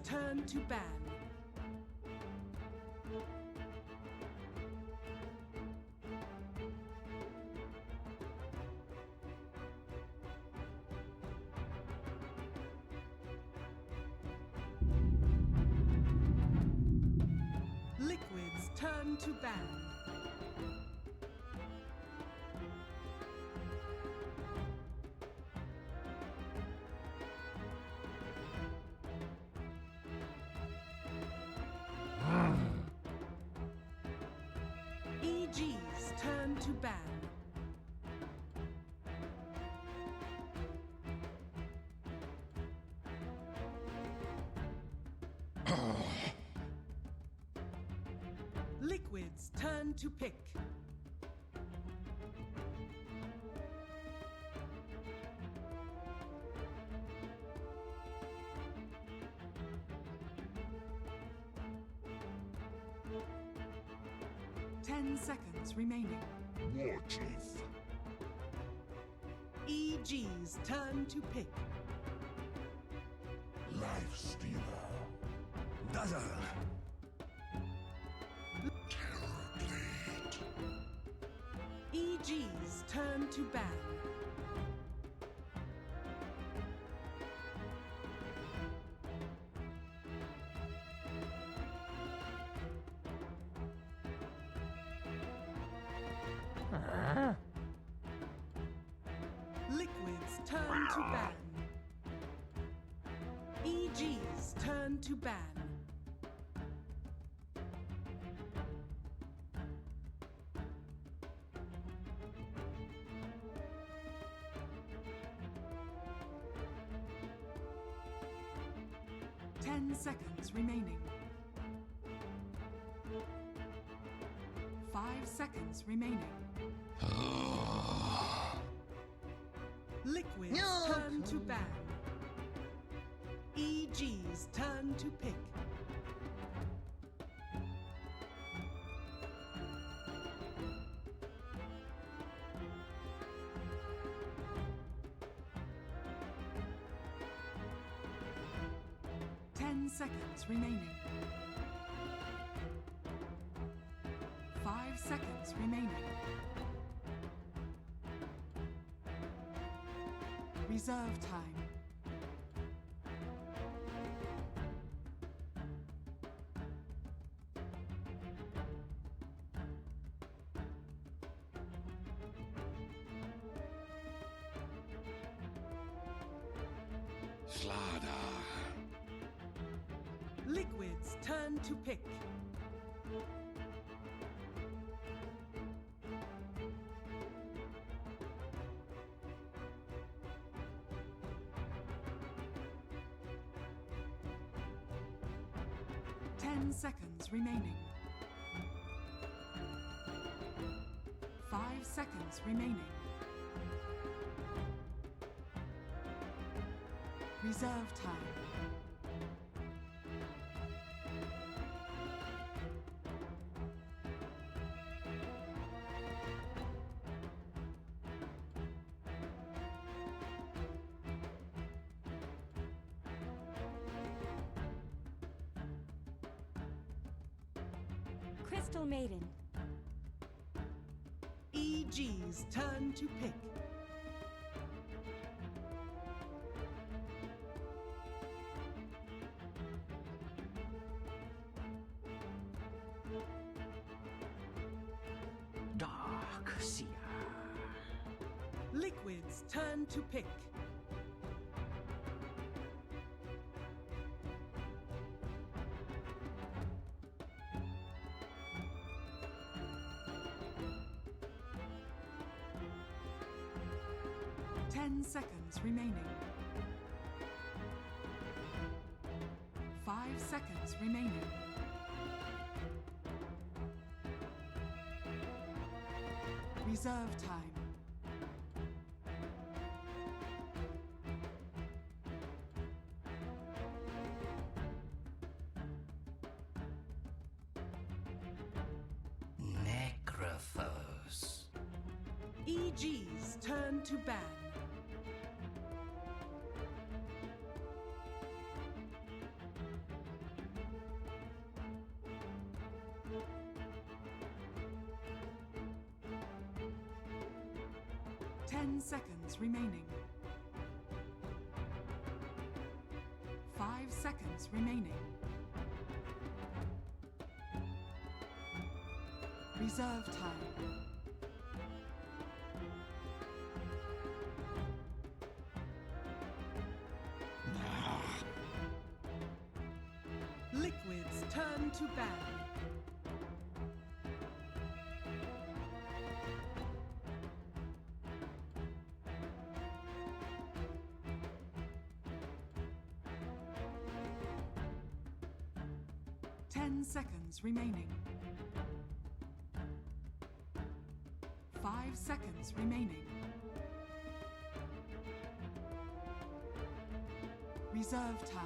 turn to ban. Liquids turn to ban. EGs turn to ban. Liquids turn to pick. Ten seconds remaining. Watches. EGs turn to pick. Life stealer. Dazzle. Terror blade. EGs turn to ban. Liquids turn to ban. EGs turn to ban. Ten seconds remaining. 5 seconds remaining. Liquids turn to ban. EGs turn to pick. Seconds remaining. 5 seconds remaining. Reserve time. Slada. Liquids turn to pick. Ten seconds remaining. 5 seconds remaining. Reserve time. Crystal Maiden. EGs turn to pick. Dark Seer. Liquids turn to pick. Ten seconds remaining. 5 seconds remaining. Reserve time. Necrophos. EGs turn to ban. 10 seconds remaining. 5 seconds remaining. Reserve time. Liquids turn to ban. Ten seconds remaining. 5 seconds remaining. Reserve time.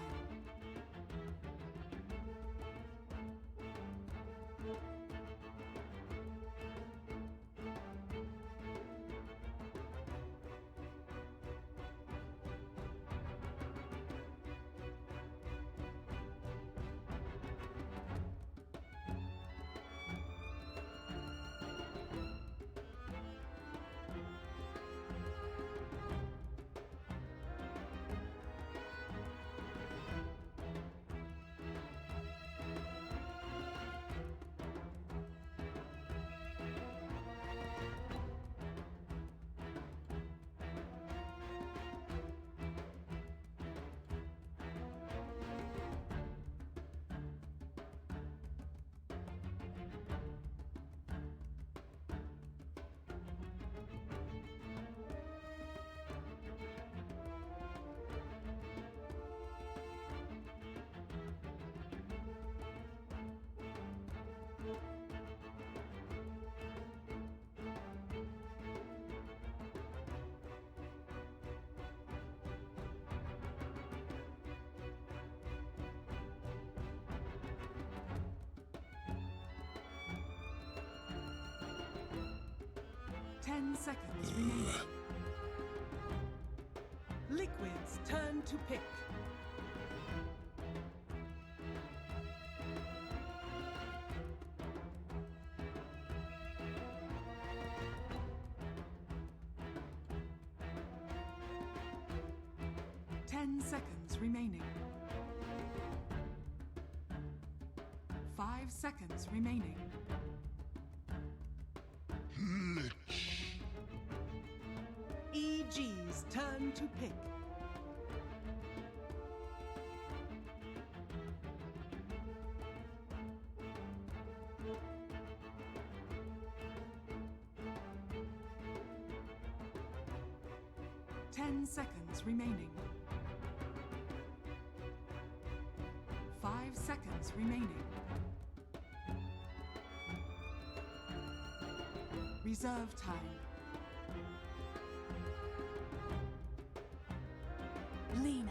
Ten seconds remaining. Liquids turn to pick. Ten seconds remaining. 5 seconds remaining. EG's turn to pick. Ten seconds remaining. 5 seconds remaining. Reserve time. Lina.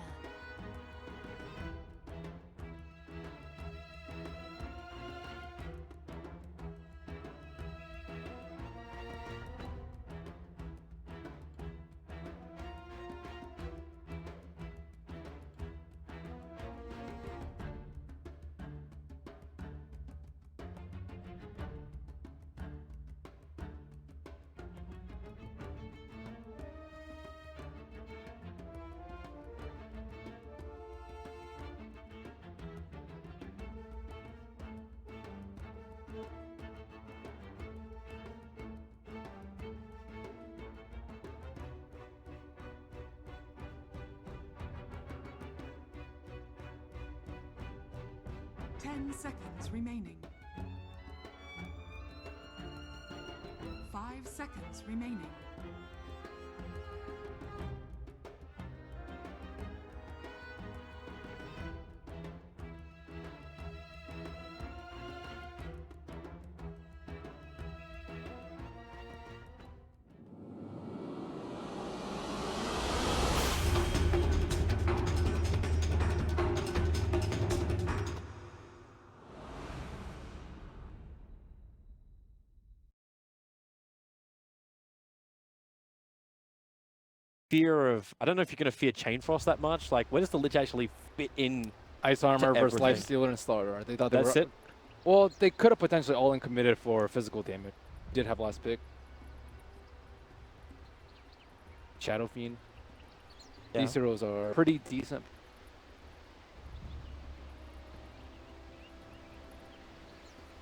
Ten seconds remaining. 5 seconds remaining. Fear of, I don't know if you're going to fear Chain Frost that much. Like, where does the Lich actually fit in? Ice Armor versus everything? Lifestealer and Starter. They thought That's they were, it? Well, they could have potentially all-in committed for physical damage. Did have last pick. Shadow Fiend. Yeah. These heroes are pretty decent.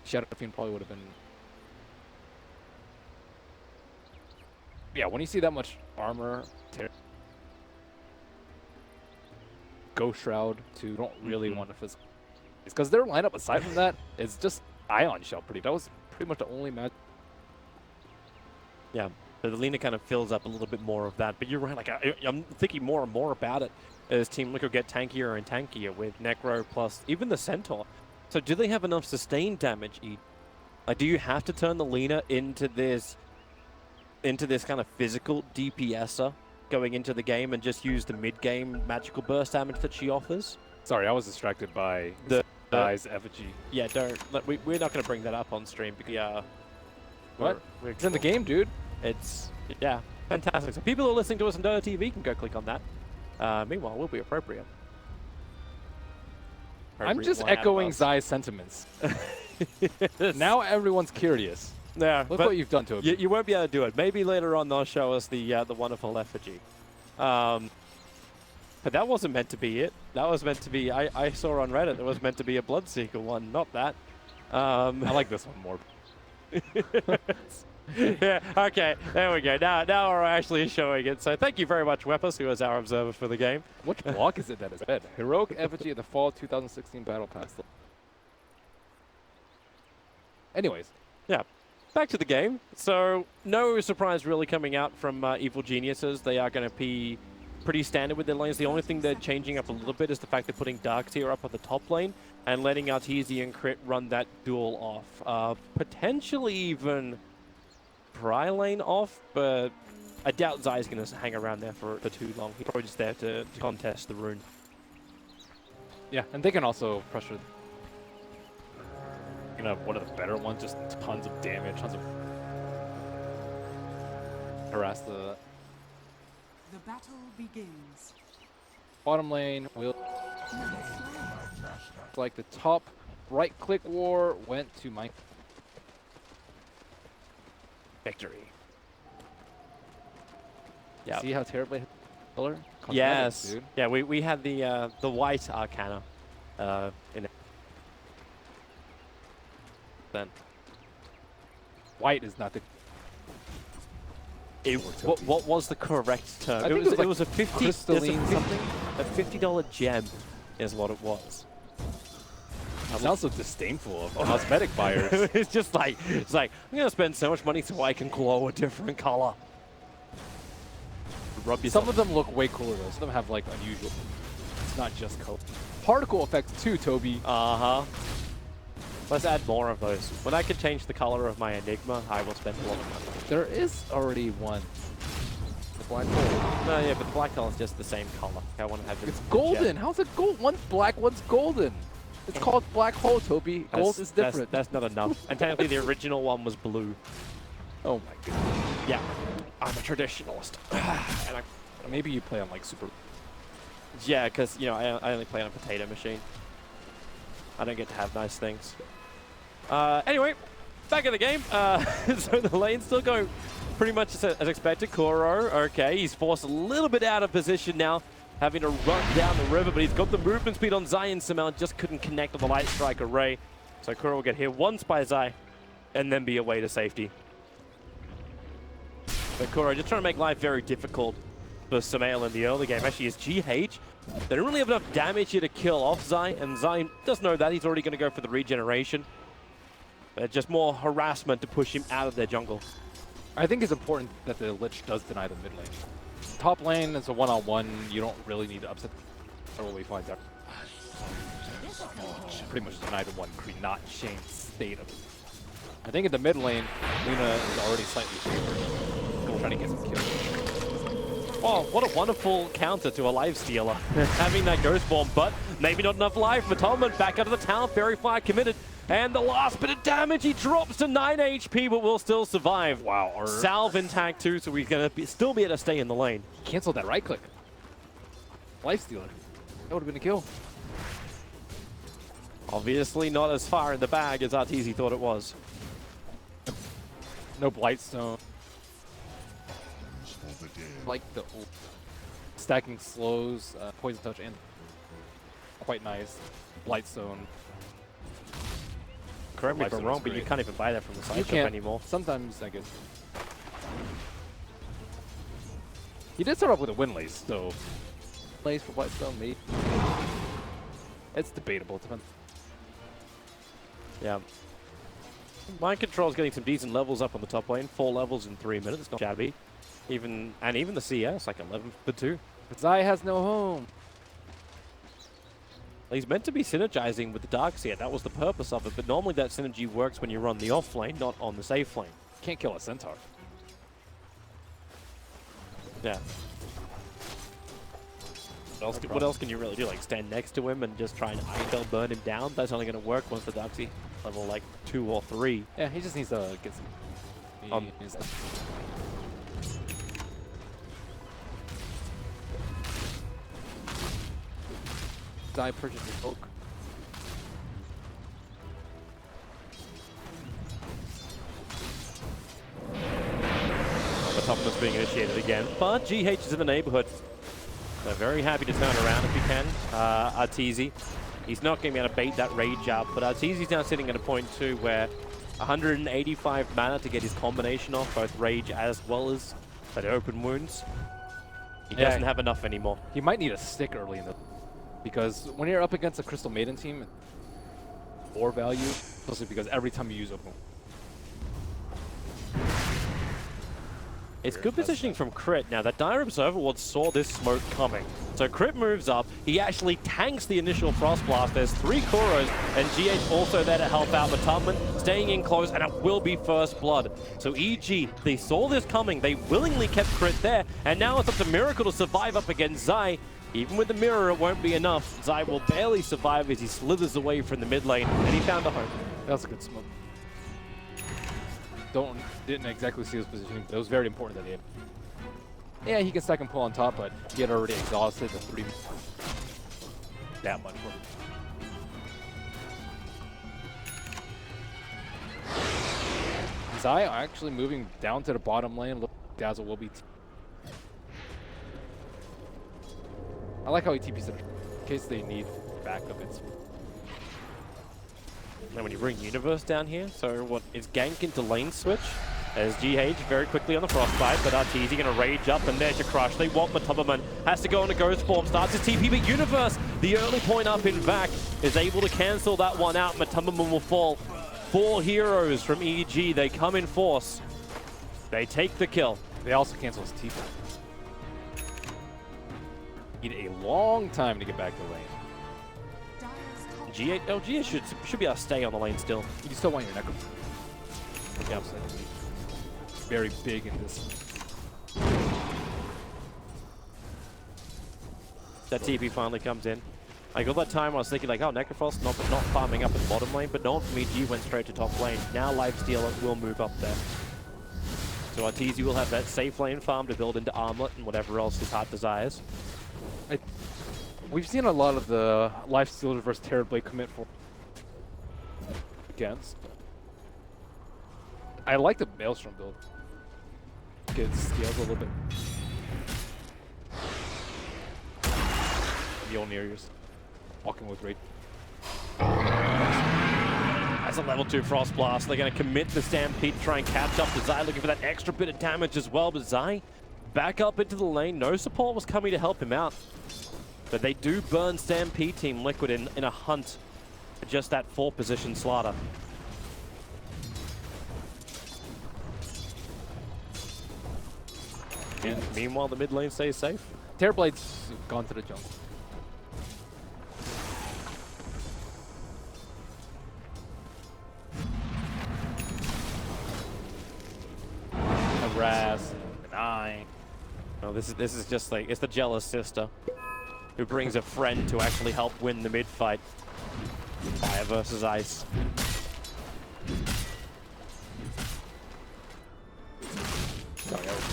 Shadow Fiend probably would have been. Yeah, when you see that much armor, Ghost Shroud too, you don't really want to physical. It's because their lineup aside from that is just Ion Shell pretty. That was pretty much the only match. Yeah, so the Lina kind of fills up a little bit more of that. But you're right, like I'm thinking more and more about it as Team Liquid get tankier and tankier with Necro plus even the Centaur. So do they have enough sustained damage? Like, do you have to turn the Lina into this kind of physical DPSer going into the game and just use the mid-game magical burst damage that she offers? Sorry, I was distracted by the guy's effigy. Yeah, don't. We're not going to bring that up on stream because What? It's in the game, dude. It's, yeah, fantastic. So people who are listening to us on Dota TV can go click on that. Meanwhile, we'll be appropriate. I'm just One out of echoing us. Zai's sentiments. Now everyone's curious. Yeah, Look but what you've done to him. you won't be able to do it. Maybe later on they'll show us the wonderful effigy. But that wasn't meant to be it. That was meant to be. I saw on Reddit it was meant to be a Bloodseeker one, not that. I like this one more. Yeah, okay, there we go. Now we're actually showing it. So thank you very much, Weppus, who is our observer for the game. Which block is it that is red? Heroic Effigy of the Fall 2016 Battle Pass. Anyways. Yeah, back to the game. So no surprise really coming out from Evil Geniuses. They are going to be pretty standard with their lanes. The only thing they're changing up a little bit is the fact they're putting Dark Tier up at the top lane and letting Arteezy and Crit run that duel off. Potentially even Pry lane off, but I doubt Zai's going to hang around there for too long. He's probably just there to contest the rune. Yeah, and they can also pressure. You know, one of the better ones, just tons of damage, tons of harass the The battle begins. bottom lane. Will like the top right-click war went to Mike. Victory. Yeah. See how terribly color? Cosmetics, Yes. dude. Yeah, we had the white Arcana in it. Then White is not the. what was the correct term? I It think was, it was it was a 50 crystalline something. a $50 gem is what it was. It sounds so disdainful of cosmetic buyers. It's just like I'm gonna spend so much money so I can glow a different color. Rub yourself. Some of them look way cooler though. Some of them have like unusual. It's not just color. Particle effects too, Toby. Let's add more of those. When I can change the color of my Enigma, I will spend a lot of money. There is already one. The black hole. No, yeah, but the black color is just the same color. I want to have It's golden. How's it gold? One's black, one's golden. It's called black hole, Toby. Gold is different. That's not enough. And technically, the original one was blue. Oh my god. Yeah, I'm a traditionalist. And Maybe you play on like super. yeah, because I only play on a potato machine. I don't get to have nice things. Anyway, back in the game. So the lane's still going pretty much as expected. Kuro, okay, he's forced a little bit out of position now, having to run down the river, but he's got the movement speed on Zai and Samel, just couldn't connect with the Light Strike array. So Kuro will get hit once by Zai, and then be away to safety. But Kuro just trying to make life very difficult for Samel in the early game. Actually, his GH, they don't really have enough damage here to kill off Zai, and Zai does know that. He's already going to go for the regeneration. Just more harassment to push him out of their jungle. I think it's important that the Lich does deny the mid lane. Top lane is a one-on-one. You don't really need to upset. Or we find out. Pretty much deny the one Kree, not Shane's state of. I think in the mid lane, Lina is already slightly favored. Still trying to get some kills. Oh, what a wonderful counter to a life stealer. Having that Ghost Bomb, but maybe not enough life. Matolman back out of the town, Fairy Fire committed. And the last bit of damage, he drops to 9 HP, but will still survive. Wow. Salve intact too, so we're going to still be able to stay in the lane. Canceled that right click. Life stealer. That would have been a kill. Obviously not as far in the bag as Arteezy thought it was. No Blightstone. For the Like the stacking slows, poison touch, and quite nice. Blightstone. Correct me if I'm Blightstone wrong, is but you great. can't even buy that from the You side shop can't anymore. Sometimes, I guess. He did start off with a wind lace, so lace for Blightstone, maybe. It's debatable. It depends. Yeah. Mind Control's getting some decent levels up on the top lane. 4 levels in 3 minutes, not shabby. Even the CS, like 11 for 2. But Zai has no home. He's meant to be synergizing with the Darks here. That was the purpose of it. But normally that synergy works when you're on the off lane, not on the safe lane. Can't kill a centaur. Yeah. What else can you really do? Like stand next to him and just try and Iron burn him down? That's only going to work once the Darksy level like 2 or 3. Yeah, he just needs to get some. Zai purchases Oak. The top is being initiated again, but GH is in the neighborhood. They're very happy to turn around if he can. Arteezy, he's not going to be able to bait that rage out, but Arteezy's now sitting at a point too where 185 mana to get his combination off, both rage as well as that open wounds. He doesn't have enough anymore. He might need a stick early in the, because when you're up against a Crystal Maiden team, more value, especially because every time you use open. It's good positioning from Crit. Now, that Dire Observer Ward saw this smoke coming. So Crit moves up. He actually tanks the initial Frost Blast. There's 3 Kuros, and GH also there to help out. But Tubman staying in close, and it will be first blood. So EG, they saw this coming. They willingly kept Crit there, and now it's up to Miracle to survive up against Zai. Even with the mirror, it won't be enough. Zai will barely survive as he slithers away from the mid lane, and he found a home. That was a good smoke. Didn't exactly see his positioning, but it was very important that he had. Yeah, he can stack and pull on top, but he had already exhausted the 3. That much for him. Zai actually moving down to the bottom lane. Look, Dazzle will be. I like how he TPs it in case they need backup. It's. And when you bring Universe down here, so what is gank into lane switch as GH very quickly on the Frostbite, but Arteezy going to rage up, and there's your crush. They want Matubberman, has to go into Ghost form, starts his TP, but Universe, the early point up in VAC, is able to cancel that one out. Matubberman will fall. 4 heroes from EG, they come in force. They take the kill. They also cancel his TP. Need a long time to get back to the lane. GH should be able to stay on the lane still. You still want your Necro. Yep. Very big in this. That TP finally comes in. Like all that time I was thinking like, oh, Necrophos not farming up in the bottom lane, but no one from EG went straight to top lane. Now Lifestealer will move up there. So Arteezy will have that safe lane farm to build into Armlet and whatever else his heart desires. We've seen a lot of the Lifestealer versus Terrorblade commit for against. I like the Maelstrom build. Gets scales a little bit. Mjolnir's walking with Raid. That's a level 2 Frost Blast. They're going to commit the Stampede to try and catch up to Zai, looking for that extra bit of damage as well. But Zai back up into the lane. No support was coming to help him out. But they do burn Stampede Team Liquid in a hunt for just that 4 position slaughter. And meanwhile, the mid lane stays safe. Terrorblade's gone to the jungle. Harass, deny. No, this is just like, it's the jealous sister who brings a friend to actually help win the mid fight. Fire versus ice.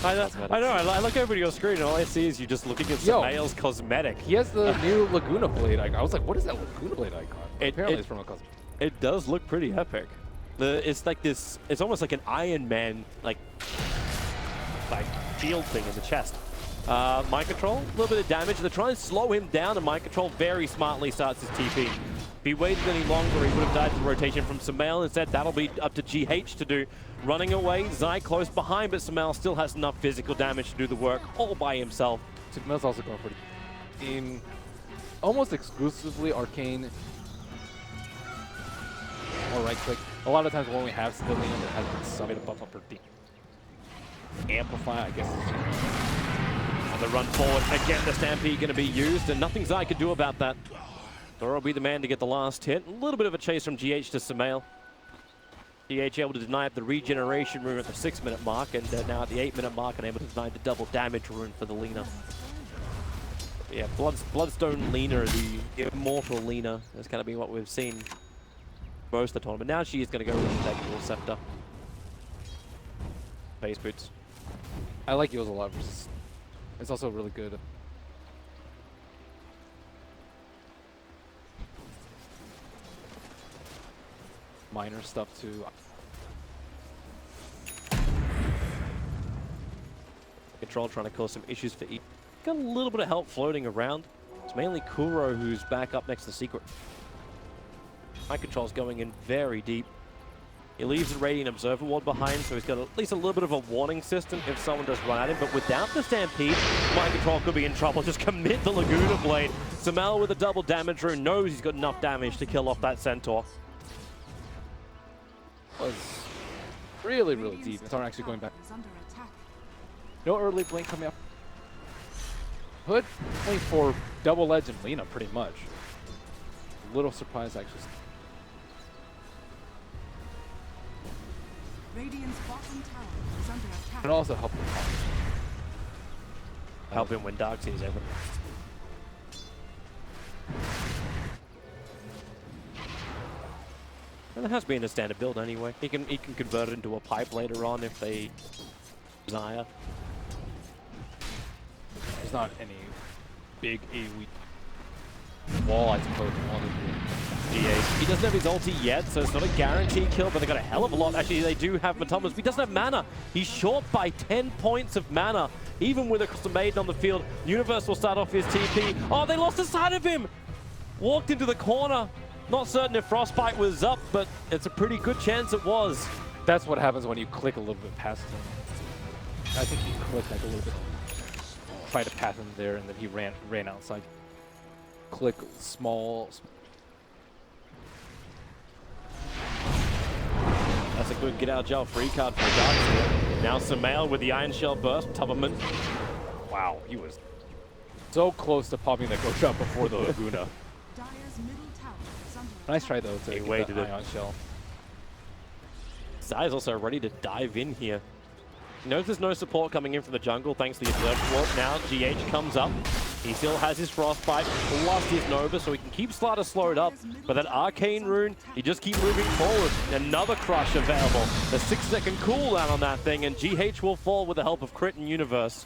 I know, I look over to your screen and all I see is you just looking at some male's cosmetic. He has the new Laguna Blade icon. I was like, what is that Laguna Blade icon? Apparently it's from a cosmetic. It does look pretty epic. It's like this, it's almost like an Iron Man, like shield thing in the chest. Mind Control, a little bit of damage. They're trying to slow him down, and Mind Control very smartly starts his TP. If he waited any longer, he would have died to the rotation from Sumail. Instead, that'll be up to GH to do. Running away, Zai close behind, but Sumail still has enough physical damage to do the work all by himself. Sumail's also going for in almost exclusively Arcane or right click. A lot of times when we have Lina, there has been some way to buff up her D. Amplify, I guess. On the run forward, again the Stampede going to be used, and nothing Zai could do about that. Thor will be the man to get the last hit. A little bit of a chase from GH to Sumail. GH able to deny up the regeneration rune at the 6-minute mark, and now at the 8-minute mark, and able to deny the double damage rune for the Lina. Yeah, Bloodstone Lina, the immortal Lina, that's kind of been what we've seen most of the tournament. Now she is going to go with the Dual Scepter. Base boots. I like Eels a lot versus. It's also really good. Minor stuff too. Control trying to cause some issues for E. Got a little bit of help floating around. It's mainly Kuro who's back up next to Secret. Mind Control's going in very deep. He leaves the Radiant Observer Ward behind, so he's got at least a little bit of a warning system if someone does run at him. But without the Stampede, Mind Control could be in trouble. Just commit the Laguna Blade. Sumail with a double damage rune knows he's got enough damage to kill off that Centaur. Was really, really deep. It's not actually going back. No early blink coming up. Hood playing for double legend Lina pretty much. A little surprised actually. Radiant's bottom tower is under attack. And also help him. Help him when Darkseid is over. And there has been a standard build anyway. He can convert it into a pipe later on if they desire. There's not any big AoE wall, I suppose. He doesn't have his ulti yet, so it's not a guaranteed kill, but they got a hell of a lot. Actually, they do have Matomas, but he doesn't have mana. He's short by 10 points of mana. Even with a custom maiden on the field, Universe will start off his TP. Oh, they lost the sight of him! Walked into the corner. Not certain if Frostbite was up, but it's a pretty good chance it was. That's what happens when you click a little bit past him. I think he clicked like a little bit. Tried to pass him there, and then he ran outside. Click small. That's a good get-out-of-jail-free card for Darkseid. Now Sumail with the Iron Shell burst. Tubberman. Wow, he was so close to popping that ghost shot before the Laguna. Dire's middle tower is under Nice try though to He get waited the it. Ion Shell. Zai's also ready to dive in here. He knows there's no support coming in from the jungle thanks to the Observer Ward. Now GH comes up. He still has his Frostbite, lost his Nova, so he can keep Slaughter slowed up. But that Arcane Rune, he just keep moving forward. Another Crush available. The 6-second cooldown on that thing, and GH will fall with the help of Crit and Universe.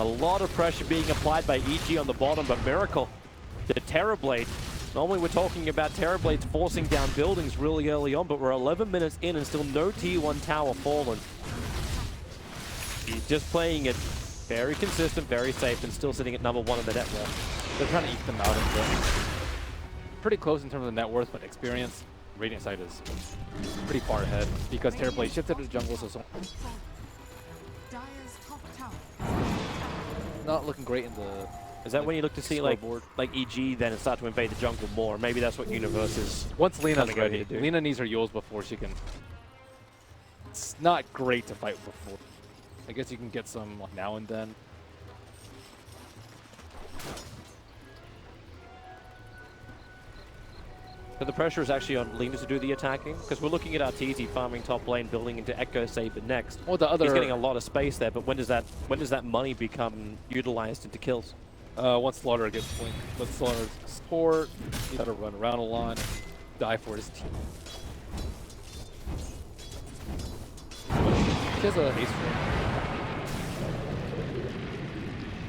A lot of pressure being applied by EG on the bottom, but Miracle, the Terrorblade. Normally we're talking about Terrorblades forcing down buildings really early on, but we're 11 minutes in and still no T1 tower fallen. He's just playing it very consistent, very safe, and still sitting at #1 in the net worth. They're trying to eke them out and pretty close in terms of net worth, but experience. Radiant side is pretty far ahead because Terrorblade shifted to the jungle, so Dire's top tower. not looking great in the. Is that when you look to see like scoreboard. EG then and start to invade the jungle more? Maybe that's what Universe is. Once Lina's coming over ready, to do. Lina needs her Yules before she can. It's not great to fight before. I guess you can get some like, now and then. But the pressure is actually on Lina to do the attacking, because we're looking at Arteezy farming top lane, building into Echo Saber next. Well, the other He's getting a lot of space there, but when does that money become utilized into kills? once Slaughter gets blinked, let Slaughter support. He's got to run around a lot, and die for his team. He has a haste rate.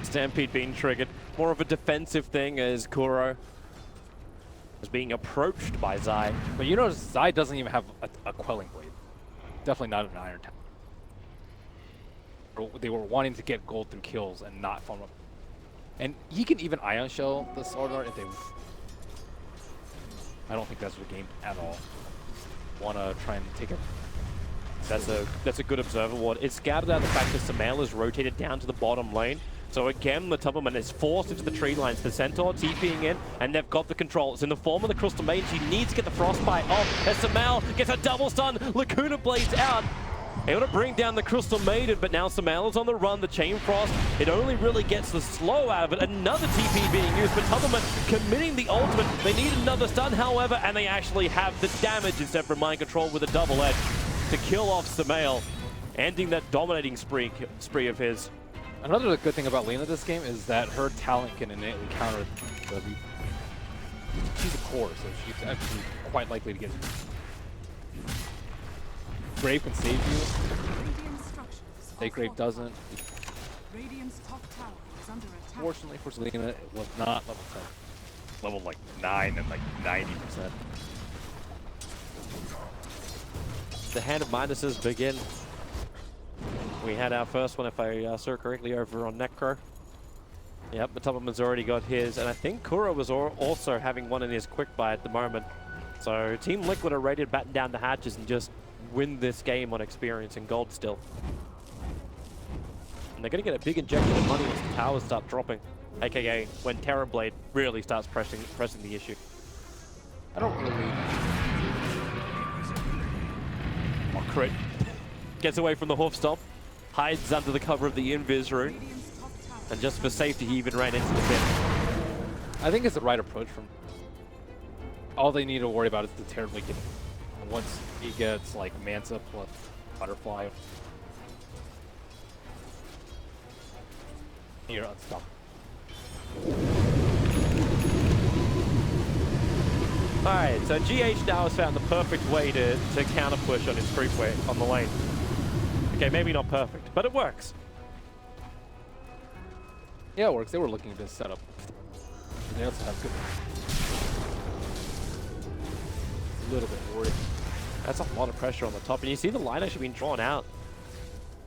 Stampede being triggered. More of a defensive thing as Kuro is being approached by Zai. But you notice Zai doesn't even have a quelling blade. Definitely not an iron tower. they were wanting to get gold through kills and not farm up. And he can even Ion Shell the Sword Art if they. I don't think that's the game at all. Want to try and take it. That's a good observer ward. It's scouted out the fact that Sumail is rotated down to the bottom lane. So again, the Tubberman is forced into the tree lines. The Centaur TPing in, and they've got the control. It's in the form of the Crystal Maiden. She needs to get the Frostbite off. As Sumail gets a double stun, Lacuna Blades out. Able to bring down the Crystal Maiden, but now Sumail is on the run. The Chain Frost, it only really gets the slow out of it. Another TP being used, but Tubberman committing the ultimate. They need another stun, however, and they actually have the damage instead from Mind Control with a double edge to kill off Sumail, ending that dominating spree of his. Another good thing about Lina this game is that her talent can innately counter the. She's a core, so she's actually quite likely to get. Grave can save you. Fake Grave doesn't. Radiant's top tower is under attack. Fortunately for Lina, it was not level 10. Level like 9 and like 90%. The hand of Midases begin. We had our first one, if I saw correctly, over on Necro. Yep, but Tubberman's already got his, and I think Kura was also having one in his quick buy at the moment. So Team Liquid are ready to batten down the hatches and just win this game on experience and gold still. And they're going to get a big injection of money once the towers start dropping, aka when Terrorblade really starts pressing the issue. I don't really. Oh, crit. Gets away from the hoof stomp, hides under the cover of the Invis rune, and just for safety, he even ran into the pit. I think it's the right approach from. All they need to worry about is the Terrorblade getting. Once he gets like Mansa plus Butterfly, you're unstoppable. Alright, so GH now has found the perfect way to counter push on his creepway on the lane. Okay, maybe not perfect, but it works. Yeah, it works. They were looking to set up. They also have good. A little bit worried. That's a lot of pressure on the top, and you see the line actually being drawn out.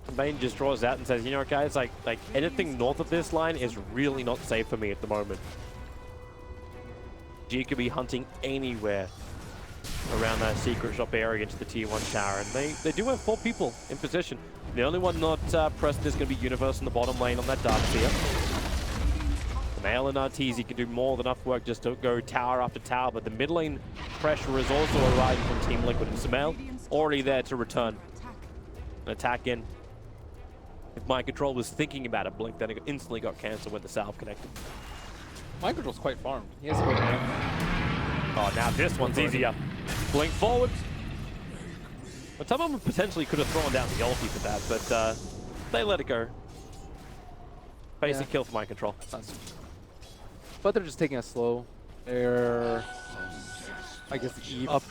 The main just draws out and says, you know what, guys, like anything north of this line is really not safe for me at the moment. G could be hunting anywhere around that secret shop area into the tier 1 tower, and they do have 4 people in position. The only one not present is going to be Universe in the bottom lane on that Darkseer. Sumail and Arteezy can do more than enough work just to go tower after tower, but the mid lane pressure is also arriving from Team Liquid, and Sumail already there to return. An attack in. If Mind Control was thinking about a blink, then it instantly got cancelled when the salve connected. Mind Control's quite farmed. He has to go down. Oh, now this one's easier. Blink forward. Well, some of them potentially could have thrown down the ulti for that, but they let it go. Basic kill for Mind Control. But they're just taking it slow. They're, I guess, up.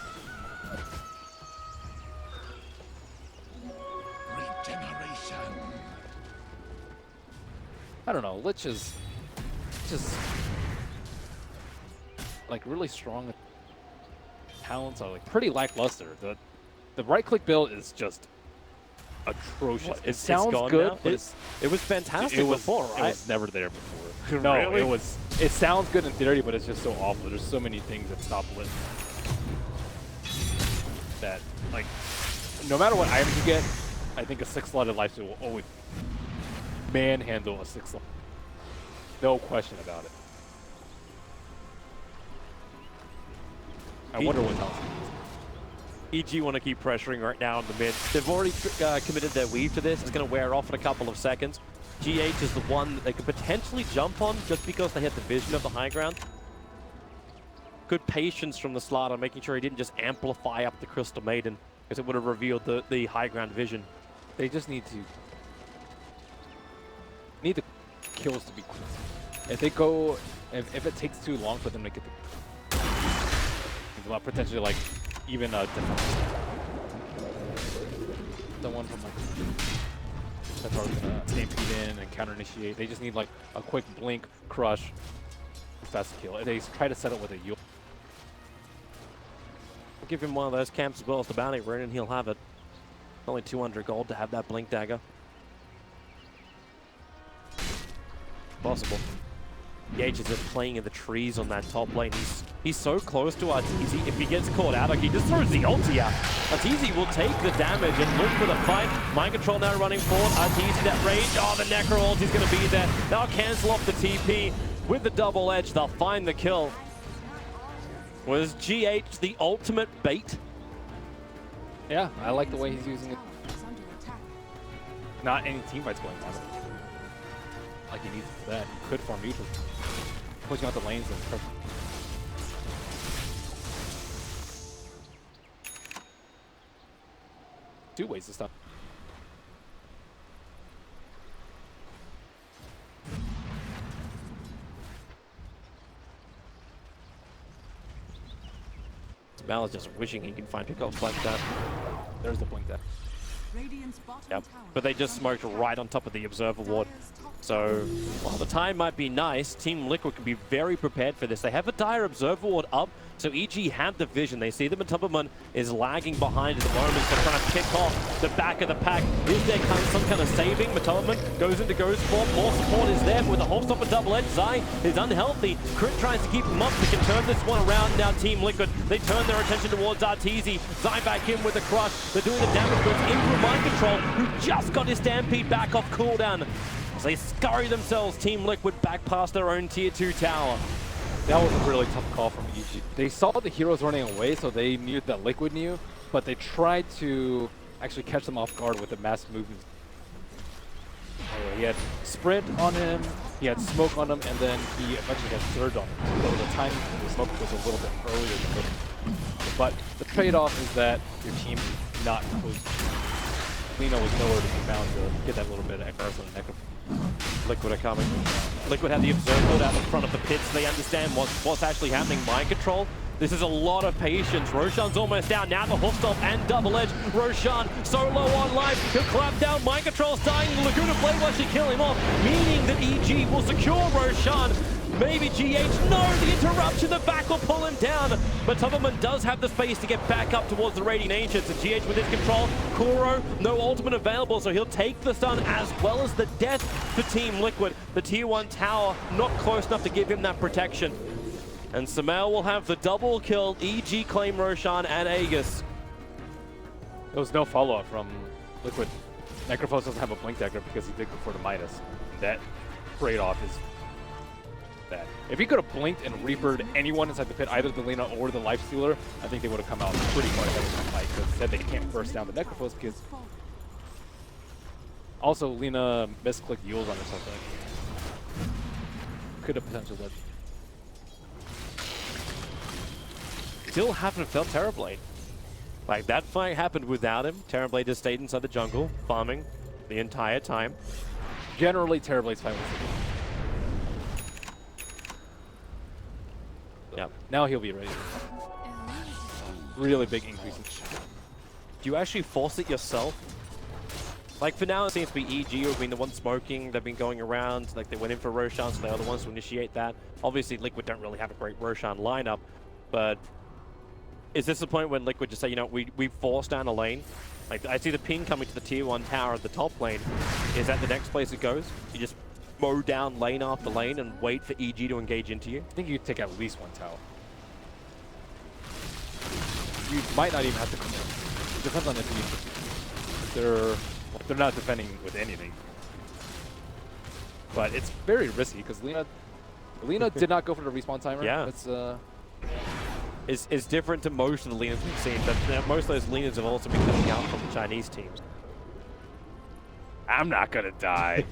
Regeneration. I don't know. Lich is just like really strong. Talents are like pretty lackluster. The right click build is just atrocious. It sounds good, but it was fantastic before, right? It was never there before. No, Really? it was. It sounds good in theory, but it's just so awful. There's so many things that stop Lich. That like, no matter what item you get, I think a 6-slotted lifesteal will always manhandle a 6-slot. No question about it. I wonder what else. EG want to keep pressuring right now in the mid. They've already committed their weave to this. It's going to wear off in a couple of seconds. GH is the one that they could potentially jump on just because they had the vision of the high ground. Good patience from the Slardar, making sure he didn't just amplify up the Crystal Maiden, because it would have revealed the high ground vision. They just need the kills to be quick. If they go, if it takes too long for them to get the potentially like even a different the one from like that's already gonna stampede in and counter initiate. They just need like a quick blink, crush, fast kill. If they try to set it with a Yule. Give him one of those camps as well as the bounty rune and he'll have it. Only 200 gold to have that blink dagger. possible. Gage is just playing in the trees on that top lane. He's so close to Arteezy. If he gets caught out, like he just throws the ulti out. Arteezy will take the damage and look for the fight. Mind control now running forward. Arteezy that range. Oh, the Necro ult is going to be there. They'll cancel off the TP with the double edge. They'll find the kill. Was GH the ultimate bait? Yeah, I like the way he's using it. Is under attack. Not any team fights going on. Like he needs that. He could form neutral. Pushing out the lanes and perfect. Two ways to stop. Mal is just wishing he can find pickups like that. There's the blink there. Radiant's bottom Yep. tower But they just is under smoked attack. right on top of the Observer Ward. Dire's top So, while the time might be nice, Team Liquid can be very prepared for this. They have a dire Observer Ward up, so EG had the vision. They see that Matubberman is lagging behind at the moment, so trying to pick off the back of the pack. Is there some kind of saving? Matubberman goes into Ghost form. More support is there, but with the whole stop and double edge, Zai is unhealthy. Crit tries to keep him up. They can turn this one around now, Team Liquid. They turn their attention towards Arteezy. Zai back in with the crush. They're doing the damage, goes into Mind Control, who just got his Stampede back off cooldown. As they scurry themselves, Team Liquid back past their own tier 2 tower. That was a really tough call from EG. They saw the heroes running away, so they knew that Liquid knew, but they tried to actually catch them off guard with the mass movement. He had sprint on him, he had smoke on him, and then he eventually had surge on him. So the timing of the smoke was a little bit earlier than Liquid. But the trade-off is that your team is not close. Lina was nowhere to be found to get that little bit of extra on the neck of. Liquid are coming. Liquid have the Observer out in front of the pits. They understand what's actually happening. Mind control. This is a lot of patience. Roshan's almost down. Now the hoof and double edge. Roshan so low on life. He'll clap down. Mind control's dying. The Laguna Blade will actually kill him off, meaning that EG will secure Roshan. Maybe GH. No, the interruption. The back will pull him down. But Tubberman does have the space to get back up towards the Radiant Ancients. And GH with his control. Kuro, no ultimate available, so he'll take the stun as well as the death for Team Liquid. The tier 1 tower not close enough to give him that protection. And Sumail will have the double kill. EG claim Roshan and Aegis. There was no follow-up from Liquid. Necrophos doesn't have a blink dagger because he did go for the Midas. That trade-off is bad. If he could have blinked and Reapered anyone inside the pit, either the Lina or the Lifestealer, I think they would have come out pretty far ahead of the fight, because instead they can't burst down the Necrophos because also Lina misclicked Yules on herself. Could have potentially led. Still haven't felt Terrorblade. Like, that fight happened without him. Terrorblade just stayed inside the jungle, farming the entire time. Generally, Terrorblade's fine with it. Yeah. Now he'll be ready. Really big increase in. Do you actually force it yourself? Like, for now, it seems to be EG who've been the ones smoking. They've been going around. Like, they went in for Roshan, so they are the ones to initiate that. Obviously, Liquid don't really have a great Roshan lineup, but is this the point when Liquid just say, you know, we force down a lane? Like, I see the ping coming to the tier 1 tower at the top lane. Is that the next place it goes? You just mow down lane after lane and wait for EG to engage into you? I think you take at least one tower. You might not even have to come in. It depends on if they're not defending with anything. But it's very risky because Lina did not go for the respawn timer. Yeah. It's different to most of the Linas we've seen, but most of those Linas have also been coming out from the Chinese teams. I'm not gonna die.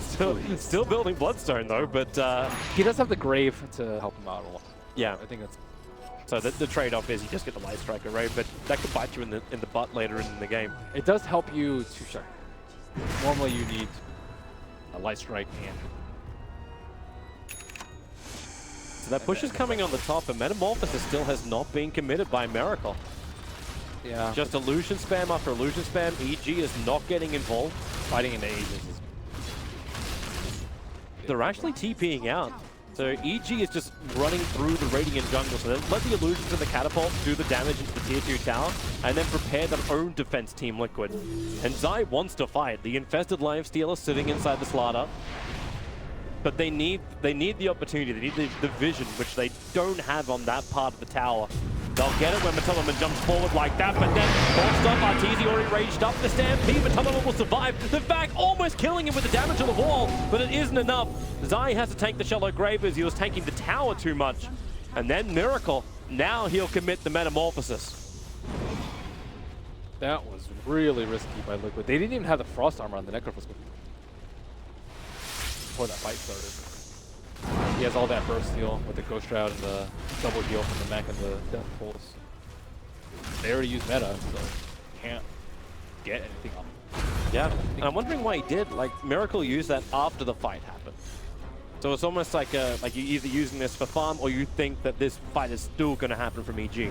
Still building Bloodstone though, but He does have the Grave to help him out a lot. yeah. I think that's. So the trade-off is you just get the Light Striker, right? But that could bite you in the butt later in the game. It does help you to shine. Normally you need a Light Strike and. So that push is coming on the top, and Metamorphosis still has not been committed by Miracle. Yeah. Just illusion spam after illusion spam. EG is not getting involved. Fighting in the ages is. They're actually TPing out. So EG is just running through the Radiant jungle. So they'll let the illusions and the catapult do the damage into the tier 2 tower, and then prepare their own defense, Team Liquid. And Zai wants to fight. The infested Lifestealer sitting inside the Slaughter. but they need the opportunity. They need the vision, which they don't have on that part of the tower. They'll get it when Matubman jumps forward like that, but then forced up. Arteezy already raged up the Stampede. Matubman will survive. The back almost killing him with the damage on the wall, but it isn't enough. Zai has to tank the Shallow Grave as he was tanking the tower too much. And then Miracle, now he'll commit the Metamorphosis. That was really risky by Liquid. They didn't even have the Frost Armor on the Necrophos before that fight started. He has all that burst heal with the Ghost Shroud and the double heal from the mech and the Death Pulse. They already used meta, so can't get anything off. Yeah, and I'm wondering why he did. Like, Miracle used that after the fight happened. So it's almost like you're either using this for farm or you think that this fight is still going to happen from EG.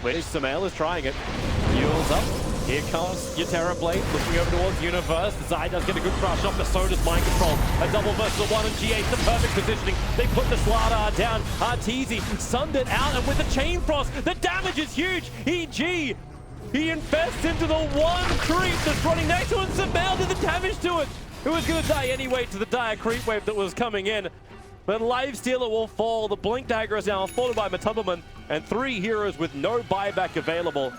Which Sumail is trying it. Fuels up. Here comes your Terrorblade looking over towards Universe. Zai does get a good crush off, but so does Mind Control. A double versus a one, and G8's the perfect positioning. They put the Slardar down. Arteezy sunned it out, and with the Chain Frost, the damage is huge. EG, he invests into the one creep that's running next to it, and Sumail did the damage to it. It was going to die anyway to the dire creep wave that was coming in. But Lifestealer will fall. The Blink Dagger is now followed by Matubman, and 3 heroes with no buyback available.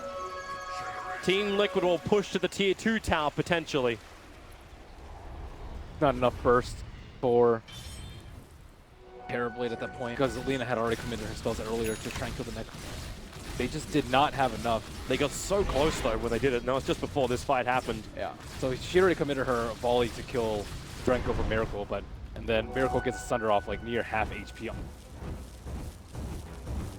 Team Liquid will push to the tier 2 tower potentially. Not enough burst for Terrorblade at that point because Lina had already committed her spells earlier to try and kill the Necrophos. They just did not have enough. They got so close though when they did it. No, it's just before this fight happened. Yeah. So she already committed her volley to kill Drenko for Miracle, and then Miracle gets Sunder off like near half HP.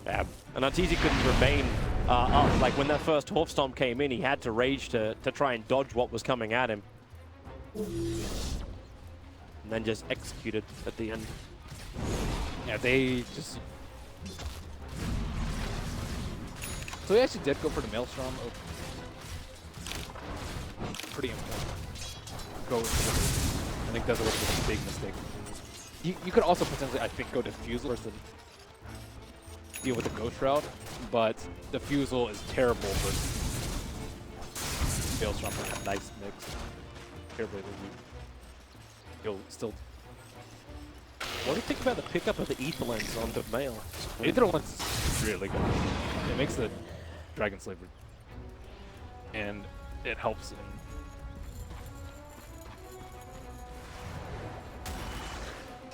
Yeah, and Arteezy couldn't remain up. Like when that first Hoof Stomp came in, he had to rage to try and dodge what was coming at him. And then just executed at the end. Yeah, they just... So he actually did go for the Maelstrom. Oh. Pretty important. Go with it. I think that's a little bit of a big mistake. You could also potentially, I think, go Diffusal versus deal with the Ghost Shroud, but Diffusal is terrible versus Maelstrom. A nice mix. Terribly weak. He'll still... What do you think about the pickup of the Aether Lens on the Mail? Aether Lens is really good. It makes the Dragon Slaver, and it helps in...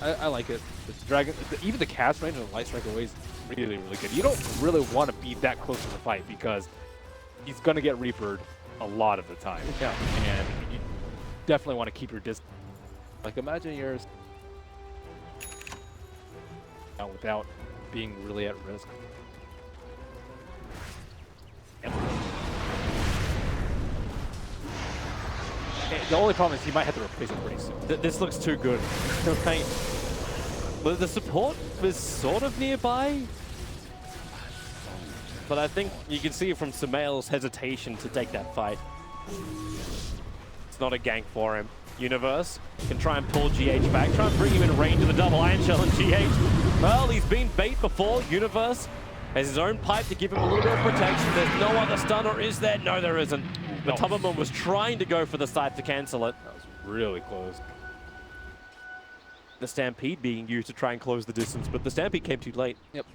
I like it. The Dragon, even the cast range of the Light Strike away is really, really good. You don't really want to be that close to the fight because he's going to get Reapered a lot of the time. Yeah. And you definitely want to keep your distance. Like, imagine yours without being really at risk. And the only problem is he might have to replace it pretty soon. This looks too good. Right. Well, the support was sort of nearby. But I think you can see from Sumail's hesitation to take that fight. It's not a gank for him. Universe can try and pull GH back, try and bring him in range of the double Iron Shell and GH. Well, he's been bait before. Universe has his own pipe to give him a little bit of protection. There's no other stun, or is there? No, there isn't. But Matubman was trying to go for the scythe to cancel it. That was really close. The Stampede being used to try and close the distance, but the Stampede came too late. Yep.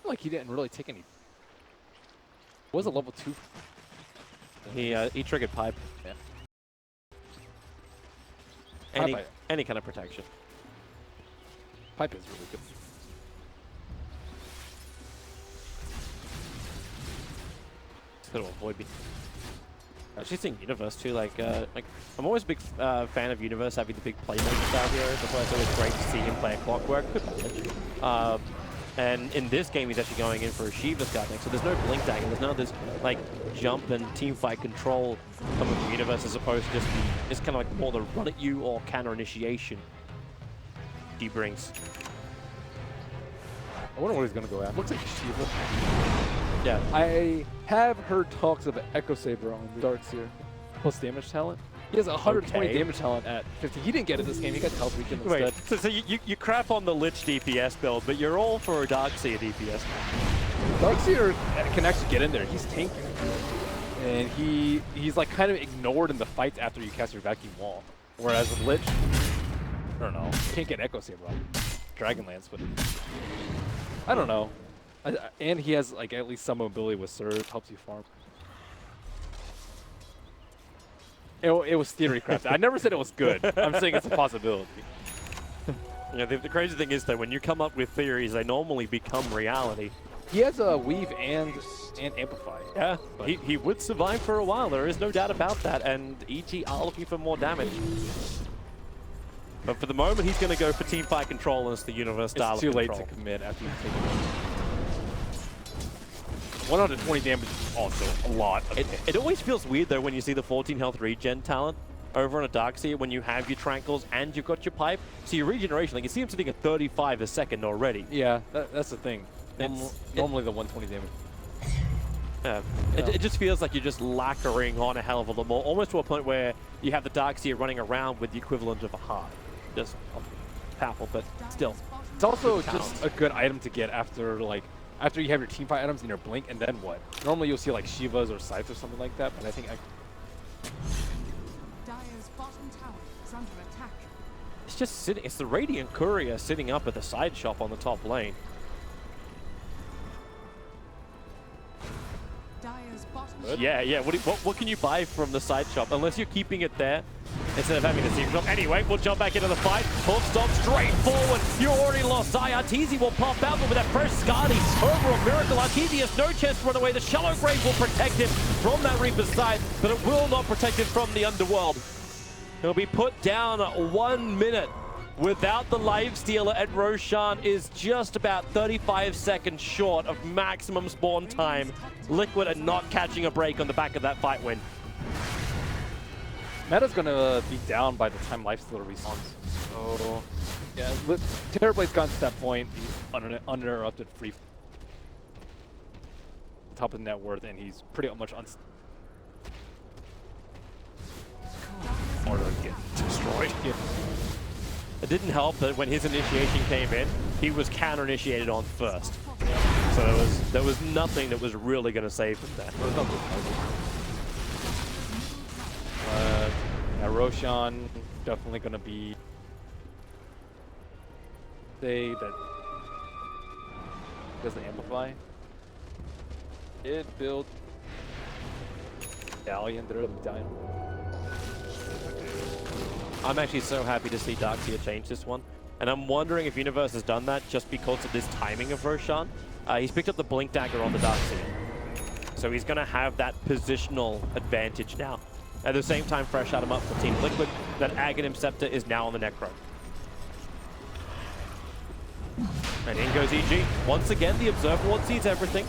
Like he didn't really take any. Was a level 2. He triggered pipe. Yeah. Any kind of protection. Pipe is really good. It's gonna avoid me. Actually, seeing Universe too. Like I'm always a big fan of Universe having the big playmaker style here. That's why it's always great to see him play a Clockwork. Good manage. And in this game, he's actually going in for a Shiva's guard next, so there's no Blink Dagger. There's none of this like jump and team fight control coming from Universe, as opposed to just it's kind of like more the run at you or counter initiation he brings. I wonder what he's gonna go at. Looks like Shiva. Yeah. I have heard talks of an Echo Saber on the Dark Seer plus damage talent. He has 120 damage talent at 50. He didn't get it this game. He got Health Weaken instead. Wait, so you crap on the Lich DPS build, but you're all for a Darkseer DPS. Darkseer can actually get in there. He's tanking. And he's like kind of ignored in the fights after you cast your Vacuum Wall. Whereas with Lich, I don't know. Can't get Echo Saber on Dragonlance, but I don't know. And he has like at least some mobility with Surge, helps you farm. It was theory crafted. I never said it was good. I'm saying it's a possibility. Yeah, the crazy thing is that when you come up with theories, they normally become reality. He has a Weave and Amplify. Yeah, he would survive for a while. There is no doubt about that. And EG are looking for more damage. But for the moment, he's going to go for teamfight control as the universe style It's of too late control. to commit after you take it. 120 damage is also a lot of damage. It always feels weird, though, when you see the 14 health regen talent over on a Darkseer when you have your Tranquils and you've got your Pipe. So your regeneration, like you see him sitting at 35 a second already. Yeah, that's the thing. Normally the 120 damage. Yeah. It just feels like you're just lacquering on a hell of a lot more, almost to a point where you have the Darkseer running around with the equivalent of a heart. Just powerful, but still. It's also Talent. just a good item to get after you have your teamfight items and your blink, and then what? Normally you'll see like Shivas or Scythes or something like that, but I think Dire's bottom tower is under attack. It's just sitting. It's the Radiant Courier sitting up at the side shop on the top lane. Dire's bottom tower. Yeah. What can you buy from the side shop unless you're keeping it there instead of having the secret shop? Anyway, we'll jump back into the fight. Hoof stomp straight forward. You already lost Zai. Arteezy will pop out, but with that fresh Skadi over a miracle. Arteezy has no chance to run away. The Shallow Grave will protect him from that Reaper's side, but it will not protect him from the Underworld. He'll be put down 1 minute without the Lifestealer, and Roshan is just about 35 seconds short of maximum spawn time. Liquid are not catching a break on the back of that fight win. Meta's gonna be down by the time Lifestealer respawns. So yeah, Terrorblade's gotten to that point. He's uninterrupted free top of net worth, and he's pretty much Order get destroyed. Yeah. It didn't help that when his initiation came in, he was counter-initiated on first. So there was nothing that was really going to save him there. Yeah, Roshan definitely going to be say that doesn't amplify. It built Medallion, there are Medallion. I'm actually so happy to see Darkseer change this one. And I'm wondering if Universe has done that just because of this timing of Roshan. He's picked up the Blink Dagger on the Darkseer. So he's going to have that positional advantage now. At the same time, fresh out him up for Team Liquid. That Aghanim Scepter is now on the Necro. And in goes EG. Once again, the Observer Ward sees everything.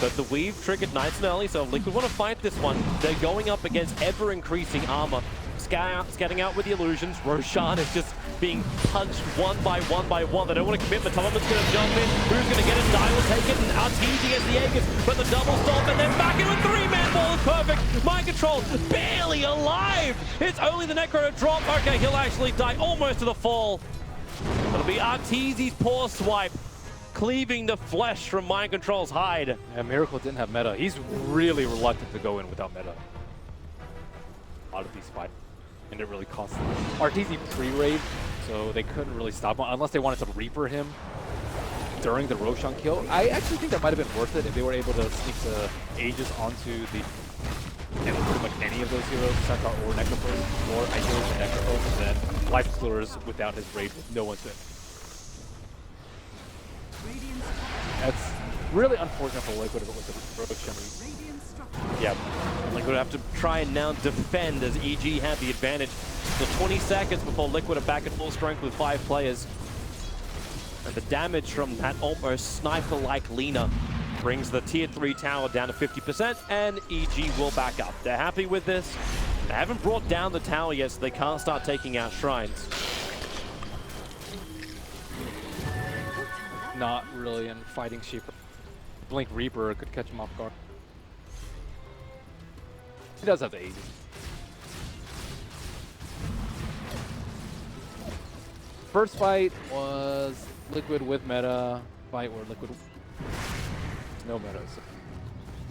But the Weave triggered nice and early, so if Liquid want to fight this one, they're going up against ever-increasing armor. Scatting out with the illusions. Roshan is just being punched one by one by one. They don't want to commit. Matalaman's going to jump in. Who's going to get it? Dai will take it, and Arteezy gets the Aegis. But the double stomp, and then back into a three-man ball is perfect. Mind control, barely alive. It's only the Necro to drop. Okay, he'll actually die almost to the fall. It'll be Arteezy's poor swipe, cleaving the flesh from Mind Control's hide. Yeah, Miracle didn't have meta. He's really reluctant to go in without meta. A lot of these fights. And it really cost them. Arteezy pre-raid, so they couldn't really stop him unless they wanted to Reaper him during the Roshan kill. I actually think that might have been worth it if they were able to sneak the Aegis onto the pretty much any of those heroes, Centaur or Necrophos, or ideally the Necrophos, and then Lifestealers without his raid with no one's in. That's really unfortunate for Liquid if it was the Roshan. Yeah, Liquid have to try and now defend as EG had the advantage. Still 20 seconds before Liquid are back at full strength with 5 players. And the damage from that almost sniper-like Lina brings the tier 3 tower down to 50%, and EG will back up. They're happy with this. They haven't brought down the tower yet, so they can't start taking out shrines. Not really in fighting shape. Blink Reaper could catch him off guard. He does have the Aegis. First fight was Liquid with meta. Fight where Liquid no meta. So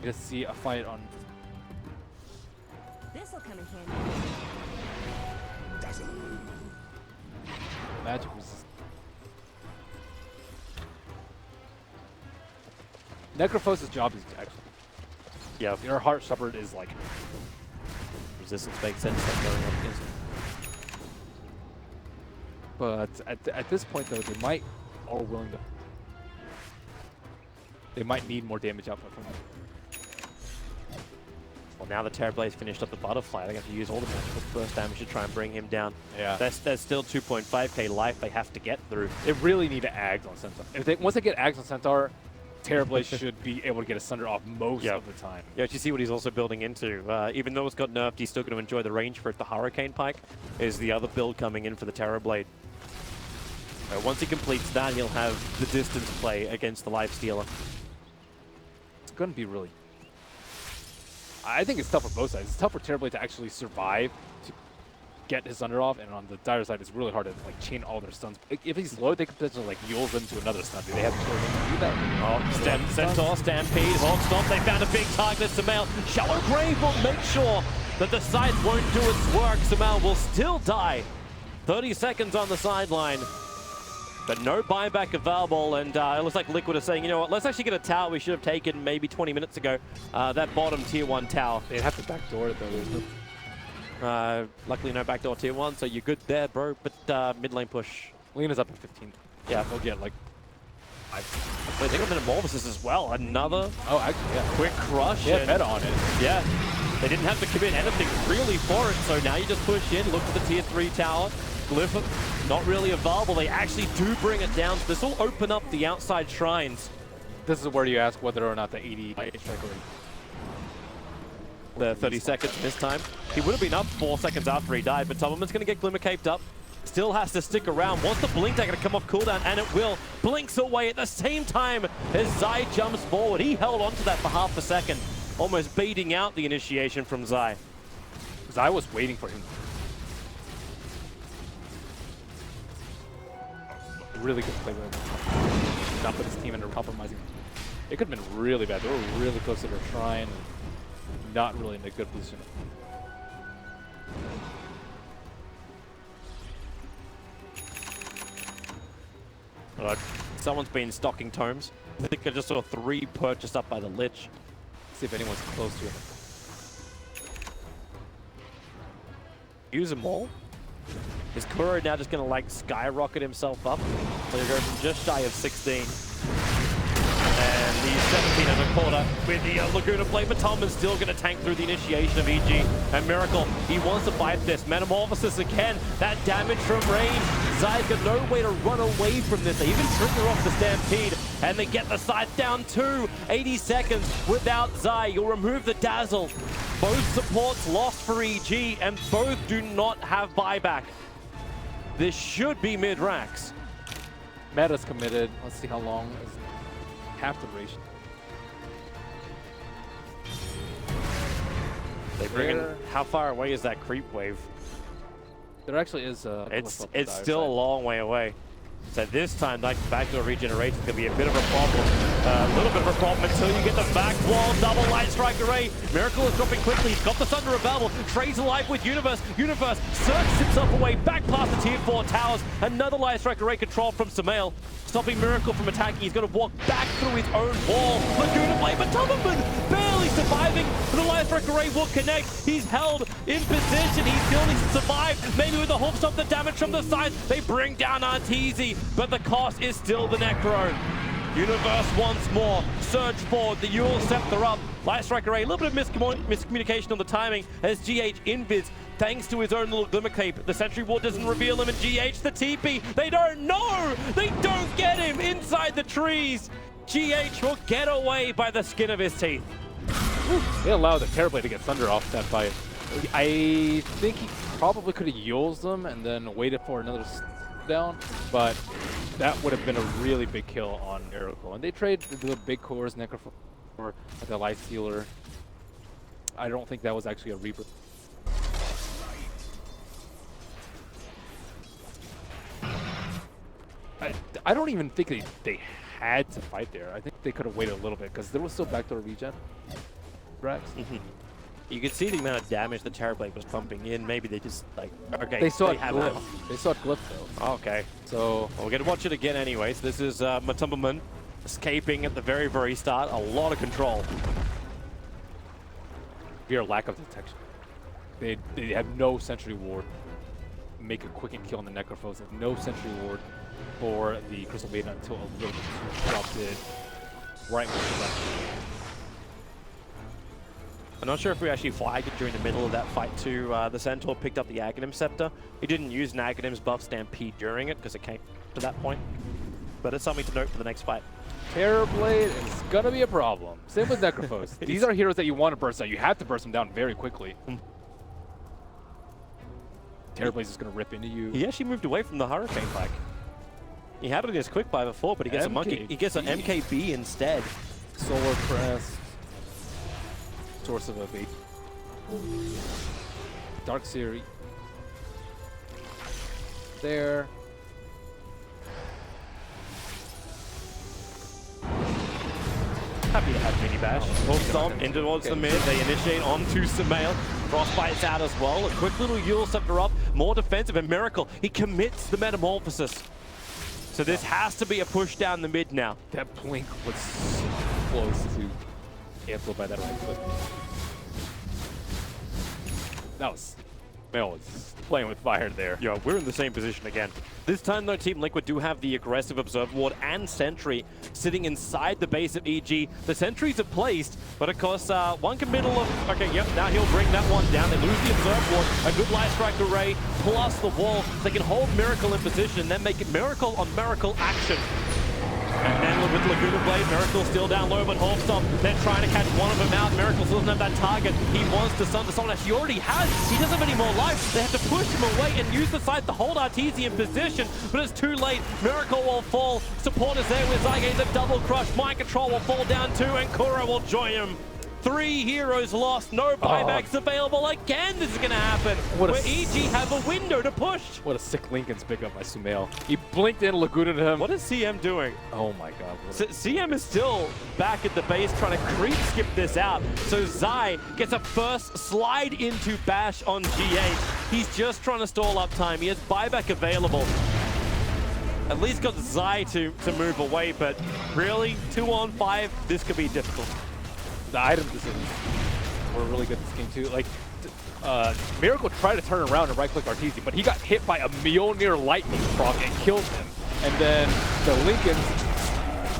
you just see a fight on. This'll come in handy. magic resist. Necrophos' job is actually. Yeah, Your Heart Shepherd is like. resistance makes sense. Like going up against him. But at this point, though, they might are willing to. They might need more damage output from them. Well, now the Terrorblade's finished up the Butterfly. They have to use all the magical burst damage to try and bring him down. Yeah. There's still 2.5k life they have to get through. They really need to Ags on Centaur. Once they get Ags on Centaur, Terrorblade should be able to get a Sunder off most of the time. Yeah, you see what he's also building into. Even though it's got nerfed, he's still going to enjoy the range for it. The Hurricane Pike is the other build coming in for the Terrorblade. Once he completes that, he'll have the distance play against the Lifestealer. It's going to be really... I think it's tough for both sides. It's tough for Terrorblade to actually survive, to get his Sunder off, and on the Dire side, it's really hard to like chain all their stuns. If he's low, they could potentially like Yule them to another stun. Do they have the sort to do that? Oh, Centaur, Stampede, Hawk Stomp, they found a big target. Sumail, Shallow Grave will make sure that the scythe won't do its work. Sumail will still die. 30 seconds on the sideline. But no buyback available, and it looks like Liquid is saying, you know what, let's actually get a tower we should have taken maybe 20 minutes ago. That bottom tier 1 tower. They'd have to backdoor it, though. There's no... Luckily no backdoor tier 1, so you're good there, bro. But mid lane push. Lina's up at 15. Yeah. They'll get like... Wait, they got Metamorphosis as well. Another actually, yeah. quick crush. Yeah, bet on it. Yeah. They didn't have to commit anything really for it, so now you just push in, look for the tier 3 tower. Glyph, not really available. They actually do bring it down. So this will open up the outside shrines. This is where you ask whether or not the 80 striker The 30 seconds this time. He would have been up 4 seconds after he died, but Tubman's going to get Glimmer caped up. Still has to stick around. Wants the Blink Dagger to come off cooldown, and it will. Blinks away at the same time as Zai jumps forward. He held onto that for half a second, almost baiting out the initiation from Zai. Zai was waiting for him. Really good play with him. Not put his team into compromising. It could have been really bad. They were really close to their shrine. Not really in a good position. Someone's been stocking tomes. I think I just saw 3 purchased up by the Lich. See if anyone's close to him. Use them all. Is Kuro now just going to like skyrocket himself up? So you go from just shy of 16. And the 17 and a quarter with the Laguna Blade, but Tubman's still going to tank through the initiation of EG. And Miracle, he wants to fight this. Metamorphosis again, that damage from range. Zai's got no way to run away from this. They even trigger off the Stampede, and they get the scythe down too. 80 seconds without Zai. You'll remove the Dazzle. Both supports lost for EG, and both do not have buyback. This should be mid-racks. Meta's committed. Let's see how long is half duration. They bring in, how far away is that creep wave? There actually is a... It's still a long way away. So this time, like backdoor regeneration could be a bit of a problem. A little bit of a problem until you get the back wall, double light strike array. Miracle is dropping quickly. He's got the Thunder available. Trades alive with Universe. Universe searches himself away back past the tier 4 towers. Another light strike array controlled from Sumail. Stopping Miracle from attacking. He's going to walk back through his own wall. Laguna Blade, but Tubman barely surviving. The light strike array will connect. He's held in position. He still needs to survive. Maybe with the hoof stop, the damage from the side. They bring down Arteezy, but the cost is still the Necro. Universe once more. Surge forward. The Yule Scepter up. Light strike array. A little bit of miscommunication on the timing as GH invis. Thanks to his own little glimmer cape. The Sentry Ward doesn't reveal him, and GH the TP. They don't know! They don't get him inside the trees! GH will get away by the skin of his teeth. They allowed the Terrorblade to get Thunder off that fight. I think he probably could have used them and then waited for another down, but that would have been a really big kill on Miracle. And they trade the big cores, Necrophore, the Life Stealer. I don't think that was actually a Reaper. I don't even think they had to fight there. I think they could have waited a little bit because there was still backdoor regen. Brax. You could see the amount of damage the Terrorblade was pumping in. Maybe they just, like, okay. They saw it have glyph. ammo. They saw it glyph though. Okay. So Well, we're going to watch it again anyways. This is Matumbaman escaping at the very, very start. A lot of control. Pure lack of detection. They have no sentry ward. Make a quick and kill on the Necrophos. They have no sentry ward for the Crystal Maiden until a little bit too dropped it right when he left. I'm not sure if we actually flagged it during the middle of that fight too. The Centaur picked up the Aghanim Scepter. He didn't use Aghanim's buff Stampede during it because it came to that point. But it's something to note for the next fight. Terrorblade is gonna be a problem. Same with Necrophos. These are heroes that you want to burst out. You have to burst them down very quickly. Terrorblade's just gonna rip into you. He actually moved away from the Hurricane pack. He had it in his quick buy before, but he gets a monkey. He gets an MKB instead. Solar Crest. Source of a bait. Dark Series. There. Happy to have Mini Bash. Full stomp in towards the mid. They initiate onto Sumail. Frostbite's out as well. A quick little Yule Scepter up. More defensive. And Miracle, he commits the Metamorphosis. So this has to be a push down the mid now. That blink was so close to amplify that right click. That was... Mel was playing with fire there. Yo, we're in the same position again. This time though, Team Liquid do have the aggressive Observe Ward and Sentry sitting inside the base of EG. The Sentries are placed, but of course, one committal of... Okay, yep, now he'll bring that one down. They lose the Observe Ward, a good Light Strike Array, plus the wall. They can hold Miracle in position and then make it Miracle on Miracle action. And then with Laguna Blade, Miracle still down low, but Holmstop, they're trying to catch one of them out. Miracle still doesn't have that target. He wants to stun the Soul Ash. He already has. He doesn't have any more life. They have to push him away and use the side to hold Arteezy in position, but it's too late. Miracle will fall. Support is there with Zygaze, the double crush. Mind Control will fall down too, and Kuro will join him. 3 heroes lost, no buybacks available again. This is going to happen. Where EG have a window to push. What a sick Lincoln's pickup by Sumail. He blinked in, Laguna to him. What is CM doing? Oh my god. CM is still back at the base trying to creep skip this out. So Zai gets a first slide into Bash on G8. He's just trying to stall up time. He has buyback available. At least got Zai to move away, but really, 2-on-5, this could be difficult. The item decisions were really good this game too. Like, Miracle tried to turn around and right-click Arteezy, but he got hit by a Mjolnir lightning proc and killed him. And then the Lincolns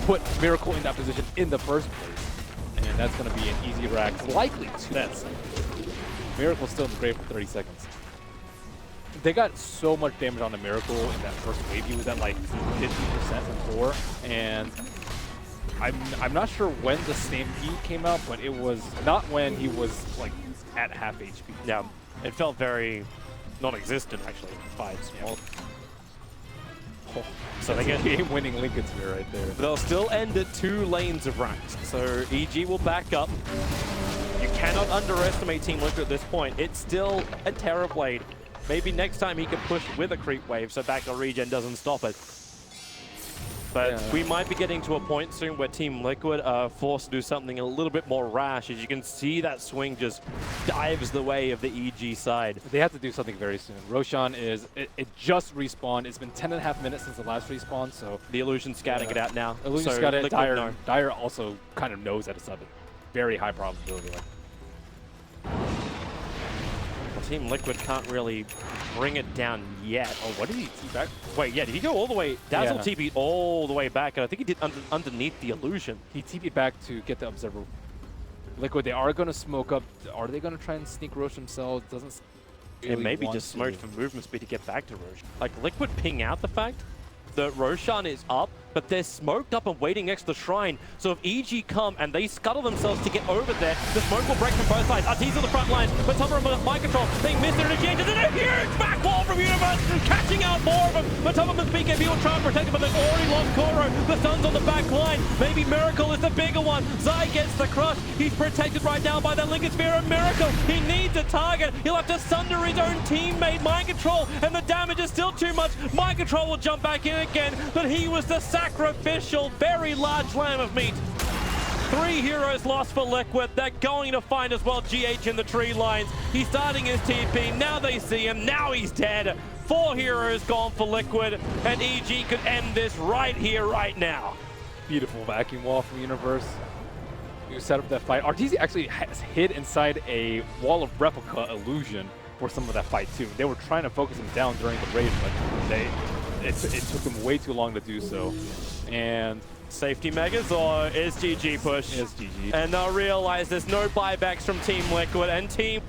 put Miracle in that position in the first place. And that's going to be an easy rack, likely 2 deaths. Miracle's still in the grave for 30 seconds. They got so much damage on the Miracle in that first wave. He was at like 50% before, and I'm not sure when the Stampede came out, but it was not when he was like at half HP. Yeah, it felt very non-existent actually. 5 small. Oh, so they get game-winning Lincoln Sphere right there. They'll still end at 2 lanes of ranks. So EG will back up. You cannot underestimate Team Liquid at this point. It's still a Terrorblade. Maybe next time he can push with a creep wave so back to regen doesn't stop it. But we might be getting to a point soon where Team Liquid are forced to do something a little bit more rash. As you can see, that swing just dives the way of the EG side. They have to do something very soon. Roshan is, it just respawned. It's been 10.5 minutes since the last respawn, so. The Illusion's scouting it out now. Illusion's so scouting it. Dire, Dire also kind of knows that it's a very high probability. Team Liquid can't really bring it down yet. Oh, what did he see back? Wait, yeah, did he go all the way? Dazzle TP'd all the way back, and I think he did underneath the Illusion. He TP'd back to get the Observer. Liquid, they are going to smoke up. Are they going to try and sneak Roche themselves? Doesn't really and maybe just smoked for movement speed to get back to Roshan. Like, Liquid ping out the fact that Roshan is up, but they're smoked up and waiting next to the shrine. So if EG come and they scuttle themselves to get over there, the smoke will break from both sides. Arteezy on the front lines, but Matumbaman mind control. They missed their initiation. There's a huge back wall from Universe, catching out more of them. Matumbaman's BKB will try and protect him, but they've already lost Kuro. The Sun's on the back line. Maybe Miracle is the bigger one. Zai gets the crush. He's protected right now by that Lincoln Sphere and Miracle. He needs a target. He'll have to sunder his own teammate, Mind Control, and the damage is still too much. Mind Control will jump back in again, but he was the sacrificial, very large lamb of meat. 3 heroes lost for Liquid. They're going to find as well GH in the tree lines. He's starting his TP. Now they see him. Now he's dead. 4 heroes gone for Liquid. And EG could end this right here, right now. Beautiful vacuum wall from Universe. You set up that fight. RTZ actually has hid inside a wall of replica illusion for some of that fight too. They were trying to focus him down during the raid, but it took them way too long to do so. And safety megas or is GG push? Is GG. And they'll realize there's no buybacks from Team Liquid, and Team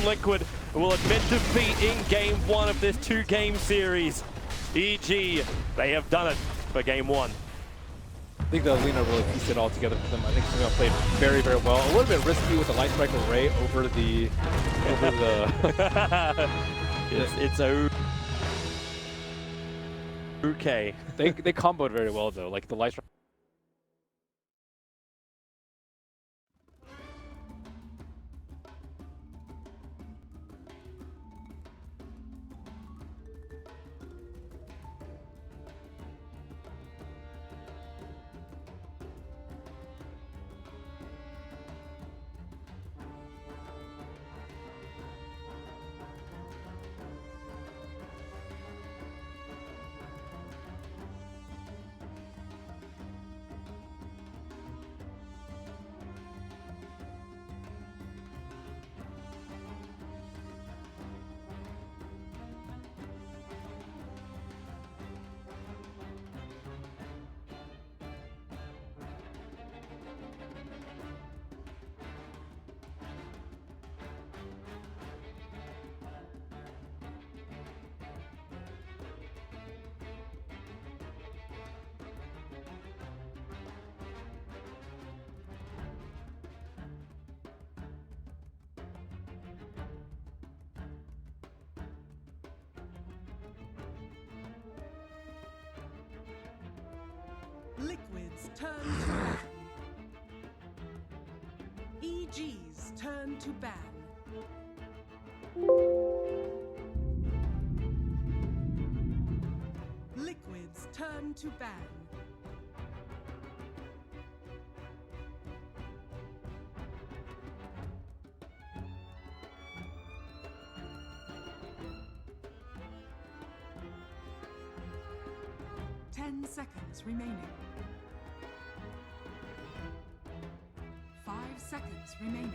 Liquid will admit defeat in Game 1 of this 2-game series. EG, they have done it for Game 1. I think that Lina really pieced it all together for them. I think she's going to play very, very well. A little bit risky with the Light Strike Array over the it's okay. They comboed very well though. Like the Light Strike. Liquid's turn to ban. EG's turn to ban. Liquid's turn to ban. Ten seconds remaining. 5 seconds remaining.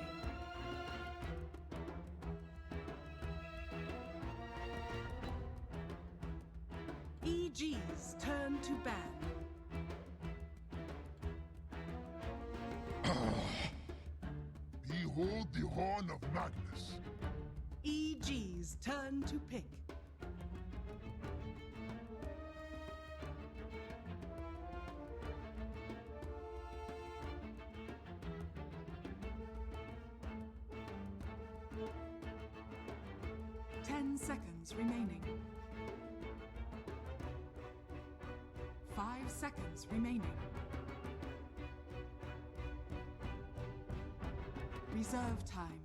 EG's turn to ban. Behold the horn of Magnus. EG's turn to pick. Seconds remaining. 5 seconds remaining. Reserve time.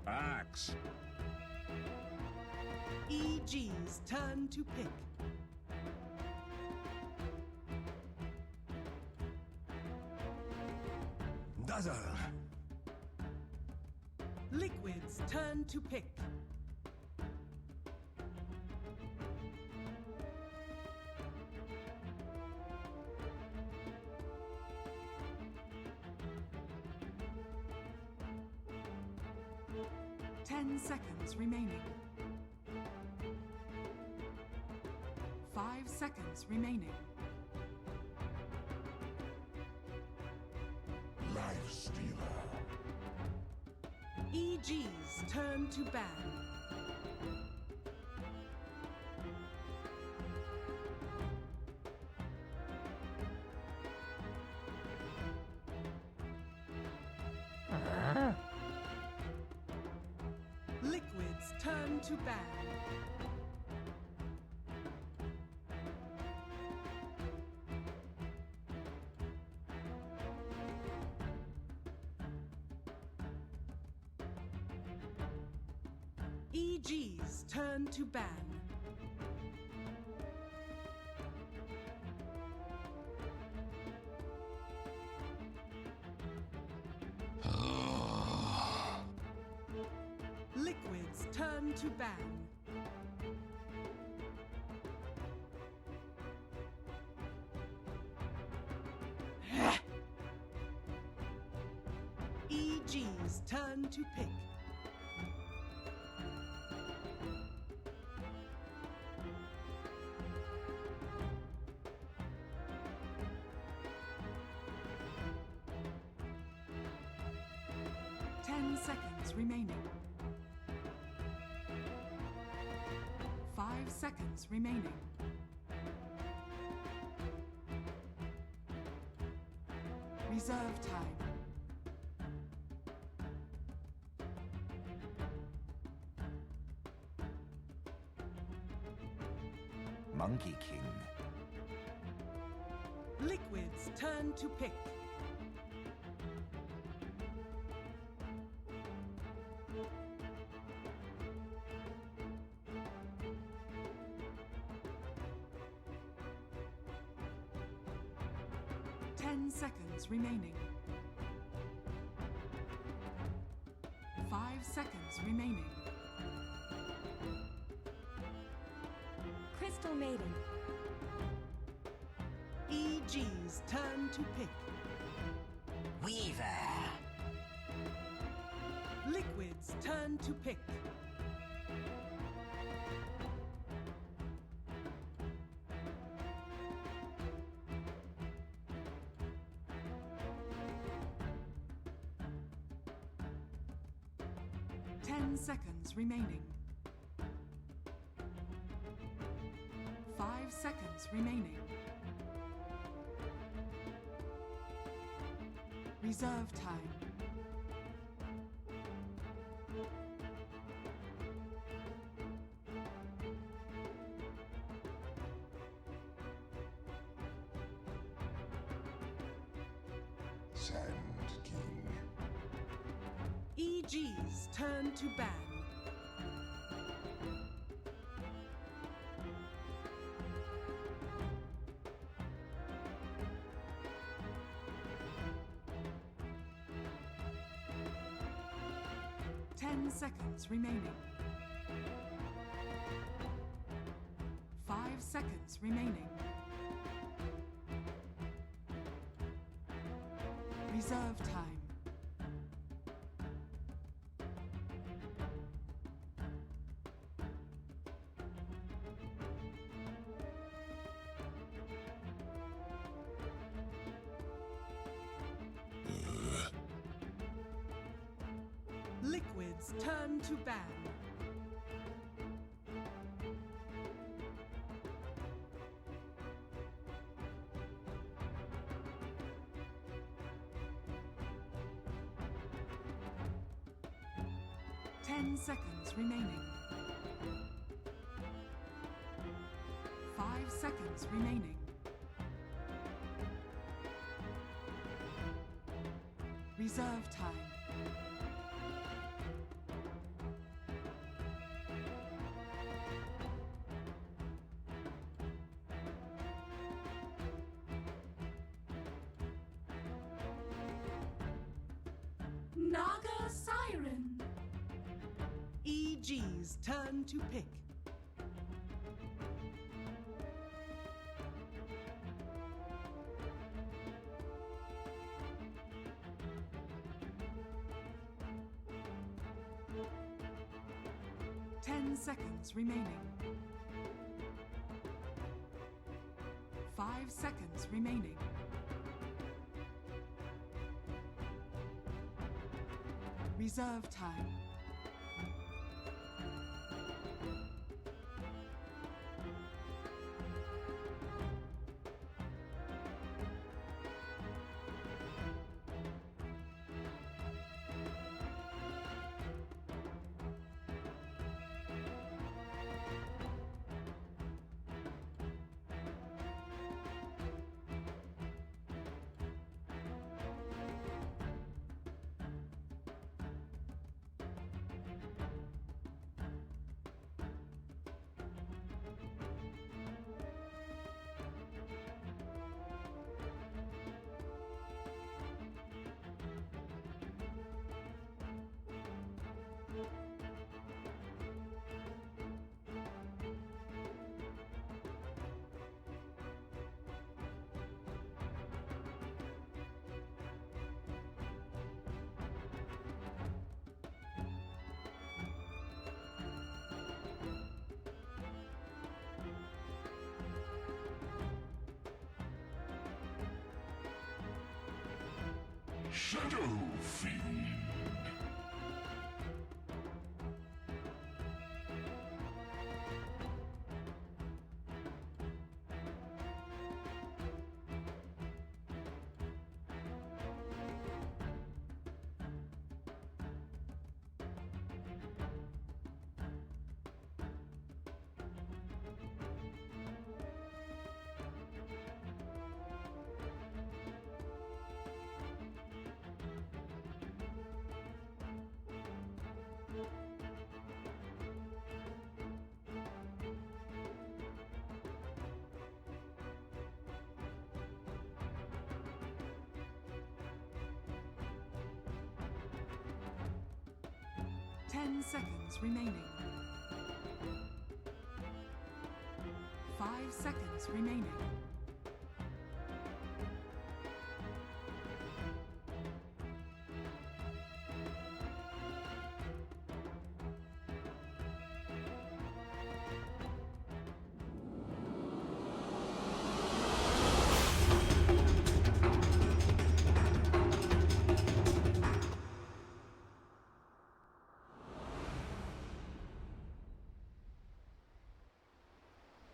Axe. EG's turn to pick. Dazzle. Liquid's turn to pick. Ten seconds remaining. 5 seconds remaining. Life Stealer. EG's turn to ban. Liquid's turn to ban. EG's turn to ban. Liquid's turn to ban. EG's turn to pick. Ten seconds remaining. 5 seconds remaining. Reserve time. Monkey King. Liquid's turn to pick. Seconds remaining. 5 seconds remaining. Crystal Maiden. EG's turn to pick. Weaver. Liquid's turn to pick. Seconds remaining. 5 seconds remaining. Reserve time. Sand King. EG's turn to ban. Seconds remaining. 5 seconds remaining. Reserve time. Liquid's turn to ban. Ten seconds remaining. 5 seconds remaining. Reserve time. Naga Siren. EG's turn to pick. Seconds remaining. 5 seconds remaining. Reserve time. Shadow Fiend. Ten seconds remaining. 5 seconds remaining.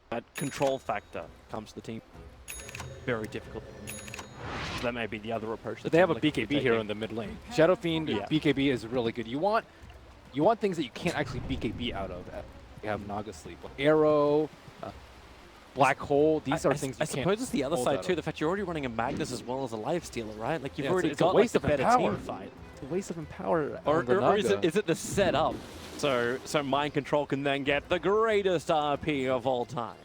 That control factor comes to the team. Very difficult. That may be the other approach. But they have a BKB here in the mid lane. Shadow Fiend, Yeah. BKB is really good. You want things that you can't actually BKB out of. You have Naga Sleep, Arrow, Black Hole. These are things you I can't suppose it's the other hold side out too. of. The fact you're already running a Magnus as well as a Lifestealer, right? Like you've Yeah, already it's a got waste like, the of better power. team fight. It's a waste of empower Or, on the or is Naga. it the setup? So Mind Control can then get the greatest RP of all time.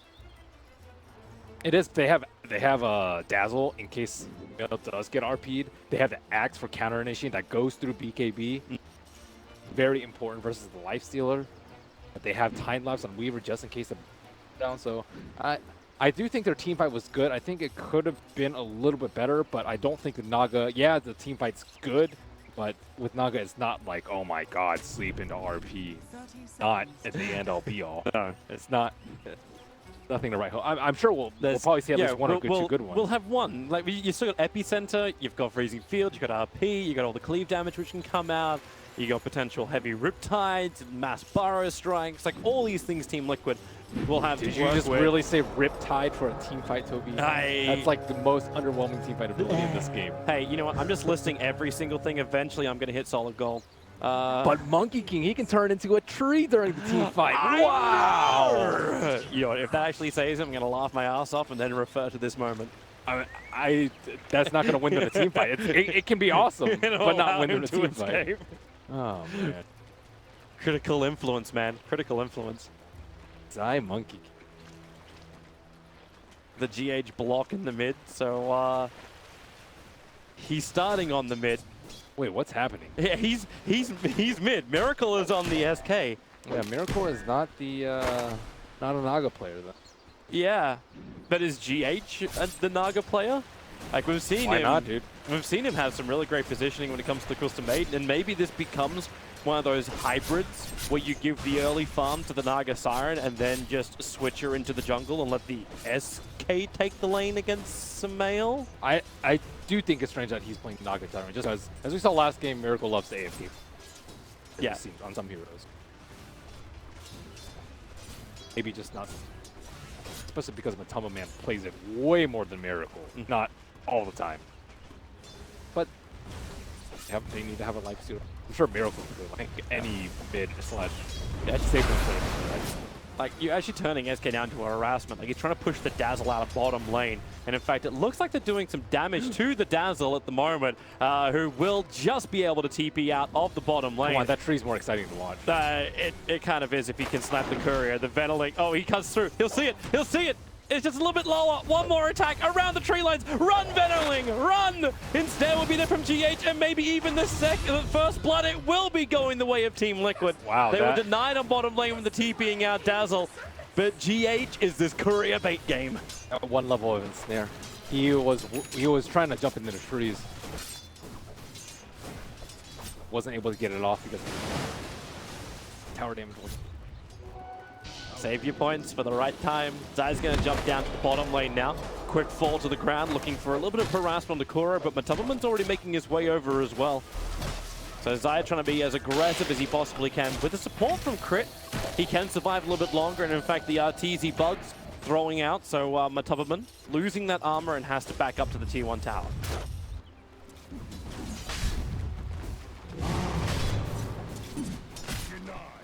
It is. They have Dazzle in case Mel does get RP'd. They have the Axe for counter initiation that goes through BKB. Very important versus the Lifestealer. But they have Time Lapse on Weaver just in case the down. So I do think their team fight was good. I think it could have been a little bit better, but I don't think the Naga. Yeah, the team fight's good, but with Naga, it's not like, oh my God, sleep into RP. 30 Not seconds. at the end all be all. No. It's not. Nothing to write home. I'm sure we'll probably see at least one or two good ones. We'll have one. Like you still got Epicenter, you've got Freezing Field, you've got RP, you got all the cleave damage which can come out, you got potential heavy Riptides, mass Burrow Strikes, like all these things Team Liquid will have Did to you work just with. really say Riptide for a team fight, Toby? That's like the most underwhelming team fight ability in this game. Hey, you know what? I'm just listing every single thing. Eventually, I'm going to hit solid gold. But Monkey King, he can turn into a tree during the team fight. Wow! You know, if that actually saves him, I'm going to laugh my ass off and then refer to this moment. That's not going to win them a team fight. It can be awesome, but not win them a team fight. Escape. Oh, man. Critical influence, man. Critical influence. Zai Monkey King. The GH block in the mid, so he's starting on the mid. Wait, what's happening? Yeah, he's mid. Miracle is on the SK. Yeah, Miracle is not the not a Naga player though. Yeah, but is GH the Naga player? Like we've seen Why him. not, dude? We've seen him have some really great positioning when it comes to the custom made, and maybe this becomes one of those hybrids where you give the early farm to the Naga Siren and then just switch her into the jungle and let the SK take the lane against Samael. I do think it's strange that he's playing Naga Tyrant, just as we saw last game, Miracle loves to AFK. Yeah. It seems on some heroes. Maybe just not, especially because Matama Man plays it way more than Miracle, not all the time. But they need to have a life steal. I'm sure Miracle can do like any mid slash. Yeah, safe and play. Right? Like, you're actually turning SK down to a harassment. Like, he's trying to push the Dazzle out of bottom lane. And in fact, it looks like they're doing some damage to the Dazzle at the moment, who will just be able to TP out of the bottom lane. Come on, that tree's more exciting to watch. It kind of is if he can snap the courier. The Ventilating. Oh, he cuts through. He'll see it. He'll see it. It's just a little bit lower. One more attack around the tree lines. Run, Venoling, run! Instead will be there from GH and maybe even the first blood. It will be going the way of Team Liquid. Wow, they were denied on bottom lane with the TPing out Dazzle. But GH is this courier bait game. At one level of ensnare. He was trying to jump into the trees. Wasn't able to get it off because tower damage was. Save your points for the right time. Zai's going to jump down to the bottom lane now. Quick fall to the ground, looking for a little bit of harassment on the Kuro, but Matubberman's already making his way over as well. So Zai trying to be as aggressive as he possibly can. With the support from Crit, he can survive a little bit longer, and in fact the RTZ bugs throwing out, so Matubberman losing that armor and has to back up to the T1 tower.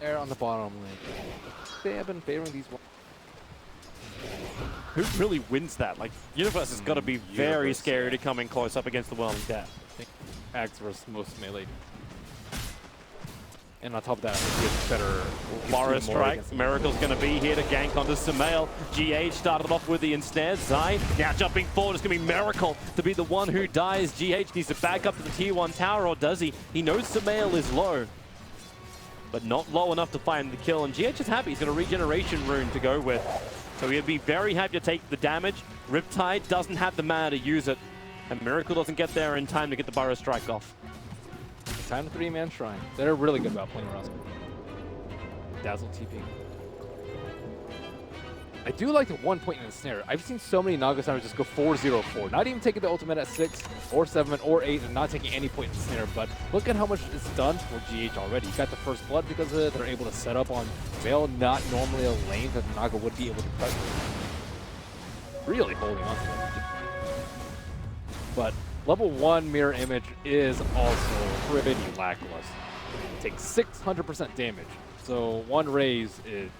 Air on the bottom lane. They have been favoring these ones. Who really wins that? Like, Universe has got to be very scary to come in close up against the World of Death. I think Axe versus most melee. And on top of that, I think it's better. Mara strike. Miracle's going to be here to gank onto Sumail. GH started off with the ensnared. Zai now jumping forward. It's going to be Miracle to be the one who dies. GH needs to back up to the tier 1 tower, or does he? He knows Sumail is low, but not low enough to find the kill. And GH is happy. He's got a regeneration rune to go with. So he'd be very happy to take the damage. Riptide doesn't have the mana to use it. And Miracle doesn't get there in time to get the Burrow Strike off. Time to 3-man shrine. They're really good about playing around. Dazzle TP. I do like the 1 point in the snare. I've seen so many Naga Snipers just go 4-0-4. Not even taking the ultimate at 6 or 7 or 8 and not taking any point in the snare. But look at how much it's done for GH already. Got the first blood because of it. They're able to set up on Veil, not normally a lane that the Naga would be able to cut. Really holding on to it. But level 1 mirror image is also pretty lackluster. It takes 600% damage. So one raise is...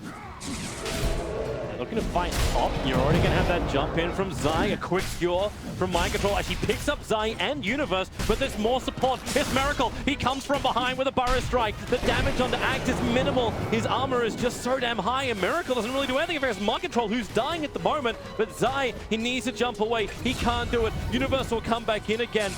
Looking to fight top. You're already going to have that jump in from Zai. A quick skewer from Mind Control. Actually picks up Zai and Universe, but there's more support. It's Miracle. He comes from behind with a Burrow Strike. The damage on the Act is minimal. His armor is just so damn high, and Miracle doesn't really do anything against Mind Control, who's dying at the moment. But Zai, he needs to jump away. He can't do it. Universe will come back in again.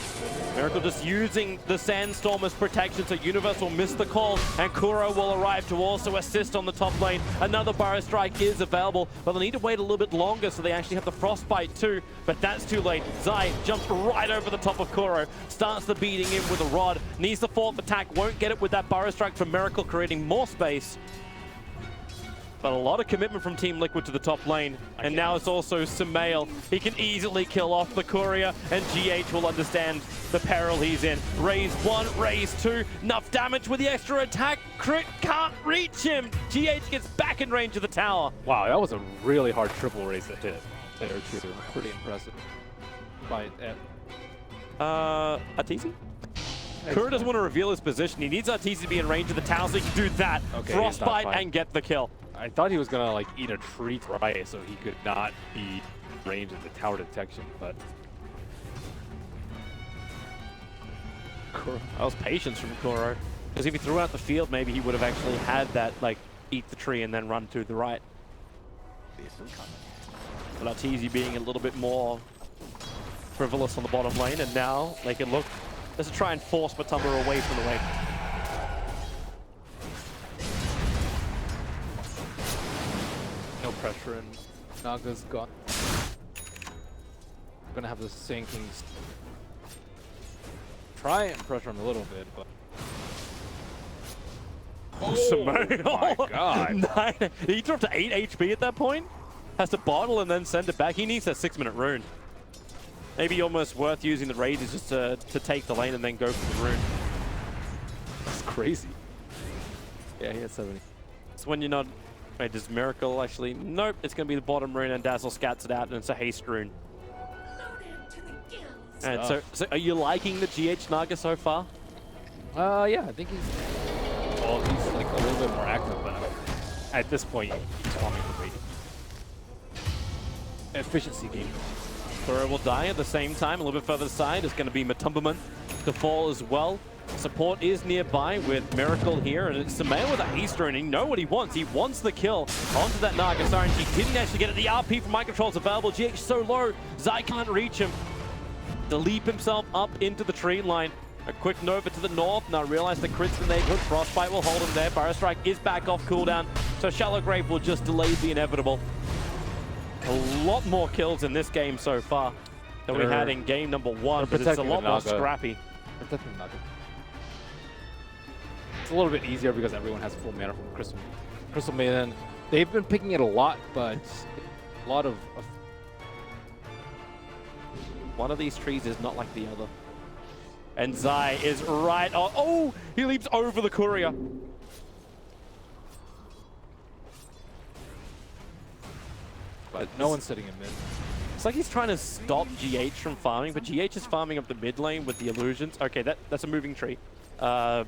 Miracle just using the Sandstorm as protection, so Universe will miss the call, and Kuro will arrive to also assist on the top lane. Another Burrow Strike is available, but they'll need to wait a little bit longer so they actually have the Frostbite too, but that's too late. Zai jumps right over the top of Kuro, starts the beating in with a rod, needs the fourth attack, won't get it with that Burrow Strike from Miracle, creating more space. But a lot of commitment from Team Liquid to the top lane. And now it's also Sumail. He can easily kill off the courier, and GH will understand the peril he's in. Raise 1, raise 2. Enough damage with the extra attack. Crit can't reach him. GH gets back in range of the tower. Wow, that was a really hard triple raise to hit there too. Pretty impressive. By Arteezy? Kuro doesn't want to reveal his position. He needs Arteezy to be in range of the tower so he can do that. Okay, Frostbite and get the kill. I thought he was gonna like eat a tree right so he could not be in range of the tower detection, but that was patience from Kuro. Because if he threw out the field, maybe he would have actually had that, like, eat the tree and then run to the right. But Arteezy being a little bit more frivolous on the bottom lane, and now they can look just to try and force Matumba away from the lane. no pressure, and Naga's gone. Gonna have the sinking. Try and pressure him a little bit, but. Oh my God. He dropped to 8 HP at that point. Has to bottle and then send it back. He needs that 6-minute rune. Maybe almost worth using the raises just to take the lane and then go for the rune. That's crazy. Yeah, he had 70. It's when you're not... Wait, does Miracle actually... Nope, it's going to be the bottom rune, and Dazzle scats it out, and it's a haste rune. And so are you liking the GH Naga so far? Yeah, I think he's... Well, he's like a little bit more active, but at this point, he's farming for rating. Efficiency game. Kuro will die at the same time. A little bit further side is going to be Matumberman to fall as well. Support is nearby with Miracle here, and it's Sumail with a haste rune, and you know what he wants. He wants the kill onto that Naga Star, and he didn't actually get it. The RP from Mind Control is available. GH so low, Zai can't reach him. To leap himself up into the tree line. A quick Nova to the north. Now realize the crit's in the neighborhood. Frostbite will hold him there. Burrow Strike is back off cooldown. So Shallow Grave will just delay the inevitable. A lot more kills in this game so far than we had in game number 1, but it's a lot more scrappy. It's a little bit easier because everyone has full mana from Crystal Maiden. They've been picking it a lot, but a lot of one of these trees is not like the other. And Zai is right. Oh, he leaps over the courier. but no one's sitting in mid. It's like he's trying to stop GH from farming, but GH is farming up the mid lane with the illusions. Okay, that's a moving tree. So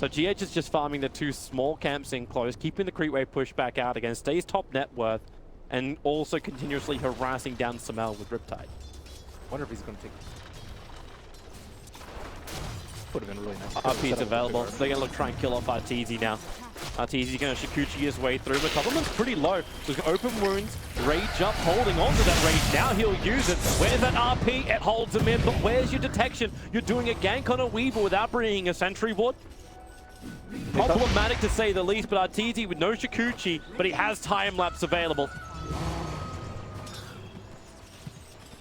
GH is just farming the 2 small camps in close, keeping the creep wave push back out again, stays top net worth, and also continuously harassing down Samel with Riptide. Wonder if he's going to take. Would have been really nice. RP's available. They're going to try and kill off Arteezy now. Arteezy's going to Shikuchi his way through, but Toppleman's pretty low. So he's open wounds, rage up, holding on to that rage. Now he'll use it. Where's that RP? It holds him in, but where's your detection? You're doing a gank on a Weaver without bringing a sentry ward. Problematic to say the least, but Arteezy with no Shikuchi, but he has time lapse available.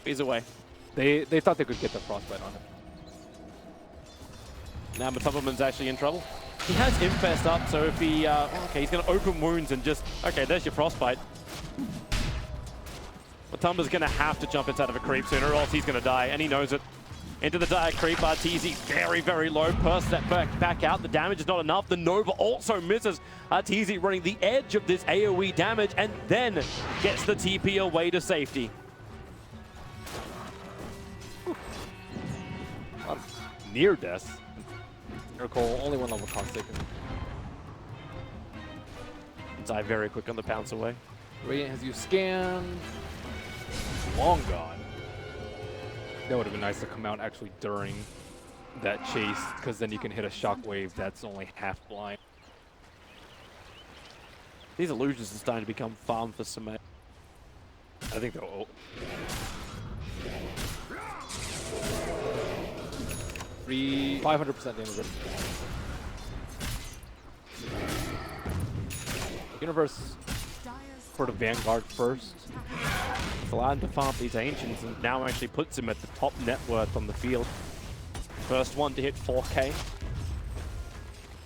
He's away. They thought they could get the frostbite on it. Now Matubberman's actually in trouble. He has Infest up, so if he... okay, he's going to open wounds and just... Okay, there's your frostbite. Matumba's going to have to jump inside of a creep sooner or else he's going to die, and he knows it. Into the dire creep, Arteezy very, very low. Burst that back out. The damage is not enough. The Nova also misses. Arteezy running the edge of this AoE damage and then gets the TP away to safety. Near death. Miracle, only 1 level cost taken. Die very quick on the pounce away. Radiant has you scanned. Long gone. That would have been nice to come out actually during that chase, because then you can hit a shockwave that's only half blind. These illusions are starting to become farm for Samay. I think they'll... 500% damage. Universe for the Vanguard first. It's allowed to farm these Ancients and now actually puts him at the top net worth on the field. First one to hit 4K.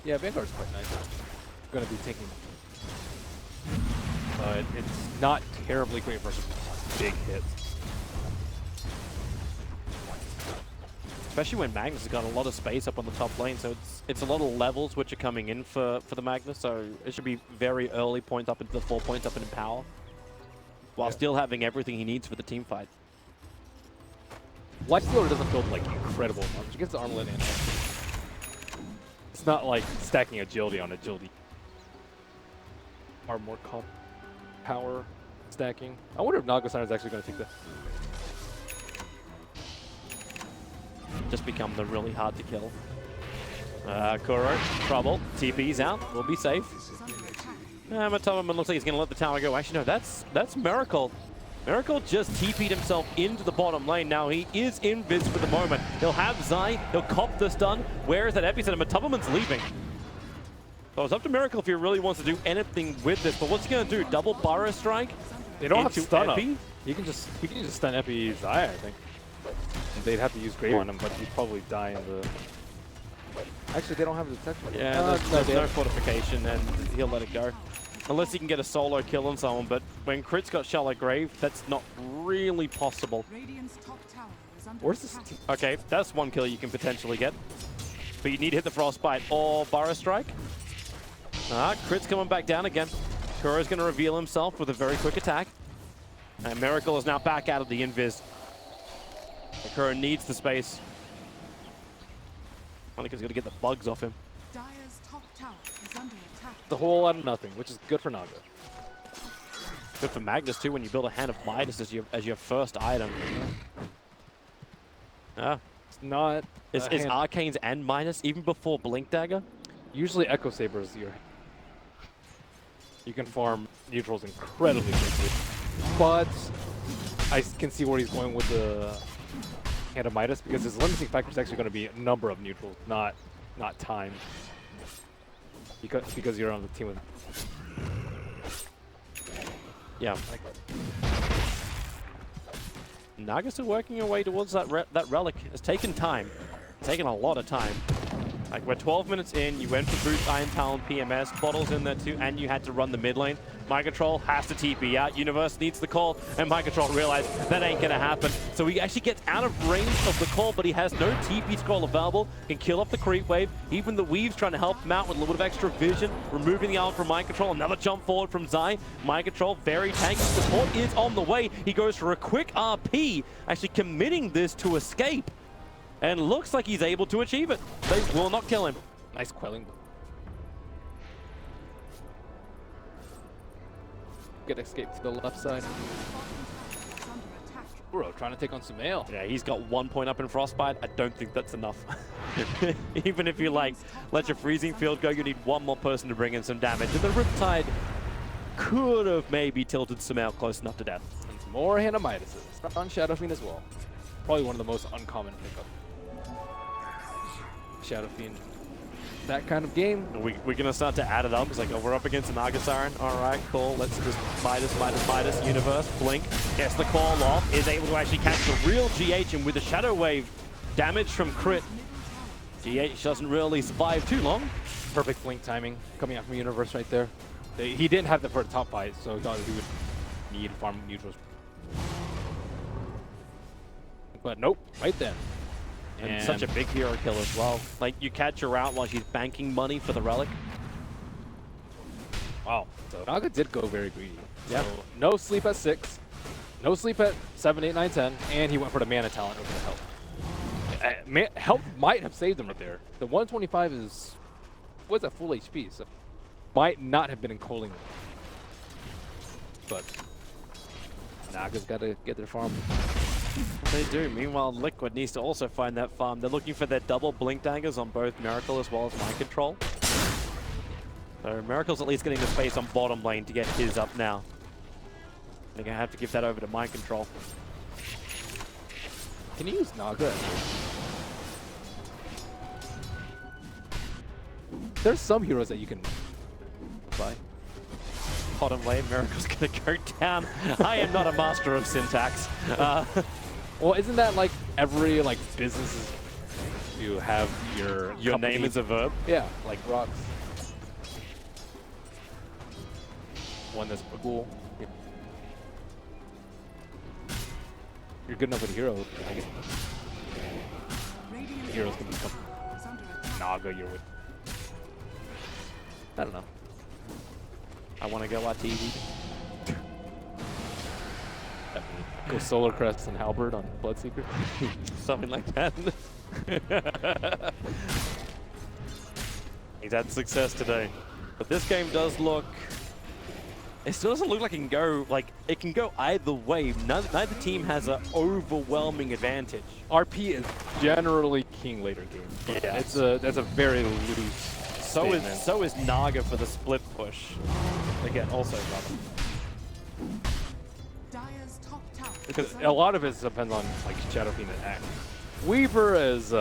Yeah, Vanguard's quite nice. Gonna be taking... But it's not terribly great versus big hits. Especially when Magnus has got a lot of space up on the top lane, so it's a lot of levels which are coming in for the Magnus, so it should be very early points up into the 4 points up in power, while still having everything he needs for the team fight. Lifestealer doesn't build like incredible amounts. It gets the armlet in. It's not like stacking agility on agility. Or more comp power stacking. I wonder if Nagasana is actually going to take that. Just become the really hard to kill. Kuro, trouble. TP's out. We'll be safe. Matubberman looks like he's going to let the tower go. Actually, no, that's Miracle. Miracle just TP'd himself into the bottom lane. Now he is invis for the moment. He'll have Zai. He'll cop the stun. Where is that epicenter? Matubberman's leaving. So it's up to Miracle if he really wants to do anything with this. But what's he going to do? Double Burrow Strike? They don't have into stun Epi? up. He can just stun Epi Zai, I think. They'd have to use Grave on him, but he'd probably die in the... Actually, they don't have the detection. Yeah, there's no fortification, and he'll let it go. Unless he can get a solo kill on someone, but when Crit's got Shallow Grave, that's not really possible. Radiant's top tower is under Where's this? attack. Okay, that's one kill you can potentially get. But you need to hit the Frostbite or Burrow Strike. Crit's coming back down again. Kuro's going to reveal himself with a very quick attack. And Miracle is now back out of the invis. Kuro needs the space. I think he's going to get the bugs off him. Dire's top tower is under attack. The whole out of nothing, which is good for Naga. Good for Magnus too when you build a Hand of Midas as your first item. It's not... Is Arcanes and Midas even before Blink Dagger? Usually Echo Saber is your... You can farm neutrals incredibly quickly. But I can see where he's going with the Hand of Midas, because his limiting factor is actually going to be a number of neutrals, not time. Because you're on the team with... Yeah. Nagas are working your way towards that relic. It's taken time. It's taken a lot of time. Like, we're 12 minutes in, you went for Boost, Iron Talon, PMS, Bottle's in there too, and you had to run the mid lane. My Control has to TP out, Universe needs the call, and My Control realized that ain't gonna happen. So he actually gets out of range of the call, but he has no TP scroll available, can kill off the creep wave. Even the Weave's trying to help him out with a little bit of extra vision, removing the arm from My Control. Another jump forward from Zai. My Control, very tanky, support is on the way. He goes for a quick RP, actually committing this to escape. And looks like he's able to achieve it. They will not kill him. Nice quelling. Good escape to the left side. Bro, trying to take on Sumail. Yeah, he's got 1 point up in Frostbite. I don't think that's enough. Even if you like, let your freezing field go, you need one more person to bring in some damage. And the Riptide could have maybe tilted Sumail close enough to death. And some more Hand of Midases on Shadow Fiend as well. Probably one of the most uncommon pickups. Shadow Fiend. That kind of game. We're going to start to add it up. It's like, oh, we're up against an Naga Siren. All right, cool. Let's just Midas, Universe, Blink. Gets the call off. Is able to actually catch the real GH. And with the Shadow Wave damage from crit, GH doesn't really survive too long. Perfect Blink timing coming out from Universe right there. He didn't have that for a top fight, so he thought he would need farm neutrals. But nope, right then. And such a big hero kill as well. Like, you catch her out while she's banking money for the relic. Wow. So Naga did go very greedy. Yeah. So no sleep at 6, no sleep at 7, 8, 9, 10, and he went for the mana talent over the health. Health might have saved him right there. The 125 was at full HP, so might not have been in calling. But Naga's got to get their farm. They do. Meanwhile, Liquid needs to also find that farm. They're looking for their double Blink daggers on both Miracle as well as My Control. So Miracle's at least getting the space on bottom lane to get his up now. They're going to have to give that over to My Control. Can you use Naga? There's some heroes that you can buy. Bottom lane, Miracle's going to go down. I am not a master of syntax. Well, isn't that like every business you have your company name is a verb? Yeah, like rocks. One that's cool. Yeah. You're good enough with a hero. Heroes can become Naga. You're with. I don't know. I want to go RTV. Go Solar Crest and Halberd on Bloodseeker. Something like that. He's had success today. But this game does look... It still doesn't look like it can go, it can go either way. Neither team has an overwhelming advantage. RP is generally king later game. Yeah. That's a very loose statement. So is Naga for the split push. Again, also brother. Dire's top tower. Because a lot of it depends on Shadow Fiend and Axe. Weaver is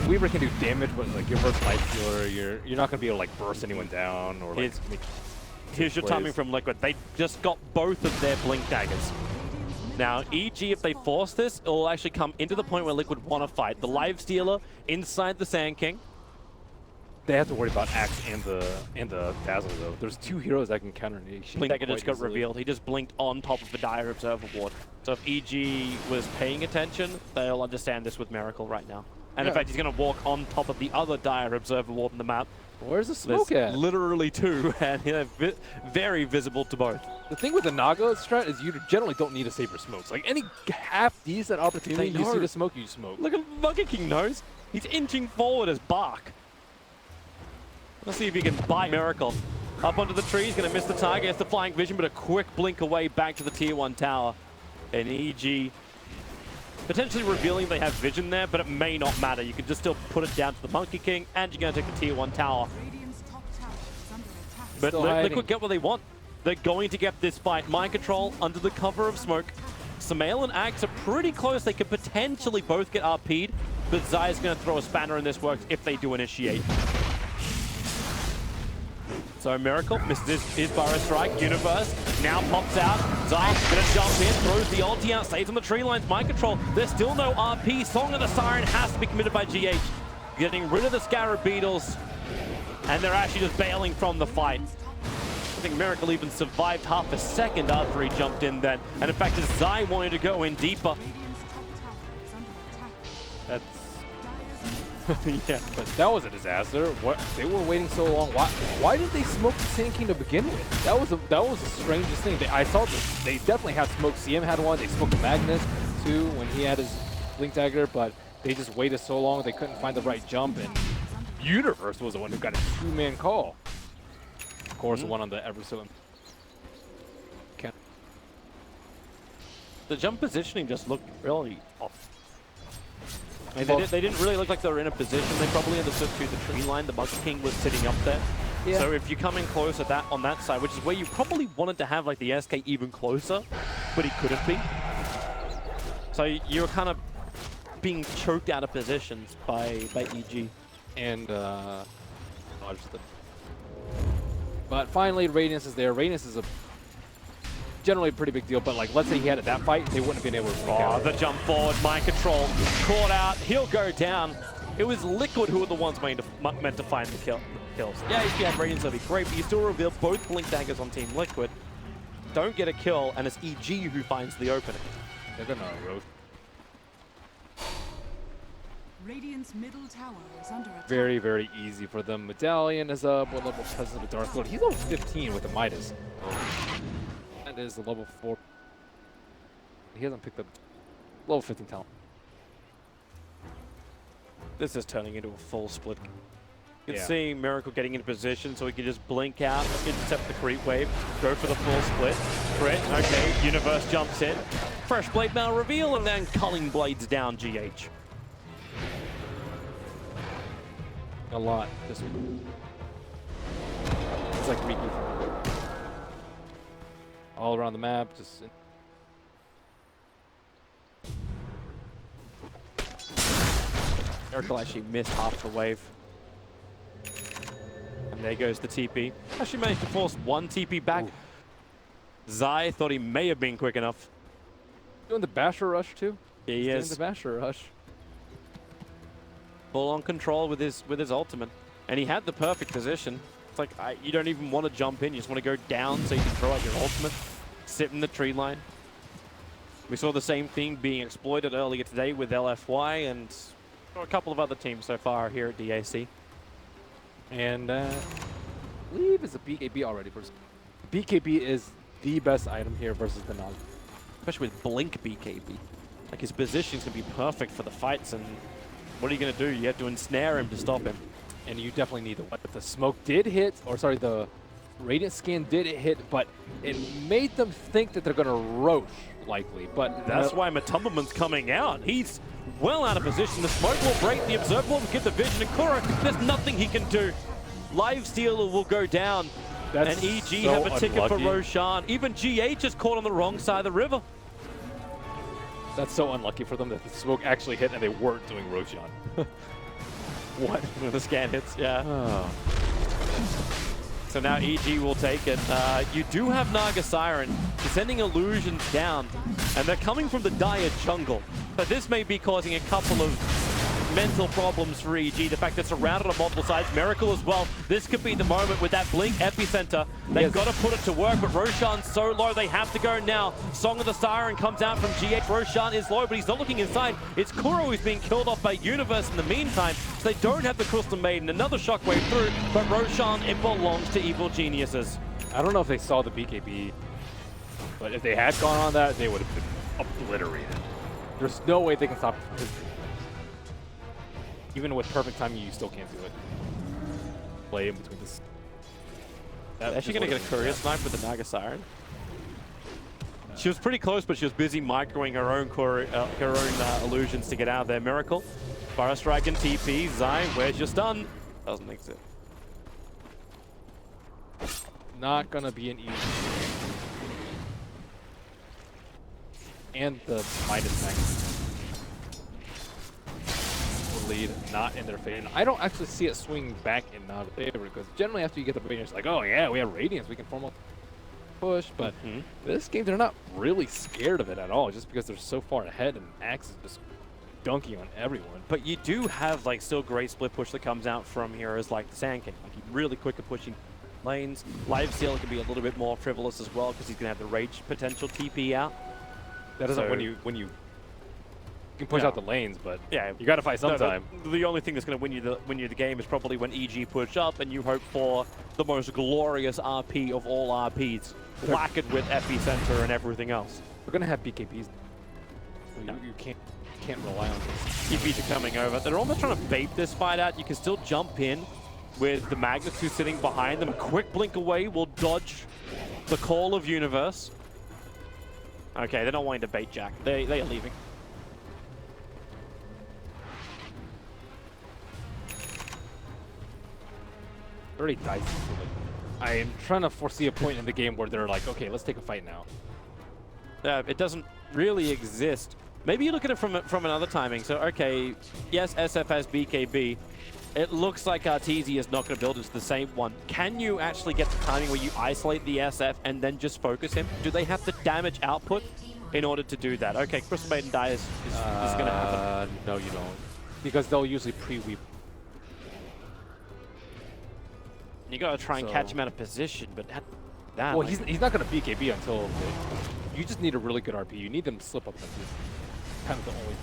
Weaver can do damage, but your burst life stealer, you're not gonna be able to burst anyone down or make. Here's your timing from Liquid. They just got both of their Blink daggers. Now, EG, if they force this, it will actually come into the point where Liquid want to fight. The Life Stealer inside the Sand King. They have to worry about Axe and the Dazzle though. There's two heroes that can counter Nation. Blink dagger just got revealed. He just blinked on top of the Dire Observer ward. So if EG was paying attention, they'll understand this with Miracle right now. And in fact, he's going to walk on top of the other Dire Observer ward on the map. Where's the smoke at? Literally two, and very visible to both. The thing with the Naga strat is you generally don't need to save your smokes. Any half-decent opportunity you see the smoke, you smoke. Look at Monkey King knows. He's inching forward as Bark. Let's see if he can buy Miracle. Up onto the tree, he's going to miss the target. It's the flying vision, but a quick blink away back to the tier 1 tower. And EG potentially revealing they have vision there, but it may not matter. You can just still put it down to the Monkey King, and you're going to take the tier 1 tower. But Liquid get what they want. They're going to get this fight. Mind control under the cover of smoke. Sumail and Axe are pretty close. They could potentially both get RP'd, but Zai's going to throw a spanner in this works if they do initiate. So Miracle misses his Burrow Strike. Universe now pops out. Zai's going to jump in, throws the ulti out, stays on the tree lines. Mind control. There's still no RP. Song of the Siren has to be committed by GH. getting rid of the Scarab Beetles, and they're actually just bailing from the fight. I think Miracle even survived half a second after he jumped in then. And in fact, as Zai wanted to go in deeper. Radiant's top tower is under attack. That's... yeah. But that was a disaster. What, they were waiting so long. Why did they smoke the Sand King to begin with? That was the strangest thing. I saw this. They definitely had smoke. CM had one. They smoked Magnus too when he had his Blink Dagger, but they just waited so long they couldn't find the right jump, and Universe was the one who got a two-man call. Of course, the one on the ever so. The jump positioning just looked really off. I mean, Well, they didn't really look like they were in a position. They probably understood through the tree line. The Monkey King was sitting up there. Yeah. So if you come in close at that on that side, which is where you probably wanted to have like the SK even closer, but he couldn't be. So you're kind of being choked out of positions by EG. And but finally, Radiance is there. Radiance is a generally a pretty big deal, but like let's say he had that fight, they wouldn't have been able to break out. The jump forward, mind control, caught out. He'll go down. It was Liquid who were the ones meant to find the kills. Yeah, if you had Radiance, that'd be great, but you still reveal both Blink Daggers on Team Liquid. Don't get a kill, and it's EG who finds the opening. They're gonna roast. Radiant's middle tower is under attack. Very, very easy for them. Medallion is up. What level Presence of the Dark Lord? He's level 15 with the Midas. That is the level 4. He hasn't picked up level 15 talent. This is turning into a full split. You can Yeah. see Miracle getting into position so he can just blink out, intercept the creep wave, go for the full split. Crit, okay, Universe jumps in. Fresh Blade Mail reveal, and then Culling Blades down GH. A lot this week. It's like Mickey. All around the map, just. Miracle actually missed half the wave. And there goes the TP. Actually managed to force one TP back. Ooh. Zai thought he may have been quick enough. Doing the Basher Rush too? He He's doing is the Basher Rush. full on control with his ultimate. And he had the perfect position. It's like, you don't even want to jump in. You just want to go down so you can throw out your ultimate. Sit in the tree line. We saw the same thing being exploited earlier today with LFY and a couple of other teams so far here at DAC. And I believe it's a BKB already. BKB is the best item here versus the Nog. Especially with Blink BKB. Like his position's going to be perfect for the fights, and what are you going to do? You have to ensnare him to stop him. And you definitely need the weapon. The smoke did hit, or sorry, the Radiant scan did hit, but it made them think that they're going to Roche, likely. But That's why Matumbaman's coming out. He's well out of position. The smoke will break, the Observer will get the vision, and Kuro, there's nothing he can do. Live Stealer will go down, That's and EG so have a ticket unlucky. for Roshan. Even GH is caught on the wrong side of the river. That's so unlucky for them that the smoke actually hit and they weren't doing Roshan. What? When the scan hits, yeah. Oh. So now EG will take it. You do have Naga Siren sending illusions down, and they're coming from the dire jungle. But this may be causing a couple of mental problems for EG. The fact that it's surrounded on multiple sides. Miracle as well. This could be the moment with that Blink epicenter. They've got to put it to work, but Roshan's so low, they have to go now. Song of the Siren comes out from GH. Roshan is low, but he's not looking inside. It's Kuro who's being killed off by Universe in the meantime, so they don't have the Crystal Maiden. Another shockwave through, but Roshan, it belongs to Evil Geniuses. I don't know if they saw the BKB, but if they had gone on that, they would have been obliterated. There's no way they can stop it. Even with perfect timing, you still can't do it. Play in between this. They're actually going to get a courier snipe with the Naga Siren. She was pretty close, but she was busy microing her own illusions to get out of there. Miracle, Fire Strike and TP. Zai, where's your stun? Doesn't exist. Not gonna be an easy. And the minus max lead not in their favor. I don't actually see it swing back in not favor because generally after you get the Radiance, it's like, oh yeah, we have Radiance, we can form a push. But this game, they're not really scared of it at all, just because they're so far ahead and Axe is just dunking on everyone. But you do have like still great split push that comes out from heroes like the Sand King. Like, he's really quick at pushing lanes. Life Steal can be a little bit more frivolous as well because he's going to have the rage potential TP out. That doesn't when you can push out the lanes, but you got to fight sometime. The only thing that's going to win you the game is probably when EG push up and you hope for the most glorious RP of all RPs, lacquered with epicenter and everything else. We're going to have BKBs. You can't rely on this. TPs are coming over. They're almost trying to bait this fight out. You can still jump in with the Magnus who's sitting behind them. A quick blink away will dodge the call of Universe. Okay, they're not wanting to bait Jack. They are leaving. Already dicey. I am trying to foresee a point in the game where they're like, okay, let's take a fight now. It doesn't really exist. Maybe you look at it from another timing. So, okay, yes, SF has BKB. It looks like Arteezy is not going to build into the same one. Can you actually get the timing where you isolate the SF and then just focus him? Do they have to damage output in order to do that? Okay, Crystal Maiden dies is going to happen. No, you don't. Because they'll usually pre-weep. You got to try and catch him out of position, but that well, he's not going to BKB until you just need a really good RP. You need them to slip up. Kind of the only.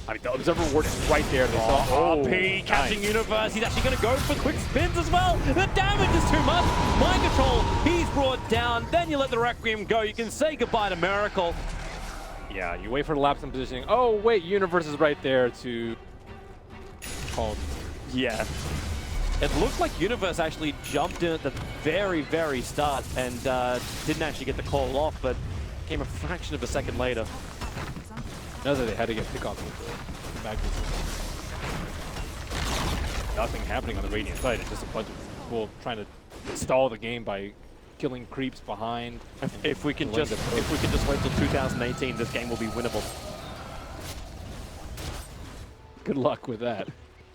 I mean, the Observer Ward is right there. They saw RP catching Universe. He's actually going to go for quick spins as well. The damage is too much. Mind Control, he's brought down. Then you let the Requiem go. You can say goodbye to Miracle. Yeah, you wait for the lapse in positioning. Oh, wait, Universe is right there to call. Yeah. It looked like Universe actually jumped in at the very, very start and didn't actually get the call off, but came a fraction of a second later. Now that they had to get pickoff with the Magnus. Nothing happening on the Radiant side. It's just a bunch of people trying to stall the game by killing creeps behind. If we can just wait till 2018, this game will be winnable. Good luck with that.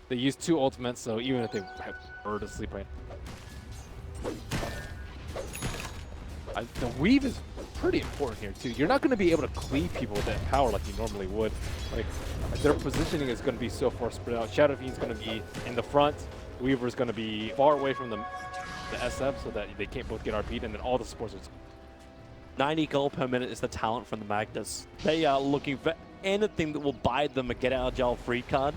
They used 2 ultimates, so even if they have Bird asleep right now. The weave is pretty important here too. You're not going to be able to cleave people with that power like you normally would. Like their positioning is going to be so far spread out. Shadow Fiend's going to be in the front. Weaver's going to be far away from the SF so that they can't both get RP'd, and then all the supports are 90 gold per minute is the talent from the Magnus. They are looking for anything that will buy them a get out of jail free card.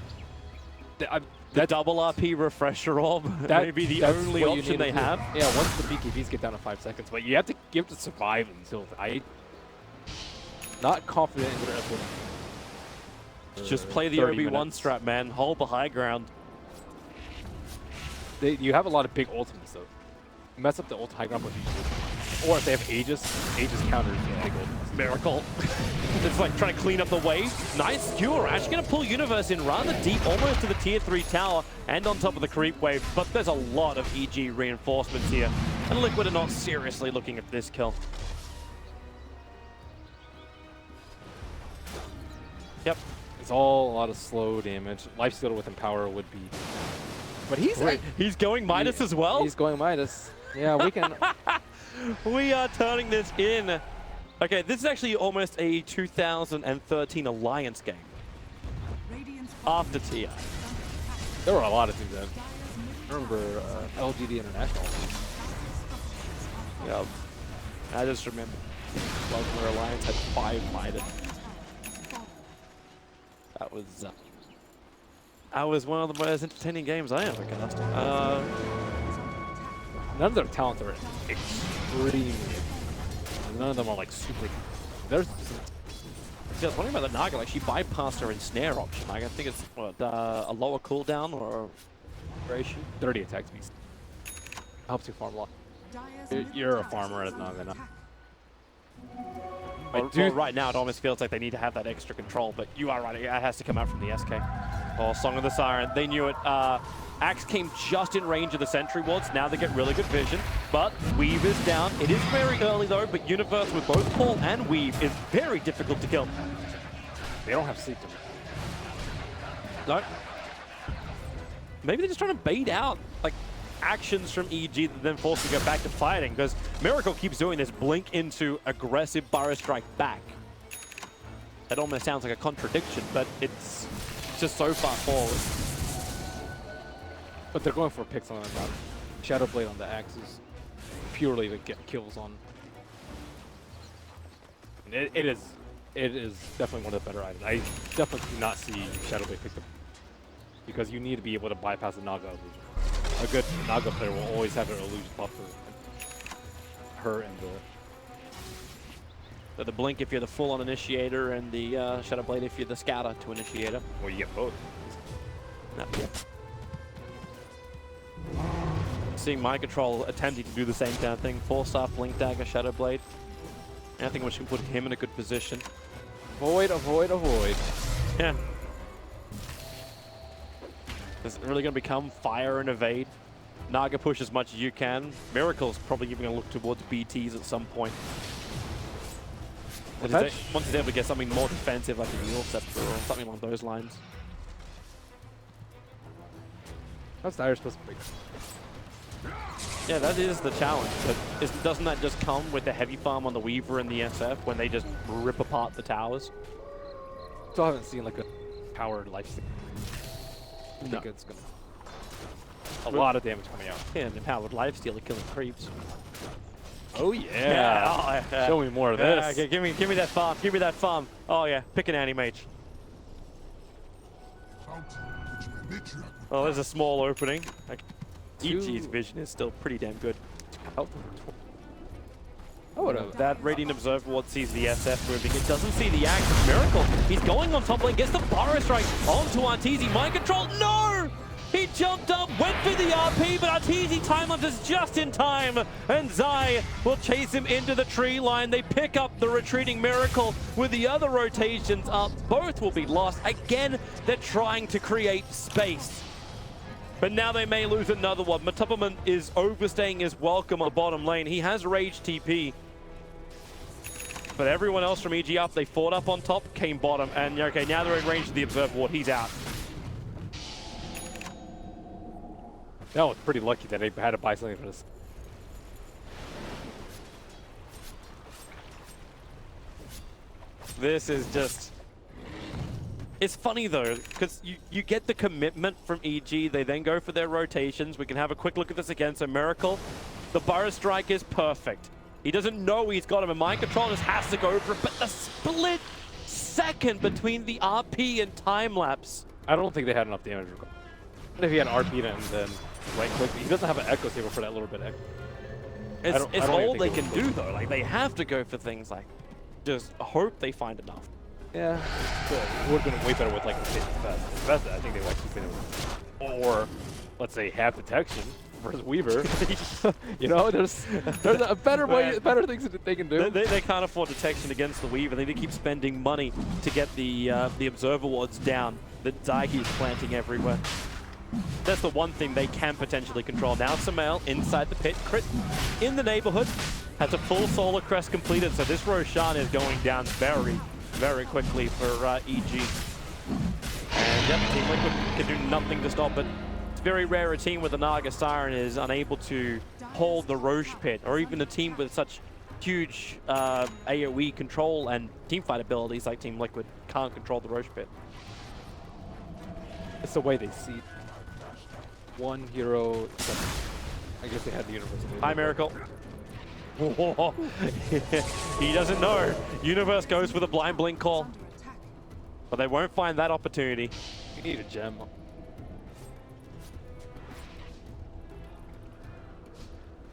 The double RP refresher orb may be the only option they have. Yeah, once the BKBs get down to 5 seconds, but you have to survive until not confident in their ability. Just play the OB1 strat, man. Hold the high ground. You have a lot of big ultimates though. Mess up the ult high ground with you. Or if they have Aegis counters big ultimates. Miracle. It's like trying to clean up the wave. Nice skewer. Actually going to pull Universe in rather deep, almost to the tier 3 tower and on top of the creep wave. But there's a lot of EG reinforcements here. And Liquid are not seriously looking at this kill. Yep. It's all a lot of slow damage. Lifesteal with Empower would be. But he's going Midas as well? He's going Midas. Yeah, we can. We are turning this in. Okay, this is actually almost a 2013 Alliance game. After TI. There were a lot of teams then. I remember LGD International. Yeah. I just remember where Alliance had 5 Midas. That was one of the most entertaining games I ever cast. None of their talents are extremely. None of them are like super. There's. I was wondering about the Naga. Like she bypassed her ensnare option. Like I think it's what, a lower cooldown or duration. 30 attack speed. Helps you farm a lot. You're a farmer at Naga now. Well, right now it almost feels like they need to have that extra control, but you are right. It has to come out from the SK. Oh, Song of the Siren. They knew it. Axe came just in range of the sentry wards. Now they get really good vision, but Weave is down. It is very early though, but Universe with both Paul and Weave is very difficult to kill. They don't have sleep to me. No. Maybe they're just trying to bait out like actions from EG that then force to go back to fighting, because Miracle keeps doing this blink into aggressive Burrow Strike back. That almost sounds like a contradiction, but it's just so far forward. But they're going for picks on that. Shadow Blade on the axes, purely to get kills on. And it is definitely one of the better items. I definitely do not see Shadow Blade pick them because you need to be able to bypass the Naga illusion. A good Naga player will always have an illusion buff for her and So the Blink if you're the full-on Initiator, and the Shadow Blade if you're the Scatter to Initiator. well, you get both. Yep. Seeing Mind Control attempting to do the same kind of thing. 4-star Blink Dagger, Shadow Blade. And I think we should put him in a good position. Avoid, avoid, avoid. Yeah. Is it really going to become fire and evade? Naga push as much as you can. Miracle's probably even going to look towards BTs at some point. Once he's able to get something more defensive like a Mule Scepter or something along those lines. How's Dire supposed to pick? Yeah, that is the challenge. But doesn't that just come with the heavy farm on the Weaver and the SF when they just rip apart the towers? Still haven't seen like a powered lifesteal. I think No. it's gonna a lot of damage coming out. Yeah, and empowered lifesteal are killing creeps. Oh yeah! Show me more of this. Okay, give me that farm. Give me that farm. Oh yeah, pick an anti-mage. Oh, there's a small opening. EG's vision is still pretty damn good. That Radiant Observer Ward sees the SF moving. It doesn't see the active Miracle. He's going on top lane, gets the Burrow Strike onto Arteezy. Mind Control, no! He jumped up, went for the RP, but Arteezy time-lapse is just in time, and Zai will chase him into the tree line. They pick up the retreating Miracle with the other rotations up. Both will be lost. Again, they're trying to create space. But now they may lose another one. Matupperman is overstaying his welcome on the bottom lane. He has Rage TP. But everyone else from EG up, they fought up on top, came bottom, and okay, now they're in range of the Observer Ward. He's out. That was pretty lucky that they had to buy something for this. This is just... It's funny though, because you get the commitment from EG, they then go for their rotations. We can have a quick look at this again. So Miracle, the Burrow Strike is perfect. He doesn't know he's got him, and Mind Control just has to go for it, but the split second between the RP and time-lapse. I don't think they had enough damage. If he had RP and then right click, he doesn't have an Echo Saber for that little bit. It's all they can do though. Like, they have to go for things like, just hope they find enough. Yeah, it would have been way better with like Best. I think they would actually been able, or let's say half detection versus Weaver. You know, there's a better way, better things that they can do. They can't afford detection against the Weaver. They need to keep spending money to get the Observer Wards down that Zai is planting everywhere. That's the one thing they can potentially control. Now Samael inside the pit, crit in the neighborhood, has a full Solar Crest completed, so this Roshan is going down very, very quickly for EG. And yep, Team Liquid can do nothing to stop it. It's very rare a team with a Naga Siren is unable to hold the Roche pit, or even a team with such huge AoE control and teamfight abilities like Team Liquid can't control the Roche pit. It's the way they see one hero. I guess they had the universe. Hi, Miracle. He doesn't know. Universe goes for the blind blink call, but they won't find that opportunity. You need a gem.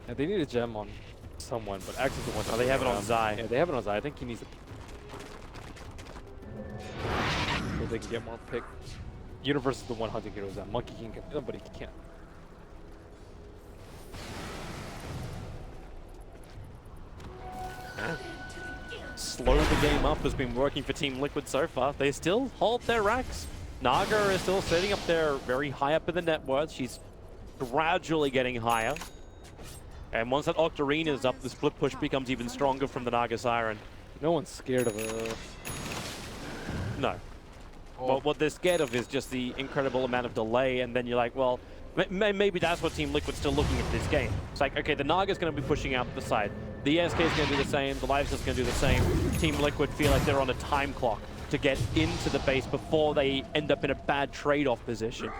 Yeah, they need a gem on someone, but Axe is the one. Oh, they have it on Zai. Yeah, they have it on Zai. I think he needs a. So they can get more pick. Universe is the one hunting heroes that Monkey King can, nobody can't. Slow the game up has been working for Team Liquid so far. They still hold their racks. Naga is still sitting up there very high up in the net worth. She's gradually getting higher. And once that Octarine is up, the split push becomes even stronger from the Naga Siren. No one's scared of a... No. Well, what they're scared of is just the incredible amount of delay, and then you're like, well, maybe that's what Team Liquid's still looking at this game. It's like, okay, the Naga's going to be pushing out the side. The SK is going to do the same. The Lives is going to do the same. Team Liquid feel like they're on a time clock. to get into the base before they end up in a bad trade-off position.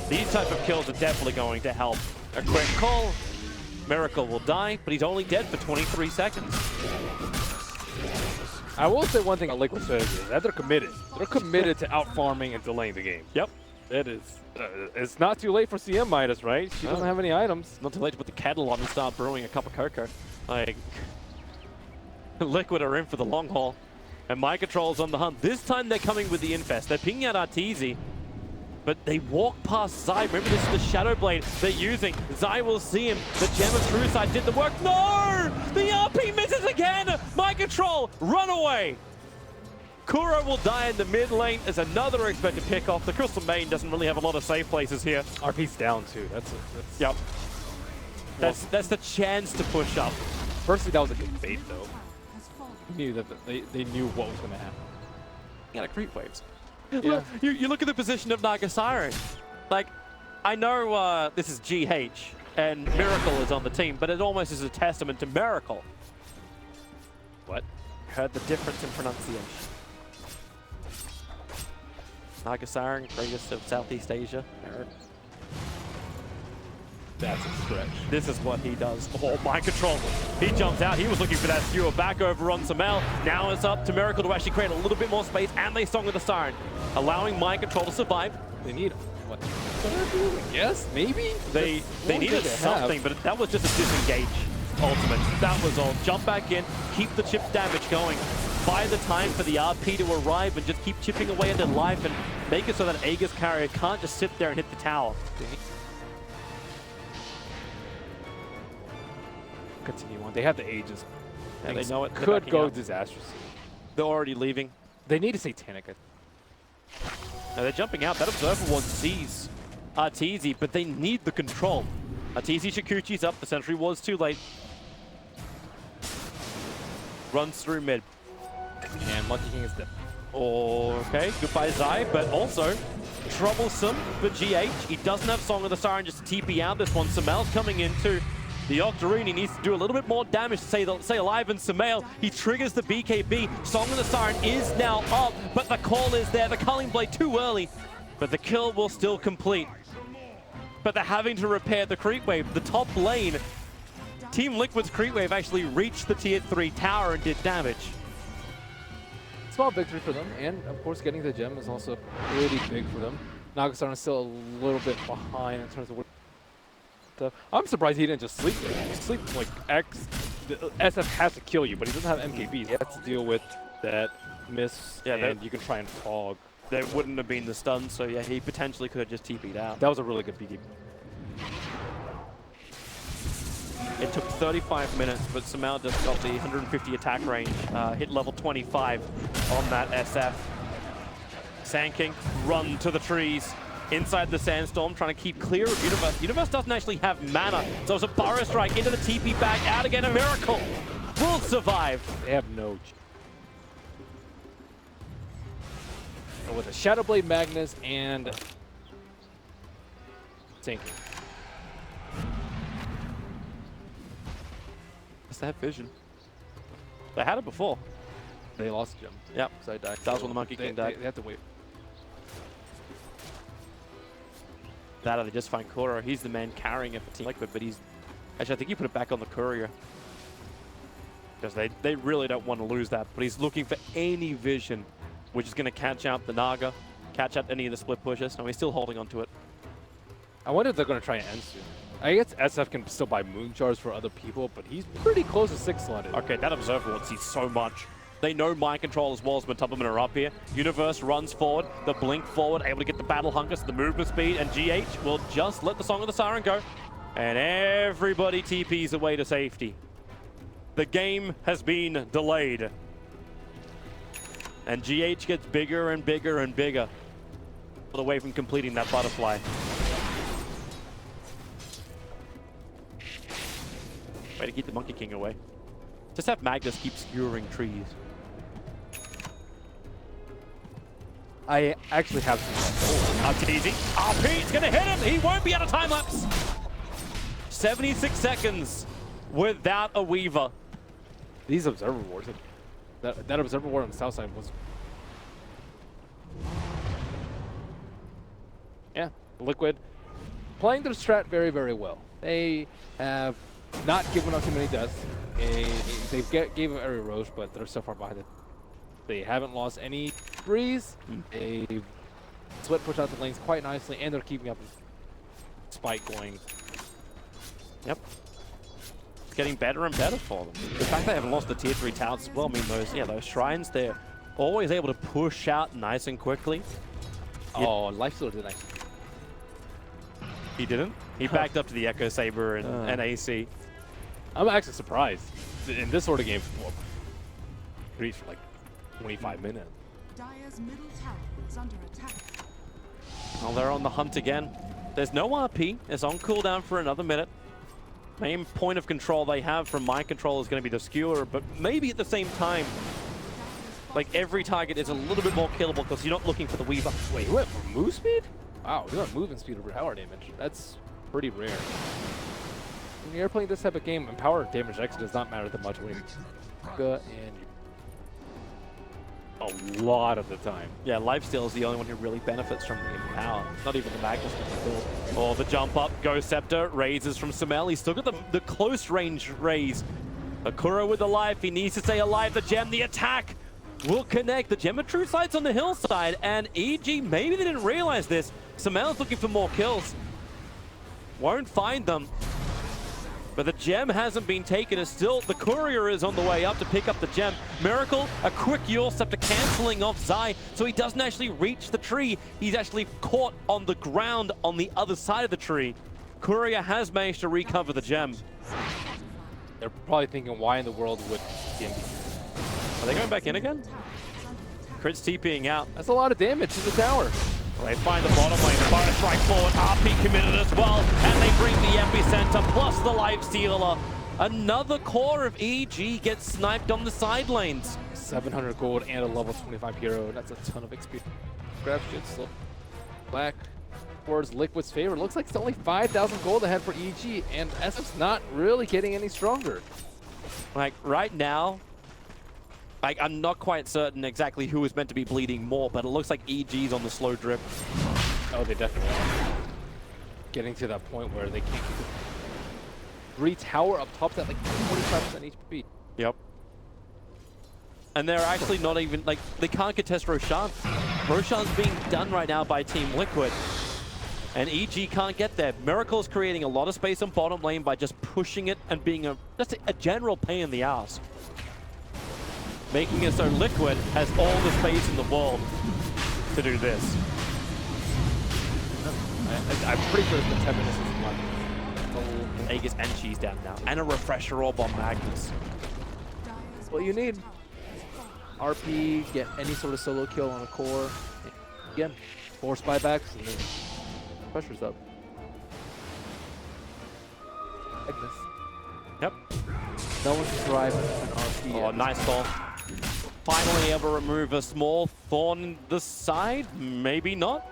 These type of kills are definitely going to help. A quick call, Miracle will die, but he's only dead for 23 seconds. I will say one thing on Liquid says is that they're committed. They're committed to out-farming and delaying the game. Yep. It is. It's not too late for CM Midas, right? She doesn't have any items. Not too late to put the kettle on and start brewing a cup of cocoa. Like, Liquid are in for the long haul. And My Control's on the hunt. This time they're coming with the Infest. They're pinging out Arteezy, but they walk past Zai. Remember, this is the Shadow Blade they're using. Zai will see him. The Gem of True Sight did the work. No! The RP misses again! My Control, run away! Kuro will die in the mid lane as another expected pick off. The Crystal Main doesn't really have a lot of safe places here. RP's down too. That's yep. That's the chance to push up. Firstly, that was a good bait though. Has fallen. Knew that they knew what was going to happen. Yeah, creep waves. Yeah. Look, you look at the position of Naga Siren. Like, I know this is GH and Miracle is on the team, but it almost is a testament to Miracle. What? Heard the difference in pronunciation. Naga Siren, greatest of Southeast Asia. That's a stretch. This is what he does. Oh, My Control. He jumps out. He was looking for that skewer back over on Samel. Now it's up to Miracle to actually create a little bit more space, and they Song of the Siren, allowing My Control to survive. They need what? Yes, maybe? They needed something, but that was just a disengage ultimate. That was all. Jump back in, keep the chip damage going. Buy the time for the RP to arrive and just keep chipping away at their life and make it so that Aegis carrier can't just sit there and hit the tower. Continue on. They have the Aegis. And they know it. Could go disastrously. They're already leaving. They need a Satanic. Now they're jumping out. That Observer Ward sees Arteezy, but they need the control. Arteezy Shikuchi's up. The Sentry Ward's too late. Runs through mid. And Monkey King is dead. Okay, goodbye Zai, but also troublesome for GH. He doesn't have Song of the Siren just to TP out this one. Samel's coming into the Octarine. He needs to do a little bit more damage to stay alive, and Samel, he triggers the BKB. Song of the Siren is now up, but the call is there. The Culling Blade too early, but the kill will still complete. But they're having to repair the creep wave. The top lane, Team Liquid's creep wave actually reached the tier 3 tower and did damage. Small victory for them, and of course getting the gem is also really big for them. Nagasarn is still a little bit behind in terms of what stuff. I'm surprised he didn't just sleep there. If you sleep like X, the SF has to kill you, but he doesn't have MKBs. He has to deal with that miss, yeah, and you can try and fog. There wouldn't have been the stun, so yeah, he potentially could have just TP'd out. That was a really good BKB. It took 35 minutes, but Samel just got the 150 attack range, hit level 25 on that SF. Sand King, run to the trees, inside the Sandstorm, trying to keep clear of Universe. Universe doesn't actually have mana, so it's a Burrow Strike into the TP bag, out again, a Miracle will survive. They have no... So with a Shadow Blade Magnus and... Sand King. They have vision. They had it before. They lost Gem. Yep. So that was when the Monkey King died. They have to wait. That or they just find Kuro. He's the man carrying it for Team Liquid, but he's... Actually, I think he put it back on the courier. Because they really don't want to lose that. But he's looking for any vision, which is going to catch out the Naga, catch out any of the split pushes. No, he's still holding on to it. I wonder if they're going to try and end soon. I guess SF can still buy moon shards for other people, but he's pretty close to 6-slotted. Okay, that Observer Ward sees so much. They know My Control as well as Tubberman are up here. Universe runs forward, the blink forward, able to get the battle hunger, so the movement speed, and GH will just let the Song of the Siren go. And everybody TPs away to safety. The game has been delayed. And GH gets bigger and bigger and bigger, away from completing that butterfly. Way to keep the Monkey King away. Just have Magnus keep skewering trees. I actually have some. Up to easy. RP is going to hit him. He won't be out of time lapse. 76 seconds without a Weaver. These Observer Wars, that Observer Ward on the south side was Liquid playing their strat very, very well. They have not given up too many deaths. They've gave up every Roche, but they're so far behind it. They haven't lost any threes. They've split push out the lanes quite nicely, and they're keeping up the spike going. Yep. It's getting better and better for them. The fact they haven't lost the tier 3 towers as well, I mean, those shrines, they're always able to push out nice and quickly. Oh, Lifestealer didn't. He didn't? He backed up to the Echo Saber and AC. I'm actually surprised. In this sort of game, reach for like 25 minutes. Dire's middle tower is under attack. Well, they're on the hunt again. There's no RP. It's on cooldown for another minute. Main point of control they have from mind control is going to be the skewer, but maybe at the same time, like every target is a little bit more killable because you're not looking for the Weaver. Wait, what? For move speed? Wow, you got movement speed over tower damage. That's pretty rare. When you're playing this type of game, power damage actually does not matter that much when you're and a lot of the time. Yeah, Lifesteal is the only one who really benefits from the power. Not even the Magnus can build. Oh, the jump up, Ghost Scepter, raises from Sumail. He's still got the close range raise. Akura with the life, he needs to stay alive. The gem, the attack will connect. The gem of true sight's on the hillside, and EG, maybe they didn't realize this. Sumail's looking for more kills. Won't find them. But the gem hasn't been taken. It's still, the courier is on the way up to pick up the gem. Miracle, a quick Yule Scepter cancelling off Zai, so he doesn't actually reach the tree. He's actually caught on the ground on the other side of the tree. Courier has managed to recover the gem. They're probably thinking, why in the world would GM be? Are they going back in again? Crit's TPing out. That's a lot of damage to the tower. They find the bottom lane, the fire strike forward, RP committed as well, and they bring the epicenter plus the Lifestealer. Another core of EG gets sniped on the side lanes. 700 gold and a level 25 hero. That's a ton of XP. Grab shit slow. Black towards Liquid's favor. Looks like it's only 5,000 gold ahead for EG, and SF's not really getting any stronger. Like right now, I'm not quite certain exactly who is meant to be bleeding more, but it looks like EG's on the slow drip. Oh, they definitely are. Getting to that point where they can't keep it. 3 tower up top at like 45% HP. Yep. And they're actually not even, like, they can't contest Roshan. Roshan's being done right now by Team Liquid. And EG can't get there. Miracle's creating a lot of space on bottom lane by just pushing it and being just a general pain in the ass. Making it so Liquid has all the space in the world to do this. I'm pretty sure it's been 10 minutes since left. Aegis and Cheese down now. And a refresher orb on Magnus. What you need. RP, get any sort of solo kill on a core. Again, force buybacks, and then pressure's up. Magnus. Yep. No one can drive an RP. Oh, nice call. Finally able to remove a small thorn in the side? Maybe not.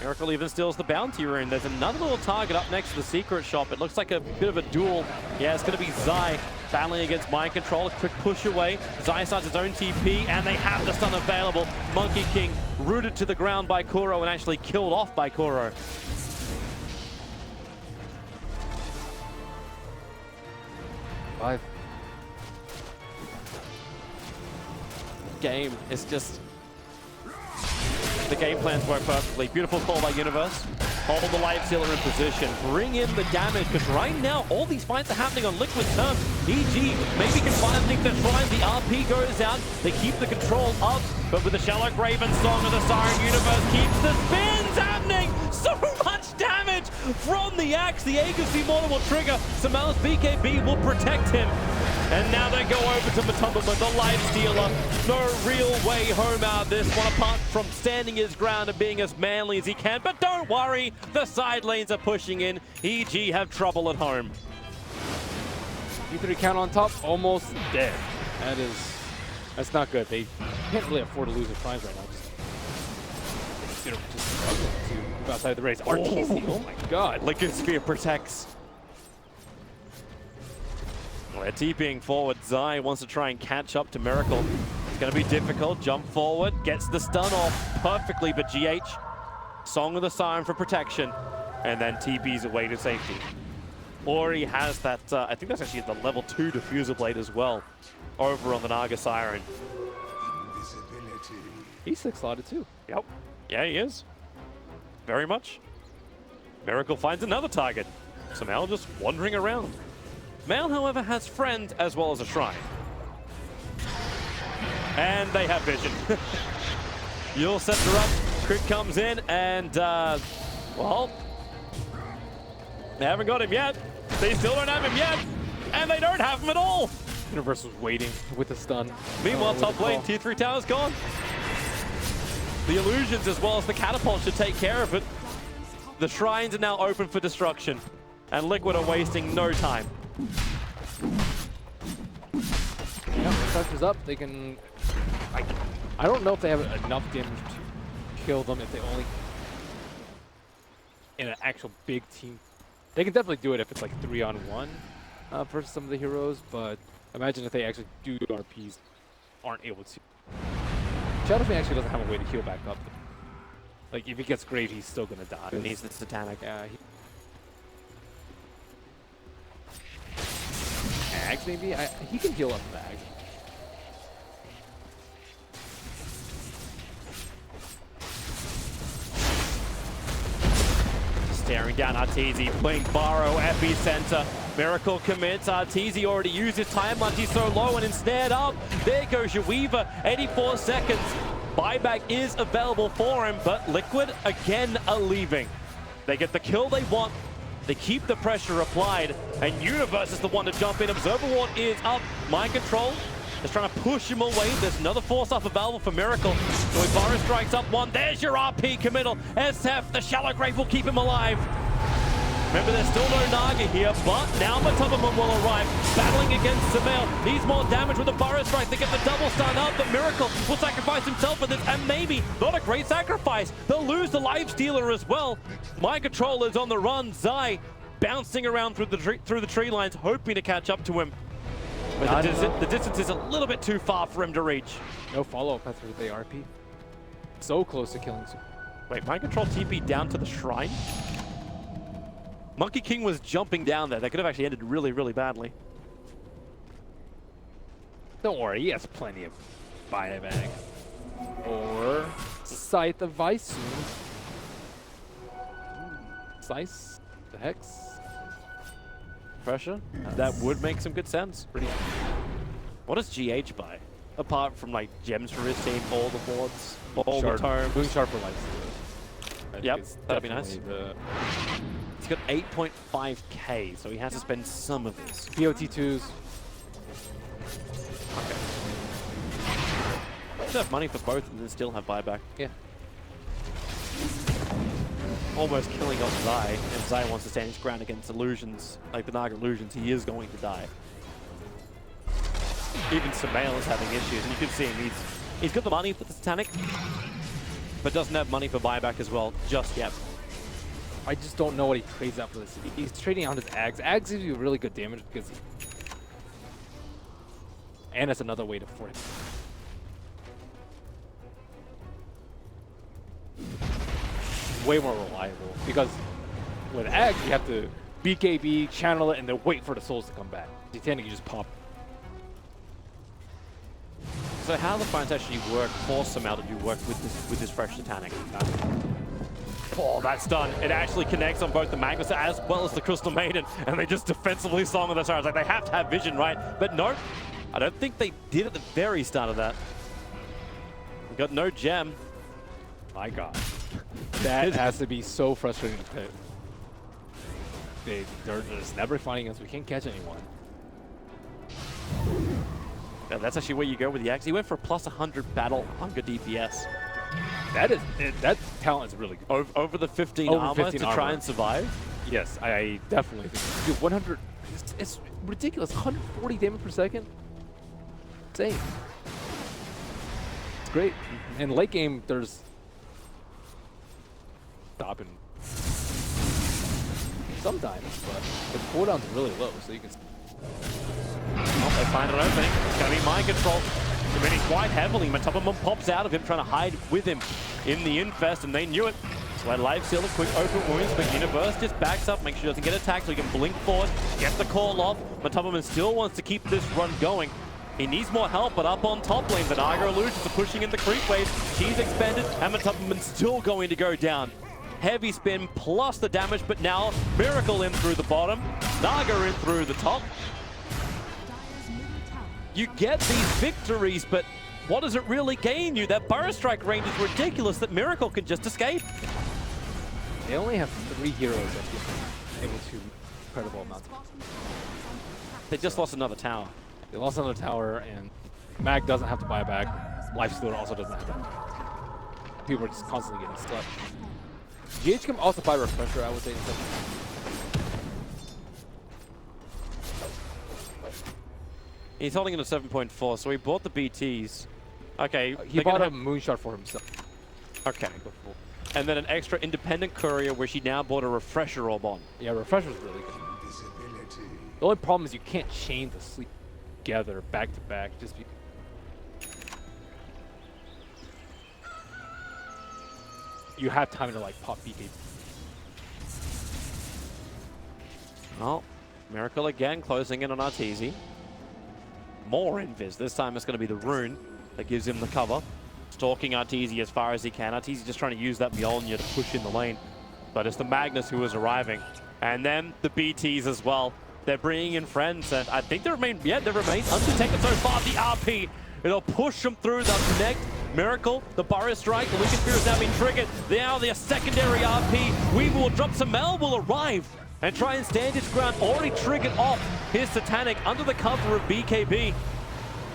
Miracle even steals the bounty rune. There's another little target up next to the secret shop. It looks like a bit of a duel. Yeah, it's going to be Zai battling against mind control. A quick push away. Zai starts his own TP, and they have the stun available. Monkey King rooted to the ground by Kuro and actually killed off by Kuro. Five. Game is just, the game plans work perfectly. Beautiful call by Universe. Hold the Lifestealer in position, bring in the damage, because right now all these fights are happening on Liquid terms. EG maybe can finally think they're trying. The RP goes out, they keep the control up, but with the Shallow Graven Song of the Siren, Universe keeps the spins happening. So much damage from the axe. The Aegis Immortal will trigger. Sumail's BKB will protect him. And now they go over to Matumba, the Lifestealer. No real way home out of this one, apart from standing his ground and being as manly as he can. But don't worry, the side lanes are pushing in. EG have trouble at home. D3 count on top, almost dead. That's not good. They can't really afford to lose their prize right now. Just struggling to move outside the race. RTC, oh my god. Liquid Sphere protects. Well, they're TPing forward. Zai wants to try and catch up to Miracle. It's going to be difficult. Jump forward, gets the stun off perfectly, but GH Song of the Siren for protection, and then TP's away to safety. Or he has that, I think that's actually the level 2 diffuser blade as well, over on the Naga Siren. He's 6-slotted too. Yep. Yeah, he is. Very much. Miracle finds another target. So Mal just wandering around. Mal, however, has friend as well as a shrine. And they have vision. Yule sets her up. Crit comes in and, well, they haven't got him yet. They still don't have him yet. And they don't have him at all. Universe was waiting with the stun. Meanwhile, top lane, tier 3 tower's gone. The illusions as well as the catapult should take care of it. The shrines are now open for destruction. And Liquid are wasting no time. Yeah, when pressure's up, they can... I don't know if they have enough damage to kill them if they only... in an actual big team. They can definitely do it if it's like 3-on-1 versus some of the heroes, but imagine if they actually do RPs, aren't able to. Shadowfang actually doesn't have a way to heal back up. Like, if he gets great, he's still gonna die. He needs the Satanic. Yeah. Ags, maybe? He can heal up Bag. Staring down Arteezy, playing Borrow, Epicenter. Miracle commits. Arteezy already used his time lunge. He's so low and ensnared up. There goes your Weaver. 84 seconds. Buyback is available for him, but Liquid again are leaving. They get the kill they want. They keep the pressure applied, and Universe is the one to jump in. Observer Ward is up. Mind Control is trying to push him away. There's another force off available for Miracle. So Ibarra strikes up one. There's your RP committal. SF, the Shallow Grave will keep him alive. Remember, there's still no Naga here, but now Matumbaman will arrive, battling against Sumail. Needs more damage with the Burrow Strike. They get the double stun up, but Miracle will sacrifice himself for this, and maybe not a great sacrifice. They'll lose the Life Stealer as well. Mind Control is on the run. Zai bouncing around through the tree lines, hoping to catch up to him. But the distance is a little bit too far for him to reach. No follow-up after the RP. So close to killing Sumail. Wait, Mind Control TP down to the shrine? Monkey King was jumping down there. That could have actually ended really, really badly. Don't worry, he has plenty of buyback. Or Scythe of Vice soon. Slice? The Hex? Pressure? That would make some good sense. Pretty. What does GH buy? Apart from like gems for his team, all the boards, all the terms. Moon Shard for life. Yep, that'd be nice. He's got 8.5k, so he has to spend some of this. POT2s. Okay. Should have money for both and then still have buyback. Yeah. Almost killing off Zai. If Zai wants to stand his ground against illusions, like the Naga illusions, he is going to die. Even Sumail is having issues, and you can see him. He's got the money for the Satanic, but doesn't have money for buyback as well just yet. I just don't know what he trades out for this. He's trading out his Ags. Ags gives you really good damage because... And it's another way to force. Way more reliable. Because with Ags, you have to BKB, channel it, and then wait for the souls to come back. Satanic, you just pop. So how the fights actually work for Sumail to do work with this fresh Satanic? Oh, that's done. It actually connects on both the Magnus as well as the Crystal Maiden, and they just defensively song on the stars. Like, they have to have vision, right? But no, I don't think they did at the very start of that. We got no gem. My God. That has to be so frustrating to play. They're just never finding us. We can't catch anyone. Yeah, that's actually where you go with the Axe. He went for a plus 100 battle hunger DPS. That talent is really good. Over the 15 armor to try and survive? Yes, I definitely think. Dude, 100, it's ridiculous. 140 damage per second. Insane. It's great. In late game, there's stopping sometimes, but the cooldown's really low, so you can. Oh, they find an opening. It's going to be Mind Control. Committing quite heavily. Matumbaman pops out of him, trying to hide with him in the Infest, and they knew it. So I live seal a quick open wounds, but Universe just backs up, makes sure he doesn't get attacked, so he can blink forward, get the call off. Matubberman still wants to keep this run going. He needs more help, but up on top lane, the Naga Illusions are pushing in the creep wave. She's expended, and Matubberman's still going to go down. Heavy spin plus the damage, but now Miracle in through the bottom, Naga in through the top. You get these victories, but what does it really gain you? That Burrow Strike range is ridiculous that Miracle can just escape. They only have 3 heroes that give able to incredible amounts. They just lost another tower. They lost another tower, and Mag doesn't have to buy back. Lifestealer also doesn't have to. People are just constantly getting stuck. GH can also buy Refresher, I would say. He's holding it at 7.4, so he bought the BTs. Okay. He bought a Moonshot for himself. Okay. And then an extra independent courier where she now bought a Refresher orb on. Yeah, Refresher's really good. The only problem is you can't chain the sleep together back to back. Just be you have time to like pop BK. Well, Miracle again closing in on Arteezy. More invis. This time it's going to be the rune that gives him the cover. Stalking Arteezy as far as he can. Arteezy just trying to use that Mjolnir to push in the lane. But it's the Magnus who is arriving. And then the BTs as well. They're bringing in friends, and I think they remain undetected so far. The RP, it'll push them through. They'll connect. Miracle, the Burrow Strike, the Lincoln Spear has now been triggered. Now their secondary RP. Weaver will drop some. Mel will arrive and try and stand his ground. Already triggered off his Satanic under the cover of BKB.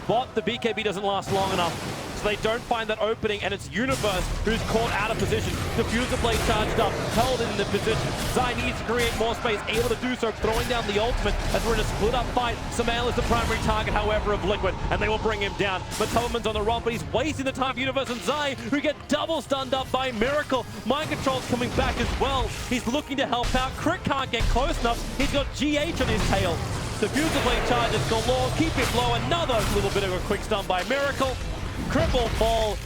But the BKB doesn't last long enough. So they don't find that opening, and it's Universe who's caught out of position. Diffuser Blade charged up, held in the position. Zai needs to create more space, able to do so, throwing down the ultimate as we're in a split-up fight. Samael is the primary target, however, of Liquid, and they will bring him down. Matubberman's on the run, but he's wasting the time for Universe and Zai, who get double stunned up by Miracle. Mind Control's coming back as well. He's looking to help out. Crit can't get close enough. He's got GH on his tail. Diffuser Blade charges galore, keep it low. Another little bit of a quick stun by Miracle. Cripple fall,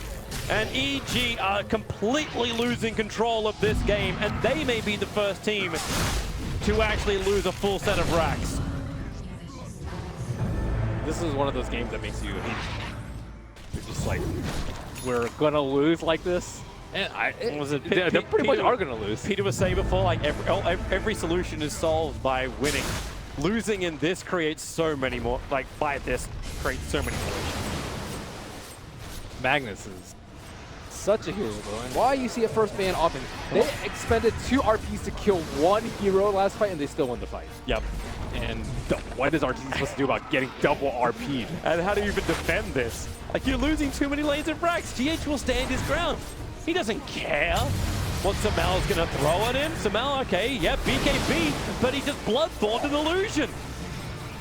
and EG are completely losing control of this game, and they may be the first team to actually lose a full set of racks. This is one of those games that makes you you're just like, we're gonna lose like this. And they pretty much are gonna lose. Peter was saying before, like every solution is solved by winning. Losing in this creates so many more, like by this creates so many more. Magnus is such a hero though, and why you see a first man often. They expended 2 RPs to kill 1 hero last fight, and they still won the fight. Yep. And what is RTZ supposed to do about getting double RP'd? And how do you even defend this? Like, you're losing too many lanes of racks. GH will stand his ground. He doesn't care what Samel's gonna throw at him. Samel, okay, yeah, BKB, but he just Bloodthorned an illusion.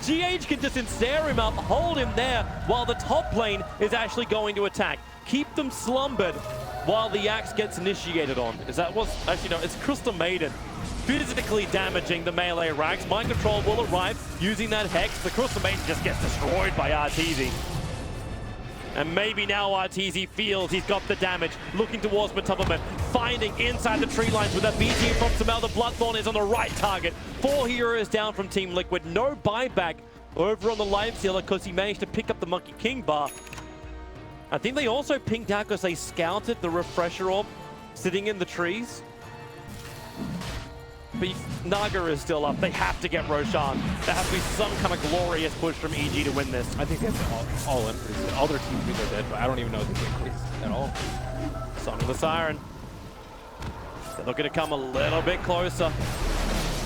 GH can just ensnare him up, hold him there, while the top lane is actually going to attack. Keep them slumbered while the axe gets initiated on. Is that what's, actually no, it's Crystal Maiden. Physically damaging the melee racks. Mind Control will arrive using that Hex. The Crystal Maiden just gets destroyed by Arteezy. And maybe now Arteezy feels he's got the damage. Looking towards Matubberman, finding inside the tree lines with a BT from Samel. The Bloodthorn is on the right target. 4 heroes down from Team Liquid. No buyback over on the Life Stealer because he managed to pick up the Monkey King bar. I think they also pinged out because they scouted the Refresher Orb sitting in the trees. But Naga is still up. They have to get Roshan. There has to be some kind of glorious push from EG to win this. I think that's all in pretty good. All their teams are dead, but I don't even know if they can increase at all. Song of the Siren. They're looking to come a little bit closer.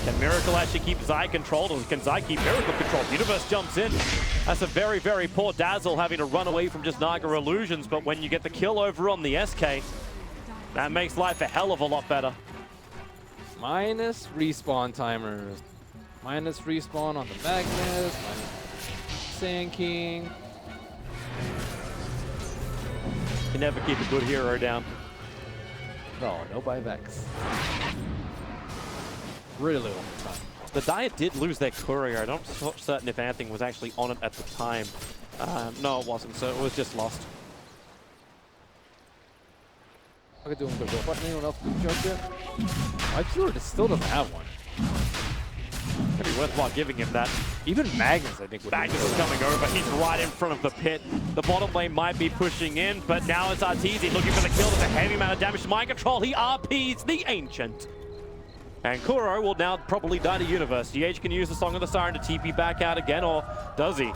Can Miracle actually keep Zai controlled, or can Zai keep Miracle controlled? Universe jumps in. That's a very, very poor Dazzle having to run away from just Naga illusions, but when you get the kill over on the SK, that makes life a hell of a lot better. Minus respawn timers. Minus respawn on the Magnus. Minus Sand King. You never keep a good hero down. No buybacks. Really little time. The Diet did lose their courier. I'm not certain if anything was actually on it at the time. No, it wasn't, so it was just lost. could do him good. But anyone else do jump yet? I feel it still doesn't have one. It'd be worthwhile giving him that. Even Magnus, I think, would Magnus is coming over. He's right in front of the pit. The bottom lane might be pushing in, but now it's Arteezy looking for the kill. There's a heavy amount of damage to Mind Control. He RPs the Ancient. And Kuro will now probably die to Universe. GH can use the Song of the Siren to TP back out again, or does he?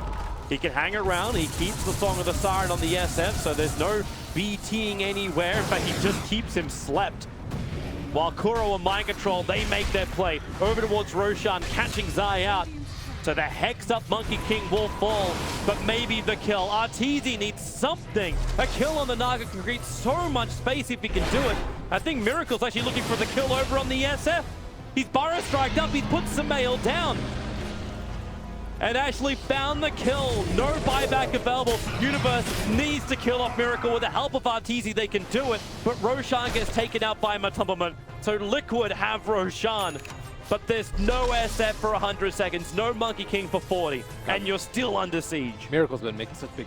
He can hang around. He keeps the Song of the Siren on the SF, so there's no BTing anywhere. In fact, he just keeps him slept. While Kuro and Mind Control, they make their play over towards Roshan, catching Zai out. So the hexed up Monkey King will fall, but maybe the kill. Arteezy needs something. A kill on the Naga can create so much space if he can do it. I think Miracle's actually looking for the kill over on the SF. He's Burrow striked up, he's put Samael down. And actually found the kill. No buyback available. Universe needs to kill off Miracle. With the help of Arteezy, they can do it. But Roshan gets taken out by Matumbaman. So Liquid have Roshan. But there's no SF for 100 seconds. No Monkey King for 40. And you're still under siege. Miracle's been making such big...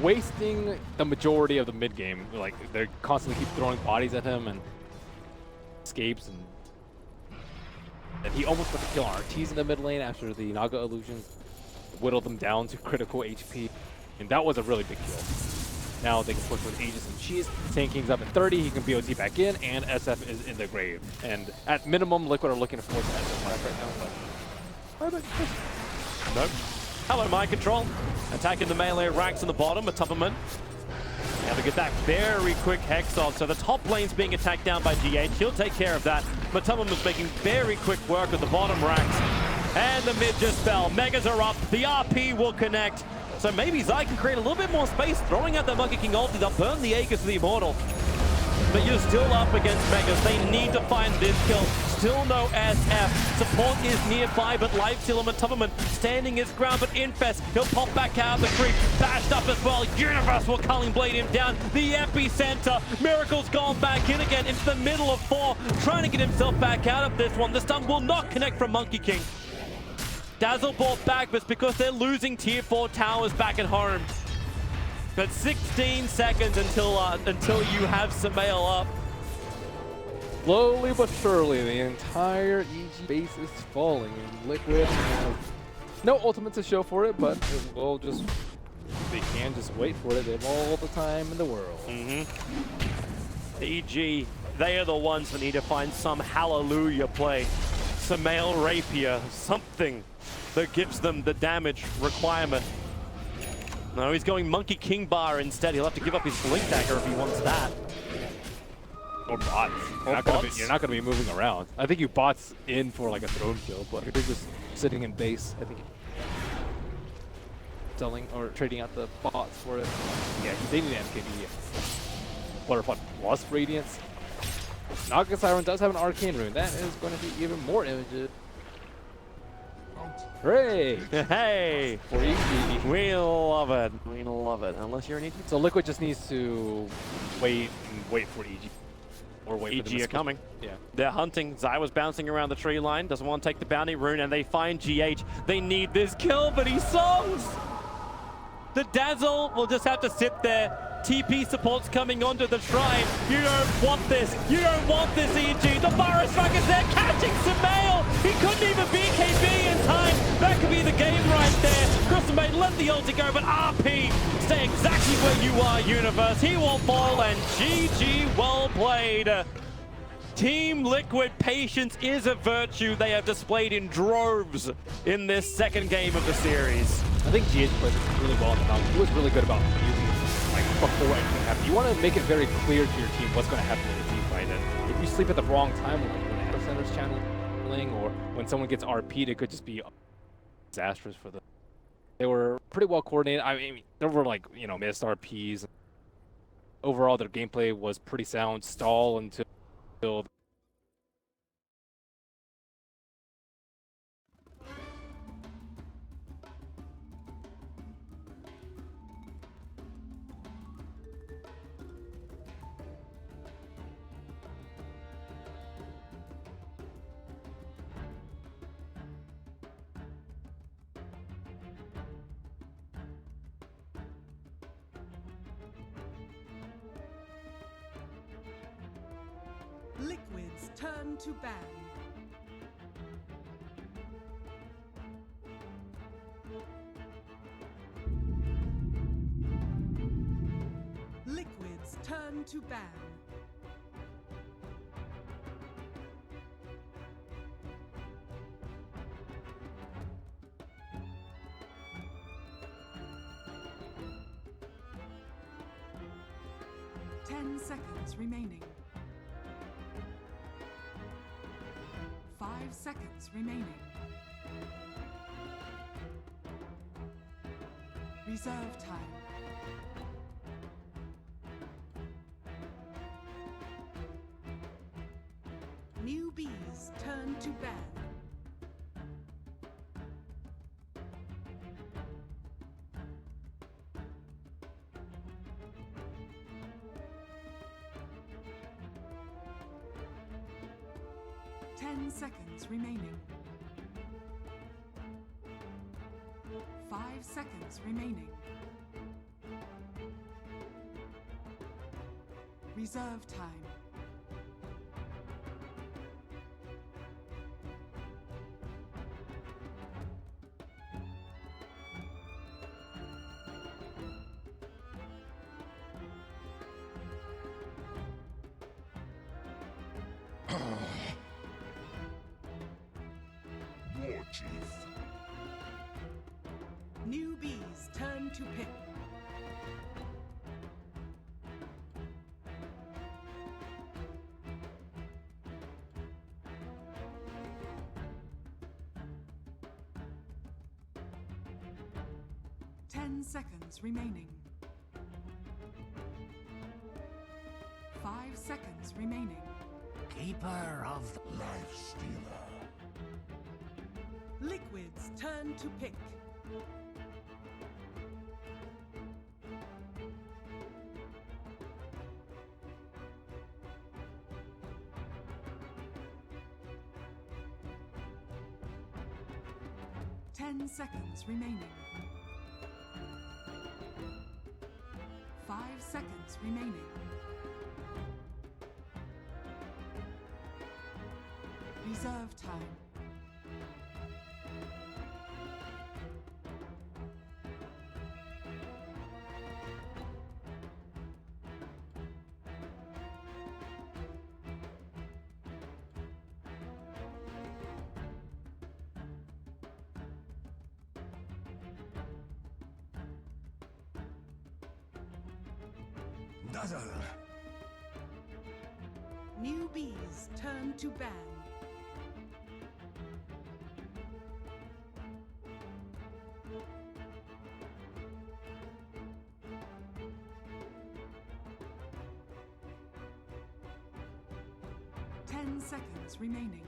wasting the majority of the mid game. Like, they constantly keep throwing bodies at him and escapes, and he almost got the kill on Arteezy in the mid lane after the Naga illusion whittled them down to critical HP, and that was a really big kill. Now they can push with Aegis and Cheese. Sand King's up at 30, he can BOT back in, and SF is in the grave. And at minimum, Liquid are looking to force SF back right now, but... Nope. Hello, Mind Control. Attacking the melee ranks on the bottom, Matumbaman. Now to get that very quick Hex off. So the top lane's being attacked down by GH. He'll take care of that. Matumbaman's making very quick work of the bottom ranks. And the mid just fell. Megas are up. The RP will connect. So maybe Zai can create a little bit more space, throwing out the Monkey King ulti. They'll burn the Aegis of the Immortal. But you're still up against Megas. They need to find this kill. Still no SF. Support is nearby, but Lifesteal and Matumbaman standing his ground. But Infest, he'll pop back out of the creep. Bashed up as well. Universe will Culling Blade him down. The epicenter. Miracle's gone back in again into the middle of 4. Trying to get himself back out of this one. The stun will not connect from Monkey King. Dazzle bought back, but it's because they're losing tier 4 towers back at home. But 16 seconds until you have Samael up. Slowly but surely, the entire EG base is falling, and Liquid have no ultimate to show for it, but it will just, they can just wait for it. They have all the time in the world. The EG, they are the ones that need to find some hallelujah play. Samael Rapier, something that gives them the damage requirement. No, he's going Monkey King Bar instead. He'll have to give up his Blink Dagger if he wants that. Or bots. You're not going to be moving around. I think you bots in for like a throne kill, but you're just sitting in base. I think selling or trading out the bots for it. Yeah, they need MKB. Butterfly plus Radiance. Naga Siren does have an Arcane rune. That is going to be even more images. Hooray! Hey! For EG. We love it. We love it. Unless you're an EG. So Liquid just needs to wait for EG. Or wait for them EG are coming. Yeah. They're hunting. Zai was bouncing around the tree line. Doesn't want to take the bounty rune, and they find GH. They need this kill, but he songs! The Dazzle will just have to sit there. TP support's coming onto the shrine. You don't want this. You don't want this, EG. The Burrow Strike is there, catching Samael. He couldn't even BKB in time. That could be the game right there. Crystalmate let the ulti go, but RP stay exactly where you are, Universe. He will fall, and GG, well played. Team Liquid patience is a virtue they have displayed in droves in this second game of the series. I think GH played really well in the round. He was really good about using it like before anything happened. You want to make it very clear to your team what's going to happen in the team fight. And if you sleep at the wrong time, like when the head center's channeling or when someone gets RP'd, it could just be disastrous for them. They were pretty well coordinated. I mean, there were like, you know, missed RPs. Overall, their gameplay was pretty sound. Stall until Liquids turn to ban. Liquids turn to ban. Ten seconds remaining. 5 seconds remaining. Reserve time. Newbies turn to ban. Seconds remaining. 5 seconds remaining. Reserve time. War Chief. Newbies turn to pick. Ten seconds remaining. 5 seconds remaining. Keeper of Life Stealer. Liquids turn to pick. Ten seconds remaining. 5 seconds remaining. Reserve time. Dazzle. Newbies turn to ban. Ten seconds remaining.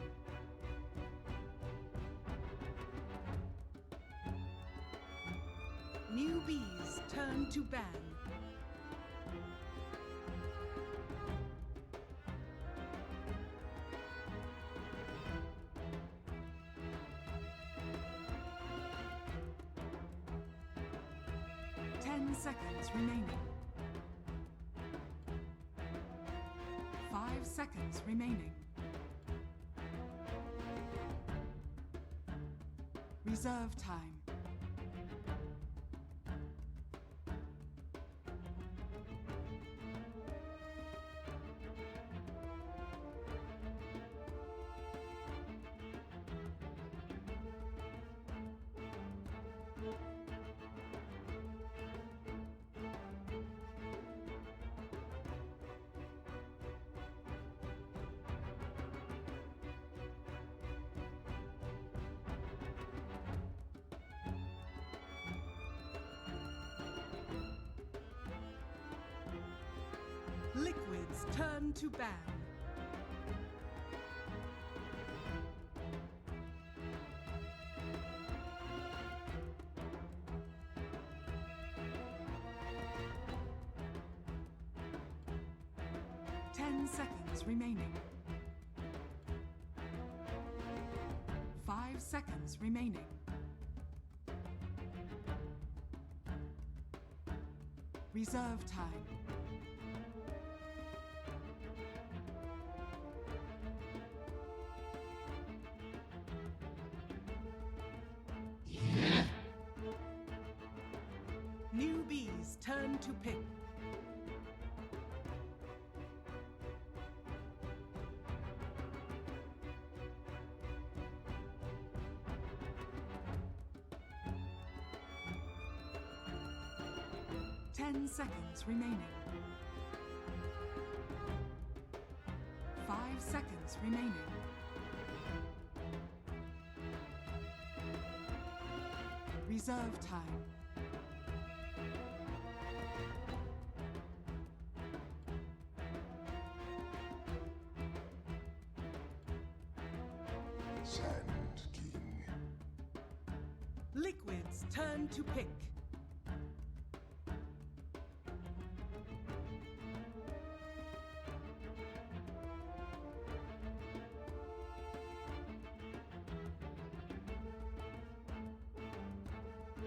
Newbies turn to ban. Seconds remaining. 5 seconds remaining. Reserve time. Liquids turn to ban. Ten seconds remaining. 5 seconds remaining. Reserve time. Newbies, turn to pick. Ten seconds remaining. 5 seconds remaining. Reserve time. Sand King. Liquids, turn to pick.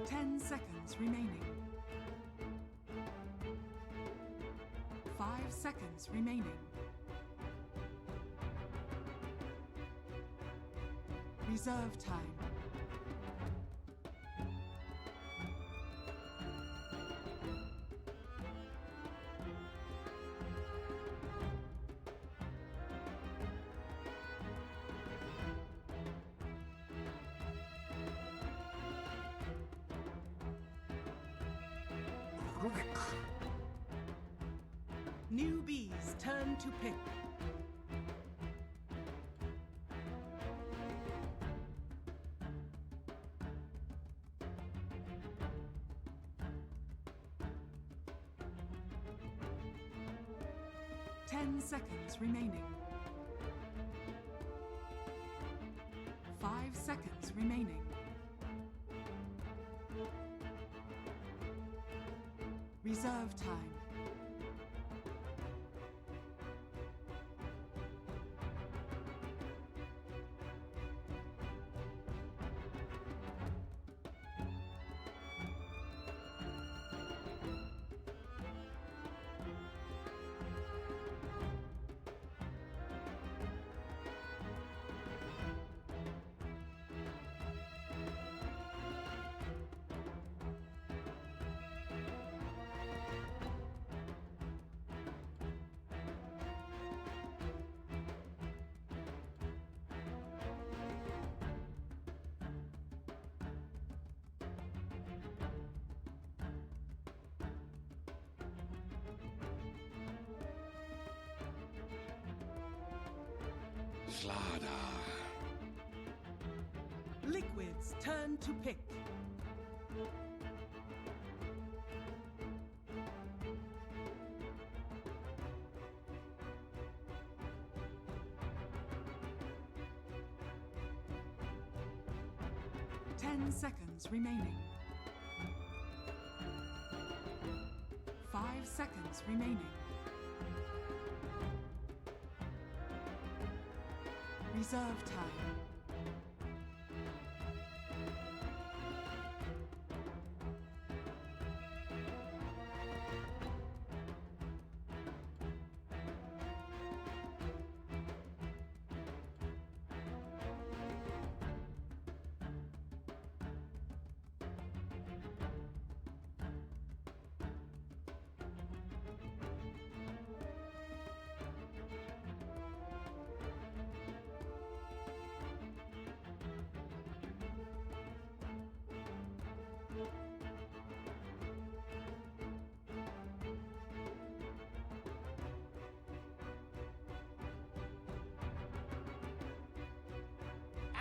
Ten seconds remaining. 5 seconds remaining. Reserve time. Newbies, turn to pick. Ten seconds remaining. 5 seconds remaining. Reserve time. Slada. Liquids, turn to pick. Ten seconds remaining. 5 seconds remaining. Reserve time.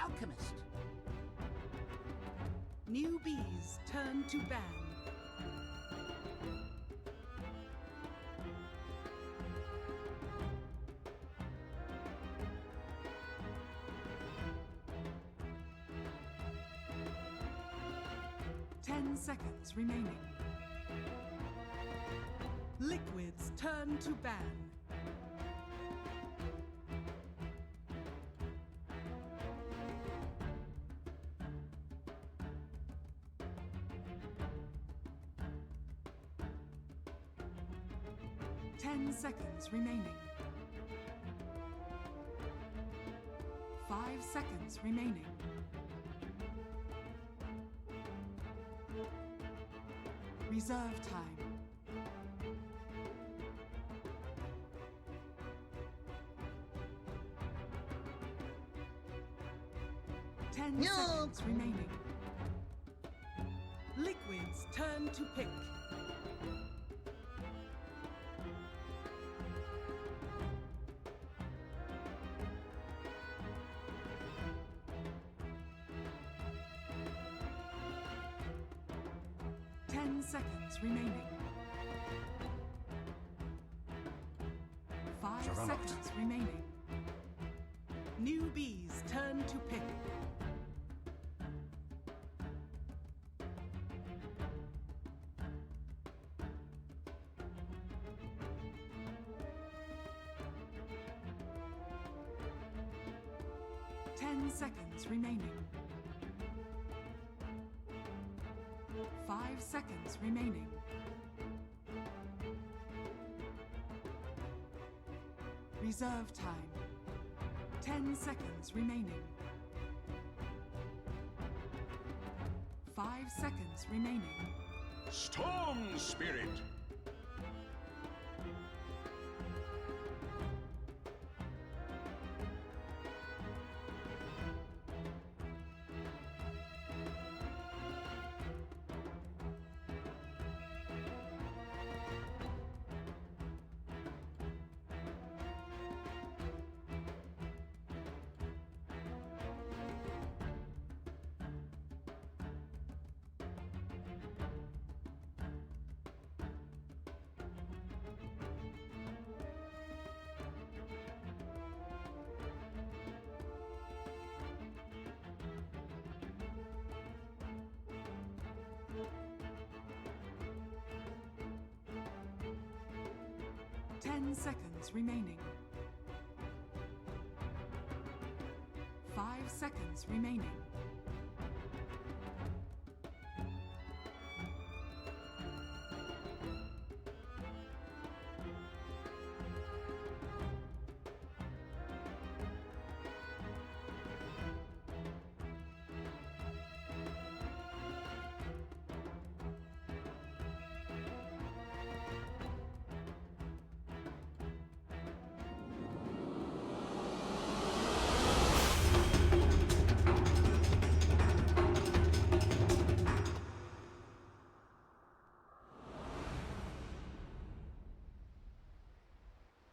Alchemist. Newbies, turn to ban. Ten seconds remaining. Liquids, turn to ban. Ten seconds remaining. 5 seconds remaining. Reserve time. Ten seconds remaining. Liquid's turn to pick. Seconds remaining. 5 seconds remaining. Newbies turn to pick. Ten seconds remaining. 5 seconds remaining. Reserve time. 10 seconds remaining. 5 seconds remaining. Storm Spirit. Ten seconds remaining. 5 seconds remaining.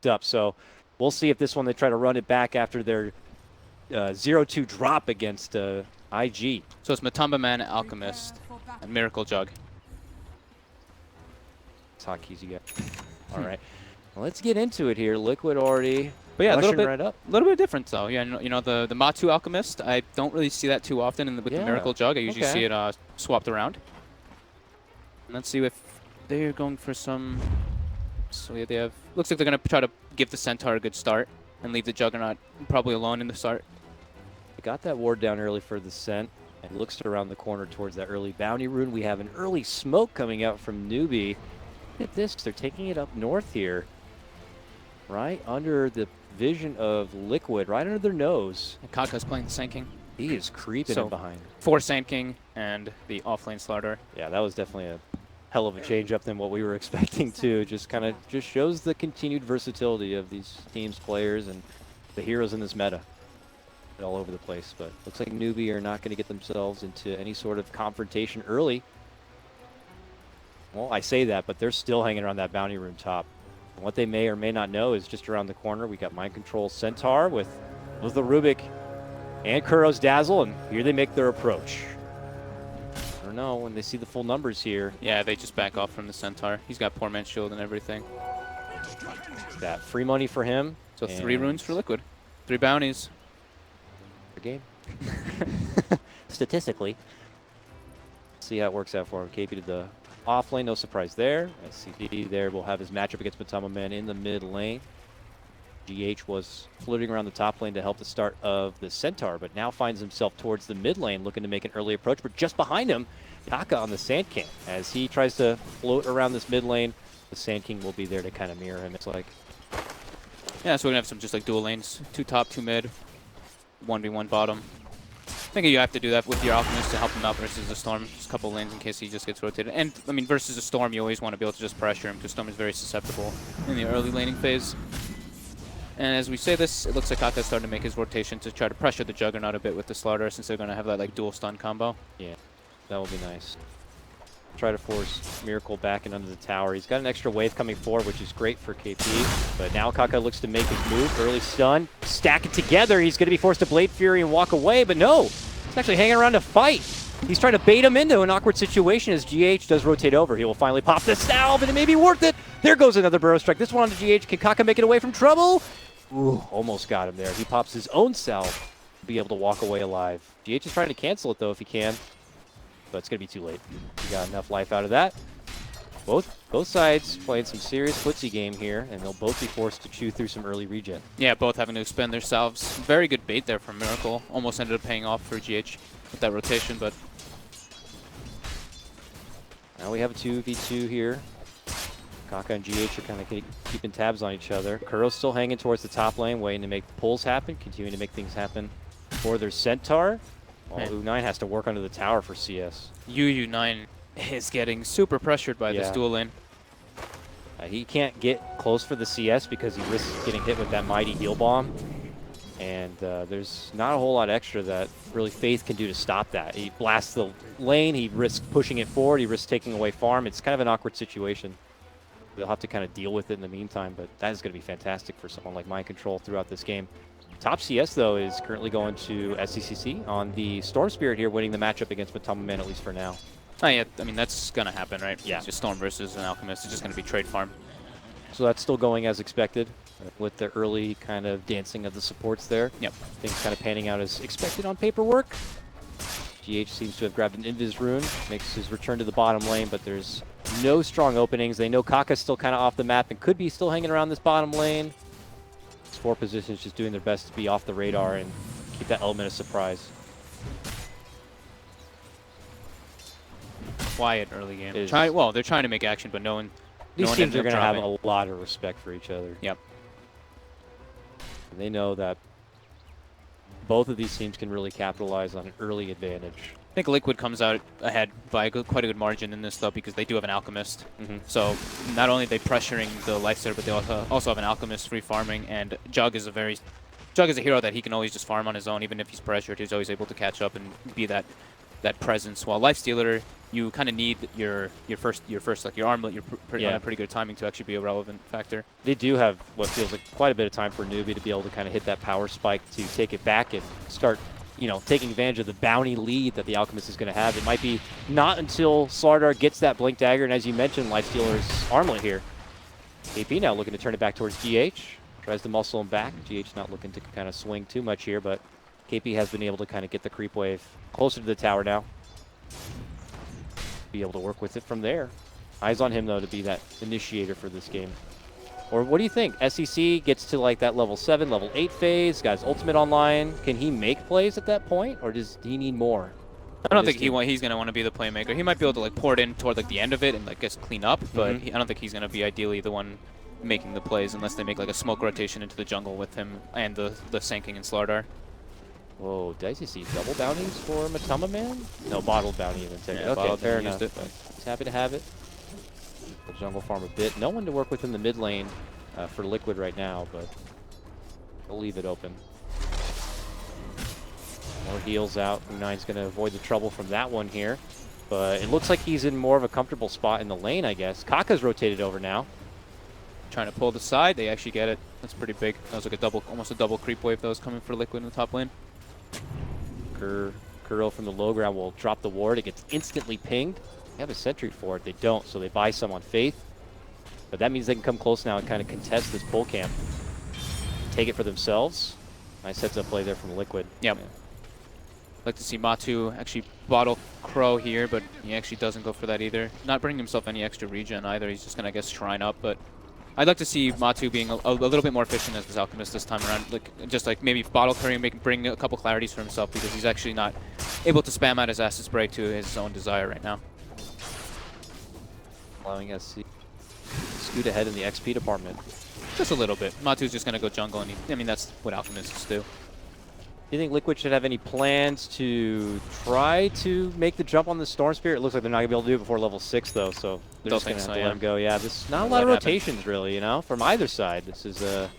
Up, so we'll see if this one they try to run it back after their 0-2 drop against IG. So it's Matamba Man, Alchemist, and Miracle Jug. That's hotkeys you get. All right, well, let's get into it here. Liquid already, but yeah, a little bit, right up. little bit different though. Yeah, you know the Matu Alchemist. I don't really see that too often with the Miracle Jug. I usually see it swapped around. And let's see if they're going for some. So yeah, they have. Looks like they're gonna try to give the Centaur a good start and leave the Juggernaut probably alone in the start. They got that ward down early for the Cent and looks around the corner towards that early bounty rune. We have an early smoke coming out from Newbie. Look at this, they're taking it up north here, right under the vision of Liquid, right under their nose. And Kaka's playing the Sand King. He is creeping in behind. 4 Sand King and the offlane Slaughter. Yeah, that was definitely a hell of a change up than what we were expecting too. Just kind of shows the continued versatility of these teams, players, and the heroes in this meta. All over the place, but looks like Newbie are not going to get themselves into any sort of confrontation early. Well, I say that, but they're still hanging around that bounty room top. And what they may or may not know is just around the corner, we got Mind Control Centaur with the Rubik and Kuro's Dazzle, and here they make their approach. I don't know, when they see the full numbers here. Yeah, they just back off from the Centaur. He's got Poor Man's Shield and everything. That free money for him. So 3 runes for Liquid. 3 bounties. Game. Statistically. See how it works out for him. KP to the off lane, no surprise there. SCD there will have his matchup against Matama Man in the mid lane. GH was floating around the top lane to help the start of the Centaur, but now finds himself towards the mid lane looking to make an early approach, but just behind him, Taka on the Sand King. As he tries to float around this mid lane, the Sand King will be there to kind of mirror him, it's like. Yeah, so we're going to have some just like dual lanes. 2 top, 2 mid. 1v1 bottom. think you have to do that with your Alchemist to help him out versus the Storm. Just a couple lanes in case he just gets rotated. And, I mean, versus the Storm, you always want to be able to just pressure him because Storm is very susceptible in the early laning phase. And as we say this, it looks like Kaka's starting to make his rotation to try to pressure the Juggernaut a bit with the Slaughter since they're going to have that like dual stun combo. Yeah, that will be nice. Try to force Miracle back and under the tower. He's got an extra wave coming forward, which is great for KP. But now Kaka looks to make his move. Early stun. Stack it together. He's going to be forced to Blade Fury and walk away. But no, he's actually hanging around to fight. He's trying to bait him into an awkward situation as GH does rotate over. He will finally pop the salve, and it may be worth it. There goes another Burrow Strike. This one on the GH. Can Kaka make it away from trouble? Ooh, almost got him there. He pops his own salve to be able to walk away alive. GH is trying to cancel it, though, if he can. But it's going to be too late. He got enough life out of that. Both sides playing some serious footsie game here, and they'll both be forced to chew through some early regen. Yeah, both having to expend their salves. Very good bait there from Miracle. Almost ended up paying off for GH with that rotation, but... Now we have a 2v2 here. Kaka and GH are kind of keeping tabs on each other. Kuro's still hanging towards the top lane, waiting to make the pulls happen, continuing to make things happen for their Centaur. Well, U9 has to work under the tower for CS. U9 is getting super pressured by this dual lane. He can't get close for the CS because he risks getting hit with that mighty heal bomb. And there's not a whole lot extra that really Faith can do to stop that. He blasts the lane, he risks pushing it forward, he risks taking away farm. It's kind of an awkward situation. They'll have to kind of deal with it in the meantime, but that is going to be fantastic for someone like Mind Control throughout this game. Top CS, though, is currently going to SCCC on the Storm Spirit here, winning the matchup against Matama Man, at least for now. Oh, yeah, I mean, that's going to happen, right? Yeah. It's just Storm versus an Alchemist. It's just going to be trade farm. So that's still going as expected with the early kind of dancing of the supports there. Yep. Things kind of panning out as expected on paperwork. GH seems to have grabbed an Invis rune, makes his return to the bottom lane, but there's no strong openings. They know Kaka's still kind of off the map and could be still hanging around this bottom lane. Four positions just doing their best to be off the radar and keep that element of surprise. Quiet early game. Well, they're trying to make action, but no one. These teams are going to have a lot of respect for each other. Yep. And they know that both of these teams can really capitalize on an early advantage. I think Liquid comes out ahead by quite a good margin in this, though, because they do have an Alchemist. So not only are they pressuring the Lifestealer, but they also have an Alchemist free farming, and Jug is a hero that he can always just farm on his own. Even if he's pressured, he's always able to catch up and be that presence. While Lifestealer, you kind of need your first like your armlet, on a pretty good timing to actually be a relevant factor. They do have what feels like quite a bit of time for Newbie to be able to kind of hit that power spike to take it back and start, you know, taking advantage of the bounty lead that the Alchemist is going to have. It might be not until Slardar gets that Blink Dagger, and as you mentioned, Lifestealer's armlet here. KP now looking to turn it back towards GH. Tries to muscle him back. GH not looking to kind of swing too much here, but KP has been able to kind of get the creep wave closer to the tower now. Be able to work with it from there. Eyes on him, though, to be that initiator for this game. Or what do you think? SEC gets to like that level 7, level 8 phase, got his ultimate online. Can he make plays at that point, or does he need more? I don't think he's going to want to be the playmaker. He might be able to like pour it in toward like the end of it and like just clean up, but I don't think he's going to be ideally the one making the plays unless they make like a smoke rotation into the jungle with him and the Sanking and Slardar. Whoa, did I see double bounties for Matama Man? No, bottled bounty even. Yeah, okay, fair enough. He's happy to have it. The jungle farm a bit. No one to work with in the mid lane for Liquid right now, but they'll leave it open. More heals out. U9's going to avoid the trouble from that one here. But it looks like he's in more of a comfortable spot in the lane, I guess. Kaka's rotated over now. Trying to pull the side. They actually get it. That's pretty big. That was like almost a double creep wave that was coming for Liquid in the top lane. Kuro from the low ground will drop the ward. It gets instantly pinged. They have a sentry for it. They don't, so they buy some on Faith. But that means they can come close now and kind of contest this bull camp. Take it for themselves. Nice heads up play there from Liquid. Yep. Yeah. Like to see Matu actually bottle Crow here, but he actually doesn't go for that either. Not bringing himself any extra regen either. He's just going to, I guess, shrine up, but I'd like to see Matu being a little bit more efficient as this Alchemist this time around. Like, just like maybe bottle curry and bring a couple clarities for himself, because he's actually not able to spam out his acid spray to his own desire right now. Allowing us to scoot ahead in the XP department. Just a little bit. Matu's just going to go jungle, and I mean, that's what Alchemists do. Do you think Liquid should have any plans to try to make the jump on the Storm Spirit? It looks like they're not going to be able to do it before level 6, though, so they're just going to have to let him go. Yeah, there's not a lot of rotations, really, you know, from either side. This is a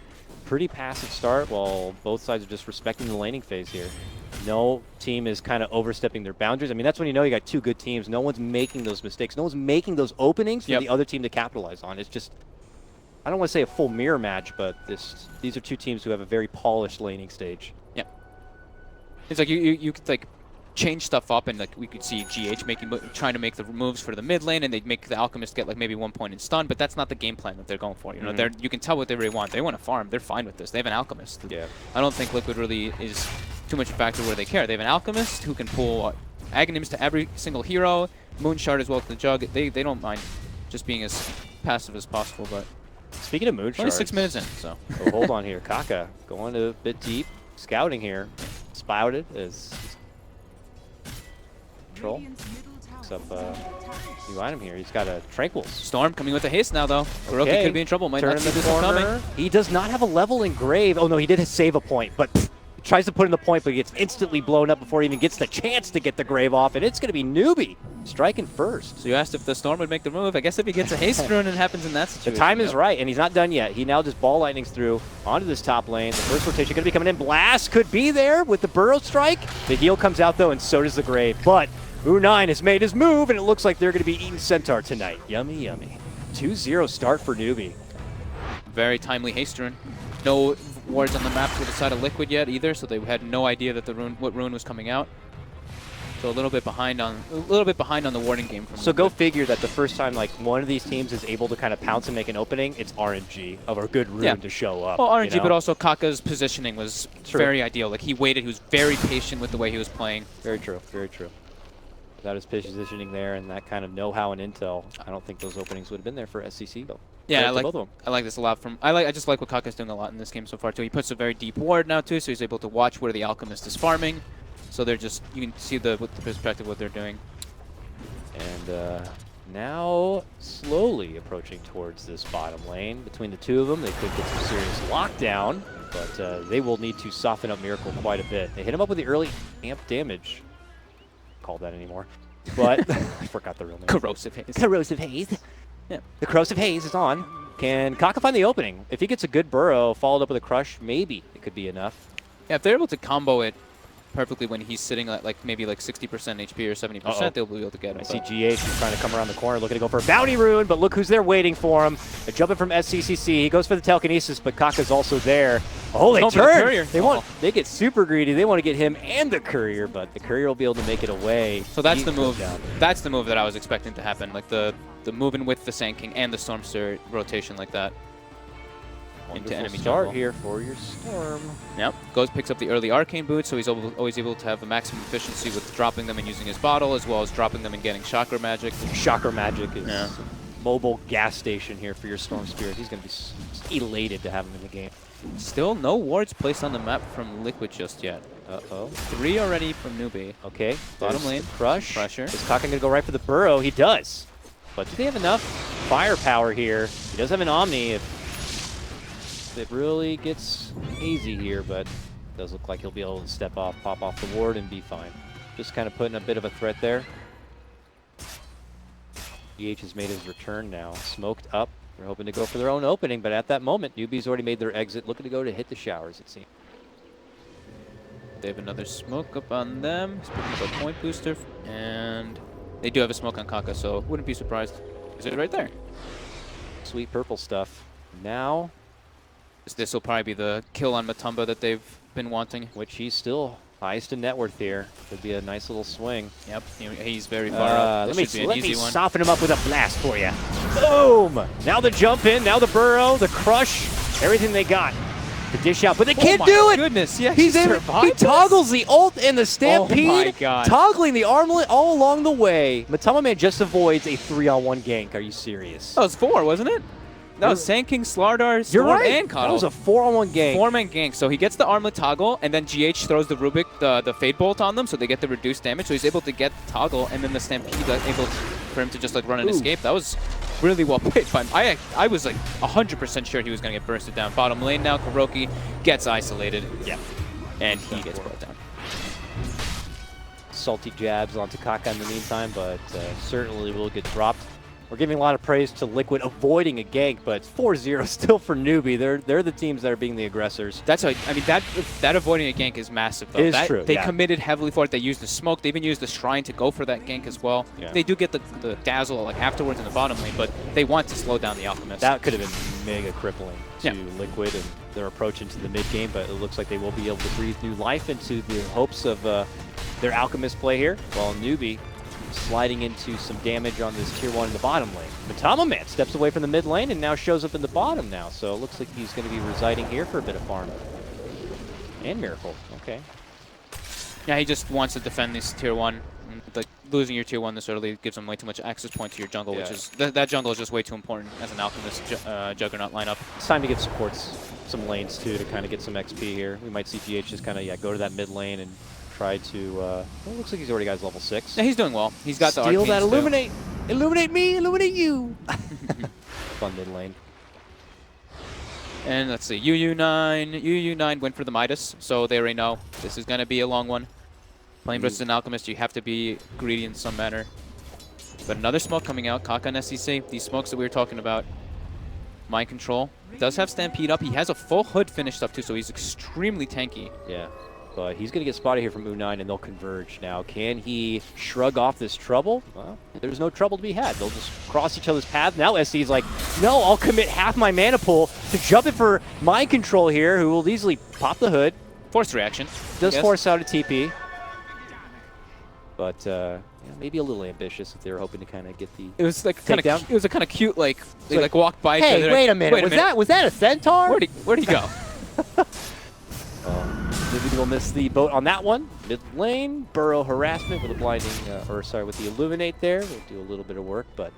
pretty passive start, while both sides are just respecting the laning phase here. No team is kind of overstepping their boundaries. I mean, that's when you know you got two good teams. No one's making those mistakes. No one's making those openings for the other team to capitalize on. It's just, I don't want to say a full mirror match, but these are two teams who have a very polished laning stage. It's like you could like change stuff up, and like we could see GH trying to make the moves for the mid lane, and they'd make the Alchemist get like maybe 1 point in stun, but that's not the game plan that they're going for. You know, you can tell what they really want. They want to farm. They're fine with this. They have an Alchemist. Yeah. I don't think Liquid really is too much a factor where they care. They have an Alchemist who can pull Aghanims to every single hero, Moonshard as well to the Jug. They don't mind just being as passive as possible. But speaking of Moonshards, only 6 minutes in, so hold on here. Kaka going a bit deep, scouting here. Spouted is control. Picks up new item here. He's got a Tranquil. Storm coming with a haste now, though. Kuroki could be in trouble. Might not see this coming. He does not have a level engrave. Oh no, he did save a point, but tries to put in the point, but he gets instantly blown up before he even gets the chance to get the grave off, and it's going to be Newbie striking first. So you asked if the Storm would make the move. I guess if he gets a haste rune, it happens in that situation. The time is right, and he's not done yet. He now just ball lightnings through onto this top lane. The first rotation going to be coming in. Blast could be there with the Burrow Strike. The heal comes out, though, and so does the grave. But U9 has made his move, and it looks like they're going to be eating Centaur tonight. Yummy, yummy. 2-0 start for Newbie. Very timely haste rune. No wards on the map to the side of Liquid yet either, so they had no idea that what rune was coming out. So a little bit behind on the warding game. From so go figure that the first time like one of these teams is able to kind of pounce and make an opening, it's RNG of a good rune to show up. Well, RNG, but also Kaka's positioning was very ideal. Like he waited, he was very patient with the way he was playing. Very true, very true. Without his positioning there and that kind of know-how and intel, I don't think those openings would have been there for SCC though. Yeah, I like this a lot. I just like what Kaka's doing a lot in this game so far too. He puts a very deep ward now too, so he's able to watch where the Alchemist is farming. So they're just, you can see the perspective of what they're doing. And now slowly approaching towards this bottom lane. Between the two of them, they could get some serious lockdown, but they will need to soften up Miracle quite a bit. They hit him up with the early amp damage. Call that anymore, but I forgot the real name. Corrosive Haze. Corrosive Haze. Yeah. The Corrosive Haze is on. Can Kaka find the opening? If he gets a good burrow followed up with a crush, maybe it could be enough. Yeah, if they're able to combo it perfectly when he's sitting at like maybe like 60% HP or 70%, they'll be able to get him. I see GH is trying to come around the corner, looking to go for a bounty rune, but look who's there waiting for him. They're jumping from SCCC. He goes for the telekinesis, but Kaka's also there. Oh, they turn. They get super greedy. They want to get him and the courier, but the courier will be able to make it away. So that's the move. That's the move that I was expecting to happen, like the moving with the Sand King and the Storm Spirit rotation like that. Into enemy start jungle. Here for your Storm. Yep. Picks up the early Arcane Boot, so he's always able to have the maximum efficiency with dropping them and using his bottle, as well as dropping them and getting Chakra Magic. Chakra Magic is mobile gas station here for your Storm Spirit. He's going to be elated to have him in the game. Still no wards placed on the map from Liquid just yet. Uh-oh. 3 already from Newbie. Okay. Bottom lane. Crush. Pressure. Is Kaka going to go right for the burrow? He does. But do they have enough firepower here? He does have an Omni if it really gets easy here, but it does look like he'll be able to step off, pop off the ward, and be fine. Just kind of putting a bit of a threat there. GH has made his return now. Smoked up. They're hoping to go for their own opening, but at that moment, Newbie's already made their exit, looking to go to hit the showers, it seems. They have another smoke up on them. He's picking up a point booster, and they do have a smoke on Kaka, so wouldn't be surprised. Is it right there? Sweet purple stuff. Now, this will probably be the kill on Matumba that they've been wanting. Which he's still highest in net worth here. Could be a nice little swing. Yep, he's very far up. Let me soften him up with a blast for you. Boom! Now the jump in, now the burrow, the crush, everything they got to dish out. But they can't do it! Goodness, yeah, he toggles the ult and the stampede, oh my God. Toggling the armlet all along the way. Matama Man just avoids a 3-on-1 gank. Are you serious? That was 4, wasn't it? That was Sand King, Slardar, Storm, and Coddle. That was a 4-on-1 gank. 4-man gank. So he gets the armlet toggle, and then GH throws the Rubik, the Fade Bolt on them, so they get the reduced damage. So he's able to get the toggle, and then the Stampede able for him to just like run and escape. That was really well played. But I was like 100% sure he was going to get bursted down. Bottom lane now, Kuroki gets isolated. Yeah. and he gets brought down. Salty jabs onto Kaka in the meantime, but certainly will get dropped. We're giving a lot of praise to Liquid avoiding a gank, but 4-0 still for Newbie. They're the teams that are being the aggressors. That's I mean that avoiding a gank is massive though. It is true. They committed heavily for it. They used the smoke. They even used the shrine to go for that gank as well. Yeah. They do get the dazzle like afterwards in the bottom lane, but they want to slow down the Alchemist. That could have been mega crippling to Yeah. Liquid and their approach into the mid game, but it looks like they will be able to breathe new life into the hopes of their Alchemist play here, while Newbie sliding into some damage on this tier 1 in the bottom lane. Matama Man steps away from the mid lane and now shows up in the bottom now, so it looks like he's going to be residing here for a bit of farm. And Miracle, okay. Yeah, he just wants to defend this tier 1. Like losing your tier 1 this early gives him way too much access point to your jungle, which is that jungle is just way too important as an Alchemist Juggernaut lineup. It's time to give supports some lanes too to kind of get some XP here. We might see GH just kind of go to that mid lane and try to. Well, it looks like he's already got his level 6. Yeah, he's doing well. He's got the Steal Arcanes that too. illuminate, illuminate me, illuminate you. Fun mid lane. And let's see, UU9 went for the Midas, so they already know this is going to be a long one. Playing versus an Alchemist, you have to be greedy in some manner. But another smoke coming out, Kaka and SEC, these smokes that we were talking about. Mind Control does have Stampede up. He has a full hood finished up too, so he's extremely tanky. Yeah, but he's going to get spotted here from U9 and they'll converge now. Can he shrug off this trouble? Well, there's no trouble to be had. They'll just cross each other's path. Now SC's like, no, I'll commit half my mana pool to jump in for Mind Control here, who will easily pop the hood. Forced reaction. Does force out a TP. But yeah, maybe a little ambitious if they were hoping to kind of get the. It was like kind of. It was a kind of cute like they like walked by each Hey, other. wait a minute. Was that a centaur? Where'd he go? Maybe we'll miss the boat on that one. Mid lane, Burrow harassment with a blinding, with the illuminate there. We'll do a little bit of work, but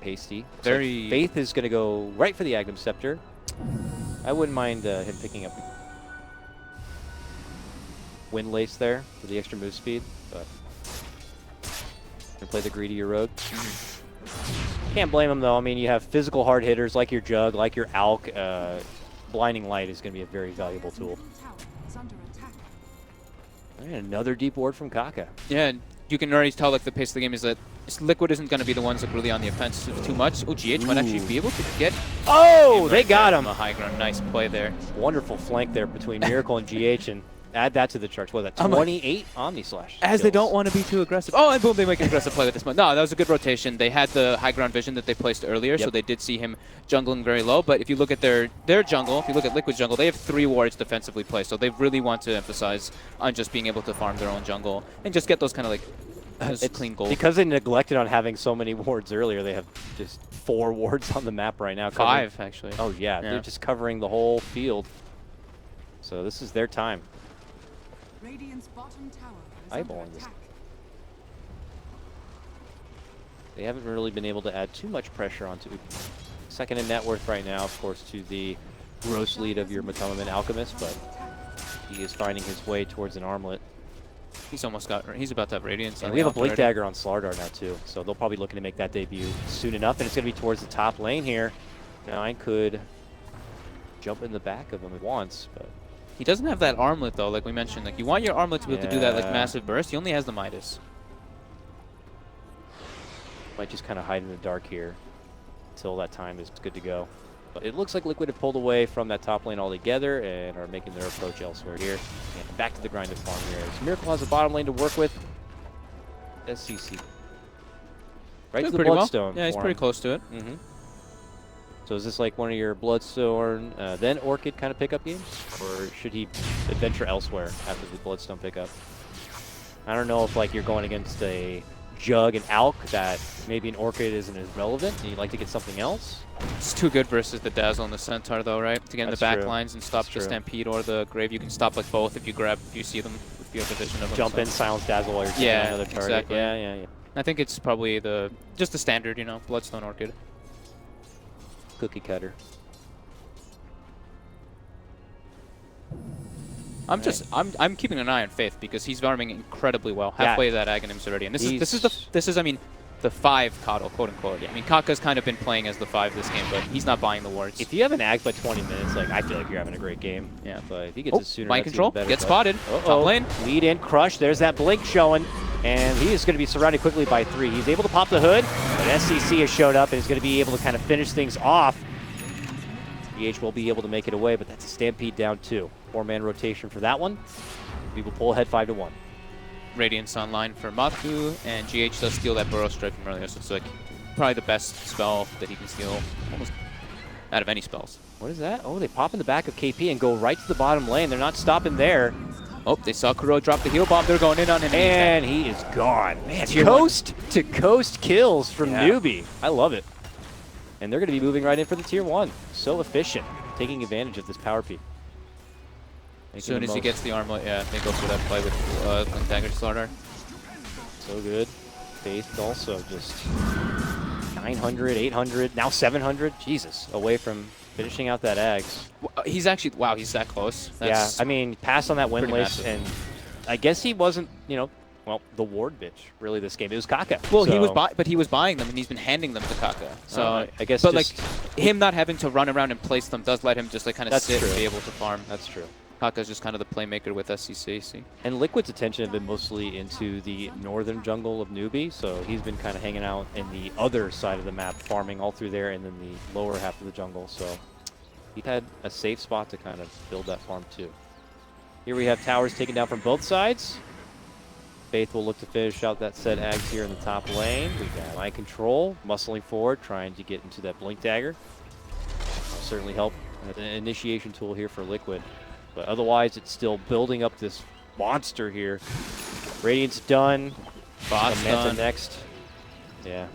pasty. Very. Like Faith is going to go right for the Agnum Scepter. I wouldn't mind him picking up Wind Lace there for the extra move speed, but gonna play the greedier road. Can't blame him though. I mean, you have physical hard hitters like your Jug, like your Alk. Blinding Light is going to be a very valuable tool. And another deep ward from Kaka. Yeah, and you can already tell like the pace of the game is that Liquid isn't going to be the ones that really on the offensive too much. Oh, GH might actually be able to get. Oh, they got him. A high ground, nice play there. Wonderful flank there between Miracle and GH, and add that to the charts. What was that? 28 Omni Slash. As they don't want to be too aggressive. Oh, and boom, they make an aggressive play with this one. No, that was a good rotation. They had the high ground vision that they placed earlier, so they did see him jungling very low. But if you look at their jungle, if you look at Liquid's jungle, they have 3 wards defensively placed. So they really want to emphasize on just being able to farm their own jungle and just get those kind of like clean gold. Because they neglected on having so many wards earlier, they have just 4 wards on the map right now. 5, actually. Oh, yeah. They're just covering the whole field. So this is their time. Radiant's bottom tower is under Eyeballing this. attack. They haven't really been able to add too much pressure onto second in net worth right now, of course, to the gross lead of your Matamaman Alchemist, but he is finding his way towards an armlet. He's about to have Radiance. And we have a Blink Dagger on Slardar now too, so they'll probably be looking to make that debut soon enough, and it's going to be towards the top lane here. Now I could jump in the back of him once, but he doesn't have that armlet though, like we mentioned. Like you want your armlet to be able to do that like massive burst. He only has the Midas. Might just kind of hide in the dark here until that time is good to go. But it looks like Liquid have pulled away from that top lane altogether and are making their approach elsewhere here. And back to the grind of farm here. As Miracle has a bottom lane to work with. SCC. Right to the Bloodstone. Well. Yeah, he's pretty close to it. So is this like one of your Bloodstone, then Orchid kind of pickup games? Or should he adventure elsewhere after the Bloodstone pickup? I don't know if like you're going against a Jug and Alk that maybe an Orchid isn't as relevant and you'd like to get something else. It's too good versus the Dazzle and the Centaur though, right? To get in the back lines and stop the Stampede or the Grave. You can stop like both if you see them, if you have the vision of them. Jump in, silence Dazzle while you're taking another target. Exactly. Yeah. I think it's probably just the standard, you know, Bloodstone Orchid. Cookie cutter. I'm keeping an eye on Faith because he's farming incredibly well. Halfway to that Aghanims already, and this is I mean, the 5 Coddle, quote unquote. I mean, Kaka's kind of been playing as the 5 this game, but he's not buying the wards. If you have an ag by 20 minutes, like I feel like you're having a great game. Yeah. But if he gets it sooner, mind that's control, even better. get spotted. Top lane. Lead in, crush. There's that blink showing. And he is going to be surrounded quickly by 3. He's able to pop the hood, but SCC has showed up and is going to be able to kind of finish things off. GH will be able to make it away, but that's a Stampede down 2. 4-man rotation for that one. We will pull ahead 5-1. Radiance online for Matku, and GH does steal that Burrow Strike from earlier, so it's like probably the best spell that he can steal almost out of any spells. What is that? Oh, they pop in the back of KP and go right to the bottom lane. They're not stopping there. Oh, they saw Kuro drop the heal bomb. They're going in on him. And he is gone. Man, Tier coast to coast kills from Yeah. Newbie. I love it. And they're going to be moving right in for the tier 1. So efficient, taking advantage of this power peak. As soon as he gets the armor, yeah, they go for that play with Dagger Slaughter. So good. Faith also just 900, 800, now 700. Jesus, away from finishing out that Ags. He's actually, wow, he's that close. Yeah, I mean, passed on that win pretty list, massive. and I guess he wasn't, you know, well, the ward bitch, really, this game. It was Kaka. Well, so, he was, but he was buying them, and he's been handing them to Kaka. So I guess, but just, like him not having to run around and place them does let him just like kind of sit and be able to farm. That's true. Kaka's just kind of the playmaker with SCC. See? And Liquid's attention had been mostly into the northern jungle of Newbie, so he's been kind of hanging out in the other side of the map, farming all through there, and then the lower half of the jungle. So he had a safe spot to kind of build that farm too. Here we have towers taken down from both sides. Faith will look to finish out that set Ags here in the top lane. We got Mind Control muscling forward, trying to get into that Blink Dagger. That'll certainly help. An initiation tool here for Liquid. But otherwise, it's still building up this monster here. Radiant's done. Boss done. Next. Yeah.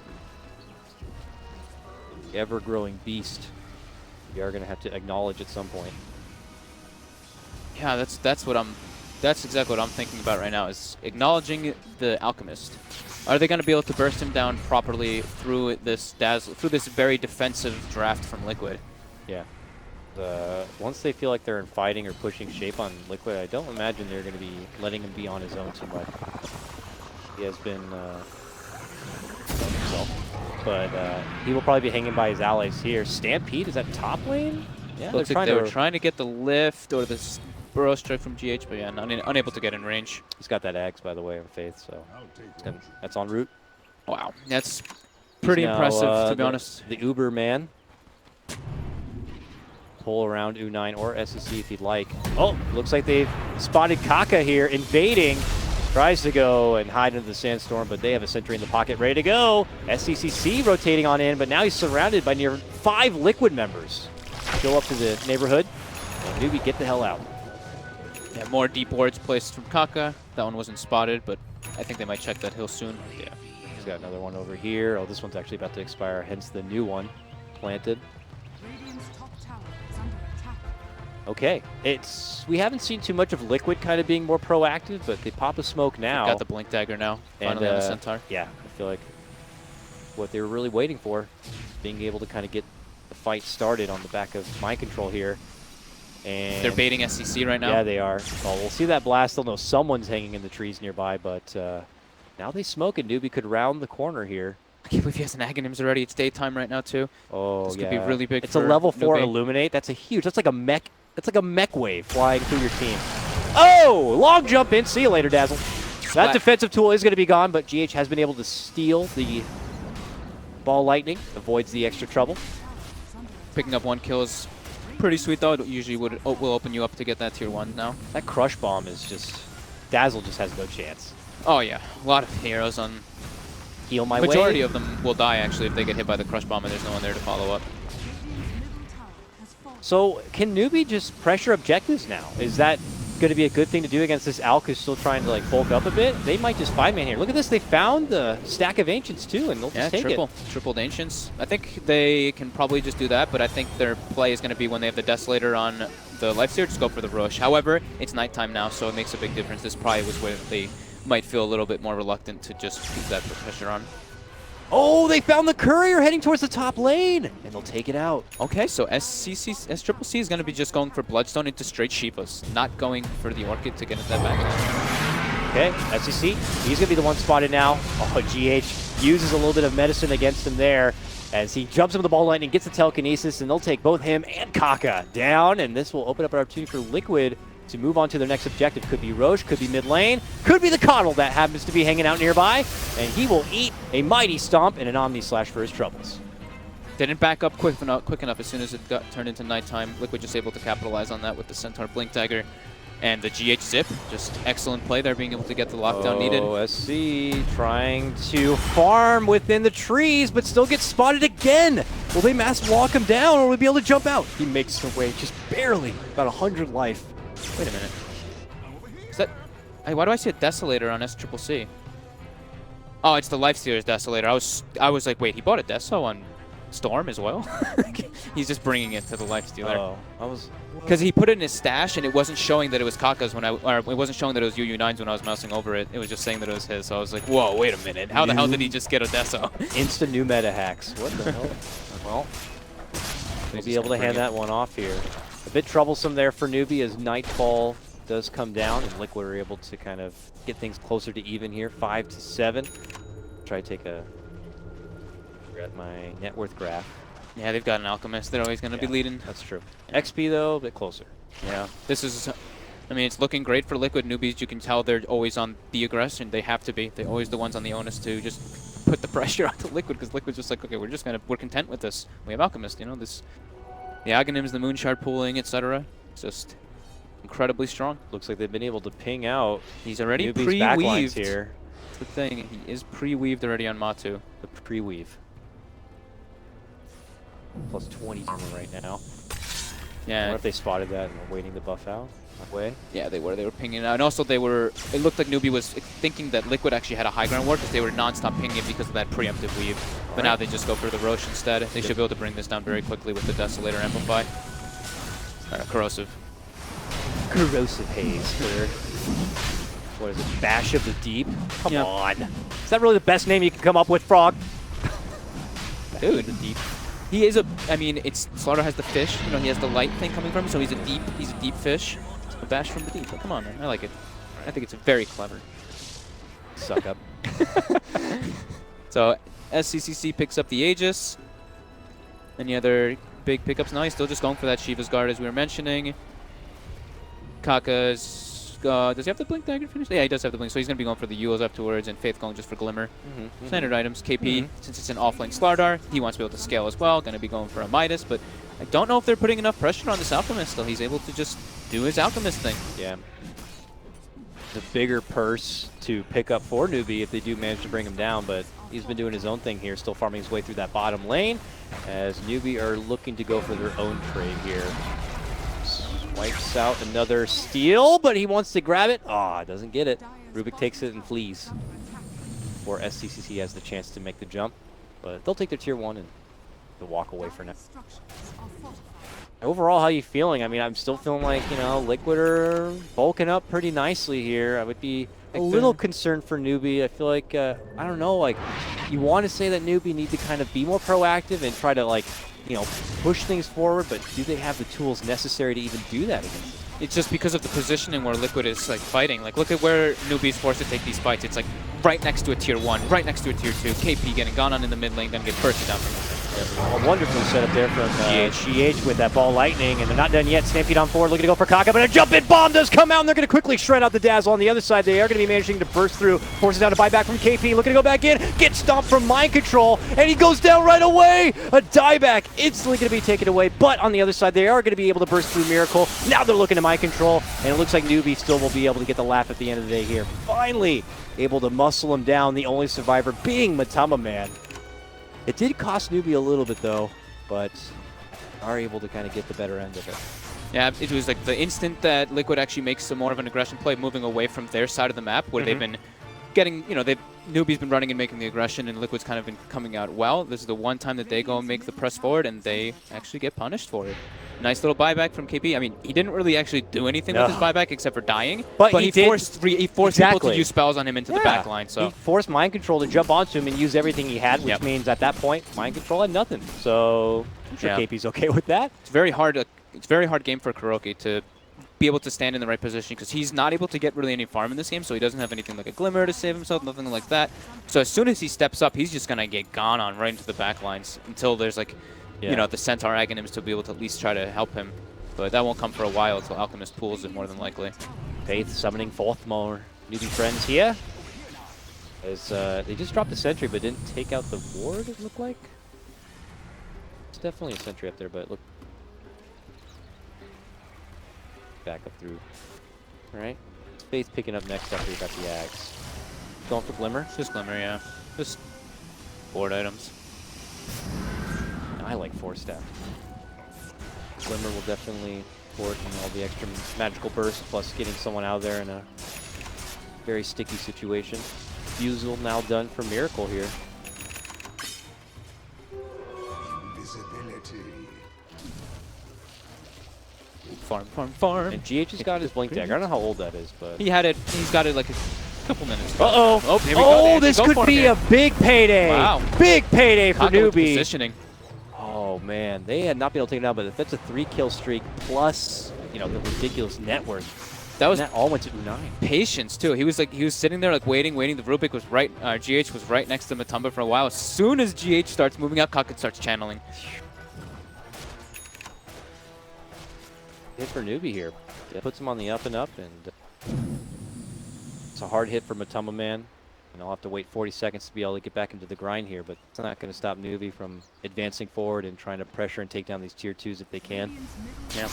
Ever-growing beast. We are going to have to acknowledge at some point. Yeah, that's exactly what I'm thinking about right now, is acknowledging the Alchemist. Are they going to be able to burst him down properly through this very defensive draft from Liquid? Yeah. Once they feel like they're in fighting or pushing shape on Liquid, I don't imagine they're going to be letting him be on his own too much. He has been himself, but he will probably be hanging by his allies here. Stampede, is that top lane? Yeah, Looks like they were trying to get the lift or this Burrow Strike from GH, but yeah, unable to get in range. He's got that axe, by the way, of Faith, so that's en route. Wow, that's pretty impressive, to be honest. The Uber man. Pull around U9 or SSC if you'd like. Oh, looks like they've spotted Kaka here, invading. Tries to go and hide into the sandstorm, but they have a sentry in the pocket ready to go. SCCC rotating on in, but now he's surrounded by near 5 Liquid members. Go up to the neighborhood, and Newbie, get the hell out. Yeah, more deep wards placed from Kaka. That one wasn't spotted, but I think they might check that hill soon. Yeah, he's got another one over here. Oh, this one's actually about to expire, hence the new one planted. Okay, we haven't seen too much of Liquid kind of being more proactive, but they pop a smoke now. Got the Blink Dagger now, finally on the Centaur. Yeah, I feel like what they were really waiting for, being able to kind of get the fight started on the back of Mind Control here. And they're baiting SCC right now? Yeah, they are. Well, we'll see that blast. They'll know someone's hanging in the trees nearby, but now they smoke, and Newbie could round the corner here. I can't believe he has an Aghanims already. It's daytime right now, too. Oh, this could be really big. It's a level 4 Illuminate. That's a huge. That's like a mech. It's like a mech wave flying through your team. Oh, long jump in. See you later, Dazzle. That defensive tool is going to be gone, but GH has been able to steal the ball lightning. Avoids the extra trouble. Picking up 1 kill is pretty sweet, though. It usually will open you up to get that tier 1 now. That crush bomb is just... Dazzle just has no chance. Oh, yeah. A lot of heroes on... Heal my way. Majority of them will die, actually, if they get hit by the crush bomb and there's no one there to follow up. So, can Newbie just pressure objectives now? Is that going to be a good thing to do against this Alk who's still trying to like bulk up a bit? They might just 5-man here. Look at this. They found the stack of Ancients, too, and they'll just take it. Tripled Ancients. I think they can probably just do that, but I think their play is going to be when they have the Desolator on the Lifesteal, just go for the Rush. However, it's nighttime now, so it makes a big difference. This probably was where they might feel a little bit more reluctant to just keep that pressure on. Oh, they found the courier heading towards the top lane, and they'll take it out. Okay, so SCC is going to be just going for Bloodstone into straight Shivas, not going for the Orchid to get into that back. Okay, SEC, he's going to be the one spotted now. Oh, GH uses a little bit of medicine against him there as he jumps into the ball lightning, gets the telekinesis, and they'll take both him and Kaka down, and this will open up an opportunity for Liquid to move on to their next objective. Could be Roche, could be mid lane, could be the Coddle that happens to be hanging out nearby, and he will eat a mighty stomp and an Omni Slash for his troubles. Didn't back up quick enough as soon as it got turned into nighttime. Liquid just able to capitalize on that with the Centaur Blink Dagger. And the GH Zip, just excellent play there, being able to get the lockdown needed. SC trying to farm within the trees, but still gets spotted again. Will they mass walk him down, or will he be able to jump out? He makes the way, just barely, about 100 life. Wait a minute. Is that... Hey, why do I see a Desolator on SCCC? Oh, it's the Lifestealer's Desolator. I was like, wait, he bought a Deso on Storm as well? He's just bringing it to the Lifestealer. Oh, I was... Because he put it in his stash, and it wasn't showing that it was Kaka's when or it wasn't showing that it was UU9's when I was mousing over it. It was just saying that it was his. So I was like, whoa, wait a minute. How the hell did he just get a Deso? Instant new meta hacks. What the hell? Well, we'll be able to hand that one off here. A bit troublesome there for Newbie as Nightfall does come down, and Liquid are able to kind of get things closer to even here, 5 to 7. Try to take a look at my net worth graph. Yeah, they've got an Alchemist. They're always going to be leading. That's true. XP, though, a bit closer. Yeah. This is... I mean, it's looking great for Liquid. Newbies, you can tell they're always on the aggression. They have to be. They're always the ones on the onus to just put the pressure onto Liquid, because Liquid's just like, okay, we're content with this. We have Alchemist, you know, the Aghanims, the Moonshard pooling, etc. It's just incredibly strong. Looks like they've been able to ping out. He's already pre-weaved here. That's the thing. He is pre-weaved already on Matu. The pre-weave. Plus 20 armor right now. Yeah. I wonder if they spotted that and were waiting to buff out that way. Yeah, they were. They were pinging it out. And also they were... It looked like Newbie was thinking that Liquid actually had a high ground ward because they were non-stop pinging it because of that preemptive weave. But now they just go for the Roche instead. They should be able to bring this down very quickly with the Desolator Amplify. Corrosive. Corrosive haze for... What is it? Bash of the Deep? Come on. Is that really the best name you can come up with, Frog? Dude. The Deep. He is a, I mean, it's Slaughter has the fish, you know, he has the light thing coming from him, so he's a deep fish. A bash from the deep. Oh, come on, man, I like it. I think it's very clever. Suck up. So SCCC picks up the Aegis. Any other big pickups? No, he's still just going for that Shiva's Guard as we were mentioning. Kaka's, does he have the Blink Dagger finished? Yeah, he does have the Blink, so he's going to be going for the Yules afterwards, and Faith going just for Glimmer. Standard items. KP, since it's an offlane Slardar, he wants to be able to scale as well. Going to be going for a Midas, but I don't know if they're putting enough pressure on this Alchemist still. He's able to just do his Alchemist thing. Yeah. The bigger purse to pick up for Newbie if they do manage to bring him down, but he's been doing his own thing here, still farming his way through that bottom lane, as Newbie are looking to go for their own trade here. Wipes out another steal, but he wants to grab it. Ah, doesn't get it. Rubik takes it and flees. Or SCCC has the chance to make the jump, but they'll take their tier 1 and they'll walk away for now. Overall, how are you feeling? I mean, I'm still feeling like, you know, Liquid are bulking up pretty nicely here. I would be a little concerned for Newbie. I feel like, I don't know, like, you want to say that Newbie need to kind of be more proactive and try to, like, you know, push things forward, but do they have the tools necessary to even do that against it? It's just because of the positioning where Liquid is like fighting. Like, look at where Newbie's forced to take these fights. It's like right next to a tier 1, right next to a tier 2. KP getting gone on in the mid lane, gonna get bursted down from nothing. A wonderful setup there from GH with that ball lightning, and they're not done yet. Stampede on forward, looking to go for Kaka, but a jump-in bomb does come out, and they're going to quickly shred out the Dazzle. On the other side, they are going to be managing to burst through, forces down to buy back from KP, looking to go back in, gets stomped from Mind Control, and he goes down right away! A dieback instantly going to be taken away, but on the other side, they are going to be able to burst through Miracle. Now they're looking to Mind Control, and it looks like Newbie still will be able to get the laugh at the end of the day here. Finally able to muscle him down, the only survivor being Matama Man. It did cost Newbie a little bit, though, but are able to kind of get the better end of it. Yeah, it was like the instant that Liquid actually makes some more of an aggression play, moving away from their side of the map, where they've been getting, you know, Newbie's been running and making the aggression, and Liquid's kind of been coming out well. This is the one time that they go and make the press forward, and they actually get punished for it. Nice little buyback from KP. I mean, he didn't really actually do anything with his buyback except for dying, but he forced people to use spells on him into the back line. So he forced Mind Control to jump onto him and use everything he had, which means at that point, Mind Control had nothing. So I'm sure KP's okay with that. It's very hard. It's a very hard game for Kuroki to be able to stand in the right position because he's not able to get really any farm in this game, so he doesn't have anything like a Glimmer to save himself, nothing like that. So as soon as he steps up, he's just going to get gone on right into the back lines until there's like, you know, the Centaur Aghanims to be able to at least try to help him. But that won't come for a while until Alchemist pulls it more than likely. Faith summoning forth more newbie friends here. As they just dropped a sentry but didn't take out the ward, it looked like. It's definitely a sentry up there, but look. Back up through. Alright. Faith picking up next after he got the axe. Going for Glimmer. Just Glimmer, yeah. Just board items. I like 4-step. Glimmer will definitely support all the extra magical burst, plus getting someone out of there in a very sticky situation. Fusel now done for Miracle here. Invisibility. Farm, farm, farm. And GH has got his blink dagger. I don't know how old that is, but He had it. He's got it like a couple minutes ago. uh-oh. Oh, here we go. This could be a big payday. Wow. Big payday for Kaka with newbie. positioning. Oh man, they had not been able to take it down, but if that's a 3-kill streak plus, you know, the ridiculous net worth. That was and that all went to U9. patience too. He was sitting there like waiting. The Rubik was right. GH was right next to Matumba for a while. As soon as GH starts moving out, Kaka starts channeling. Hit for newbie here. It puts him on the up and up, and it's a hard hit for Matumba Man. And I'll have to wait 40 seconds to be able to get back into the grind here, but it's not going to stop newbie from advancing forward and trying to pressure and take down these tier 2s if they can. Yeah.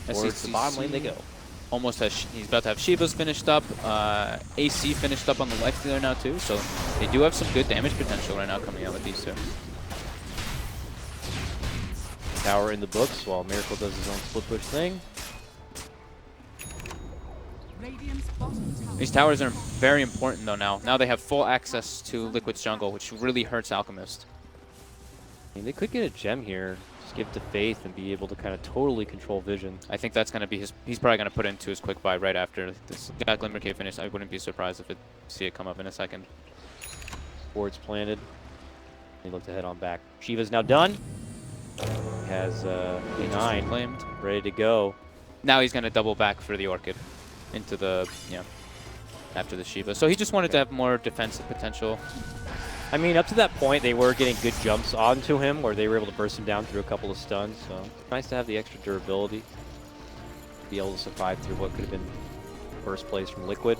Towards the bottom lane they go. Almost has. He's about to have Shiva's finished up. AC finished up on the life stealer now too. So they do have some good damage potential right now coming out with these two. Tower in the books while Miracle does his own split push thing. Radiant's bottom tower. These towers are very important though now. Now they have full access to Liquid's jungle, which really hurts Alchemist. I mean, they could get a gem here, just give it to Faith and be able to kind of totally control vision. I think that's going to be his. He's probably going to put it into his quick buy right after this Glimmer Cave finish. I wouldn't be surprised if see it come up in a second. Board's planted. He looked to head on back. Shiva's now done. Has E9 Claimed. ready to go. Now he's going to double back for the Orchid into the, after the Shiva. So he just wanted to have more defensive potential. I mean, up to that point, they were getting good jumps onto him where they were able to burst him down through a couple of stuns. So nice to have the extra durability. Be able to survive through what could have been first place from Liquid.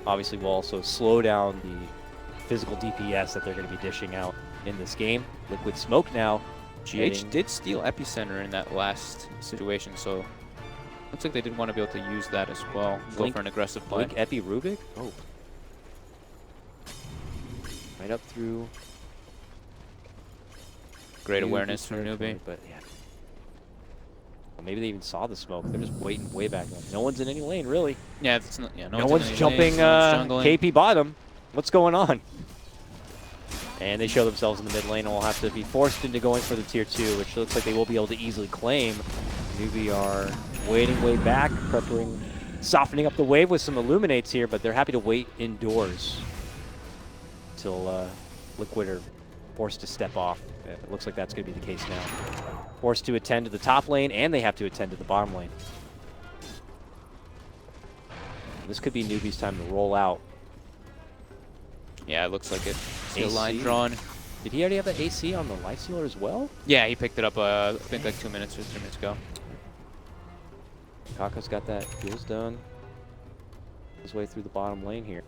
Obviously, will also slow down the physical DPS that they're going to be dishing out in this game. Liquid Smoke now. GH did steal Epicenter in that last situation, so looks like they did want to be able to use that as well. Go for an aggressive play. Blink Epi Rubik? Oh. Right up through. Great awareness from newbie. But yeah. Well, maybe they even saw the smoke. They're just waiting way back there. No one's in any lane, really. Yeah, it's not, No one's jumping KP bottom. What's going on? And they show themselves in the mid lane and will have to be forced into going for the tier 2, which looks like they will be able to easily claim. Newbie are waiting way back, preparing, softening up the wave with some illuminates here, but they're happy to wait indoors until Liquid are forced to step off. It looks like that's going to be the case now. Forced to attend to the top lane, and they have to attend to the bottom lane. This could be Newbie's time to roll out. Yeah, it looks like it. See a AC? line drawn. Did he already have the AC on the life stealer as well? Yeah, he picked it up, I think, like 2 minutes or 3 minutes ago. Kaka's got that. Fuel's done. His way through the bottom lane here.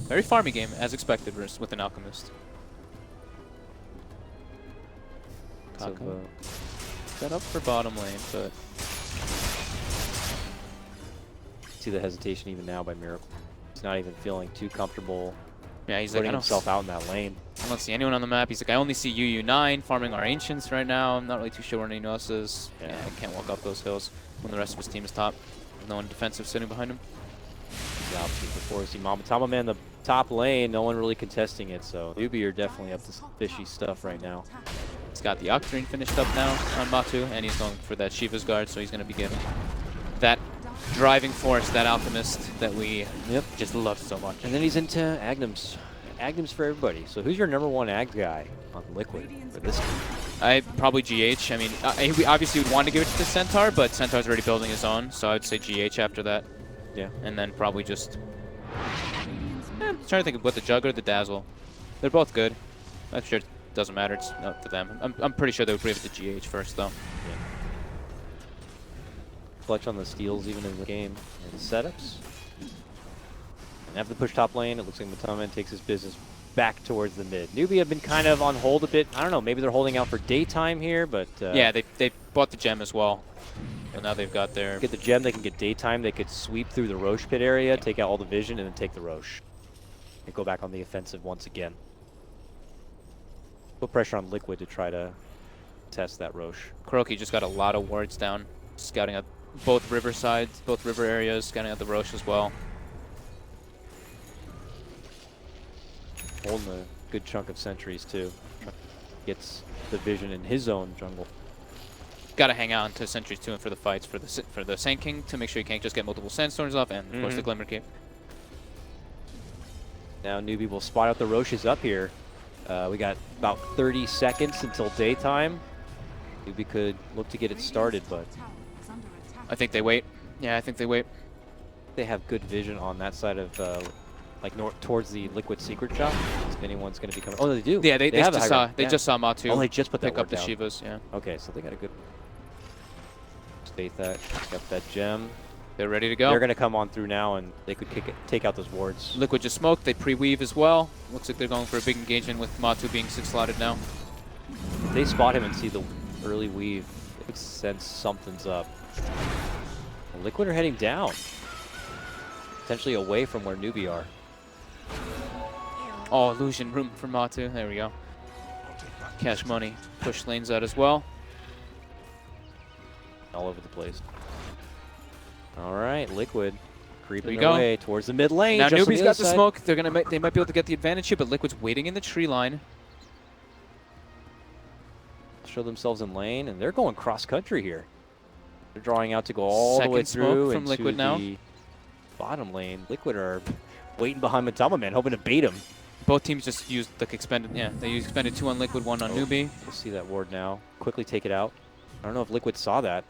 Very farmy game, as expected, with an Alchemist. Kaka. Set up for bottom lane, but See the hesitation even now by Miracle. He's not even feeling too comfortable yeah, he's like, putting himself out in that lane. I don't see anyone on the map. He's like, I only see UU9 farming our Ancients right now. I'm not really too sure where anyone else is. Yeah, I can't walk up those hills when the rest of his team is top. With no one defensive sitting behind him. The opposite before we see Mamatama Man, the top lane, no one really contesting it, so Newbie are definitely up to some fishy stuff right now. He's got the Octarine finished up now on Matu, and he's going for that Shiva's Guard, so he's going to be getting that driving force, that Alchemist that we just love so much. And then he's into Aghanims. Agham's for everybody. So who's your #1 ag guy on Liquid for this team? I probably GH. I mean, we obviously would want to give it to the Centaur, but Centaur's already building his own, so I would say GH after that. Yeah. And then probably just... I'm trying to think of what the Jug or the Dazzle. They're both good. I'm sure it doesn't matter. It's up to them. I'm pretty sure they would give it to GH first, though. Yeah. Clutch on the steals even in the game. And setups. And after the push top lane, it looks like Matama takes his business back towards the mid. Newbie have been kind of on hold a bit. I don't know, maybe they're holding out for daytime here, but... yeah, they bought the gem as well. So now they've got their... Get the gem, they can get daytime, they could sweep through the Roche pit area, take out all the vision, and then take the Roche. And go back on the offensive once again. Put pressure on Liquid to try to test that Roche. KingCharlie just got a lot of wards down, scouting out both river sides, both river areas, scouting out the Roche as well. Holding a good chunk of sentries too. Gets the vision in his own jungle. Got to hang out to sentries too, and for the fights for the Sand King to make sure you can't just get multiple Sandstorms off, and of course the Glimmer Cape. Now Newbie will spot out the Roches up here. We got about 30 seconds until daytime. Newbie could look to get it started, but I think they wait. Yeah, I think they wait. they have good vision on that side of like north towards the Liquid secret shop. If anyone's going to be coming. Oh, they do. Yeah, they have just saw Matu. Oh, they just put that pick up the down. Shivas. Yeah. Okay, so they got a good. State that. Got that gem. They're ready to go. They're going to come on through now, and they could take out those wards. Liquid just smoked. They pre-weave as well. Looks like they're going for a big engagement with Matu being 6-slotted now. If they spot him and see the early weave, it would sense something's up. Liquid are heading down. Potentially away from where Newbie are. Oh, illusion room for Matu. There we go. Cash money. Push lanes out as well. All over the place. All right, Liquid creeping go. away towards the mid lane. Now just on Newbie's the got other the side. smoke. They might be able to get the advantage here, but Liquid's waiting in the tree line. Show themselves in lane, and they're going cross country here. They're drawing out to go all the way Second smoke through from into Liquid now. the bottom lane. Liquid are waiting behind Matama Man, hoping to bait him. Both teams just used the expended. Yeah, they used expended 2 on Liquid, 1 on Newbie. We'll see that ward now. Quickly take it out. I don't know if Liquid saw that.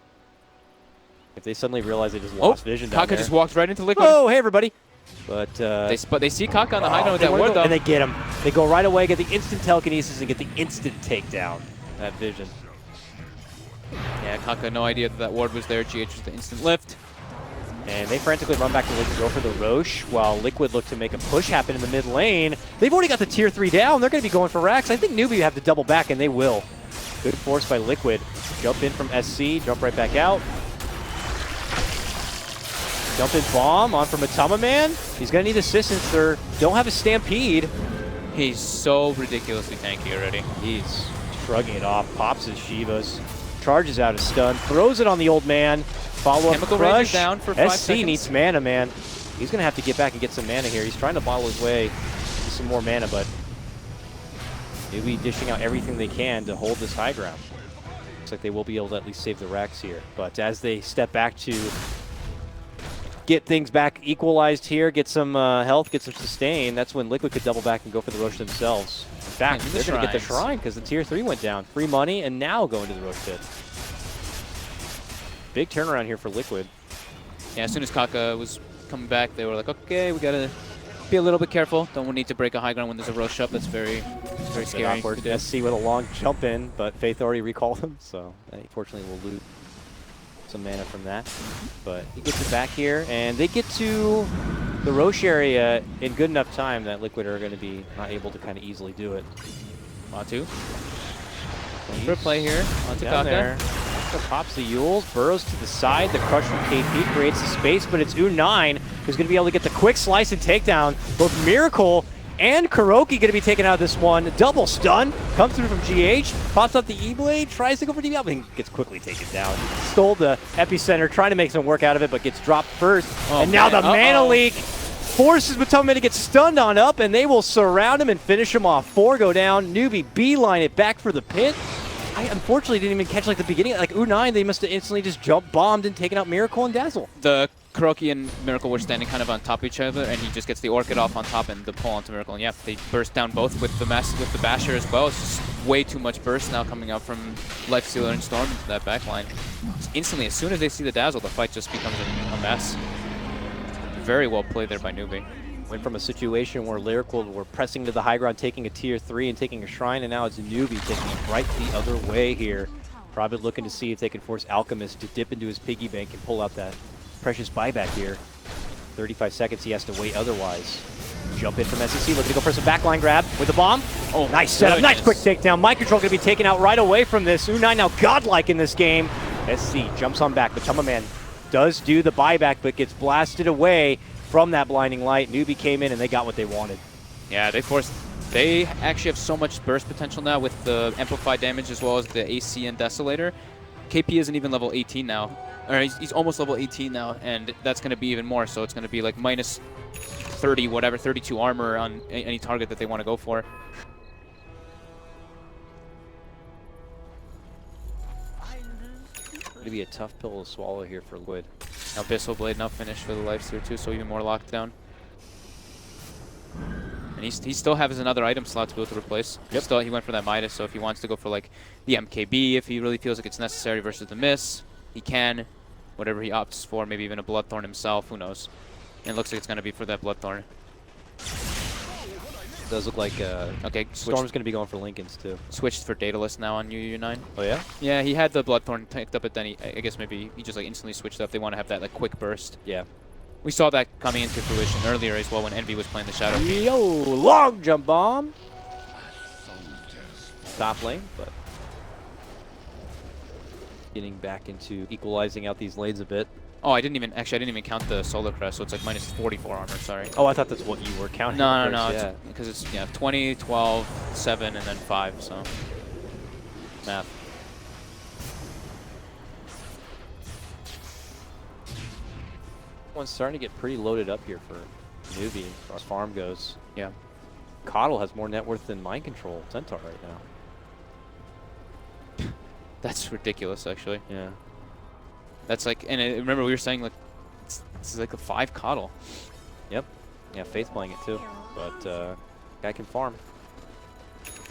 If they suddenly realize they just lost vision down Kaka there. just walked right into Liquid. Oh, hey everybody! But They see Kaka on the high note with they that wanna ward go- though. and they get him. They go right away, get the instant telekinesis, and get the instant takedown. That vision. Yeah, Kaka no idea that ward was there. GH was the instant lift. And they frantically run back to Liquid, go for the Roche, while Liquid look to make a push happen in the mid lane. They've already got the tier 3 down. They're going to be going for racks. I think Newbie have to double back, and they will. Good force by Liquid. Jump in from SC, jump right back out. Jump in bomb on from Matama Man. He's going to need assistance. They don't have a Stampede. He's so ridiculously tanky already. He's shrugging it off, pops his Shivas, charges out a stun, throws it on the old man. Follow-up Chemical crush. Ranger's down for 5 SC seconds. needs mana, man. He's going to have to get back and get some mana here. He's trying to bottle his way to some more mana, but maybe dishing out everything they can to hold this high ground. Looks like they will be able to at least save the racks here. But as they step back to get things back equalized here, get some health, get some sustain, that's when Liquid could double back and go for the Roche themselves. In fact, And they're the going to get the shrines. shrine because the tier 3 went down. Free money and now going to the Roche pit. Big turnaround here for Liquid. Yeah, as soon as Kaka was coming back, they were like, okay, we gotta be a little bit careful. Don't need to break a high ground when there's a Roche up. That's very scary. Awkward. to do. SC with a long jump in, but Faith already recalled him, so unfortunately we'll lose some mana from that. But he gets it back here, and they get to the Roche area in good enough time that Liquid are going to be not able to kind of easily do it. Matu. Going for a play here. Onto Down Kaka. there. Kaka pops the Yules, burrows to the side. The crush from KP creates the space, but it's U9 who's going to be able to get the quick slice and takedown. Both Miracle and KingCharlie going to be taken out of this one. Double stun comes through from GH, pops up the E-Blade, tries to go for DB, but gets quickly taken down. Stole the epicenter, trying to make some work out of it, but gets dropped first. Oh, and now man. the mana leak forces Matama to get stunned on up, and they will surround him and finish him off. 4 go down. Newbie beeline it back for the pit. I unfortunately didn't even catch like the beginning. Like U9, they must have instantly just jump bombed and taken out Miracle and Dazzle. The Kuroki and Miracle were standing kind of on top of each other, and he just gets the Orchid off on top and the pull onto Miracle. And yeah, they burst down both with the Basher as well. It's just way too much burst now coming out from Lifestealer and Storm into that backline. Instantly, as soon as they see the Dazzle, the fight just becomes a mess. Very well played there by Newbie. Went from a situation where Lyrical were pressing to the high ground, taking a tier 3 and taking a Shrine, and now it's Newbie taking it right the other way here. Probably looking to see if they can force Alchemist to dip into his piggy bank and pull out that precious buyback here. 35 seconds he has to wait otherwise. Jump in from SEC, looking to go for some backline grab with the bomb. Oh, nice setup, nice quick takedown. Mind Control going to be taken out right away from this. U9 now godlike in this game. SC jumps on back, but Tamaman does do the buyback, but gets blasted away from that blinding light. Newbie came in and they got what they wanted. Yeah, they actually have so much burst potential now with the amplified damage as well as the AC and Desolator. KP isn't even level 18 now, or he's almost level 18 now, and that's going to be even more. So it's going to be like minus 30, whatever, 32 armor on any target that they want to go for. Going to be a tough pill to swallow here for Liquid. Now Abyssal Blade now finished for the Lifestealer too, so even more lockdown. And he still has another item slot to be able to replace. Yep. Still, he went for that Midas, so if he wants to go for like the MKB, if he really feels like it's necessary versus the Miss, he can. Whatever he opts for, maybe even a Bloodthorn himself, who knows. And it looks like it's going to be for that Bloodthorn. Does look like okay, Storm's going to be going for Lincoln's too. Switched for Daedalus now on UU9. Oh yeah? Yeah, he had the Bloodthorn picked up, but then I guess maybe he just like instantly switched up. They want to have that like quick burst. Yeah. We saw that coming into fruition earlier as well when Envy was playing the Shadow King. Yo, long jump bomb. Top lane, but getting back into equalizing out these lanes a bit. Oh, I didn't even count the Solar Crest, so it's like minus 44 armor, sorry. Oh, I thought that's what you were counting. No, because it's 20, 12, 7, and then 5, so math. One's starting to get pretty loaded up here for Newbie as far as farm goes. Yeah. Coddle has more net worth than Mind Control Centaur right now. That's ridiculous, actually. Yeah. That's like, and remember we were saying like, it's like a 5 Coddle. Yep. Yeah, Faith playing it too, but guy can farm.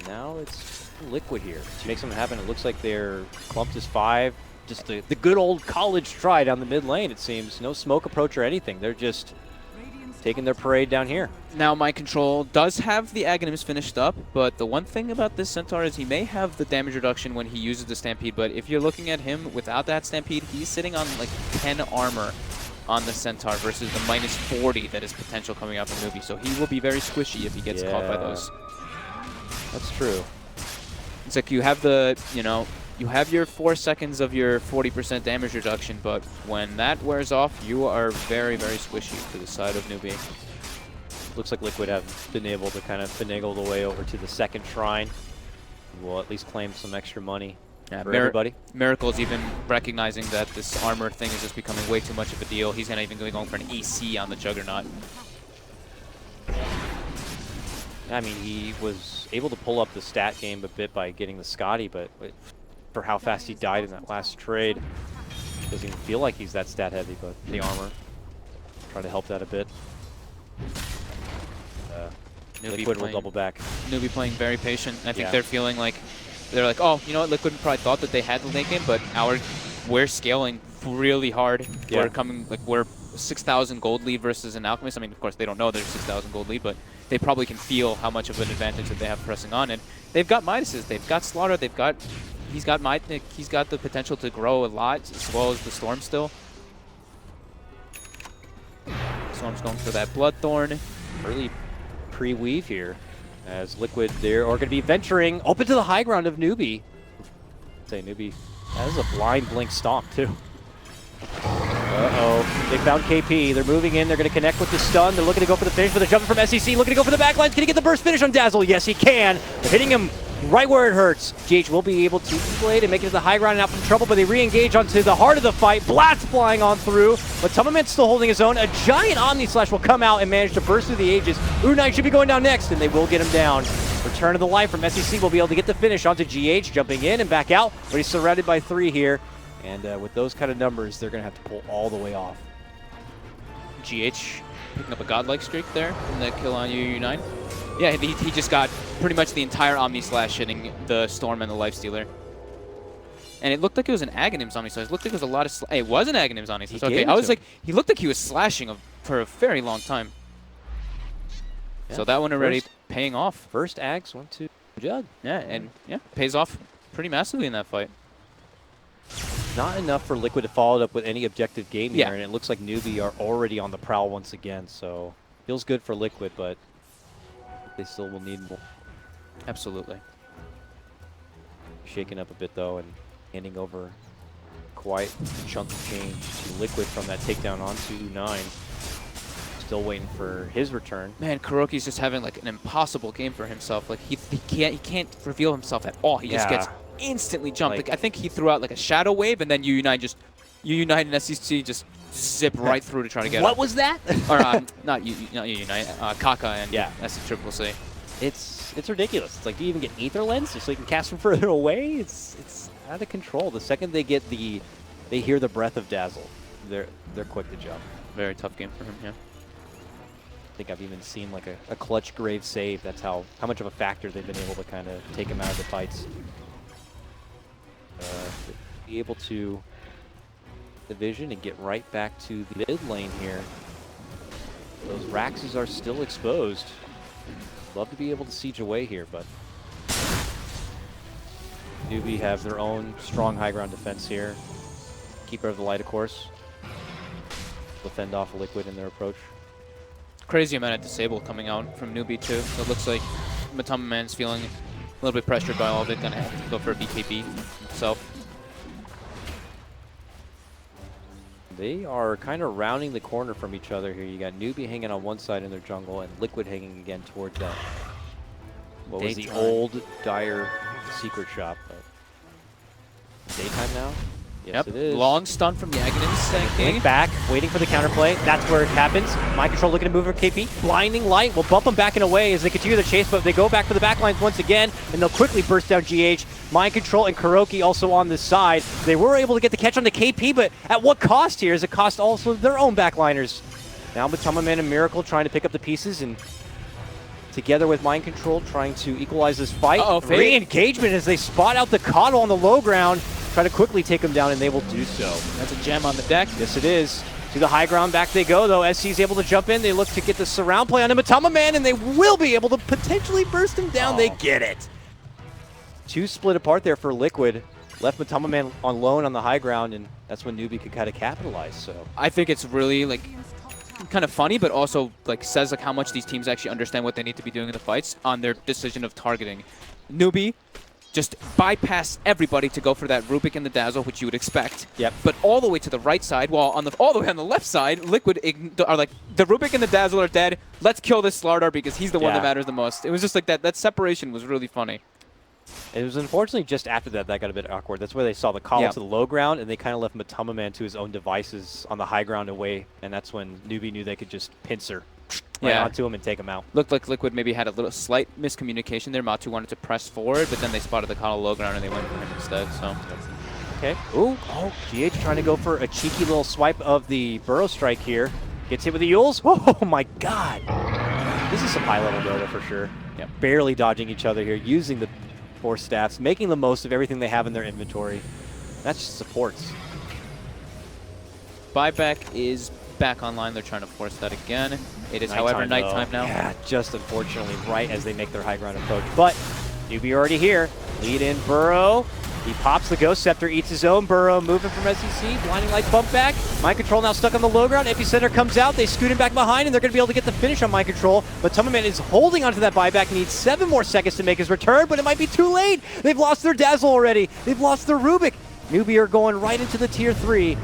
Now it's Liquid here to make something happen. It looks like they're clumped as 5. Just the good old college try down the mid lane, it seems. No smoke approach or anything. They're just taking their parade down here. Now Mind Control does have the Aghanims finished up, but the one thing about this Centaur is he may have the damage reduction when he uses the Stampede, but if you're looking at him without that Stampede, he's sitting on like 10 armor on the Centaur versus the minus 40 that is potential coming out from Newbie, so he will be very squishy if he gets caught by those. That's true. It's like you have the, you have your 4 seconds of your 40% damage reduction, but when that wears off, you are very, very squishy to the side of Newbie. Looks like Liquid have been able to kind of finagle the way over to the second shrine. We'll at least claim some extra money for everybody. Miracle's even recognizing that this armor thing is just becoming way too much of a deal. He's going to even go for an EC on the Juggernaut. I mean, he was able to pull up the stat game a bit by getting the Scotty, but for how fast he died in that last trade, doesn't even feel like he's that stat heavy, but the armor, try to help that a bit. Liquid will double back. Newbie playing very patient. I think they're feeling like, oh, you know what, Liquid probably thought that they had the late game, but we're scaling really hard. Yeah. We're 6,000 gold lead versus an Alchemist. I mean, of course, they don't know there's 6,000 gold lead, but they probably can feel how much of an advantage that they have pressing on. And they've got Midases, they've got Slaughter, he's got the potential to grow a lot, as well as the Storm still. Storm's going for that Bloodthorn. Early pre-weave here as Liquid there are going to be venturing open to the high ground of Newbie. Say Newbie, that is a blind blink stomp too. Uh-oh, they found KP. They're moving in. They're going to connect with the stun. They're looking to go for the finish, but they're jumping from SEC, looking to go for the backlines. Can he get the burst finish on Dazzle? Yes, he can. They're hitting him right where it hurts. GH will be able to blade and make it to the high ground and out from trouble, but they re-engage onto the heart of the fight. Blast flying on through, but Tamament's still holding his own. A giant Omni Slash will come out and manage to burst through the ages. U9 should be going down next, and they will get him down for return of the life from SEC will be able to get the finish onto GH, jumping in and back out, but he's surrounded by 3 here. And with those kind of numbers, they're going to have to pull all the way off. GH picking up a godlike streak there from the kill on UU9. Yeah, he just got pretty much the entire Omni Slash hitting the Storm and the Lifestealer. And it looked like it was an Aghanim's Omni Slash. It looked like it was a lot of it was an Aghanim's Omni Slash. Okay, I was like, he looked like he was slashing for a very long time. Yeah. So that one already paying off. First Ags went to Jug. Yeah, and pays off pretty massively in that fight. Not enough for Liquid to follow it up with any objective game here, Yeah. and it looks like Newbie are already on the prowl once again, so feels good for Liquid, but they still will need more. Absolutely. Shaking up a bit, though, and handing over quite a chunk of change to Liquid from that takedown onto 9. Still waiting for his return. Man, Kuroki's just having like an impossible game for himself. Like he can't reveal himself at all. He just gets instantly jumped. Like I think he threw out like a shadow wave, and then UU9 and SEC just zip right through to try to get What him. was that? Or not UU9, Kaka and SC. It's ridiculous. It's like, do you even get Aether Lens just so you can cast from further away? It's out of control. The second they get they hear the breath of Dazzle, they're quick to jump. Very tough game for him, yeah. I think I've even seen like a clutch grave save. That's how much of a factor they've been able to kind of take him out of the fights. Be able to division and get right back to the mid lane here. Those Raxes are still exposed. Love to be able to siege away here, but Newbie have their own strong high ground defense here. Keeper of the Light, of course. Will fend off Liquid in their approach. Crazy amount of disable coming out from Newbie too. So it looks like Matama Man's feeling a little bit pressured by all of it. Gonna have to go for a BKB himself. They are kind of rounding the corner from each other here. You got Newbie hanging on one side in their jungle and Liquid hanging again toward that. What was the old Dire secret shop? But daytime now? Yes, it is. Long stun from Yaghanim. Getting back, waiting for the counterplay. That's where it happens. Mind Control looking to move for KP. Blinding Light will bump them back and away as they continue the chase, but they go back for the backlines once again, and they'll quickly burst down GH. Mind Control and Kuroki also on this side. They were able to get the catch on the KP, but at what cost here? Is it cost also their own backliners? Now Matama Man and Miracle trying to pick up the pieces, and together with Mind Control trying to equalize this fight. Re-engagement as they spot out the Coddle on the low ground. Try to quickly take them down, and they will do so. That's a gem on the deck. Yes, it is. To the high ground, back they go, though. SC's able to jump in. They look to get the surround play on him. Matama Man, and they will be able to potentially burst him down. They get it. 2 split apart there for Liquid. Left Matama Man on lone on the high ground, and that's when Newbie could kind of capitalize. So I think it's really like kind of funny, but also like says like how much these teams actually understand what they need to be doing in the fights on their decision of targeting. Newbie just bypass everybody to go for that Rubik and the Dazzle, which you would expect. Yep. But all the way to the right side, while on all the way on the left side, Liquid are like, the Rubik and the Dazzle are dead. Let's kill this Slardar because he's the one that matters the most. It was just like that separation was really funny. It was unfortunately just after that got a bit awkward. That's where they saw the call to the low ground, and they kind of left Matama Man to his own devices on the high ground away, and that's when Newbie knew they could just pincer right onto him and take him out. Looked like Liquid maybe had a little slight miscommunication there. Matu wanted to press forward, but then they spotted the Coddle low ground and they went for him instead. So okay. Ooh. Oh, GH trying to go for a cheeky little swipe of the Burrow Strike here. Gets hit with the Yules. Oh my God. This is some high-level Dota for sure. Yeah. Barely dodging each other here, using the 4 staffs, making the most of everything they have in their inventory. That's just supports. Buyback is back online. They're trying to force that again. It is, however, nighttime now. Yeah, just unfortunately right as they make their high ground approach. But Newbie already here. Lead in Burrow. He pops the Ghost Scepter, eats his own. Burrow moving from SEC. Blinding Light bump back. Mind Control now stuck on the low ground. Epicenter comes out. They scoot him back behind, and they're going to be able to get the finish on Mind Control. But Tumberman is holding onto that buyback. Needs 7 more seconds to make his return, but it might be too late. They've lost their Dazzle already. They've lost their Rubik. Newbie are going right into the Tier 3.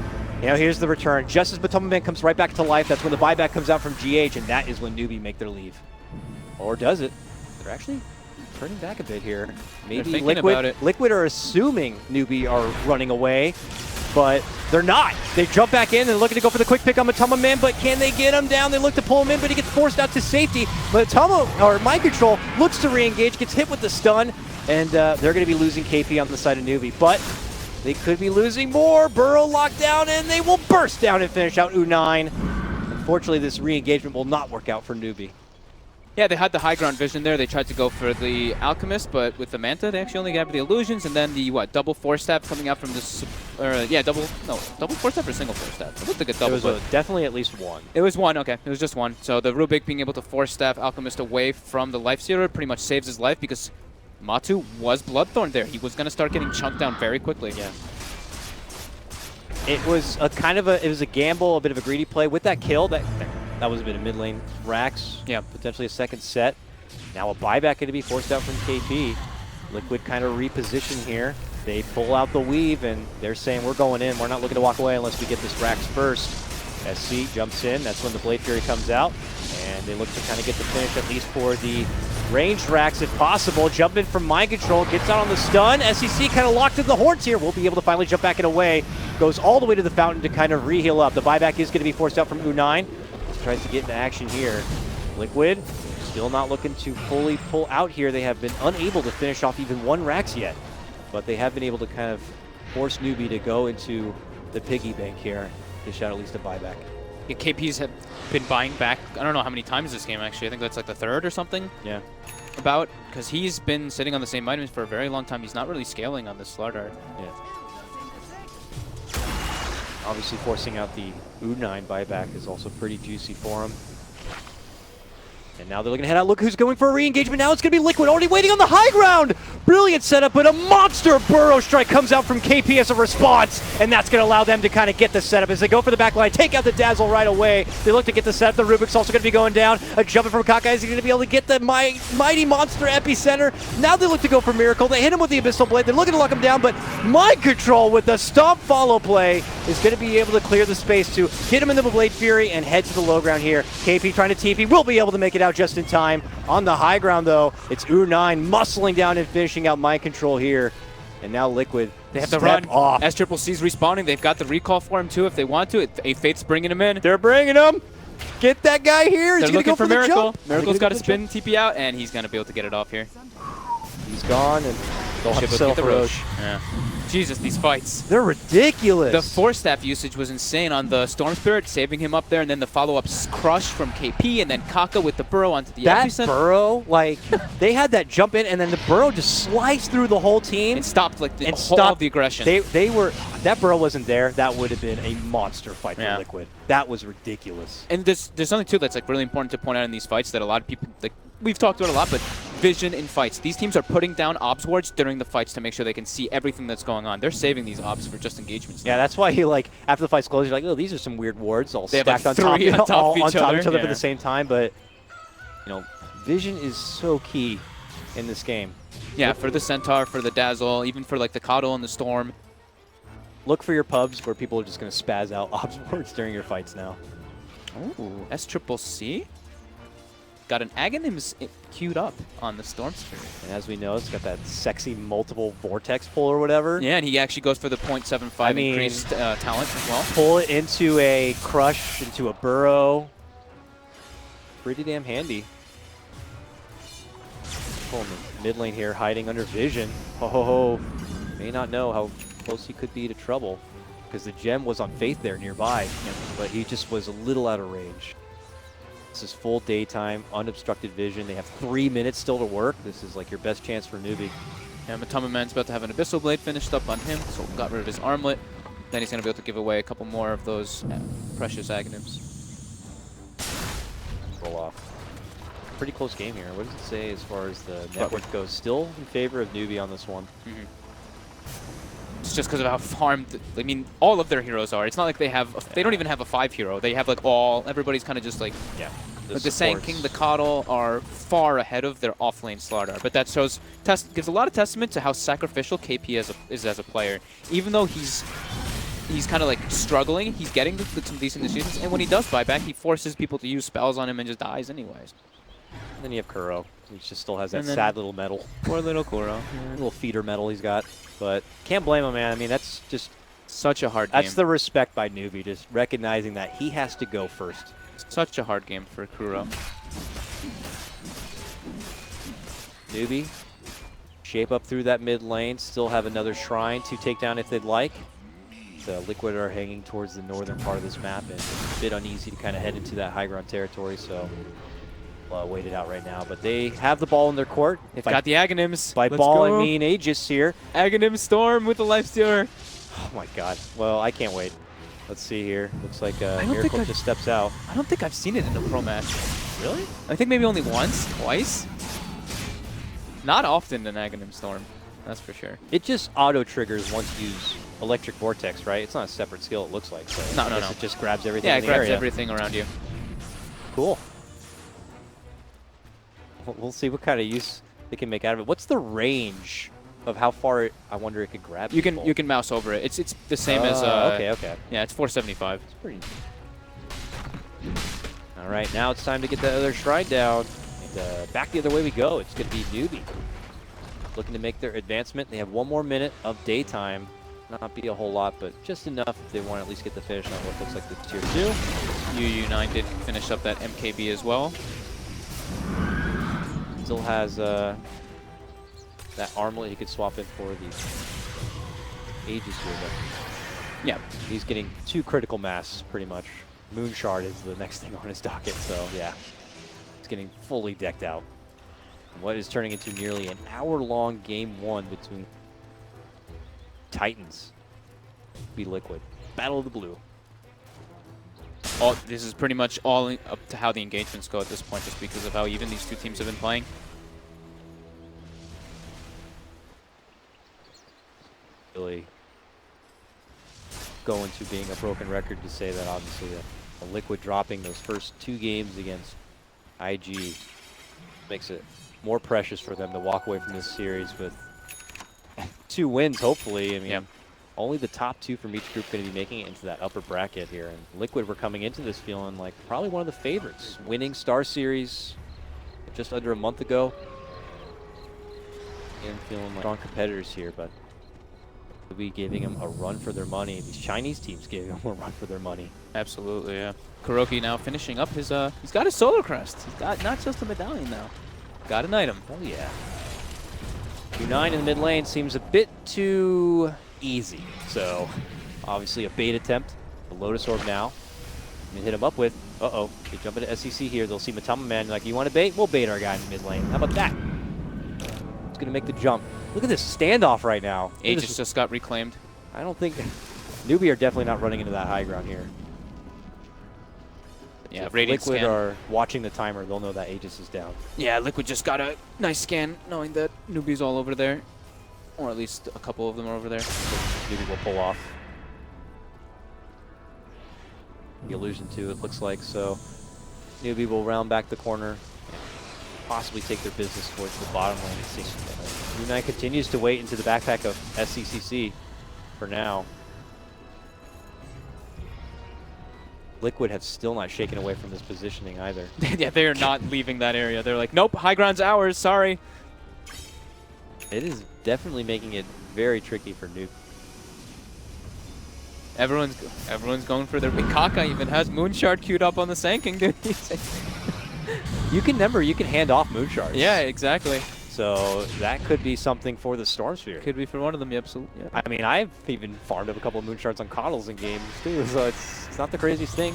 Now here's the return. Just as Matama Man comes right back to life, that's when the buyback comes out from GH, and that is when Newbie make their leave. Or does it? They're actually turning back a bit here. Maybe Liquid are assuming Newbie are running away. but they're not. They jump back in and looking to go for the quick pick on Matama Man, but can they get him down? They look to pull him in, but he gets forced out to safety. Matama, or Mind Control, looks to re-engage, gets hit with the stun, and they're going to be losing KP on the side of Newbie, but they could be losing more. Burrow locked down, and they will burst down and finish out U9. Unfortunately, this re-engagement will not work out for Newbie. Yeah, they had the high ground vision there. They tried to go for the Alchemist, but with the Manta, they actually only got the illusions, and then the, what, double four-step coming out from this, double four-step or single four-step? I looked like a double. It was definitely at least one. It was one, okay. It was just one. So the Rubik being able to four-step Alchemist away from the Life Stealer pretty much saves his life because Matu was Bloodthorn there. He was going to start getting chunked down very quickly. Yeah. It was a it was a gamble, a bit of a greedy play with that kill. That was a bit of mid lane racks. Yeah. Potentially a second set. Now a buyback going to be forced out from KP. Liquid kind of reposition here. They pull out the weave and they're saying we're going in. We're not looking to walk away unless we get this racks first. SC jumps in. That's when the Blade Fury comes out. And they look to kind of get the finish at least for the ranged racks if possible. Jump in from Mind Control. Gets out on the stun. SEC kind of locked in the horns here. We'll be able to finally jump back and away. Goes all the way to the fountain to kind of re-heal up. The buyback is going to be forced out from U9. Tries to get into action here. Liquid still not looking to fully pull out here. They have been unable to finish off even one racks yet. But they have been able to kind of force Newbie to go into the piggy bank here. Dish out at least a buyback. Yeah, KPs have been buying back, I don't know how many times this game actually. I think that's like the third or something. Yeah. About, because he's been sitting on the same items for a very long time. He's not really scaling on this Slard Art. Yeah. Obviously forcing out the U9 buyback is also pretty juicy for him. And now they're looking to head out. Look who's going for a re-engagement. Now it's going to be Liquid already waiting on the high ground. Brilliant setup, but a monster Burrow Strike comes out from KP as a response. And that's going to allow them to kind of get the setup as they go for the back line, take out the Dazzle right away. They look to get the setup. The Rubik's also going to be going down. A jumping from Kaka is going to be able to get the mighty monster epicenter. Now they look to go for Miracle. They hit him with the Abyssal Blade. They're looking to lock him down, but Mind Control with the stomp follow play is going to be able to clear the space to hit him into the Blade Fury and head to the low ground here. KP trying to TP, will be able to make it out just in time. On the high ground, though, it's U9 muscling down and finishing out Mind Control here. And now Liquid, they have to run off. As Triple C's respawning, they've got the recall for him, too, if they want to. A Fate's bringing him in. They're bringing him. Get that guy here. They're looking for Miracle. Miracle's got to spin TP out, and he's going to be able to get it off here. He's gone, and they'll have to settle for Roche. Yeah. Jesus, these fights. They're ridiculous. The Force Staff usage was insane on the Storm Spirit, saving him up there, and then the follow-up crush from KP, and then Kaka with the Burrow onto the That epicenter. Burrow, like, they had that jump in, and then the Burrow just sliced through the whole team. It stopped, like, all of the aggression. They were, that Burrow wasn't there, that would have been a monster fight for Liquid. That was ridiculous. And there's something, too, that's, like, really important to point out in these fights that a lot of people, like, we've talked about a lot, but vision in fights. These teams are putting down obs wards during the fights to make sure they can see everything that's going on. They're saving these obs for just engagements. Yeah, that's why like after the fight's closed, you're like, oh, these are some weird wards all they stacked have, like, on top of each other yeah. for the same time. But you know, vision is so key in this game. Yeah, for the Centaur, for the Dazzle, even for like the Coddle and the Storm. Look for your pubs where people are just going to spaz out obs wards during your fights now. Ooh, S-Triple-C. Got an Aghanims queued up on the Storm Spirit. And as we know, it's got that sexy multiple vortex pull or whatever. Yeah, and he actually goes for the 0.75 increased talent as well. Pull it into a crush, into a burrow. Pretty damn handy. Pulling the mid lane here, hiding under vision. Ho ho ho. May not know how close he could be to trouble because the gem was on Faith there nearby, but he just was a little out of range. This is full daytime, unobstructed vision. They have 3 minutes still to work. This is like your best chance for Newbie. Yeah, Matama Man's about to have an Abyssal Blade finished up on him, so got rid of his armlet. Then he's going to be able to give away a couple more of those precious Aghanims. Roll off. Pretty close game here. What does it say as far as the network goes? Still in favor of Newbie on this one. It's just because of how farmed, I mean, all of their heroes are. It's not like they have, they don't even have a 5 hero. They have like everybody's kind of just like, like the Sand King, the Coddle are far ahead of their offlane Slaughter. But that shows, gives a lot of testament to how sacrificial KP is as a player. Even though he's kind of like struggling, he's getting some decent decisions. And when he does buy back, he forces people to use spells on him and just dies anyways. And then you have Kuro. He just still has that sad little medal. Poor little Kuro. Little feeder medal he's got. But can't blame him, man. I mean, that's just Such a hard game. That's the respect by Newbie, just recognizing that he has to go first. Such a hard game for Kuro. Newbie, shape up through that mid lane, still have another shrine to take down if they'd like. The Liquid are hanging towards the northern part of this map, and it's a bit uneasy to kind of head into that high ground territory, so wait it out right now. But they have the ball in their court. They've got the Aghanims. By Let's ball, go. I mean Aegis here. Aghanim Storm with the Lifestealer. Oh my god. Well, I can't wait. Let's see here. Looks like don't Miracle think just steps out. I don't think I've seen it in a pro match. Really? I think maybe only once, twice. Not often in Aghanim Storm, that's for sure. It just auto triggers once you use Electric Vortex, right? It's not a separate skill, it looks like. So No. It just grabs everything Yeah, in it the grabs area. everything around you. Cool. We'll see what kind of use they can make out of it. What's the range of how far I wonder it could grab? You people? can mouse over it. It's the same as okay. Yeah, it's 475. It's pretty. All right, now it's time to get the other shrine down. And back the other way we go. It's going to be Newbie looking to make their advancement. They have 1 more minute of daytime. Not be a whole lot, but just enough if they want to at least get the finish on what looks like the tier 2. UU9 did finish up that MKB as well. Still has that armlet he could swap in for the Aegis here, but Yeah. he's getting 2 critical mass pretty much. Moonshard is the next thing on his docket, so yeah. He's getting fully decked out. What is turning into nearly an hour-long game 1 between Titans be Liquid. Battle of the Blue. This is pretty much all up to how the engagements go at this point, just because of how even these two teams have been playing. Really going to being a broken record to say that obviously a Liquid dropping those first 2 games against IG makes it more precious for them to walk away from this series with 2 wins, hopefully. I mean, Yeah. only the top 2 from each group going to be making it into that upper bracket here. And Liquid were coming into this feeling like probably one of the favorites. Winning Star Series just under a month ago. And feeling like strong competitors here, but we'll be giving them a run for their money. These Chinese teams giving them a run for their money. Absolutely, yeah. Kuroki now finishing up his, he's got his Solar Crest. He's got not just a medallion now. Got an item. Oh yeah. Q9 in the mid lane seems a bit too easy. So, obviously a bait attempt. The Lotus Orb now. And hit him up with, they jump into SEC here. They'll see Matama Man like, you want to bait? We'll bait our guy in the mid lane. How about that? It's going to make the jump. Look at this standoff right now. Aegis just got reclaimed. I don't think... Newbie are definitely not running into that high ground here. Yeah, If Radiant Liquid scan. are watching the timer, they'll know that Aegis is down. Yeah, Liquid just got a nice scan, knowing that Newbie's all over there. Or at least a couple of them are over there. Newbie will pull off. The illusion too, it looks like. So Newbie will round back the corner and possibly take their business towards the bottom lane, it seems. U9 continues to wait into the backpack of SCCC for now. Liquid have still not shaken away from this positioning either. Yeah, they are not leaving that area. They're like, nope, high ground's ours, sorry. It is definitely making it very tricky for Nuke. Everyone's going for their... Kaka even has Moonshard queued up on the Sanking, dude. You can hand off Moonshards. Yeah, exactly. So that could be something for the Storm Sphere. Could be for one of them, absolutely. Yeah. I mean, I've even farmed up a couple of Moonshards on Coddles in games too, so it's not the craziest thing.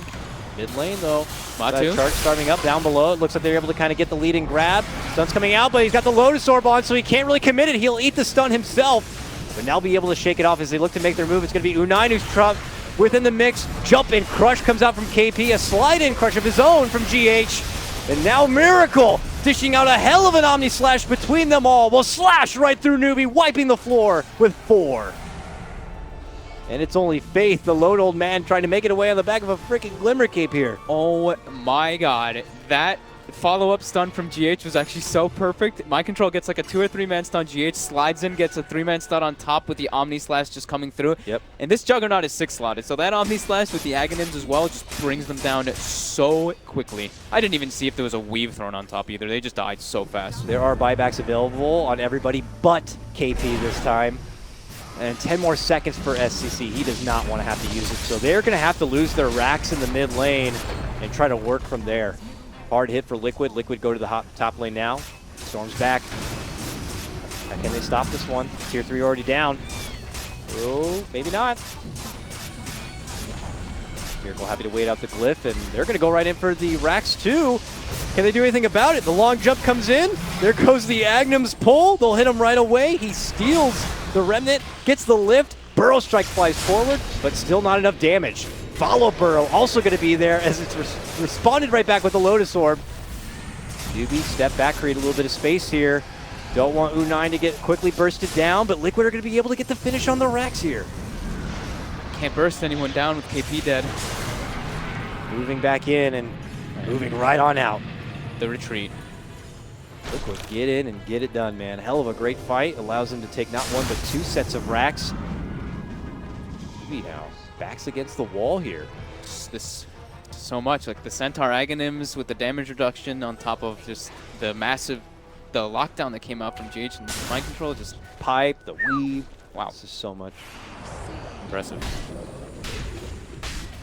Mid lane though. Matu. That charge starting up down below. It looks like they're able to kind of get the lead and grab. Stun's coming out, but he's got the Lotus Orb on, so he can't really commit it. He'll eat the stun himself, but now be able to shake it off as they look to make their move. It's going to be U9 who's within the mix. Jump in crush comes out from KP. A slide in crush of his own from GH. And now Miracle dishing out a hell of an Omni Slash between them all. Will slash right through Newbie, wiping the floor with 4. And it's only Faith, the lone old man, trying to make it away on the back of a freaking Glimmer Cape here. Oh my god. That follow-up stun from GH was actually so perfect. My Control gets like a 2 or 3 man stun. GH slides in, gets a 3-man stun on top with the Omni Slash just coming through. Yep. And this Juggernaut is 6-slotted, so that Omni Slash with the Aghanims as well just brings them down so quickly. I didn't even see if there was a weave thrown on top either. They just died so fast. There are buybacks available on everybody but KP this time. And 10 more seconds for SCC. He does not want to have to use it. So they're going to have to lose their racks in the mid lane and try to work from there. Hard hit for Liquid. Liquid go to the top lane now. Storm's back. How can they stop this one? Tier 3 already down. Oh, maybe not. Miracle happy to wait out the glyph, and they're going to go right in for the racks too. Can they do anything about it? The long jump comes in. There goes the Agnum's pull. They'll hit him right away. He steals the Remnant, gets the lift. Burrow Strike flies forward, but still not enough damage. Follow Burrow also going to be there as it's responded right back with the Lotus Orb. Newbie step back, create a little bit of space here. Don't want U9 to get quickly bursted down, but Liquid are going to be able to get the finish on the racks here. Can't burst anyone down with KP dead. Moving back in and moving right on out. The retreat. Liquid, get in and get it done, man. Hell of a great fight. Allows him to take not one, but 2 sets of racks. Newbie now backs against the wall here. This so much. Like the Centaur Aghanims with the damage reduction on top of just the massive lockdown that came out from GH and mind control, just Pipe, the weave. wow. This is so much. Impressive.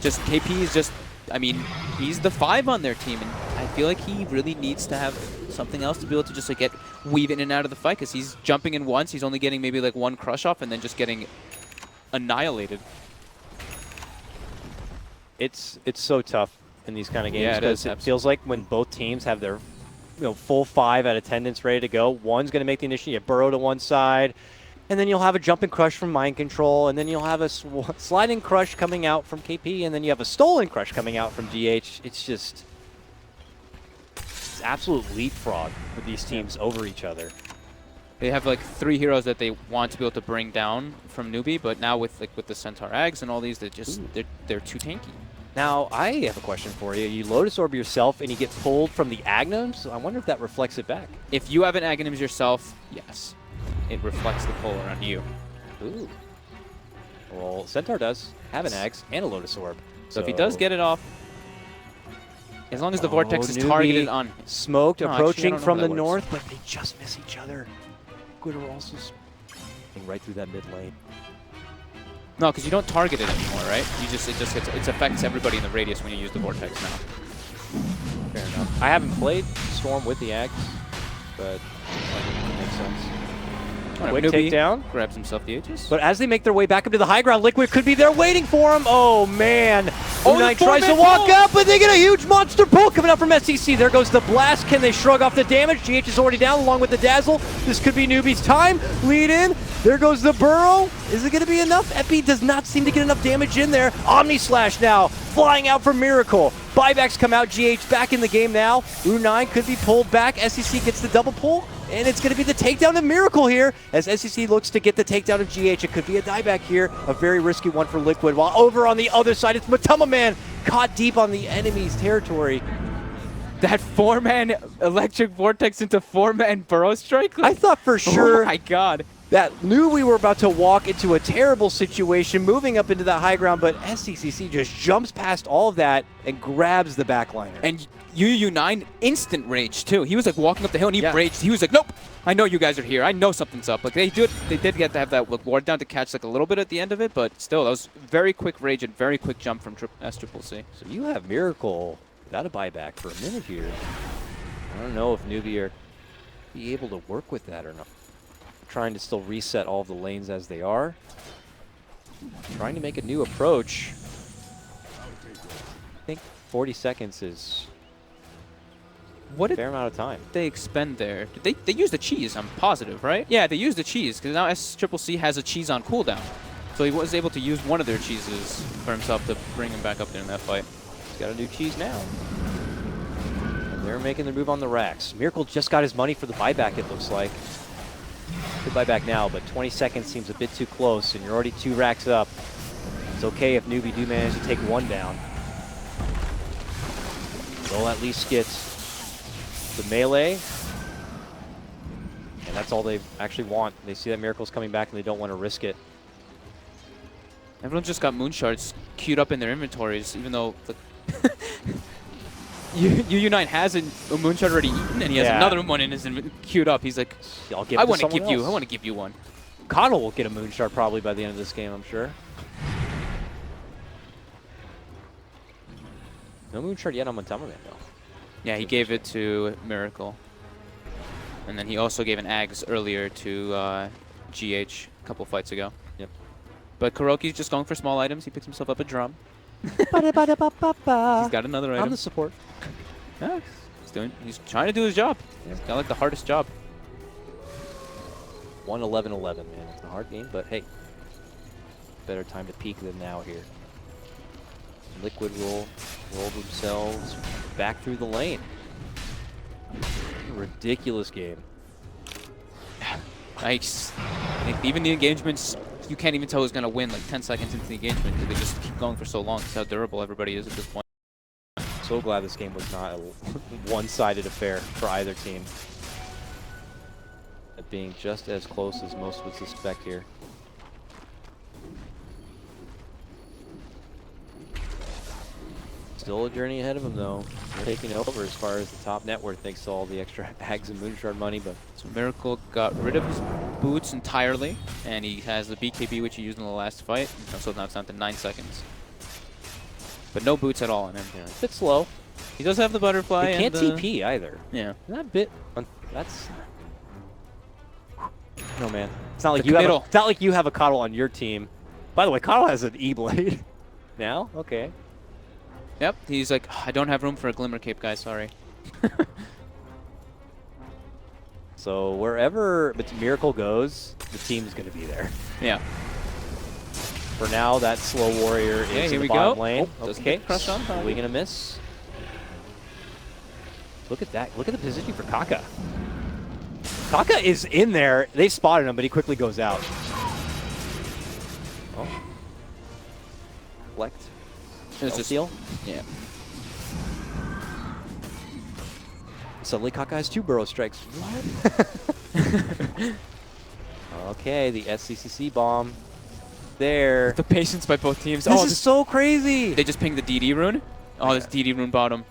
Just KP is just, I mean, he's the 5 on their team, and I feel like he really needs to have something else to be able to just like weave in and out of the fight, because he's jumping in once, he's only getting maybe like 1 crush off and then just getting annihilated. It's so tough in these kind of games, Yeah, because it feels like when both teams have their full 5 at attendance ready to go, one's going to make the initiative. You have Burrow to one side, and then you'll have a jump and crush from Mind Control, and then you'll have a sliding crush coming out from KP, and then you have a stolen crush coming out from GH. It's just it's absolute leapfrog with these teams over each other. They have like 3 heroes that they want to be able to bring down from Newbie, but now with the Centaur Ags and all these, they're too tanky. Now, I have a question for you. You Lotus Orb yourself, and you get pulled from the Agnums. I wonder if that reflects it back. If you have an Aghanims yourself, yes, it reflects the pull on you. Ooh. Well, Centaur does have an Ags and a Lotus Orb. So if he does get it off, as long as the Vortex is Newbie targeted on... Smoked, No, actually, I approaching don't know from how the that north, but they just miss each other. Liquid are also right through that mid lane. No, because you don't target it anymore, right? It affects everybody in the radius when you use the Vortex now. Fair enough. I haven't played Storm with the Ags, but it makes sense. Quick takedown. Grabs himself the Aegis. But as they make their way back up to the high ground, Liquid could be there waiting for him. Oh, man. Oh, U9 the tries to 4-man walk pull. up, but they get a huge monster pull coming out from SCC. There goes the blast. Can they shrug off the damage? GH is already down along with the Dazzle. This could be Newbie's time. Lead in. There goes the Burrow. Is it going to be enough? Epi does not seem to get enough damage in there. Omni Slash now flying out for Miracle. Buybacks come out. GH back in the game now. U9 could be pulled back. SCC gets the double pull. And it's going to be the takedown of Miracle here as SCC looks to get the takedown of GH. It could be a dieback here, a very risky one for Liquid. While over on the other side, it's Matama Man caught deep on the enemy's territory. That 4-man Electric Vortex into 4-man Burrow Strike? I thought for sure Oh my god. that knew we were about to walk into a terrible situation, moving up into that high ground, but SCCC just jumps past all of that and grabs the backliner. And UU9 instant rage too. He was like walking up the hill and he raged. He was like, nope, I know you guys are here. I know something's up. Like they did get to have that ward down to catch like a little bit at the end of it, but still, that was very quick rage and very quick jump from SCCC. So you have Miracle without a buyback for a minute here. I don't know if Newbie are be able to work with that or not. Trying to still reset all of the lanes as they are. Trying to make a new approach. I think 40 seconds is a fair amount of time. They expend there? Did they use the cheese? I'm positive, right? Yeah, they used the cheese because now SCCC has a cheese on cooldown. So he was able to use one of their cheeses for himself to bring him back up there in that fight. He's got a new cheese now. And they're making their move on the racks. Miracle just got his money for the buyback, it looks like. Could buy back now, but 20 seconds seems a bit too close, and you're already 2 racks up. It's okay if Newbie do manage to take 1 down. They'll at least get the melee, and that's all they actually want. They see that Miracle's coming back, and they don't want to risk it. Everyone just got moon shards queued up in their inventories, even though the UU9 has a moon shard already eaten, and he has another one in his queued up. He's like, I want to give you one. Connell will get a Moonshard probably by the end of this game, I'm sure. No Moonshard yet on Montgomery, though. Yeah, he gave it to Miracle. And then he also gave an Ags earlier to GH a couple fights ago. Yep. But Kuroki's just going for small items. He picks himself up a drum. He's got another item. I'm the support. Yeah, he's trying to do his job. He's got like the hardest job. 1-11-11, man. It's a hard game, but hey, better time to peak than now here. Liquid roll themselves back through the lane. Ridiculous game. Nice. Even the engagements, you can't even tell who's going to win like 10 seconds into the engagement because they just keep going for so long. That's how durable everybody is at this point. So glad this game was not a one-sided affair for either team. It being just as close as most would suspect here. Still a journey ahead of him, though. They're taking over as far as the top net worth, thanks to all the extra Ags and Moonshard money. But so Miracle got rid of his boots entirely, and he has the BKB, which he used in the last fight. So now it's down to 9 seconds. But no boots at all on him. yeah, a bit slow. He does have the butterfly. He can't and TP either. Yeah. That bit. That's. No man. It's not like it's not like you have a Coddle on your team. By the way, Coddle has an E-blade. Now, okay. Yep, he's like, I don't have room for a Glimmer Cape, guys, sorry. So wherever Miracle goes, the team's going to be there. Yeah. For now, that slow warrior is in the bottom lane. Oh, okay, crush on. Are we going to miss? Look at that. Look at the positioning for Kaka. Kaka is in there. They spotted him, but he quickly goes out. Oh. Reflect. It's just Steal. Yeah. Suddenly Kaka has 2 burrow strikes. What? Okay, the SCCC bomb. There. The patience by both teams. This is so crazy. They just pinged the DD rune. Oh, this DD rune bottom.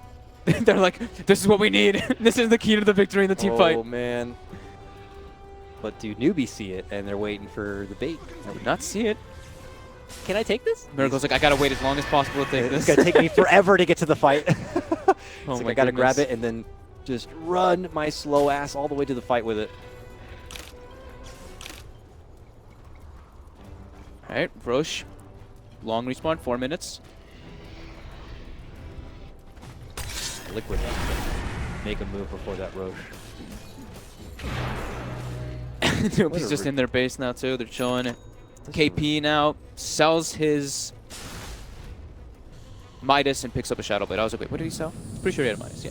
They're like, this is what we need. This is the key to the victory in the team fight. Oh, man. But do newbies see it, and they're waiting for the bait? I did not see it. Can I take this? Miracle's like, I gotta wait as long as possible to take this. It's gonna take me forever to get to the fight. Oh like my I gotta grab goodness. it and then just run my slow ass all the way to the fight with it. All right, Roche, long respawn, 4 minutes. Liquid has to make a move before that Roche. Nobody's just in their base now too. They're chilling. KP now sells his Midas and picks up a Shadow Blade. I was like, wait, what did he sell? Pretty sure he had a Midas, yeah.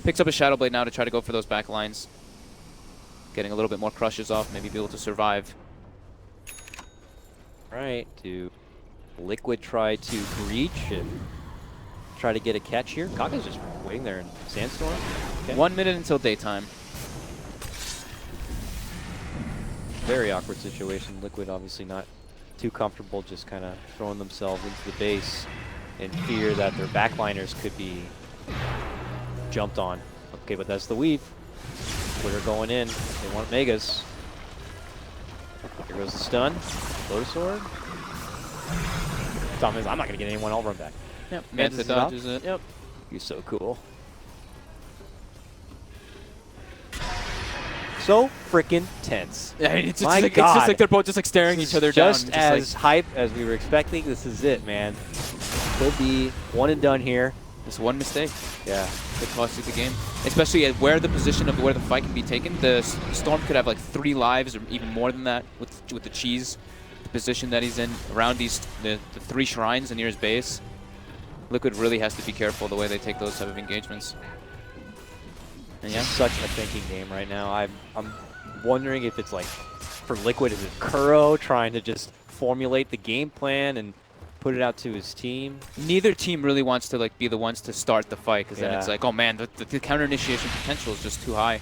Picks up a Shadow Blade now to try to go for those back lines. Getting a little bit more crushes off, maybe be able to survive. Right, do Liquid try to breach and try to get a catch here? Kaka's just waiting there in Sandstorm. Okay. 1 minute until daytime. Very awkward situation. Liquid obviously not too comfortable just kind of throwing themselves into the base in fear that their backliners could be jumped on. Okay, but that's the weave. Liquid are going in. They want Megas. Here goes the stun. Lotus Sword. Tom is, I'm not going to get anyone. I'll run back. Yep, Mantis Manta is out. dodges it. Yep. He's so cool. So freaking tense. Yeah, it's just, My like, God. it's just like they're both just like staring each other down. Just as hype as we were expecting, this is it, man. Could be one and done here. Just one mistake Yeah. could cost you the game. Especially at where the position of where the fight can be taken. The Storm could have like 3 lives or even more than that with the cheese. The position that he's in around the 3 shrines near his base. Liquid really has to be careful the way they take those type of engagements. And yeah. Such a thinking game right now. I'm wondering if it's like for Liquid, is it Kuro trying to just formulate the game plan and put it out to his team? Neither team really wants to like be the ones to start the fight because then it's Yeah. like, oh man, the counter initiation potential is just too high.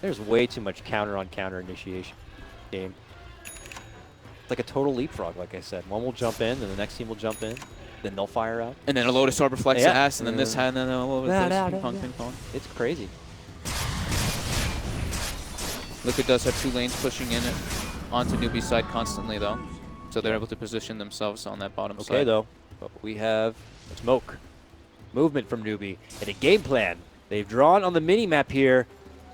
There's way too much counter on counter initiation game. It's like a total leapfrog, like I said. One will jump in, then the next team will jump in, then they'll fire out. And then a Lotus Orb reflects Yeah. the ass, and then this, and then all over the place. Ping pong, ping pong. It's crazy. Liquid does have 2 lanes pushing in it. onto Newbie's side constantly, though. So they're able to position themselves on that bottom side. Okay, though. But we have smoke. Movement from Newbie. And a game plan. They've drawn on the mini-map here,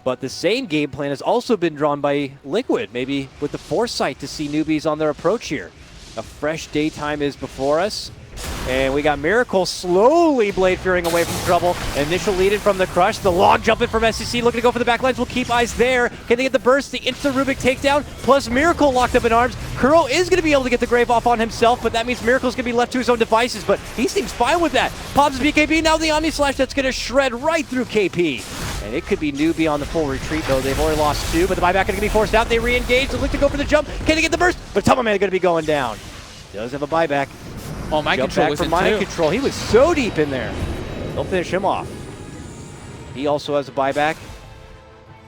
but the same game plan has also been drawn by Liquid, maybe with the foresight to see Newbies on their approach here. A fresh daytime is before us. And we got Miracle slowly blade fearing away from trouble. Initial lead in from the Crush. The log jumping from SCC, looking to go for the backlines. We'll keep eyes there. Can they get the burst? The instant Rubik takedown, plus Miracle locked up in arms. Kuro is going to be able to get the Grave off on himself, but that means Miracle's going to be left to his own devices, but he seems fine with that. Pops BKB, now the Omni Slash that's going to shred right through KP. And it could be Newbie on the full retreat, though. They've already lost 2, but the buyback going to be forced out. They re-engage. They look to go for the jump. Can they get the burst? But Tamaman going to be going down. Does have a buyback. Oh, Mind Control was in Mind Control. He was so deep in there. They'll finish him off. He also has a buyback.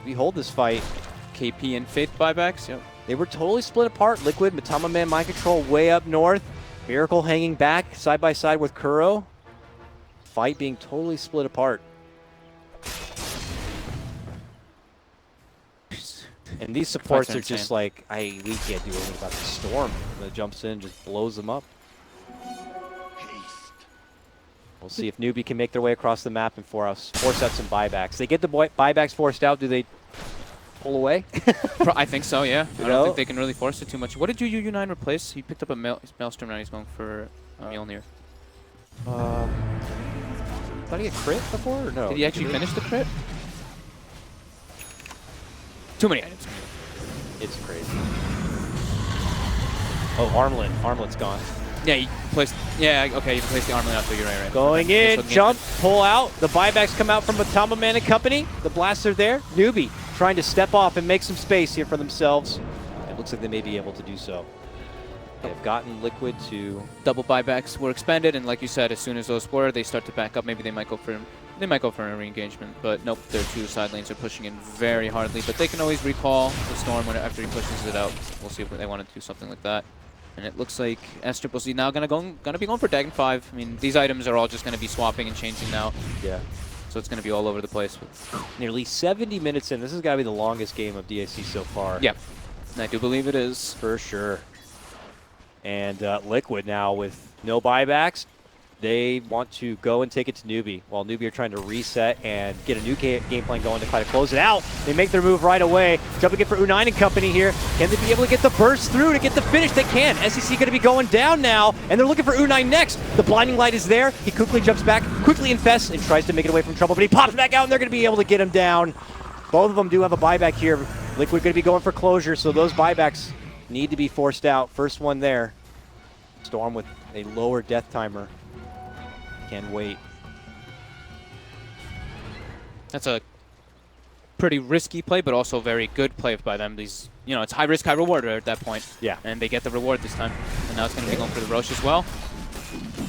We hold this fight. KP and Faith buybacks, yep. They were totally split apart. Liquid, Matama Man, Mind Control way up north. Miracle hanging back side by side with Kuro. Fight being totally split apart. And these supports are just like, we can't do anything about the storm. That jumps in, just blows them up. We'll see if Newbie can make their way across the map and force out some buybacks. They get the buybacks forced out. Do they pull away? I think so, yeah. I don't think they can really force it too much. What did U9 replace? He picked up a Maelstrom, now he's going for Mjolnir. Did he get crit before or no? Did he actually finish the crit? Too many items. It's crazy. Oh, Armlet. Armlet's gone. Yeah, he placed. Yeah, okay, you placed the Armlet out, so you're right. Going in, jump, pull out. The buybacks come out from Matama Man and company. The blasts are there. Newbie trying to step off and make some space here for themselves. It looks like they may be able to do so. They've gotten Liquid to double buybacks were expended, and like you said, as soon as those were, they start to back up. Maybe they might go for a re-engagement, but nope, their 2 side lanes are pushing in very hardly. But they can always recall the storm after he pushes it out. We'll see if they want to do something like that. And it looks like S-Triple-C now gonna be going for Dagon 5. I mean, these items are all just gonna be swapping and changing now. Yeah. So it's gonna be all over the place. Nearly 70 minutes in. This has got to be the longest game of DAC so far. Yeah, I do believe it is. For sure. And Liquid now with no buybacks. They want to go and take it to Newbie, while Newbie are trying to reset and get a new game plan going to try to close it out. They make their move right away. Jumping in for U9 and company here. Can they be able to get the burst through to get the finish? They can. SEC going to be going down now, and they're looking for U9 next. The blinding light is there. He quickly jumps back, quickly infests, and tries to make it away from trouble, but he pops back out, and they're going to be able to get him down. Both of them do have a buyback here. Liquid going to be going for closure, so those buybacks need to be forced out. First one there. Storm with a lower death timer. Can wait. That's a pretty risky play, but also very good play by them. These, it's high risk, high reward at that point. Yeah. And they get the reward this time. And now it's going to be going for the Roche as well.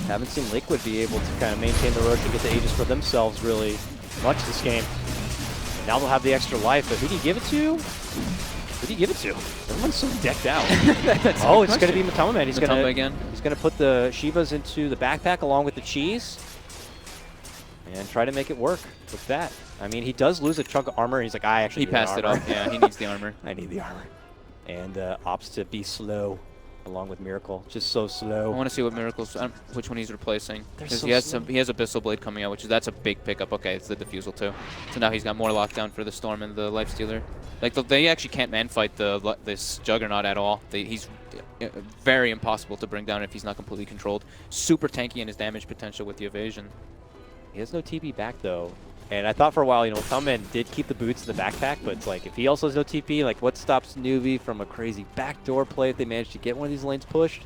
Haven't seen Liquid be able to kind of maintain the Roche and get the Aegis for themselves really much this game. Now they'll have the extra life, but who do you give it to? Who do you give it to? Everyone's so decked out. Oh, it's going to be Matama Man. He's going to put the Shivas into the backpack along with the cheese and try to make it work with that. I mean, he does lose a chunk of armor, and he's like, I actually need passed it off. Yeah, he needs the armor. I need the armor. And opts to be slow along with Miracle. Just so slow. I want to see what Miracle's, which one he's replacing. Because So he has Abyssal Blade coming out, that's a big pickup. Okay, it's the Diffusal too. So now he's got more lockdown for the Storm and the Lifestealer. Like, they actually can't man-fight this Juggernaut at all. He's very impossible to bring down if he's not completely controlled. Super tanky in his damage potential with the evasion. He has no TP back, though. And I thought for a while, Tamaman did keep the boots in the backpack, but it's like, if he also has no TP, like, what stops Newbie from a crazy backdoor play if they manage to get one of these lanes pushed?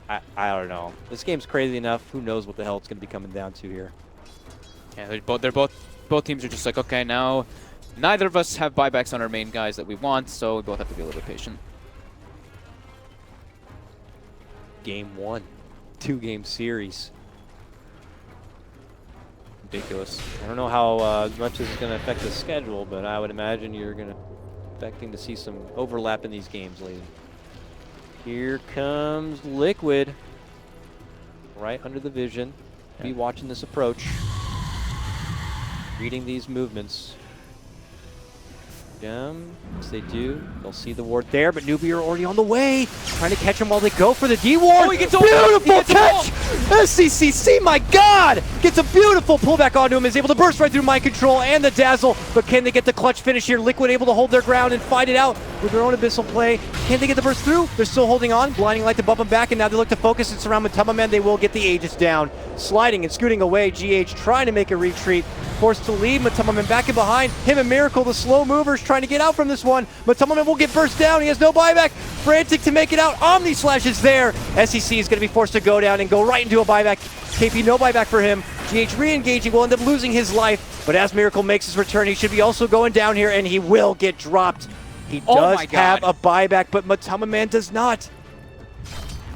I don't know. This game's crazy enough. Who knows what the hell it's going to be coming down to here. Yeah, both teams are just like, okay, now neither of us have buybacks on our main guys that we want, so we both have to be a little bit patient. Game 1. 2-game series. Ridiculous. I don't know how much this is going to affect the schedule, but I would imagine you're expecting to see some overlap in these games later. Here comes Liquid. Right under the vision. Yeah. Be watching this approach. Reading these movements. Yes, they do. They'll see the ward there, but Newbie are already on the way. Trying to catch him while they go for the D ward. Oh, he gets beautiful catch! SCCC, my God! Gets a beautiful pullback onto him, is able to burst right through mind control and the dazzle, but can they get the clutch finish here? Liquid able to hold their ground and fight it out with their own abyssal play. Can they get the burst through? They're still holding on. Blinding light to bump them back, and now they look to focus and surround Matama Man. They will get the Aegis down. Sliding and scooting away, GH trying to make a retreat. Forced to leave, Matama Man back in behind. Him and Miracle, the slow movers, trying to get out from this one. Matama Man will get burst down. He has no buyback. Frantic to make it out. Omni Slash is there. SEC is going to be forced to go down and go right into a buyback. KP, no buyback for him. GH re-engaging, will end up losing his life. But as Miracle makes his return, he should be also going down here, and he will get dropped. He does have a buyback, but Matama Man does not.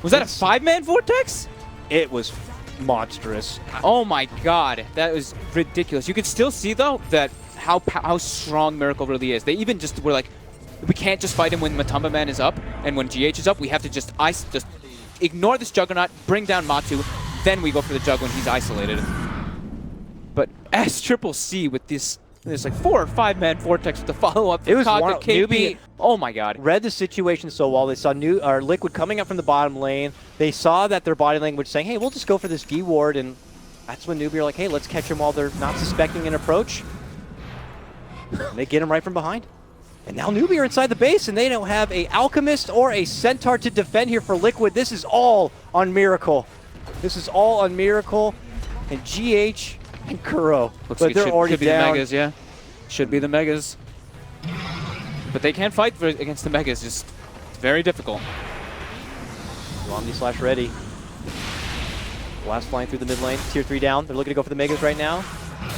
Was that a 5-man vortex? It was monstrous. Oh my God, that was ridiculous. You can still see though that how strong Miracle really is. They even just were like, we can't just fight him when Matamba Man is up, and when GH is up, we have to just ignore this Juggernaut, bring down Matu, then we go for the Jug when he's isolated. But SCC with this like 4 or 5-man vortex with the follow-up. It was Kaga, KP. Newbie. Oh my God. Read the situation so well. They saw Liquid coming up from the bottom lane. They saw that their body language saying, hey, we'll just go for this D ward, and that's when Newbie are like, hey, let's catch them while they're not suspecting an approach. And they get him right from behind. And now Newbie are inside the base, and they don't have a Alchemist or a Centaur to defend here for Liquid. This is all on Miracle. This is all on Miracle and GH and Kuro. Looks but like they're already could be down. the Megas, yeah. Should be the Megas. But they can't fight against the Megas. Just very difficult. Omni Slash ready. Last flying through the mid lane. Tier 3 down. They're looking to go for the Megas right now.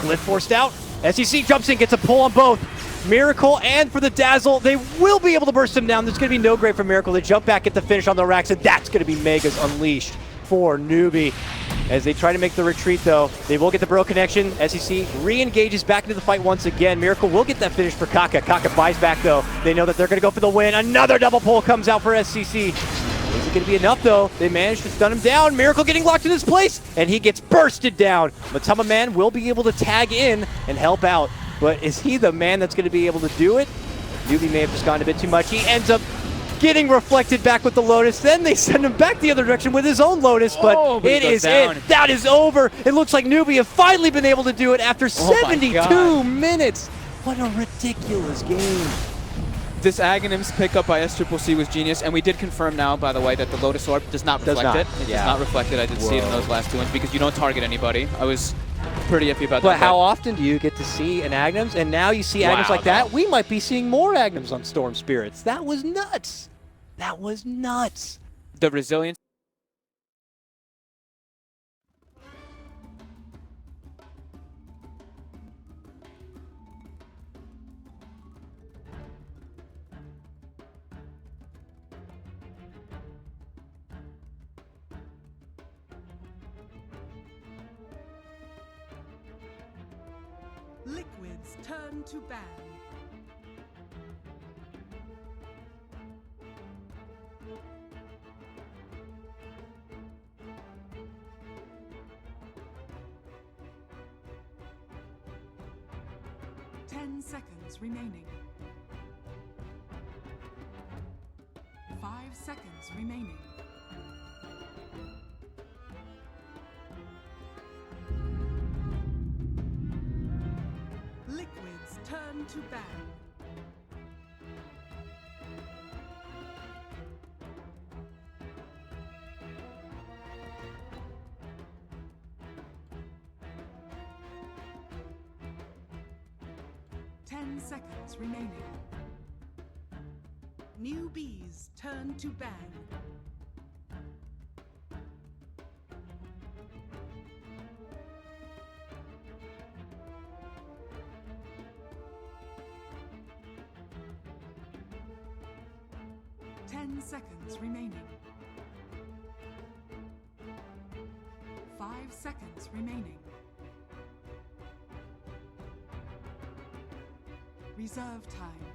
Glyph forced out. SEC jumps in, gets a pull on both. Miracle and for the Dazzle. They will be able to burst him down. There's going to be no grave for Miracle. They jump back at the finish on the racks, and that's going to be Megas unleashed for Newbie. As they try to make the retreat, though, they will get the Bro connection. SEC re-engages back into the fight once again. Miracle will get that finish for Kaka. Kaka buys back, though. They know that they're going to go for the win. Another double pull comes out for SCC. Is it going to be enough, though? They managed to stun him down. Miracle getting locked in his place, and he gets bursted down. Matama Man will be able to tag in and help out, but is he the man that's going to be able to do it? Newbie may have just gone a bit too much. He ends up getting reflected back with the Lotus. Then they send him back the other direction with his own Lotus, but it is it. That is over. It looks like Newbie have finally been able to do it after 72 minutes. What a ridiculous game. This Aghanim's pickup by SCC was genius, and we did confirm now, by the way, that the Lotus Orb does not reflect it. It does not reflect it. I did see it in those last 2 ones because you don't target anybody. I was pretty iffy about that. But how often do you get to see an Aghanims? And now you see Aghanims like that. We might be seeing more Aghanims on Storm Spirits. That was nuts. That was nuts. The resilience. Liquid's turn to ban. Seconds remaining. 5 seconds remaining. Liquid's turn to ban. Seconds remaining. Newbies turn to ban. Seconds remaining. 5 seconds remaining. Reserve time.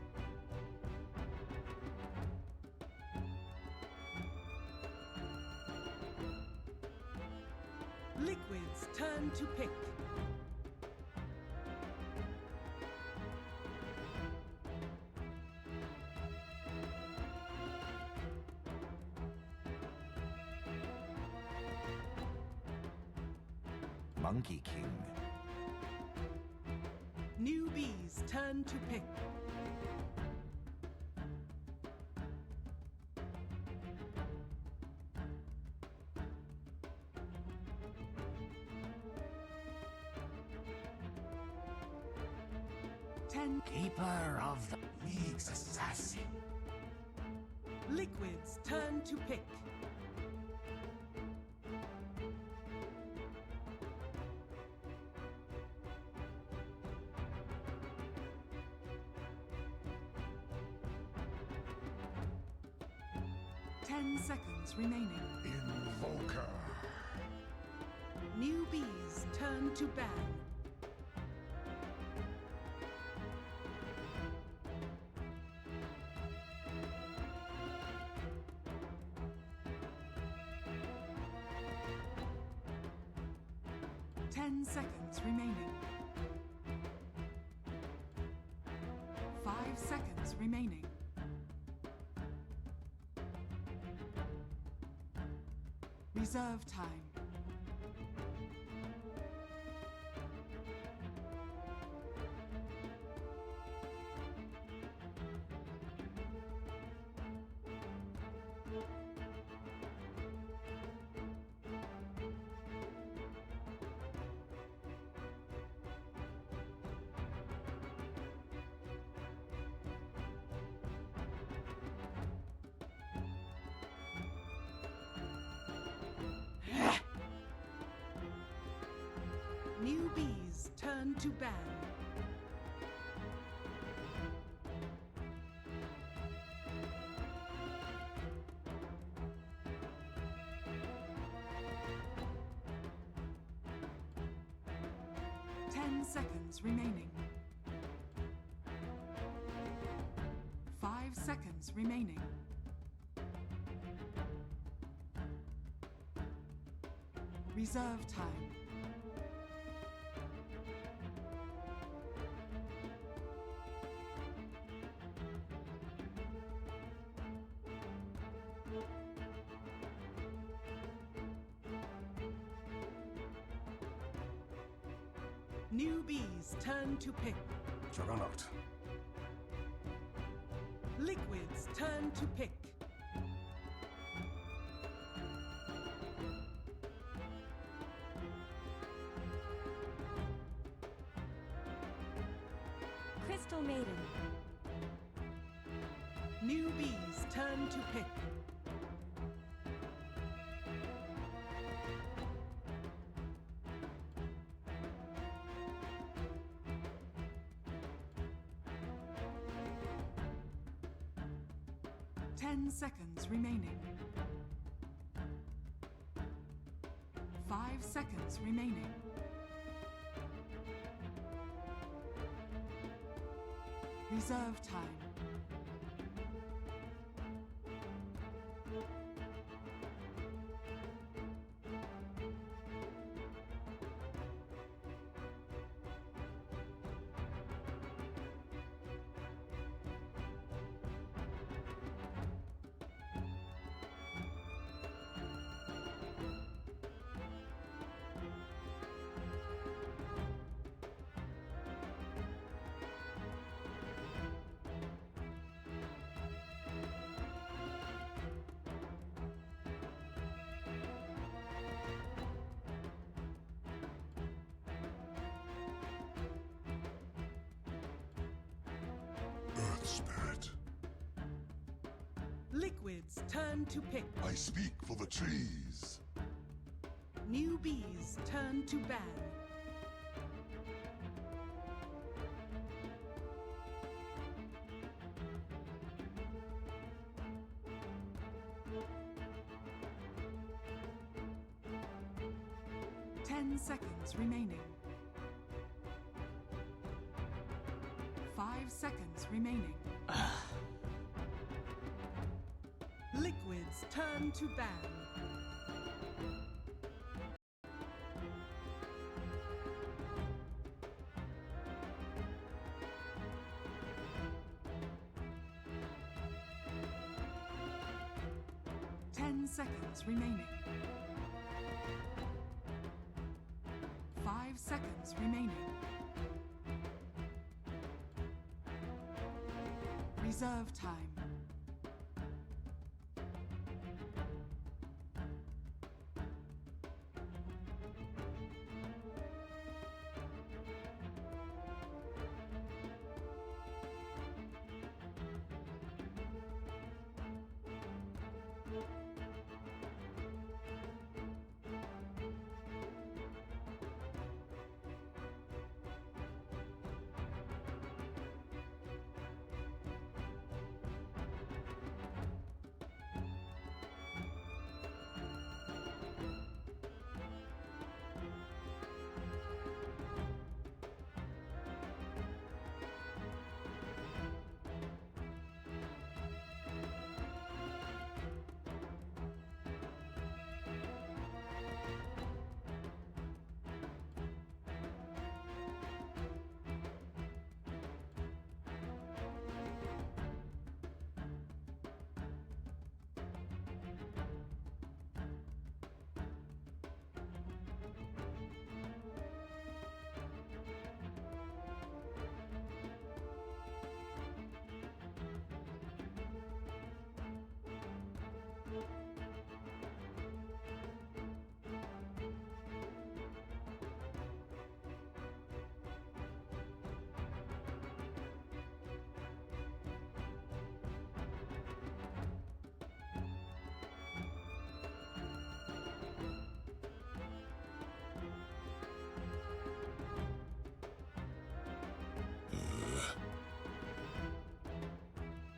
Liquid's turn to pick. Monkey King. Newbies, turn to pick. Keeper of the League's assassin. Liquids, turn to pick. Ten seconds remaining. Invoker. Newbies, turn to ban. Ten seconds remaining. 5 seconds remaining. Reserve time. Newbies, turn to ban. Ten seconds remaining. 5 seconds remaining. Reserve time. Newbies, turn to pick. Juggernaut. Liquids, turn to pick. Crystal Maiden. Newbies, turn to pick. Ten seconds remaining. 5 seconds remaining. Reserve time. Earth Spirit. Liquids, turn to pick. I speak for the trees. Newbies, turn to ban. Ten seconds remaining. 5 seconds remaining. Liquids, turn to ban. Ten seconds remaining. 5 5 seconds remaining. Reserve time.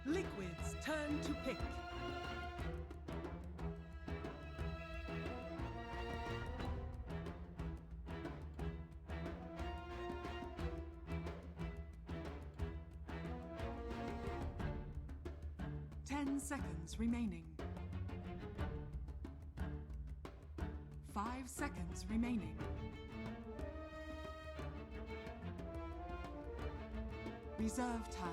Liquid's turn to pick. Ten seconds remaining. 5 seconds remaining. Reserve time.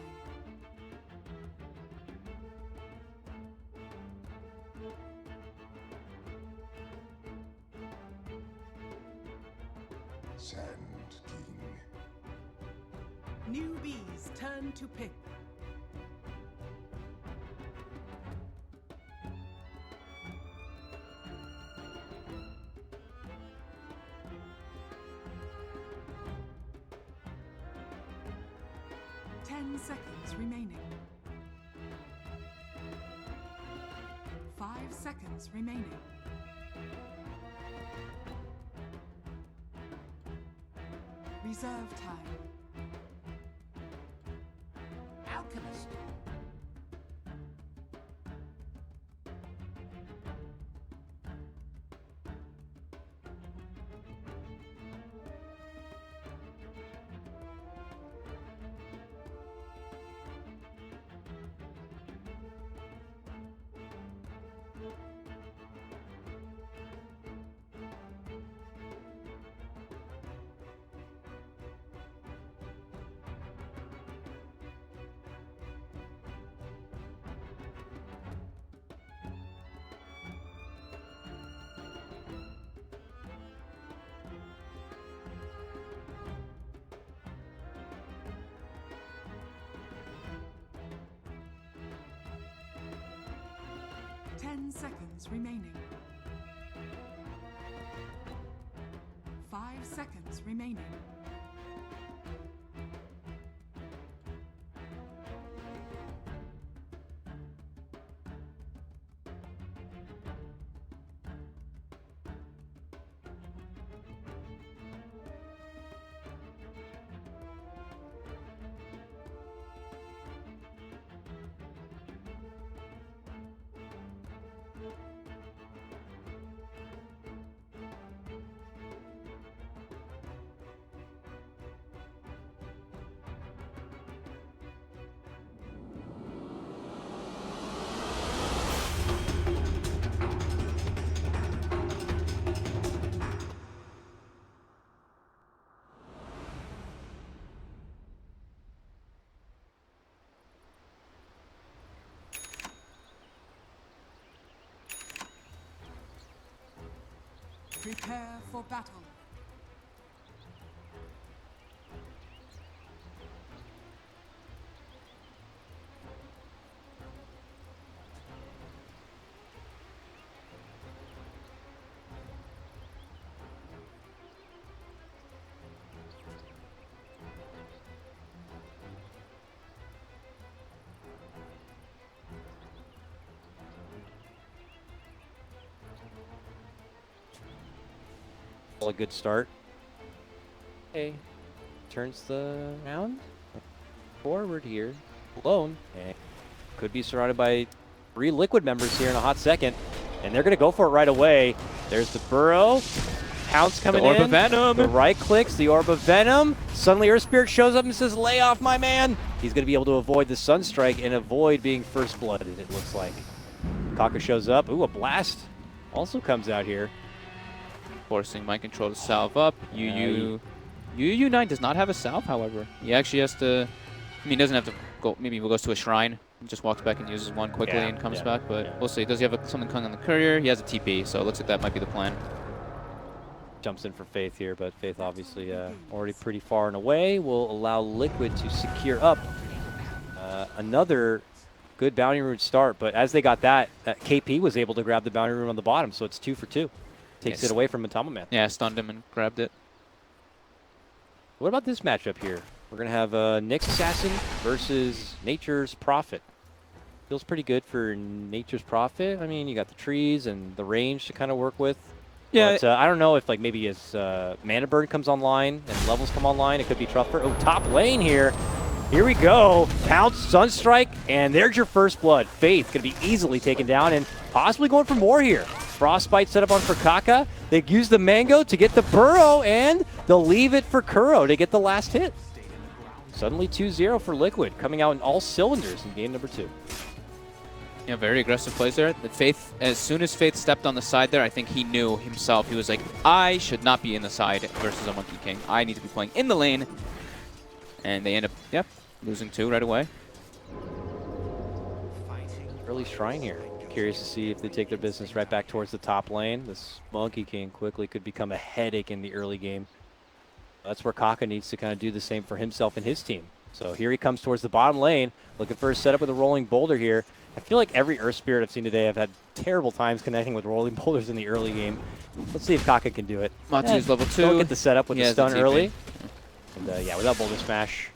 Sand King. Newbies turn to pick. Ten seconds remaining. 5 seconds remaining. Reserve time. Alchemist. Ten seconds remaining. 5 seconds remaining. Prepare for battle. A good start. Okay. Turns the round forward here. Alone. And could be surrounded by 3 Liquid members here in a hot second. And they're going to go for it right away. There's the burrow. Pounce coming in. The Orb of Venom. The right clicks, the Orb of Venom. Suddenly Earth Spirit shows up and says, lay off my man. He's going to be able to avoid the Sunstrike and avoid being first blooded, it looks like. Kaka shows up. Ooh, a blast also comes out here. Forcing Mind Control to salve up. UU9 does not have a salve, however. He actually has to... I mean, he doesn't have to go... Maybe he goes to a shrine and just walks back and uses one quickly and comes back, but we'll see. Does he have something coming on the courier? He has a TP, so it looks like that might be the plan. Jumps in for Faith here, but Faith obviously already pretty far and away. Will allow Liquid to secure up another good bounty rune start, but as they got that, KP was able to grab the bounty rune on the bottom, so it's 2 for 2. Takes it away from Matama Man. Yeah, stunned him and grabbed it. What about this matchup here? We're going to have Nyx Assassin versus Nature's Prophet. Feels pretty good for Nature's Prophet. I mean, you got the trees and the range to kind of work with. Yeah. But, I don't know if like maybe as Mana Burn comes online and levels come online, it could be tough for... Oh, top lane here. Here we go. Pounce, Sunstrike, and there's your first blood. Faith going to be easily taken down and possibly going for more here. Frostbite set up on for Kaka. They use the Mango to get the Burrow, and they'll leave it for Kuro to get the last hit. Suddenly 2-0 for Liquid, coming out in all cylinders in game number 2. Yeah, very aggressive plays there. The Faith, as soon as Faith stepped on the side there, I think he knew himself. He was like, I should not be in the side versus a Monkey King. I need to be playing in the lane. And they end up, losing 2 right away. Early Shrine here. Curious to see if they take their business right back towards the top lane. This Monkey King quickly could become a headache in the early game. That's where Kaka needs to kind of do the same for himself and his team. So here he comes towards the bottom lane, looking for a setup with a rolling boulder here. I feel like every Earth Spirit I've seen today have had terrible times connecting with rolling boulders in the early game. Let's see if Kaka can do it. Matsu's level 2. Don't get the setup with the stun TP. early. And yeah, without Boulder Smash.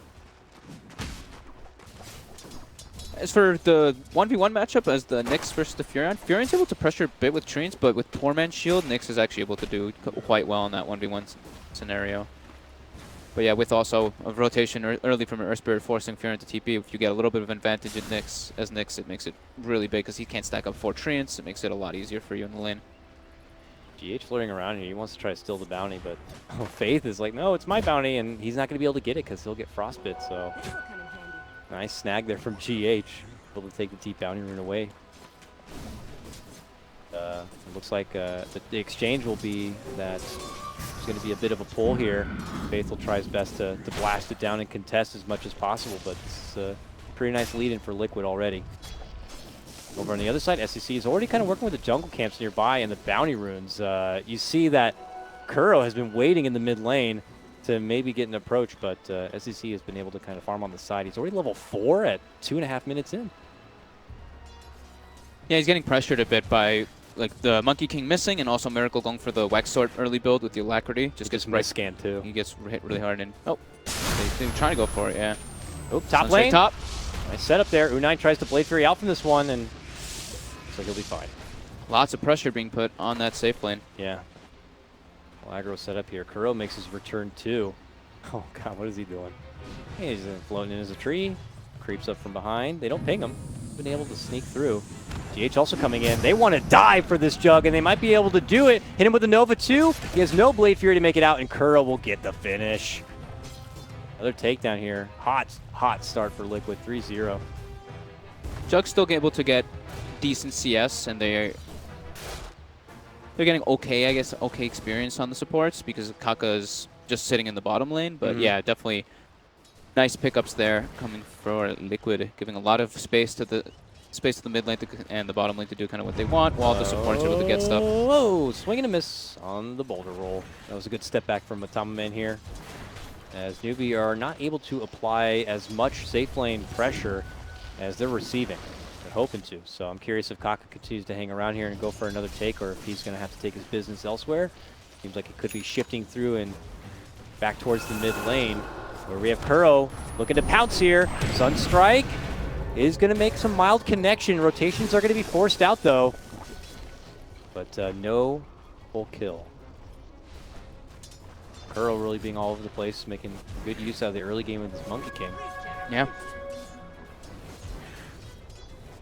As for the 1v1 matchup, as the Nyx versus the Furion, Furion's able to pressure a bit with Treants, but with Poor Man's Shield, Nyx is actually able to do quite well in that 1v1 scenario. But yeah, with also a rotation early from an Earth Spirit forcing Furion to TP, if you get a little bit of advantage in Nyx, it makes it really big because he can't stack up 4 Treants. It makes it a lot easier for you in the lane. GH flirting around here. He wants to try to steal the bounty, but Faith is like, no, it's my bounty, and he's not going to be able to get it because he'll get Frostbit, so... Nice snag there from GH. Able to take the deep bounty rune away. It looks like the exchange will be that there's going to be a bit of a pull here. Faith will try his best to blast it down and contest as much as possible, but it's a pretty nice lead-in for Liquid already. Over on the other side, SEC is already kind of working with the jungle camps nearby and the bounty runes. You see that Kuro has been waiting in the mid lane to maybe get an approach, but SEC has been able to kind of farm on the side. He's already level 4 at 2.5 minutes in. Yeah, he's getting pressured a bit by like the Monkey King missing and also Miracle going for the Wax Sword early build with the Alacrity. Just gets right scan too. He gets hit really hard and they're trying to go for it, yeah. Oh, top lane. Top. Nice setup there. U9 tries to Blade Fury out from this one, and looks like he'll be fine. Lots of pressure being put on that safe lane. Yeah. Well, aggro set up here. Kuro makes his return too. Oh god, what is he doing? He's floating in as a tree. Creeps up from behind. They don't ping him. Been able to sneak through. GH also coming in. They want to dive for this Jug, and they might be able to do it. Hit him with the Nova 2. He has no Blade Fury to make it out, and Kuro will get the finish. Another takedown here. Hot start for Liquid. 3-0. Jug's still able to get decent CS, and they're getting okay, I guess, okay experience on the supports because Kaka's just sitting in the bottom lane. But yeah, definitely nice pickups there coming for Liquid, giving a lot of space to the mid lane and the bottom lane to do kind of what they want, while the supports are able to get stuff. Whoa, swing and a miss on the boulder roll. That was a good step back from Matama Man here, as Newbie are not able to apply as much safe lane pressure as they're receiving. They're hoping to. So I'm curious if Kaka continues to hang around here and go for another take, or if he's going to have to take his business elsewhere. Seems like it could be shifting through and back towards the mid lane, where we have Kuro looking to pounce here. Sunstrike is going to make some mild connection. Rotations are going to be forced out, though. But no full kill. Kuro really being all over the place, making good use out of the early game with his Monkey King. Yeah.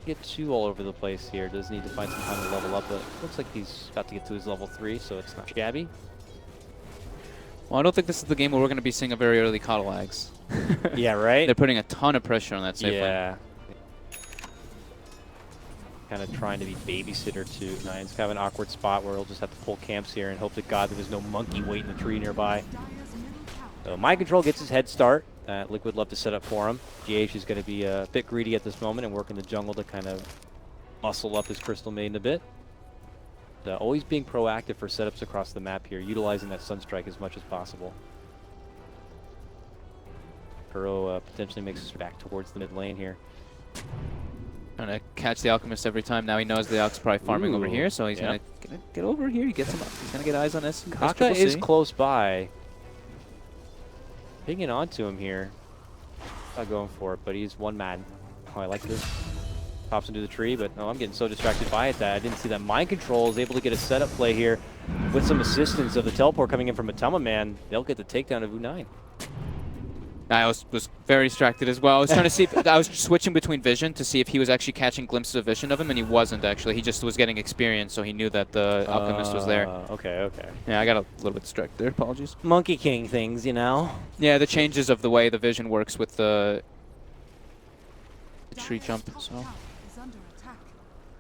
Get 2 all over the place here. Does need to find some time to level up, but looks like he's about to get to his level 3, so it's not shabby. Well, I don't think this is the game where we're going to be seeing a very early Coddle Ags. Yeah, right? They're putting a ton of pressure on that safe lane. Yeah. Kind of trying to be babysitter to Nine's kind of an awkward spot where he'll just have to pull camps here and hope to God there was no monkey waiting in the tree nearby. So Mind Control gets his head start. Liquid would love to set up for him. GH is going to be a bit greedy at this moment and work in the jungle to kind of muscle up his Crystal Maiden a bit. Always being proactive for setups across the map here, utilizing that Sunstrike as much as possible. Kuro potentially makes his back towards the mid lane here. Trying to catch the Alchemist every time. Now he knows the Alch's probably farming over here, so he's gonna get over here. He gets him up. He's gonna get eyes on S. Kaka is close by. Pinging onto him here. Not going for it, but he's one man. Oh, I like this. Pops into the tree, but no, I'm getting so distracted by it that I didn't see that Mind Control is able to get a setup play here with some assistance of the teleport coming in from Matama Man. They'll get the takedown of U9. I was very distracted as well. I was trying to see if I was switching between vision to see if he was actually catching glimpses of vision of him, and he wasn't actually. He just was getting experience, so he knew that the Alchemist was there. Okay. Yeah, I got a little bit distracted there. Apologies. Monkey King things, you know? Yeah, the changes of the way the vision works with the tree jump. So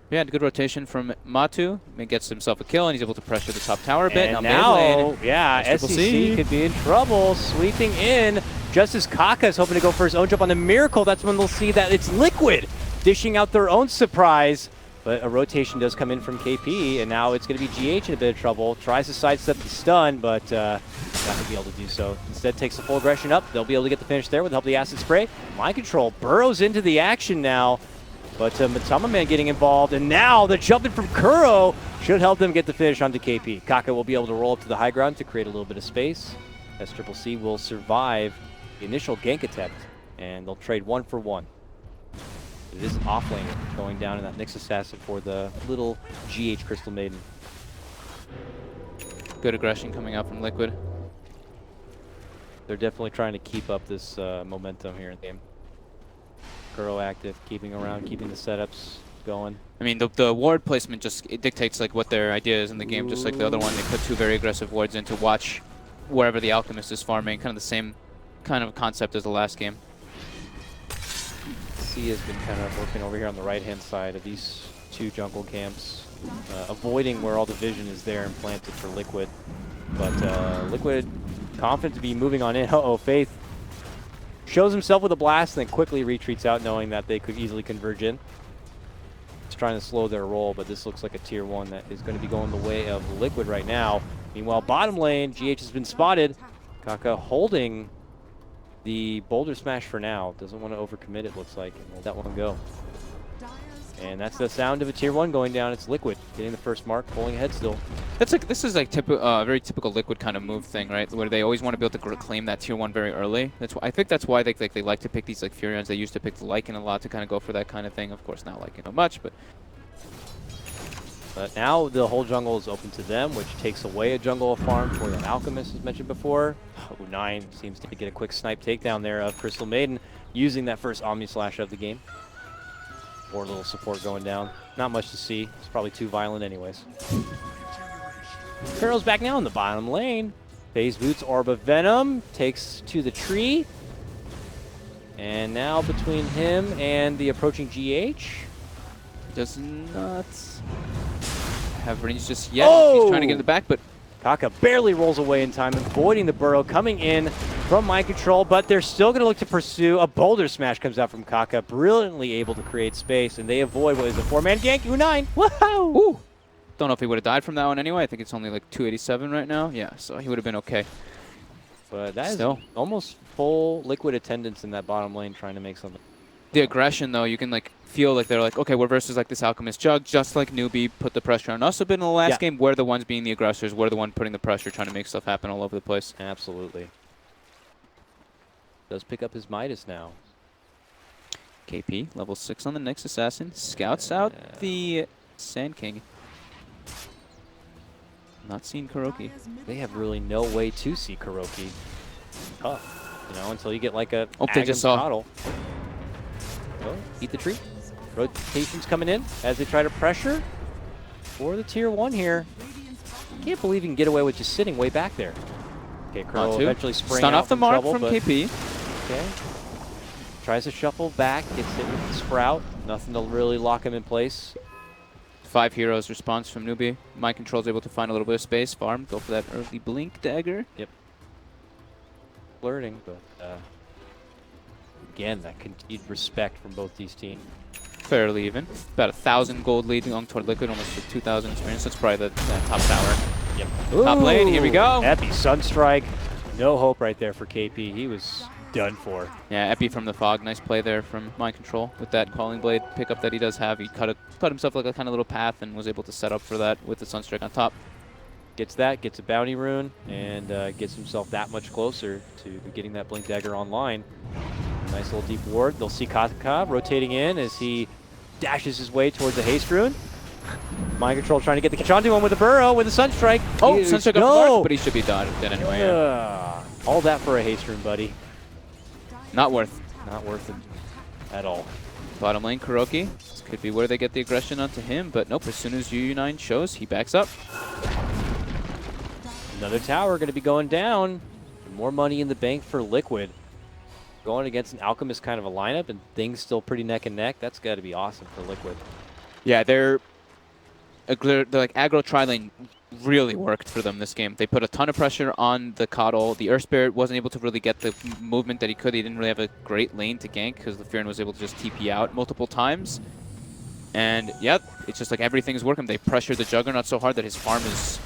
yeah, good rotation from Matu. He gets himself a kill, and he's able to pressure the top tower a bit. And now yeah, SCC could be in trouble. Sweeping in. Just as Kaka is hoping to go for his own jump on the Miracle, that's when they'll see that it's Liquid dishing out their own surprise. But a rotation does come in from KP, and now it's going to be GH in a bit of trouble. Tries to sidestep the stun, but not going to be able to do so. Instead takes the full aggression up. They'll be able to get the finish there with the help of the Acid Spray. Mind Control burrows into the action now, but Matama Man getting involved, and now the jumping from Kuro should help them get the finish onto KP. Kaka will be able to roll up to the high ground to create a little bit of space. SCCC will survive the initial gank attempt, and they'll trade 1 for 1. It is off lane going down in that Nyx Assassin for the little GH Crystal Maiden. Good aggression coming out from Liquid. They're definitely trying to keep up this momentum here in the game. Kuro active, keeping around, keeping the setups going. I mean, the ward placement just it dictates like what their idea is in the game, just like the other one. They put 2 very aggressive wards in to watch wherever the Alchemist is farming, kind of the same kind of concept as the last game. C has been kind of working over here on the right-hand side of these 2 jungle camps, avoiding where all the vision is there and planted for Liquid. But Liquid confident to be moving on in. Uh-oh, Faith shows himself with a blast and then quickly retreats out, knowing that they could easily converge in. He's trying to slow their roll, but this looks like a tier 1 that is going to be going the way of Liquid right now. Meanwhile, bottom lane, GH has been spotted. Kaka holding the Boulder Smash for now. Doesn't want to overcommit, it looks like, and let that one go. And that's the sound of a tier 1 going down. It's Liquid getting the first mark, pulling ahead still. That's like this is like very typical Liquid kind of move thing, right? Where they always want to be able to claim that tier 1 very early. That's why I think that's why they like to pick these like Furions. They used to pick the Lycan a lot to kind of go for that kind of thing. Of course, not Lycan so much, but now the whole jungle is open to them, which takes away a jungle farm for the Alchemist, as mentioned before. U9 seems to get a quick snipe takedown there of Crystal Maiden, using that first Omni Slash of the game. Or a little support going down. Not much to see. It's probably too violent anyways. Kuro's back now in the bottom lane. Phase Boots, Orb of Venom, takes to the tree. And now between him and the approaching GH. Does not have range just yet. Oh! He's trying to get in the back, but Kaka barely rolls away in time, avoiding the burrow coming in from Mind Control, but they're still going to look to pursue. A Boulder Smash comes out from Kaka, brilliantly able to create space, and they avoid what is a 4-man gank. U9, wow! Ooh. Don't know if he would have died from that one anyway. I think it's only like 287 right now. Yeah, so he would have been okay. But that Still. is almost full Liquid attendance in that bottom lane trying to make something. The aggression, though, you can like feel like they're like, okay, we're versus like this Alchemist Jug, just like Newbie put the pressure on us a bit in the last game. We're the ones being the aggressors. We're the one putting the pressure, trying to make stuff happen all over the place. Absolutely. Does pick up his Midas now. KP, level 6 on the Nyx Assassin, scouts out the Sand King. Not seeing Kuroki. They have really no way to see Kuroki. Tough, you know, until you get like a Oh, they just saw. Coddle. Oh, eat the tree. Rotations coming in as they try to pressure for the tier 1 here. Can't believe you can get away with just sitting way back there. Okay, Crow eventually spraying Stun out off the mark trouble, from KP. Okay. Tries to shuffle back, gets hit with the Sprout. Nothing to really lock him in place. 5 heroes response from Newbie. Mind Control's able to find a little bit of space. Farm, go for that early blink dagger. Yep. Flirting, but again, that continued respect from both these teams. Fairly even. About 1,000 gold lead going toward Liquid, almost a 2,000 experience. That's probably the top tower. Yep. Top lane, here we go. Epi Sunstrike. No hope right there for KP. He was done for. Yeah, Epi from the fog. Nice play there from Mind Control with that Calling Blade pickup that he does have. He cut himself like a kind of little path and was able to set up for that with the Sunstrike on top. Gets that, gets a bounty rune, and gets himself that much closer to getting that Blink Dagger online. Nice little deep ward. They'll see Kataka rotating in as he dashes his way towards the haste rune. Mind Control trying to get the Kachandu one with a burrow with a Sunstrike. Oh, Sunstrike off the mark, but he should be dead anyway. Yeah. All that for a haste rune, buddy. Not worth it at all. Bottom lane, Kuroki. This could be where they get the aggression onto him, but nope. As soon as UU9 shows, he backs up. Another tower going to be going down. More money in the bank for Liquid. Going against an Alchemist kind of a lineup, and things still pretty neck and neck. That's got to be awesome for Liquid. Yeah, they're like aggro tri-lane really worked for them this game. They put a ton of pressure on the Coddle. The Earth Spirit wasn't able to really get the movement that he could. He didn't really have a great lane to gank because the Furin was able to just TP out multiple times. And yep, it's just like everything's working. They pressured the Juggernaut so hard that his farm is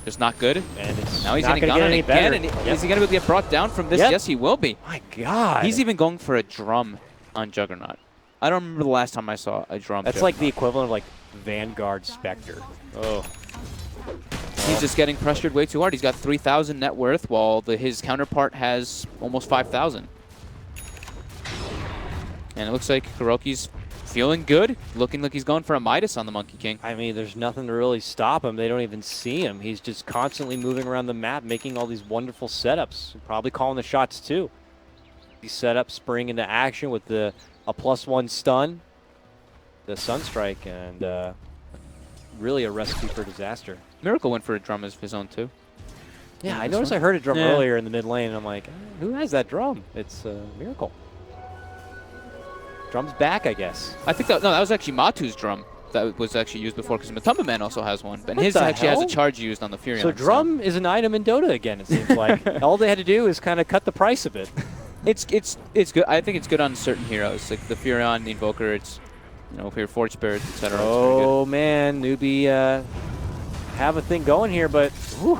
just not good. And it's now he's not getting gonna gone get any again. better. And Yep. is he going to be able to get brought down from this? Yep. Yes, he will be. My God. He's even going for a drum on Juggernaut. I don't remember the last time I saw a drum. That's like the equivalent of like Vanguard Spectre. Oh. He's just getting pressured way too hard. He's got 3,000 net worth, while his counterpart has almost 5,000. And it looks like Kuroki's feeling good, looking like he's going for a Midas on the Monkey King. I mean, there's nothing to really stop him. They don't even see him. He's just constantly moving around the map, making all these wonderful setups. Probably calling the shots too. These setups spring into action with a +1 stun, the Sunstrike, and really a recipe for disaster. Miracle went for a drum of his own too. Yeah, I noticed I heard a drum earlier in the mid lane, and I'm like, who has that drum? It's Miracle. Drum's back, I guess. I think that was actually Matu's drum that was actually used before, because Matumba Man also has one, and What his the actually has hell? a charge used on the Furion. So drum is an item in Dota again, it seems like. All they had to do is kind of cut the price of it. It's good. I think it's good on certain heroes, like the Furion, the Invoker. It's, you know, if you're Forge Spirit, etc. Oh man, Newbie have a thing going here, but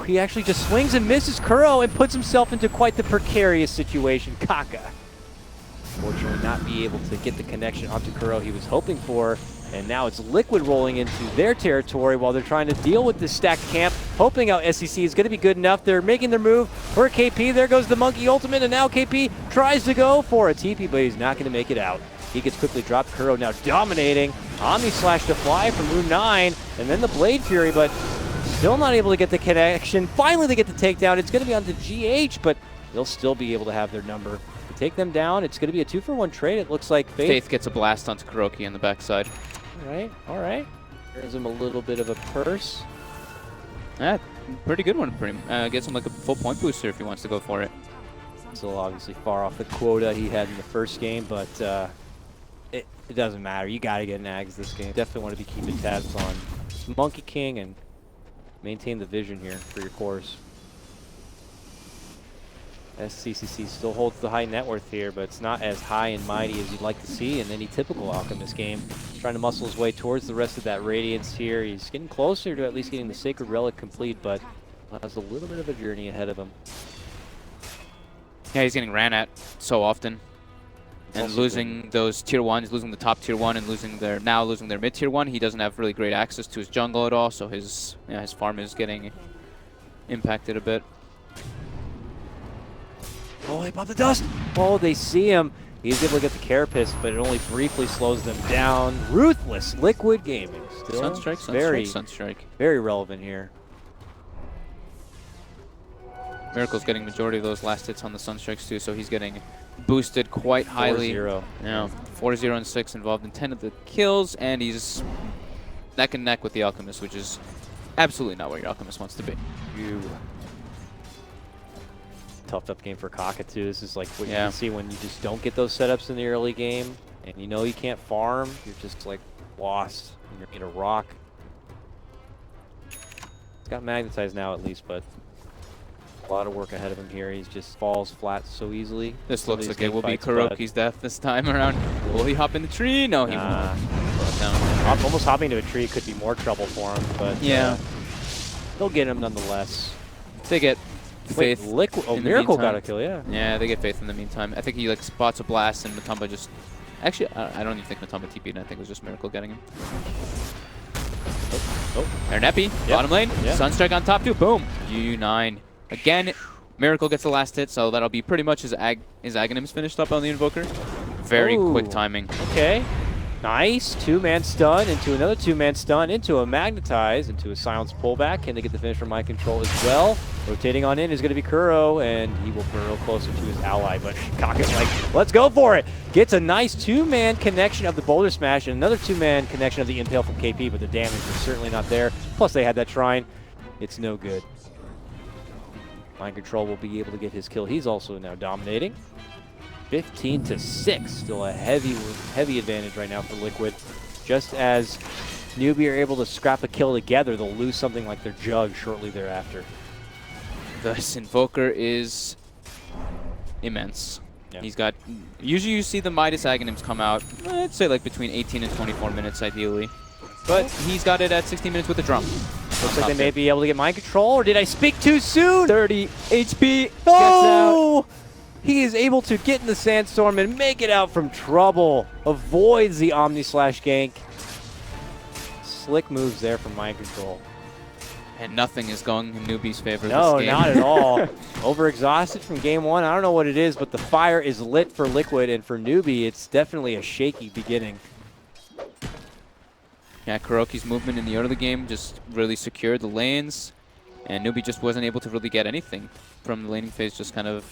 he actually just swings and misses Kuro and puts himself into quite the precarious situation. Kaka, fortunately, not be able to get the connection onto Kuro he was hoping for, and now it's Liquid rolling into their territory while they're trying to deal with this stacked camp, hoping out SEC is going to be good enough. They're making their move for KP. There goes the Monkey Ultimate, and now KP tries to go for a TP, but he's not going to make it out. He gets quickly dropped. Kuro now dominating. Omni Slash to fly from Rune 9, and then the Blade Fury, but still not able to get the connection. Finally, they get the takedown. It's going to be on to GH, but they'll still be able to have their number. To take them down, it's going to be a 2-for-1 trade. It looks like Faith gets a blast onto Kuroki on the backside. All right. Gives him a little bit of a purse. Yeah, pretty good one for him. Gets him like a full point booster if he wants to go for it. Still obviously far off the quota he had in the first game, but it doesn't matter. You got to get nags this game. Definitely want to be keeping tabs on Monkey King and maintain the vision here for your cores. SCCC still holds the high net worth here, but it's not as high and mighty as you'd like to see in any typical Alchemist game. Trying to muscle his way towards the rest of that Radiance here. He's getting closer to at least getting the Sacred Relic complete, but has a little bit of a journey ahead of him. Yeah, he's getting ran at so often. And losing those tier 1s, losing the top tier 1 and losing their mid tier 1. He doesn't have really great access to his jungle at all, so his farm is getting impacted a bit. Oh, they pop the dust! Oh, they see him. He's able to get the Carapace, but it only briefly slows them down. Ruthless Liquid Gaming. Still Sunstrike, very, Sunstrike. very relevant here. Miracle's getting majority of those last hits on the Sunstrikes too, so he's getting boosted quite highly. 4-0. Yeah, 4-0 and 6 involved in 10 of the kills, and he's neck and neck with the Alchemist, which is absolutely not where your Alchemist wants to be. Toughed up game for Kaka too. This is like what you Yeah. can see when you just don't get those setups in the early game, and you know you can't farm. You're just like lost. And you're in a rock. It's got magnetized now at least, but a lot of work ahead of him here. He just falls flat so easily. This looks These like it will be fights, but Kuroki's death this time around. Will he hop in the tree? No, he Nah. won't. Down. Almost hopping to a tree could be more trouble for him, but Yeah. they'll get him nonetheless. They get Wait, Faith. Liquid. Oh, in the Miracle meantime. got a kill, yeah. Yeah, they get Faith in the meantime. I think he like spots a blast and Matumba just... Actually, I don't even think Matumba TP'd. I think it was just Miracle getting him. Oh. There, Neppy, bottom lane. Yep. Sunstrike on top too. Boom. U9. Again, Miracle gets the last hit, so that'll be pretty much his Aghanims finished up on the Invoker. Very quick Ooh. timing. Okay. Nice. 2-man stun into another 2-man stun into a magnetize into a silence pullback. Can they get the finish from Mind Control as well? Rotating on in is going to be Kuro, and he will burrow closer to his ally. But Kaka's like, let's go for it. Gets a nice 2-man connection of the Boulder Smash and another 2-man connection of the Impale from KP, but the damage is certainly not there. Plus they had that Shrine. It's no good. Mind Control will be able to get his kill. He's also now dominating. 15-6, still a heavy advantage right now for Liquid. Just as Newbie are able to scrap a kill together, they'll lose something like their Jug shortly thereafter. This Invoker is immense. Yeah. He's got... Usually you see the Midas Aghanims come out, I'd say like between 18 and 24 minutes ideally. But he's got it at 16 minutes with the drum. Looks like they may be able to get Mind Control, or did I speak too soon? 30 HP. Oh! He is able to get in the Sandstorm and make it out from trouble. Avoids the Omni Slash gank. Slick moves there from Mind Control. And nothing is going in Newbie's favor No, this game. not at all. Overexhausted from game one. I don't know what it is, but the fire is lit for Liquid, and for Newbie, it's definitely a shaky beginning. Yeah, Kuroki's movement in the early game just really secured the lanes, and Newbie just wasn't able to really get anything from the laning phase, just kind of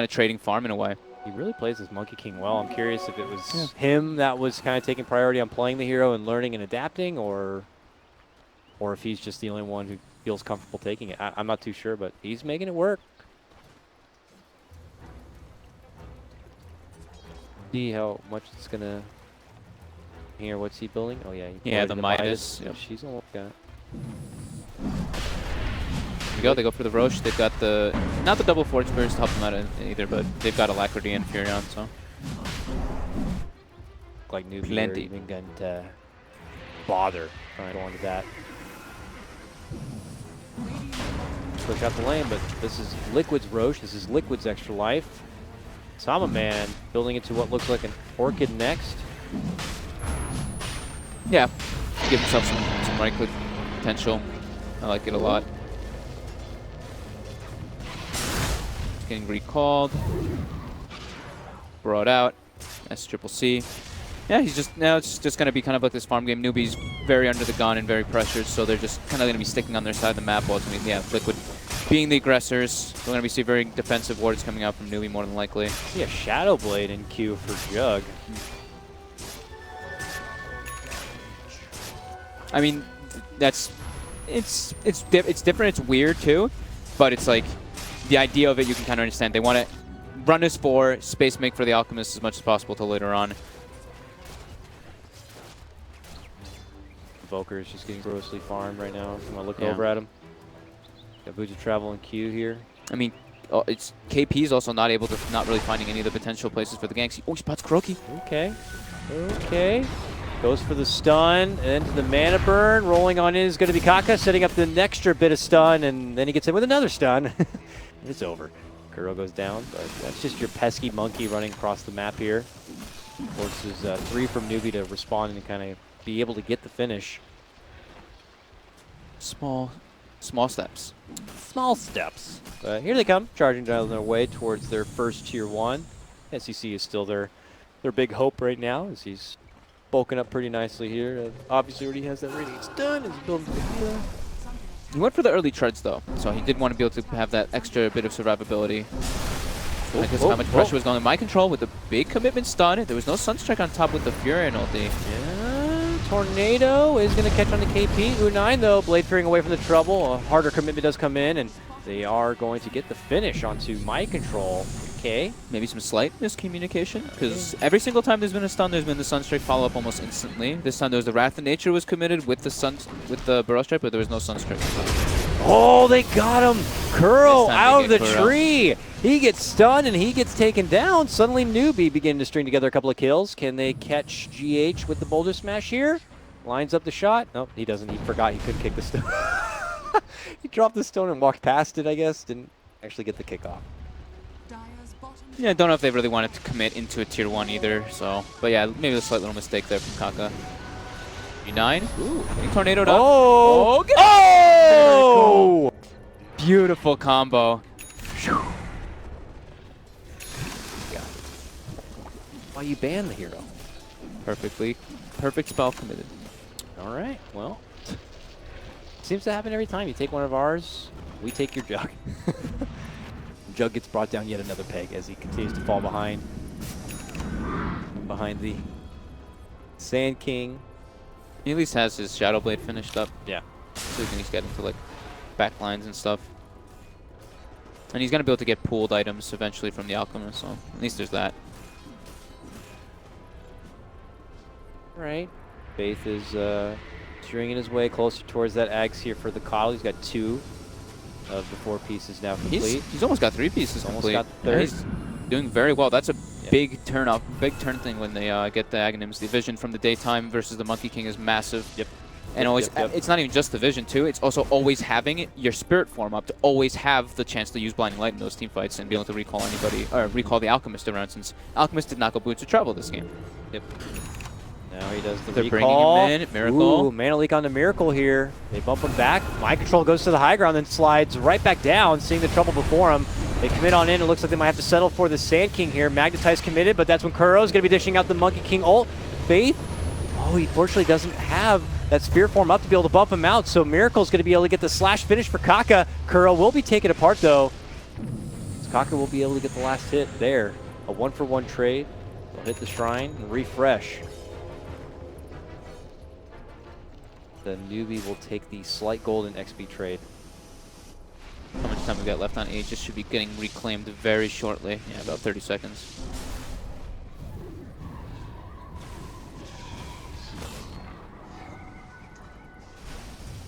trading farm in a way. He really plays this Monkey King well. I'm curious if it was him that was kind of taking priority on playing the hero and learning and adapting, or if he's just the only one who feels comfortable taking it. I'm not too sure, but he's making it work. See how much it's going to... Here, what's he building? Oh, yeah. Yeah, the Midas. Yep. She's almost got it. There we go. They go for the Roche. They've got the... Not the double Forge Burst to help them out either, but they've got Alacrity and Furion, so... Like Newbie Plenty. even going to bother trying to go into that. Push out the lane, but this is Liquid's Roche. This is Liquid's extra life. Sama Man building into what looks like an Orchid next. Yeah, give himself some right click potential. I like it a lot. Getting recalled. Brought out. S-triple-C. Yeah, he's just now it's just going to be kind of like this farm game. Newbie's very under the gun and very pressured, so they're just kind of going to be sticking on their side of the map. While it's going to be, yeah, Liquid being the aggressors. We're going to be seeing very defensive wards coming out from Newbie more than likely. See a Shadow Blade in queue for Jug. I mean, it's different. It's weird too, but it's like the idea of it you can kind of understand. They want to run this for space make for the Alchemist as much as possible till later on. Volker is just getting grossly farmed right now. I'm gonna look over at him. Got Boots of Travel in queue here. I mean, it's KP's also not able to, not really finding any of the potential places for the ganks. Oh, he spots Kuroki. Okay. Okay. Goes for the stun, and into the mana burn. Rolling on in is going to be Kaka, setting up the extra bit of stun, and then he gets hit with another stun. It's over. Kuro goes down, but that's just your pesky monkey running across the map here. Forces 3 from Newbie to respond and kind of be able to get the finish. Small steps. Small steps. But here they come, charging down their way towards their first tier 1. SEC is still their big hope right now, as he's bulking up pretty nicely here. Obviously already has that radiance done. He's building to the hero. He went for the early treads though, so he did want to be able to have that extra bit of survivability. I guess how much pressure was going on. Mind control with the big commitment stun. There was no Sunstrike on top with the Furion ulti. Yeah, Tornado is going to catch on the KP. U9 though, Blade fearing away from the trouble. A harder commitment does come in, and they are going to get the finish onto Mind Control. Okay. Maybe some slight miscommunication, because every single time there's been a stun, there's been the Sunstrike follow-up almost instantly. This time there was the Wrath of Nature was committed with the Burrow Strike, but there was no Sunstrike. Oh, they got him! Kuro out of the Kuro. tree! He gets stunned and he gets taken down. Suddenly Newbie beginning to string together a couple of kills. Can they catch GH with the Boulder Smash here? Lines up the shot. Nope, he doesn't. He forgot he couldn't kick the stone. He dropped the stone and walked past it, I guess. Didn't actually get the kickoff. Dire's bottom Yeah, I don't know if they really wanted to commit into a tier 1 either, so. But yeah, maybe a slight little mistake there from Kaka. U9. Ooh, getting tornadoed up. Oh! Get Oh! Beautiful combo. Why you ban the hero? Perfect spell committed. All right, well. Seems to happen every time. You take one of ours, we take your Jug. Jug gets brought down yet another peg as he continues to fall behind the Sand King. He at least has his Shadow Blade finished up. Yeah. So he can at least get into like backlines and stuff. And he's gonna be able to get pooled items eventually from the Alchemist, so at least there's that. Right. Faith is stringing his way closer towards that Ags here for the Coddle. He's got 2 of the 4 pieces now complete. He's almost got 3 pieces Almost complete. got the 3rd. He's doing very well. That's a big turn thing when they get the Aghanims. The vision from the daytime versus the Monkey King is massive. Yep. And always, it's not even just the vision too. It's also always having your spirit form up to always have the chance to use Blinding Light in those team fights and be able to recall anybody or recall the Alchemist around. Since Alchemist did not go boots of travel this game. Yep. Now he does the They're recall. bringing him in. Miracle. Ooh, Mana Leak on the Miracle here. They bump him back. Mind Control goes to the high ground, then slides right back down, seeing the trouble before him. They commit on in. It looks like they might have to settle for the Sand King here. Magnetize committed, but that's when Kuro's going to be dishing out the Monkey King ult. Faith. Oh, he fortunately doesn't have that spear form up to be able to bump him out, so Miracle's going to be able to get the slash finish for Kaka. Kuro will be taken apart, though. Kaka will be able to get the last hit there. A 1-for-1 trade. They'll hit the shrine and refresh. The Newbie will take the slight golden XP trade. How much time we got left on Aegis should be getting reclaimed very shortly. Yeah, about 30 seconds.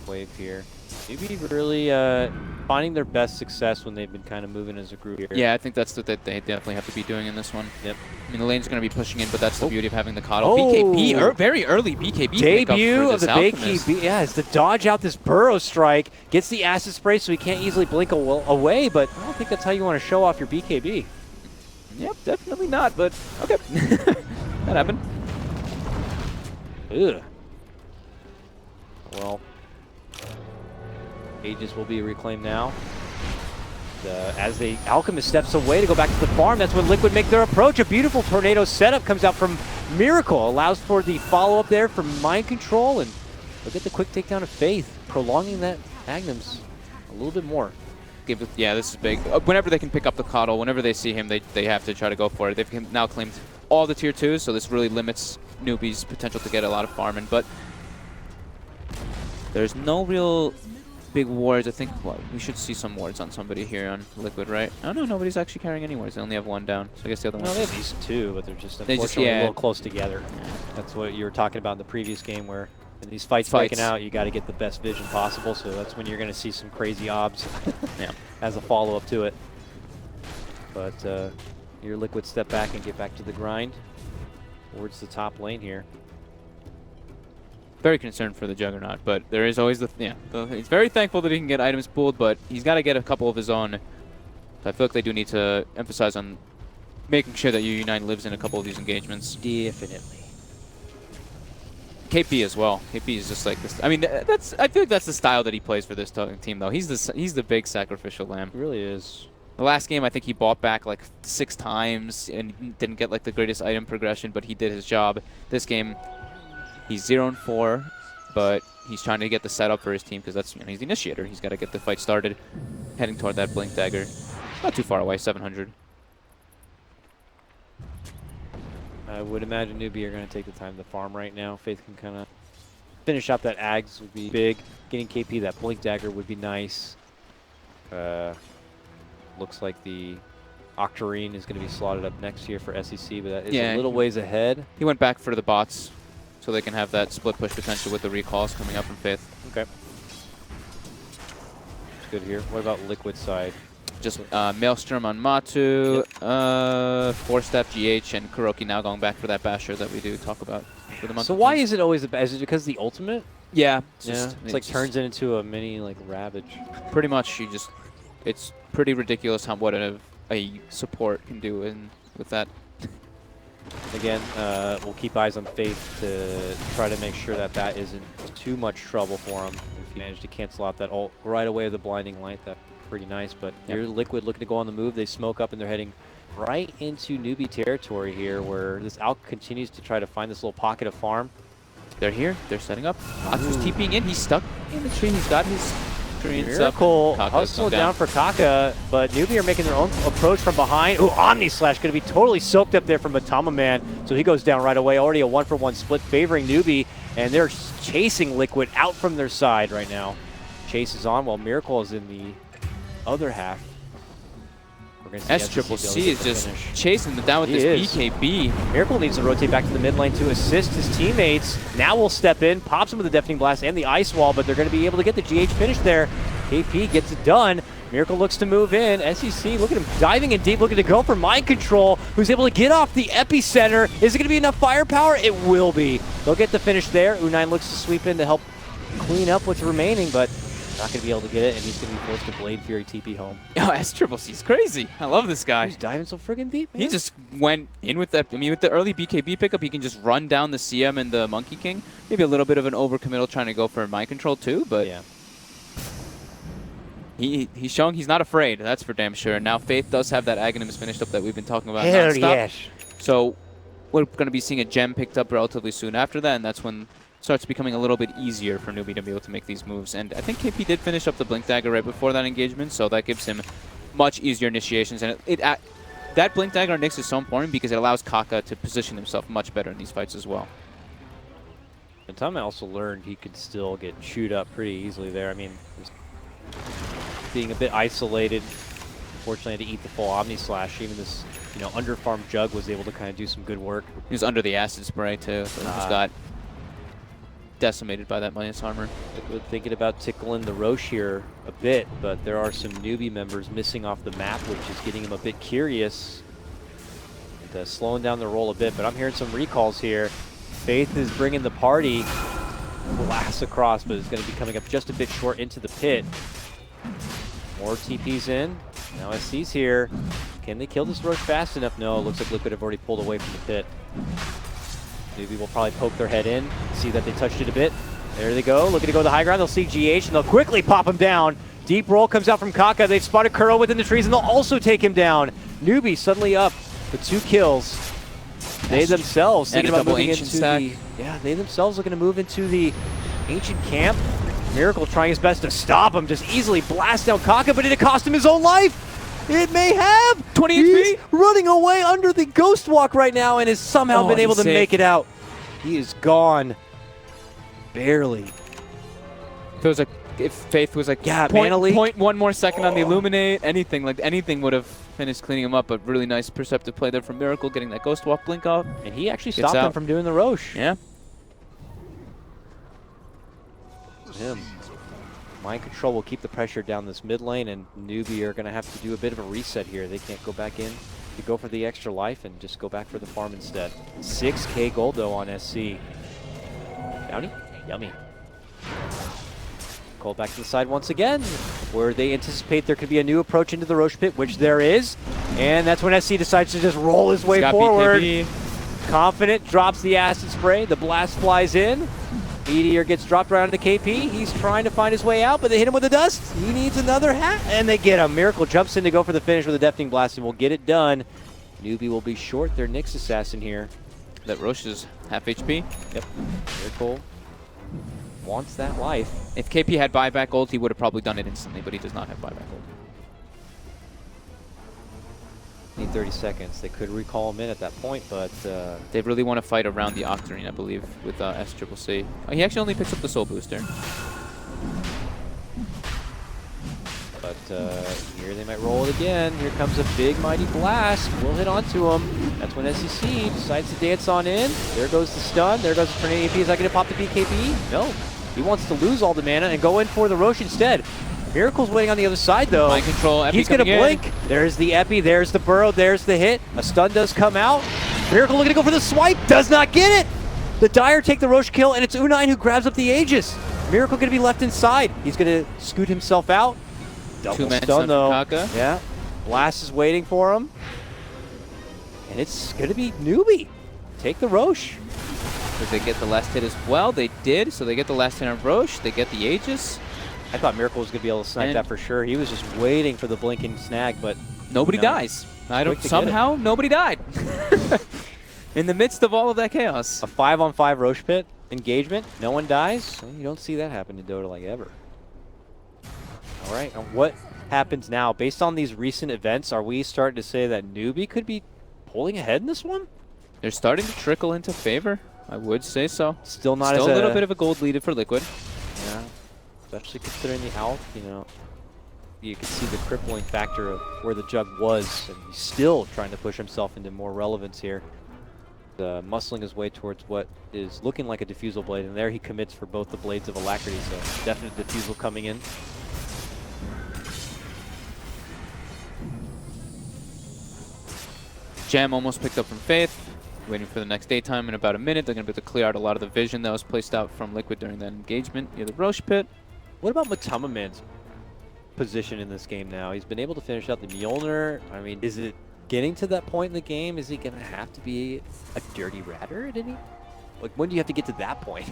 Wave here. Newbie really finding their best success when they've been kind of moving as a group here. Yeah, I think that's what they definitely have to be doing in this one. Yep. I mean, the lane's going to be pushing in, but that's the beauty of having the Coddle. Oh. BKB, very early BKB Debut pickup of for the this Alchemist. BKB. Yeah, it's to dodge out this Burrow Strike. Gets the Acid Spray so he can't easily blink away, but I don't think that's how you want to show off your BKB. Yep, definitely not, but okay. That happened. Ugh. Well, Aegis will be reclaimed now. As the Alchemist steps away to go back to the farm, that's when Liquid make their approach. A beautiful tornado setup comes out from Miracle. Allows for the follow-up there from Mind Control, and they'll get the quick takedown of Faith, prolonging that Aghanim's a little bit more. Yeah, this is big. Whenever they can pick up the Coddle, whenever they see him, they have to try to go for it. They've now claimed all the tier 2s, so this really limits Newbie's potential to get a lot of farming, but there's no real big wards. I think we should see some wards on somebody here on Liquid, right? Oh no, nobody's actually carrying any wards. They only have 1 down, so I guess the other one. No, they have these 2, but they're just unfortunately a little close together. That's what you were talking about in the previous game, where in these fights breaking out, you got to get the best vision possible. So that's when you're going to see some crazy obs as a follow-up to it. But your Liquid step back and get back to the grind towards the top lane here. Very concerned for the Juggernaut, but there is always he's very thankful that he can get items pulled, but he's got to get a couple of his own. So I feel like they do need to emphasize on making sure that U9 lives in a couple of these engagements. Definitely. KP as well. KP is just like this. I mean, I feel like that's the style that he plays for this team, though. He's the big sacrificial lamb. He really is. The last game, I think he bought back like 6 times and didn't get like the greatest item progression, but he did his job. This game, he's 0-4, but He's trying to get the setup for his team because that's, he's the initiator. He's got to get the fight started, heading toward that Blink Dagger. Not too far away, 700. I would imagine Newbie are going to take the time to farm right now. Faith can kind of finish up that Ags would be big. Getting KP that Blink Dagger would be nice. Looks like the Octarine is going to be slotted up next year for SEC, but that is a little ways ahead. He went back for the bots so they can have that split push potential with the recalls coming up from Faith. Okay. Good here. What about Liquid side? Just Maelstrom on Matu, 4-step GH, and Kuroki now going back for that Basher that we do talk about for the month. So why is it always the best? Is it because of the ultimate? Yeah. It's like turns it into a mini like Ravage. Pretty much, it's pretty ridiculous what a support can do with that. Again, we'll keep eyes on Faith to try to make sure that that isn't too much trouble for him. If you manage to cancel out that ult right away with the blinding light, that's pretty nice. But here, Liquid looking to go on the move. They smoke up and they're heading right into newbie territory here, where this Alk continues to try to find this little pocket of farm. They're here. They're setting up. Atsu's TPing in. He's stuck in the tree. He's got his Miracle hustle down for Kaka, but Newbie are making their own approach from behind. Ooh, Omni Slash going to be totally soaked up there from Matama Man, so he goes down right away. Already a 1-for-1 split favoring Newbie, and they're chasing Liquid out from their side right now. Chase is on while Miracle is in the other half. SCCC is just chasing them down with this BKB. Miracle needs to rotate back to the mid lane to assist his teammates. Now will step in, pops him with the Deafening Blast and the Ice Wall, but they're going to be able to get the GH finish there. KP gets it done. Miracle looks to move in. SEC, look at him diving in deep, looking to go for Mind Control, who's able to get off the epicenter. Is it going to be enough firepower? It will be. They'll get the finish there. U9 looks to sweep in to help clean up what's remaining, but not going to be able to get it, and he's going to be forced to Blade Fury TP home. Oh, SCCC's crazy. I love this guy. He's diving so friggin' deep, man. He just went in with that. I mean, with the early BKB pickup, he can just run down the CM and the Monkey King. Maybe a little bit of an overcommittal trying to go for Mind Control too, but yeah. He's showing he's not afraid. That's for damn sure. Now Faith does have that Aghanim finished up that we've been talking about Hell nonstop. yes. So we're going to be seeing a gem picked up relatively soon after that, and that's when it starts becoming a little bit easier for Newbie to be able to make these moves. And I think KP did finish up the Blink Dagger right before that engagement, so that gives him much easier initiations. And that Blink Dagger on Nyx is so important because it allows Kaka to position himself much better in these fights as well. And Tama also learned he could still get chewed up pretty easily there. I mean, being a bit isolated, fortunately had to eat the full Omni Slash. Even this, under-farmed Jug was able to kind of do some good work. He was under the acid spray too, so he just got decimated by that minus armor. Thinking about tickling the Roche here a bit, but there are some newbie members missing off the map, which is getting him a bit curious. And, slowing down the roll a bit, but I'm hearing some recalls here. Faith is bringing the party. Blast across, but it's going to be coming up just a bit short into the pit. More TPs in. Now SC's here. Can they kill this Roche fast enough? No, it looks like Liquid have already pulled away from the pit. Newbie will probably poke their head in, see that they touched it a bit. There they go, looking to go to the high ground. They'll see GH, and they'll quickly pop him down. Deep roll comes out from Kaka. They've spotted Kuro within the trees, and they'll also take him down. Newbie suddenly up with 2 kills. They themselves thinking about moving into the... Yeah, they themselves looking to move into the ancient camp. Miracle trying his best to stop him, just easily blast down Kaka, but did it cost him his own life? It may have. 20 He's HP. running away under the Ghost Walk right now and has somehow been able to make it out. He is gone. Barely. If Faith was like, yeah, point 1 more second on the Illuminate, anything would have finished cleaning him up, but really nice perceptive play there from Miracle, getting that Ghost Walk blink off. And he actually stopped him from doing the Roche. Yeah. Him. Mind Control will keep the pressure down this mid lane, and Newbie are going to have to do a bit of a reset here. They can't go back in to go for the extra life and just go back for the farm instead. 6K gold though on SC. Bounty? Yummy. Called back to the side once again, where they anticipate there could be a new approach into the Roche pit, which there is. And that's when SC decides to just roll his way forward. BKB. Confident, drops the acid spray, the blast flies in. Meteor gets dropped around to KP. He's trying to find his way out, but they hit him with the dust. He needs another hat, and they get him. Miracle jumps in to go for the finish with a Deafening Blast, and will get it done. Newbie will be short their Nyx assassin here. That Roche is half HP. Yep. Very cool. wants that life. If KP had buyback ult, he would have probably done it instantly, but he does not have buyback ult. Need 30 seconds. They could recall him in at that point, but They really want to fight around the Octarine, I believe, with SCCC. Oh, he actually only picks up the Soul Booster. But here they might roll it again. Here comes a big mighty blast. We'll hit onto him. That's when SCC decides to dance on in. There goes the stun. There goes the tornado AP. Is that going to pop the BKB? No. He wants to lose all the mana and go in for the Roche instead. Miracle's waiting on the other side, though. Mind control, Epi He's going to coming in. blink. There's the Epi. There's the burrow. There's the hit. A stun does come out. Miracle looking to go for the swipe. Does not get it. The Dire take the Roche kill, and it's U9 who grabs up the Aegis. Miracle going to be left inside. He's going to scoot himself out. Double Two-man stun, though. Kaka. Yeah. Blast is waiting for him. And it's going to be Newbie. Take the Roche. Did they get the last hit as well? They did, so they get the last hit on Roche. They get the Aegis. I thought Miracle was going to be able to snag And that for sure. He was just waiting for the blinking snag, but nobody you know, dies. I don't. quick to get Somehow, nobody died. In the midst of all of that chaos. a 5-on-5 Roche pit engagement. No one dies. You don't see that happen in Dota like ever. All right, and what happens now? Based on these recent events, are we starting to say that Newbie could be pulling ahead in this one? They're starting to trickle into favor. I would say so. Still not Still as a little bit of a gold lead for Liquid. Yeah, especially considering the out, you know. You can see the crippling factor of where the Jug was, and he's still trying to push himself into more relevance here. Muscling his way towards what is looking like a Diffusal Blade, and there he commits for both the Blades of Alacrity, so definite Diffusal coming in. Gem almost picked up from Faith. Waiting for the next daytime in about a minute. They're going to be able to clear out a lot of the vision that was placed out from Liquid during that engagement near the Roche pit. What about Matamaman's position in this game now? He's been able to finish out the Mjolnir. I mean, is it getting to that point in the game? Is he going to have to be a dirty ratter at any? Like, when do you have to get to that point?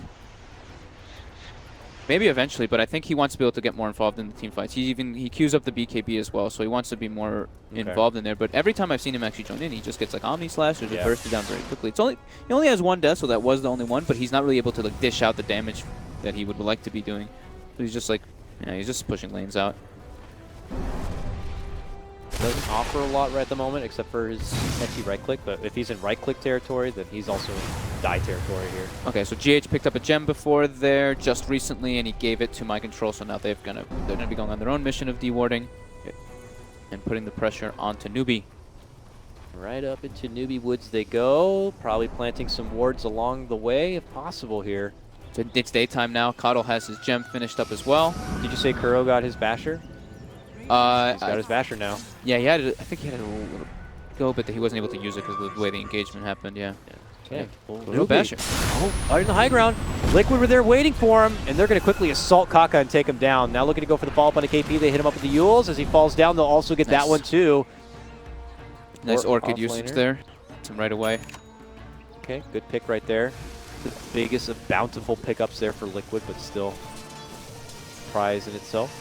Maybe eventually, but I think he wants to be able to get more involved in the team fights. He queues up the BKB as well, so he wants to be more involved in there. But every time I've seen him actually join in, he just gets like Omni Slash or just bursted down very quickly. He only has one death, so that was the only one, but he's not really able to like dish out the damage that he would like to be doing. So he's just like, yeah, he's just pushing lanes out. Doesn't offer a lot right at the moment, except for his catchy right click. But if he's in right click territory, then he's also in die territory here. Okay, so GH picked up a gem before there just recently, and he gave it to Mind Control. So now they're gonna be going on their own mission of dewarding and putting the pressure onto Newbie. Right up into Newbie Woods they go, probably planting some wards along the way if possible here. So it's daytime now. Coddle has his gem finished up as well. Did you say Kuro got his basher? He's got his basher now. Yeah, he had. I think he had a little go, but he wasn't able to use it because of the way the engagement happened. Yeah. Okay. No basher. Oh, out in the high ground. Liquid were there waiting for him, and they're going to quickly assault Kaka and take him down. Now looking to go for the follow-up on the KP. They hit him up with the Yules. As he falls down, they'll also get that one too. Nice Orchid off usage laner. there. Hits him right away. Okay, good pick right there. The biggest of bountiful pickups there for Liquid, but still prize in itself.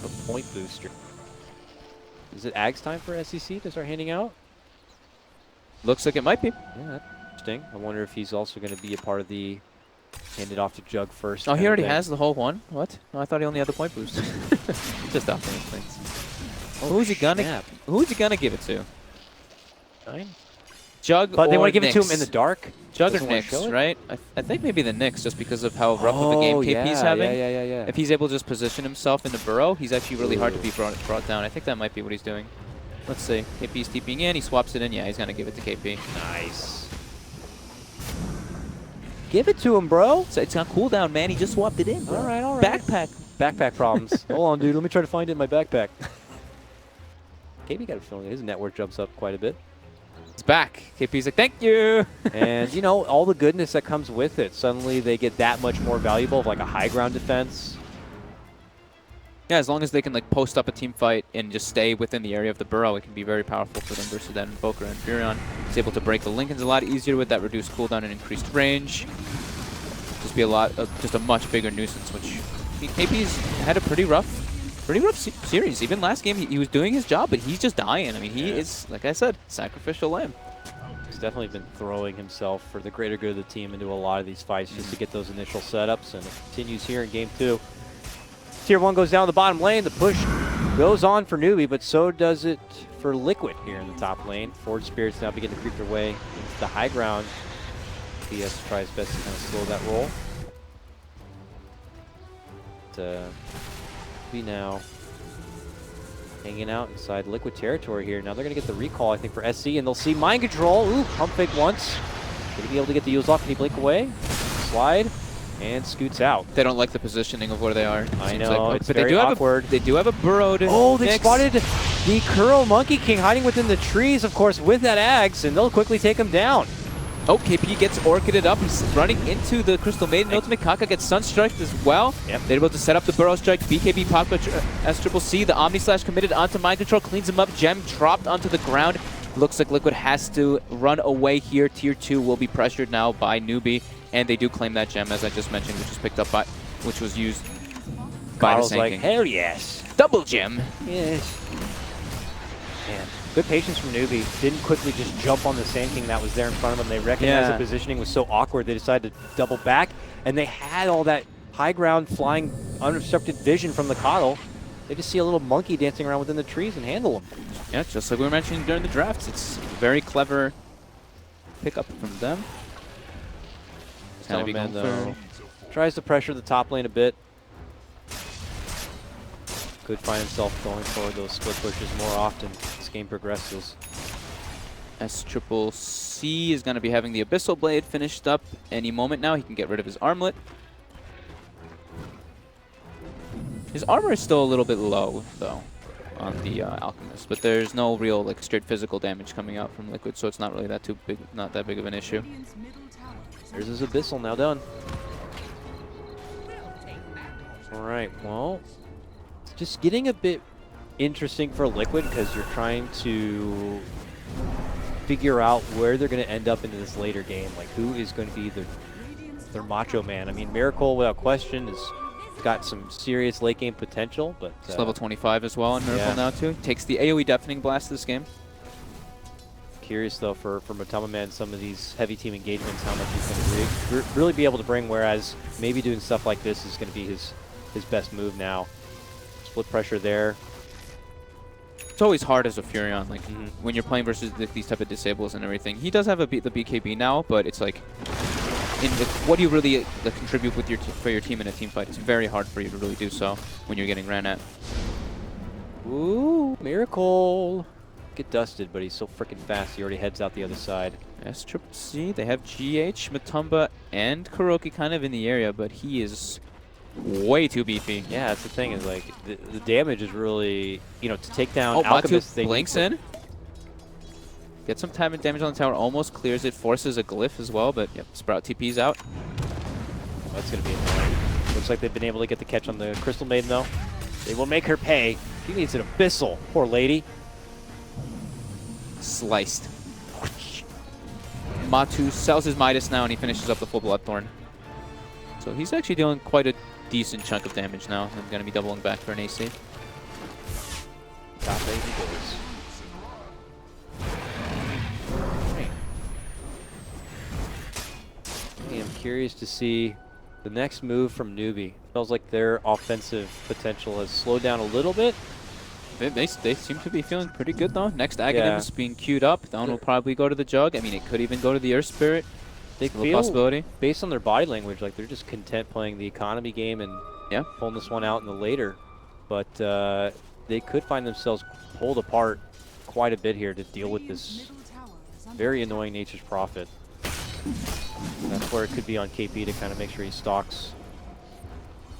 A point booster. Is it Ag's time for SEC to start handing out? Looks like it might be. Yeah, that's interesting. I wonder if he's also going to be a part of the hand it off to Jug first. Oh, he kind of already thing. has the whole one? What? Oh, I thought he only had the point boost. Just off things. Oh, Who's he gonna snap. give it to? Fine. Jug But they or want to give it to him Nyx? in the dark? Jug or Doesn't wanna Nyx, show it? right? I think maybe the Nyx, just because of how rough of a game KP's having. Yeah. If he's able to just position himself in the burrow, he's actually really hard to be brought down. I think that might be what he's doing. Let's see. KP's TPing in, he swaps it in. Yeah, he's going to give it to KP. Nice. Give it to him, bro. So it's on cooldown, man. He just swapped it in, bro. All right. Backpack. Backpack problems. Hold on, dude. Let me try to find it in my backpack. KP got a feeling his network jumps up quite a bit. It's back. KP's like, thank you. And, you know, all the goodness that comes with it. Suddenly they get that much more valuable of like a high ground defense. Yeah, as long as they can like post up a team fight and just stay within the area of the burrow, it can be very powerful for them versus that Invoker and Furion. He's able to break the Lincolns a lot easier with that reduced cooldown and increased range. Just be just a much bigger nuisance, which KP's had a pretty rough series. Even last game, he was doing his job, but he's just dying. I mean, he is, like I said, sacrificial lamb. He's definitely been throwing himself for the greater good of the team into a lot of these fights just to get those initial setups, and it continues here in game 2. Tier 1 goes down the bottom lane. The push goes on for Newbie, but so does it for Liquid here in the top lane. Forge Spirits now begin to creep their way into the high ground. PS tries best to kind of slow that roll. Be now hanging out inside Liquid territory here. Now they're going to get the recall, I think, for SC, and they'll see Mind Control. Ooh, pump fake once. Going to be able to get the Eels off. Can he blink away? Slide. And scoots out. They don't like the positioning of where they are. I know, like. it's But very awkward. They do have a burrowed. Oh, they mix. spotted the Curl Monkey King hiding within the trees, of course, with that Axe, and they'll quickly take him down. Oh, KP gets orchided up. He's running into the Crystal Maiden. Ultimate Kaka gets Sunstriked as well. Yep. They're able to set up the Burrow Strike. BKB popped by SCCC. The Omni Slash committed onto Mind Control. Cleans him up. Gem dropped onto the ground. Looks like Liquid has to run away here. Tier 2 will be pressured now by Newbie. And they do claim that gem, as I just mentioned, which was picked up by, which was used by Carl's the like, King. hell yes. Double gem. Yes. Man, good patience from Newbie. Didn't quickly just jump on the Sand King that was there in front of them. They recognized the positioning was so awkward, they decided to double back. And they had all that high ground flying unobstructed vision from the Coddle. They just see a little monkey dancing around within the trees and handle them. Yeah, just like we were mentioning during the drafts. It's very clever pickup from them. Teleman, though, tries to pressure the top lane a bit. Could find himself going for those split pushes more often as this game progresses. SCCC is going to be having the Abyssal Blade finished up any moment now. He can get rid of his armlet. His armor is still a little bit low, though, on the Alchemist, but there's no real like straight physical damage coming out from Liquid, so it's not really not that big of an issue. There's his Abyssal now done. All right, well, it's just getting a bit interesting for Liquid because you're trying to figure out where they're going to end up into this later game. Like, who is going to be their macho man? I mean, Miracle, without question, has got some serious late game potential, but It's level 25 as well on Miracle now too. Takes the AoE Deafening Blast this game. Curious though for Matama Man, some of these heavy team engagements, how much he's going to really be able to bring, whereas maybe doing stuff like this is going to be his best move now. Split pressure there. It's always hard as a Furion, like when you're playing versus these type of disables and everything. He does have the BKB now, but it's like, what do you really contribute with for your team in a team fight? It's very hard for you to really do so when you're getting ran at. Ooh, Miracle. Get dusted, but he's so freaking fast he already heads out the other side. SCCC, they have GH, Matumba, and Kuroki kind of in the area, but he is way too beefy. Yeah, that's the thing, is like the damage is really, you know, to take down Matu Alchemist. blinks in. Get some time and damage on the tower, almost clears it, forces a glyph as well, but yep, Sprout TP's out. Oh, that's going to be annoying. Looks like they've been able to get the catch on the Crystal Maiden though. They will make her pay. She needs an Abyssal, poor lady. Sliced. Matu sells his Midas now and he finishes up the full Bloodthorn. So he's actually dealing quite a decent chunk of damage now. I'm going to be doubling back for an AC. Top 8 he goes. Hey, I'm curious to see the next move from Newbie. Feels like their offensive potential has slowed down a little bit. They seem to be feeling pretty good though. Next Aghanims being queued up. That one will probably go to the Jug. I mean, it could even go to the Earth Spirit. They Still a feel, possibility. based on their body language, like they're just content playing the economy game and pulling this one out in the later. But they could find themselves pulled apart quite a bit here to deal with this very annoying Nature's Prophet. That's where it could be on KP to kind of make sure he stalks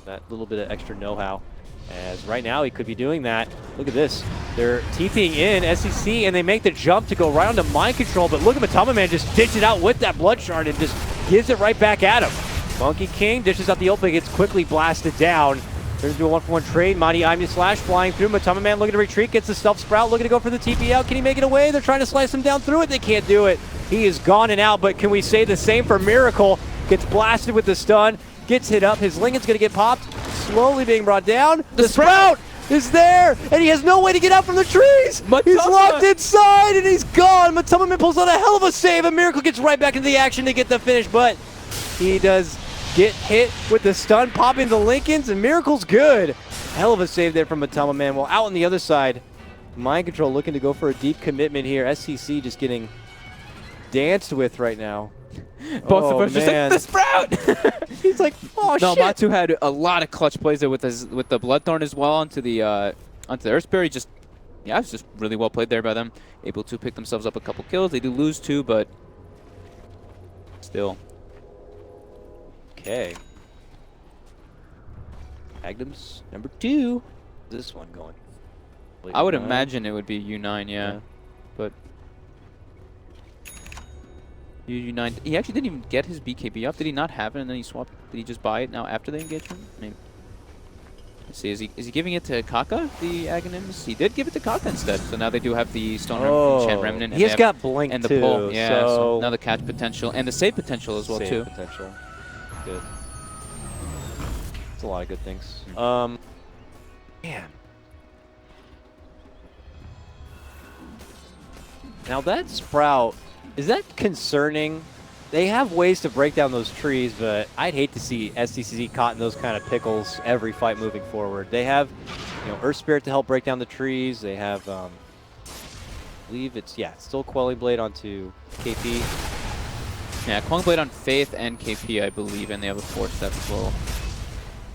that little bit of extra know-how. As right now he could be doing that. Look at this. They're TPing in SCC and they make the jump to go right onto Mind Control, but look at Matama Man just ditch it out with that Blood Shard and just gives it right back at him. Monkey King dishes out the opening, gets quickly blasted down. Turns into a 1-for-1 trade. Mighty Omni Slash flying through. Matama Man looking to retreat, gets the Stealth Sprout, looking to go for the TP out. Can he make it away? They're trying to slice him down through it. They can't do it. He is gone and out, but can we say the same for Miracle? Gets blasted with the stun, gets hit up. His Lincoln's going to get popped. Slowly being brought down. The Sprout is there, and he has no way to get out from the trees. He's locked inside, and he's gone. Matama pulls out a hell of a save, and Miracle gets right back into the action to get the finish, but he does get hit with the stun, popping the Lincolns, and Miracle's good. Hell of a save there from Matama. Well, out on the other side, Mind Control looking to go for a deep commitment here. SCC just getting danced with right now. Both of us just like, the Sprout! He's like, oh no, shit. Matu had a lot of clutch plays there with the Bloodthorn as well onto the Earth Spirit. Just, yeah, it's just really well played there by them. Able to pick themselves up a couple kills. They do lose 2, but still. Okay. Magnum's number 2. This one going. I would imagine it would be U9, yeah. But U9, he actually didn't even get his BKB up. Did he not have it and then he swapped? Did he just buy it now after the engagement? Maybe. Let's see, is he giving it to Kaka, the Aghanims? He did give it to Kaka instead. So now they do have the Stone Enchant Remnant. He has got Blink and the too, pull. Yeah, so now the catch potential and the save potential as well too. Save potential. Good. It's a lot of good things. Man. Now that Sprout, is that concerning? They have ways to break down those trees, but I'd hate to see SCCC caught in those kind of pickles every fight moving forward. They have, you know, Earth Spirit to help break down the trees. They have, I believe it's, yeah, still Quelling Blade onto KP. Yeah, Quelling Blade on Faith and KP, I believe, and they have a 4-step as well.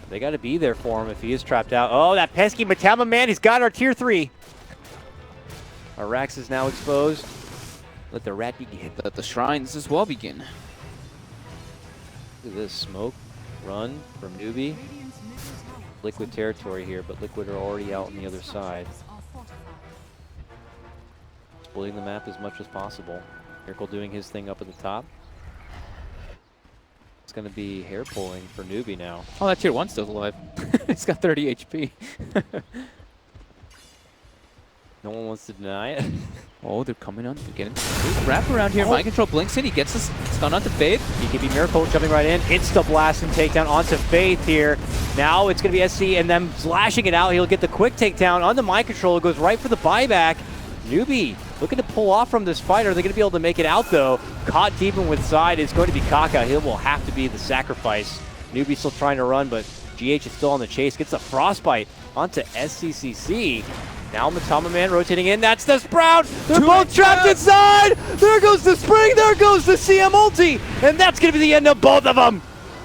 They got to be there for him if he is trapped out. Oh, that pesky Matama man, he's got our tier 3. Our Rax is now exposed. Let the rat begin. Let the shrines as well begin. Look at this smoke run from Newbie. Liquid territory here, but Liquid are already out on the other side. Splitting the map as much as possible. Miracle doing his thing up at the top. It's going to be hair pulling for Newbie now. Oh, that tier 1's still alive. It's got 30 HP. No one wants to deny it. Oh, they're coming on. They're getting wrap around here. Mind Control blinks in. He gets this stun onto Faith. BKB Miracle jumping right in. Insta blast and takedown onto Faith here. Now it's going to be SC and them slashing it out. He'll get the quick takedown on the Mind Control. It goes right for the buyback. Newbie looking to pull off from this fight. Are they going to be able to make it out though? Caught deep in with side is going to be Kaka. He will have to be the sacrifice. Newbie still trying to run, but GH is still on the chase. Gets a frostbite onto SCCC. Now Matama Man rotating in. That's the Sprout. They're both trapped inside. There goes the Spring. There goes the CM ulti. And that's going to be the end of both of them.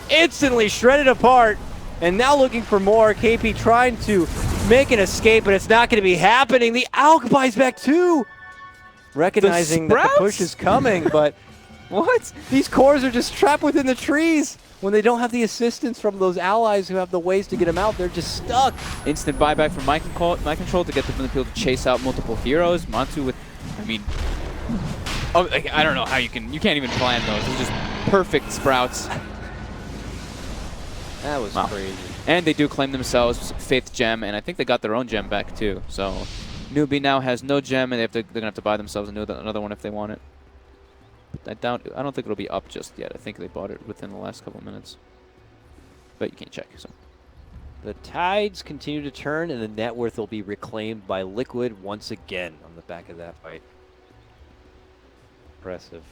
Instantly shredded apart. And now looking for more. KP trying to make an escape, but it's not going to be happening. The Alk buys back too. Recognizing that the push is coming, but what? These cores are just trapped within the trees. When they don't have the assistance from those allies who have the ways to get them out, they're just stuck. Instant buyback from Mind Control to get them in the field to chase out multiple heroes. Matu with, I mean, oh, I don't know how you can't even plan those. It's just perfect Sprouts. That was crazy. And they do claim themselves Faith Gem, and I think they got their own gem back too. So Newbie now has no gem, and they're gonna have to buy themselves another one if they want it. I don't think it'll be up just yet. I think they bought it within the last couple minutes. But you can't check, so. The tides continue to turn, and the net worth will be reclaimed by Liquid once again on the back of that fight. Impressive.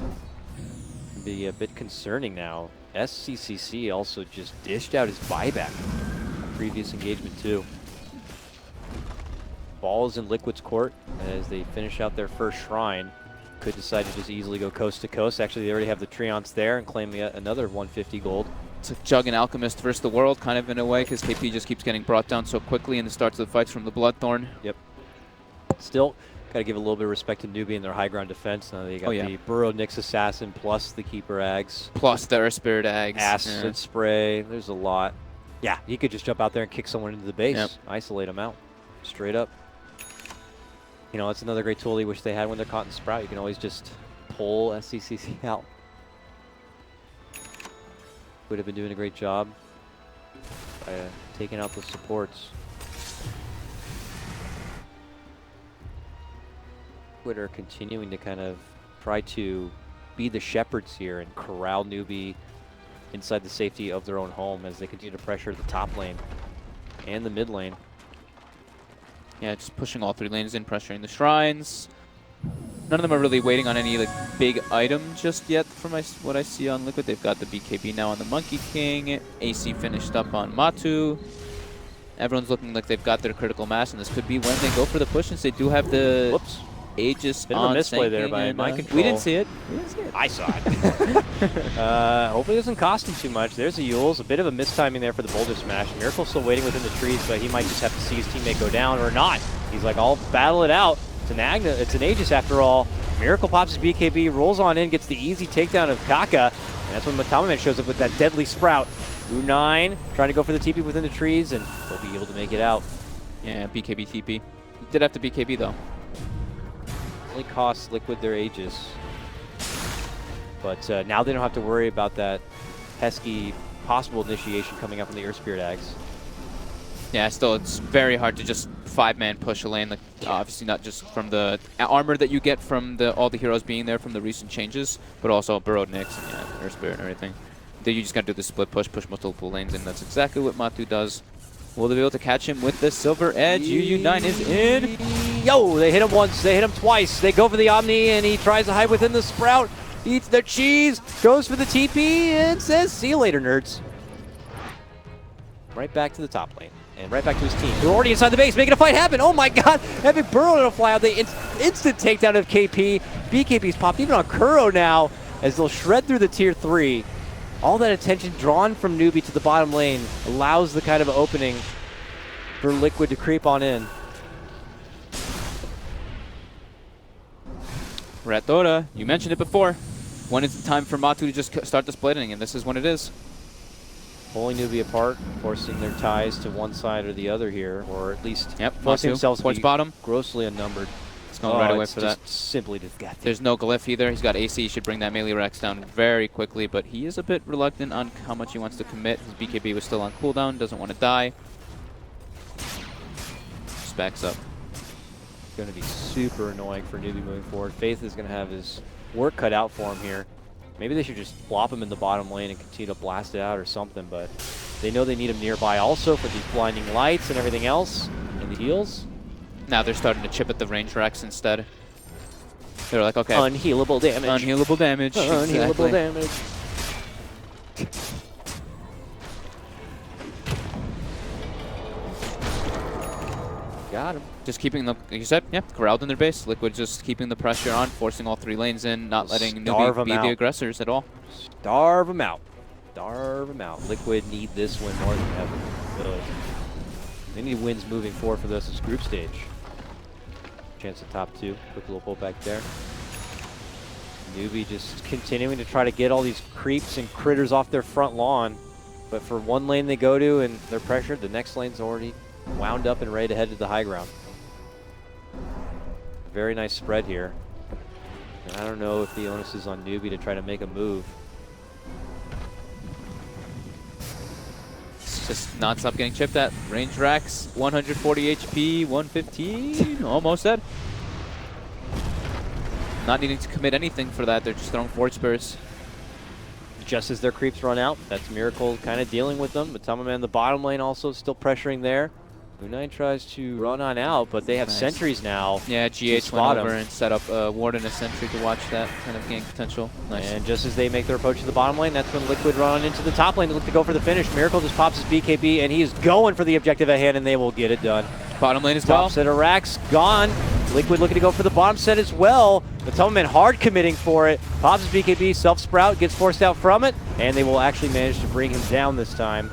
Be a bit concerning now. SCCC also just dished out his buyback on previous engagement too. Ball's in Liquid's court as they finish out their first shrine. Could decide to just easily go coast to coast. Actually, they already have the Treants there and claim yet another 150 gold. It's a Jug and Alchemist versus the world, kind of in a way, because KP just keeps getting brought down so quickly in the starts of the fights from the Bloodthorn. Yep. Still, got to give a little bit of respect to Newbie and their high ground defense. Now they got the Burrow Nyx Assassin plus the Keeper Ags. Plus the Earth Spirit Ags. Acid Spray. There's a lot. Yeah, he could just jump out there and kick someone into the base. Isolate them out. Straight up. You know, it's another great tool they wish they had when they're caught in Sprout. You can always just pull SCCC out. Would have been doing a great job by taking out the supports. Twitter continuing to kind of try to be the shepherds here and corral Newbie inside the safety of their own home as they continue to pressure the top lane and the mid lane. Yeah, just pushing all 3 lanes in, pressuring the shrines. None of them are really waiting on any like big item just yet from what I see on Liquid. They've got the BKB now on the Monkey King. AC finished up on Matu. Everyone's looking like they've got their critical mass, and this could be when they go for the push, since they do have the Whoops. Aegis Bit of a on misplay there Sanking, by and, Mind Control. We didn't see it. We didn't see it. I saw it. Hopefully it doesn't cost him too much. There's a Yules, a bit of a mistiming there for the Boulder Smash. Miracle's still waiting within the trees, but he might just have to see his teammate go down or not. He's like, I'll battle it out. It's an Aegis after all. Miracle pops his BKB, rolls on in, gets the easy takedown of Kaka, and that's when Matamaman shows up with that deadly sprout. U9 trying to go for the TP within the trees, and he'll be able to make it out. Yeah, BKB TP. He did have to BKB though. Only costs Liquid their Aegis. But now they don't have to worry about that pesky possible initiation coming up from the Earth Spirit Axe. Yeah, still, it's very hard to just 5-man push a lane. Like, obviously not just from the armor that you get from all the heroes being there from the recent changes, but also Burrowed Nyx and yeah, Earth Spirit and everything. Then you just gotta do the split push multiple lanes, and that's exactly what Matu does. Will they be able to catch him with the Silver Edge? UU9 is in. Yo, they hit him once, they hit him twice. They go for the Omni, and he tries to hide within the Sprout. Eats the cheese, goes for the TP, and says, see you later, nerds. Right back to the top lane. And right back to his team. They're already inside the base, making a fight happen. Oh my god! Epic Burrow to fly out. The instant takedown of KP. BKB's popped even on Kuro now as they'll shred through the tier 3. All that attention drawn from Newbie to the bottom lane allows the kind of opening for Liquid to creep on in. We're at Dota. You mentioned it before. When is the time for Matu to just start the splitting, and this is when it is. Pulling Newbie apart, forcing their ties to one side or the other here, or at least forcing Matu themselves towards to be bottom. grossly unnumbered. It's going right away it's for just that. Simply disgusting. There's no Glyph either. He's got AC. He should bring that melee Rex down very quickly, but he is a bit reluctant on how much he wants to commit. His BKB was still on cooldown, doesn't want to die. Just backs up. It's going to be super annoying for Newbie moving forward. Faith is going to have his work cut out for him here. Maybe they should just flop him in the bottom lane and continue to blast it out or something, but they know they need him nearby also for these blinding lights and everything else, and the heals. Now they're starting to chip at the range Rex instead. They're like, okay. Unhealable damage. Unhealable damage. Unhealable Exactly. damage. Got him. Just keeping them, like you said, yeah, corralled in their base. Liquid just keeping the pressure on, forcing all 3 lanes in, not letting Newbie be the aggressors at all. Starve them out. Starve them out. Liquid need this win more than ever. Really. They need wins moving forward for this group stage. Chance at top 2. Quick little pull back there. Newbie just continuing to try to get all these creeps and critters off their front lawn. But for one lane they go to and they're pressured, the next lane's already wound up and ready to head to the high ground. Very nice spread here. And I don't know if the onus is on Newbie to try to make a move. It's just non-stop getting chipped at. Range Rex, 140 HP, 115, almost dead. Not needing to commit anything for that, they're just throwing Forge Spurs. Just as their creeps run out, that's Miracle kind of dealing with them. Matamaman in the bottom lane also still pressuring there. U9 tries to run on out, but they have sentries now. Yeah, GH went spot over him. and set up a ward and a sentry to watch that kind of gank potential. Nice. And just as they make their approach to the bottom lane, that's when Liquid run into the top lane to look to go for the finish. Miracle just pops his BKB, and he is going for the objective at hand, and they will get it done. Bottom lane as well. Top set of racks gone. Liquid looking to go for the bottom set as well. Matamaman hard committing for it. Pops his BKB, self-sprout, gets forced out from it, and they will actually manage to bring him down this time.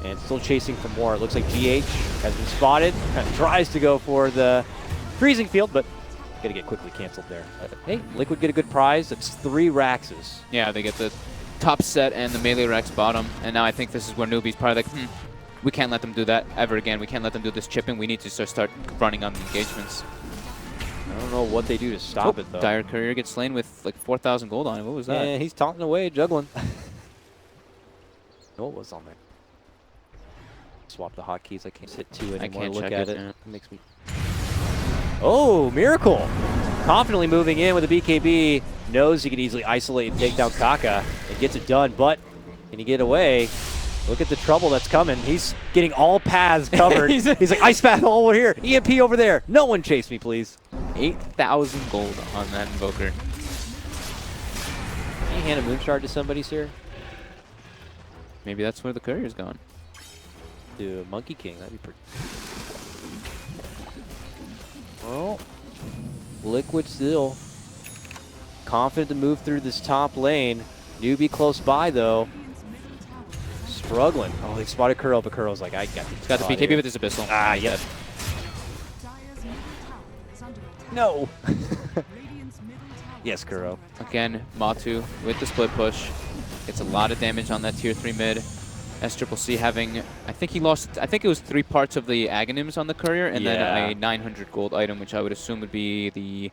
And still chasing for more. It looks like GH has been spotted. Kind of tries to go for the freezing field, but gonna get quickly canceled there. Hey, Liquid get a good prize. It's 3 Raxes. Yeah, they get the top set and the melee Rex bottom. And now I think this is where Newbie's probably like, we can't let them do that ever again. We can't let them do this chipping. We need to start running on the engagements. I don't know what they do to stop it, though. Dire Courier gets slain with like 4,000 gold on it. What was that? Yeah, he's taunting away, juggling. What was on there? Swap the hotkeys. I can't hit 2 anymore. can't Look check at it, it. yeah. It makes me. Oh, Miracle! Confidently moving in with a BKB. Knows he can easily isolate and take down Kaka and gets it done, but can he get away? Look at the trouble that's coming. He's getting all paths covered. He's like, ice path over here, EMP over there. No one chase me, please. 8,000 gold on that Invoker. Can you hand a Moonshard to somebody, sir? Maybe that's where the courier's going. To Monkey King, that'd be pretty. Well, Liquid still confident to move through this top lane. Newbie close by, though. Struggling. Oh, they spotted Kuro, but Kuro's like, I got He's got the BKB with his Abyssal. Ah, yep. Dire's middle tower is under attack. No. Radiant's middle tower Yes, is Kuro. under attack. Again, Matu with the split push. Gets a lot of damage on that tier 3 mid. SCCC having, I think it was 3 parts of the Aghanims on the courier, and then a 900 gold item, which I would assume would be the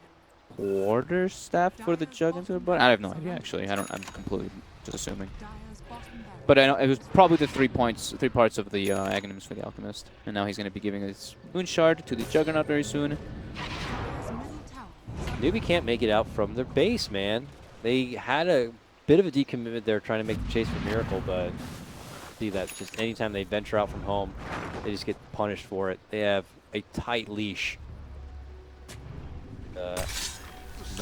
quarterstaff for the jug into the butt. I have no idea, actually. I'm completely just assuming. Dire's bottom barracks But I know it was probably the 3 parts of the Aghanims for the Alchemist. And now he's going to be giving his Moon Shard to the Juggernaut very soon. Dire's middle tower is under Newbie can't make it out from their base, man. They had a bit of a decommitment there trying to make the chase for Miracle, but see that just anytime they venture out from home, they just get punished for it. They have a tight leash. Know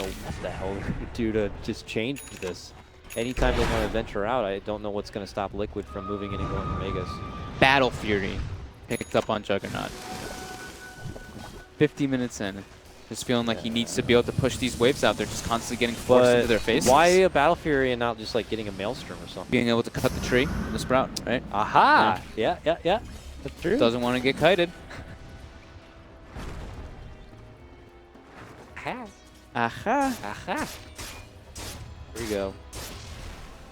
what the hell they're going to do to just change this. Anytime they want to venture out, I don't know what's going to stop Liquid from moving in and going for Megas. Battle Fury picked up on Juggernaut. 50 minutes in. Just feeling like he needs to be able to push these waves out. They're just constantly getting forced into their faces. Why a Battle Fury and not just like getting a Maelstrom or something? Being able to cut the tree and the sprout, right? Aha! Yeah. That's true. Doesn't want to get kited. Aha. Aha. Aha. Here we go.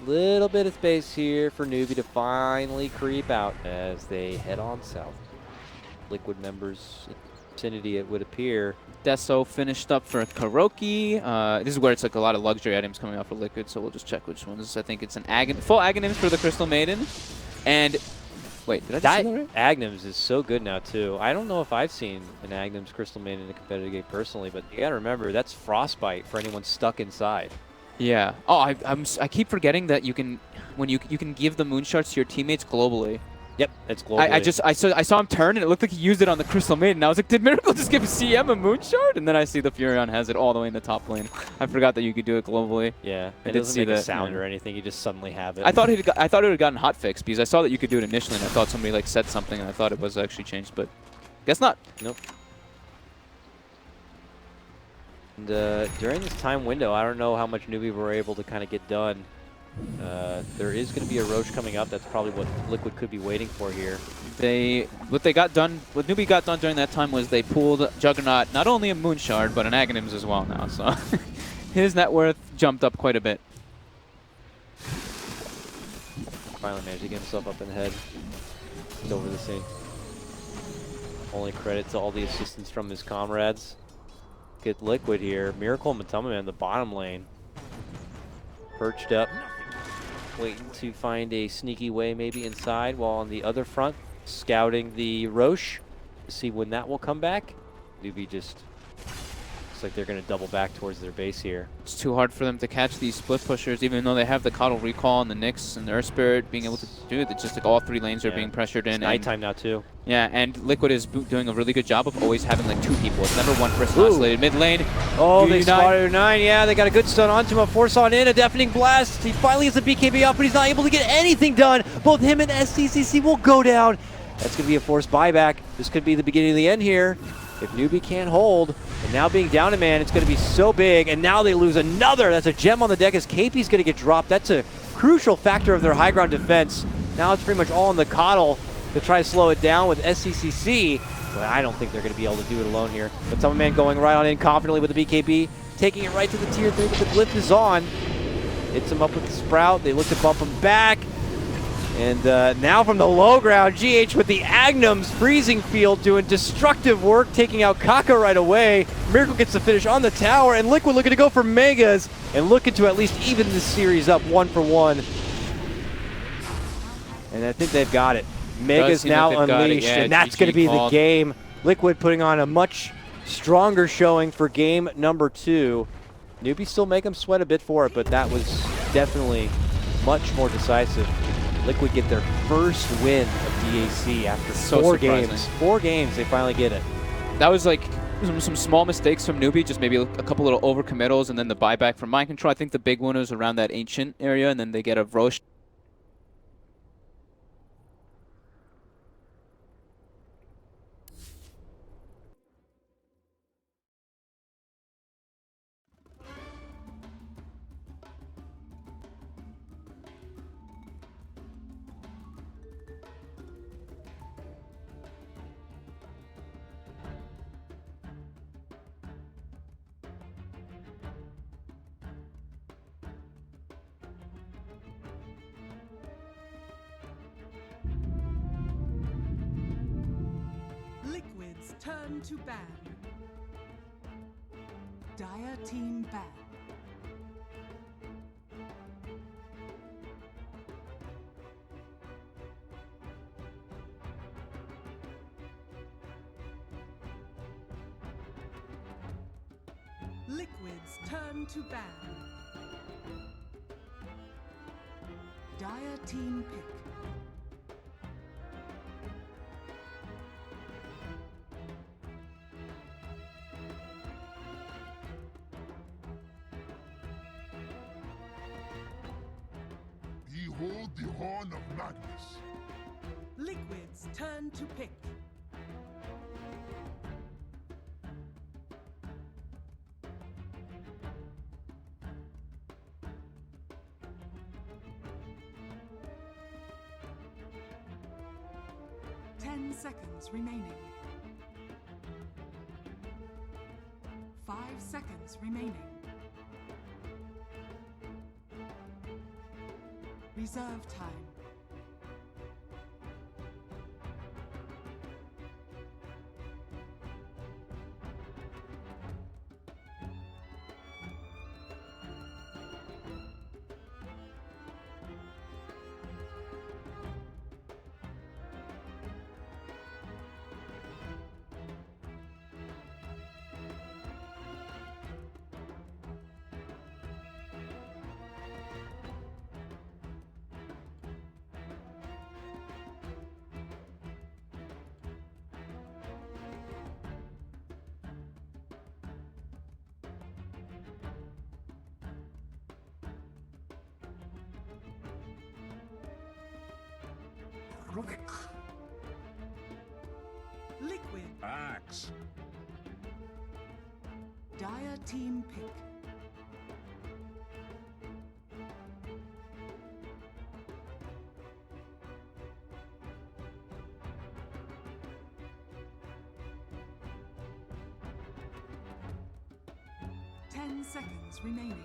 Little bit of space here for Newbie to finally creep out as they head on south. Liquid members vicinity, it would appear. Deso finished up for Karoki. This is where it's like a lot of luxury items coming out for Liquid, so we'll just check which ones. I think it's an full Aghanims for the Crystal Maiden. And wait, did I just say that right? Aghanims is so good now too. I don't know if I've seen an Aghanims Crystal Maiden in a competitive game personally, but you gotta remember that's frostbite for anyone stuck inside. Yeah. Oh, I keep forgetting that you can give the moon shards to your teammates globally. Yep, it's globally. I saw him turn and it looked like he used it on the Crystal Maiden. I was like, did Miracle just give CM a moon shard? And then I see the Furion has it all the way in the top lane. I forgot that you could do it globally. Yeah, I it did doesn't see make a that, sound yeah. or anything. You just suddenly have it. I thought it would have gotten hotfixed because I saw that you could do it initially, and I thought somebody like said something, and I thought it was actually changed, but guess not. Nope. And during this time window, I don't know how much Newbie were able to kind of get done. There is going to be a Roche coming up. That's probably what Liquid could be waiting for here. What Newbie got done during that time was they pulled Juggernaut not only a Moon Shard, but an Aghanims as well now. So his net worth jumped up quite a bit. Finally managed to get himself up in the head. It's over the scene. Only credit to all the assistance from his comrades. Get Liquid here. Miracle and Matoma in the bottom lane. Perched up. Waiting to find a sneaky way maybe inside, while on the other front, scouting the Roche to see when that will come back. Newbie just looks like they're going to double back towards their base here. It's too hard for them to catch these split pushers, even though they have the Coddle Recall and the Nyx and the Earth Spirit being able to do it. It's just like all 3 lanes are being pressured in. It's nighttime now too. Yeah, and Liquid is doing a really good job of always having like 2 people. It's never one person isolated. Mid lane. Oh, they spotted 9. Yeah, they got a good stun onto him. A force on in, a deafening blast. He finally gets the BKB up, but he's not able to get anything done. Both him and SCCC will go down. That's going to be a forced buyback. This could be the beginning of the end here. If Newbie can't hold, and now being down a man, it's going to be so big. And now they lose another. That's a gem on the deck as KP's going to get dropped. That's a crucial factor of their high ground defense. Now it's pretty much all on the Coddle to try to slow it down with SCCC. But I don't think they're going to be able to do it alone here. But Matoma Man going right on in confidently with the BKB, taking it right to the tier 3, but the glyph is on. Hits him up with the Sprout. They look to bump him back. And now from the low ground, GH with the Aghanims freezing field doing destructive work, taking out Kaka right away. Miracle gets the finish on the tower, and Liquid looking to go for Megas and looking to at least even this series up 1-for-1. And I think they've got it. Megas now unleashed, and that's going to be the game. Liquid putting on a much stronger showing for game number 2. Newbie still make them sweat a bit for it, but that was definitely much more decisive. Liquid get their first win of DAC after So 4 surprising. games. 4 games, they finally get it. That was like some small mistakes from Newbie, just maybe a couple little overcommittals, and then the buyback from Mind Control. I think the big one was around that Ancient area, and then they get a Roche. Liquid's turn to ban. Dire team ban. Liquid's turn to ban. Dire team pick. Behold the horn of Magnus. Liquid's turn to pick. Ten seconds remaining. 5 seconds remaining. Reserve time. Relic. Liquid. Axe. Dire team pick. Ten seconds remaining.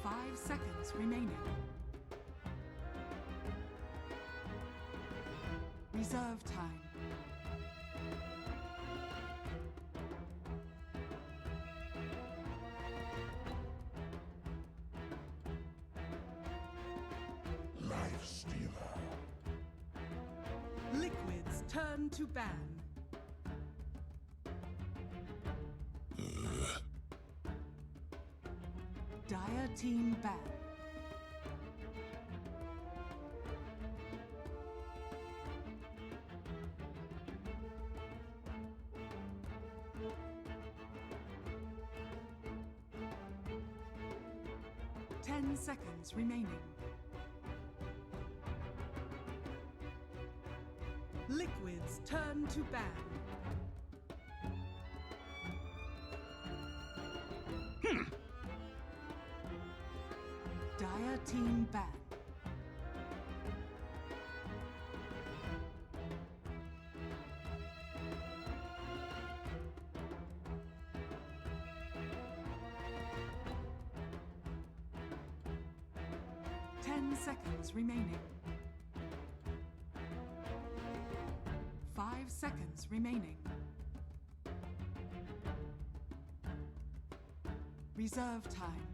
5 seconds remaining. Reserve time. Life Stealer. Liquid's turn to ban. Dire team ban. Ten seconds remaining. Liquid's turn to ban. Dire team ban. Ten seconds remaining. 5 seconds remaining. Reserve time.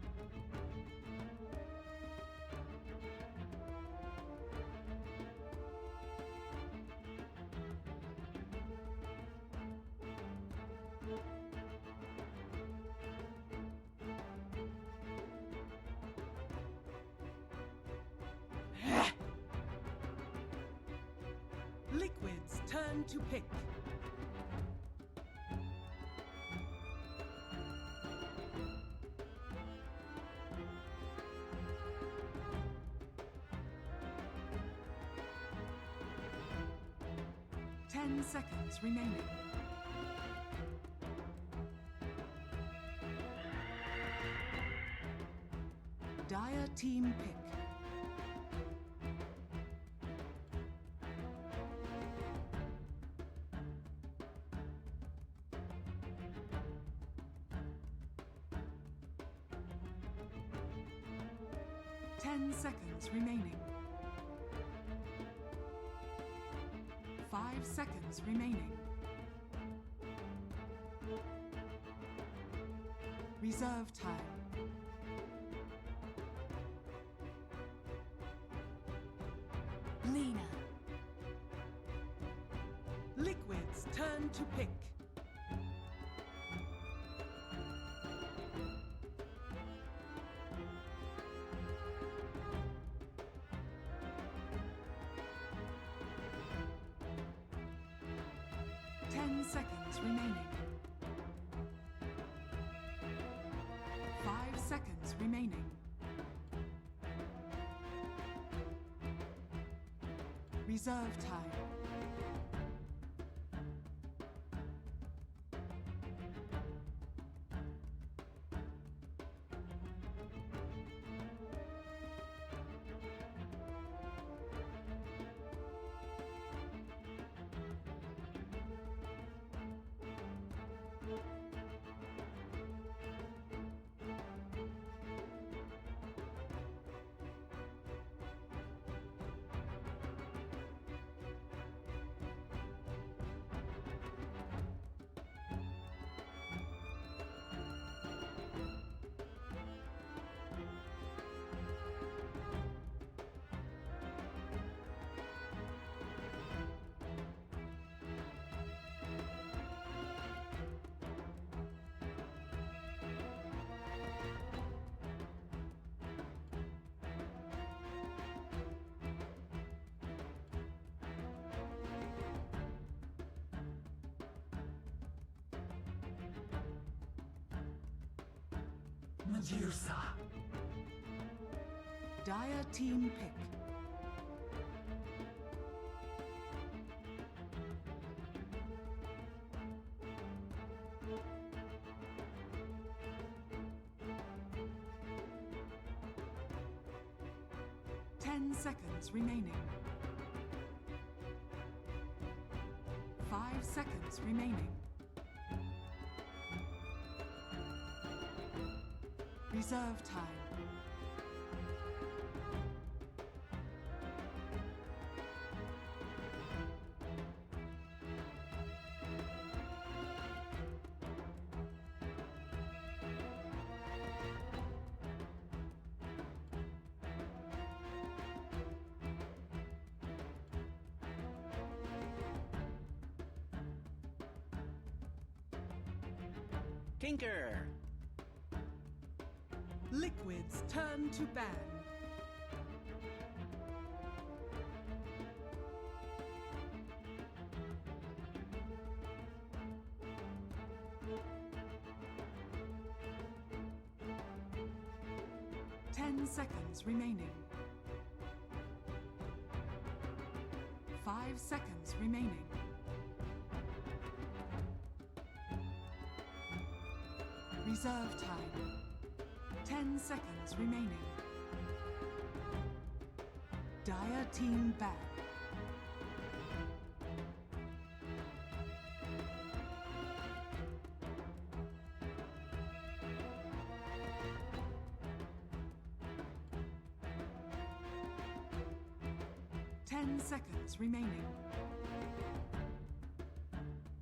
turn to pick. Ten seconds remaining. Dire team pick. Ten seconds remaining. 5 seconds remaining. Reserve time. Lina. Liquid's turn to pick. Seconds remaining. 5 seconds remaining. Reserve time. Medusa. Dire team pick. Ten seconds remaining. 5 seconds remaining. Reserve time. Tinker. Liquid's turn to ban. Ten seconds remaining. 5 seconds remaining. Reserve time. 10 seconds remaining. Dire team back. Ten seconds remaining.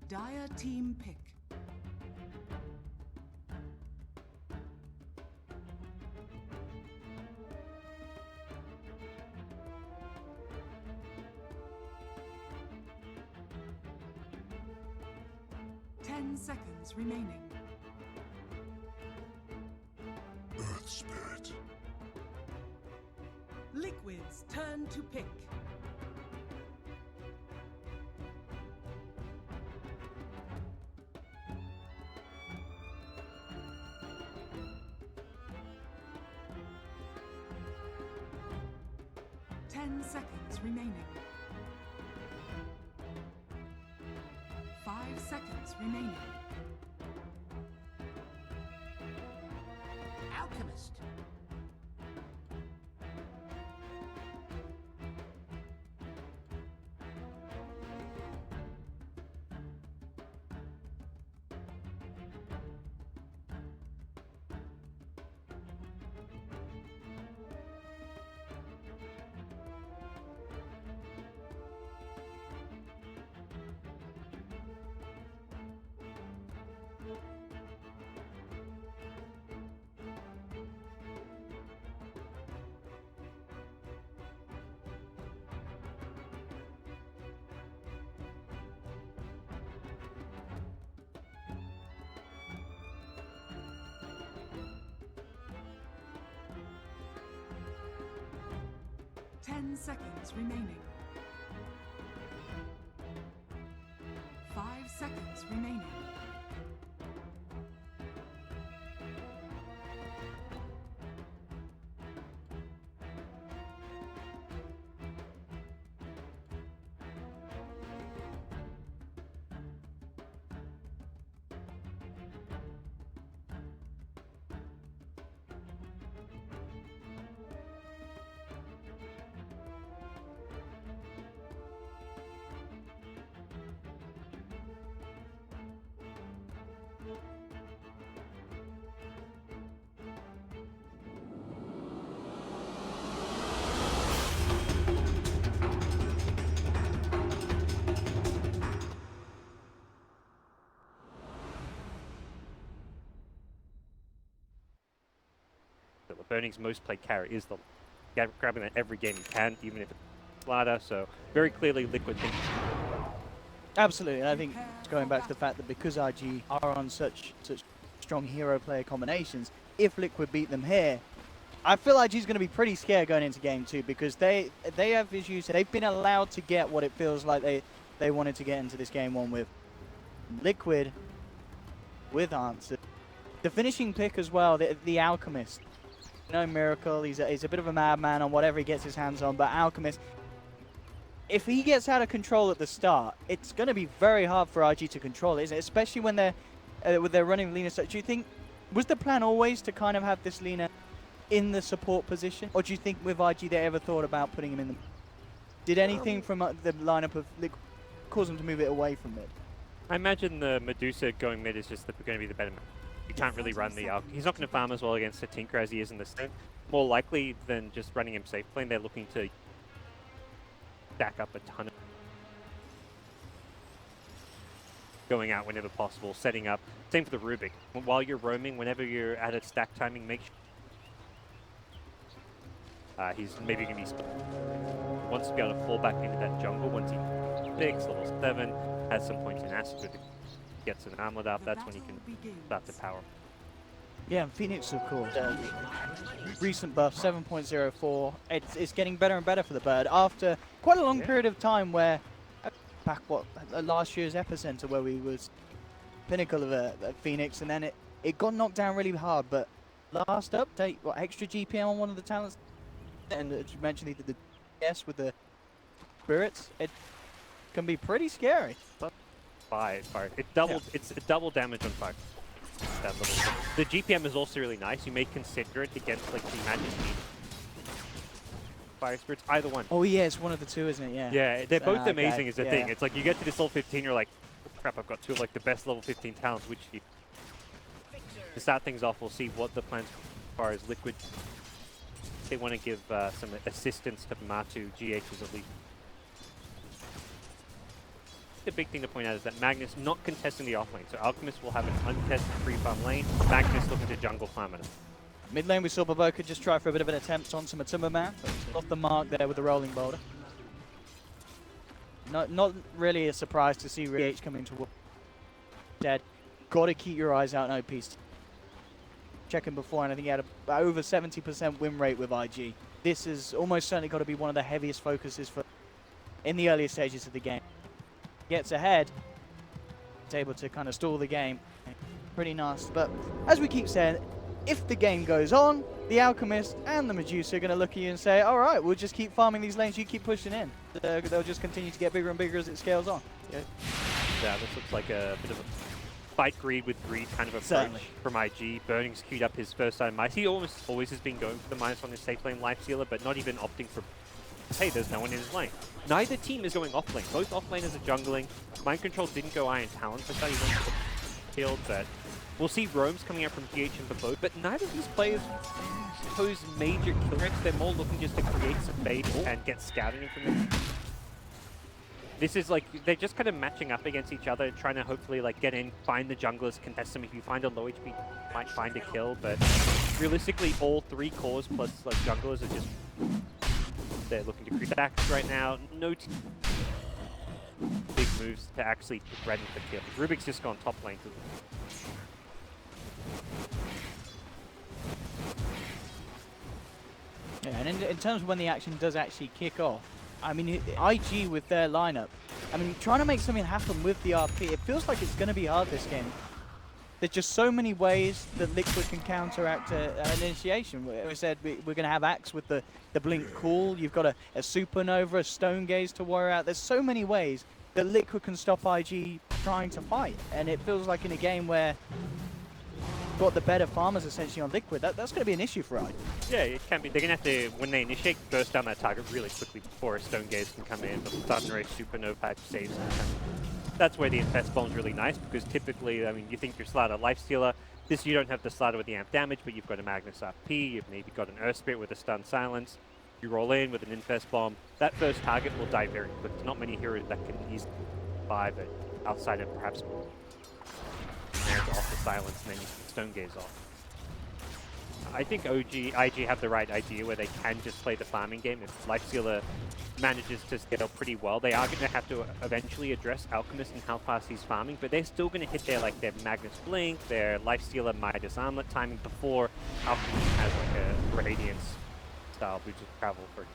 Dire team pick. Seconds remaining. Earth Spirit. Liquid's turn to pick. 10 seconds remaining. 5 seconds remaining. Alchemist. Ten seconds remaining. 5 seconds remaining. Burning's most played carry is the grabbing that every game you can, even if it's ladder. So very clearly, Liquid thinks. Absolutely, and I think it's going back to the fact that because RG are on such strong hero player combinations, if Liquid beat them here, I feel RG's going to be pretty scared going into game 2 because they have issues. They've been allowed to get what it feels like they wanted to get into this game 1 with. Liquid with answer. The finishing pick as well, the Alchemist. No Miracle, he's a bit of a madman on whatever he gets his hands on, but Alchemist, if he gets out of control at the start, it's going to be very hard for RG to control, isn't it? Especially when they're running Lina. So do you think, was the plan always to kind of have this Lina in the support position? Or do you think with RG they ever thought about putting him in the... Did anything from the lineup of Liquid cause them to move it away from mid? I imagine the Medusa going mid is just going to be the better. You can't really run the he's not going to farm as well against the Tinker as he is in this thing. More likely than just running him safe lane, they're looking to stack up a ton of going out whenever possible, setting up. Same for the Rubik. While you're roaming, whenever you're at a stack timing, make sure he's maybe going to be wants to be able to fall back into that jungle once he picks level 7, has some points in acid with it. Gets an armlet up, that's when you can start to power. Yeah, and Phoenix, of course. Recent buff, 7.04. It's getting better and better for the bird after quite a long period of time where, back last year's Epicenter where we was pinnacle of Phoenix, and then it got knocked down really hard, but last update, extra GPM on one of the talents, and as you mentioned, the DS with the spirits, it can be pretty scary. Fire. It doubled. It's a double damage on fire. That little. The GPM is also really nice. You may consider it against like the Magic Fire Spirits. Either one. Oh yeah, it's one of the two, isn't it? Yeah. Yeah, they're both amazing. Okay. Is the thing. It's like you get to this level 15, you're like, oh, crap, I've got two of like the best level 15 talents. Which to start things off, we'll see what the plans as far as Liquid. They want to give some assistance to Matu GHs at least. The big thing to point out is that Magnus not contesting the offlane, so Alchemist will have an untested free farm lane. Magnus looking to jungle farm it. Mid lane we saw Baboka just try for a bit of an attempt onto Matumba Man, but off the mark there with the rolling boulder. Not really a surprise to see RH coming to dead. Got to keep your eyes out on OPs. Checking before, and I think he had over 70% win rate with IG. This is almost certainly got to be one of the heaviest focuses for in the earlier stages of the game. Gets ahead, is able to kind of stall the game. Pretty nasty. But as we keep saying, if the game goes on, the Alchemist and the Medusa are going to look at you and say, all right, we'll just keep farming these lanes, you keep pushing in. They'll just continue to get bigger and bigger as it scales on. Yeah, this looks like a bit of a fight greed with greed kind of approach Certainly. from IG. Burning's queued up his first time mice. He almost always has been going for the minus on his safe lane lifestealer, but not even opting for, hey, there's no one in his lane. Neither team is going off lane. Both off laners are jungling. Mind Control didn't go Iron Talons. I thought he went for the field, but we'll see roams coming out from GH and for both. But neither of these players pose major kill threats. They're more looking just to create some bait and get scouting information. This is like, they're just kind of matching up against each other, trying to hopefully like get in, find the junglers, contest them. If you find a low HP, you might find a kill, but realistically all three cores plus like junglers are just, they're looking to create stacks right now. No big moves to actually threaten for kills. Rubik's just gone top lane to them. Yeah, and in terms of when the action does actually kick off, I mean, IG with their lineup, I mean, trying to make something happen with the RP, it feels like it's going to be hard this game. There's just so many ways that Liquid can counteract an initiation. We said we're going to have Axe with the Blink Cool. You've got a Supernova, a Stone Gaze to worry out. There's so many ways that Liquid can stop IG trying to fight. And it feels like in a game where got the better farmers essentially on Liquid, that's going to be an issue for IG. Yeah, it can be. They're going to have to, when they initiate, burst down that target really quickly before a Stone Gaze can come in. But Sudden Ray, Supernova patch saves them. That's where the Infest Bomb's really nice, because typically, I mean, you think you're Slider Lifestealer. This, you don't have the Slider with the amp damage, but you've got a Magnus RP, you've maybe got an Earth Spirit with a Stun Silence. You roll in with an Infest Bomb. That first target will die very quick. There's not many heroes that can easily survive it outside of perhaps off the Silence and then you can Stone Gaze off. I think IG have the right idea where they can just play the farming game. If Lifestealer manages to scale pretty well, they are going to have to eventually address Alchemist and how fast he's farming, but they're still going to hit their Magnus Blink, their Lifestealer Midas Armlet timing before Alchemist has like a Radiance style boost of travel for.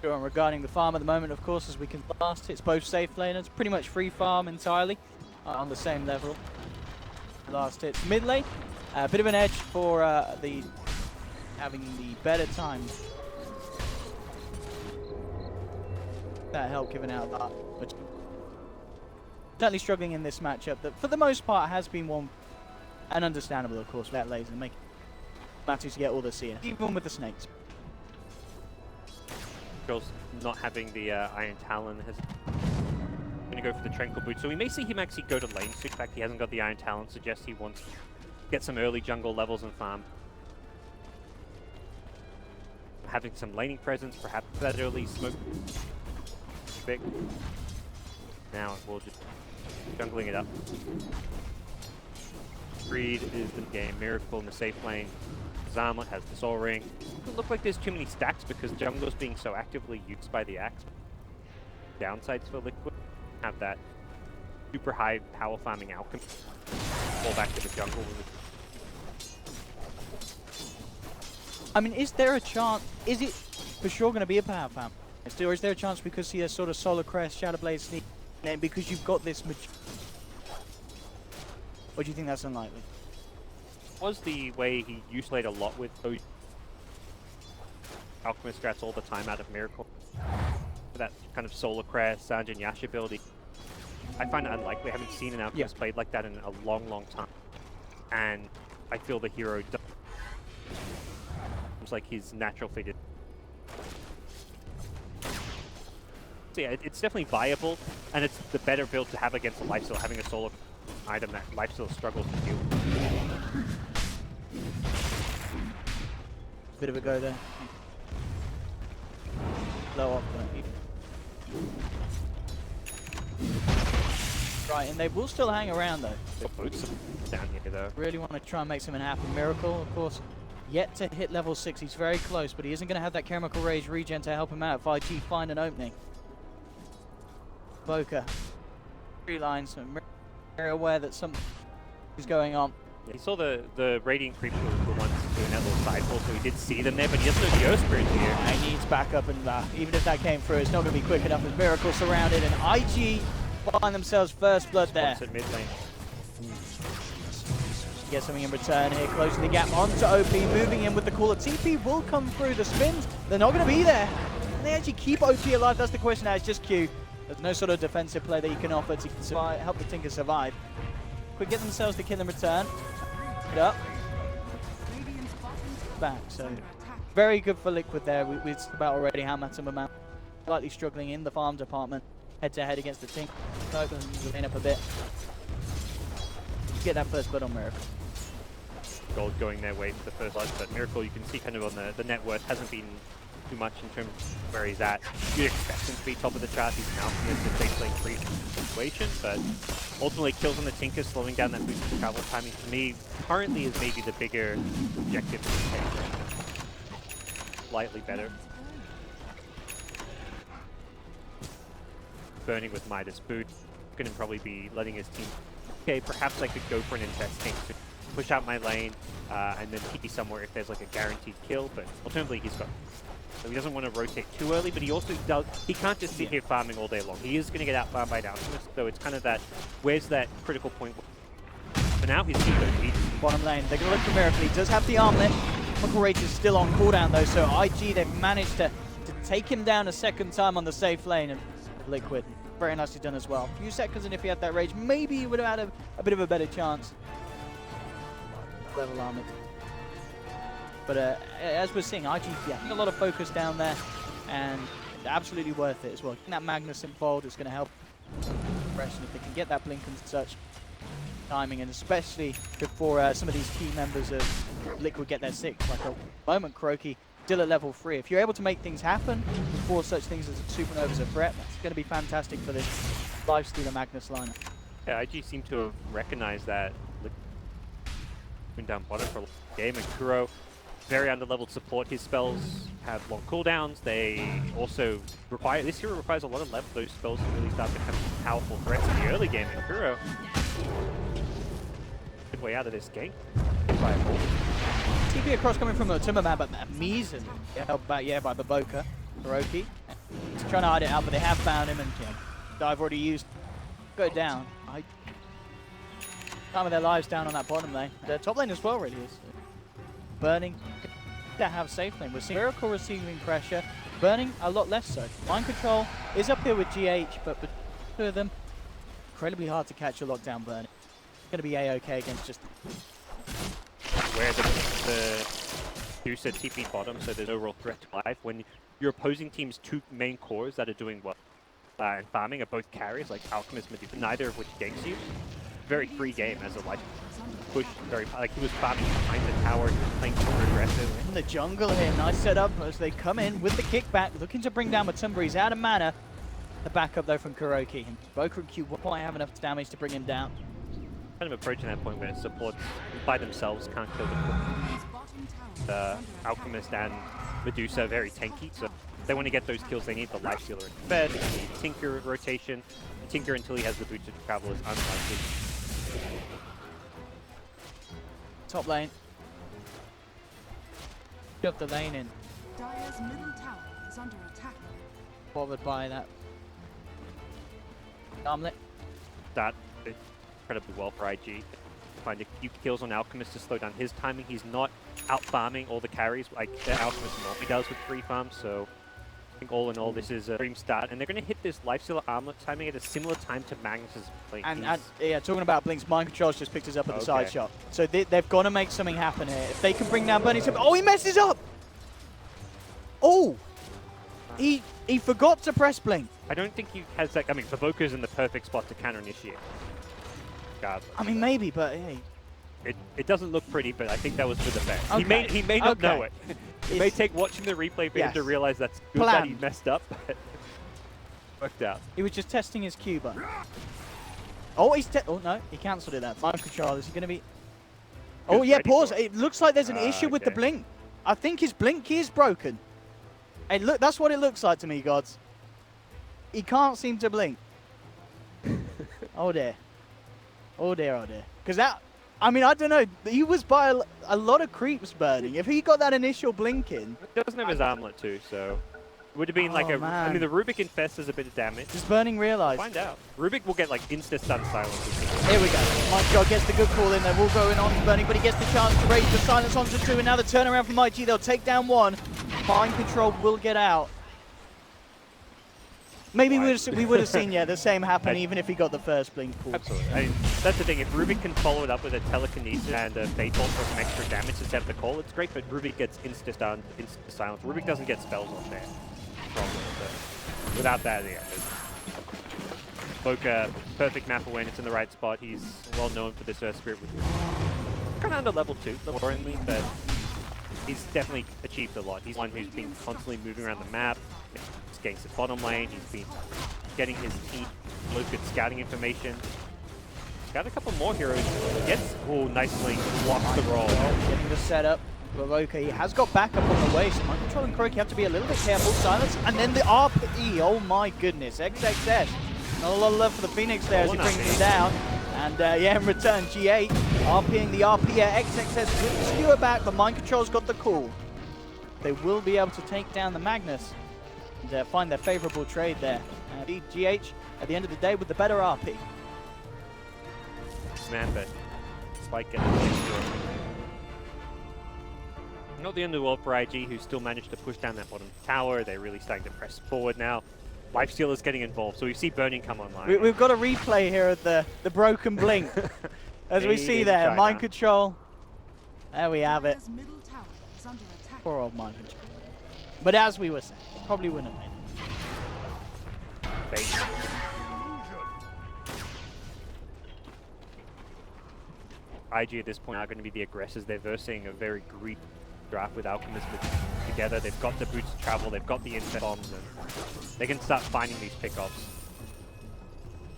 Sure, and regarding the farm at the moment, of course, as we can last, it's both safe laners, pretty much free farm entirely on the same level. Last hits mid lane, a bit of an edge for having the better time. That help giving out that, but certainly struggling in this matchup that for the most part has been one, and understandable of course, without laser making matches to get all the CS, even with the snakes. Girls not having the Iron Talon has going to go for the Tranquil Boot, so we may see him actually go to lane. So in fact, he hasn't got the Iron Talon, suggests he wants to get some early jungle levels and farm. Having some laning presence, perhaps that early smoke. Big. Now we'll just jungling it up. Greed is the game. Miracle in the safe lane. Zarmlet has the Soul Ring. Doesn't look like there's too many stacks because jungler's being so actively used by the Axe. Downsides for Liquid have that super high power farming Alchemist. Fall back to the jungle. I mean, is there a chance? Is it for sure going to be a power farm? Or is there a chance because he has sort of Solar Crest, Shadowblade Sneak, and because you've got this? Or do you think that's unlikely? Was the way he used to play a lot with Alchemist strats all the time out of Miracle. That kind of Solar Crest, Sanjin Yasha build. I find it unlikely. I haven't seen an Alchemist played like that in a long, long time. And I feel the hero does. Seems like his natural fitted. So yeah, it's definitely viable, and it's the better build to have against a Lifesteal, having a Solar item that Lifesteal struggles to deal with. Bit of a go there. Low off. Right, and they will still hang around though. Boots down here though. Really want to try and make something happen. Miracle, of course, yet to hit level 6. He's very close, but he isn't going to have that Chemical Rage regen to help him out if IG find an opening. Boca. 3 lines, so very aware that something is going on. Yeah, he saw the Radiant Creeps were the ones doing that little sidefall, so he did see them there, but he doesn't know the Earth Spirit here. He needs backup, and even if that came through, it's not going to be quick enough with Miracle surrounded, and IG find themselves first blood there. At mid lane. Get something in return here, closing the gap onto OP, moving in with the caller. TP will come through, the spins, they're not going to be there. Can they actually keep OP alive? That's the question now, it's just Q. There's no sort of defensive play that you can offer to survive, help the Tinker survive. Quick get themselves the kill in return. It up. Back, so very good for Liquid there. We talked about already how Matsuma Man slightly struggling in the farm department, head to head against the Tinker. Lane up a bit. Get that first blood on Miracle. Gold going their way for the first blood, but Miracle, you can see kind of on the net worth hasn't been too much in terms of where he's at. You'd expect him to be top of the chart. He's now in the face lane free situation, but ultimately kills on the Tinker, slowing down that boost to travel timing for me currently is maybe the bigger objective to take. Slightly better. Burning with Midas boot, going to probably be letting his team. Okay, perhaps I could go for an investing to push out my lane and then TP somewhere if there's like a guaranteed kill, but alternatively he's got. So he doesn't want to rotate too early, but he also does. He can't just sit here farming all day long. He is going to get out farmed by an Alchemist, so it's kind of that. Where's that critical point? For now, he's going to beat. Bottom lane, they're going to look for Miracle. He does have the armlet. Uncle Rage is still on cooldown though, so IG they've managed to take him down a second time on the safe lane, and Liquid. Very nicely done as well. A few seconds, and if he had that rage, maybe he would have had a bit of a better chance. Level armored. But as we're seeing, IG, yeah, a lot of focus down there, and absolutely worth it as well. Getting that Magnus involved is going to help progression if they can get that blink and such timing, and especially before some of these key members of Liquid get their 6. Like a moment, Kuroky still at level 3. If you're able to make things happen before such things as Supernova's a threat, that's going to be fantastic for this Lifestealer Magnus lineup. Yeah, IG seem to have recognized that. Been down bottom for a game, and Kuro, very under-leveled support. His spells have long cooldowns. They also require, this hero requires a lot of level. Those spells to really start becoming powerful threats in the early game. And Kuro, good way out of this game. TP across coming from the Timberman, but amazing. Held back, yeah, by Baboka. Kuroky. He's trying to hide it out, but they have found him, and Dive already used. Go down. Time of their lives down on that bottom lane. The top lane as well really is. Burning. They have safe lane. We're seeing Miracle receiving pressure. Burning a lot less so. Mind Control is up here with GH, but two of them, incredibly hard to catch a lockdown Burning. It's going to be A-OK against just... Where the Medusa TP bottom, so there's no real threat to life. When your opposing team's 2 main cores that are doing well and farming are both carries, like Alchemist, Medusa, neither of which ganks you. Very free game as a life push, very like he was farming behind the tower, he was playing super aggressive. In the jungle here, nice setup as they come in with the kickback, looking to bring down Matumba. He's out of mana. The backup though from Kuroky. Boker and Q won't quite have enough damage to bring him down. Kind of approaching that point where supports by themselves can't kill the Alchemist and Medusa, very tanky. So if they want to get those kills, they need the life stealer instead. They need Tinker rotation. Tinker until he has the boot to travel is unlikely. Top lane. Shove the lane in. Dire's middle tower is under attack. Bothered by that armlet. That is incredibly well for IG. Find a few kills on Alchemist to slow down his timing. He's not out farming all the carries like the Alchemist normally does with free farms, so I think all in all this is a dream start, and they're going to hit this Lifestealer armlet timing at a similar time to Magnus's blink. And yeah, talking about blinks, Mind Control's just picked us up at the side shot. So they've got to make something happen here. If they can bring down Burning, oh, he messes up! Oh! He forgot to press blink. I don't think he has that. I mean, Baboka's in the perfect spot to counter initiate. I mean, maybe, but hey. It doesn't look pretty, but I think that was for the best. Okay. He may not know it. It may take watching the replay for him to realize that's good that he messed up, but worked out. He was just testing his Q button. Oh, oh no, he cancelled it. That Mind Control is he going to be? Oh yeah, pause. It looks like there's an issue with the blink. I think his blink key is broken. Hey, look, that's what it looks like to me, gods. He can't seem to blink. Oh dear. Oh dear, oh dear. Because that, I mean, I don't know. He was by a lot of creeps Burning. If he got that initial blink in. He doesn't have his armlet too, so. Would have been like Oh, a. I man. mean, the Rubik Infest does a bit of damage. Does Burning realize? Find out. Rubik will get like insta-stun silences. Here we go. Mike gets the good call in there. We'll go in on Burning, but he gets the chance to raise the silence onto 2, and now the turnaround from IG. They'll take down 1. Mind Control will get out. Maybe we would have seen the same happen even if he got the first blink pull. Absolutely. I mean, that's the thing. If Rubik can follow it up with a telekinesis and a Fatal for some extra damage to set the call, it's great. But Rubik gets insta-stun, insta-silence. Rubik doesn't get spells off there. So without that, yeah. Boca, perfect map awareness in the right spot. He's well known for this Earth Spirit. Kind of under level 2, boringly, but he's definitely achieved a lot. He's one who's been constantly moving around the map. He's getting his bottom lane. He's been getting his team look at scouting information. He's got a couple more heroes. Gets nicely blocks the roll. Getting the setup. Baroka, he has got backup on the way, so Mind Control and Croaky have to be a little bit careful. Silence, and then the RPE. Oh my goodness, XXS. Not a lot of love for the Phoenix there as he brings him down. And yeah, in return, G8 RPing the RP at XXS with the skewer back, but Mind Control's got the call. They will be able to take down the Magnus and find their favorable trade there. GH, at the end of the day, with the better RP. Man, but Spike getting the skewer. Not the end of the world for IG, who still managed to push down that bottom tower. They're really starting to press forward now. Lifestealer's getting involved, so we see Burning come online. We've got a replay here of the broken blink. As we see there, China. Mind Control. There we have it. Dire's middle tower is under attack. Poor old Mind Control. But as we were saying, probably wouldn't have made it. Fake. IG at this point are going to be the aggressors. They're versing a very greedy draft with Alchemist together. They've got the boots to travel, they've got the insect bombs, and they can start finding these pickoffs.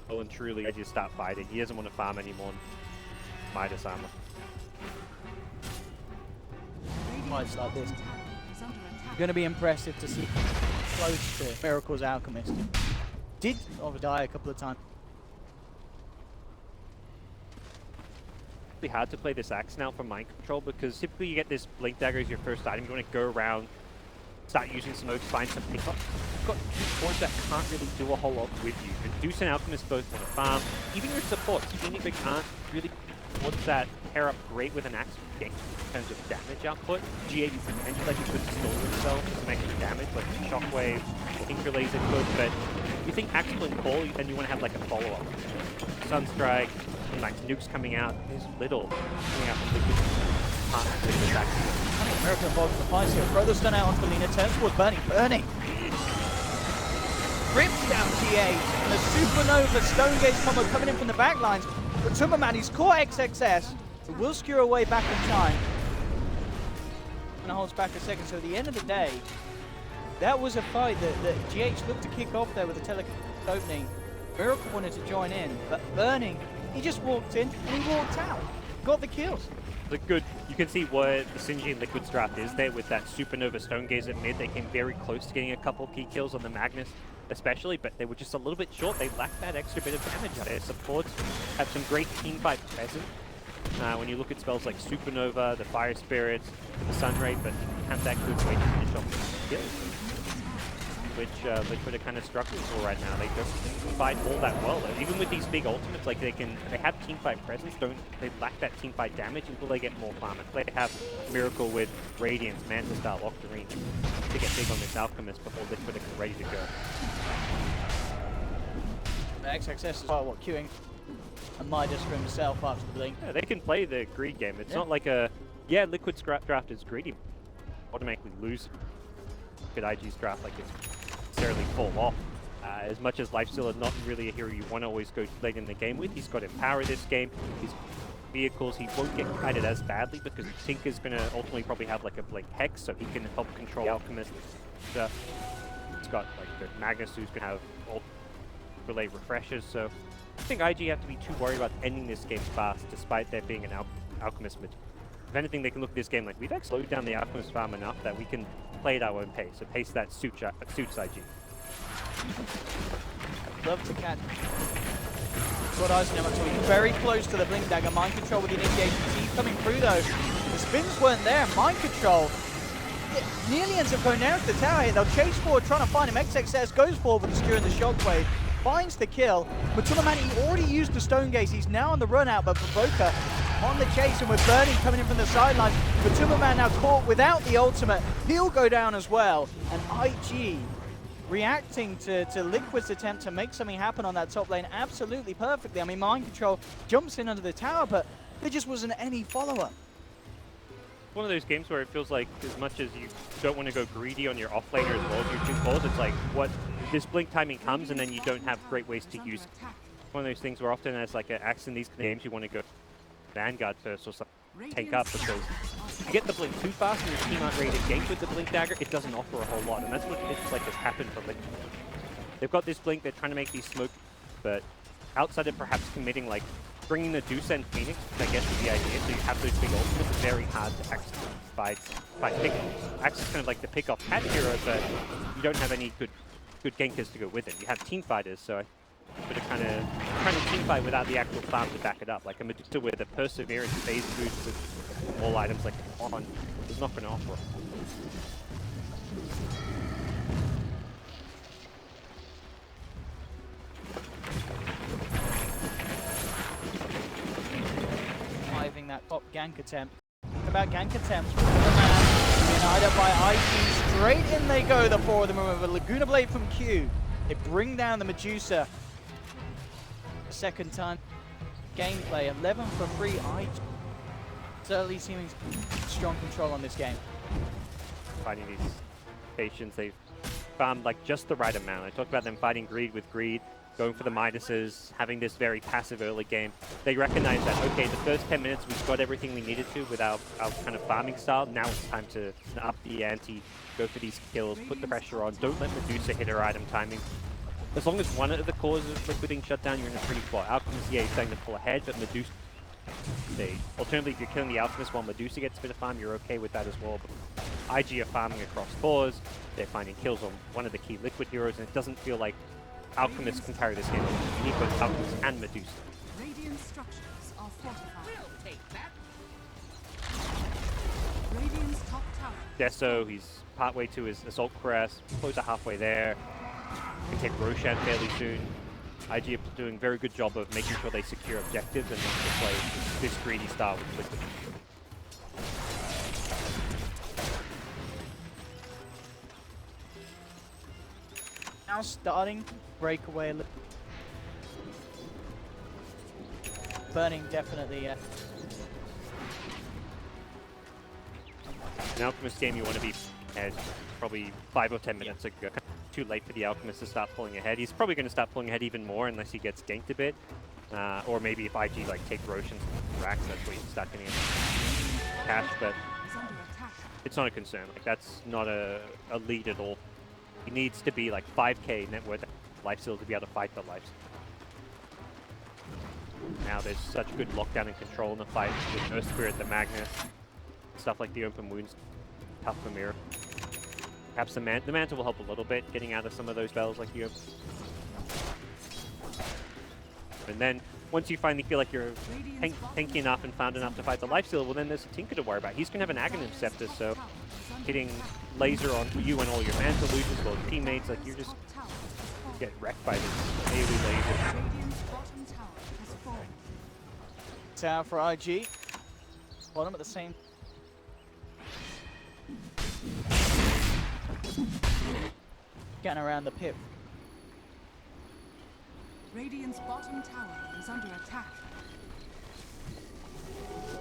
Well and truly, IG start fighting. He doesn't want to farm anymore. Midas armor. Fights like this. Tower is under attack. Going to be impressive to see close to Miracle's Alchemist. Did die a couple of times. Really hard to play this axe now for Mind Control because typically you get this Blink Dagger as your first item. You want to go around, start using some modes, find some pickups. You've got 2 points that can't really do a whole lot with you. And Deuce and Alchemist both want to farm. Even your supports, Phoenix aren't really ones that pair up great with an axe in terms of damage output. G8 you potentially like you could stall yourself for some extra damage, like Shockwave, KingCharlie are good, but you think Axe Blink Call and you want to have like a follow-up. Sunstrike, like nukes coming out, there's little coming out from Liquid Axe. Miracle involved in the fight here. Throw the stun out onto Lina, turns towards Burning. Burning! Rips down G8, and the Supernova Stone Gaze combo coming in from the back lines. But Tumberman, he's caught XXS, but will skewer away back in time. And holds back a second, so at the end of the day, that was a fight that GH looked to kick off there with the telekinetic opening. Miracle wanted to join in, but Burning, he just walked in and he walked out. Got the kills. Look good. You can see what the Synergy and Liquid's draft is there with that Supernova Stone Gaze at mid. They came very close to getting a couple key kills on the Magnus especially, but they were just a little bit short. They lacked that extra bit of damage. Their supports have some great teamfight presence. When you look at spells like Supernova, the Fire Spirits, the Sun Ray, but have that good way to finish off the kills, which Liquid are kind of struggling for right now. They don't fight all that well though. Even with these big ultimates, like they have teamfight presence, they lack that teamfight damage until they get more farm. They have Miracle with Radiance, Manta Star, Octarine to get big on this Alchemist before Liquid are ready to go. XXS is queuing a Midas for himself after the blink. Yeah, they can play the greed game. It's not like a, Liquid's draft is greedy, automatically lose. Look at IG's draft, like it's necessarily fall off. As much as Lifesteal is not really a hero you want to always go late in the game with, he's got Empower this game. His vehicles, he won't get kited as badly because Tinker's going to ultimately probably have like a Blink Hex, so he can help control Alchemist. He's got like the Magnus who's going to have relay refreshes, so I think IG have to be too worried about ending this game fast, despite there being an Alchemist mid. If anything, they can look at this game like we've actually slowed down the Alchemist farm enough that we can play at our own pace, a pace that suits IG. Love to catch. Got eyes on him until he's very close to the Blink Dagger. Mind Control with the initiation. He's coming through though. The spins weren't there. Mind Control nearly ends up going down to the tower here. They'll chase forward, trying to find him. XXS goes forward with securing the shockwave, finds the kill. Matulaman, he already used the stone gaze. He's now on the run out, but Provoker on the chase, and with Burning coming in from the sidelines. Matulaman now caught without the ultimate. He'll go down as well. And IG reacting to Liquid's attempt to make something happen on that top lane absolutely perfectly. I mean, Mind Control jumps in under the tower, but there just wasn't any follow-up. One of those games where it feels like as much as you don't want to go greedy on your offlaner as well as your 2 cores, it's like what this blink timing comes and then you don't have great ways to use it. One of those things where often as like an axe in these games you want to go Vanguard first or something, take up, because you get the blink too fast and your team aren't ready to gank with the blink dagger, it doesn't offer a whole lot, and that's what it looks like has happened for Liquid. They've got this blink, they're trying to make these smoke, but outside of perhaps committing like bringing the Deuce and Phoenix, I guess is the idea, so you have those big ultimates, it's very hard to actually fight pick. Axe is kind of like the pick-off cat hero, but you don't have any good gankers to go with it. You have team fighters, so but kind of trying to team fight without the actual farm to back it up. Like a Medusa with a Perseverance phase boost with all items like on is not going to offer. Driving that top gank attempt. About gank attempts, denied up by IG. Straight in they go, the 4 of them with a Laguna Blade from Q. They bring down the Medusa. Second time gameplay, 11 for free. IG certainly seeming strong control on this game. Fighting these patients, they've farmed like just the right amount. I talked about them fighting greed with greed, going for the Midases, having this very passive early game. They recognize that, okay, the first 10 minutes we've got everything we needed to with our kind of farming style. Now it's time to up the ante, go for these kills, put the pressure on, don't let Medusa hit her item timing. As long as one of the cores is liquiding shut down, you're in a pretty spot. Alchemist, yeah, he's starting to pull ahead, but Medusa, alternatively, if you're killing the Alchemist while Medusa gets a bit of farm, you're okay with that as well. But IG are farming across cores, they're finding kills on one of the key Liquid heroes, and it doesn't feel like Alchemist can carry this game. You need both Alchemist and Medusa. Radiant structures are fortified. We'll take that. Radiant's top tower. Deso, he's partway to his Assault Crest, close to halfway there. Can take Roshan fairly soon. IG are doing a very good job of making sure they secure objectives and not to play this greedy style with Liquid. Now starting breakaway. Burning definitely. An Alchemist game you want to be ahead probably 5 or 10 minutes ago. Too late for the Alchemist to start pulling ahead. He's probably going to start pulling ahead even more unless he gets ganked a bit. Or maybe if IG like take Roshan's racks, that's where you can start getting cash, but it's not a concern. Like that's not a lead at all. He needs to be like 5k net worth lifesteal to be able to fight the lifesteal. Now there's such good lockdown and control in the fight with Earth Spirit, the Magnus, stuff like the open wounds, tough for Mirror. Perhaps the Mantle will help a little bit, getting out of some of those battles like you. And then, once you finally feel like you're tanky enough and found enough to fight the lifesteal, well then there's a Tinker to worry about. He's going to have an Aghanim Scepter, so hitting laser on you and all your Mantle losers, well teammates, like you just get wrecked by this daily laser. Tower for IG. Bottom at the same. Getting around the pip. Radiant's bottom tower is under attack.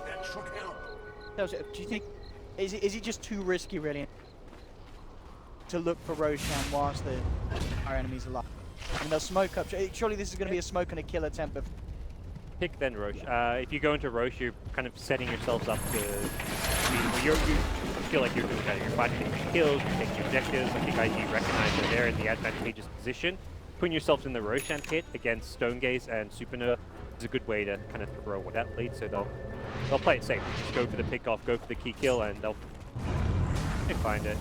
That should help. Do you think is it just too risky really to look for Roshan whilst our enemies are alive? I mean, they'll smoke up. Surely this is going to be a smoke and a kill attempt. Pick then Roche. If you go into Roche, you're kind of setting yourselves up to you feel like you're doing better. You're fighting taking kills, you're taking objectives. I think IG recognize that they're in the advantageous position. Putting yourself in the Roshan pit against Stone Gaze and Supernova is a good way to kind of throw that lead. So they'll play it safe. Just go for the pick off, go for the key kill, and they'll find it.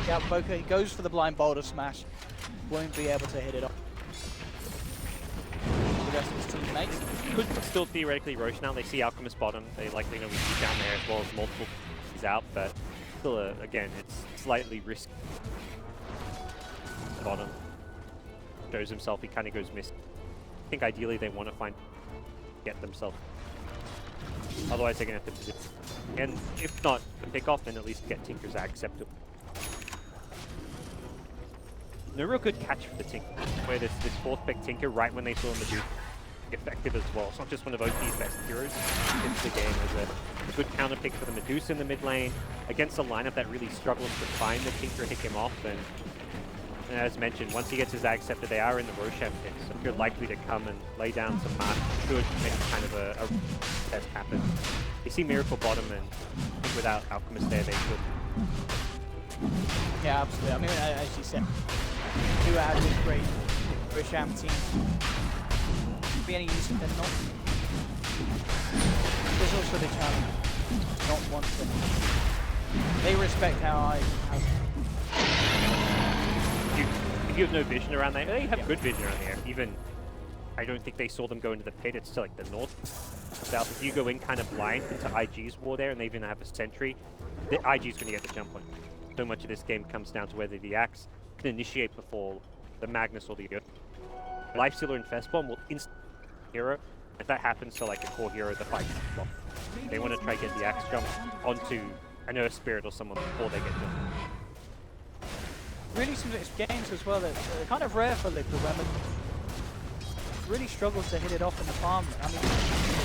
Yeah, Boca, he goes for the blind boulder smash. Won't be able to hit it off. The rest of his teammates could still theoretically Roche now. They see Alchemist bottom. They likely know we see down there as well as multiple he's out, but still, again, it's slightly risky. Bottom shows himself, he kind of goes missing. I think ideally they want to get themselves. Otherwise, they're going to have to position. And if not the pick off, then at least get Tinker's acceptable. No real good catch for the Tinker, where this fourth pick Tinker right when they saw him do effective as well. It's not just one of OP's best heroes into the game as a good counter pick for the Medusa in the mid lane against a lineup that really struggles to find the Tinker, hit him off. And as mentioned, once he gets his Ag Scepter, they are in the Roshan pit, so you're likely to come and lay down some mark. Should make kind of a test happen. You see Miracle bottom, and I think without Alchemist there, they could. Yeah, absolutely. I mean, as you said, two out of this great Roshan team. Be any use if they're not. There's also the challenge. Not one thing. They respect how I. If you have no vision around there, they have good vision around there. Even, I don't think they saw them go into the pit. It's to like the north, south. If you go in kind of blind into IG's war there, and they even have a sentry, the IG's going to get the jump on. So much of this game comes down to whether the Axe can initiate before the Magnus or the Earth. Lifestealer and Festbomb will instantly hero. If that happens to like a core hero, the fight is off. They want to try to get the Axe jump onto an Earth Spirit or someone before they get them. Really some games as well that are kind of rare for Liquid, when it really struggles to hit it off in the farm. I mean, the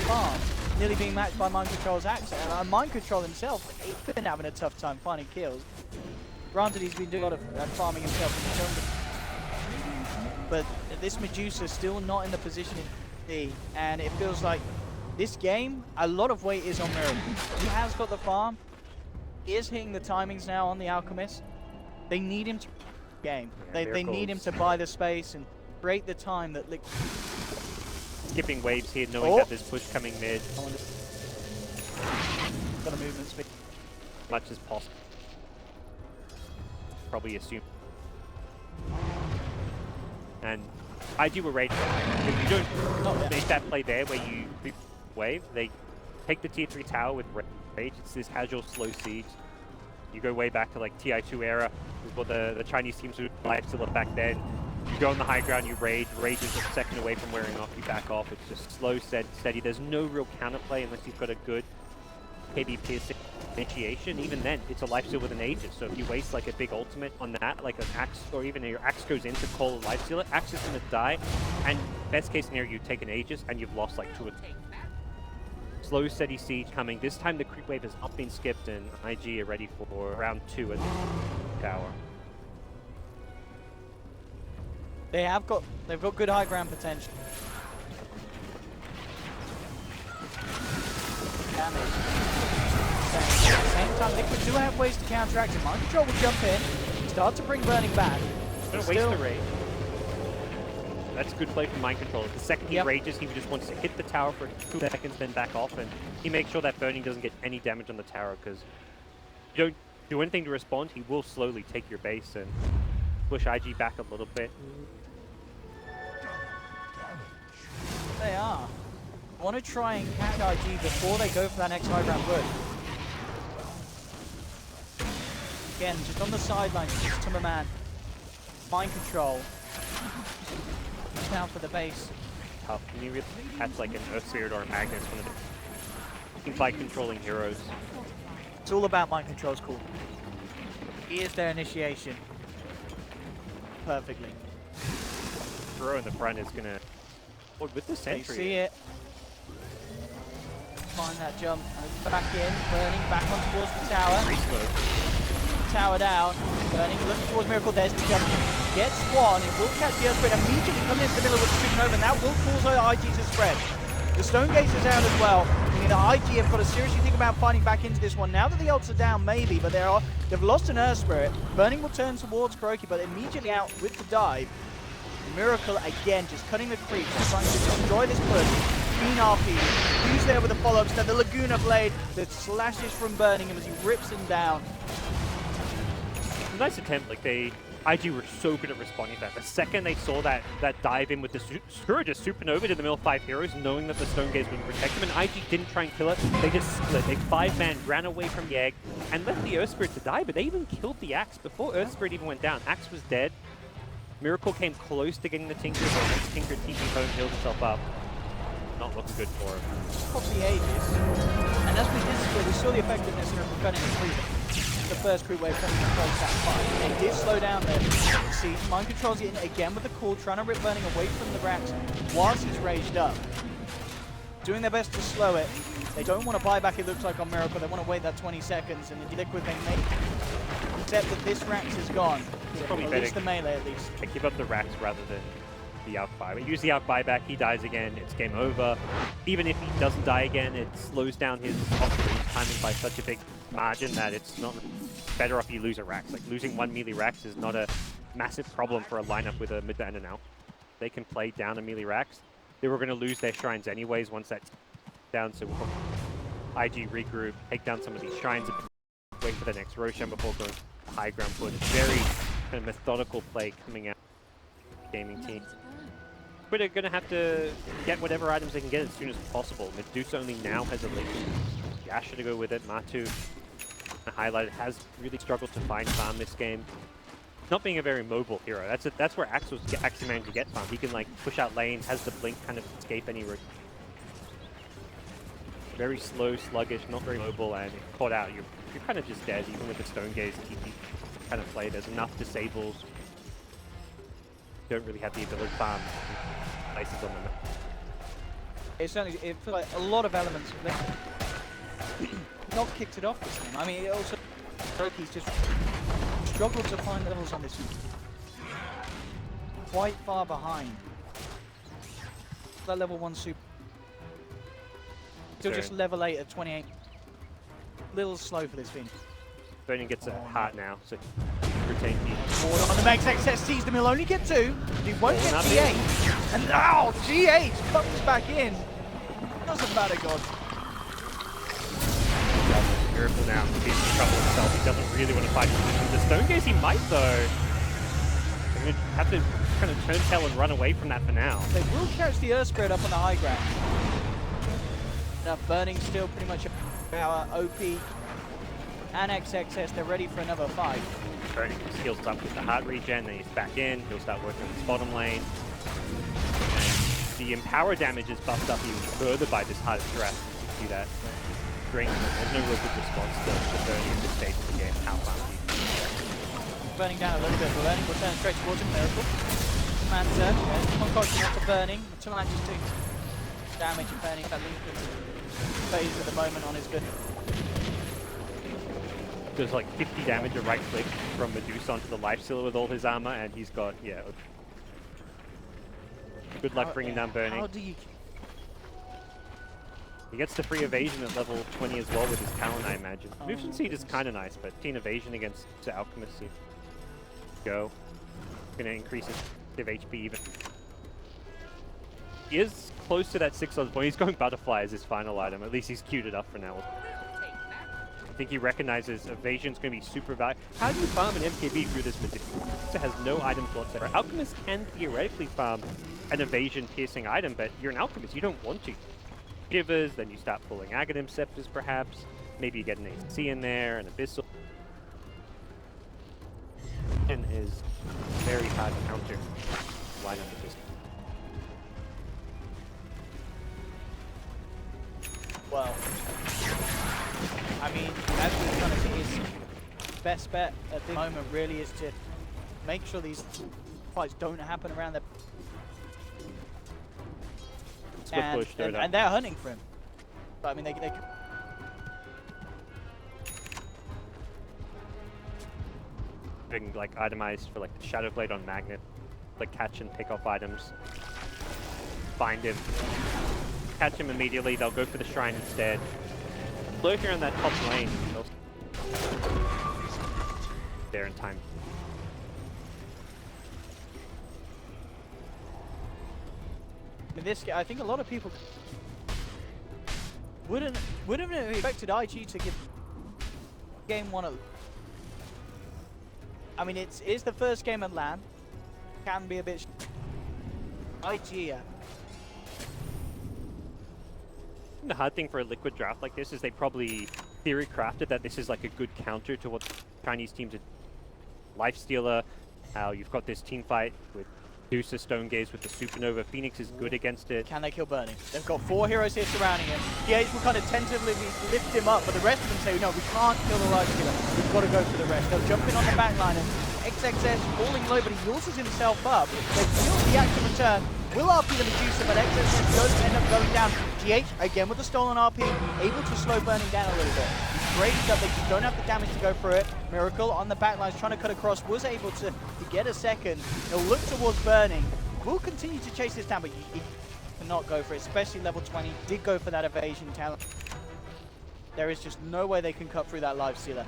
farm nearly being matched by Mind Control's Axe, and Mind Control himself, he's been having a tough time finding kills. Granted, he's been doing a lot of farming himself in the jungle, but this Medusa still not in the position in D, and it feels like this game, a lot of weight is on Miracle. He has got the farm, he is hitting the timings now on the Alchemist. They need him to game. They need him to buy the space and create the time that Liquid. Skipping waves here, knowing that there's push coming mid. Got a movement speed. Much as possible. Probably assume. And I do a rage. If you don't make that play there where you wave, they take the tier 3 tower with rage. It's this casual slow siege. You go way back to like TI2 era, before the Chinese teams were still back then. You go on the high ground, you rage. Rage is a second away from wearing off, you back off. It's just slow, steady. There's no real counterplay unless you've got a good KB piercing initiation. Even then, it's a lifesteal with an Aegis. So if you waste like a big ultimate on that, like an Axe, or even your Axe goes in to call a lifestealer, Axe is going to die. And best case scenario, you take an Aegis and you've lost like 2 or 3. Slow, steady siege coming. This time the creep wave has not been skipped, and IG are ready for round 2 at the tower. They've got good high ground potential. Damage. At the same time, Liquid do have ways to counteract it. Mind Control will jump in, start to bring Burning back. Don't waste the rage. That's a good play from Mind Control. The second he rages, he just wants to hit the tower for 2 seconds, then back off, and he makes sure that Burning doesn't get any damage on the tower, because you don't do anything to respond, he will slowly take your base and push IG back a little bit. They are. I want to try and catch IG before they go for that next high ground push. Again, just on the sidelines, just to my man. Mind Control. Down for the base. Tough. Can you really catch like an Earth Spirit or a Magnus, one of the by controlling heroes? It's all about Mind Control's cool. Here's their initiation. Perfectly. Throw in the front is gonna. Oh, with the sentry. They see it. Find that jump. Back in. Burning back on towards the tower. Tower down. Burning looking towards Miracle. There's the jump. Gets one. It will catch the Earthquake. Immediately coming into the middle with the supernova. And that will cause IG to spread. The Stone Gaze is out as well. I mean, the IG have got to seriously think about fighting back into this one. Now that the ults are down, maybe, but they've lost an Earth Spirit. Burning will turn towards Kuroki, but immediately out with the dive. Miracle again, just cutting the creep, trying to destroy this push. Fiend RP, who's there with the follow-up step, the Laguna Blade that slashes from Burning him as he rips him down. Nice attempt, like they IG were so good at responding to that. The second they saw that dive in with the Skura just supernova to the middle 5 heroes, knowing that the Stone Gaze wouldn't protect them, and IG didn't try and kill it. They just split. They 5-man, ran away from the egg, and left the Earth Spirit to die, but they even killed the Axe before Earth Spirit even went down. Axe was dead. Miracle came close to getting the Tinker, but once Tinker TP home, healed himself up. Not looking good for him. Of the ages. And as we did see, we saw the effectiveness of preventing the creep. The first creep wave coming across that fight. They did slow down there. See, Mind Control's in again with the call, trying to rip Burning away from the racks whilst he's raged up. Doing their best to slow it. They don't want to buy back, it looks like, on Miracle. They want to wait that 20 seconds, and the Liquid they make. Except that this Rax is gone. It's probably at better. least the melee, at least. Give up the racks rather than the out buyback. Use the out buyback, he dies again, it's game over. Even if he doesn't die again, it slows down his off-range timing by such a big margin that it's not better off you lose a Rax. Like, losing 1 melee Rax is not a massive problem for a lineup with a mid and an out. They can play down a melee Rax. They were going to lose their shrines anyways once that's down, so we'll IG regroup, take down some of these shrines, wait for the next Roshan before going to high ground push. Very kind of methodical play coming out of the gaming team. But they're going to have to get whatever items they can get as soon as possible. Medusa only now has a link. Yasha to go with it. Matu, highlighted, has really struggled to find farm this game. Not being a very mobile hero. That's where Axe was actually managed to get farm. He can like push out lane, has the blink, kind of escape any route. Very slow, sluggish, not very mobile, and if caught out, you're kind of just dead, even with the Stone Gaze TP kind of play. There's enough disables. Don't really have the ability to farm places on the map. It certainly, it feels like a lot of elements of that not kicked it off this game. I mean, it also, Roki's just struggled to find levels on this one. Quite far behind. That level 1 super. Still just level 8 at 28. Little slow for this thing. Burning gets a heart now, so retain the forward on the max XSTs, he'll only get 2. He won't get G8. And now G8 comes back in. Doesn't matter, God. Miracle now, he's in trouble himself. He doesn't really want to fight the Stone Gaze. He might though. They're going to have to kind of turn tail and run away from that for now. They will catch the Earth Spirit up on the high ground. Now Burning still pretty much our OP and XXS. They're ready for another fight. Burning heals up with the heart regen, then he's back in. He'll start working on his bottom lane. And the empower damage is buffed up even further by this heart stress. You see that. There's no real good response to Burning at this stage of the game. How far Burning down a little bit, but Burning will turn straight towards him. Miracle. Manta, concocting up to Burning. Tonight just takes damage and Burning that leads phase at the moment on his good. There's like 50 damage of right click from Medusa onto the life stealer with all his armor, and he's got, yeah. Good luck bringing down Burning. How do you... He gets the free evasion at level 20 as well with his talent, I imagine. Movement Seed is kind of nice, but teen evasion against the Alchemist seems to go. Going to increase his HP even. He is close to that 6 odds point. He's going Butterfly as his final item. At least he's queued it up for now. I think he recognizes evasion's going to be super valuable. How do you farm an MKB through this Medusa? It has no items whatsoever. Alchemist can theoretically farm an evasion piercing item, but you're an Alchemist. You don't want to. Shivers, then you start pulling Aghanim Scepters perhaps. Maybe you get an AC in there, an Abyssal. And is very hard to counter. Line up with this. Well, I mean, as we kind of see, his best bet at this moment really is to make sure these fights don't happen around the... And they're hunting for him. But I mean, they being like itemized for like the Shadow Blade on Magnet, like catch and pick off items, find him, catch him immediately. They'll go for the shrine instead. Lurk around that top lane. There in time. In this game, I think a lot of people wouldn't have expected IG to give game 1 a I mean, it's the first game at LAN. Can be a bit. IG. The hard thing for a Liquid draft like this is they probably theory crafted that this is like a good counter to what Chinese teams are. Lifestealer, how you've got this team fight with Deucer, Stone Gaze with the Supernova. Phoenix is good against it. Can they kill Burning? They've got 4 heroes here surrounding him. DH will kind of tentatively lift him up, but the rest of them say, no, we can't kill the Lifestealer. We've got to go for the rest. They'll jump in on the back line, and XXS falling low, but he uses himself up. They feel the active return. Will RP the Medusa, but XXS does end up going down. GH, again with the stolen RP, able to slow Burning down a little bit. He's great that they don't have the damage to go through it. Miracle on the back lines, trying to cut across, was able to get a second. He'll look towards Burning. Will continue to chase this down, but he cannot go for it, especially level 20. Did go for that evasion talent. There is just no way they can cut through that Lifestealer.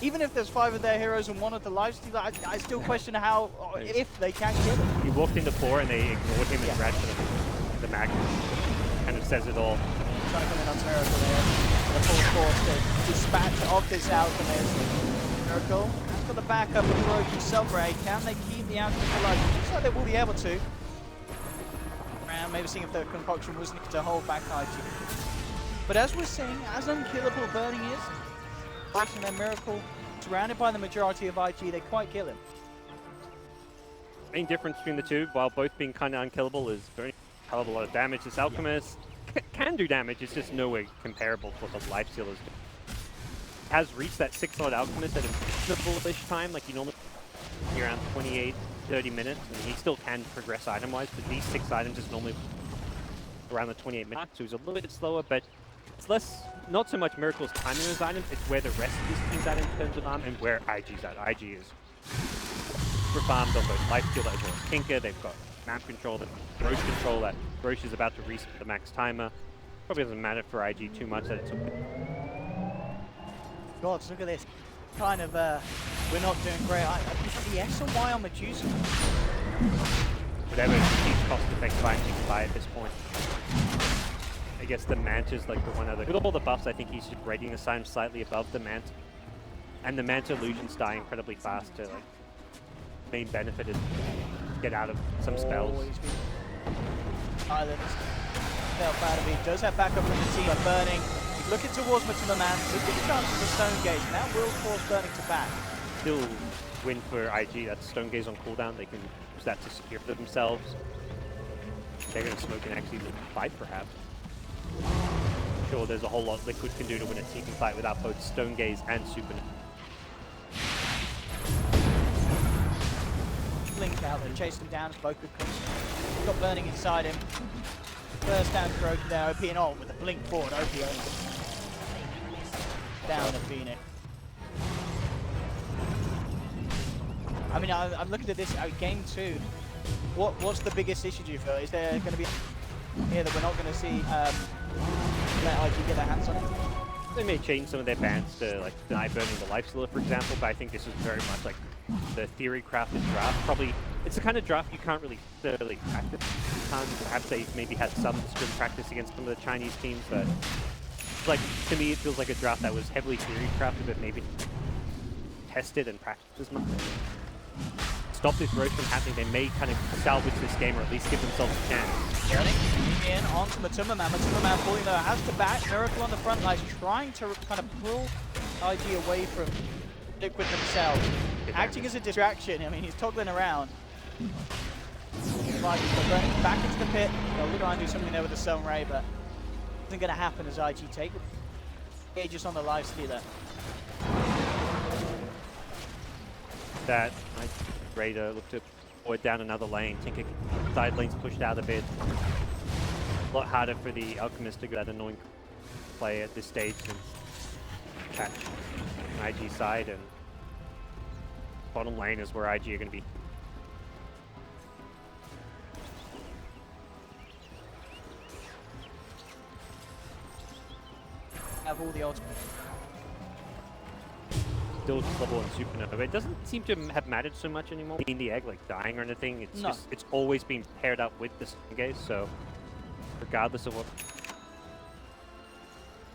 Even if there's 5 of their heroes and 1 of the Lifestealer, I still question how, or if they can kill him. He walked into 4 and they ignored him and grabbed the Magnum. Kind of says it all. Trying to come in on Miracle there. The full force to dispatch of this Alchemist. Miracle has got the backup of the broken Subray. Can they keep the Alchemist alive? Looks like they will be able to. And maybe seeing if the concoction was needed to hold back IG. But as we're saying, as unkillable Burning is, and then Miracle, surrounded by the majority of IG, they quite kill him. Main difference between the two, while both being kind of unkillable, is Burning a hell of a lot of damage. This Alchemist can do damage, it's just nowhere comparable to what the Lifestealers do. Has reached that 6-slot Alchemist at a reasonable-ish time, like you normally see around 28, 30 minutes, and he still can progress item-wise, but these 6 items is normally around the 28 minutes, so he's a little bit slower, but it's less, not so much Miracle's timing of his items, it's where the rest of his team's at in terms of and where IG's at. IG is super farmed on both Lifestealer as well as Kinker. They've got map control, the Roche control, that Roche is about to reset the max timer. Probably doesn't matter for IG too much that it's God, look at this. Kind of, we're not doing great. I think the S or Y on Medusa. whatever cheap cost-effective items you can buy at this point. I guess the Manta's like the one other. With all the buffs, I think he's just rating the sign slightly above the Manta. And the Manta illusions die incredibly fast to like main benefit is get out of some spells. Islands. Felt bad of it. Does have backup from the team. Burning. He's looking towards Matuma Man. There's good chances of Stone Gaze. And that will force Burning to back. Still win for IG. That's Stone Gaze on cooldown. They can use that to secure themselves. They're going to smoke and actually fight perhaps. Sure, there's a whole lot Liquid can do to win a team fight without both Stone Gaze and Super. Blink out there, chase him down as both could come. Got Burning inside him. First down for OP there, OP and all with a blink forward, OP down to Phoenix. I mean, I'm looking at this game 2. What's the biggest issue do you feel? Is there going to be here that we're not going to see let IG get their hands on it? They may change some of their bans to like deny burning the Lifestealer, for example, but I think this is very much like the theory crafted draft. Probably it's the kind of draft you can't really thoroughly practice. Perhaps they maybe had some scrim practice against some of the Chinese teams, but like to me it feels like a draft that was heavily theory crafted, but maybe tested and practiced as much. Stop this roast from happening, they may kind of salvage this game or at least give themselves a chance. In onto Matuma Man. Matuma Man falling though, has to back. Miracle on the front lines, trying to kind of pull IG away from Liquid themselves. Acting as a distraction, I mean, he's toggling around. Burning back into the pit. They'll try and do something there with the Sun Ray, but isn't going to happen as IG take it. Just on the Lifestealer. That Raider looked to forward down another lane. Tinker side lane's pushed out a bit. A lot harder for the Alchemist to get that annoying play at this stage and catch IG side, and bottom lane is where IG are going to be. Have all the ultimate. Still just level and Supernova. It doesn't seem to have mattered so much anymore. In the egg, like dying or anything, it's no. just it's always been paired up with the Stone Gaze. So regardless of what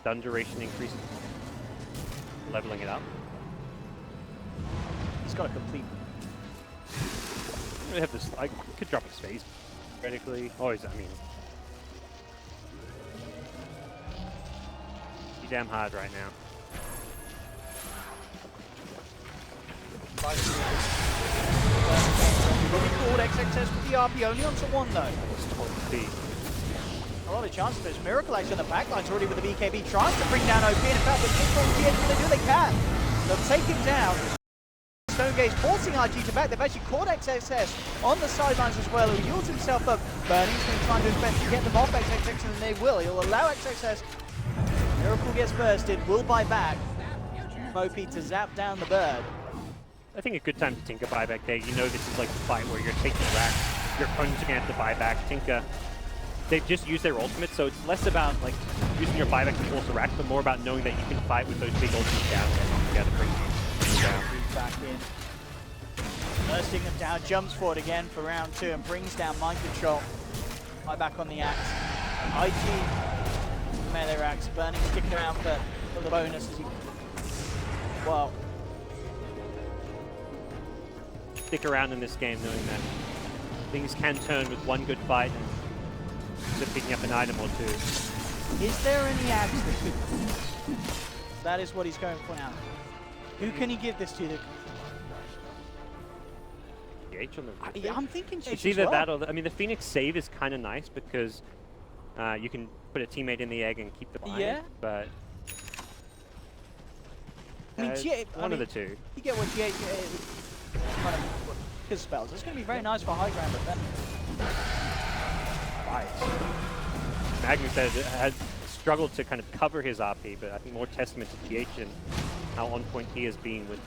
stun duration increases, leveling it up. got a complete. I have this. I could drop his face, theoretically. Always, I mean, be damn hard right now. Will be called XXS with the RP only onto one though. A lot of chances. There's Miracle Axe on the backlines already with the BKB trying to bring down OP. And in fact, with KingCharlie going to do they can. They'll take him down. Stone Gage forcing RG to back. They've actually caught XXS on the sidelines as well, who yields himself up. Burning's going to try and do his best to get them off XXS, and they will. He'll allow XXS. Miracle gets bursted, will buy back. OP to zap down the bird. I think a good time to Tinker buyback there. You know this is like the fight where you're taking racks. Your opponents are going to have to buy back. Tinker, they've just used their ultimate, so it's less about like using your buyback to force a rack, but more about knowing that you can fight with those big ultimates down there together. Bring you down. Back in. Bursting them down, jumps forward again for round 2 and brings down mind control. Right back on the axe. IG melee racks, Burning sticking around for the bonus as he. Well. Stick around in this game knowing that things can turn with one good fight and just picking up an item or two. Is there any axe that could... That is what he's going for now. Who can he give this to? H on the Yeah, I'm thinking it's either that or I mean the Phoenix save is kind of nice because you can put a teammate in the egg and keep the line. Yeah. But I mean, one of the two. You get what GH kind of his spells. It's going to be very nice for high ground, but then Magnus had struggled to kind of cover his RP, but I think more testament to GH and how on point he has been with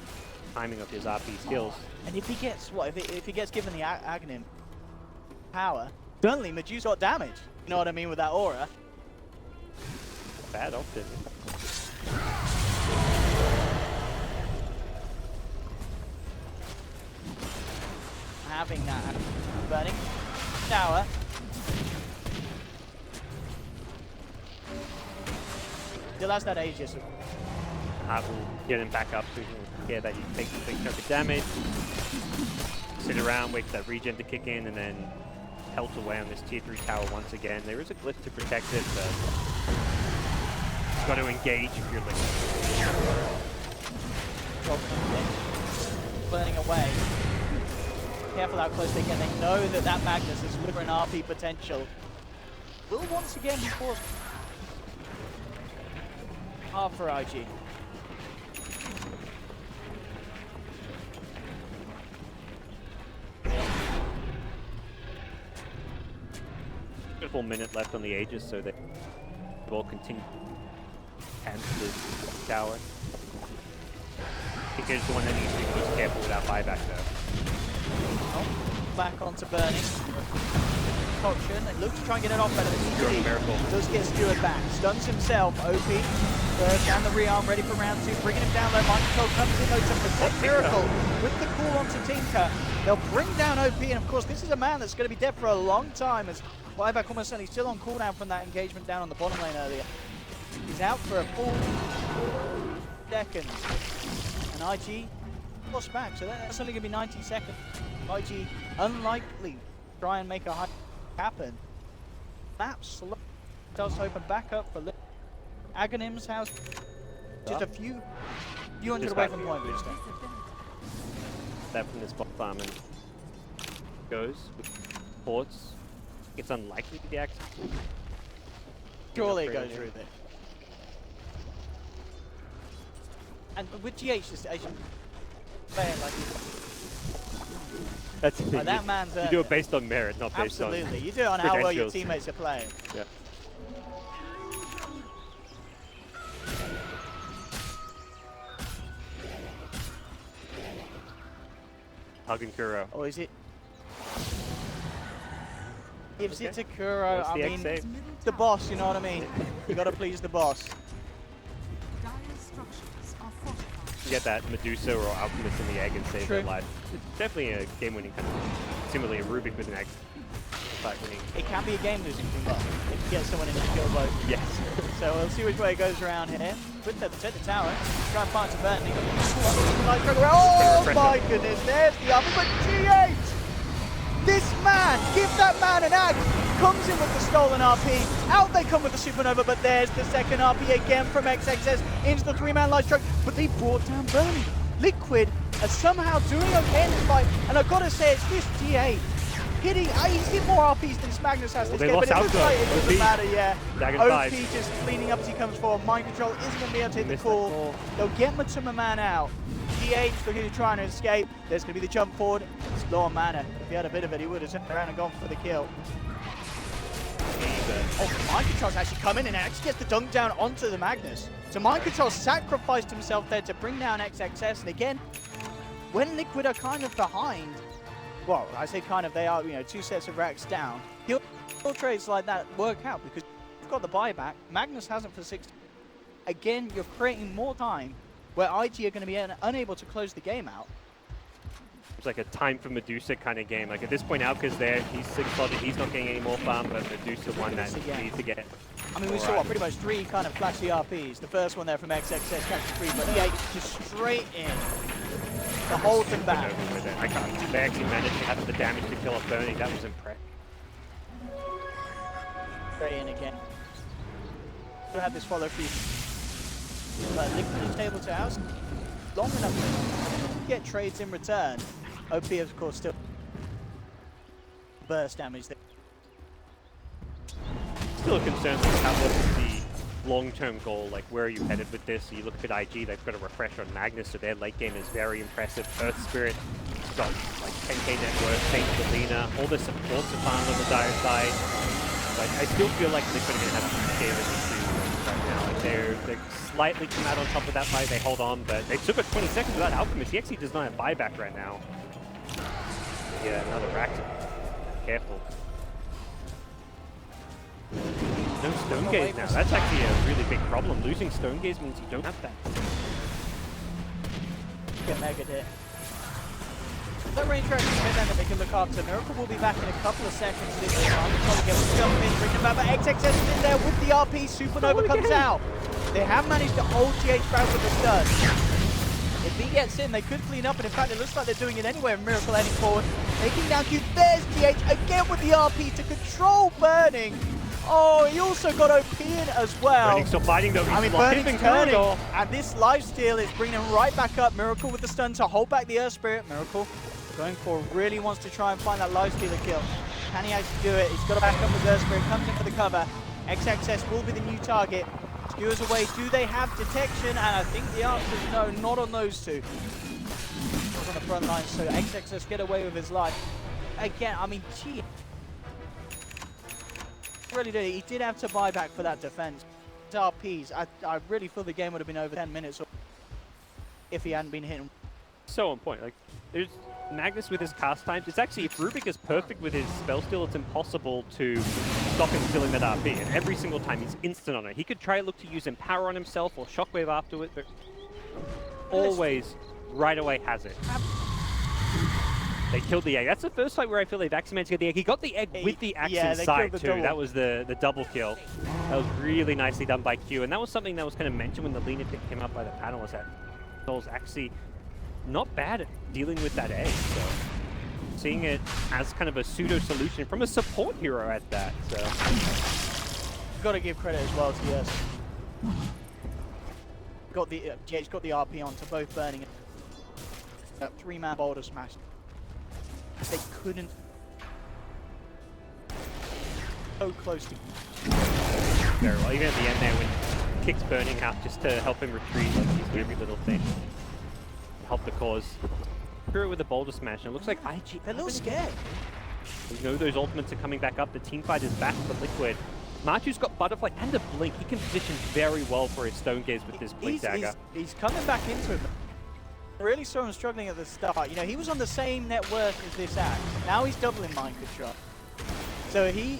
timing of his RP skills. And if he gets if he gets given the Aghanim power, suddenly Medusa got damage. You know what I mean with that aura. Bad often. Having that burning tower. Still has that Aegis. Will get him back up so he can care that he takes a big chunk of damage. Sit around, wait for that regen to kick in, and then pelt away on this tier 3 tower once again. There is a glyph to protect it, but you've got to engage if you're looking. Burning away. Careful how close they get. They know that that Magnus is looking for an RP potential. Will once again be forced. Half for IG. A full minute left on the Aegis, so they will continue and the tower. I think it's the one that needs to be most careful without buyback though. Oh, back onto Burning. Concoction, they look to try and get it off better than he Miracle. does get Stewart back. Stuns himself, OP. Down the rearm, ready for round 2. Bringing him down low. Mind control comes in though to protect Miracle. With the call onto Tinker, they'll bring down OP. And of course, this is a man that's going to be dead for a long time as buyback almost certainly still on cooldown from that engagement down on the bottom lane earlier. He's out for a full second. And IG lost back, so that's only going to be 90 seconds. IG unlikely try and make a high happen. That slow does open back up for Aghanim's house. Just a few hundred away from point booster. That from this bot farm and goes with ports. It's unlikely to be access. Surely it goes through there. And with GH, just as you playing like that's that man's you do it based on merit, not based on absolutely. You do it on how well your teammates are playing. Yeah. Hugging Kuro. Or is it? Gives it to Kuro. I mean, the boss. You know what I mean? You got to please the boss. You get that Medusa or Alchemist in the egg and save their life. It's definitely a game-winning kind of, similarly a Rubik with an egg. fight winning. It can be a game-losing thing, though, if you get someone in the kill boat. Yes. So we'll see which way it goes around here. With the tower, try and find some burning. Oh my goodness, there's the army, but G8! This man, give that man an axe, comes in with the stolen RP, out they come with the supernova, but there's the second RP again from XXS into the three-man light truck, but they brought down Bernie. Liquid are somehow doing okay in this fight, and I've got to say, it's this G8 hitting, he's hit more RPs than Magnus has this game, but it looks like it doesn't matter, yeah. OP just cleaning up as he comes forward. Mind Control isn't going to be able to hit the call. They'll get Matuma Man out. G8 looking to try and escape. There's going to be the jump forward. It's low on mana. If he had a bit of it, he would have turned around and gone for the kill. Oh, Mind Control's actually come in and actually gets the dunk down onto the Magnus. So Mind Control sacrificed himself there to bring down XXS. And again, when Liquid are kind of behind, well, I say kind of, they are, you know, 2 sets of racks down. Kill trades like that work out because you've got the buyback. Magnus hasn't for 60. Again, you're creating more time where IG are going to be unable to close the game out. It's like a time for Medusa kind of game. Like at this point, Alka's there, he's 6-slotted, he's not getting any more farm, but Medusa won that needs to get. I mean, we saw pretty much 3 kind of flashy RPs. The first one there from XXS, catches 3, but G8 just straight in to hold them back. They actually managed to have the damage to kill off Burning. That was impressive. Straight in again. We'll have this follow through. But Liquid is able to house long enough to get trades in return. OP, of course, still burst damage there. Still a concern with what is the long-term goal, like where are you headed with this? So you look at IG, they've got a refresh on Magnus, so their late game is very impressive. Earth Spirit has got like 10k net worth, thanks to Lina, all the supports are found on the dire side. Like, I still feel like Liquid are going to have some scaling issues right now. Like they're slightly come out on top of that fight, they hold on, but they took it 20 seconds without Alchemist. He actually does not have buyback right now. Yeah, another rack. Careful. No Stone Gaze now. That's actually a really big problem. Losing Stone Gaze means you don't have that. Get mega hit. That range track is mid that they can look after. Miracle will be back in a couple of seconds. This time, probably get to jump in, bring them back. But XXS is in there with the RP. Supernova comes out. They have managed to hold GH back with the stun. If he gets in, they could clean up, and in fact, it looks like they're doing it anyway. Miracle heading forward, taking down Q. There's GH again with the RP to control Burning. Oh, he also got OP in as well. Burning's still fighting though. I mean, Burning's turning, and this lifesteal is bringing him right back up. Miracle with the stun to hold back the Earth Spirit. Miracle going for, really wants to try and find that lifestealer kill. Can he actually do it? He's got to back up with Earth Spirit, comes in for the cover. XXS will be the new target. Skewers away. Do they have detection? And I think the answer is no, not on those two. He's on the front line, so XXS get away with his life. Again, I mean, gee. Really did. He did have to buy back for that defense. RPs, I really feel the game would have been over 10 minutes if he hadn't been hitting. So on point. Like, there's Magnus with his cast times. It's actually, if Rubik is perfect with his spell steal, it's impossible to stop him stealing that RP. And every single time he's instant on it. He could try look to use Empower on himself or Shockwave after it, but always right away has it. They killed the egg. That's the first fight where I feel they've actually managed to get the egg. He got the egg with the axe inside too. That was the double kill. That was really nicely done by Q. And that was something that was kind of mentioned when the Lina pick came up by the panelists. That was actually not bad at dealing with that egg. So seeing it as kind of a pseudo solution from a support hero at that. So got to give credit as well to yes. Got the GH got the RP onto both Burning. That 3-man boulder smash. They couldn't. So close to. Very well. Even at the end there, when Kick's Burning out just to help him retreat, like he's doing every little thing to help the cause. Through it with a boulder smash, and it looks like IG. They're a little scared. You know those ultimates are coming back up. The team fight is back for Liquid. Marchu's got Butterfly and a Blink. He can position very well for his Stone Gaze with this Blink dagger. He's coming back into it. Really saw him struggling at the start. You know, he was on the same net worth as this axe. Now he's doubling Mind Control. So he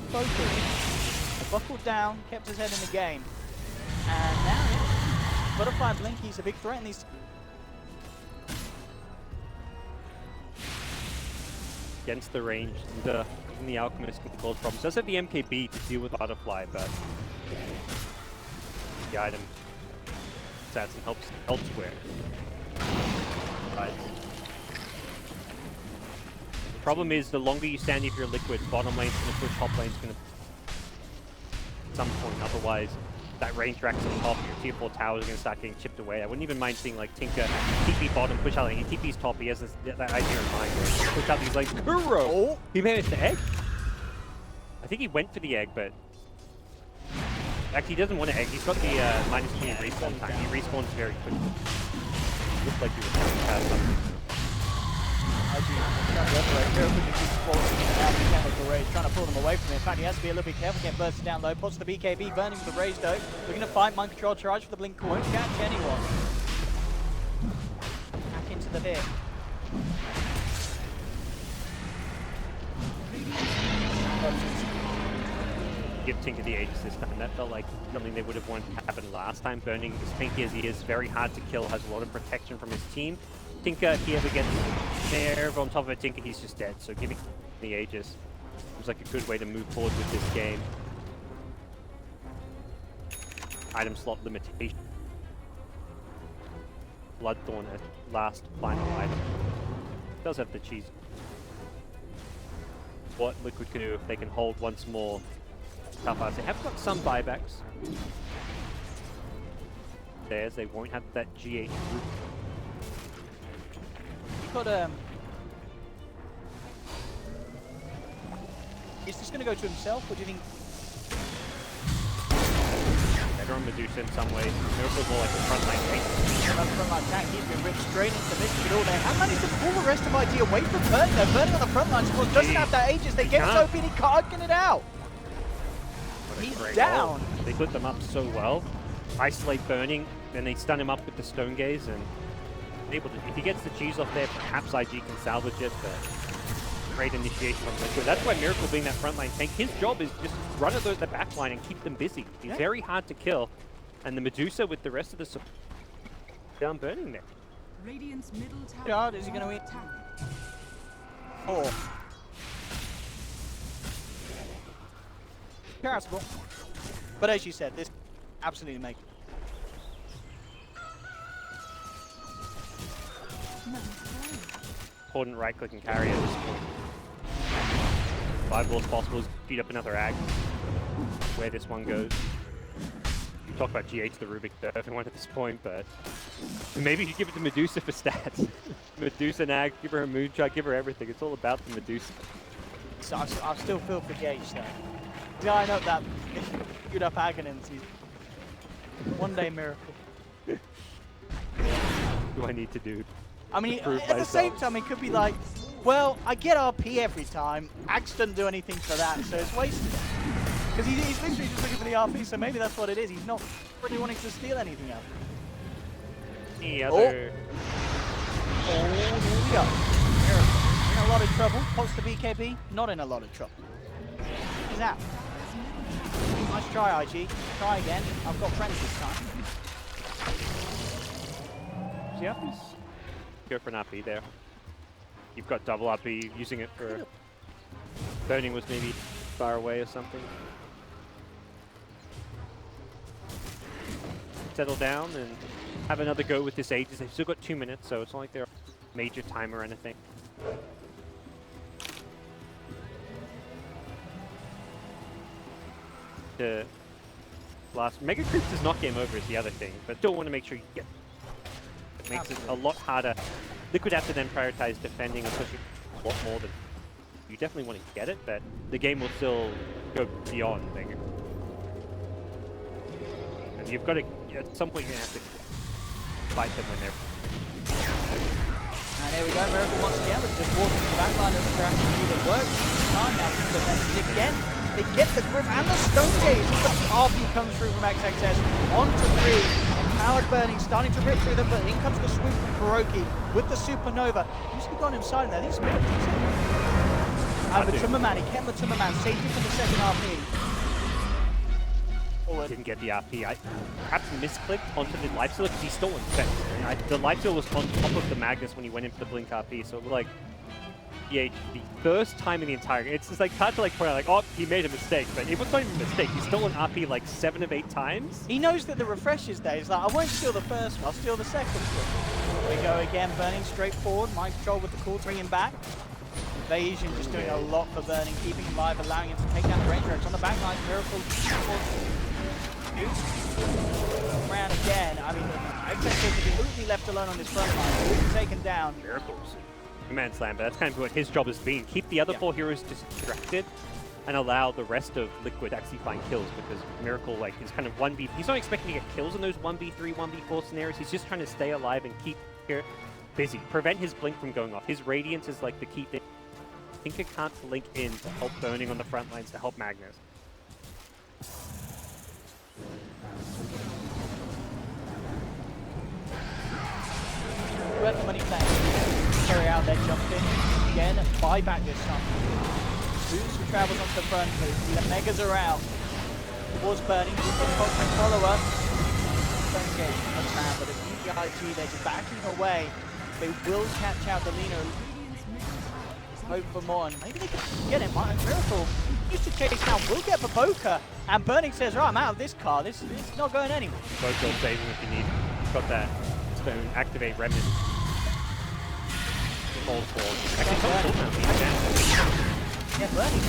focused, buckled down, kept his head in the game. And now, yeah, Butterfly and Blink, he's a big threat in these. against the range, and the Alchemist can cause problems. Does have the MKB to deal with Butterfly, but the item stats and helps elsewhere. Right. The problem is, the longer you stand if you're Liquid, bottom lane's going to push, top lane's going to at some point. Otherwise, that range racks on top, your tier 4 towers are going to start getting chipped away. I wouldn't even mind seeing like Tinker TP bottom, push out lane. He TP's top, he has that idea in mind. Where he push out, he's like, Kuro! Oh, he managed to egg? I think he went for the egg, but actually he doesn't want to egg. He's got the -20 respawn time. He respawns very quickly. Looks like he was trying to pass something. Trying to pull them away from him. In fact, he has to be a little bit careful, getting bursted down low. Pots the BKB, burning for the rage though. Looking to fight, mind control charge for the blink, won't catch anyone. Back into the pit. Give Tinker the Aegis this time. That felt like something they would have wanted to happen last time. Burning as tanky as he is, very hard to kill, has a lot of protection from his team. Tinker, if he ever gets there on top of it, Tinker, he's just dead. So giving the Aegis seems like a good way to move forward with this game. Item slot limitation. Bloodthorn as last final item. Does have the cheese. What Liquid can do if they can hold once more. Tough odds. They have got some buybacks. Theirs, they won't have that GH group. Got is this going to go to himself, or do you think? Better on Medusa in some ways. Miracle's more like a frontline tank. Frontline tank, he's been ripped straight into the midst of it all there. How managed to pull the rest of ID away from Burning though? Burning on the front line, of course, doesn't have that Aegis. They get so big, he can't get it out. He's down. Goal. They put them up so well. Isolate Burning, then they stun him up with the Stone Gaze, and able to, if he gets the cheese off there, perhaps IG can salvage it, but great initiation from Liquid. That's why Miracle being that frontline tank, his job is just run at the back line and keep them busy. He's very hard to kill, and the Medusa with the rest of the support down Burning there. Radiant's middle tower. God, is he going to win? 4. Possible. But as you said, this absolutely makes. Important right click and carry at this point. 5 balls possible, feed up another ag. Where this one goes. You talk about GH the Rubik everyone at this point, but maybe you give it to Medusa for stats. Medusa and ag, give her a moonshot, give her everything. It's all about the Medusa. So I still feel for GH though. I know that good up Agonins. One day Miracle. What do I need to do? I mean, at the same time, it could be like, well, I get RP every time. Axe doesn't do anything for that, so it's wasted. Because he's literally just looking for the RP, so maybe that's what it is. He's not really wanting to steal anything else. Any other... Oh, here we go. Miracle. In a lot of trouble. Post the BKB, not in a lot of trouble. He's out. Nice try, IG. Try again. I've got friends this time. Yeah, go for an RP there. You've got double RP, using it for... Burning was maybe far away or something. Settle down and have another go with this Aegis. They've still got 2 minutes, so it's not like they're a major time or anything. The last Mega Creeps is not game over is the other thing, but still want to make sure you get it. Makes it a lot harder. Liquid have to then prioritize defending and pushing a lot more than you definitely want to get it, but the game will still go beyond Mega. And you've got to, at some point you're going to have to fight them when they're... And there we go, Miracle once again, but just walking the back line doesn't actually even work. Time now to defend again. They get the grip and the Stone Gaze. The RP comes through from XXS onto 3. Empowered Burning starting to rip through them, but in comes the swoop from Kuroki with the Supernova. Who's got him silent there? These Miracle. The Timmerman, he kept the Timmerman, saved him from the second RP. Didn't get the RP. I perhaps misclicked onto the Lifesteal because he's still infected. The Lifesteal was on top of the Magnus when he went in for the Blink RP, so it looked like PH the first time in the entire game. It's just like hard to like point out like, oh, he made a mistake, but it was not even a mistake. He stole an RP like 7 of 8 times. He knows that the refresh is there. He's like, I won't steal the first one, I'll steal the second one. Here we go again, Burning straight forward. Mind control with the call to bring him back. Evasion just doing a lot for Burning, keeping him alive, allowing him to take down the range rush on the back line. Miracle around again. I mean, I expect him to be completely left alone on this front line. He'll be taken down. Miracles. Man slam, but that's kind of what his job has been. Keep the other 4 heroes distracted and allow the rest of Liquid to actually find kills, because Miracle like is kind of 1v. He's not expecting to get kills in those 1v3, 1v4 scenarios. He's just trying to stay alive and keep here busy. Prevent his blink from going off. His Radiance is like the key thing. Tinker can't link in to help Burning on the front lines, to help Magnus. Who had the money plan? Carry out their jump in. Again, buy back this time. Boost who travels onto the front, the Megas are out. Towards Burning, follow up. Don't get a man, but if you IG, they're just backing away. They will catch out the Lina. Hope for more. Maybe they can get him. Miracle used to chase down. We'll get for Boca. And Burning says, right, I'm out of this car. This is not going anywhere. Both will save him if you need. Got that. Stone. Activate Remnant. Hold for. Actually, yeah, Burning.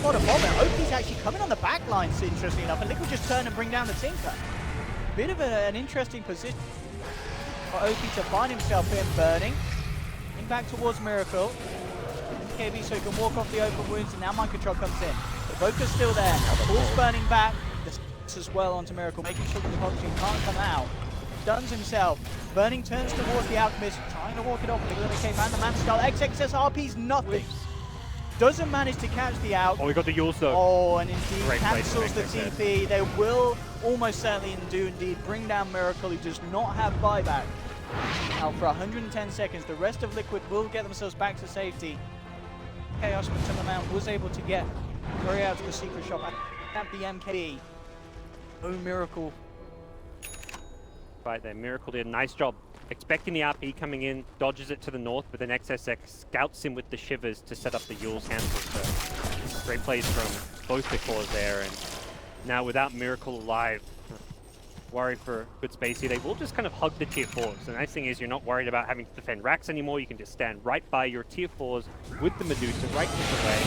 What a bomber. Oki's actually coming on the back lines, interestingly enough. And Liquid just turn and bring down the Tinker. Bit of an interesting position for Oki to find himself in. Burning. In back towards Miracle. KB so he can walk off the open wounds, and now Mind Control comes in. The Boca's still there. Ball's burning back. This as well onto Miracle, making sure that the Conjuring can't come out. Stuns himself. Burning turns towards the Alchemist, trying to walk it off. The Glimmer came and the Man Skull. XXS RP's nothing. Doesn't manage to catch the out. Oh, we got the Yules though. Oh, and indeed Great cancels the TP. They will almost certainly do indeed bring down Miracle, who does not have buyback. Now for 110 seconds, the rest of Liquid will get themselves back to safety. Chaos from Timmerman was able to get Curry out to the secret shop at the MKE. Oh, Miracle. Right there, Miracle did a nice job expecting the RP coming in, dodges it to the north, but then XSX scouts him with the Shivers to set up the Yule's cancel. So great plays from both the cores there, and now without Miracle alive, worried for good space here. They will just kind of hug the tier 4s. The nice thing is you're not worried about having to defend racks anymore. You can just stand right by your tier 4s with the Medusa right in the way.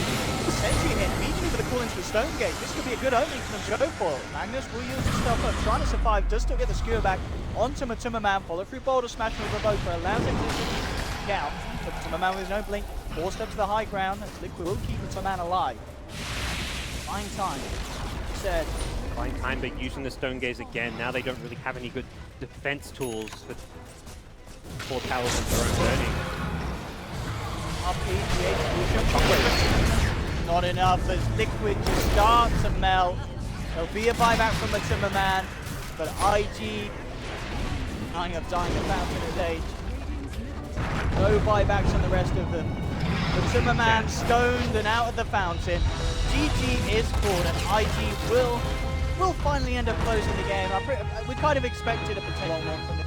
Sentry hit immediately with a call into the Stone Gate. This could be a good opening for them to go for. Magnus will use his stuff up, trying to survive, does still get the skewer back onto Matumberman. Follow through Boulder Smash with Revoker, allows him to get out. But Matumberman with no blink, forced up to the high ground, as Liquid will keep Matumberman alive. Fine time. Said. Fine time, but using the Stone Gaze again. Now they don't really have any good defense tools for 4 towers and their own burning. Not enough as Liquid just starts to melt. There'll be a buyback from the Timberman, but IG dying of dying about in his age. No buybacks on the rest of them. The Timberman stoned and out of the fountain. GG is called, and IG will finally end up closing the game. We kind of expected a potential long one from it.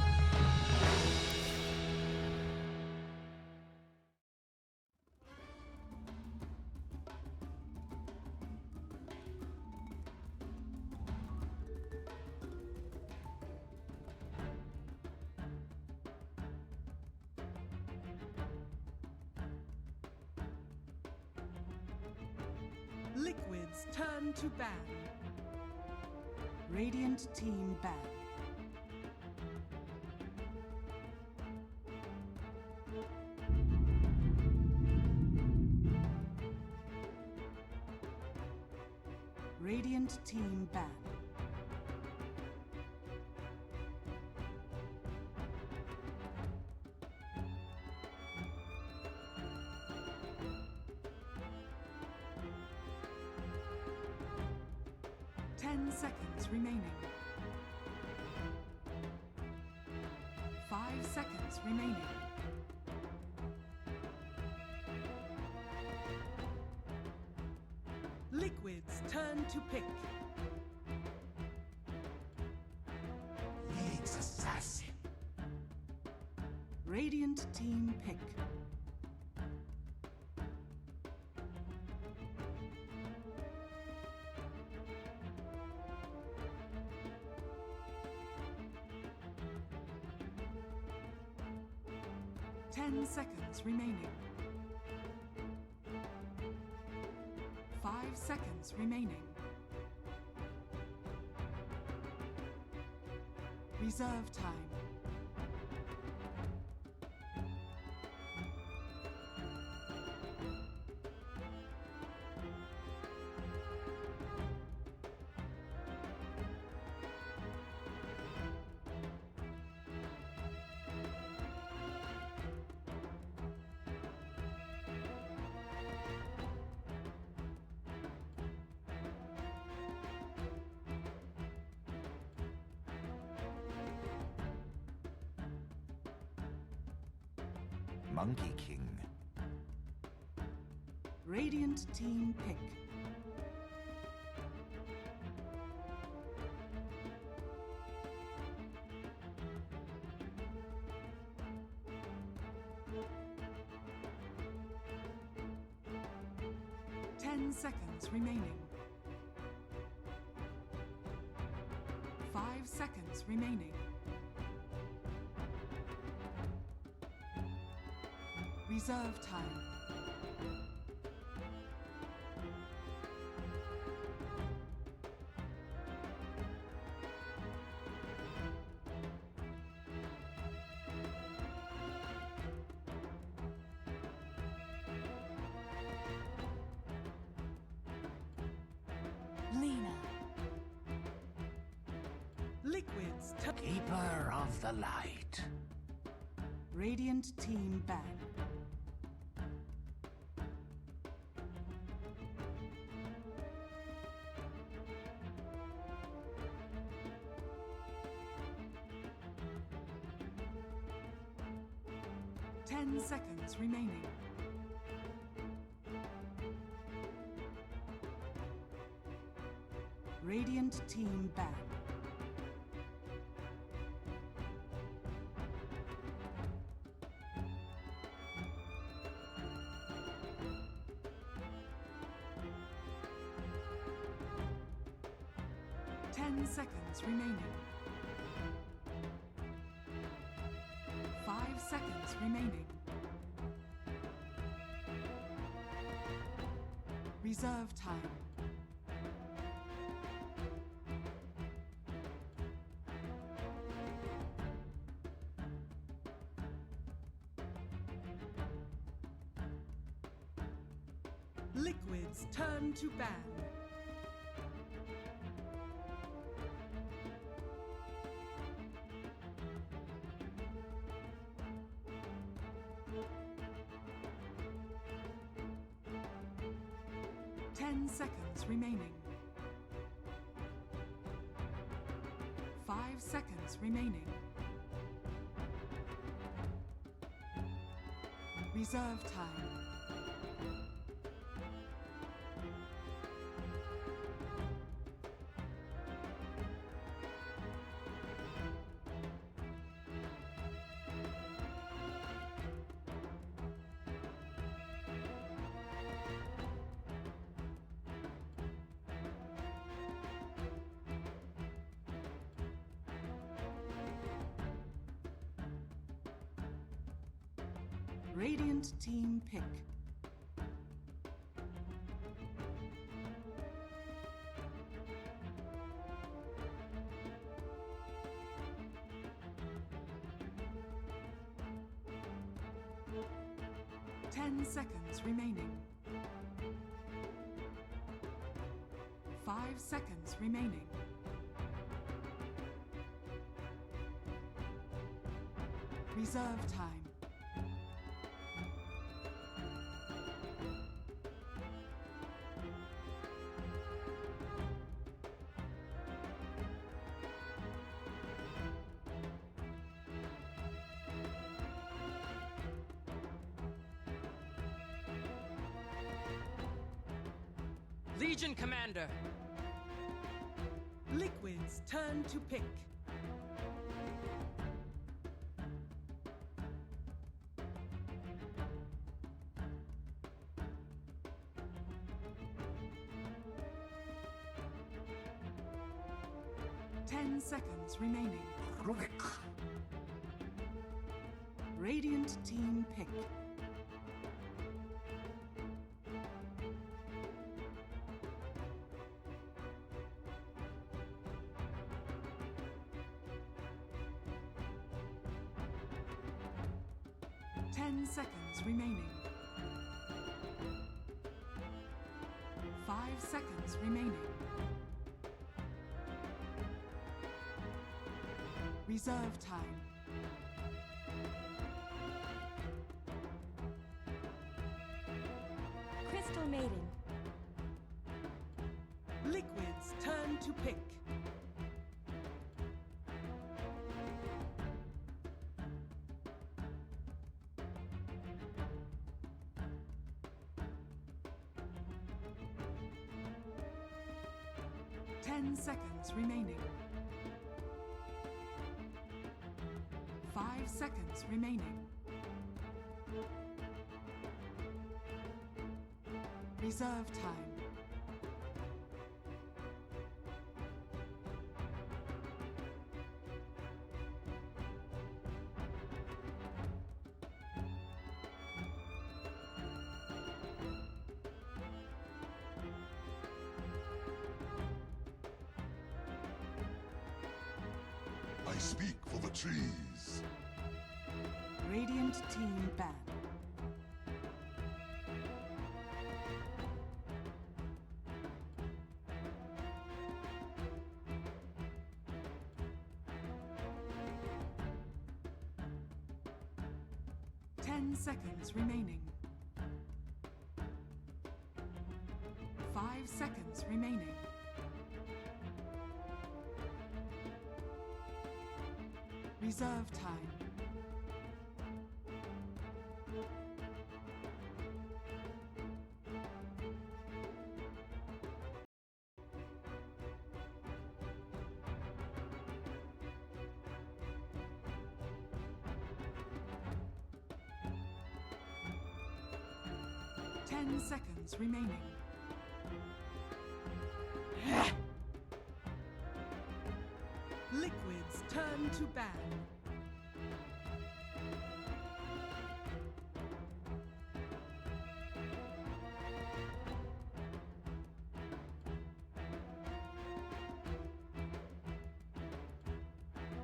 Liquid's turn to ban. Radiant team ban. Radiant team ban. Seconds remaining. 5 seconds remaining. Liquid's turn to pick. Mix assassin. Radiant team pick. 10 seconds remaining. 5 seconds remaining. Reserve time. Monkey King. Radiant team pick. Ten seconds remaining. 5 seconds remaining. Reserve time. Lina. Liquids. Keeper of the light. Radiant team ban. Ten seconds remaining. Radiant team ban. Ten seconds remaining. 5 seconds remaining. Reserve time. Liquids turn to ban. Ten seconds remaining. 5 seconds remaining. Reserve time. Radiant team pick. Ten seconds remaining. 5 seconds remaining. Reserve time. Legion Commander! Liquids turn to pick. Ten seconds remaining. Radiant team pick. Ten seconds remaining. 5 seconds remaining. Reserve time. Crystal Maiden. Liquid's turn to pick. Ten seconds remaining. 5 seconds remaining. Reserve time. I speak for the trees. Radiant team ban. Ten seconds remaining. 5 seconds remaining. Reserve time. Ten seconds remaining. Liquid's turn to ban.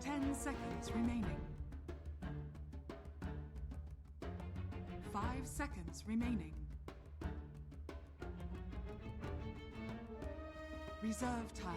Ten seconds remaining. 5 seconds remaining. Reserve time.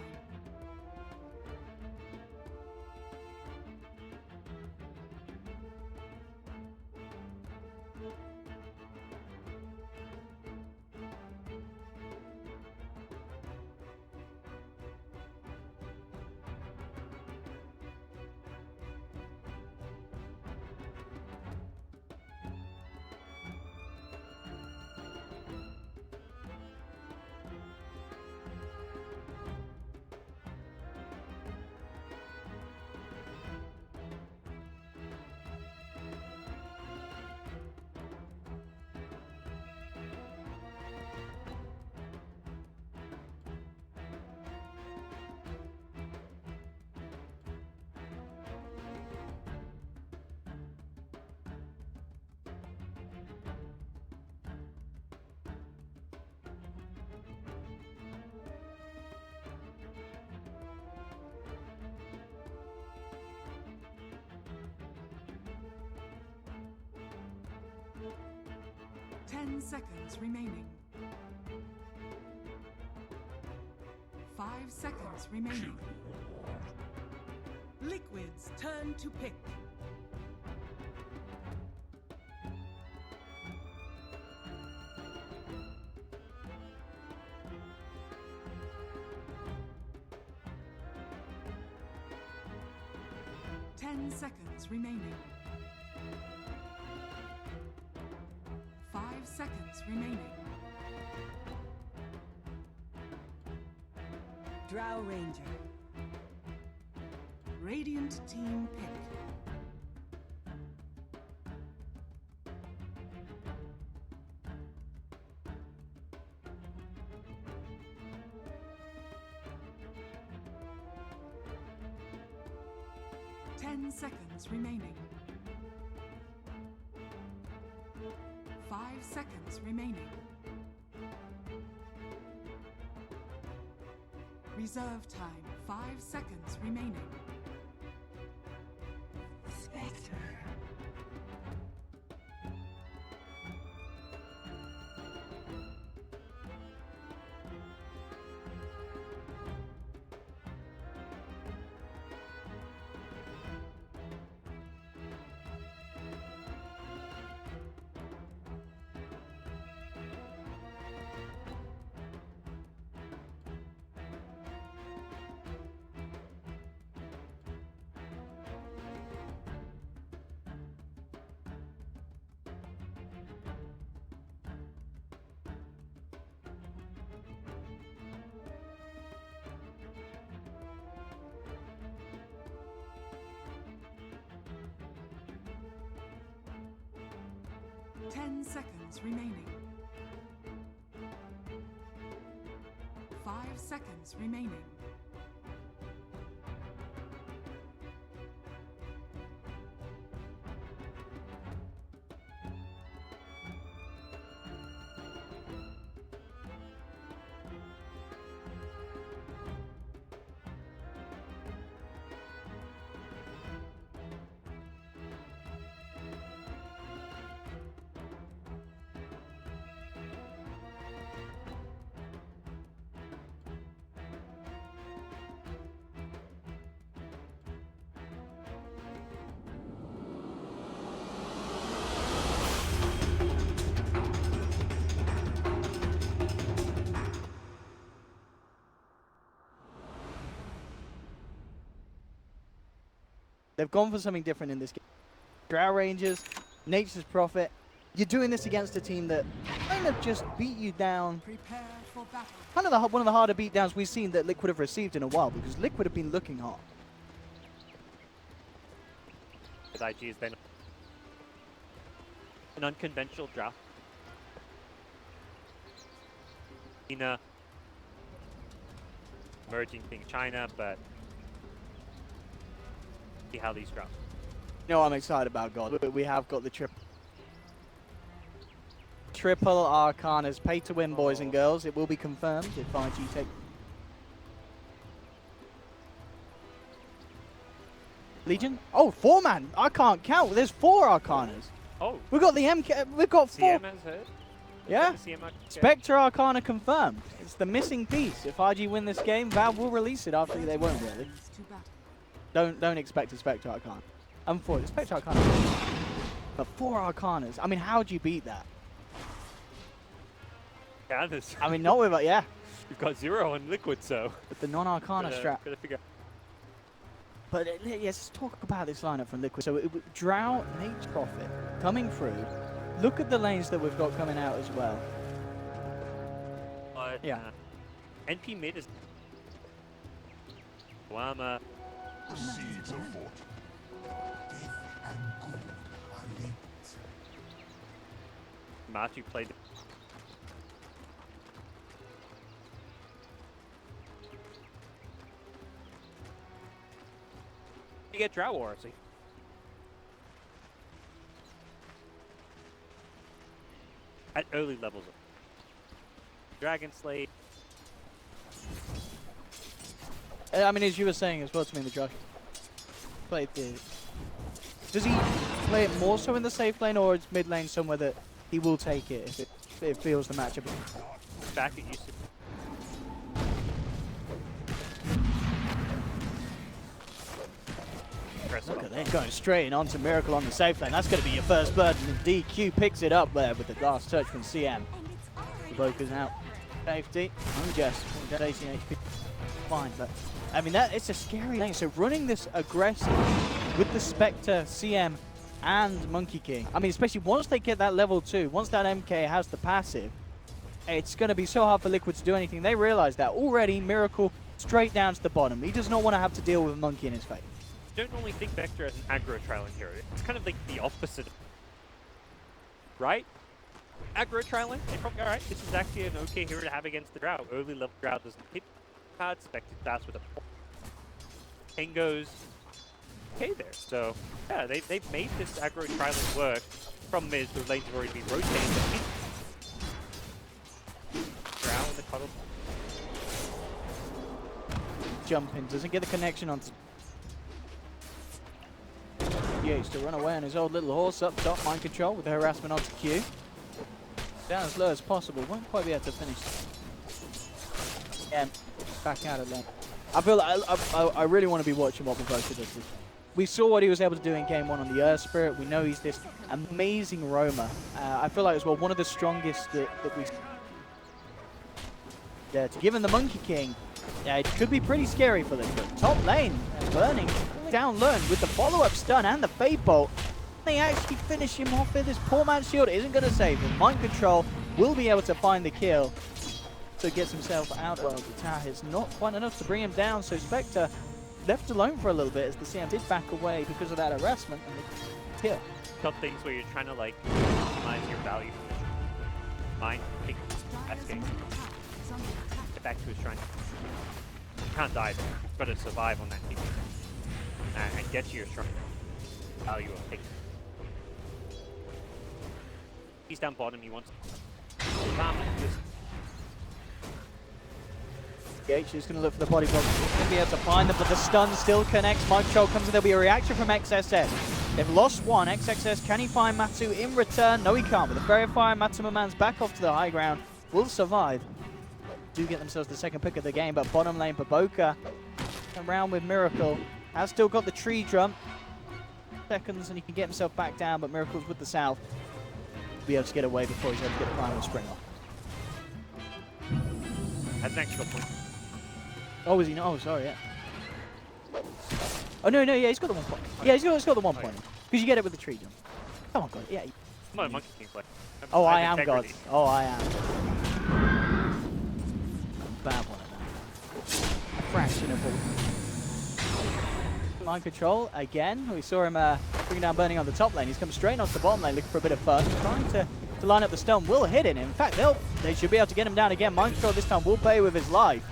Ten seconds remaining. 5 seconds remaining. Liquid's turn to pick. Ten seconds remaining. 5 seconds remaining. Drow Ranger. Radiant team pick. Ten seconds remaining. seconds remaining. Reserve time, 5 seconds remaining. Spectre. Ten seconds remaining. 5 seconds remaining. They've gone for something different in this game. Drow Rangers, Nature's Prophet. You're doing this against a team that kind of just beat you down. Prepare for battle. Kind of one of the harder beatdowns we've seen that Liquid have received in a while, because Liquid have been looking hot. With IG is then an unconventional draft. Lina merging thing China, but see how these drafts. You know, I'm excited about God. We have got the triple Arcanas, pay to win, boys and girls. It will be confirmed if IG take. Legion? Oh, 4-man. I can't count. There's 4 Arcanas. Oh. We've got the MK. We've got 4. CM has heard. Yeah. CM Spectre Arcana confirmed. It's the missing piece. If IG win this game, Valve will release it after they won't really. Don't expect a Spectre Arcana. I'm for it. Spectre Arcana. But 4 Arcanas. I mean, how do you beat that? Arcanas. I mean, not with yeah. You've got 0 on Liquid, so. With the non-Arcana strap. Gotta figure. But yes, let's talk about this lineup from Liquid. So Drow, Nature's Prophet coming through. Look at the lanes that we've got coming out as well. Yeah. NP mid is Wama. The seeds are fought. Death and good are linked. Martu played. You get Drow War, see. At early levels of Dragon Slate. I mean, as you were saying as well to me in the Josh, played the. Does he play it more so in the safe lane, or is mid lane somewhere that he will take it if it feels the matchup? Back it used to. Look at that, going straight in onto Miracle on the safe lane. That's going to be your first blood, and the DQ picks it up there with the last touch from CM. The Boker's out. Safety. Unjust. 18 HP. Fine, but I mean, it's a scary lane. So running this aggressive with the Spectre, CM, and Monkey King. I mean, especially once they get that level 2, once that MK has the passive, it's going to be so hard for Liquid to do anything. They realize that already. Miracle straight down to the bottom. He does not want to have to deal with a Monkey in his face. I don't normally think Vector as an aggro trialing hero. It's kind of like the opposite. Right? Aggro trialing, they probably, alright, this is actually an okay hero to have against the Drow. Early level Drow doesn't hit hard, Spectre fast with a King goes okay there. So, yeah, they've made this aggro trialing work. Problem is, the lanes have already been rotated. Puddle. Jumping, doesn't get the connection on. GH to run away on his old little horse up top, mind control with the harassment onto Q. Down as low as possible, won't quite be able to finish. And back out of lane. I feel like I really want to be watching what Bavoka does. We saw what he was able to do in game 1 on the Earth Spirit. We know he's this amazing roamer. I feel like as well one of the strongest that we. Yeah, to give him the Monkey King, yeah, it could be pretty scary for them. But top lane, burning down low with the follow-up stun and the Fade Bolt. They actually finish him off with this poor man's shield. Isn't going to save him. Mind control will be able to find the kill. So he gets himself out of the tower. It's not quite enough to bring him down. So Spectre left alone for a little bit as the CM did back away because of that harassment and the kill. Some things where you're trying to like optimize your value. Mind, take escape. Get back to his shrine. You can't die there. You've got to survive on that team. And get to your shrine. Value of taking. He's down bottom, he wants to farm this. GH is going to look for the body block. He's going to be able to find them, but the stun still connects. Mind control comes in. There'll be a reaction from XSS. They've lost one. XXS, can he find Matu in return? No, he can't. With the Verifier, Matuma Man's back off to the high ground. Will survive. Do get themselves the second pick of the game, but bottom lane, Baboka around with Miracle. Has still got the tree drum. Seconds, and he can get himself back down, but Miracle's with the south. Be able to get away before he's able to get the final spring off. Has an extra point. Oh, is he not? Oh, sorry, yeah. Oh, no, yeah, he's got the 1 point. Yeah, he's got the 1 point. Because you get it with the tree jump. Come on, God. Yeah. Come on, Monkey King play. Oh, I am God. Oh, I am. Bad one at that. A fraction of all. Mind control again. We saw him bringing down Burning on the top lane. He's come straight onto the bottom lane looking for a bit of fun. Trying to line up the stun. Will hit it. In fact, they should be able to get him down again. Mind control this time will pay with his life.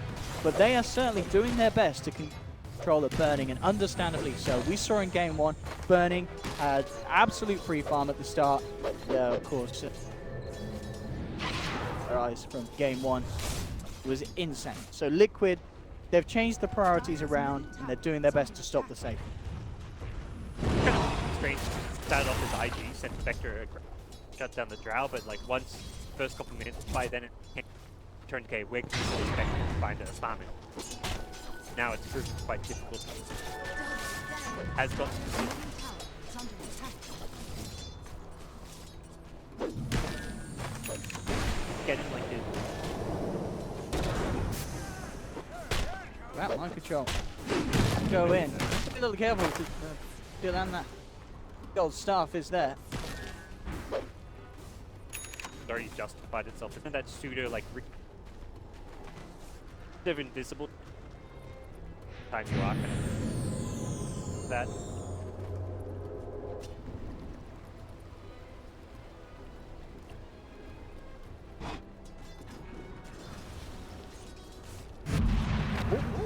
But they are certainly doing their best to control the Burning, and understandably so. We saw in game 1, Burning had absolute free farm at the start. Of course, their eyes from game 1 was insane. So Liquid, they've changed the priorities around, and they're doing their best to stop the safe. Strange. Started off as IG, sent Spectre, shut down the Drow, but like once, first couple minutes, by then it turned okay, we're going to Spectre to find a farming. Now it's proved quite difficult. Has got getting like this. Wow, mind control. Go in. Be a little careful to still land that gold staff is there. It's already justified itself. Isn't that pseudo like they're invisible? Time you are that.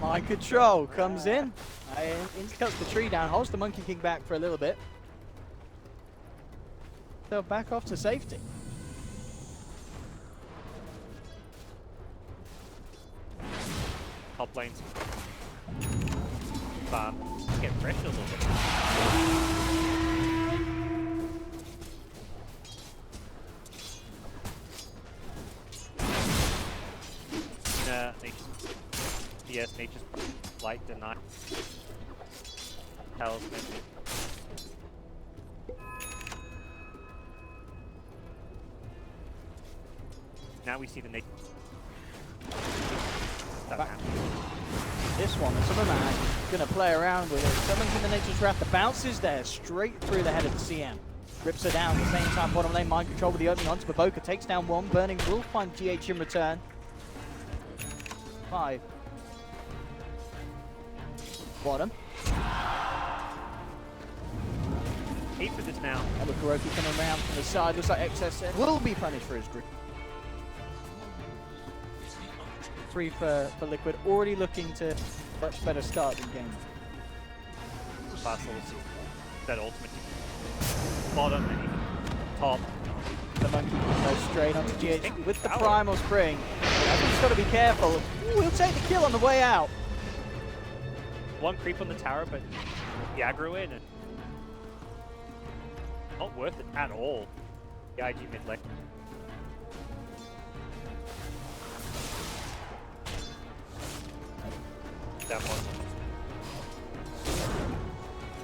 Mind control comes in. Cuts the tree down, holds the Monkey King back for a little bit. So back off to safety. Top lanes. Get pressured a little bit. Nature's light deny. Talisman. Now we see the nature. This one, the Summer Man, going to play around with it. Summons in the Nature's Wrath. The bounce is there, straight through the head of the CM. Rips her down at the same time. Bottom lane, mind control with the opening onto Baboka. Takes down one. Burning will find GH in return. 5. Bottom. Hate for this now. Kuroki coming around from the side. Looks like XSS will be punished for his group. 3 for Liquid. Already looking to much better start than game. Faceless. That ultimate. Bottom and even top. The Monkey goes straight onto GH with the Primal Spring. Everyone's got to be careful. Ooh, he'll take the kill on the way out. One creep on the tower, but the aggro in, and not worth it at all. The IG mid lane. That one.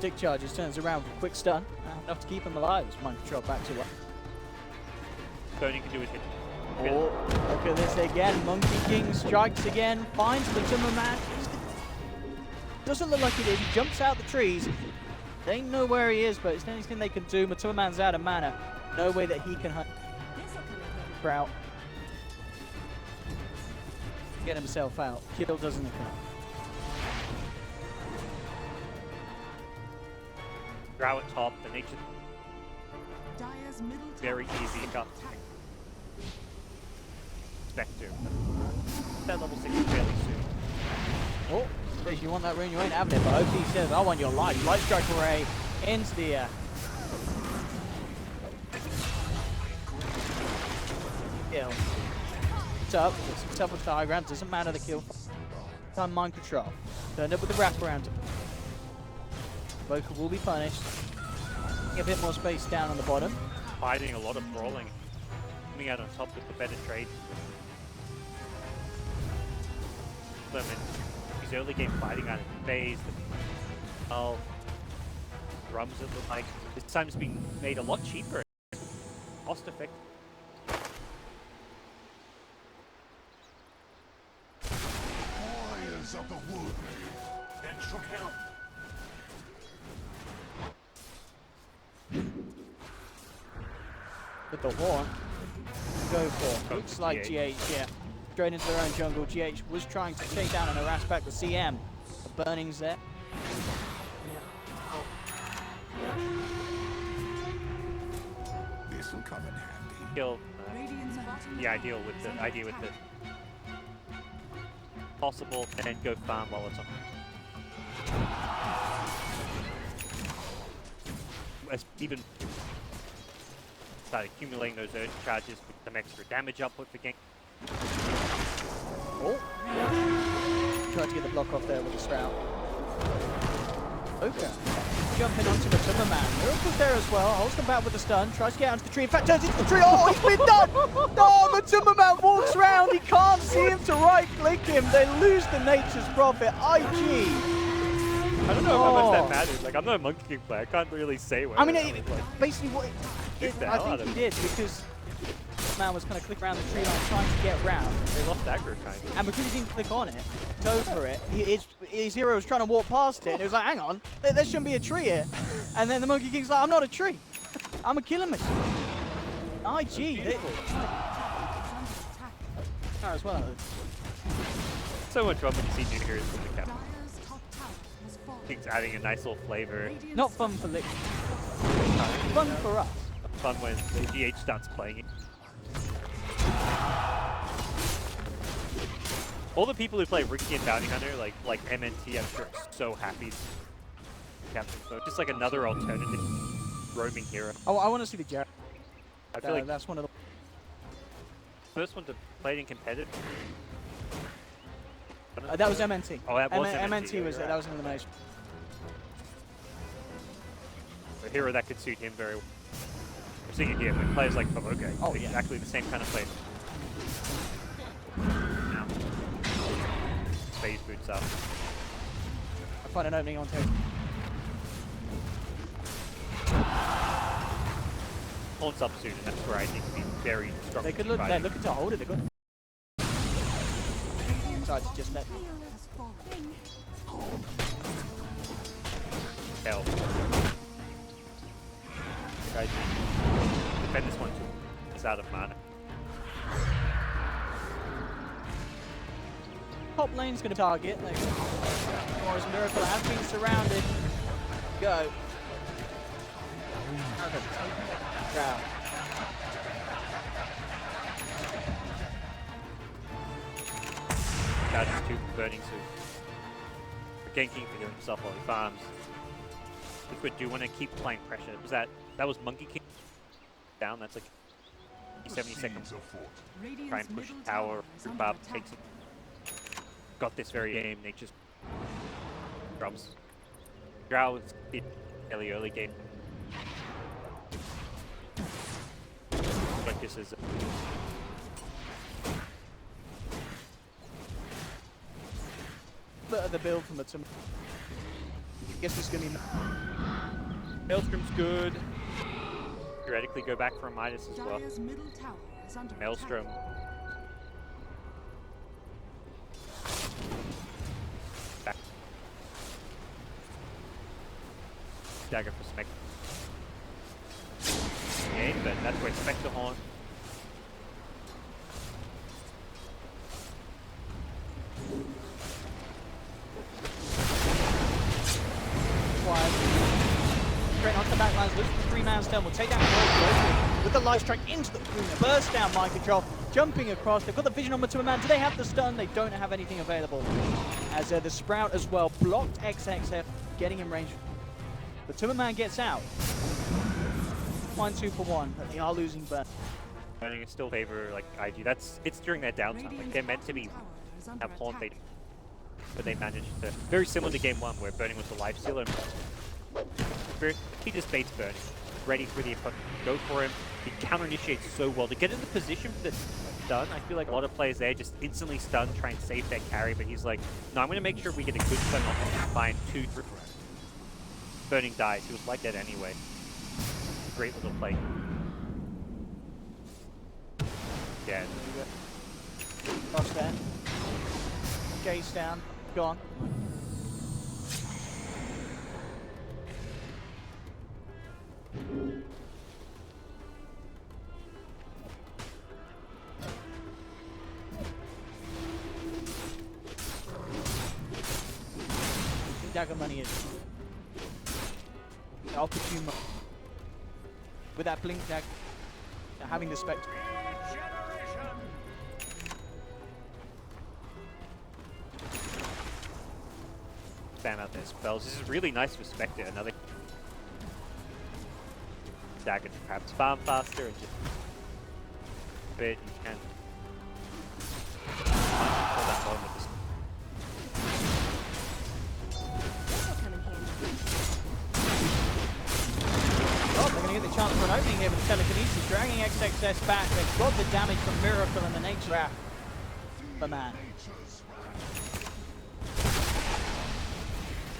Dick charges, turns around for a quick stun. Enough to keep him alive. It's mind control back to what? Burning can do his hit. Oh, look at this again. Monkey King strikes again, finds the Timberman. Doesn't look like he did. He jumps out the trees. They know where he is, but it's anything they can do. Timberman's out of mana. No way that he can hunt Sprout. Get himself out. Kill doesn't occur. Drow at top, the nature Dire's middle tower very easy to cut. Spectre. That level 6 fairly soon. Oh, if you want that rune, you ain't having it, but OT says, I want your life. Light strike array into the air. Kill. It's up. It's tough with diagram. Doesn't matter the kill. Time mind control. Turned up with the wraparound. Vocal will be punished. Get a bit more space down on the bottom. Fighting a lot of brawling. Coming out on top with the better trade. Them in his early game fighting out in phase. Drums it look like this time's being made a lot cheaper. Cost effective. Warriors of the wood. Extra help. With the horn. Go for. Looks like GH, yeah. Straight into their own jungle. GH was trying to take down and harass back the CM. The burning's there. This will come in handy. Kill the idea with the possible, and then go farm while it's on. As even start accumulating those urge charges with some extra damage output for gank. Oh! Tried to get the block off there with the Sprout. Okay. Jumping onto the Timberman. Miracle's there as well. Holds them back with the stun. Tries to get onto the tree. In fact, turns into the tree. Oh, he's been done! No, the Timberman walks round. He can't see him to right-click him. They lose the Nature's Prophet. IG. I don't know how much that matters. Like, I'm not a Monkey King player. I can't really say what. I mean, basically what I think he did, because man was kind of click around the tree line trying to get round. They lost aggro kind of. And because he didn't click on it, go for it, his hero was trying to walk past it, and it was like, hang on, there shouldn't be a tree here. And then the Monkey King's like, I'm not a tree. I'm a killing machine. IG. As well. So much fun when you see new heroes from the cap. King's adding a nice little flavor. Not fun for Liquid. Fun for us. Fun when the GH starts playing it. All the people who play Ricky and Bounty Hunter, like MNT, I'm sure are so happy. Captain Mode, just like another alternative roaming hero. Oh, I want to see the Jared. I feel like that's one of the first one to play it in competitive. that was MNT. Oh, that was MNT was right. that was an elimination. A hero that could suit him very well. We're seeing it here with players like Provoke. Oh, exactly the same kind of play. Now, phase boots up. I find an opening on tape. Haunts up soon, and that's where I think to be very strong. They could look. They're looking to hold it. They're good. Sorry, just let. Hell. Guys, defend this one too. It's out of mana. Top lane's going to target. Morris Miracle has been surrounded. Go. Drow. Charges 2, burning suit. For ganking for himself while he farms. Liquid do want to keep applying pressure. Was that was Monkey King down? That's like 70 seconds. Radiant's Try and push middle tower. is under Bob attack. takes it. Got this very game. They just drops. Drow was in fairly early game. Like this is. Bit of the build from the team. I guess it's going to be. Maelstrom's good. Theoretically, go back for a Midas as well. Dire's middle tower is under Maelstrom. Back. Dagger for Spectre. Okay, but that's where Spectre Horn. Straight onto the backlines, looks for the 3-man stun, will take down the with the light strike into the Luna, burst down mind control, jumping across. They've got the vision on Matuma Man. Do they have the stun? They don't have anything available. As the Sprout as well blocked XXF, getting in range. Matuma Man gets out. 1-2 for 1, but they are losing burn. Burning is still favor like IG. It's during their downtime. Like they're meant to be have haunt they, but they managed to very similar to game 1 where Burning was the life stealer. He just baits Burning, ready for the opponent. Go for him. He counter initiates so well to get in the position for the stun. I feel like a lot of players there just instantly stun, try and save their carry, but he's like, no, I'm going to make sure we get a good stun on him and find 2-3. Burning dies. He was like that anyway. Great little play. Yeah. Cross there. Gaze down. Gone. Dagger money is the opportune with that blink dagger, having the spectre. Spam out their spells. This is really nice for Spectre. Another dagger to perhaps farm faster and just but you can pull that bottom with this. Oh, they're going to get the chance for an opening here with telekinesis, dragging XXS back. They've got the damage from Miracle and the Nature Wrap. The man.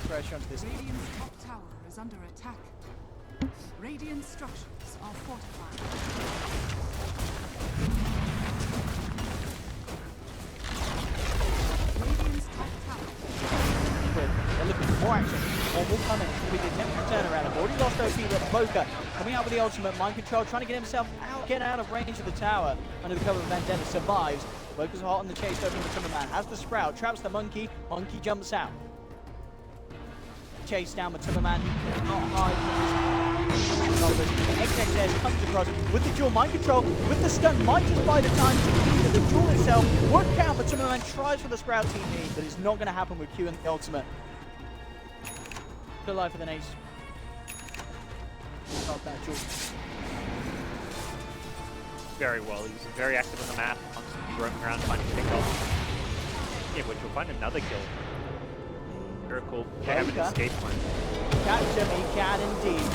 Pressure onto this. Radiant's top tower is under attack. Radiant structures are fortified. Radiant's top tower. They're looking for more action. One will come in with the attempted turnaround. I've already lost OP, but Boca coming out with the ultimate mind control, trying to get himself out, get out of range of the tower. Under the cover of Vendetta, survives. Boca's hot on the chase over the Timberman. Has the Sprout, traps the Monkey. Monkey jumps out. Chase down with Timberman. He cannot hide from his XXS comes across with the dual mind control, with the stun, might just buy the time to keep the duel itself. Would count, but Timberman tries for the Sprout TP, but it's not going to happen with Q and the ultimate. Good life for the Nace. Not that duel. Very well. He's very active on the map, constantly roaming around trying to pick up. Yeah, which will find another kill. Miracle. They have an escape plan. Capture me, can indeed.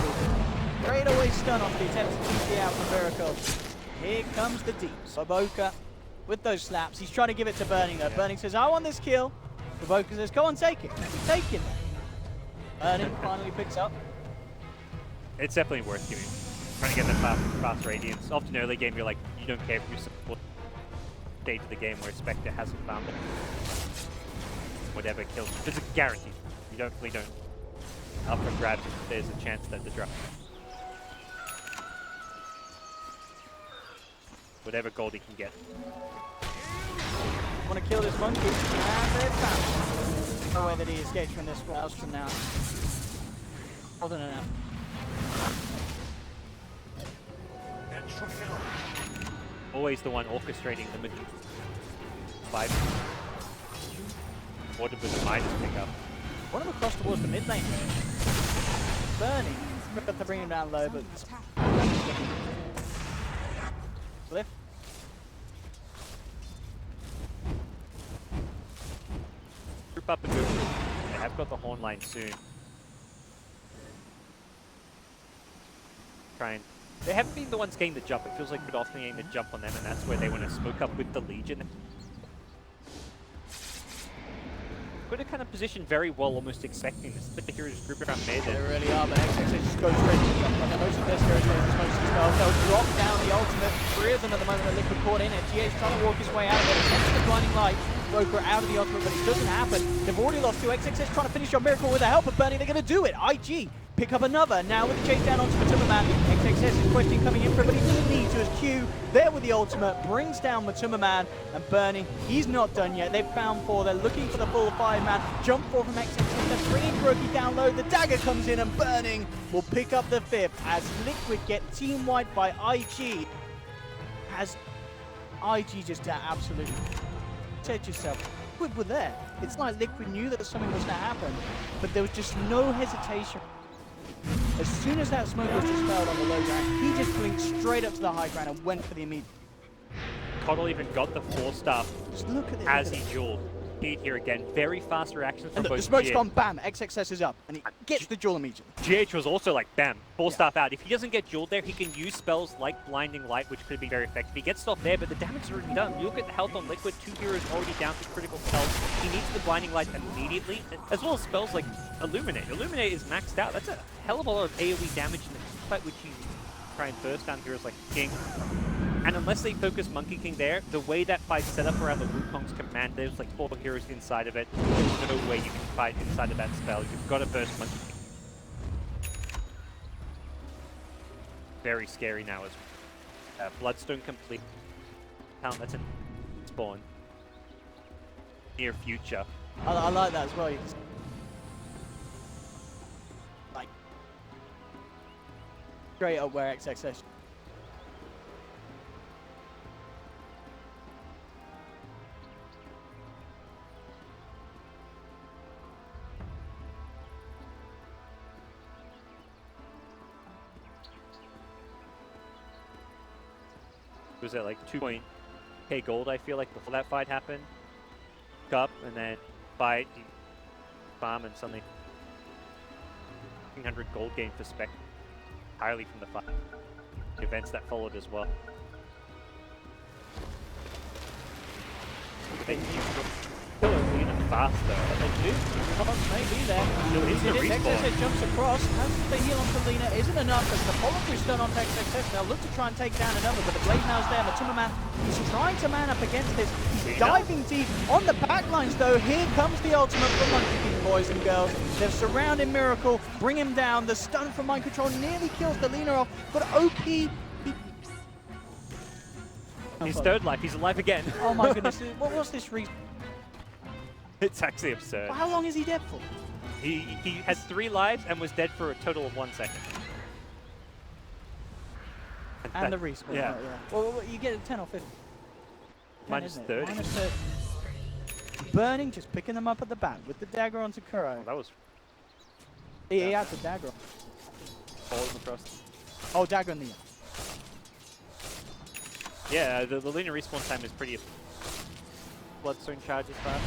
Straight away stun off the attempt to TP out from Miracle. Here comes the deep. Boca with those slaps. He's trying to give it to Burning though. Burning says, I want this kill. Boca says, go on, take it. Take it. Burning finally picks up. It's definitely worth giving. Trying to get that fast radiance. Often early game, you're like, you don't care if you support stage of the game where Spectre hasn't found it. Whatever kills. It's a guarantee. You really don't up for grabs if there's a chance that the drop. Whatever gold he can get. Want to kill this monkey? And they're found. No way that he escapes from this Maelstrom now. More than enough. Always the one orchestrating the mid. 5. What did the Midas pick up? One of them across towards the mid lane. Burning. Got to bring him down low, but Cliff group up and go. They have got the horn line soon. They haven't been the ones getting the jump. It feels like we're often getting the jump on them, and that's where they want to smoke up with the Legion. Got a kind of position very well, almost expecting this. But the heroes group around mid. They really are, but XXX just goes straight to the jump. Like most of their heroes are supposed to spell. They'll drop down the ultimate. 3 of them at the moment are Liquid caught in it. GH trying to walk his way out of it. Attempts the blinding light. Roker out of the ultimate, but it doesn't happen. They've already lost 2. XXX trying to finish your miracle with the help of Bernie. They're going to do it. IG pick up another. Now with the chase down onto Matuma. XXS is questioning coming in for it, but he doesn't need to as Q there with the ultimate brings down Matuma and Bernie. He's not done yet. They've found 4. They're looking for the full 5-man. Jump 4 from XXS. They're bringing Kuroki down low. The dagger comes in and Burning will pick up the 5th as Liquid get team wiped by IG. As IG just absolutely said yourself. Liquid were there. It's like Liquid knew that something was going to happen, but there was just no hesitation. As soon as that smoke was dispelled on the low ground, he just blinked straight up to the high ground and went for the immediate. Coddle even got the 4-star Just look at it. as he jeweled. Speed here again. Very fast reaction from And both the smoke's GH. gone, bam, XXS is up, and he gets the jewel immediately. GH was also like, bam, 4-star out. If he doesn't get jeweled there, he can use spells like Blinding Light, which could be very effective. He gets stopped there, but the damage is already done. You look at the health on Liquid, 2 heroes already down to critical spells. He needs the Blinding Light immediately, as well as spells like Illuminate. Illuminate is maxed out. That's a hell of a lot of AoE damage in the fight, which you try and burst down heroes like King. And unless they focus Monkey King there, the way that fight's set up around the Wukong's command, there's like 4 heroes inside of it. There's no way you can fight inside of that spell. You've got to burst Monkey King. Very scary now as Bloodstone complete. That's a spawn. Near future. I like that as well. Like, straight up where XXS. It was at like 2.k gold, I feel like, before that fight happened. Up and then fight, farm, and suddenly 1,500 gold gain for Spec entirely from the fight. The events that followed as well. They kill Lina faster. They do. Cogs may be there. It's the respawn. XXS jumps across. Has the heal onto Lina isn't enough, but the follow-through stun onto XXS. Now look to try and take down another, but the Blade Now's there. Matuma, he's trying to man up against this. He's diving deep on the backlines, though. Here comes the ultimate from Monkey King, boys and girls. They've surrounded Miracle, bring him down. The stun from Mind Control nearly kills the Lina off, but OP. He's third life. He's alive again. Oh my goodness. What was this reason? It's actually absurd. How long is he dead for? He has 3 lives and was dead for a total of 1 second. And the respawn. Yeah. Right, yeah. Well, you get a 10 or 15. Minus 30. Minus 30. Burning, just picking them up at the back with the dagger onto Kuro. Oh, that was. He had the dagger on. Follow him across. Oh, dagger on the. Yeah, the Lina respawn time is pretty. Bloodstone charges fast.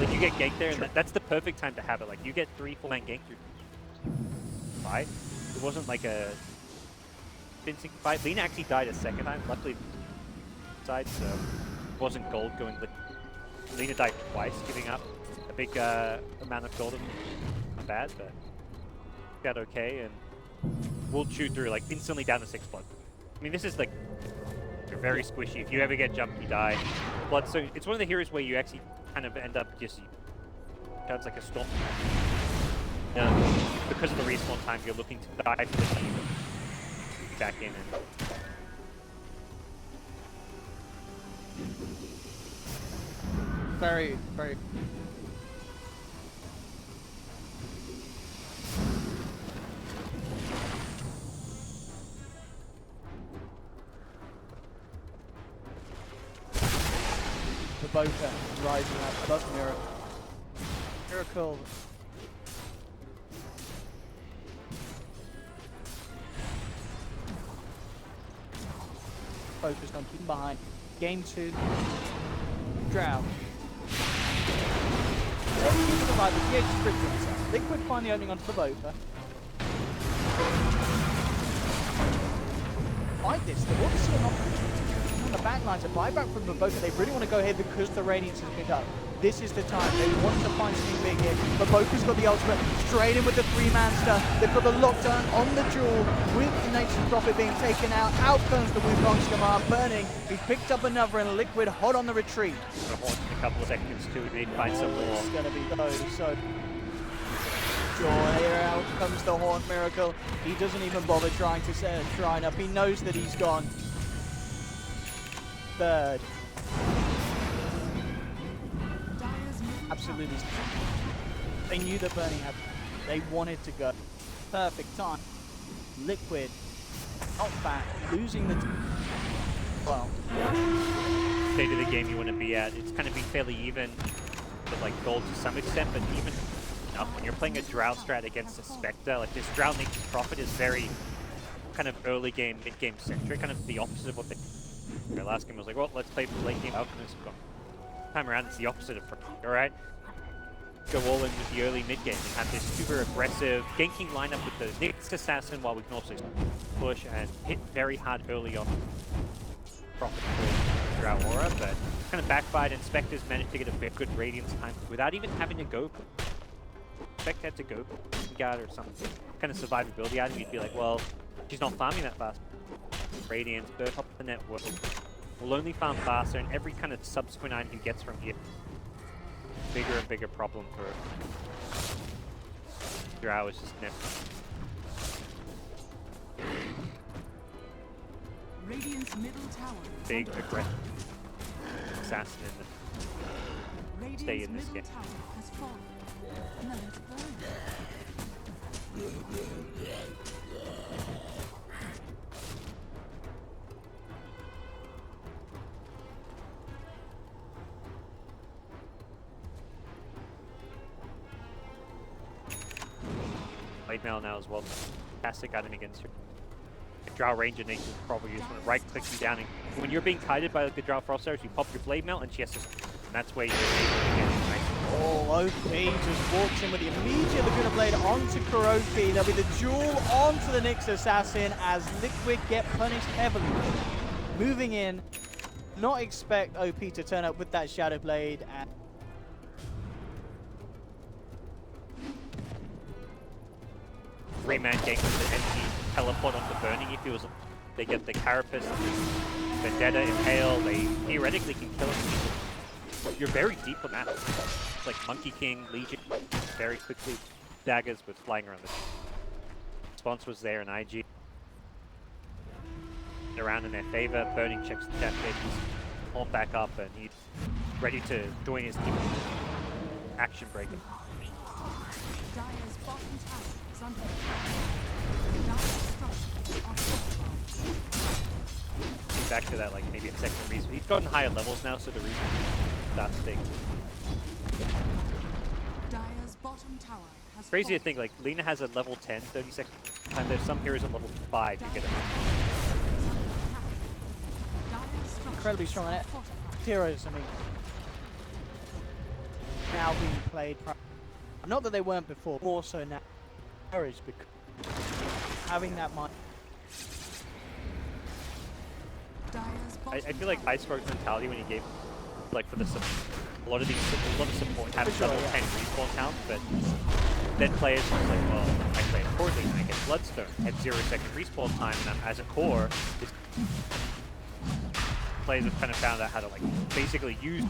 Like you get ganked there, and that's the perfect time to have it. Like you get 3 full-man gank through fight. It wasn't like a convincing fight. Lina actually died a second time. Luckily, side, so it wasn't gold going. But Lina died twice, giving up a big amount of gold. Not bad, but got okay, and we'll chew through like instantly down to 6 blood. I mean, this is like you're very squishy. If you ever get jumped, you die. Bloodstone. It's one of the heroes where you actually kind of end up just sounds like a storm. Because of the respawn time, you're looking to die for the team. Back in and very, very. The Boca rising up above Miracle. Miracle. Focused on keeping behind. Game 2. Drow. keep it alive, but GH stripped himself. Liquid find the opening onto the Bofa. Fight this, they want to see an opportunity on the back lines, a buyback from the Bofa. They really want to go ahead because the Radiance has picked up. This is the time. They want to find something big here. But Bofa's got the ultimate straight in with the 3-man stuff. They've got the lockdown on the duel with the Nature's Prophet being taken out. Out comes the Wukong Skamar burning. He's picked up another and Liquid hot on the retreat. Gonna haunt in a couple of seconds too. We need to find some more. It's going to be so joy. Here out comes the Haunt Miracle. He doesn't even bother trying to set a shrine up. He knows that he's gone. Third. Absolutely. They knew that burning happened. They wanted to go. Perfect time. Liquid. Not back. Losing the... well. State of the game you want to be at. It's kind of been fairly even with like gold to some extent, but even enough when you're playing a Drow strat against a Spectre, like this Drow Nature's Prophet is very kind of early game, mid game centric, kind of the opposite of what their last game was like, well, let's play late game Alchemist. Time around it's the opposite of alright? Go all in with the early mid game and have this super aggressive ganking lineup with the next assassin while we can also push and hit very hard early on. Profit for Drow Aura, but kind of backfired and Spectres managed to get a very good Radiance time without even having to go. Spectre had to go guard or some kind of survivability item. You'd be like, well, she's not farming that fast. Radiance, go top of the network. Will only farm faster, and every kind of subsequent item he gets from here, bigger and bigger problem for Drow is just never. Radiant's middle tower. Big aggressive assassin in the stay in this game. Tower has fallen. No, it's burned. Blade Mail now as well. Fantastic item against your Drow Ranger needs to probably just want to right click you down. And when you're being kited by like, the Drow Frost Arrows, you pop your Blade Mail and she has to. And that's where you're able to get it, right? Oh, OP just walks in with the immediate Laguna Blade onto Kuroki. There'll be the duel onto the Nyx Assassin as Liquid get punished heavily. Moving in, not expect OP to turn up with that Shadow Blade. And 3-man gank with the empty teleport onto Burning. If it was, they get the Carapace, Vendetta, Impale, they theoretically can kill him. You're very deep on that. It's like Monkey King, Legion, very quickly. Daggers with flying around the response was there in IG. Around in their favor, Burning checks the chat pages, all back up, and he's ready to join his team. Action breaker. Dire's bottom tower is under attack. Dire's structures are fortified. Back to that, like maybe a second reason. He's gotten higher levels now, so the reason starts staying. Dire's bottom tower has Crazy to fallen. think, like Lina has a level 10, 30 seconds, and there's some heroes at level 5 you get it. incredibly strong on it. Heroes, I mean, now being played. Not that they weren't before, more so now. Courage, because having that mind. I feel like Iceberg's mentality when he gave, like for the a lot of support have level 10 respawn count, but then players are like, well, I play a core league and I get Bloodstone at 0-second respawn time, and I'm, as a core, players have kind of found out how to like basically use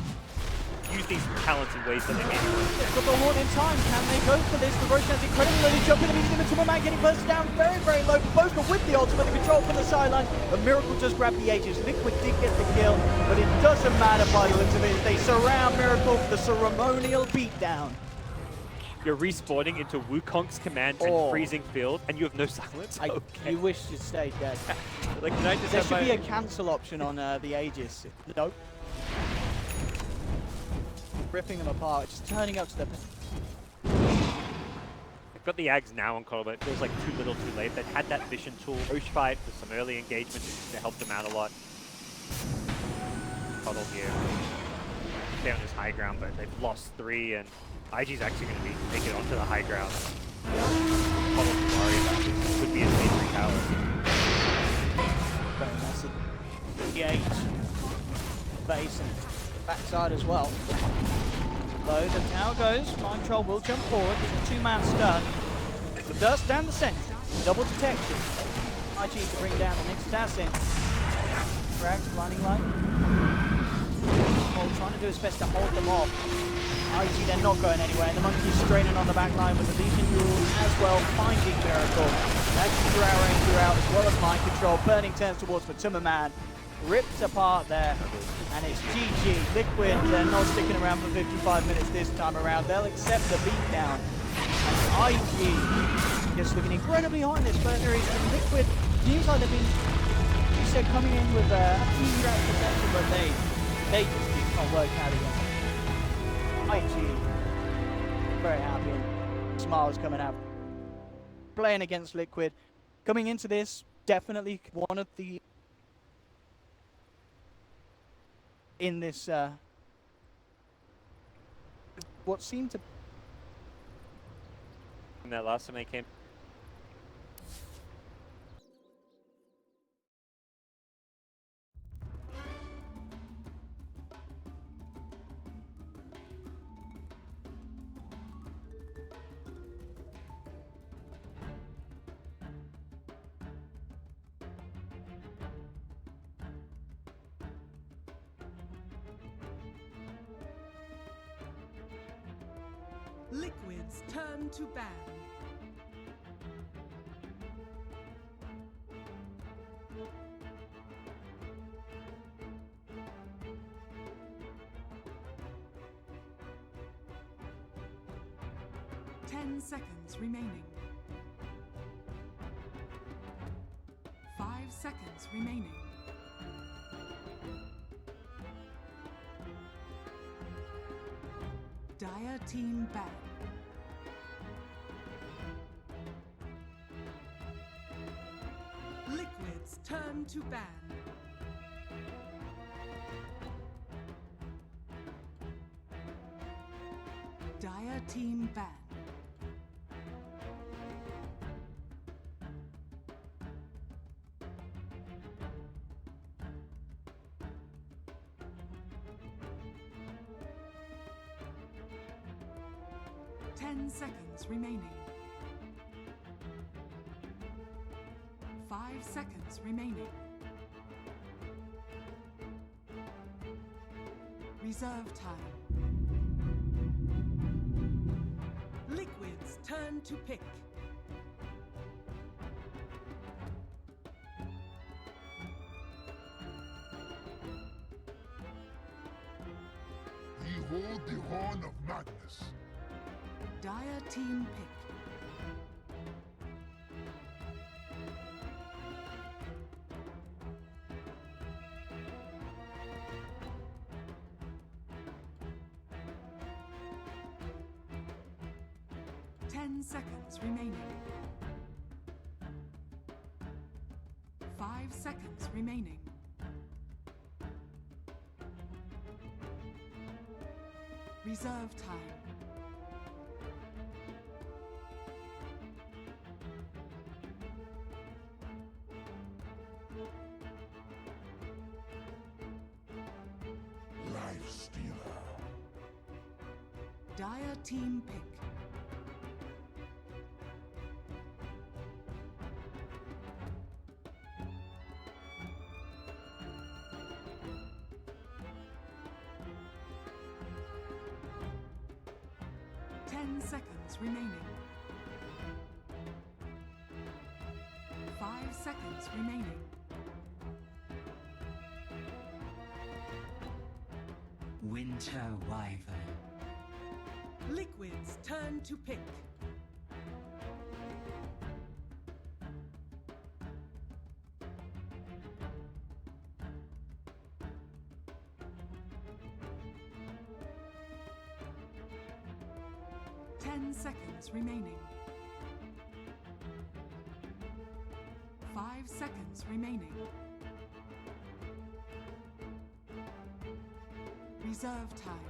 these talents in ways that they maybe weren't. They've got the horn in time. Can they go for this? The Roshan's incredibly low. They jump in immediately into man getting bursted down very, very low. Boca with the ultimate, the control from the sideline. The Miracle just grabbed the Aegis. Liquid did get the kill, but it doesn't matter by the looks of it. They surround Miracle for the ceremonial beatdown. You're respawning into Wukong's command and freezing field, and you have no silence? Okay. You wish you stayed dead. Like, can I just there have should be my... a cancel option on the Aegis. Nope. Ripping them apart, just turning up to the... I've got the Ags now on call, but it feels like too little too late. They've had that vision tool, Roche fight with some early engagement to help them out a lot. Puddle here. Stay on this high ground, but they've lost 3, and IG's actually going to make it onto the high ground. Follow Kumari back. This could be a major tower. Very messy. DH. Base and backside as well. Though the tower goes, Mind Troll will jump forward. There's a two-man stun. The dust down the center. Double detection. IG to bring down the next assassin. Frags, blinding light. Cole trying to do his best to hold them off. IG they're not going anywhere. The Monkey's straining on the back line with the Legion Rule as well, finding Miracle. Actually Drow throughout as well as Mind Control. Burning turns towards Matuma Man. Ripped apart there. And it's GG. Liquid, they're not sticking around for 55 minutes this time around. They'll accept the beatdown. And IG just looking incredibly hot in this first series. And Liquid seems like they've been, you said, coming in with a few rounds of protection, but they just did not work out against IG. Very happy and smiles coming out. Playing against Liquid. Coming into this, definitely one of the in this what seemed to In that last time they came. Liquid's turn to ban. Ten seconds remaining. 5 seconds remaining. Dire team ban. Liquid's turn to ban. Dire team ban. Ten seconds remaining. 5 seconds remaining. Reserve time. Liquid's turn to pick. Behold the horn of madness. Dire team pick. Ten seconds remaining. 5 seconds remaining. Reserve time. Life stealer. Dire team pick. Ten seconds remaining. 5 seconds remaining. Winter Wyvern. Liquid's turn to pick. Ten seconds remaining. 5 seconds remaining. Reserve time.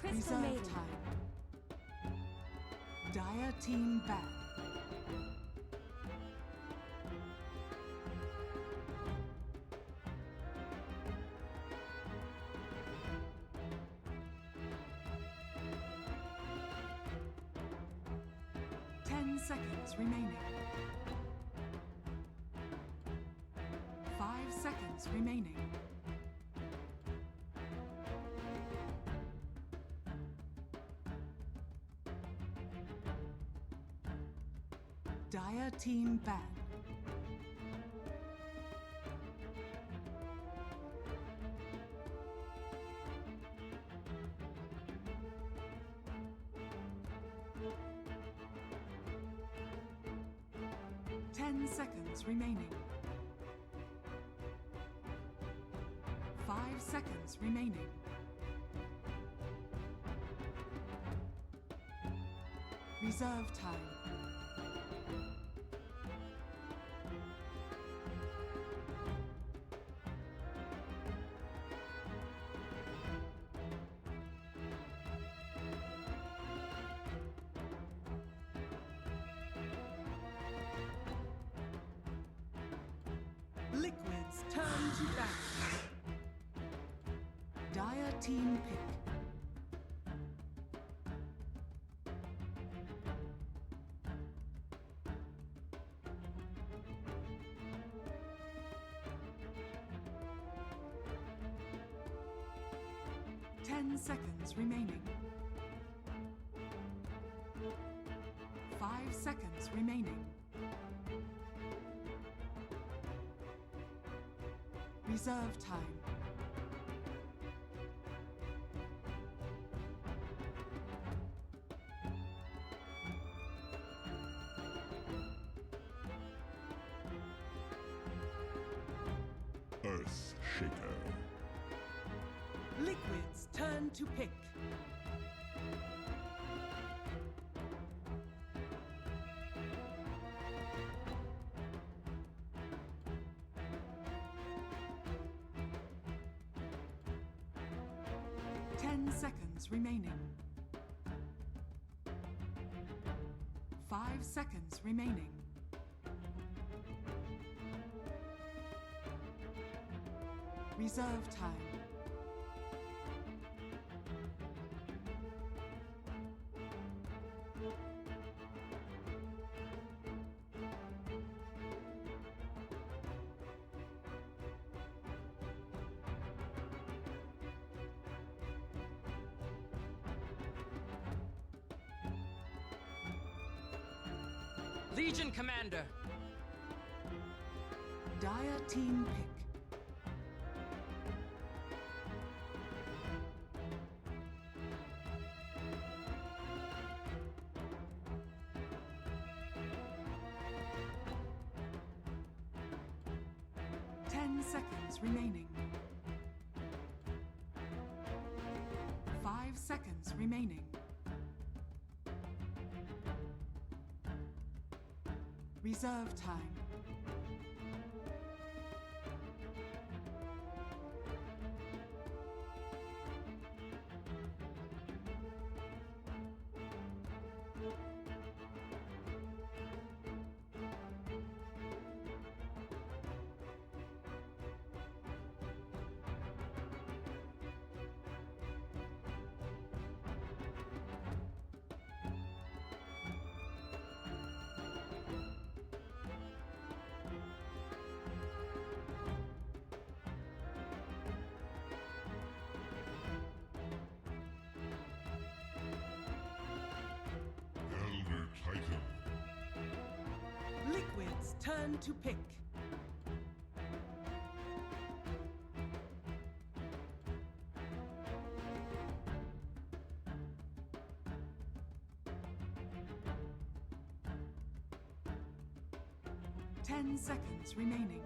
Crystal Reserve Maiden. time. Dire team ban. Seconds remaining. 5 seconds remaining. Dire team ban. Seconds remaining. 5 seconds remaining. Reserve time. Liquids turn to battle. Dire team pick. Seconds remaining. 5 seconds remaining. Reserve time. Earth Shaker. Liquids turn to pick. Seconds remaining. 5 seconds remaining. Reserve time. Legion Commander. Dire team pick. Seconds remaining. 5 seconds remaining. Reserve time. Elder Titan. Liquids turn to pick. Seconds remaining.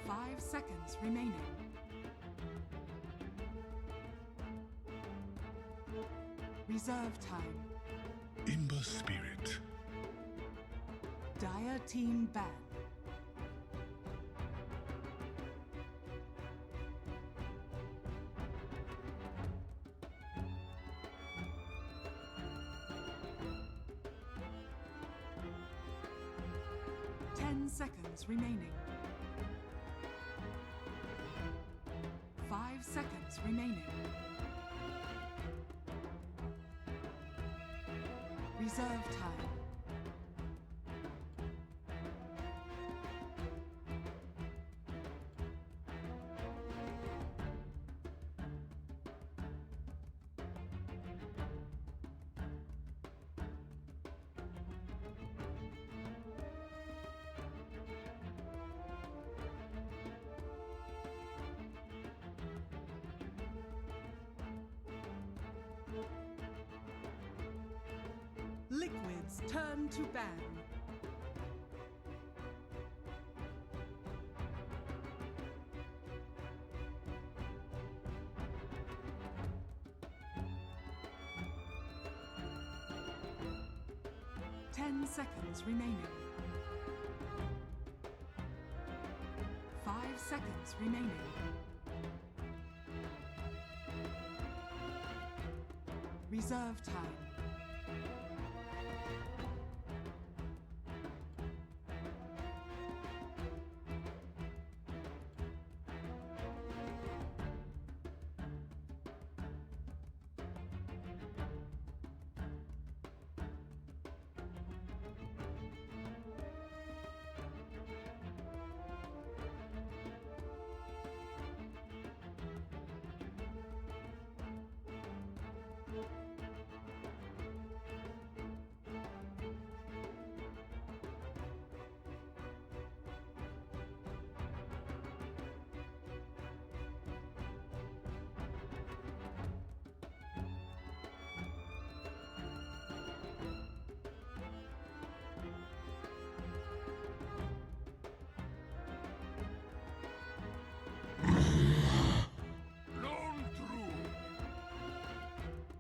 5 seconds remaining. Reserve time. Imber Spirit. Dire team ban. seconds remaining. 5 seconds remaining. Reserve time. Liquids turn to ban. Ten seconds remaining. 5 seconds remaining. Reserve time.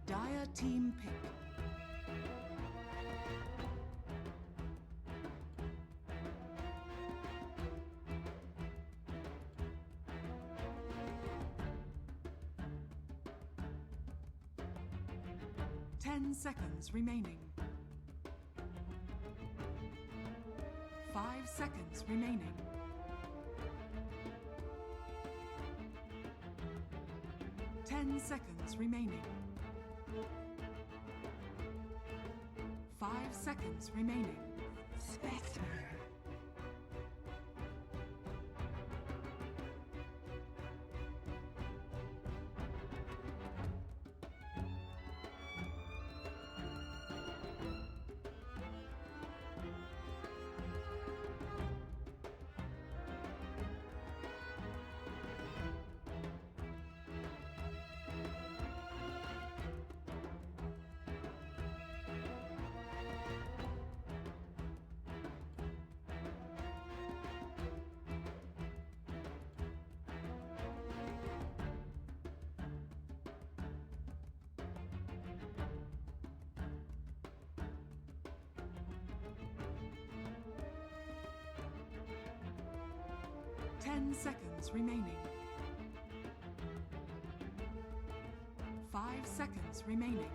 Dire team pick. Ten seconds remaining. 5 seconds remaining. Ten seconds remaining. 5 seconds remaining. Spectre. Ten seconds remaining. 5 seconds remaining.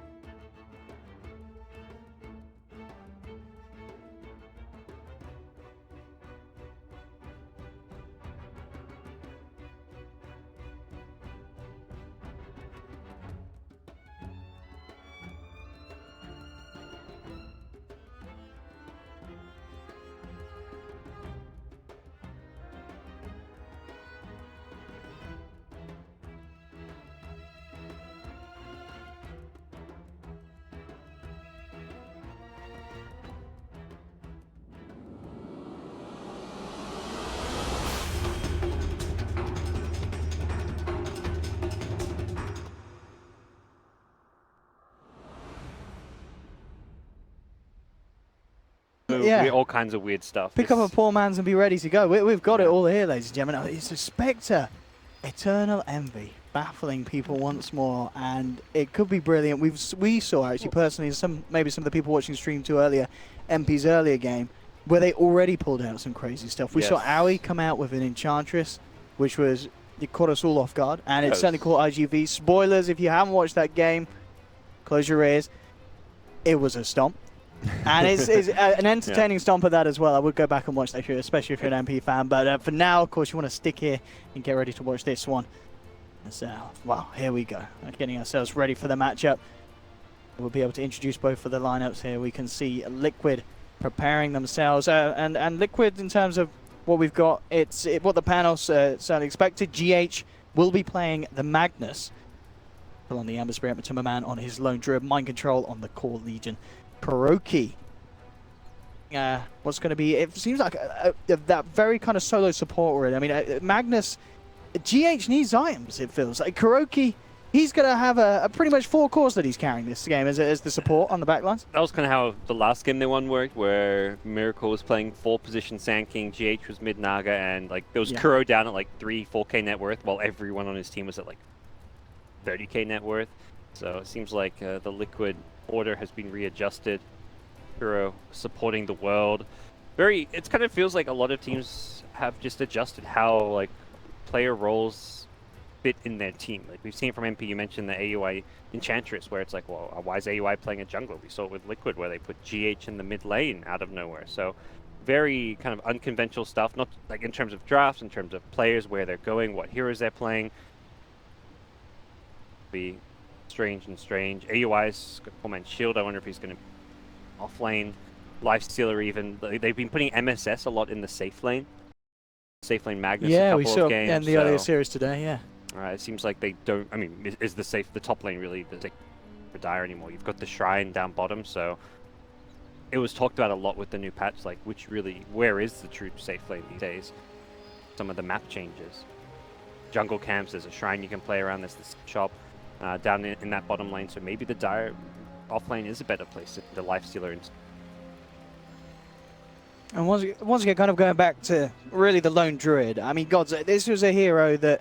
Yeah. All kinds of weird stuff. Pick up a poor man's and be ready to go. We've got it all here, ladies and gentlemen. It's a Spectre. Eternal Envy. Baffling people once more. And it could be brilliant. We saw, actually, personally, maybe some of the people watching stream too earlier, MP's earlier game, where they already pulled out some crazy stuff. We saw Aoi come out with an Enchantress, which was, it caught us all off guard. And it certainly caught IGV. Spoilers, if you haven't watched that game, close your ears. It was a stomp. And it's an entertaining stomp of that as well. I would go back and watch that, especially if you're an MP fan. But for now, of course, you want to stick here and get ready to watch this one. So, well, here we go. Getting ourselves ready for the matchup. We'll be able to introduce both of the lineups here. We can see Liquid preparing themselves. And Liquid, in terms of what we've got, what the panel certainly expected. GH will be playing the Magnus. On the Amber Spirit, Matuma Man on his Lone Druid, Mind Control on the Core Legion. Kuroki. What's going to be, it seems like that very kind of solo support really. I mean, Magnus, GH needs items, it feels like. Kuroki, he's going to have a pretty much 4 cores that he's carrying this game as the support on the backlines. That was kind of how the last game they won worked, where Miracle was playing 4-position Sand King, GH was mid Naga, and like there was Kuro down at like 4K net worth, while everyone on his team was at like 30k net worth. So it seems like the Liquid order has been readjusted. Kuro supporting the world. It kind of feels like a lot of teams have just adjusted how like player roles fit in their team. Like we've seen from MP, you mentioned the AUI Enchantress, where it's like, well, why is AUI playing a jungler? We saw it with Liquid, where they put GH in the mid lane out of nowhere. So very kind of unconventional stuff, not like in terms of drafts, in terms of players, where they're going, what heroes they're playing. Be strange. AUI's got full man shield. I wonder if he's going to be off lane, Lifestealer even. They've been putting MSS a lot in the safe lane. Safe lane Magnus. Yeah, a we couple saw of games, in the earlier series today. Yeah. It seems like they don't. I mean, is the top lane really the for Dire anymore? You've got the Shrine down bottom, so it was talked about a lot with the new patch. Like, where is the true safe lane these days? Some of the map changes. Jungle camps. There's a Shrine you can play around. There's this shop. Down in that bottom lane, so maybe the Dire offlane is a better place than the Lifestealer. And once again, kind of going back to really the Lone Druid, I mean, gods, this was a hero that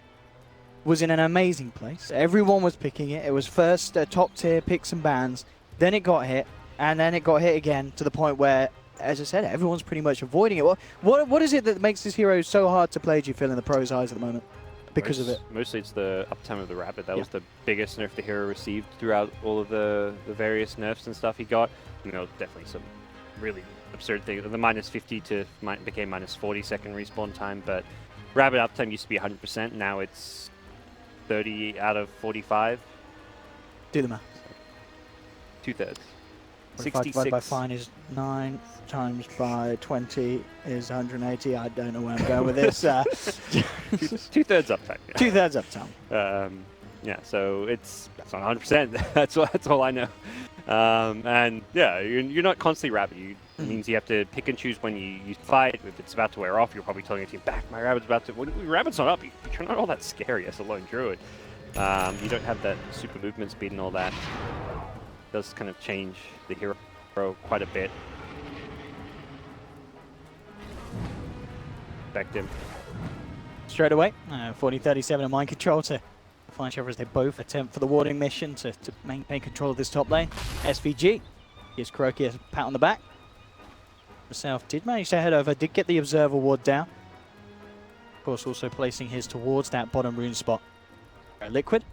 was in an amazing place. Everyone was picking it. It was first top tier picks and bans, then it got hit, and then it got hit again to the point where, as I said, everyone's pretty much avoiding it. What is it that makes this hero so hard to play, do you feel, in the pros' eyes at the moment? Because of it. Mostly it's the uptime of the Rabbit. That was the biggest nerf the hero received throughout all of the various nerfs and stuff he got. You know, definitely some really absurd things. The -50 became -40 second respawn time, but Rabbit uptime used to be 100%. Now it's 30 out of 45. Do the math. 2/3. 45 divided by fine is 9 times by 20 is 180. I don't know where I'm going with this. 2/3 uptime. Yeah. 2/3 uptime. Yeah, so it's not 100%. that's all I know. And yeah, you're not constantly Rabbit. It means you have to pick and choose when you fight. If it's about to wear off, you're probably telling your team, back, my Rabbit's about to... When your Rabbit's not up, you're not all that scary as a Lone Druid. You don't have that super movement speed and all that. It does kind of change the hero quite a bit. Affect him. Straight away, 40-37 in Mind Control to find each other as they both attempt for the warding mission to maintain control of this top lane. SVG gives Kuroki a pat on the back. Himself did manage to head over, did get the Observer ward down. Of course, also placing his towards that bottom rune spot. Liquid.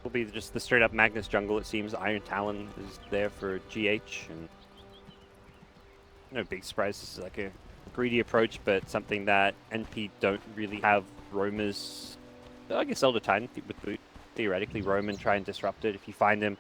Will be just the straight up Magnus jungle, it seems. Iron Talon is there for GH, and no big surprise. This is like a greedy approach, but something that NP don't really have roamers. I guess Elder Titan would theoretically roam and try and disrupt it. If you find them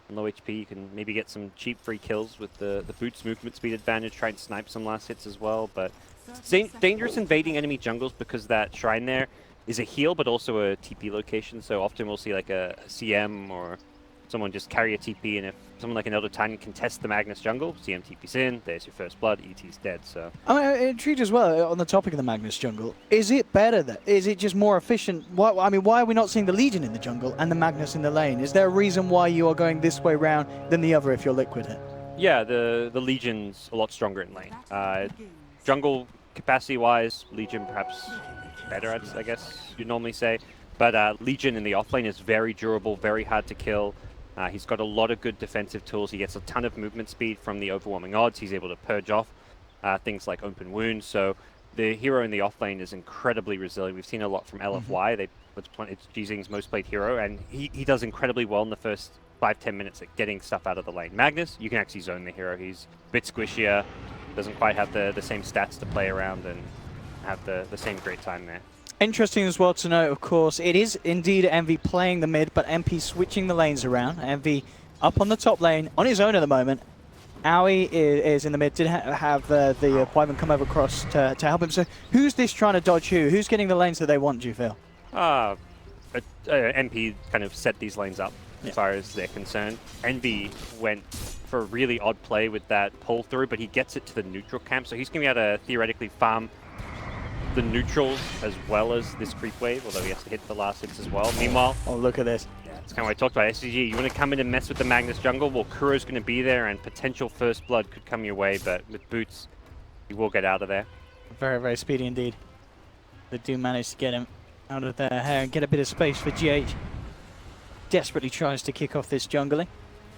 on low HP, you can maybe get some cheap free kills with the boots movement speed advantage, try and snipe some last hits as well. But it's dangerous invading enemy jungles because that Shrine there is a heal, but also a TP location. So often we'll see like a CM or someone just carry a TP, and if someone like an Elder Titan can test the Magnus jungle, CM TP's in, there's your first blood, ET's dead. So I'm intrigued as well on the topic of the Magnus jungle. Is it better that? Is it just more efficient? Why are we not seeing the Legion in the jungle and the Magnus in the lane? Is there a reason why you are going this way round than the other if you're Liquid here? Yeah, the Legion's a lot stronger in lane. Jungle capacity-wise, Legion perhaps better, I guess you'd normally say. But Legion in the offlane is very durable, very hard to kill. He's got a lot of good defensive tools. He gets a ton of movement speed from the overwhelming odds. He's able to purge off things like open wounds. So the hero in the offlane is incredibly resilient. We've seen a lot from LFY. It's Jizing's most played hero, and he does incredibly well in the first 5-10 minutes at getting stuff out of the lane. Magnus, you can actually zone the hero. He's a bit squishier, doesn't quite have the same stats to play around and have the same great time there. Interesting as well to note, of course, it is indeed Envy playing the mid, but MP switching the lanes around. Envy up on the top lane, on his own at the moment. Aoi is in the mid, did have the appointment come over across to help him. So who's this trying to dodge who? Who's getting the lanes that they want, do you feel? MP kind of set these lanes up as far as they're concerned. Envy went for a really odd play with that pull through, but he gets it to the neutral camp, so he's going to be able to theoretically farm the neutrals as well as this creep wave, although he has to hit the last hits as well. Meanwhile, oh, look at this. Yeah, it's kind of what I talked about. SVG, you want to come in and mess with the Magnus jungle? Well, Kuro's going to be there, and potential first blood could come your way, but with boots, he will get out of there. Very, very speedy indeed. They do manage to get him out of their hair and get a bit of space for GH. Desperately tries to kick off this jungling.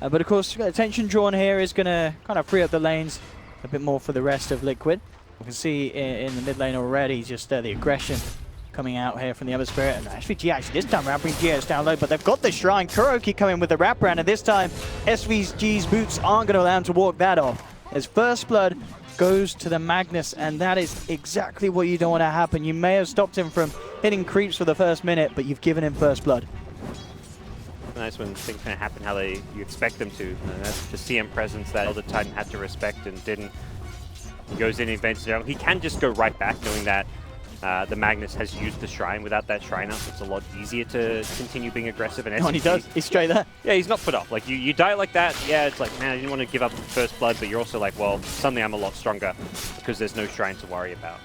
But of course, attention drawn here is going to kind of free up the lanes a bit more for the rest of Liquid. You can see in the mid lane already just the aggression coming out here from the other spirit. And SVG actually this time around bring GH down low, but they've got the shrine. Kuroki coming with the wraparound, and this time SVG's boots aren't going to allow him to walk that off. As first blood goes to the Magnus, and that is exactly what you don't want to happen. You may have stopped him from hitting creeps for the first minute, but you've given him first blood. Nice when things kind of happen how you expect them to. And that's the CM presence that Elder Titan had to respect and didn't. He goes in, invents down. He can just go right back, knowing that the Magnus has used the shrine. Without that shrine up, it's a lot easier to continue being aggressive. And oh, and he does. He's straight there. Yeah, he's not put off. Like, you die like that, yeah, it's like, man, I didn't want to give up first blood, but you're also like, well, suddenly I'm a lot stronger because there's no shrine to worry about.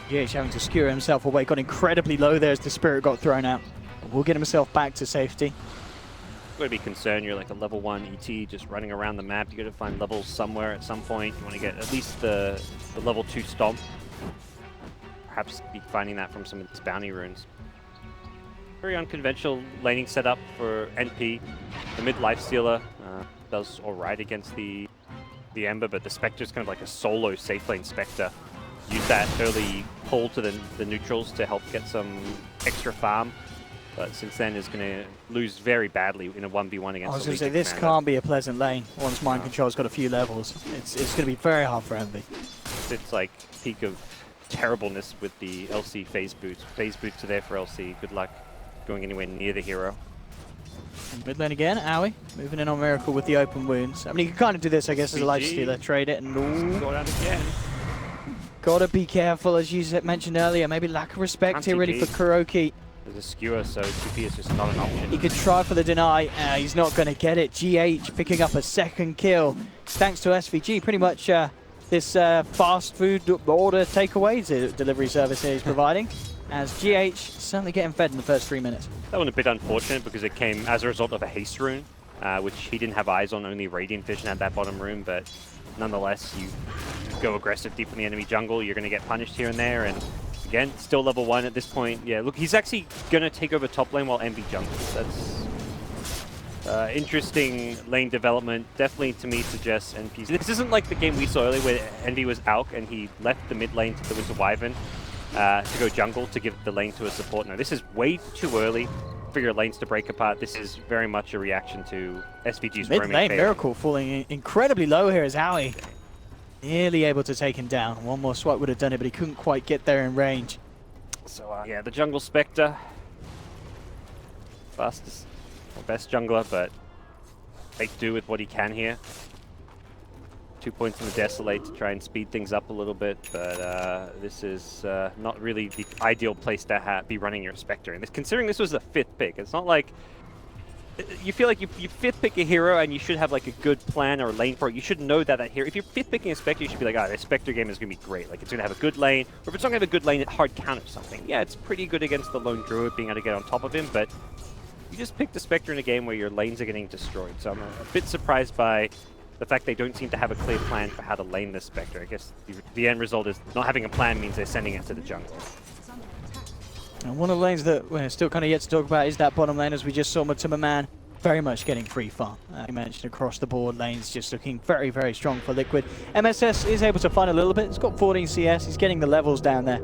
GH having to skewer himself away. Got incredibly low there as the spirit got thrown out. Will get himself back to safety. You've got to be concerned. You're like a level 1 ET just running around the map. You got to find levels somewhere at some point. You want to get at least the level 2 stomp. Perhaps be finding that from some of these bounty runes. Very unconventional laning setup for NP. The mid lifestealer does alright against the Ember, but the Spectre's kind of like a solo safe lane Spectre. Use that early pull to the neutrals to help get some extra farm. But since then is going to lose very badly in a 1v1 against. I was going to say, this can't be a pleasant lane once Mind Control's got a few levels. It's going to be very hard for Envy. It's like peak of terribleness with the LC phase boots. Phase boots are there for LC. Good luck going anywhere near the hero. And mid lane again, Aoi moving in on Miracle with the open wounds. I mean, you can kind of do this, I guess, as a lifestealer. Trade it and go down again. Gotta be careful, as you mentioned earlier. Maybe lack of respect here really for Kuroki. There's a skewer, so TP is just not an option. He could try for the deny. He's not going to get it. GH picking up a second kill. Thanks to SVG. Pretty much this fast food order takeaway delivery service here he's providing. As GH certainly getting fed in the first 3 minutes. That one a bit unfortunate because it came as a result of a haste rune, which he didn't have eyes on. Only Radiant Vision had that bottom rune, but nonetheless, you go aggressive deep in the enemy jungle, you're going to get punished here and there. And again, still level 1 at this point. Yeah, look, he's actually going to take over top lane while Envy jungles. That's interesting lane development. Definitely, to me, suggests NPC. This isn't like the game we saw earlier where Envy was Alk and he left the mid lane to the Winter Wyvern to go jungle to give the lane to a support. No, this is way too early for your lanes to break apart. This is very much a reaction to SVG's mid lane Miracle falling incredibly low here as Aoi nearly able to take him down. One more swipe would have done it, but he couldn't quite get there in range. So yeah, the jungle Spectre, fastest or best jungler, but make do with what he can here. 2 points in the Desolate to try and speed things up a little bit, but this is not really the ideal place to be running your Spectre. And considering this was the 5th pick, it's not like you feel like you 5th pick a hero and you should have like a good plan or lane for it. You should know that hero. If you're 5th picking a Spectre, you should be like, this Spectre game is going to be great. Like, it's going to have a good lane. Or if it's not going to have a good lane, it hard counters something. Yeah, it's pretty good against the lone druid being able to get on top of him, but you just picked a Spectre in a game where your lanes are getting destroyed. So I'm a bit surprised by the fact they don't seem to have a clear plan for how to lane this Spectre. I guess the end result is not having a plan means they're sending it to the jungle. And one of the lanes that we're still kind of yet to talk about is that bottom lane, as we just saw Matuma Man very much getting free farm. You mentioned across the board, lanes just looking very, very strong for Liquid. MSS is able to find a little bit. He's got 14 CS. He's getting the levels down there,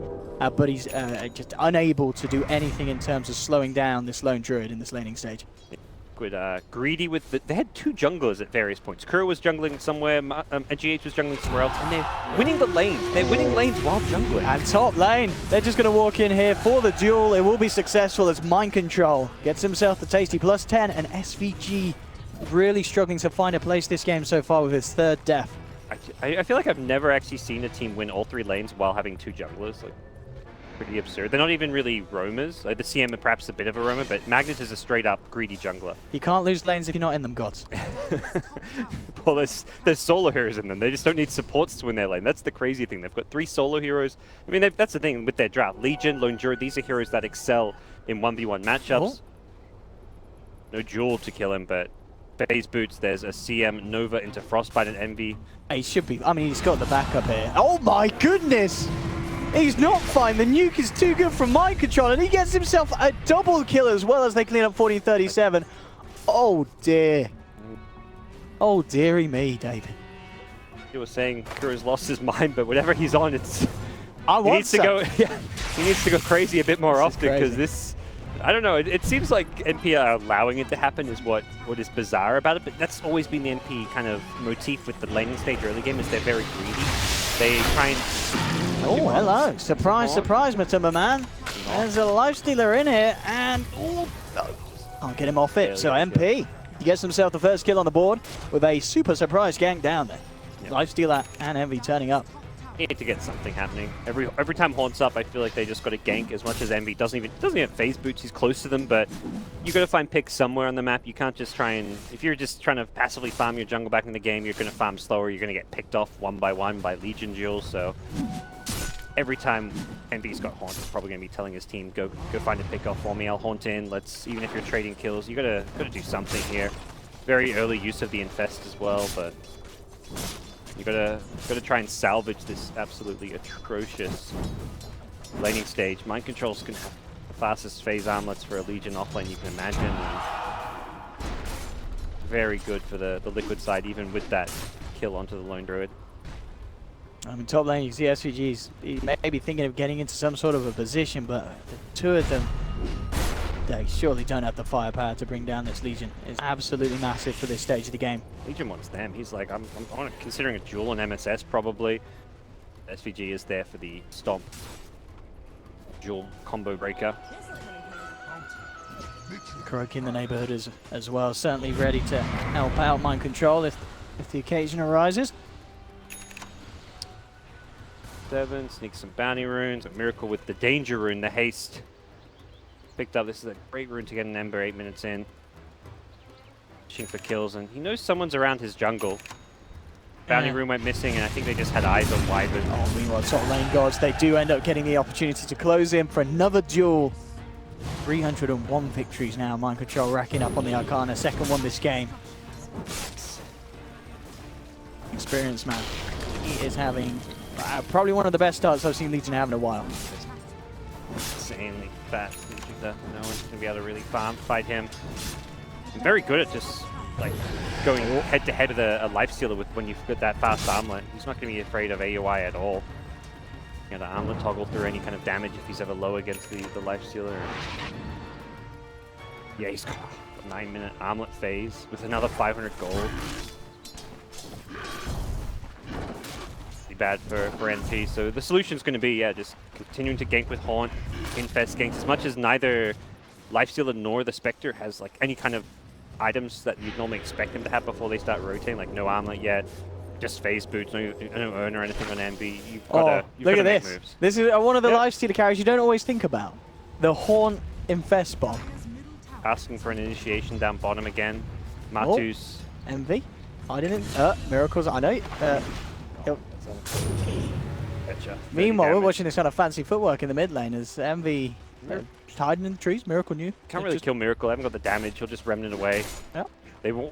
but he's just unable to do anything in terms of slowing down this lone druid in this laning stage. Liquid greedy with the... They had two junglers at various points. Kuro was jungling somewhere, and GH was jungling somewhere else, and they're winning the lanes. They're winning lanes while jungling. And top lane, they're just going to walk in here for the duel. It will be successful as Mind Control gets himself the tasty +10, and SVG really struggling to find a place this game so far with his third death. I feel like I've never actually seen a team win all 3 lanes while having 2 junglers. Like, pretty absurd. They're not even really roamers. Like, the CM are perhaps a bit of a roamer, but Magnus is a straight-up greedy jungler. You can't lose lanes if you're not in them, gods. Well, there's solo heroes in them. They just don't need supports to win their lane. That's the crazy thing. They've got 3 solo heroes. I mean, that's the thing with their draft. Legion, Lone Druid, these are heroes that excel in 1v1 matchups. No Jewel to kill him, but Phase Boots, there's a CM, Nova into Frostbite and Envy. He should be. I mean, he's got the backup here. Oh my goodness! He's not fine. The nuke is too good from Mind Control, and he gets himself a double kill as well as they clean up 40-37. Oh dear. Oh dearie me, David. You were saying Kuro's lost his mind, but whatever he's on, it's... He needs to go. Yeah, he needs to go crazy a bit more often because this. I don't know. It seems like NP are allowing it to happen is what is bizarre about it, but that's always been the NP kind of motif with the laning stage early game is they're very greedy. They try and... Oh, hello. Surprise, surprise, Matuma man. There's a lifestealer in here, and... I'll get him off it. So MP, he gets himself the first kill on the board with a super surprise gank down there. Yep. Lifestealer and Envy turning up. Need to get something happening. Every time Haunt's up, I feel like they just got to gank as much as Envy doesn't even have phase boots. He's close to them, but you got to find picks somewhere on the map. You can't just try and if you're just trying to passively farm your jungle back in the game, you're going to farm slower. You're going to get picked off one by one by Legion duels. So every time Envy's got Haunt, he's probably going to be telling his team, go find a pick off for me. I'll Haunt in. Even if you're trading kills, you got to do something here. Very early use of the Infest as well, but. You gotta try and salvage this absolutely atrocious laning stage. Mind Control's gonna have the fastest phase armlets for a Legion offlane you can imagine. And very good for the Liquid side, even with that kill onto the Lone Druid. I mean, top lane, you see SVG's, he may be thinking of getting into some sort of a position, but the 2 of them, they surely don't have the firepower to bring down this Legion. It's absolutely massive for this stage of the game. Legion wants them. He's like, I'm considering a duel on MSS probably. SVG is there for the stomp. Duel combo breaker. Kuroki in the neighborhood as well, certainly ready to help out Mind Control if the occasion arises. 7, sneaks some bounty runes, a miracle with the danger rune, the haste. Picked up. This is a great rune to get an Ember 8 minutes in. Pushing for kills, and he knows someone's around his jungle. Bounty rune went missing, and I think they just had eyes on Wyvern. Oh, meanwhile, top lane gods, they do end up getting the opportunity to close in for another duel. 301 victories now. Mind Control racking up on the Arcana, second one this game. Experienced man. He is having probably one of the best starts I've seen Legion have in a while. Insanely fat. No one's going to be able to really fight him. And very good at just like going head to head with a lifestealer with when you've got that fast armlet. He's not going to be afraid of AOI at all. You know, the armlet toggle through any kind of damage if he's ever low against the lifestealer. Yeah, he's got a 9-minute armlet phase with another 500 gold. Bad for NP. So the solution's going to be, yeah, just continuing to gank with Haunt, infest ganks. As much as neither Lifestealer nor the Spectre has like any kind of items that you'd normally expect them to have before they start rotating, like no armlet yet, just phase boots, no urn or anything on NB. You've got to look at make this. Moves. This is one of the Lifestealer carries you don't always think about. The Haunt infest bomb. Asking for an initiation down bottom again. Matu's. Envy. I didn't. Miracles. I know. Gotcha. Meanwhile, we're watching this kind of fancy footwork in the mid lane as Envy hiding in the trees. Miracle knew. Can't really kill Miracle. I haven't got the damage. He'll just remnant away. Yeah.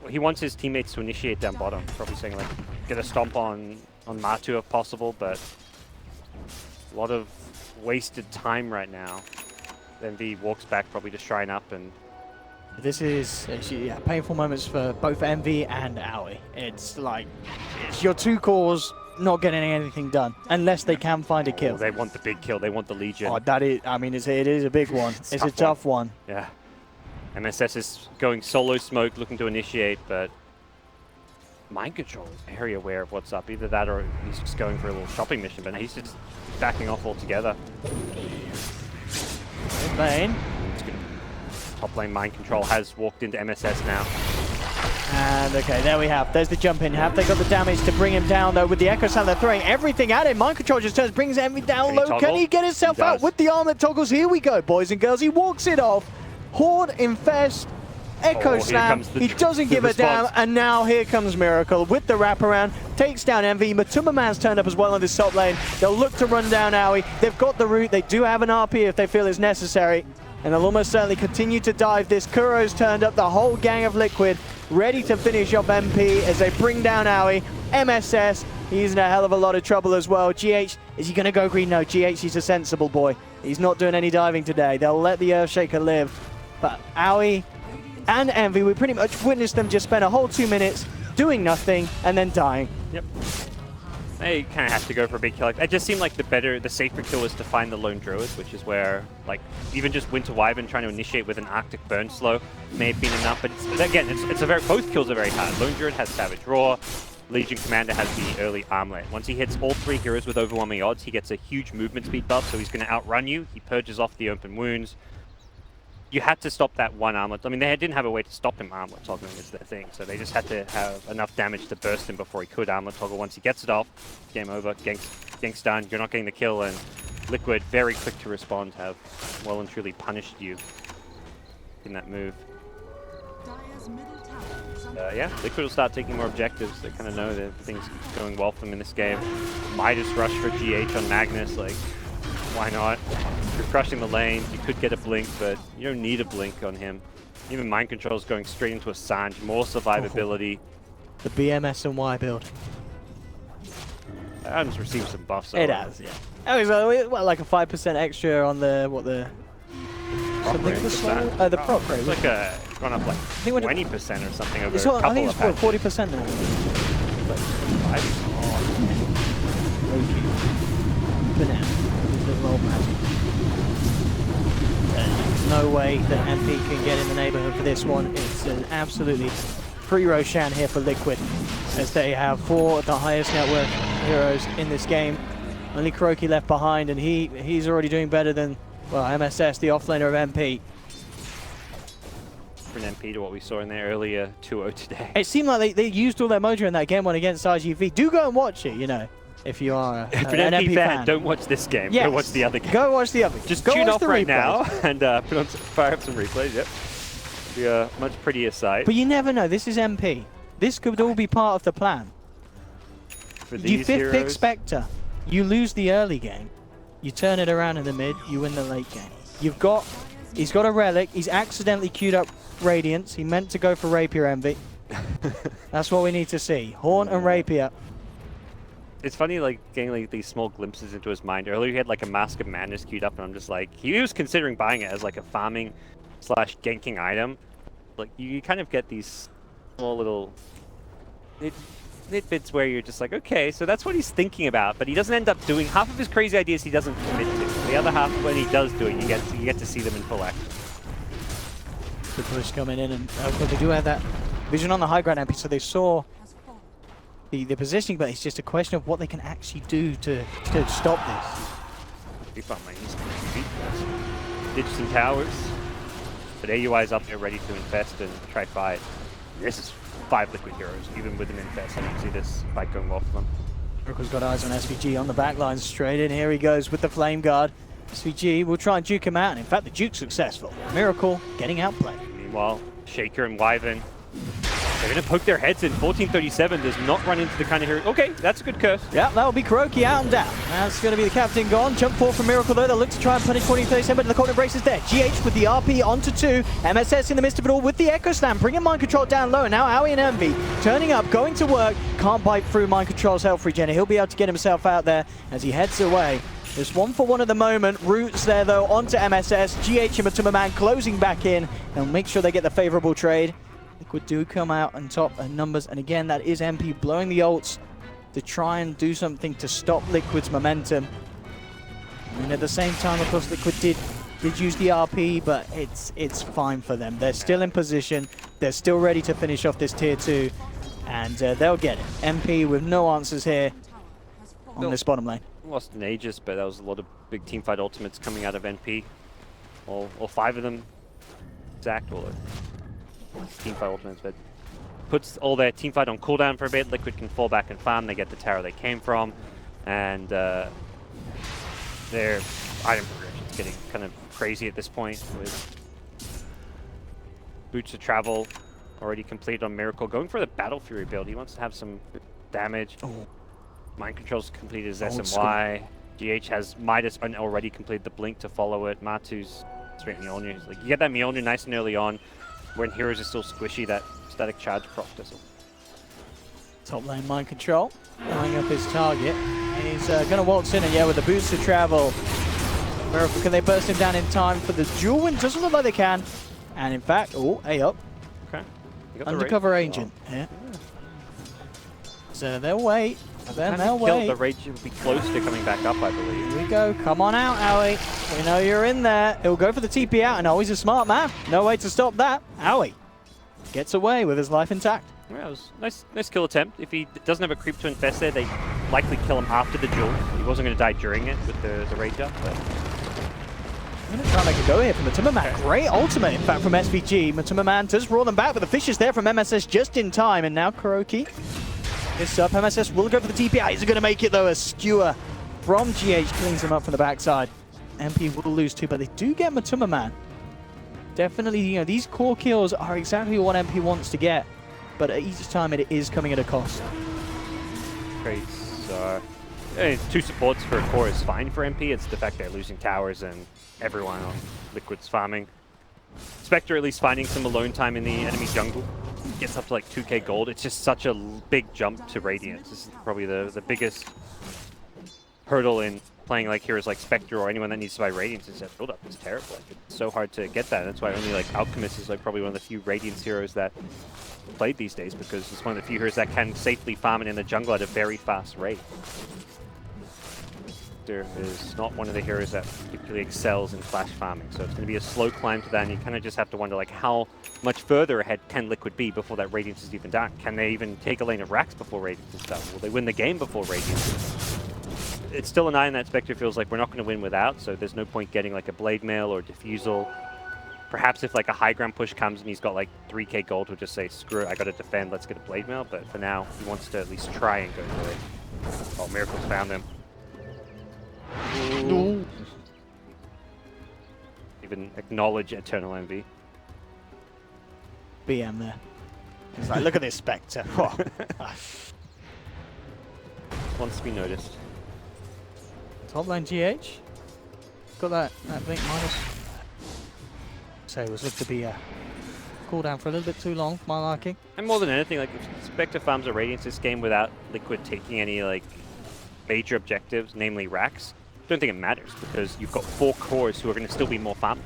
He wants his teammates to initiate down bottom. Probably saying like, get a stomp on Matu if possible, but a lot of wasted time right now. Envy walks back, probably to shrine up and. This is painful moments for both Envy and Aoi. It's like it's your 2 cores not getting anything done unless they can find a kill. They want the big kill. They want the Legion. Oh, that is. I mean, it is a big one. It's a tough one. Yeah. MSS is going solo smoke, looking to initiate, but Mind Control is very aware of what's up. Either that or he's just going for a little shopping mission, but he's just backing off altogether. Lane. Top lane Mind Control has walked into MSS now. And okay, there we have. There's the jump in. Have they got the damage to bring him down though with the Echo Slam? They're throwing everything at him. Mind Control just turns, brings Envy down low. Can he get himself out with the armlet toggles? Here we go, boys and girls. He walks it off. Horde, Infest, Echo Slam. He doesn't give a damn. And now here comes Miracle with the wraparound. Takes down Envy. Matuma Man's turned up as well on this top lane. They'll look to run down Aoi. They've got the root. They do have an RP if they feel it's necessary. And they'll almost certainly continue to dive this. Kuro's turned up, the whole gang of Liquid, ready to finish off MP as they bring down Aoi. MSS, he's in a hell of a lot of trouble as well. GH, is he going to go green? No, GH, he's a sensible boy. He's not doing any diving today. They'll let the Earthshaker live. But Aoi and Envy, we pretty much witnessed them just spend a whole 2 minutes doing nothing and then dying. Yep. They kind of have to go for a big kill. It just seemed like the safer kill was to find the lone druid, which is where, like, even just Winter Wyvern trying to initiate with an Arctic Burn Slow may have been enough. But again, both kills are very hard. Lone druid has Savage Roar. Legion Commander has the early armlet. Once he hits all 3 heroes with overwhelming odds, he gets a huge movement speed buff, so he's going to outrun you. He purges off the open wounds. You had to stop that one armlet. I mean, they didn't have a way to stop him armlet toggling is their thing, so they just had to have enough damage to burst him before he could armlet toggle. Once he gets it off, game over, gank's done, you're not getting the kill, and Liquid, very quick to respond, have well and truly punished you in that move. Yeah, Liquid will start taking more objectives. They kind of know that things are going well for them in this game. Midas rush for GH on Magnus, like, why not? You're crushing the lanes, you could get a blink, but you don't need a blink on him. Even Mind Control is going straight into a Sanj, more survivability. The BMS and Y build. Adam's received some buffs. It has, yeah. Oh, he's like a 5% extra on the, what the... The prop rate. It's like gone up like 20% or something over a couple I think it's 40% now. For now. There's no way that MP can get in the neighborhood for this one. It's an absolutely free Roshan here for Liquid, as they have 4 of the highest net worth heroes in this game. Only Kuroki left behind, and he's already doing better than, well, MSS, the offlaner of MP. Different MP to what we saw in there earlier, 2-0 today. It seemed like they used all their mojo in that game one against RGV. Do go and watch it, you know. If you are an MP fan, don't watch this game. Yes. Go watch the other game. Go watch the other. Just tune off right now and fire up some replays. Yep, be a much prettier sight. But you never know. This is MP. This could all be part of the plan. For these you fifth pick Spectre. You lose the early game. You turn it around in the mid. You win the late game. He's got a relic. He's accidentally queued up Radiance. He meant to go for Rapier Envy. That's what we need to see. Horn and Rapier. It's funny, like, getting like these small glimpses into his mind. Earlier he had like a Mask of Madness queued up, and I'm just like, he was considering buying it as like a farming / ganking item. Like, you kind of get these small little nitbits where you're just like, okay, so that's what he's thinking about, but he doesn't end up doing half of his crazy ideas. He doesn't commit to. The other half, when he does do it, you get to see them in full action. Good push coming in, and they do have that vision on the high ground MP, so they saw the positioning, but it's just a question of what they can actually do to stop this. Be fun, man. He's going to beat this. Ditch some towers, but AUI is up there ready to infest and try fight. This is 5 Liquid heroes, even with an infest. I don't see this fight going well for them. Miracle's got eyes on SVG on the back line, straight in. Here he goes with the Flame Guard. SVG will try and juke him out, and in fact, the juke's successful. Miracle getting outplayed. Meanwhile, Shaker and Wyvern, they're going to poke their heads in. 1437 does not run into the kind of hero. Okay, that's a good curse. Yeah, that'll be Kuroki out and down. That's going to be the captain gone. Jump forward from Miracle, though. They'll look to try and punish 1437, but the corner brace is there. GH with the RP onto 2. MSS in the midst of it all with the Echo Slam, bringing Mind Control down low. And now Aoi and Envy turning up, going to work. Can't bite through Mind Control's health regen. He'll be able to get himself out there as he heads away. Just 1-for-1 at the moment. Roots there, though, onto MSS. GH and Matuma Man closing back in. They'll make sure they get the favorable trade. Liquid do come out on top in numbers, and again, that is MP blowing the ults to try and do something to stop Liquid's momentum. And at the same time, of course, Liquid did Did use the RP, but it's fine for them. They're still in position. They're still ready to finish off this tier 2, and they'll get it. MP with no answers here on this bottom lane. Lost in Aegis, but there was a lot of big teamfight ultimates coming out of NP. All 5 of them exact, all teamfight ultimates, but puts all their teamfight on cooldown for a bit. Liquid can fall back and farm. They get the tower they came from, and their item progression's getting kind of crazy at this point with Boots of Travel already completed on Miracle. Going for the Battle Fury build. He wants to have some damage. Oh. Mind Control's completed his SMY. GH has Midas and already completed the Blink to follow it. Matu's straight Mjolnir. Like, you get that Mjolnir nice and early on when heroes are still squishy, that static charge proc does it. Top lane Mind Control, lining up his target. He's going to waltz in, and yeah, with the boost to travel. Miracle, can they burst him down in time for the duel win? Doesn't look like they can. And in fact, oh, A up. Okay. Undercover agent. Yeah. So they'll wait. Then they'll wait. The Rage will be close to coming back up, I believe. Here we go. Come on out, Owie. We know you're in there. He'll go for the TP out, and oh, he's a smart man. No way to stop that. Owie gets away with his life intact. Yeah, it was nice kill attempt. If he doesn't have a creep to infest there, they likely kill him after the duel. He wasn't going to die during it with the Rage up, but... I'm going to try and make a go here from Matuma. Great ultimate, in fact, from SVG. Matuma does roll them back, but the fishes there from MSS just in time, and now Kuroki. This up, MSS will go for the TPI. He's going to make it though. A skewer from GH cleans him up from the backside. MP will lose too, but they do get Matuma Man. Definitely, you know, these core kills are exactly what MP wants to get, but each time it is coming at a cost. Great. So, 2 supports for a core is fine for MP. It's the fact they're losing towers and everyone on Liquid's farming. Spectre at least finding some alone time in the enemy jungle. Gets up to like 2k gold. It's just such a big jump to Radiance. This is probably the biggest hurdle in playing like heroes like Spectre or anyone that needs to buy Radiance. Is that build up is terrible. Like, it's so hard to get that. That's why only like Alchemist is like probably one of the few Radiance heroes that played these days, because it's one of the few heroes that can safely farm it in the jungle at a very fast rate. Spectre is not one of the heroes that particularly excels in flash farming, so it's going to be a slow climb to that, and you kind of just have to wonder like how much further ahead can Liquid be before that Radiance is even done? Can they even take a lane of Rax before Radiance is done? Will they win the game before Radiance? It's still an eye in that Spectre feels like we're not going to win without, so there's no point getting like a Blade Mail or Diffusal. Perhaps if like a high ground push comes and he's got like 3k gold, he'll just say, screw it, I got to defend, let's get a Blade Mail, but for now, he wants to at least try and go for it. Oh, Miracle's found him. Ooh. Even acknowledge Eternal Envy. BM there. He's like, look at this Spectre. Wants to be noticed. Top lane GH. Got that blink minus. So it was looked to be a cooldown for a little bit too long, my liking. And more than anything, like if Spectre farms a Radiance this game without Liquid taking any like major objectives, namely Rax, I don't think it matters, because you've got 4 cores who are going to still be more farming.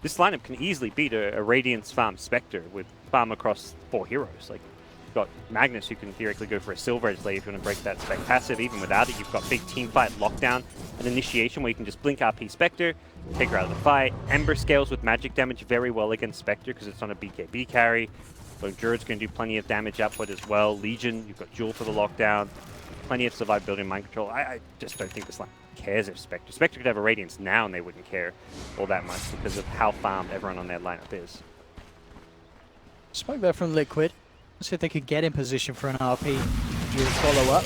This lineup can easily beat a Radiance farm Spectre with farm across 4 heroes. Like, you've got Magnus, who can theoretically go for a Silver Edge Blade if you want to break that Spec passive. Even without it, you've got big team fight lockdown and initiation where you can just blink RP Spectre, take her out of the fight. Ember scales with magic damage very well against Spectre because it's on a BKB carry. So Druid's going to do plenty of damage upward as well. Legion, you've got Jewel for the lockdown. Plenty of survivability and mind control. I just don't think this line cares if Spectre. Spectre could have a Radiance now and they wouldn't care all that much because of how farmed everyone on their lineup is. Smoke there from Liquid. Let's see if they could get in position for an RP. Dual follow-up.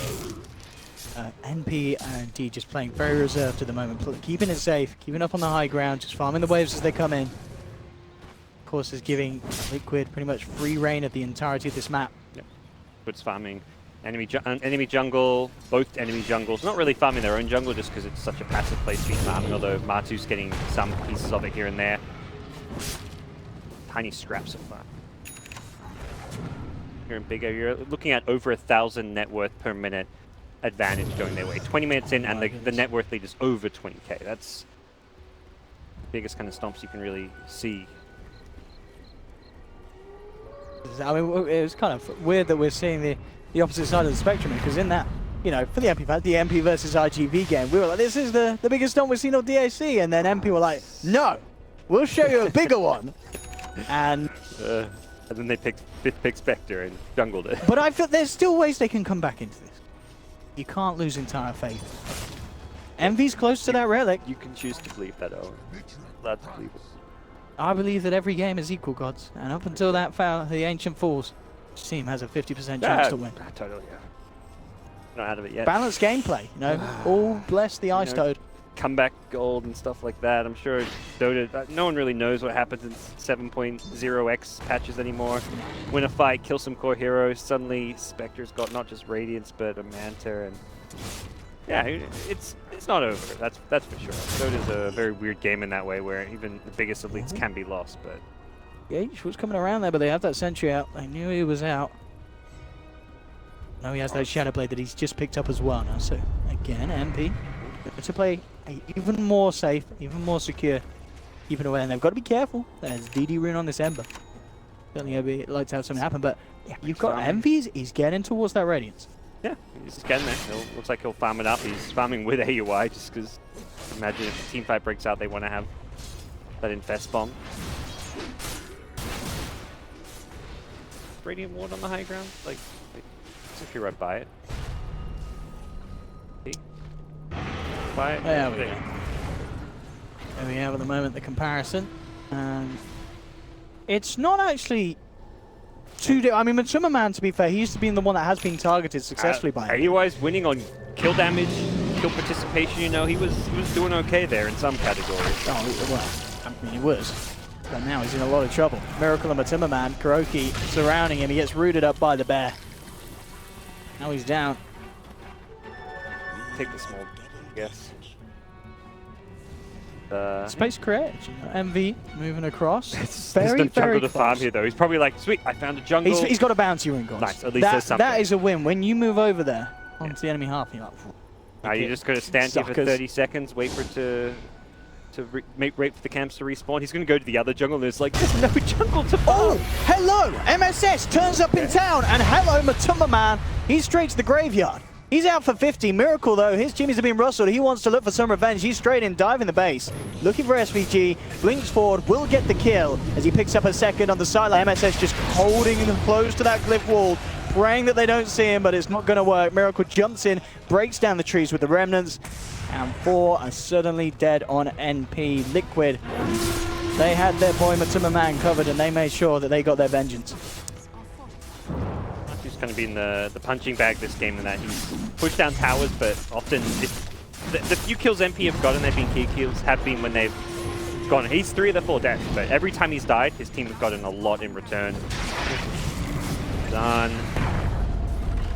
NP and D just playing very reserved at the moment, keeping it safe, keeping up on the high ground, just farming the waves as they come in. Of course, is giving Liquid pretty much free reign of the entirety of this map. Yep. Liquid's farming enemy jungle, both enemy jungles. Not really farming their own jungle just because it's such a passive place to be farming, although Matu's getting some pieces of it here and there. Tiny scraps of farm. Here in bigger, you're looking at over 1,000 net worth per minute advantage going their way. 20 minutes in and the net worth lead is over 20k. That's the biggest kind of stomps you can really see. I mean, it was kind of weird that we're seeing the opposite side of the spectrum, because in that you know, for the MP fans, the MP versus RGV game, we were like, this is the biggest stunt we've seen on DAC, and then MP were like, no, we'll show you a bigger one. And then they picked 5th pick Spectre and jungled it. But I feel there's still ways they can come back into this. You can't lose entire faith. Envy's close to that relic. You can choose to believe that, Owen. Allowed to believe it. I believe that every game is equal, gods. And up until that foul, the Ancient Falls, each team has a 50% chance to win. Totally, yeah. Not out of it yet. Balanced gameplay, you know, all bless the Ice Toad. Comeback gold and stuff like that. I'm sure Dota, no one really knows what happens in 7.0x patches anymore. Win a fight, kill some core heroes, suddenly Spectre's got not just Radiance but a Manta, and yeah, it's not over. That's for sure. Dota's a very weird game in that way, where even the biggest elites can be lost. But Gage was coming around there, but they have that sentry out. They knew he was out. Now he has that Shadow Blade that he's just picked up as well now. So again, MP to play even more safe, even more secure, keeping away. And they've got to be careful. There's DD rune on this Ember. Certainly I'd like to have something happen, but yeah, you've got Envy's. He's getting towards that Radiance. yeah, he's getting there. Looks like he'll farm it up. He's farming with AUI just because, imagine if the team fight breaks out, they want to have that Infest Bomb. Radiant Ward on the high ground, like if you're right by it. By it. There we go. There we have at the moment the comparison. It's not actually too. I mean, Matuma Man, to be fair, he used to be the one that has been targeted successfully by him. AUI's winning on kill damage, kill participation. You know, he was doing okay there in some categories. Oh well, I mean, he was. But now he's in a lot of trouble. Miracle and Matuma Man, Kuroki surrounding him. He gets rooted up by the bear. Now he's down. Take the small, I guess. Space created. MV moving across. There's no jungle to farm here, though. He's probably like, sweet, I found a jungle. He's got a bounty ring, guys. Nice, at least there's something. That is a win. When you move over there onto the enemy half, you're like, now you're just going to stand here for 30 seconds, wait for it to wait for the camps to respawn. He's going to go to the other jungle, and there's like, there's no jungle to farm. Oh, hello! MSS turns up in town, and hello, Matuma Man. He's straight to the graveyard. He's out for 50. Miracle, though, his teammates have been rustled. He wants to look for some revenge. He's straight in, diving the base. Looking for SVG. Blinks forward, will get the kill as he picks up a second on the sideline. MSS just holding close to that glyph wall, praying that they don't see him, but it's not going to work. Miracle jumps in, breaks down the trees with the remnants, and 4 are suddenly dead on NP. Liquid, they had their boy Matuma Man covered, and they made sure that they got their vengeance. He's kind of been the punching bag this game in that he's pushed down towers, but often the few kills MP have gotten, they've been key kills, have been when they've gone. He's 3 of the 4 deaths, but every time he's died, his team has gotten a lot in return. Done.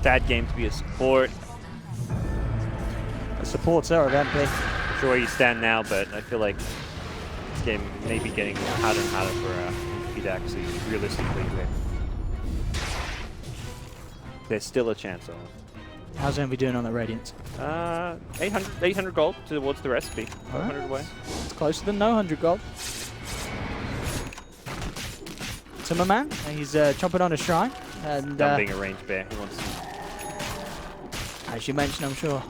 Sad game to be a support. The supports are of MP. I'm sure you stand now, but I feel like this game may be getting harder and harder for MP to actually realistically win. There's still a chance on it. How's Envy doing on the Radiance? 800 gold towards the recipe. 100 away. It's closer than no 100 gold. Matuma Man, he's chomping on a shrine. And being a ranged bear, he wants to. As you mentioned, I'm sure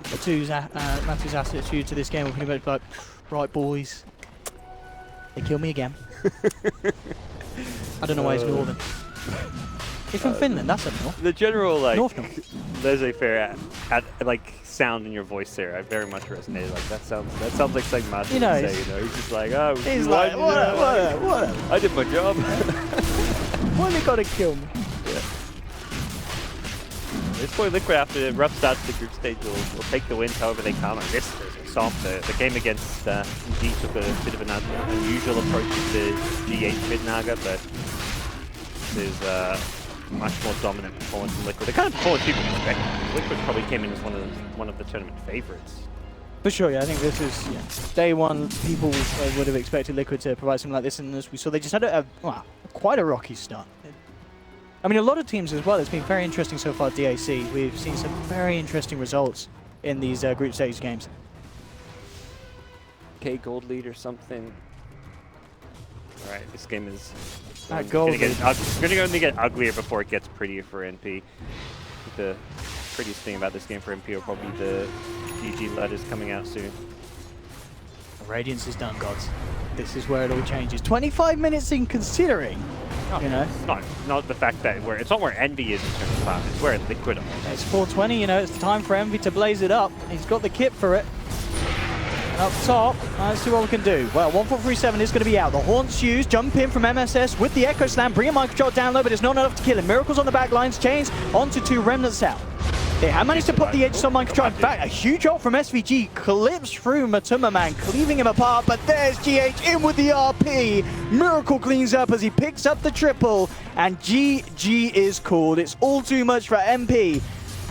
Matthew's attitude to this game will pretty much be like, right boys, they kill me again. I don't know why he's northern. He's from Finland, that's up north. The general, like, north. laissez-faire like sound in your voice there, I very much resonated. Like that sounds like something Martin would say. You know, he's just like, oh, he's like, what? I did my job. Why they gotta kill me? Yeah. This boy Liquid, after the rough start to the group stage, will take the wins however they come. I guess the game against G took a bit of an unusual approach to G8 mid Naga, but there's much more dominant performance in Liquid. The kind of performance people expect. Liquid probably came in as one of the tournament favorites. For sure, yeah. I think this is day one. People would have expected Liquid to provide something like this, and as we saw, they just had quite a rocky start. I mean, a lot of teams as well. It's been very interesting so far at DAC. We've seen some very interesting results in these group stage games. K gold lead or something. All right, this game is Gold going to only get uglier before it gets prettier for NP. The prettiest thing about this game for MP are probably the GG letters coming out soon. Radiance is done, gods. This is where it all changes. 25 minutes in considering, you know. It's not the fact that it's not where Envy is in terms of time, it's where Liquid are. It's 4:20, you know, it's time for Envy to blaze it up. He's got the kit for it. Up top, let's see what we can do. Well, 1437 is going to be out. The Haunts used, jump in from MSS with the Echo Slam, bring a Microshot down low, but it's not enough to kill him. Miracles on the back lines, chains onto 2 Remnants out. They have managed to put the edges on Microshot. In fact, a huge ult from SVG clips through Matuma Man, cleaving him apart, but there's GH in with the RP. Miracle cleans up as he picks up the triple, and GG is called. It's all too much for MP,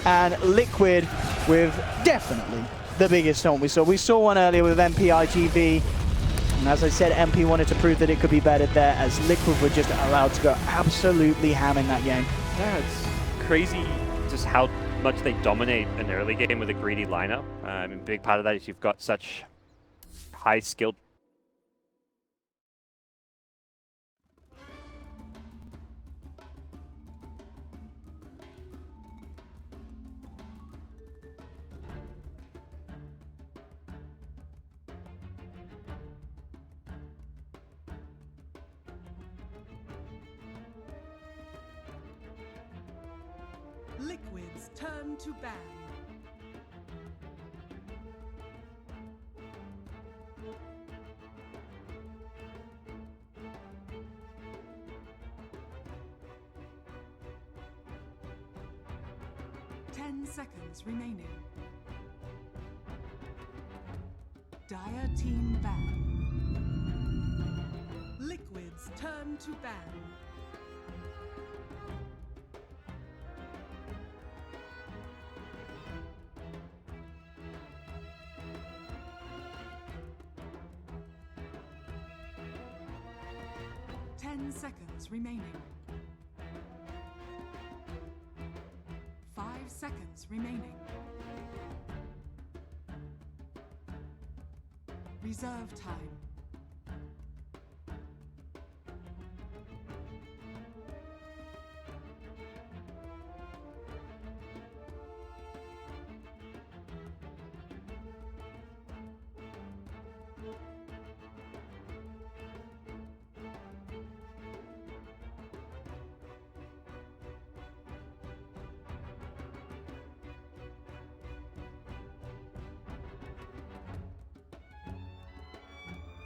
and Liquid with definitely the biggest ult we saw. We saw one earlier with MP IGV, and as I said, MP wanted to prove that it could be better there, as Liquid were just allowed to go absolutely ham in that game. Yeah, it's crazy just how much they dominate an early game with a greedy lineup. I mean, a big part of that is you've got such high skilled. Liquid's turn to ban. Ten seconds remaining. Dire team ban. Liquid's turn to ban. Seconds remaining. 5 seconds remaining. Reserve time.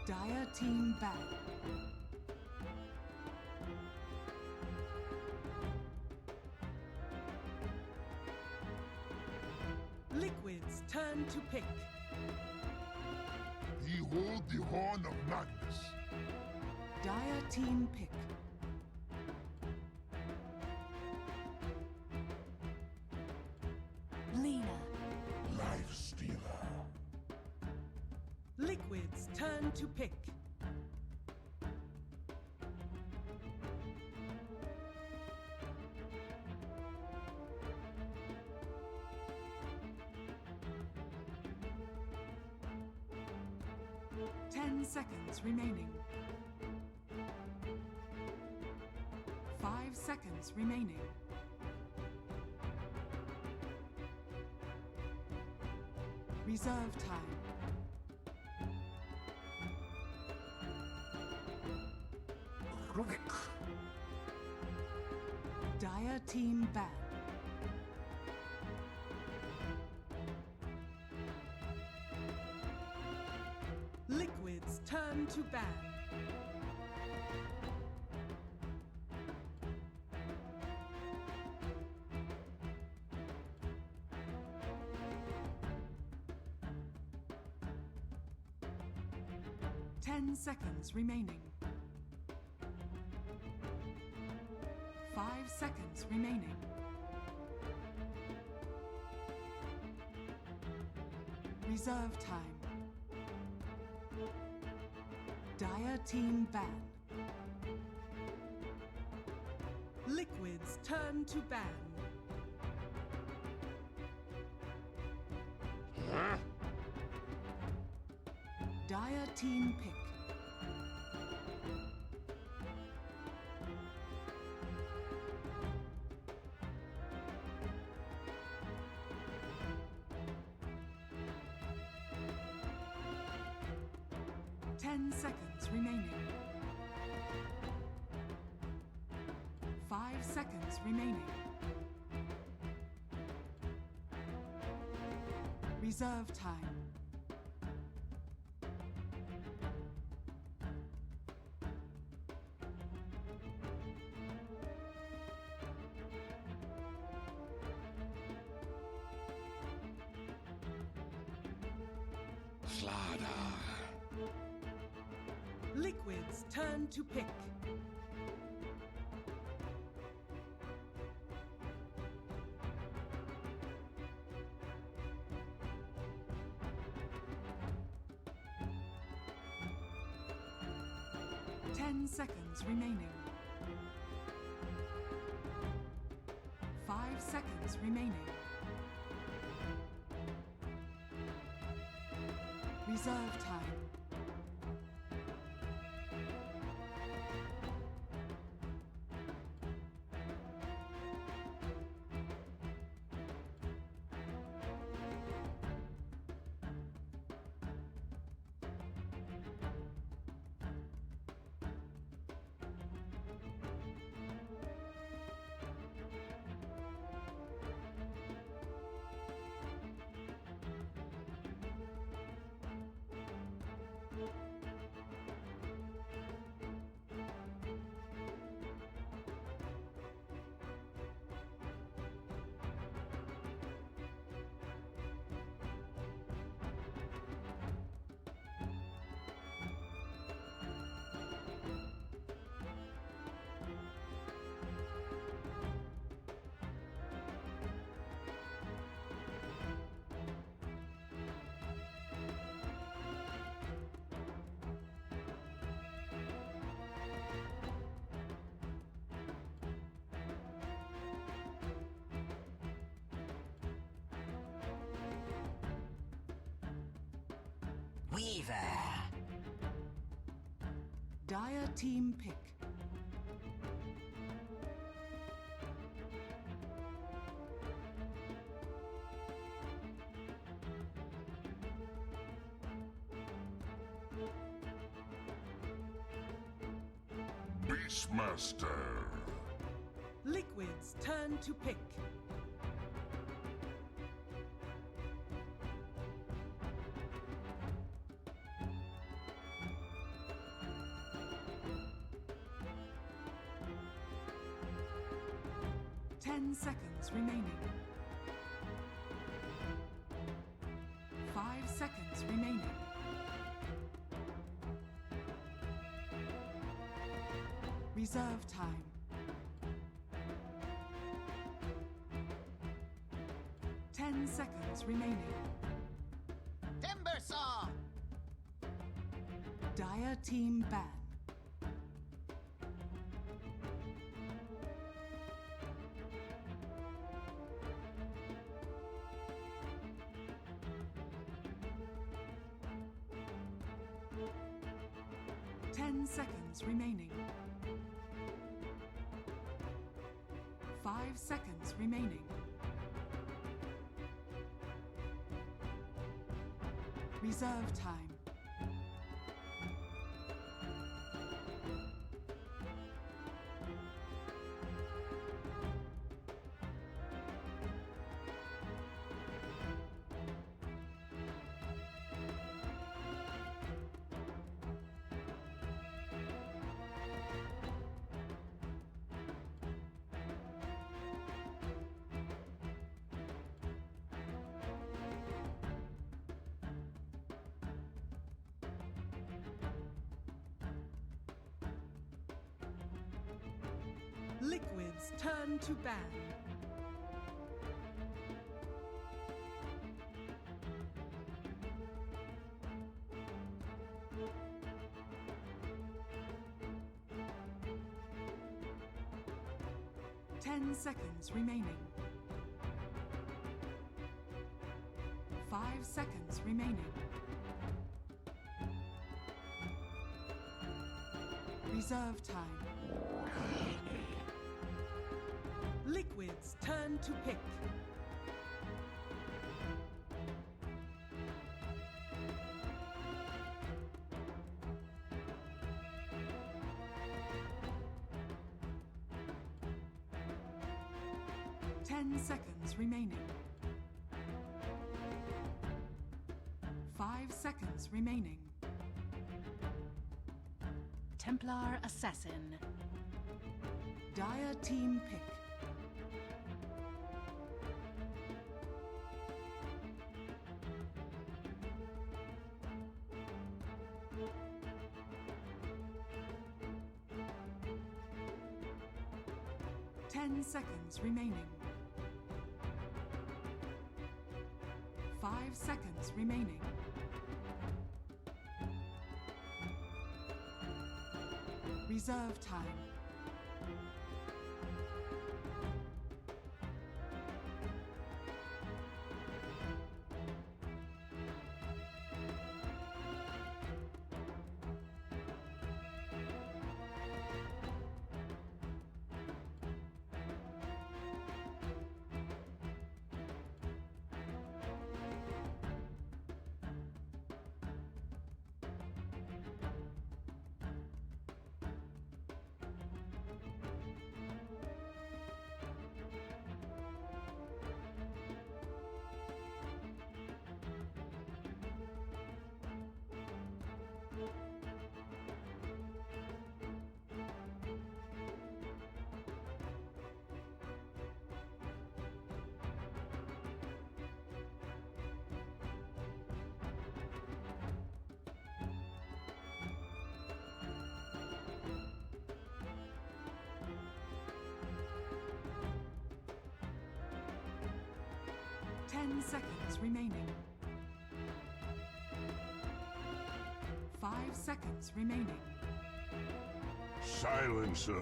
Dire team back. Liquid's turn to pick. Behold the horn of Magnus. Dire team pick. Lina. Life Stealer. Liquid's turn to pick. Ten seconds remaining. 5 seconds remaining. Reserve time. Dire team ban. Liquid's turn to ban. Ten seconds remaining. 5 seconds remaining. Reserve time. Dire team ban. Liquid's turn to ban. Dire team pick. 10 seconds remaining. 5 seconds remaining. Reserve time. Liquid's turn to pick. Ten seconds remaining. 5 seconds remaining. Reserve time. Weaver. Dire team pick. Beastmaster. Liquid's turn to pick. Seconds remaining. 5 seconds remaining. Reserve time. Ten seconds remaining. Timber saw. Dire team ban. Seconds remaining. 5 seconds remaining. Reserve time. Liquid's turn to ban. Ten seconds remaining. 5 seconds remaining. Reserve time. Liquid's turn to pick. 10 seconds remaining. 5 seconds remaining. Templar Assassin. Dire team pick. Ten seconds remaining. 5 seconds remaining. Reserve time. Ten seconds remaining. 5 seconds remaining. Silencer.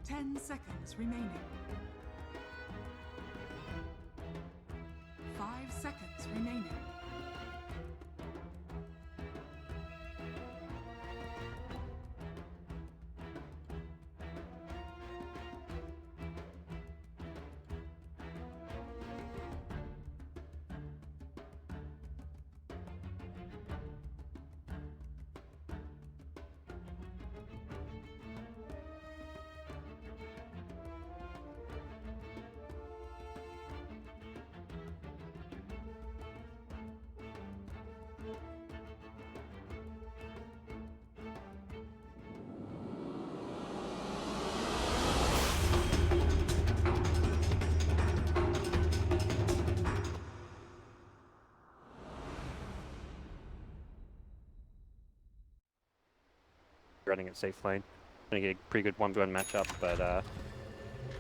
Ten seconds remaining. 5 seconds remaining. Running at safe lane. Gonna get a pretty good 1v1 matchup, but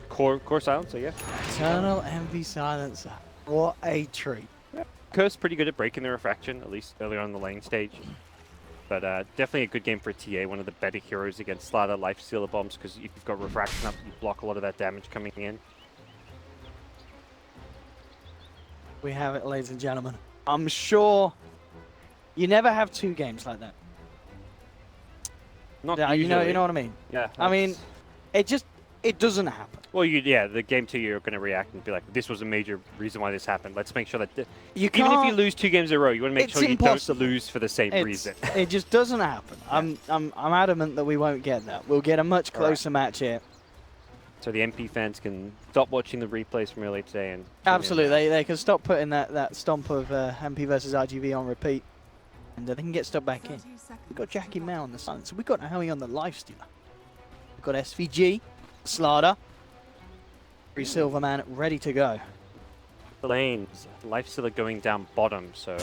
core silencer, yeah. Eternal Envy Silencer. What a treat. Yeah. Curse pretty good at breaking the refraction, at least earlier on the lane stage. But definitely a good game for TA, one of the better heroes against Slaughter, Lifestealer bombs, because if you've got refraction up, you block a lot of that damage coming in. We have it, ladies and gentlemen. I'm sure you never have two games like that. Not Yeah, usually. you know what I mean? Yeah. I mean, it doesn't happen. Well, yeah, the game 2 you're going to react and be like, this was a major reason why this happened. Let's make sure that You even if you can't- lose 2 games in a row, you want to make it's sure you impossible. don't lose for the same reason. It just doesn't happen. I'm adamant that we won't get that. We'll get a much closer match here. So the MP fans can stop watching the replays from earlier today and Absolutely, they can stop putting that stomp of MP versus RGV on repeat, and they can get stuck back in. We've got Jackie Mao on the silence. We've got Naomi on the Lifestealer. We've got SVG, Slaughter, Free Silverman ready to go. the lanes. Lifestealer going down bottom, so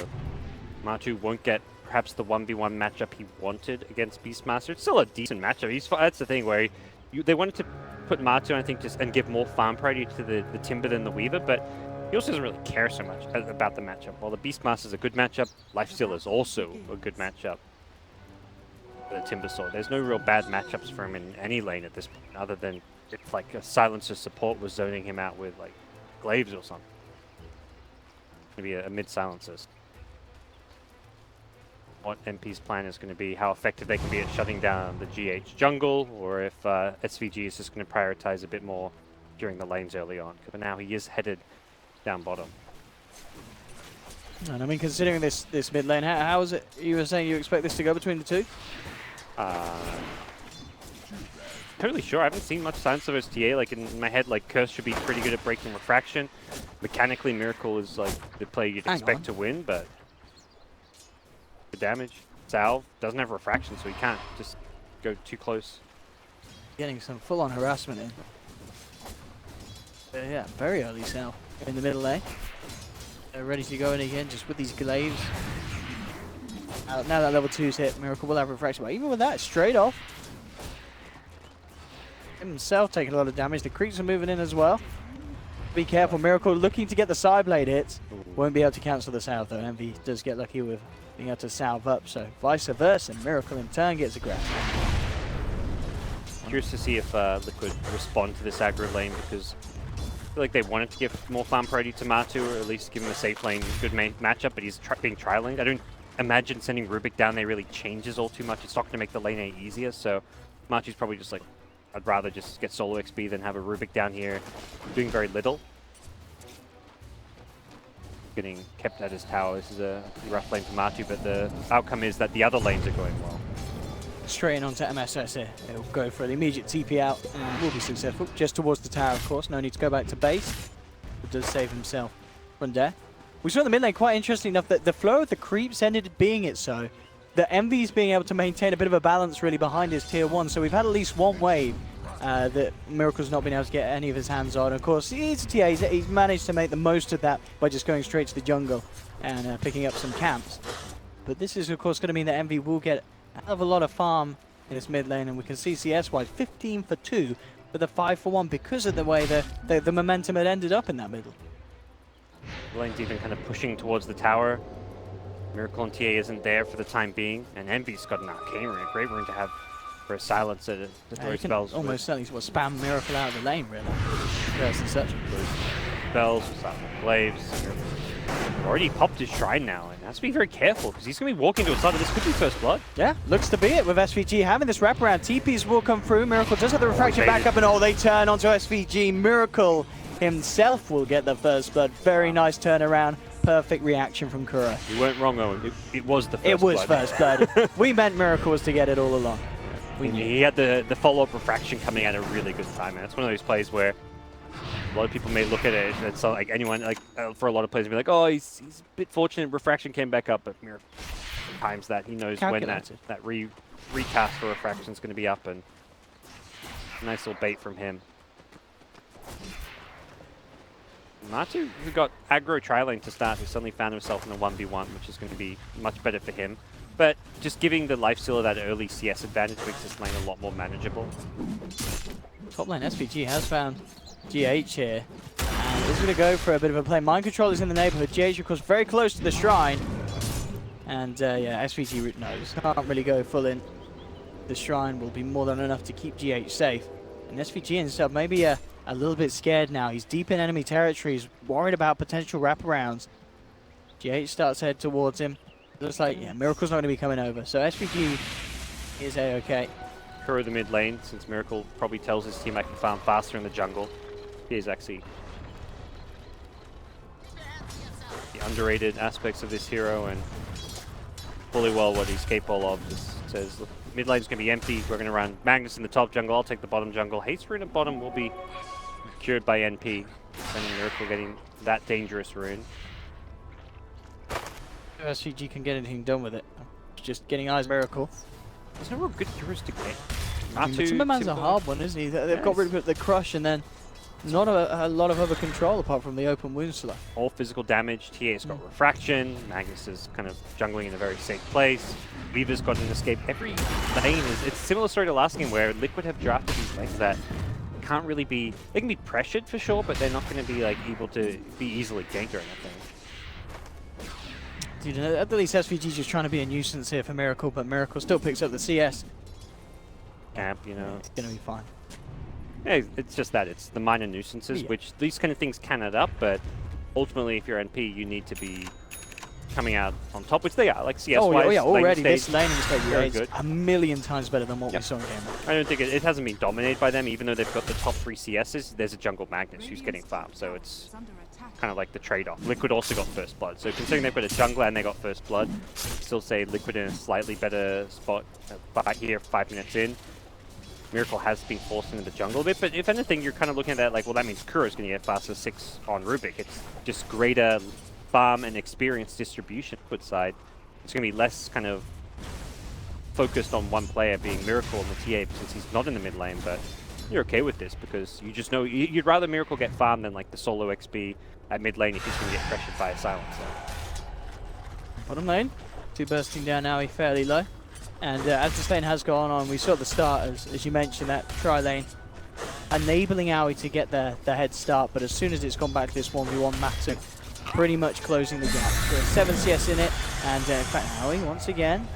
Matu won't get perhaps the 1v1 matchup he wanted against Beastmaster. It's still a decent matchup. That's the thing where they wanted to put Matu, I think, and give more farm priority to the Timber than the Weaver, but he also doesn't really care so much about the matchup. While the Beastmaster is a good matchup, Lifesteal is also a good matchup for the Timber Sword. There's no real bad matchups for him in any lane at this point, other than if like a Silencer support was zoning him out with like Glaives or something. Maybe a mid-Silencers. What MP's plan is going to be, how effective they can be at shutting down the GH jungle, or if SVG is just going to prioritize a bit more during the lanes early on. But now he is headed down bottom. And I mean, considering this mid lane, how is it? You were saying you expect this to go between the two? Totally sure. I haven't seen much Silencer versus TA. Like in my head, like Curse should be pretty good at breaking refraction. Mechanically, Miracle is like the play you'd expect to win, but the damage. Salve doesn't have refraction, so he can't just go too close. Getting some full-on harassment in. Yeah, very early Salve in the middle lane. They're ready to go in again, just with these glaives. Now that level 2's hit, Miracle will have refraction, but even with that, straight off. Himself taking a lot of damage. The creeps are moving in as well. Be careful, Miracle looking to get the side blade hits. Won't be able to cancel the salve though. Envy does get lucky with being able to salve up, so vice versa. Miracle in turn gets a grab. Curious to see if Liquid respond to this aggro lane, because I feel like they wanted to give more farm priority to Matu, or at least give him a safe lane, good matchup, but he's being tri-laned. I don't imagine sending Rubik down there really changes all too much. It's not going to make the lane A easier, so Matu's probably just like, I'd rather just get solo XP than have a Rubik down here doing very little. Getting kept at his tower. This is a rough lane for Matu, but the outcome is that the other lanes are going well. Straight in onto MSS here. He'll go for the immediate TP out and will be successful. Just towards the tower, of course. No need to go back to base. But does save himself from death. We saw in the mid lane, quite interesting enough, that the flow of the creeps ended being it so. The Envy's being able to maintain a bit of a balance really behind his tier 1. So we've had at least one wave that Miracle's not been able to get any of his hands on. Of course, he's a TA. He's managed to make the most of that by just going straight to the jungle and picking up some camps. But this is, of course, going to mean that Envy will get a hell of a lot of farm in this mid lane. And we can see CS-wise 15 for 2 with a 5 for 1 because of the way the momentum had ended up in that middle. The lane's even kind of pushing towards the tower. Miracle and TA isn't there for the time being, and Envy's got an Arcana rune, a great rune to have for a Silencer to throw spells. Almost certainly spam Miracle out of the lane, really. First and such. Spells, Glaives. Already popped his Shrine now, and has to be very careful because he's going to be walking to a side of this. Could be First Blood. Yeah, looks to be it with SVG having this wraparound. TPs will come through. Miracle does have the refraction back up, and they turn onto SVG. Miracle himself will get the First Blood. Very nice turnaround. Perfect reaction from Kura. You weren't wrong, Owen. It was the First Blood. It was First Blood. We meant Miracle was to get it all along. He had the follow-up refraction coming at a really good time, and it's one of those plays where a lot of people may look at it, and so like anyone, like for a lot of players, be like, oh, he's a bit fortunate, refraction came back up, but Miracle times that. He knows when that recast for refraction is going to be up, and nice little bait from him. Matu, who got aggro tri-lane to start, who suddenly found himself in a 1v1, which is going to be much better for him. But just giving the Lifestealer that early CS advantage makes this lane a lot more manageable. Top lane SVG has found GH here. And is going to go for a bit of a play. Mind Control is in the neighborhood. GH, of course, very close to the Shrine. And yeah, SVG knows. Can't really go full in. The Shrine will be more than enough to keep GH safe. And SVG himself maybe a little bit scared now. He's deep in enemy territory. He's worried about potential wraparounds. GH starts to head towards him. Looks like, yeah, Miracle's not going to be coming over. So SVG is a-okay. Kura the mid lane, since Miracle probably tells his team I can farm faster in the jungle. He is actually the underrated aspects of this hero, and fully well what he's capable of. Just says, look, mid lane's going to be empty. We're going to run Magnus in the top jungle. I'll take the bottom jungle. Haste rune at bottom will be cured by NP. And Miracle getting that dangerous rune. SVG can get anything done with it. Just getting eyes Miracle. There's no real good heroes to get. Timberman's a hard one, isn't he? They've got rid of the crush and then not a lot of other control apart from the open wound slot. All physical damage. TA's got refraction. Magnus is kind of jungling in a very safe place. Weaver's got an escape. Every lane is, it's a similar story to last game where Liquid have drafted these lanes that can't really be. They can be pressured for sure, but they're not going to be like able to be easily ganked or anything. Dude, at least SVG's just trying to be a nuisance here for Miracle, but Miracle still picks up the CS. Camp, you know. It's going to be fine. Yeah, it's just that. It's the minor nuisances, which these kind of things can add up, but ultimately, if you're NP, you need to be coming out on top, which they are, like CS-wise. Oh yeah, already stage, this laning stage very is good. a million times better than what we saw in game. I don't think it hasn't been dominated by them, even though they've got the top 3 CSs. There's a jungle Magnus who's getting farmed, so it's kind of like the trade-off. Liquid also got first blood, so considering they've got a jungler and they got first blood, still say Liquid in a slightly better spot here 5 minutes in. Miracle has been forced into the jungle a bit, but if anything, you're kind of looking at that like, well, that means Kuro's going to get faster 6 on Rubik. It's just greater farm and experience distribution Liquid side. It's going to be less kind of focused on one player being Miracle in the TA since he's not in the mid lane, but you're okay with this because you just know you'd rather Miracle get farmed than like the solo XP at mid lane if he's going to get pressured by a silencer. Bottom lane, 2 bursting down now, he's fairly low. And as this lane has gone on, we saw at the start, as you mentioned, that tri-lane enabling Aoi to get the head start, but as soon as it's gone back to this 1v1, Matsu pretty much closing the gap. So 7 CS in it, and in fact, Aoi, once again,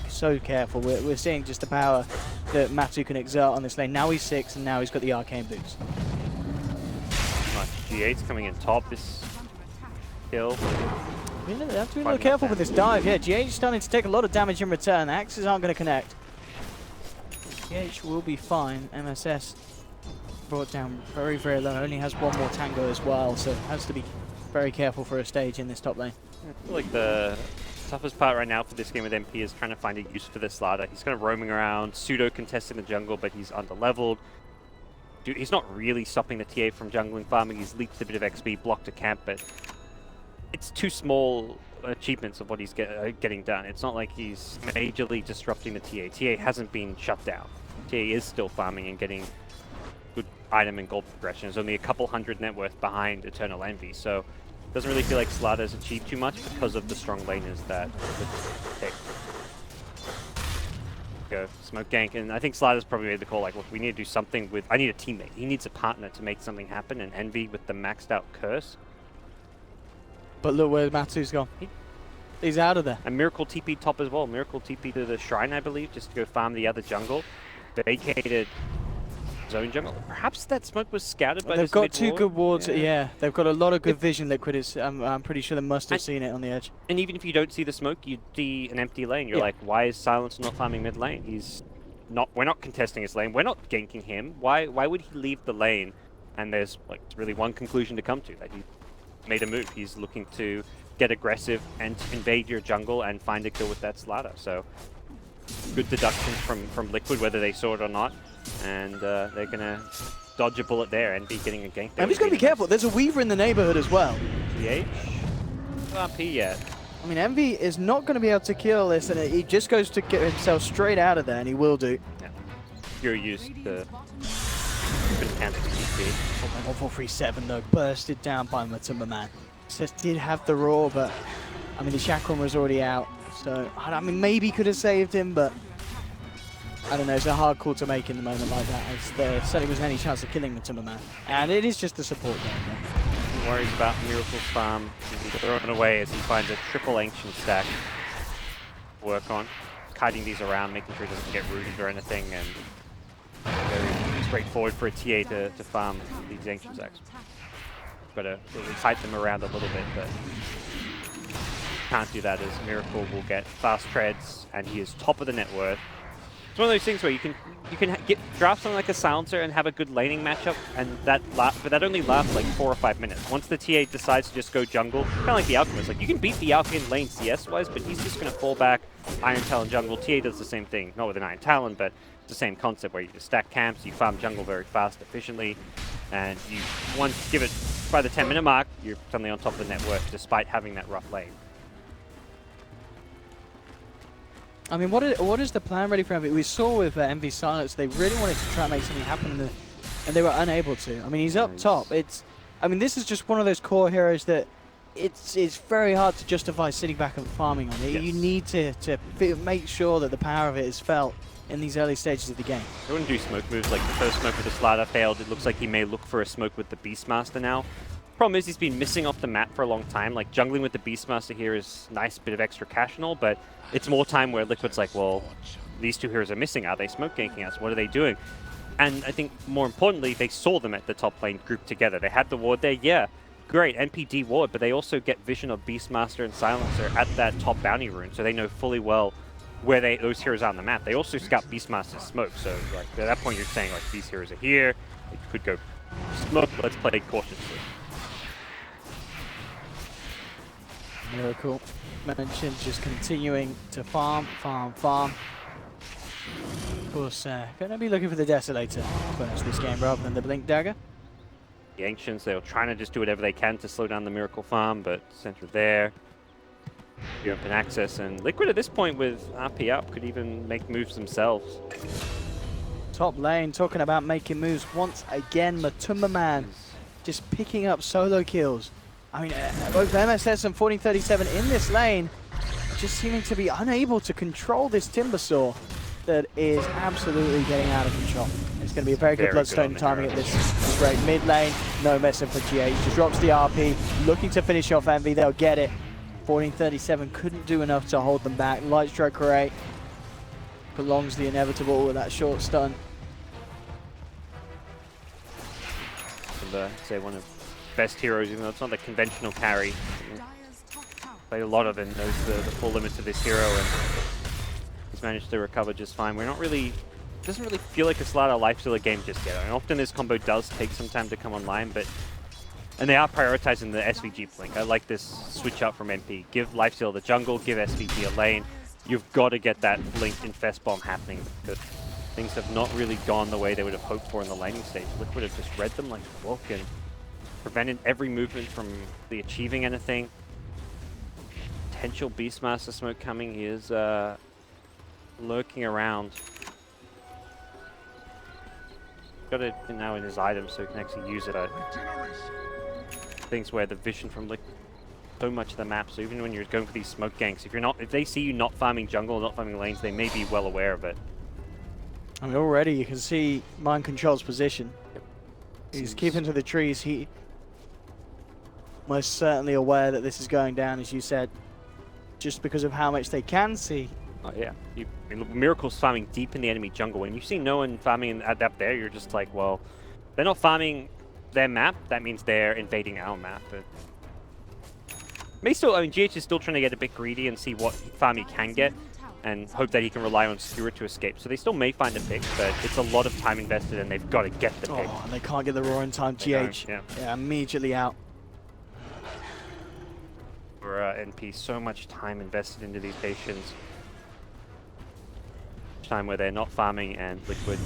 so careful. We're seeing just the power that Matsu can exert on this lane. Now he's 6, and now he's got the arcane boots. Nice. G8's coming in top this kill. They have to be a little careful with this dive. Yeah, GH is starting to take a lot of damage in return. The axes aren't going to connect. GH will be fine. MSS brought down very, very low. Only has 1 more tango as well, so has to be very careful for a stage in this top lane. I feel like the toughest part right now for this game with MP is trying to find a use for this ladder. He's kind of roaming around, pseudo-contesting the jungle, but he's under-leveled. Dude, he's not really stopping the TA from jungling farming. He's leaked a bit of XP, blocked a camp, but it's too small achievements of what he's getting done. It's not like he's majorly disrupting the TA. TA hasn't been shut down. TA is still farming and getting good item and gold progression. There's only a couple hundred net worth behind Eternal Envy, so it doesn't really feel like Slaughter's achieved too much because of the strong laners that would take. Go smoke gank, and I think Slaughter's probably made the call like, look, we need to do something with. I need a teammate. He needs a partner to make something happen. And Envy with the maxed out curse. But look where Matsu's gone. He's out of there. And Miracle TP top as well. Miracle TP to the shrine, I believe, just to go farm the other jungle. Vacated zone jungle. Perhaps that smoke was scouted by They've this got 2 good wards. Yeah. They've got a lot of good vision. Liquid is. I'm pretty sure they must have seen it on the edge. And even if you don't see the smoke, you see an empty lane. You're like, why is Silence not farming mid lane? He's not. We're not contesting his lane. We're not ganking him. Why would he leave the lane? And there's like really one conclusion to come to, that he made a move. He's looking to get aggressive and invade your jungle and find a kill with that Slaughter. So good deductions from Liquid, whether they saw it or not. And they're going to dodge a bullet there and be getting a gank. And he's got to be careful. There's a Weaver in the neighborhood as well. TH? Not P yet. I mean, Envy is not going to be able to kill this, and he just goes to get himself straight out of there, and he will do. Yeah. You're used to... couldn't cancel TP. 1437 though, bursted down by Matumba Man. Just did have the roar, but I mean the chakram was already out, so I mean maybe could have saved him, but I don't know. It's a hard call to make in the moment like that, as there certainly wasn't any chance of killing Matumba Man, and it is just a support game. He worries about Miracle's farm. He's thrown away as he finds a triple ancient stack to work on, kiting these around, making sure he doesn't get rooted or anything, and very straightforward for a TA to farm these ancient stacks. Got to kite them around a little bit, but can't do that as Miracle will get fast treads, and he is top of the net worth. It's one of those things where you can draft something like a Silencer and have a good laning matchup, and but that only lasts like 4 or 5 minutes. Once the TA decides to just go jungle, kind of like the Alchemist, like you can beat the Alch in lane CS-wise, but he's just going to fall back Iron Talon jungle. TA does the same thing, not with an Iron Talon, but it's the same concept where you just stack camps, you farm jungle very fast, efficiently, and you once give it by the 10-minute mark, you're suddenly on top of the net worth despite having that rough lane. I mean, what is the plan ready for Envy? We saw with Envy Silence, they really wanted to try and make something happen, and they were unable to. I mean, he's up top. I mean, this is just one of those core heroes that it's very hard to justify sitting back and farming on it. Yes. You need to make sure that the power of it is felt in these early stages of the game. They wouldn't do smoke moves like the first smoke with the Slider failed. It looks like he may look for a smoke with the Beastmaster now. Problem is he's been missing off the map for a long time. Like jungling with the Beastmaster here is nice bit of extra cash and all, but it's more time where Liquid's like, well, these two heroes are missing. Are they smoke ganking us? What are they doing? And I think more importantly, they saw them at the top lane grouped together. They had the ward there, yeah. Great, NPD ward, but they also get vision of Beastmaster and Silencer at that top bounty rune, so they know fully well where those heroes are on the map. They also scout Beastmaster's smoke, so like at that point you're saying like these heroes are here, it could go smoke, let's play cautiously. Miracle mentioned just continuing to farm. Of course, going to be looking for the Desolator to finish this game rather than the Blink Dagger. The Ancients, they're trying to just do whatever they can to slow down the Miracle farm, but center there. You open access, and Liquid at this point with RP up could even make moves themselves. Top lane talking about making moves once again. Matumba Man just picking up solo kills. I mean, both MSS and 1437 in this lane just seeming to be unable to control this Timbersaw that is absolutely getting out of control. It's going to be a very good Bloodstone timing at this rate. Mid lane, no messing for GH. Just drops the RP, looking to finish off Envy. They'll get it. 1437 couldn't do enough to hold them back. Light Strike Array prolongs the inevitable with that short stun. And say one of the best heroes, even though it's not the conventional carry. Played a lot of it, knows the full limits of this hero, and he's managed to recover just fine. We're not really, doesn't really feel like a Slider Lifestealer game just yet. I mean, often this combo does take some time to come online, but and they are prioritizing the SVG blink. I like this switch up from MP. Give Lifesteal the jungle, give SVG a lane. You've got to get that blink infest bomb happening because things have not really gone the way they would have hoped for in the laning stage. Liquid have just read them like a book and prevented every movement from the achieving anything. Potential Beastmaster smoke coming. He is lurking around. Got it now in his item so he can actually use it. Things where the vision from Liquid so much of the map, so even when you're going for these smoke ganks, if they see you not farming jungle, not farming lanes, they may be well aware of it. I mean, already you can see Mind Control's position. Yep. He's keeping to the trees. He most certainly aware that this is going down, as you said, just because of how much they can see. Oh yeah, I mean, Miracle's farming deep in the enemy jungle. When you see no one farming at up there, you're just like, well, they're not farming their map. That means they're invading our map. But may still, I mean, GH is still trying to get a bit greedy and see what farm he can get, and hope that he can rely on Skewer to escape. So they still may find a pick, but it's a lot of time invested, and they've got to get the pick. Oh, and they can't get the roar in time. GH, yeah, immediately out. For NP, so much time invested into these patients. Time where they're not farming, and Liquid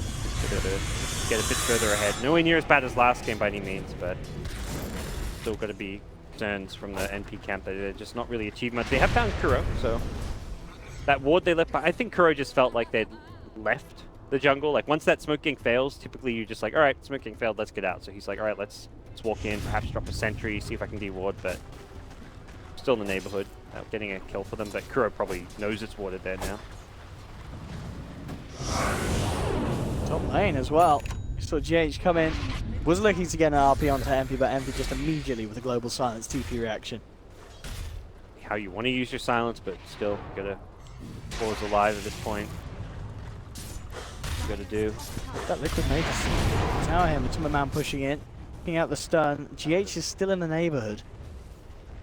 get a bit further ahead. Nowhere near as bad as last game by any means, but still got to be concerns from the NP camp that they're just not really achieving much. They have found Kuro, so that ward they left, but I think Kuro just felt like they'd left the jungle. Like once that smoke gang fails, typically you're just like, all right, smoke gang failed, let's get out. So he's like, all right, let's walk in, perhaps drop a sentry, see if I can de-ward, but still in the neighborhood, getting a kill for them. But Kuro probably knows it's warded there now. Top lane as well. Saw GH come in. Was looking to get an RP onto MP, but MP just immediately with a global silence TP reaction. How you want to use your silence, but still gotta pause alive at this point. You gotta do. That Liquid made us tower him. Matumba Man pushing in, picking out the stun. GH is still in the neighborhood.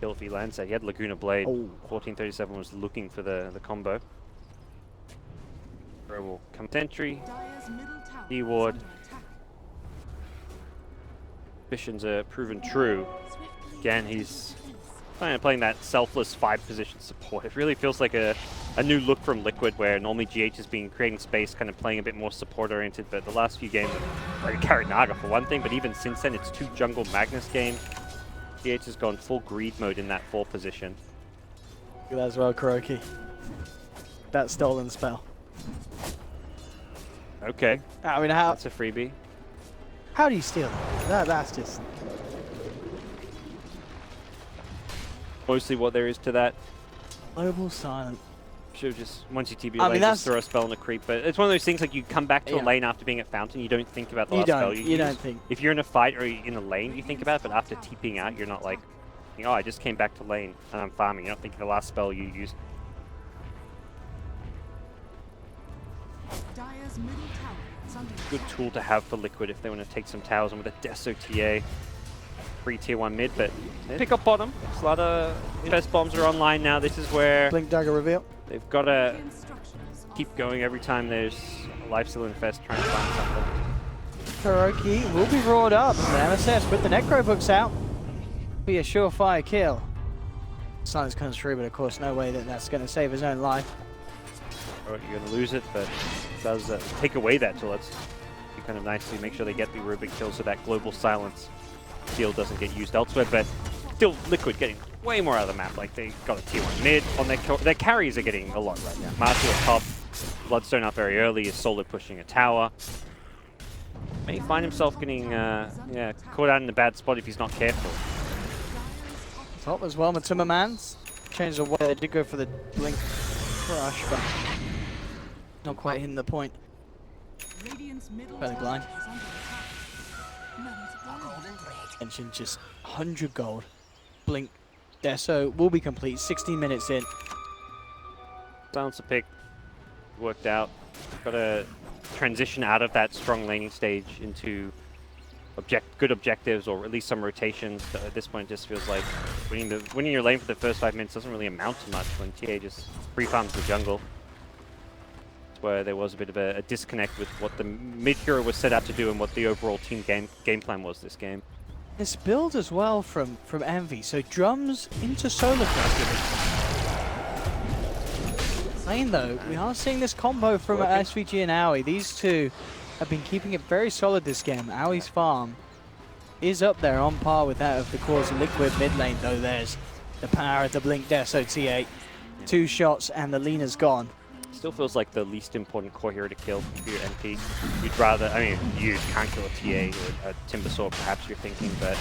Kill if he lands there. He had Laguna Blade. 1437 was looking for the combo. Will come sentry, D-ward. Visions are proven true. Again, he's playing that selfless 5 position support. It really feels like a new look from Liquid, where normally GH has been creating space, kind of playing a bit more support oriented, but the last few games have carried Naga for one thing, but even since then it's 2 jungle Magnus games. GH has gone full greed mode in that 4 position. Look at that as well, Kuroki. That stolen spell. Okay. I mean, how? That's a freebie. How do you steal that? That's just Mostly what there is to that. global silent. Should just, once you TB I away, mean, just throw a spell on a creep. But it's one of those things like you come back to a Yeah. lane after being at Fountain, you don't think about the You last don't. spell You use. don't think. If you're in a fight or in a lane, you think about it, but after TPing out, you're not like, oh, I just came back to lane and I'm farming. You're not thinking the last spell you used. Dire's middle tower is under Good attack. tool to have for Liquid if they want to take some towers and with a Deso TA. Free tier 1 mid, but they pick up bottom. Slaughter, best bombs are online now. This is where Blink dagger reveal. they've got to Instructions are keep going every time there's a lifesteal infest trying to find something. Kuroki will be roared up. And the MSS with the Necro books out. Be a surefire kill. Silence comes through, but of course, no way that that's going to save his own life. Or you're going to lose it, but it does take away that, so let's be kind of nice to make sure they get the Rubik kill so that global silence shield doesn't get used elsewhere. But still, Liquid getting way more out of the map. Like, they got a tier 1 mid on their carries are getting a lot right now. Marshall at top, Bloodstone up very early, is solo pushing a tower. May find himself getting caught out in a bad spot if he's not careful. Top as well, Matuma Mans. Changed the way. They did go for the blink crush, but not quite hitting the point. Radiant's middle Fairly tower blind. is under attack. None to blame. Mentioned just 100 gold. Blink Deso will be complete 16 minutes in. Silencer pick worked out. Got to transition out of that strong laning stage into good objectives or at least some rotations. At this point, it just feels like winning your lane for the first 5 minutes doesn't really amount to much when TA just free farms the jungle. That's where there was a bit of a disconnect with what the mid hero was set out to do and what the overall team game plan was this game. This build as well from Envy. So drums into solar lane though, we are seeing this combo from SVG and Aoi. These two have been keeping it very solid this game. Aoi's farm is up there on par with that of the Cause of Liquid mid lane, though there's the power of the Blink Deso T8. 2 shots and the Lina's gone. Still feels like the least important core hero to kill for your MP. You'd rather, I mean, you can't kill a TA or a Timbersaw, perhaps you're thinking, but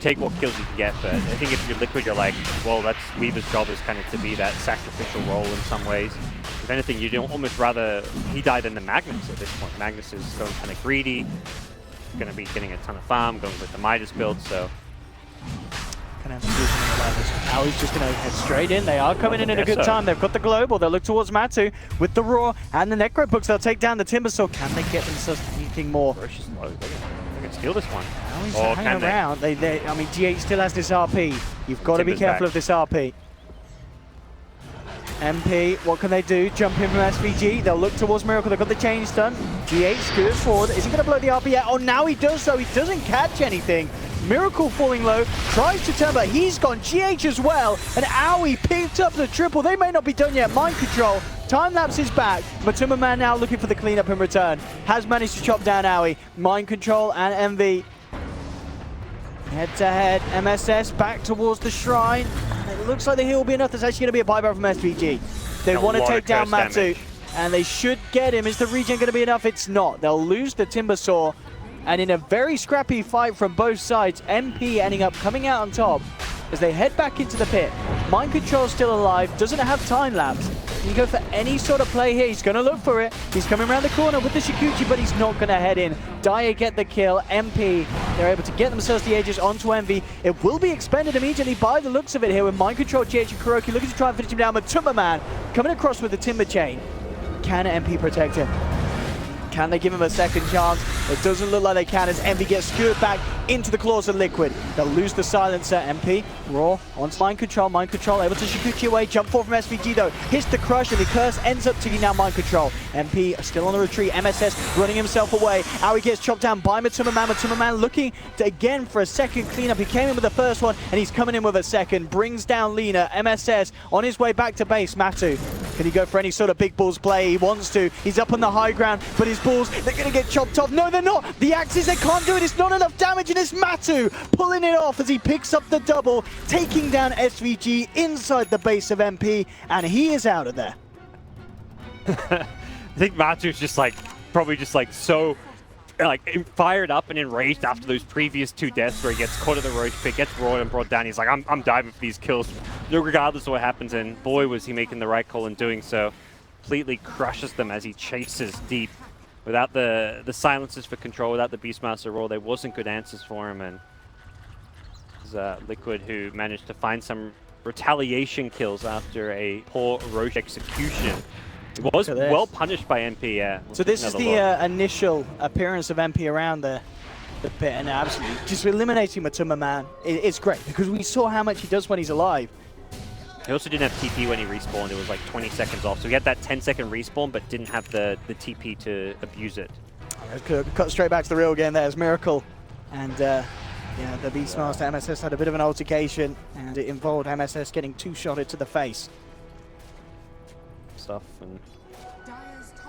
take what kills you can get. But I think if you're Liquid, you're like, well, that's Weaver's job is kind of to be that sacrificial role in some ways. If anything, you'd almost rather he die than the Magnus at this point. Magnus is going kind of greedy, going to be getting a ton of farm, going with the Midas build, so. Gonna have to do something about this. Aoi's just gonna head straight in. They are coming in at a good time. They've got the global. They'll look towards Matu with the Roar and the Necro books. They'll take down the Timbersaw. Can they get themselves anything more? Ferocious low. They can steal this one. Aoi's Or hanging can they? around. I mean, GH still has this RP. You've got to be Timber's careful back. of this RP. MP, what can they do? Jump in from SVG. They'll look towards Miracle. They've got the chain stun. GH scoots forward. Is he going to blow the RP yet? Oh, now he does so. He doesn't catch anything. Miracle falling low, tries to turn, but he's gone. GH as well, and Aoi picked up the triple. They may not be done yet. Mind control. Time lapse is back. Matuma Man now looking for the cleanup in return. Has managed to chop down Aoi. Mind control and MV. Head to head. MSS back towards the shrine. It looks like the heal will be enough. There's actually going to be a buyback from SVG. They want to take down Matu, and they should get him. Is the regen going to be enough? It's not. They'll lose the Timbersaw. And in a very scrappy fight from both sides, MP ending up coming out on top as they head back into the pit. Mind Control still alive, doesn't have time lapse. You go for any sort of play here, he's going to look for it. He's coming around the corner with the Shikuchi, but he's not going to head in. Dire get the kill. MP, they're able to get themselves the Aegis onto Envy. It will be expended immediately by the looks of it here with Mind Control, GH and Kuroki looking to try and finish him down. But Matuma Man coming across with the Timber Chain. Can MP protect him? Can they give him a second chance? It doesn't look like they can as Envy gets skewered back into the claws of Liquid. They'll lose the silencer. MP, Raw, on Mind Control, able to Shikuchi away. Jump forward from SVG though. Hits the crush and the curse ends up taking down Mind Control. MP still on the retreat. MSS running himself away. Aoi gets chopped down by Matuma Man. Matuma Man looking again for a second cleanup. He came in with the first one and he's coming in with a second. Brings down Lina. MSS on his way back to base. Matu, can he go for any sort of big balls play? He wants to. He's up on the high ground, but his balls, they're going to get chopped off. No, they're not. The axes, they can't do it. It's not enough damage, and it's Matu pulling it off as he picks up the double, taking down SVG inside the base of MP, and he is out of there. I think Matu's just like, probably just like so like fired up and enraged after those previous 2 deaths where he gets caught at the roach pit, gets roared and brought down. He's like, I'm diving for these kills, regardless of what happens. And boy, was he making the right call in doing so. Completely crushes them as he chases deep. Without the silences for control, without the Beastmaster roll, there wasn't good answers for him. And Liquid, who managed to find some retaliation kills after a poor roach execution. It was well punished by MP, yeah. So this is the initial appearance of MP around the pit, and absolutely just eliminating Matuma Man. It's great because we saw how much he does when he's alive. He also didn't have TP when he respawned. It was like 20 seconds off. So he had that 10-second respawn, but didn't have the TP to abuse it. Cut straight back to the real game there as Miracle. And yeah, the Beastmaster MSS had a bit of an altercation, and it involved MSS getting 2-shotted to the face. Stuff and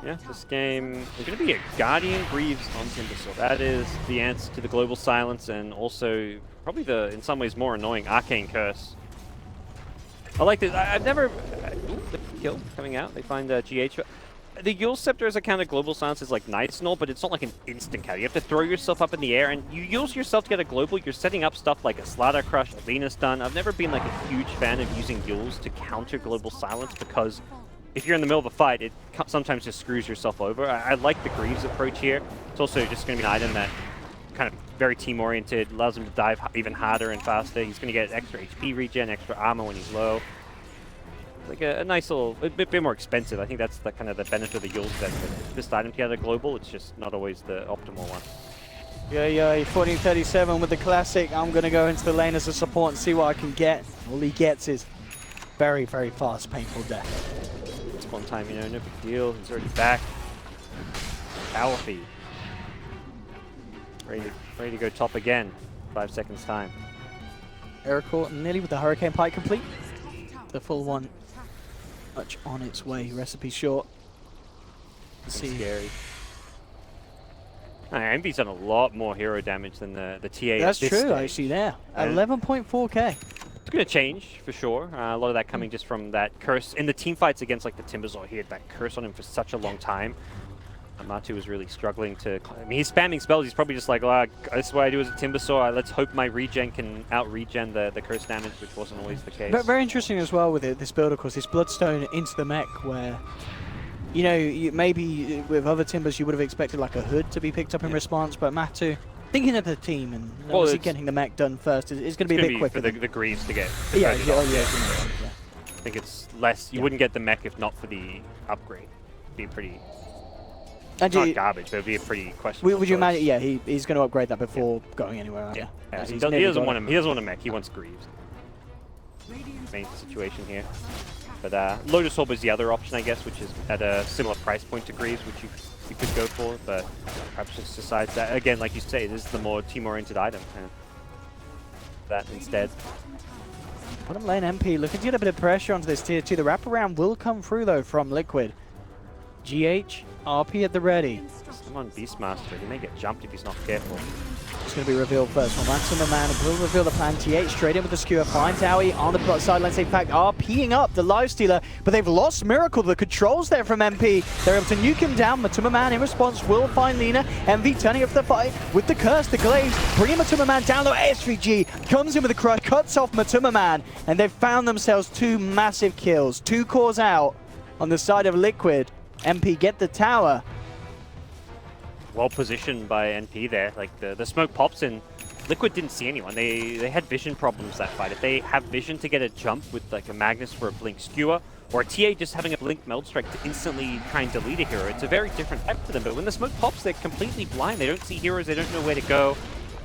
yeah, this game is going to be a Guardian Greaves on Timbersaw. That is the answer to the global silence, and also probably the, in some ways, more annoying Arcane Curse. I like this. I've never... the kill coming out. They find GH. The Yule Scepter as a counter global silence is like nice and all, but it's not like an instant counter. You have to throw yourself up in the air, and you use yourself to get a global. You're setting up stuff like a Slaughter Crush, a Lina stun. I've never been like a huge fan of using Yules to counter global silence because if you're in the middle of a fight, it sometimes just screws yourself over. I like the Greaves approach here. It's also just going to be an item that kind of very team-oriented, allows him to dive even harder and faster. He's going to get extra HP regen, extra armor when he's low. Like a nice little, a bit more expensive. I think that's the kind of the benefit of the Yule set. This item to get a global, it's just not always the optimal one. Yeah, 1437 with the classic. I'm going to go into the lane as a support and see what I can get. All he gets is very, very fast, painful death. It's one time, you know, no big deal. He's already back. Power feed. Ready to go top again. 5 seconds time. Miracle nearly with the Hurricane Pike complete. The full one much on its way. Recipe short. Scary. Envy's done a lot more hero damage than the TA. That's true, actually, there. 11.4k. It's going to change, for sure. A lot of that coming just from that curse. In the team fights against like the Timbersaw, he had that curse on him for such a long time. Matu was really struggling to... I mean, he's spamming spells. He's probably just like, oh, this is what I do as a Timbersaw. Let's hope my regen can out-regen the curse damage, which wasn't always the case. But very interesting as well with this build, of course, this Bloodstone into the mech where, you know, maybe with other Timbers you would have expected like a Hood to be picked up in response, but Matu, thinking of the team and obviously getting the mech done first is going to be a bit quicker. For the Greaves to get... Yeah. I think it's less... You wouldn't get the mech if not for the upgrade. It'd be pretty... Not garbage, but it would be a pretty questionable Would you imagine? Yeah, he's going to upgrade that before going anywhere. Yeah. He doesn't want a mech. He wants Greaves. Main situation here. But Lotus Orb is the other option, I guess, which is at a similar price point to Greaves, which you could go for. But perhaps just decides that again, like you say, this is the more team-oriented item. And that instead. Bottom lane MP looking to get a bit of pressure onto this tier 2. The wraparound will come through though from Liquid. GH, RP at the ready. Come on, Beastmaster. He may get jumped if he's not careful. It's going to be revealed first. Matuma Man will reveal the plan. TH straight in with the skewer. Finds Owie on the sidelines. In fact, RPing up the Lifestealer, but they've lost Miracle. The controls there from MP. They're able to nuke him down. Matuma Man in response will find Lina. MV turning up the fight with the curse, the glaze, bringing Matuma Man down low. SVG comes in with a crush, cuts off Matuma Man, and they've found themselves 2 massive kills. 2 cores out on the side of Liquid. MP get the tower. Well positioned by NP there. Like the smoke pops and Liquid didn't see anyone. They had vision problems that fight. If they have vision to get a jump with like a Magnus for a blink skewer, or a TA just having a blink meld strike to instantly try and delete a hero, it's a very different type for them. But when the smoke pops, they're completely blind. They don't see heroes. They don't know where to go.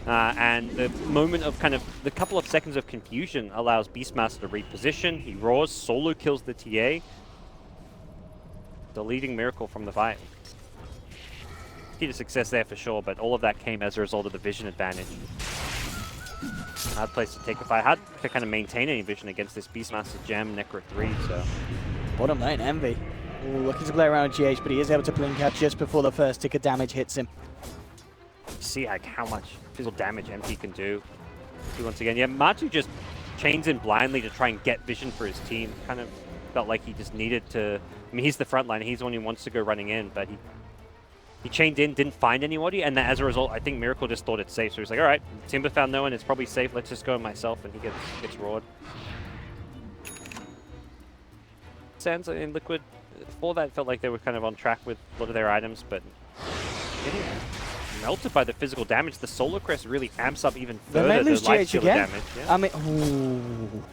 And the moment of kind of the couple of seconds of confusion allows Beastmaster to reposition. He roars, solo kills the TA. Deleting Miracle from the fight. Key to success there for sure, but all of that came as a result of the vision advantage. Hard place to take a fight. Hard to kind of maintain any vision against this Beastmaster Gem, Necro 3, so... Bottom lane, Envy. Ooh, looking to play around GH, but he is able to blink out just before the first tick of damage hits him. See like how much physical damage MP can do. See, once again, yeah, Matu just chains in blindly to try and get vision for his team. Kind of felt like he just needed to... I mean, he's the front line. He's the one who wants to go running in, but he He chained in, didn't find anybody, and then as a result, I think Miracle just thought it's safe. So he's like, all right, Timber found no one, it's probably safe, let's just go myself, and he gets roared. Sense in Liquid, before that, felt like they were kind of on track with a lot of their items, but getting melted by the physical damage. The Solar Crest really amps up even further they may lose the life GH steal again. damage. Yeah. I mean, ooh,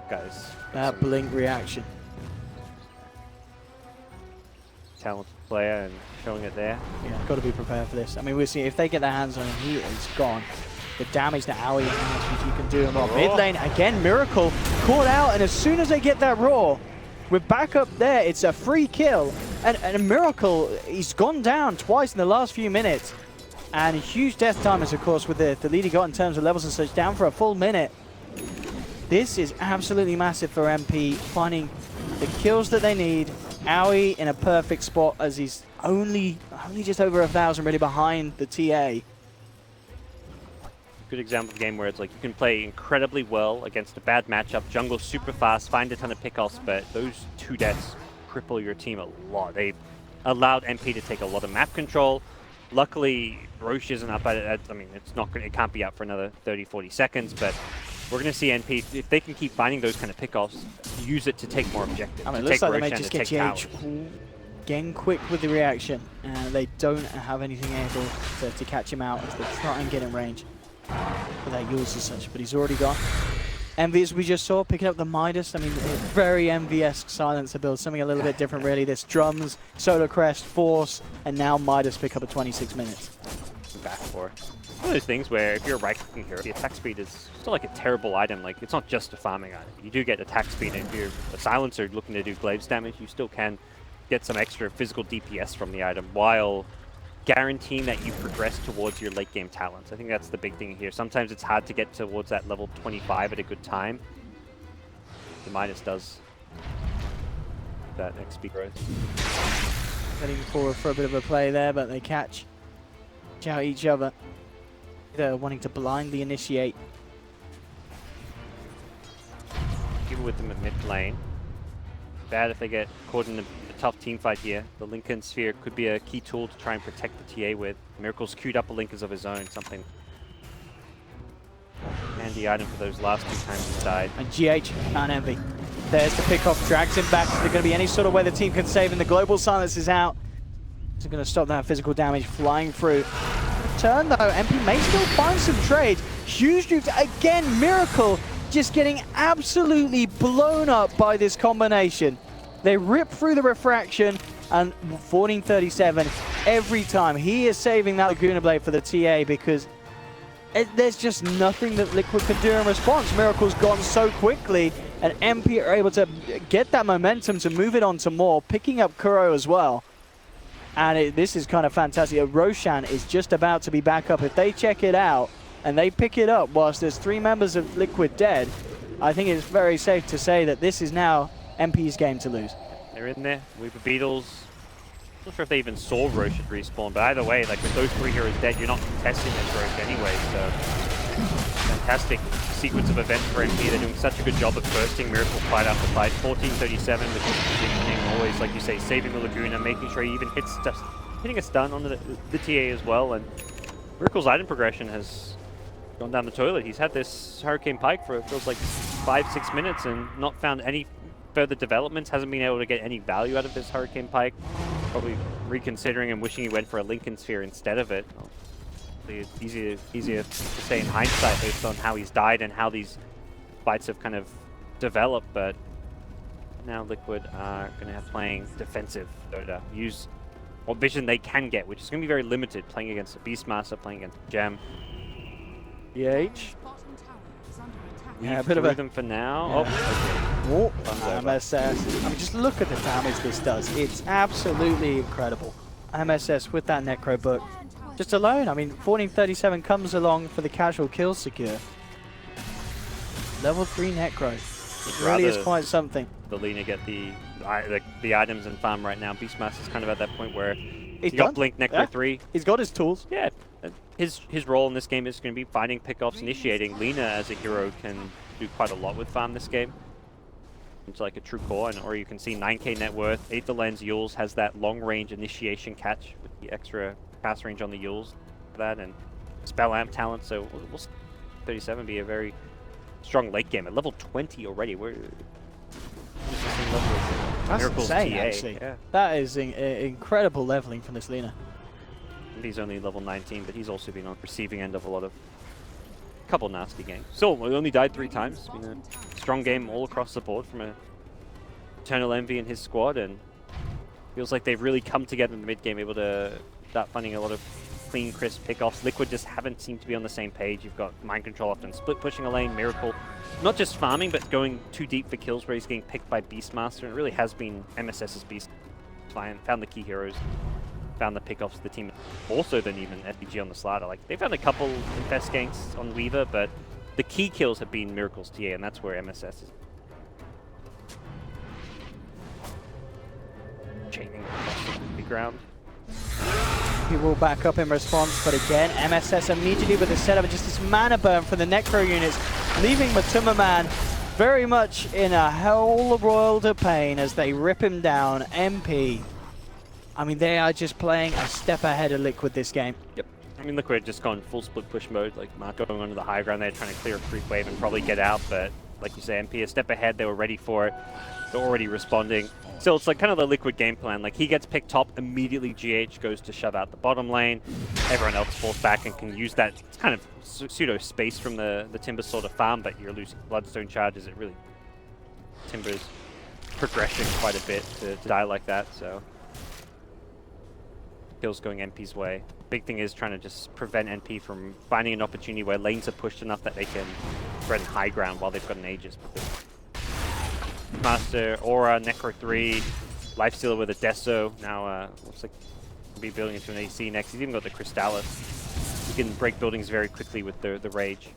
Guys, that blink reaction. talented player and showing it there. Yeah, got to be prepared for this. I mean, we'll see if they get their hands on him, he is gone. The damage that Aoi has, which you can do him on mid lane. Again, Miracle caught out, and as soon as they get that roar, we're back up there. It's a free kill. And a Miracle, he's gone down twice in the last few minutes. And huge death timers, of course, with the lead he got in terms of levels and such, down for a full minute. This is absolutely massive for MP, finding the kills that they need. Aoi in a perfect spot as he's only just over 1,000 really behind the TA. Good example of a game where it's like you can play incredibly well against a bad matchup, jungle super fast, find a ton of pickoffs, but those 2 deaths cripple your team a lot. They've allowed MP to take a lot of map control. Luckily, Roche isn't up at it. I mean, it can't be up for another 30, 40 seconds, but we're going to see NP, if they can keep finding those kind of pickoffs, use it to take more objectives. I mean, it to looks take like they may Roshan, just to get take GH towers. again quick with the reaction. They don't have anything able to catch him out as they try and get in range for that use as such, but he's already gone. Envy, as we just saw, picking up the Midas. I mean, very Envy-esque silencer build, something a little bit different really. This drums, Solar Crest, Force, and now Midas pick up at 26 minutes. Back for one of those things where if you're a right-clicking hero, the attack speed is still like a terrible item. Like, it's not just a farming item. You do get attack speed, and if you're a silencer looking to do glaives damage, you still can get some extra physical DPS from the item while guaranteeing that you progress towards your late game talents. I think that's the big thing here. Sometimes it's hard to get towards that level 25 at a good time. The Midas does that XP growth. Heading forward for a bit of a play there, but they catch out each other. They're wanting to blindly initiate. Keep it with them at mid lane. Bad if they get caught in a tough team fight here. The Lincoln Sphere could be a key tool to try and protect the TA with. Miracle's queued up a Linkers of his own, something handy item for those last 2 times he's died. And GH can't Envy. There's the pickoff, drags him back. Is there going to be any sort of way the team can save him? The global silence is out. Is it going to stop that physical damage flying through? Turn though, MP may still find some trades. Huge dupes again, Miracle just getting absolutely blown up by this combination. They rip through the refraction, and 1437 every time. He is saving that Laguna Blade for the TA because there's just nothing that Liquid can do in response. Miracle's gone so quickly, and MP are able to get that momentum to move it on to more, picking up Kuro as well. And this is kind of fantastic. Roshan is just about to be back up. If they check it out and they pick it up whilst there's 3 members of Liquid dead, I think it's very safe to say that this is now MP's game to lose. They're in there. Weaver Beetles. Not sure if they even saw Roche at respawn, but either way, like with those 3 heroes dead, you're not contesting this Roche anyway, so fantastic sequence of events for MP. They're doing such a good job of bursting Miracle fight after fight. 1437, which is positioning, always, like you say, saving the Laguna, making sure he even hitting a stun on the TA as well, and Miracle's item progression has gone down the toilet. He's had this Hurricane Pike for, it feels like 5-6 minutes and not found any further developments, hasn't been able to get any value out of this Hurricane Pike. Probably reconsidering and wishing he went for a Lincoln Sphere instead of it. It's easier to say in hindsight based on how he's died and how these fights have kind of developed, but now Liquid are going to have playing defensive Dota. Use what vision they can get, which is going to be very limited, playing against a Beastmaster, playing against a Gem. EH. Yeah, a bit of them for now. Yeah. Oh, okay. MSS. I mean, just look at the damage this does. It's absolutely incredible. MSS with that Necro book. Just alone, I mean, 1437 comes along for the casual kill secure. Level 3 Necro. It really is quite something. The Lina get the items and farm right now. Beastmaster's kind of at that point where he's got Blink Necro 3. He's got his tools. Yeah. His role in this game is going to be finding pickoffs, initiating. Lina as a hero can do quite a lot with farm this game. It's like a true core, or you can see 9k net worth. Aether Lens Yules has that long range initiation catch with the extra pass range on the Yules for that, and spell amp talent. So we'll see 37 be a very strong late game at level 20 already. We're just the same level as That's Miracle's insane, TA. actually. Yeah. That is incredible leveling from this Lina. He's only level 19, but he's also been on receiving end of a couple nasty games. Still, we only died 3 times. Been a strong game all across the board from Eternal Envy and his squad, and feels like they've really come together in the mid game, able to start finding a lot of clean, crisp pickoffs. Liquid just haven't seemed to be on the same page. You've got Mind Control often split pushing a lane, Miracle not just farming, but going too deep for kills where he's getting picked by Beastmaster, and it really has been MSS's Beast. Found the key heroes, found the pickoffs of the team more so than even SPG on the slider. Like, they've found a couple infest ganks on Weaver, but the key kills have been Miracle's TA, and that's where MSS is chaining across the ground. He will back up in response, but again, MSS immediately with the setup and just this mana burn from the Necro units, leaving Matuma Man very much in a whole world of pain as they rip him down. MP, I mean, they are just playing a step ahead of Liquid this game. Yep. I mean, Liquid just gone full split push mode, like Mark going onto the high ground there, trying to clear a creep wave and probably get out, but like you say, MP a step ahead, they were ready for it. They're already responding. So it's like kind of the Liquid game plan. Like, he gets picked top, immediately GH goes to shove out the bottom lane. Everyone else falls back and can use that kind of pseudo space from the Timber sort of farm, but you're losing Bloodstone charges. It really Timber's progression quite a bit to die like that, so kills going NP's way. Big thing is trying to just prevent NP from finding an opportunity where lanes are pushed enough that they can spread high ground while they've got an Aegis. Master, Aura, Necro 3, Lifestealer with a Deso. Now looks like he'll be building into an AC next. He's even got the Crystallis. He can break buildings very quickly with the Rage.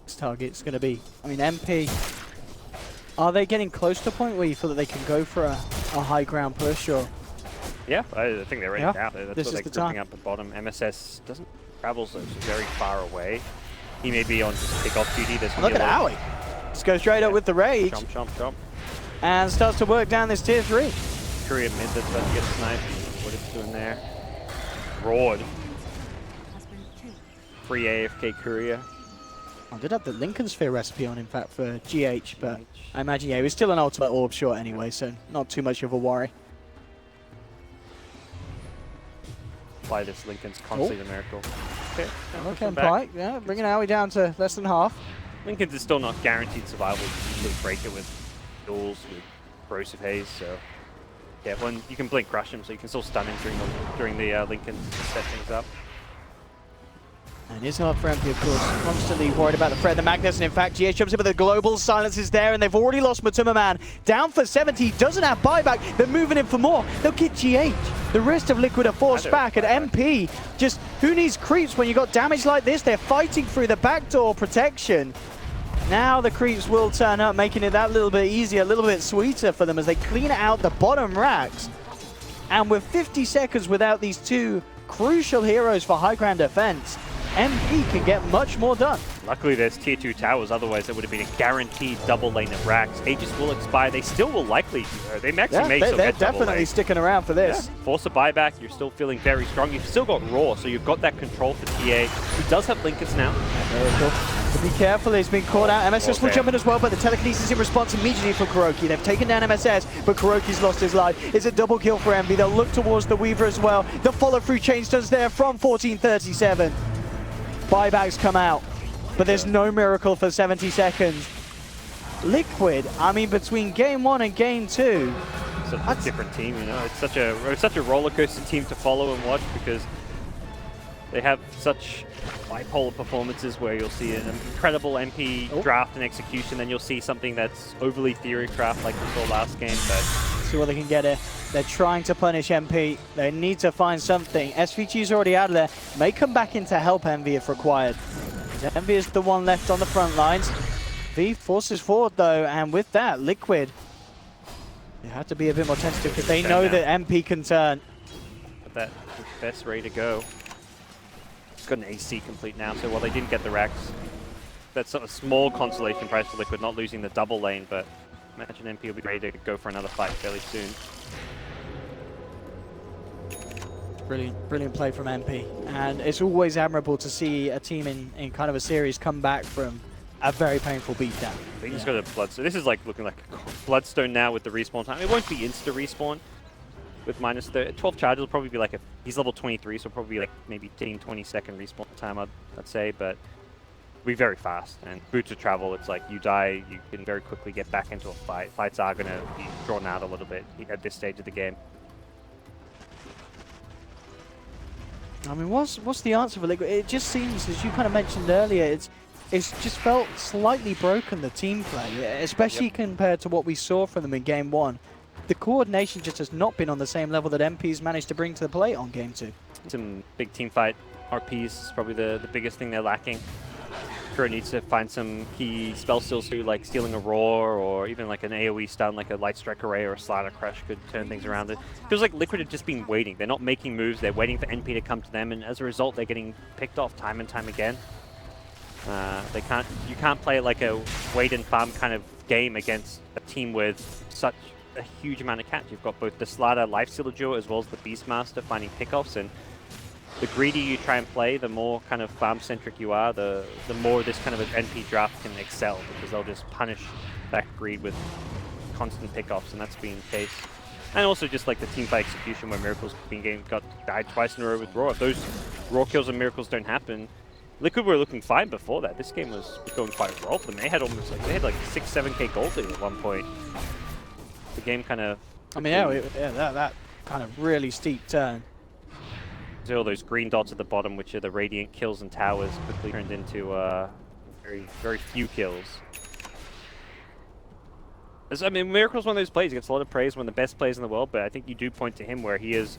This target's going to be, I mean, MP, are they getting close to a point where you feel that they can go for a high ground push, or? Yeah, I think they're ready now. That's this what is they're the gripping time. up at bottom. MSS doesn't travel so very far away. He may be on just pick-off duty. Look at Owie. Just goes straight up with the Rage. Chomp, chomp, chomp. And starts to work down this tier 3. Courier mid that's about to get sniped. What it's doing there. Roared. Free AFK Courier. I did have the Lincoln Sphere recipe on, in fact, for GH, but I imagine, yeah, he was still an ultimate orb short anyway, so not too much of a worry. Apply this Lincoln's constantly to Miracle. Okay, Okay, Pike, yeah, bringing Owie down to less than half. Lincoln's is still not guaranteed survival. You can usually break it with duels, with Corrosive Haze, so yeah, you can blink crush him, so you can still stun him during the Lincoln to set things up. And it's hard for MP, of course, constantly worried about the threat of the Magnus, and in fact, GH jumps in with the global, silence is there, and they've already lost Matuma Man. Down for 70, doesn't have buyback, they're moving in for more. They'll get GH. The rest of Liquid are forced back, and MP, just, who needs creeps when you got damage like this? They're fighting through the backdoor protection. Now the creeps will turn up, making it that little bit easier, a little bit sweeter for them as they clean out the bottom racks. And with 50 seconds without these two crucial heroes for high ground defense, MP can get much more done. Luckily there's tier 2 towers, otherwise there would have been a guaranteed double lane of racks. Aegis will expire, they still will likely, they may still they're get double definitely lane. sticking around for this. Yeah. Force a buyback, you're still feeling very strong. You've still got Raw, so you've got that control for TA. He does have Lincolns now. But be careful, he's been caught out. MSS will jump in as well, but the telekinesis in response immediately for Kuroki. They've taken down MSS, but Kuroki's lost his life. It's a double kill for Envy. They'll look towards the Weaver as well. The follow-through chainstone's there from 1437. Buybacks come out, but there's no Miracle for 70 seconds. Liquid, I mean, between game 1 and game 2, Such a different team, you know. It's such a roller coaster team to follow and watch because they have such bipolar performances where you'll see an incredible MP draft and execution, then you'll see something that's overly theory craft like we saw last game. But see what they can get here. They're trying to punish MP. They need to find something. SVG's already out of there. May come back in to help Envy if required. Envy is the one left on the front lines. V forces forward though, and with that, Liquid, they have to be a bit more tentative because they know that MP can turn. But that best ready to go. It's got an AC complete now, so while they didn't get the racks, that's a small consolation prize for Liquid, not losing the double lane, but imagine MP will be ready to go for another fight fairly soon. Brilliant play from MP. And it's always admirable to see a team in kind of a series come back from a very painful beatdown. I think he's got a Bloodstone. This is like looking like a Bloodstone now with the respawn time. It won't be insta respawn with minus 12 charges. Will probably be like he's level 23, so probably like maybe 20 second respawn time, I'd say, but it'll be very fast. And boots of travel, it's like you die, you can very quickly get back into a fight. Fights are going to be drawn out a little bit at this stage of the game. I mean, what's the answer for Liquid? It just seems, as you kind of mentioned earlier, it's just felt slightly broken, the team play, especially compared to what we saw from them in Game 1. The coordination just has not been on the same level that MP's managed to bring to the plate on Game 2. Some big team fight RPs is probably the biggest thing they're lacking. Kuro needs to find some key spell steals too, like stealing a roar or even like an AoE stun, like a light strike array or a slider crush could turn things around. It feels like Liquid have just been waiting. They're not making moves, they're waiting for NP to come to them, and as a result they're getting picked off time and time again. You can't play like a wait and farm kind of game against a team with such a huge amount of catch. You've got both the Slider Lifestealer duo as well as the Beastmaster finding pickoffs, and the greedier you try and play, the more kind of farm-centric you are, the more this kind of an NP draft can excel, because they'll just punish that greed with constant pickoffs, and that's been the case. And also just like the teamfight execution where Miracle's died twice in a row with Raw. If those Raw kills and Miracles don't happen, Liquid were looking fine before that. This game was going quite well for them. They had almost like 6-7k gold lead at one point. The game kind of... I mean, that kind of really steep turn. So all those green dots at the bottom, which are the Radiant kills and towers, quickly turned into very few kills. I mean, Miracle's one of those players. He gets a lot of praise, one of the best players in the world, but I think you do point to him where he has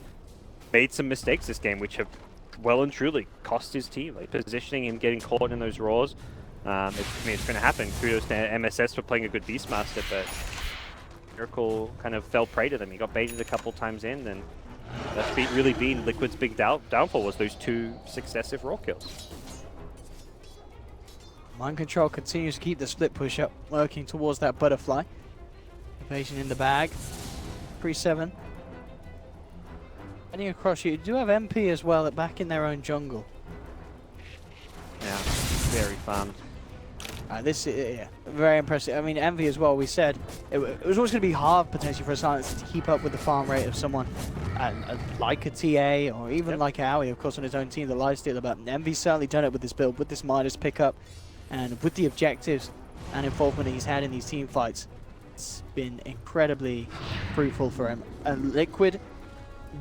made some mistakes this game, which have well and truly cost his team. Like positioning him, getting caught in those roars. I mean, it's going to happen. Kudos to MSS for playing a good Beastmaster, but Miracle kind of fell prey to them. He got baited a couple times in, and that's really been Liquid's big downfall, was those 2 successive Raw kills. Mind Control continues to keep the split push up, working towards that butterfly. Evasion in the bag. 3-7. Heading across, you do have MP as well, back in their own jungle. Yeah, very farmed. This is very impressive. I mean, Envy as well, we said it was always going to be hard potentially for a Silencer to keep up with the farm rate of someone like a TA or even like Aoi, of course, on his own team, the Lifestealer. But Envy's certainly done it with this build, with this Midas pickup, and with the objectives and involvement he's had in these team fights. It's been incredibly fruitful for him. And Liquid,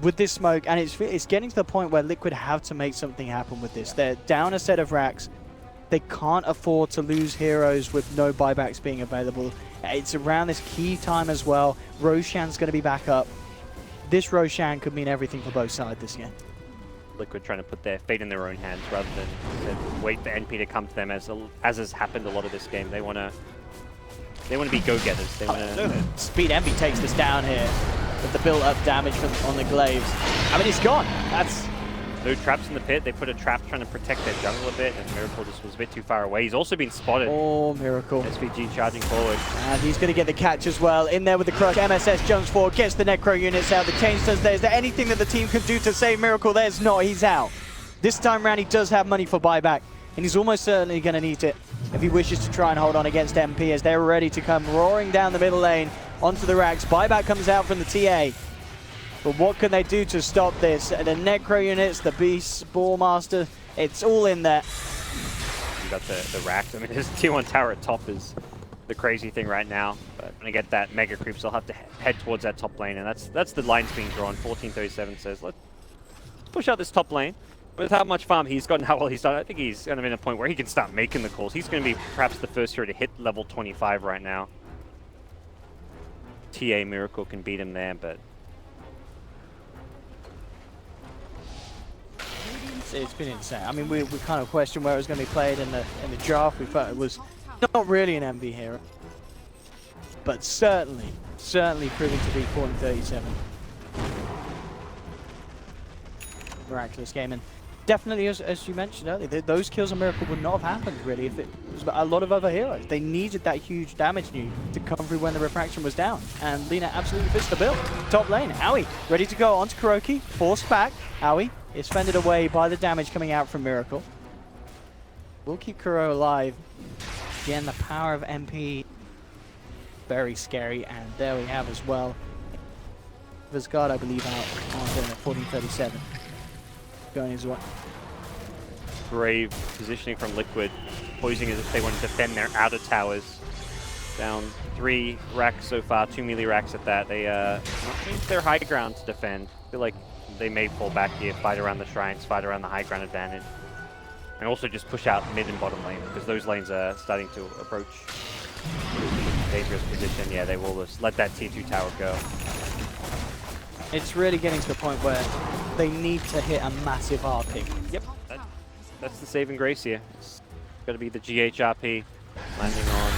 with this smoke, and it's getting to the point where Liquid have to make something happen with this. They're down a set of racks. They can't afford to lose heroes with no buybacks being available. It's around this key time as well. Roshan's going to be back up. This Roshan could mean everything for both sides this game. Liquid trying to put their fate in their own hands rather than wait for NP to come to them, as has happened a lot of this game. They want to be go-getters. They want to... Speed Envy takes this down here with the built-up damage on the glaives. I mean, he's gone. That's... No traps in the pit. They put a trap trying to protect their jungle a bit, and Miracle just was a bit too far away. He's also been spotted. Oh, Miracle. SVG charging forward. And he's going to get the catch as well. In there with the crush. MSS jumps forward, gets the Necro units out. The change does there. Is there anything that the team can do to save Miracle? There's not. He's out. This time round, he does have money for buyback, and he's almost certainly going to need it if he wishes to try and hold on against MP, as they're ready to come roaring down the middle lane onto the racks. Buyback comes out from the TA. But what can they do to stop this? The Necro units, the Beast, Ballmaster, it's all in there. You got the racks. I mean, his tier 1 tower at top is the crazy thing right now. But when I get that Mega Creeps, they'll have to head towards that top lane. And that's the lines being drawn. 1437 says, let's push out this top lane. With how much farm he's got and how well he's done, I think he's going to be in a point where he can start making the calls. He's going to be perhaps the first hero to hit level 25 right now. TA Miracle can beat him there, but... It's been insane. I mean, we kind of questioned where it was going to be played in the draft. We thought it was not really an MV hero, but certainly proving to be 1437. Miraculous game, and definitely, as you mentioned earlier, those kills on Miracle would not have happened really if it was a lot of other heroes. They needed that huge damage nuke to come through when the refraction was down, and Lina absolutely fits the bill. Top lane, Owie ready to go onto Kuroki, forced back. Owie is fended away by the damage coming out from Miracle. We'll keep Kuro alive. Again, the power of MP, very scary, and there we have as well. Visgard, I believe, out on 1437. Going as well. Brave positioning from Liquid, posing as if they want to defend their outer towers. Down 3 racks so far, 2 melee racks at that. They not changed their high ground to defend. I feel like they may fall back here, fight around the shrines, fight around the high ground advantage. And also just push out mid and bottom lane, because those lanes are starting to approach dangerous position. Yeah, they will just let that tier 2 tower go. It's really getting to the point where they need to hit a massive RP. Yep, that's the saving grace here. It's got to be the GHRP landing on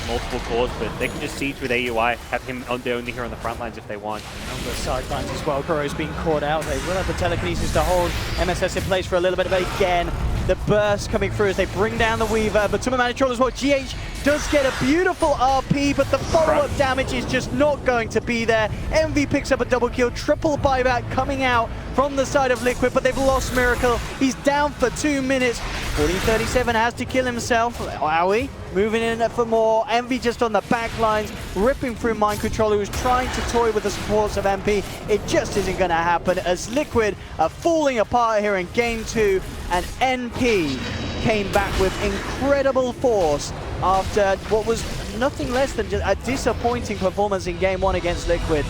multiple cores, but they can just siege with AUI, have him only here on the front lines if they want. On the sidelines as well, Kuro's being caught out. They will have the telekinesis to hold MSS in place for a little bit, but again, the burst coming through as they bring down the Weaver, but Tuma Manitrol as well. GH does get a beautiful RP, but the follow-up damage is just not going to be there. Envy picks up a double kill, triple buyback coming out from the side of Liquid, but they've lost Miracle. He's down for 2 minutes. 1437 has to kill himself. Owie moving in for more. Envy just on the back lines, ripping through Mind Controller, who's trying to toy with the supports of MP. It just isn't going to happen as Liquid are falling apart here in Game 2, and NP came back with incredible force after what was nothing less than just a disappointing performance in Game 1 against Liquid.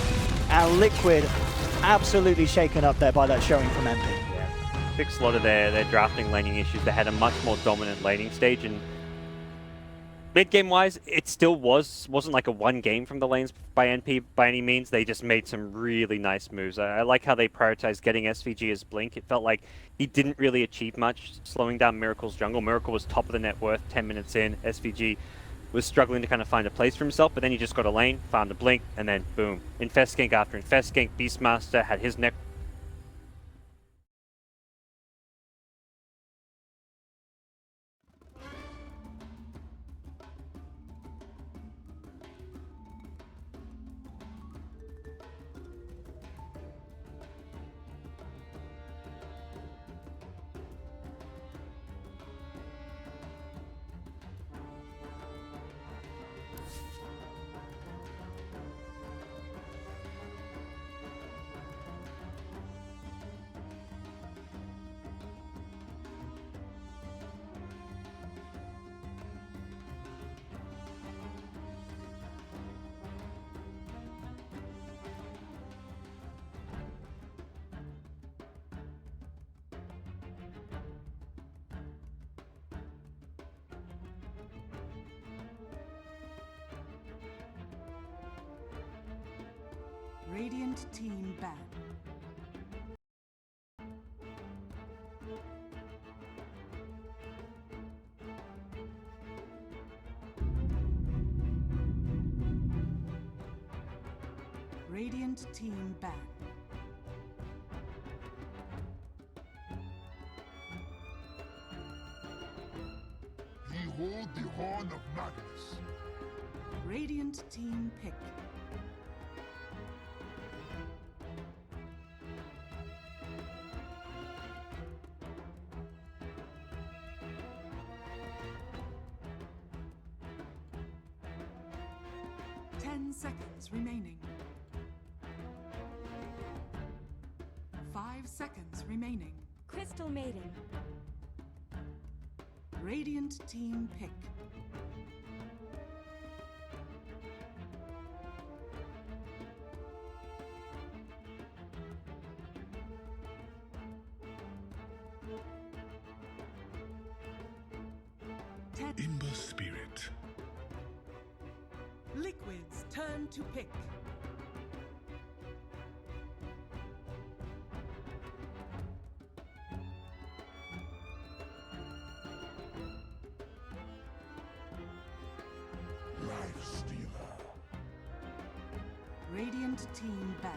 And Liquid absolutely shaken up there by that showing from MP. Yeah. Fixed a lot of their drafting laning issues. They had a much more dominant laning stage, and mid-game wise, it still wasn't like a one game from the lanes by NP by any means. They just made some really nice moves. I like how they prioritized getting SVG as Blink. It felt like he didn't really achieve much slowing down Miracle's jungle. Miracle was top of the net worth 10 minutes in. SVG was struggling to kind of find a place for himself, but then he just got a lane, found a Blink, and then boom. Infest gank after Infest gank. Beastmaster had his neck. Radiant team ban. Radiant team ban. Behold the horn of Magnus. Radiant team pick. Seconds remaining. 5 seconds remaining. Crystal Maiden. Radiant team pick. Ember Spirit. Liquid's turn to pick. Life Stealer. Radiant team ban.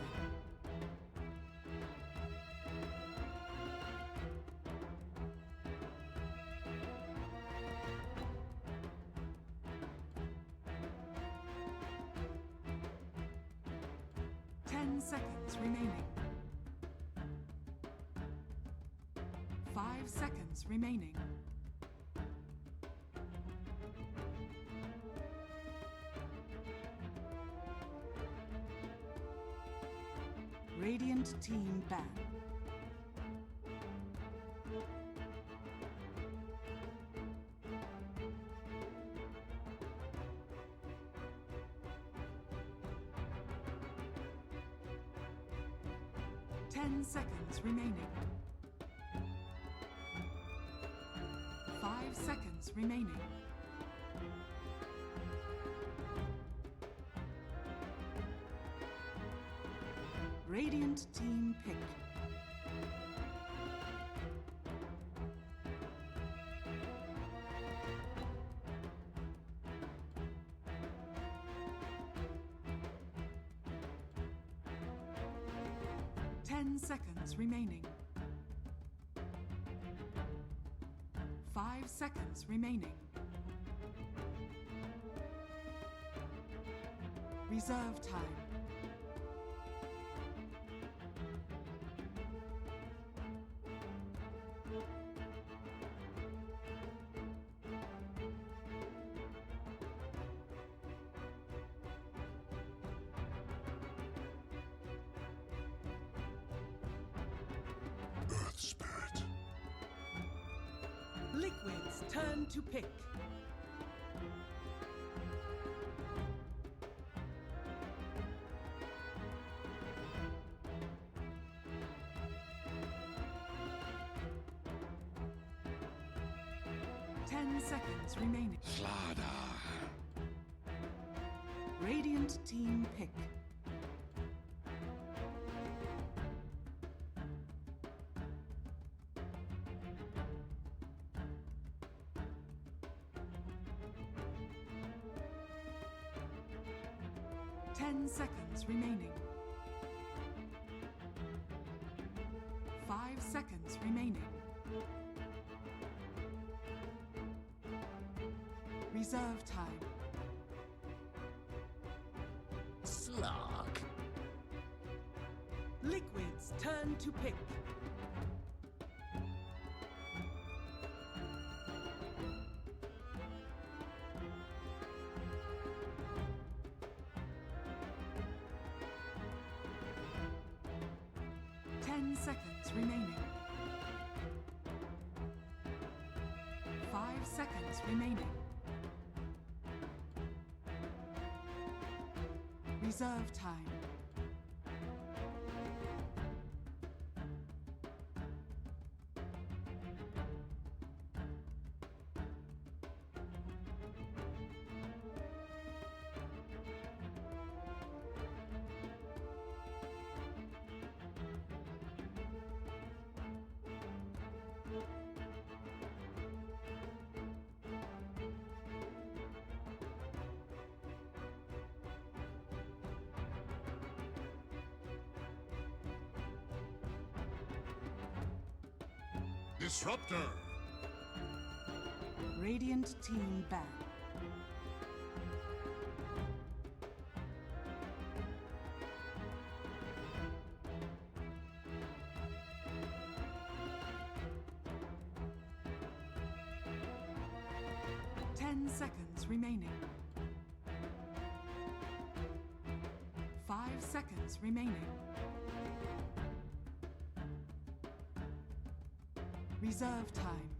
10 seconds remaining. 5 seconds remaining. Radiant team ban. Ten seconds remaining. 5 seconds remaining. Radiant team pick. Seconds remaining. 5 seconds remaining. Reserve time. Earth Spirit. Liquid's turn to pick. Ten seconds remaining. Slada. Radiant team pick. Seconds remaining. 5 seconds remaining. Reserve time. Slog. Liquid's turn to pick. Seconds remaining. 5 seconds remaining. Reserve time. Disruptor. Radiant team ban. Seconds remaining. 5 seconds remaining. Reserve time.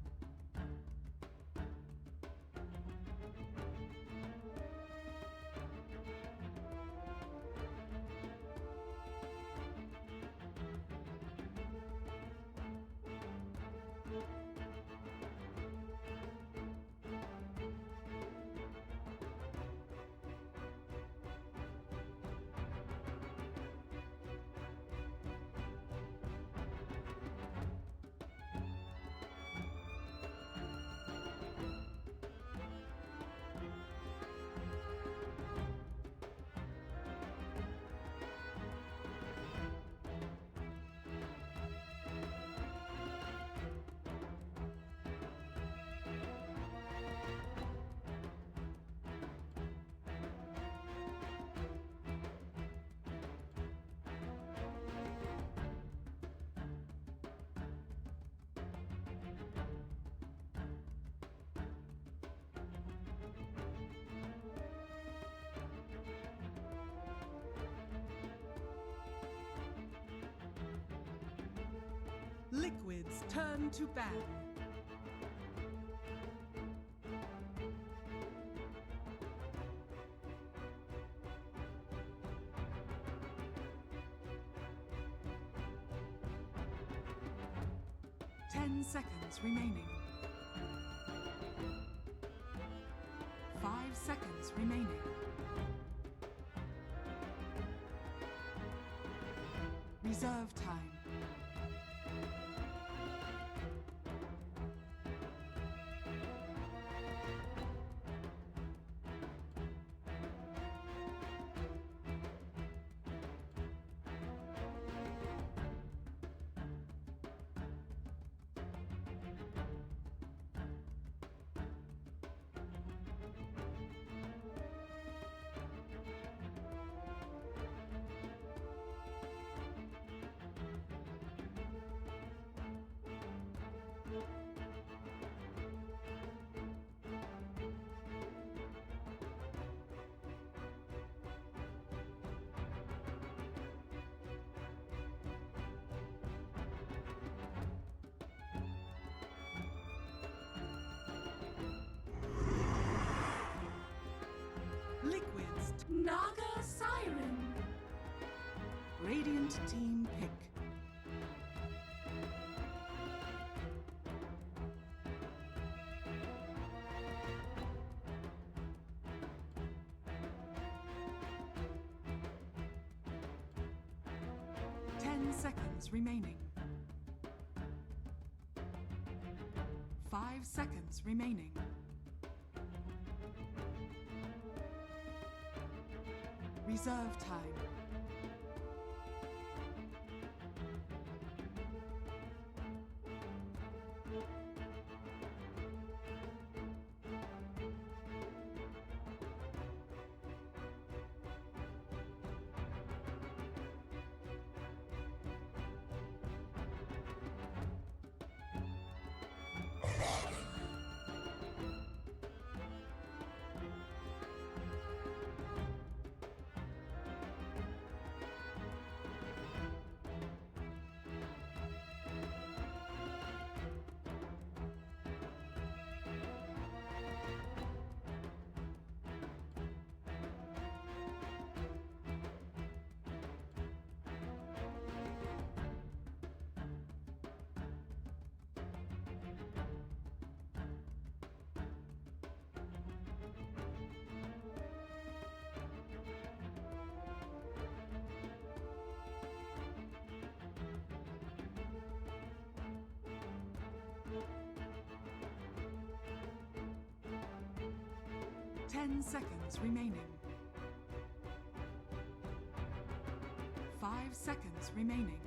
Liquid's turn to ban. Seconds remaining. 5 seconds remaining. Reserve time. Liquid's Naga Siren. Radiant team pick. Seconds remaining. 5 seconds remaining. Reserve time. Seconds remaining. 5 seconds remaining.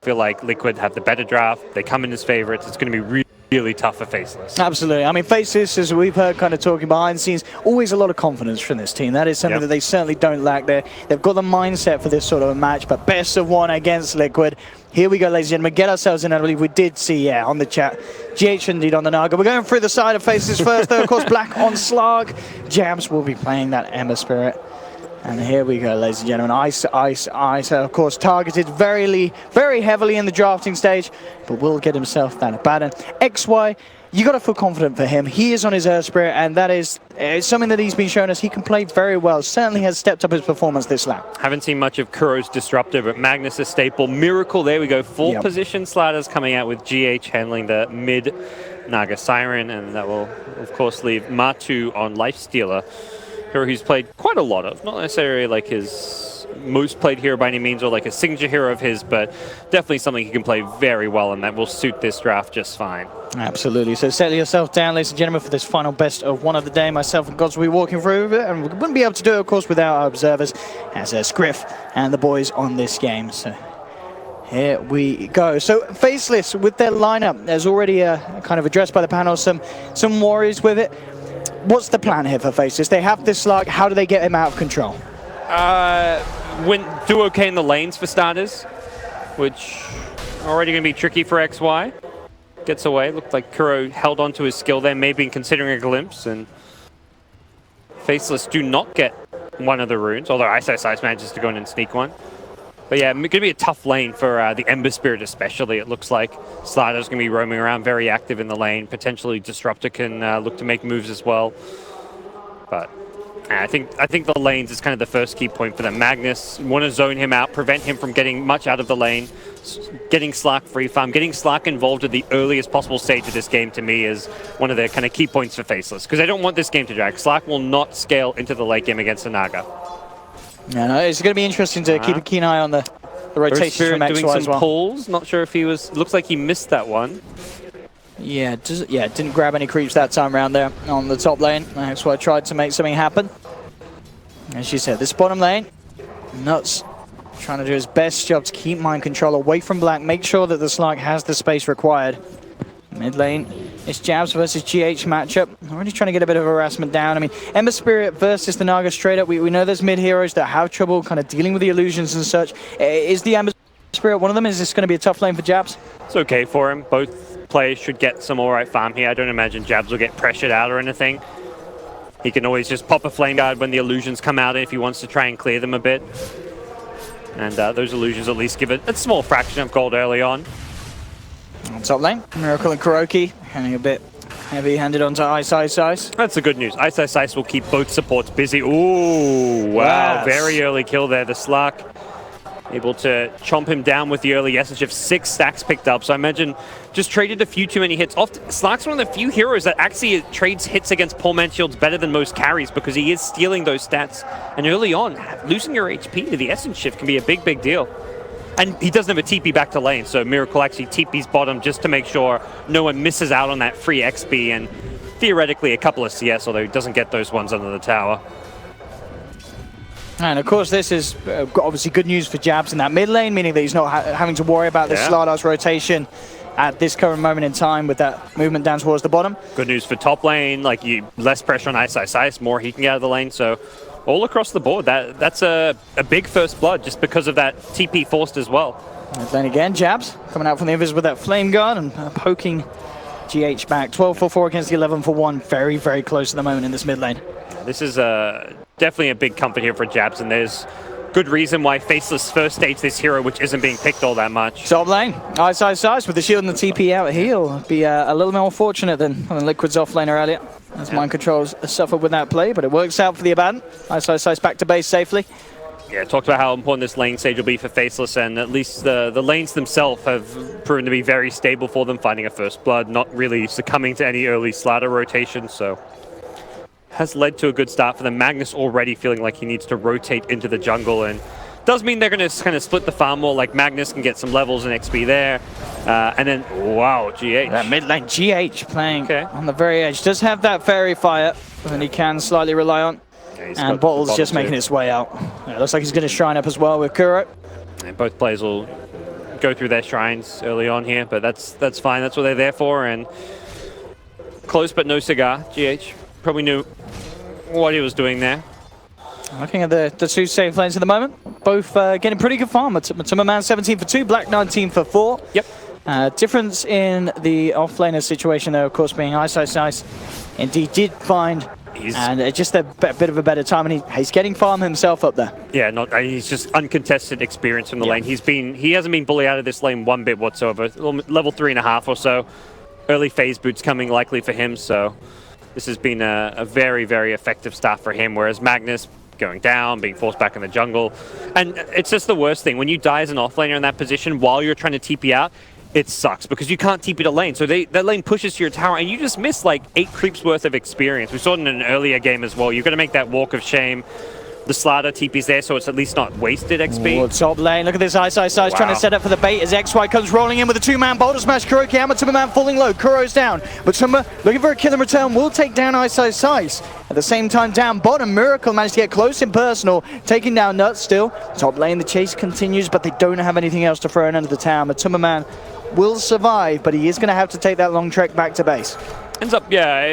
Feel like Liquid have the better draft. They come in as favorites. It's going to be really tough for Faceless. Absolutely. I mean, Faceless, as we've heard kind of talking behind the scenes, always a lot of confidence from this team. That is something that they certainly don't lack there. They've got the mindset for this sort of a match, but best of one against Liquid. Here we go, ladies and gentlemen. Get ourselves in. I believe we did see, on the chat, GH indeed on the Naga. We're going through the side of Faceless first, though. Of course, Black on Slarg. Jams will be playing that Ember Spirit. And here we go, ladies and gentlemen. Ice, Ice, Ice. Of course, targeted very heavily in the drafting stage, but will get himself that Abaddon. XY, you got to feel confident for him. He is on his Earth Spirit, and that is something that he's been showing us. He can play very well. Certainly has stepped up his performance this lap. Haven't seen much of Kuro's Disruptor, but Magnus is staple. Miracle, there we go. Full position sliders coming out with GH handling the mid Naga Siren, and that will, of course, leave Matu on Lifestealer, who's played quite a lot of, not necessarily like his most played hero by any means or like a signature hero of his, but definitely something he can play very well and that will suit this draft just fine. Absolutely. So settle yourself down, ladies and gentlemen, for this final best of one of the day. Myself and Gods will be walking through it, and we wouldn't be able to do it, of course, without our observers, as Scriff and the boys on this game. So here we go. So Faceless with their lineup, there's already kind of addressed by the panel some worries with it. What's the plan here for Faceless? They have this slug. How do they get him out of control? Do okay in the lanes for starters, which already going to be tricky for XY. Gets away. Looked like Kuro held on to his skill there, maybe considering a glimpse, and Faceless do not get one of the runes, although Ice manages to go in and sneak one. But yeah, going to be a tough lane for the Ember Spirit especially, it looks like. Slider's going to be roaming around, very active in the lane. Potentially Disruptor can look to make moves as well. But I think the lanes is kind of the first key point for them. Magnus, want to zone him out, prevent him from getting much out of the lane, getting Slark free farm, getting Slark involved at the earliest possible stage of this game to me is one of the kind of key points for Faceless, because I don't want this game to drag. Slark will not scale into the late game against a Naga. Yeah, no, it's going to be interesting to keep a keen eye on the rotations from XY doing as some well. pulls. Not sure if he was. Looks like he missed that one. Yeah, didn't grab any creeps that time around there on the top lane. That's why I tried to make something happen. As you said, this bottom lane, nuts. Trying to do his best job to keep mind control away from Black. Make sure that the Slark has the space required. Mid lane, it's Jabs versus GH matchup. Already trying to get a bit of harassment down. I mean, Ember Spirit versus the Naga straight up. We know there's mid heroes that have trouble kind of dealing with the illusions and such. Is the Ember Spirit one of them? Is this going to be a tough lane for Jabs? It's okay for him. Both players should get some alright farm here. I don't imagine Jabs will get pressured out or anything. He can always just pop a Flame Guard when the illusions come out if he wants to try and clear them a bit. And those illusions at least give it a small fraction of gold early on. On top lane, Miracle and Kuroki getting a bit heavy-handed onto Ice. That's the good news. Ice will keep both supports busy. Ooh, wow. Yes. Very early kill there. The Slark able to chomp him down with the early Essence Shift. 6 stacks picked up. So I imagine just traded a few too many hits. Slark's one of the few heroes that actually trades hits against Poor Man's Shields better than most carries because he is stealing those stats. And early on, losing your HP to the Essence Shift can be a big deal. And he doesn't have a TP back to lane, so Miracle actually TP's bottom just to make sure no one misses out on that free XP and theoretically a couple of CS, although he doesn't get those ones under the tower. And of course, this is obviously good news for Jabs in that mid lane, meaning that he's not having to worry about the Slardar's rotation at this current moment in time with that movement down towards the bottom. Good news for top lane, like less pressure on Ice, more he can get out of the lane, so all across the board, that's a big first blood just because of that TP forced as well. And then again, Jabs coming out from the invis with that Flame Guard and poking GH back. 12 for 4 against the 11 for 1. Very close at the moment in this mid lane. This is definitely a big comfort here for Jabs, and there's good reason why Faceless first stage this hero, which isn't being picked all that much. Top lane, Ice with the shield and the TP out. He'll be a little more fortunate than Liquid's offlaner earlier. As mind controls suffered with that play, but it works out for the Abaddon. Ice back to base safely. Yeah, talked about how important this lane stage will be for Faceless, and at least the lanes themselves have proven to be very stable for them, finding a first blood, not really succumbing to any early Slider rotation, so has led to a good start for them. Magnus already feeling like he needs to rotate into the jungle, and does mean they're going to kind of split the farm more, like Magnus can get some levels and XP there. And then, wow, GH. That mid lane, GH playing on the very edge. Does have that Fairy Fire that he can slightly rely on. Yeah, and Bottle's just making its way out. Yeah, looks like he's going to shrine up as well with Kuro. And both players will go through their shrines early on here, but that's fine. That's what they're there for. And close but no cigar. GH probably knew what he was doing there. Looking at the two safe lanes at the moment, both getting pretty good farm. Matuma Man 17 for 2, Black 19 for 4. Yep. Difference in the off-laner situation, though, of course, being Ice. Indeed, did find and just a bit of a better time, and he's getting farm himself up there. Yeah, he's just uncontested experience from the lane. He hasn't been bullied out of this lane one bit whatsoever. Level 3.5 or so. Early phase boots coming likely for him, so this has been a very effective start for him, whereas Magnus going down, being forced back in the jungle. And it's just the worst thing. When you die as an offlaner in that position while you're trying to TP out, it sucks because you can't TP to lane. So that lane pushes to your tower and you just miss like 8 creeps worth of experience. We saw it in an earlier game as well. You're going to make that walk of shame. the Slaughter TP's there, so it's at least not wasted XP. Ooh, top lane, look at this Ice trying to set up for the bait as XY comes rolling in with a two-man boulder smash. Kuroki and Matuma Man falling low, Kuro's down. Matuma looking for a kill in return, will take down Ice. At the same time, down bottom, Miracle managed to get close and personal, taking down Nuts still. Top lane, the chase continues, but they don't have anything else to throw in under the tower. Matuma Man will survive, but he is going to have to take that long trek back to base. Ends up, yeah,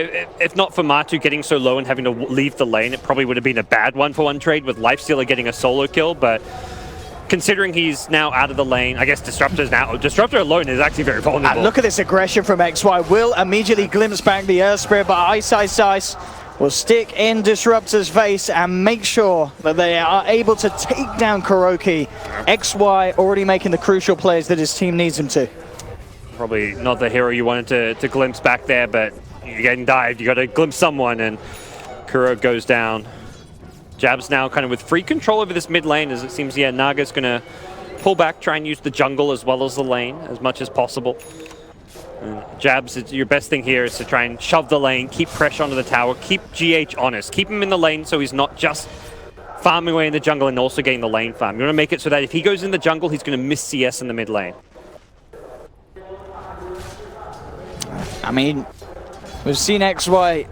if not for Matu getting so low and having to leave the lane, it probably would have been a bad one-for-one trade with Lifestealer getting a solo kill, but considering he's now out of the lane, I guess Disruptor alone is actually very vulnerable. And look at this aggression from XY. Will immediately glimpse back the Earth Spirit, but Ice will stick in Disruptor's face and make sure that they are able to take down Kuroki. XY already making the crucial plays that his team needs him to. Probably not the hero you wanted to glimpse back there, but you're getting dived. You got to glimpse someone, and Kuro goes down. Jab's now kind of with free control over this mid lane, as it seems, yeah, Naga's going to pull back, try and use the jungle as well as the lane as much as possible. And Jabs, your best thing here is to try and shove the lane, keep pressure onto the tower, keep GH honest, keep him in the lane so he's not just farming away in the jungle and also getting the lane farm. You want to make it so that if he goes in the jungle, he's going to miss CS in the mid lane. I mean, we've seen XY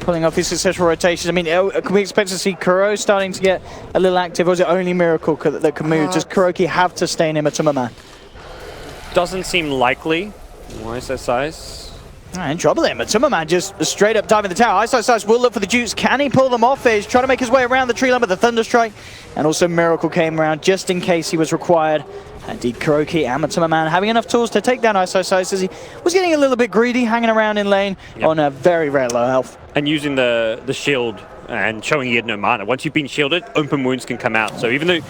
pulling off his successful rotations. I mean, can we expect to see Kuro starting to get a little active, or is it only Miracle that can move? Does Kuroki have to stay in Matuma Man? Doesn't seem likely. Why is that size? In trouble there. Matuma Man just straight up diving the tower. Ice will look for the juice. Can he pull them off? He's trying to make his way around the tree line with the Thunder Strike. And also Miracle came around just in case he was required. Indeed, Kuroki and Matuma Man having enough tools to take down Ice as he was getting a little bit greedy, hanging around in lane on a very, very low health. And using the shield and showing he had no mana. Once you've been shielded, open wounds can come out. So even though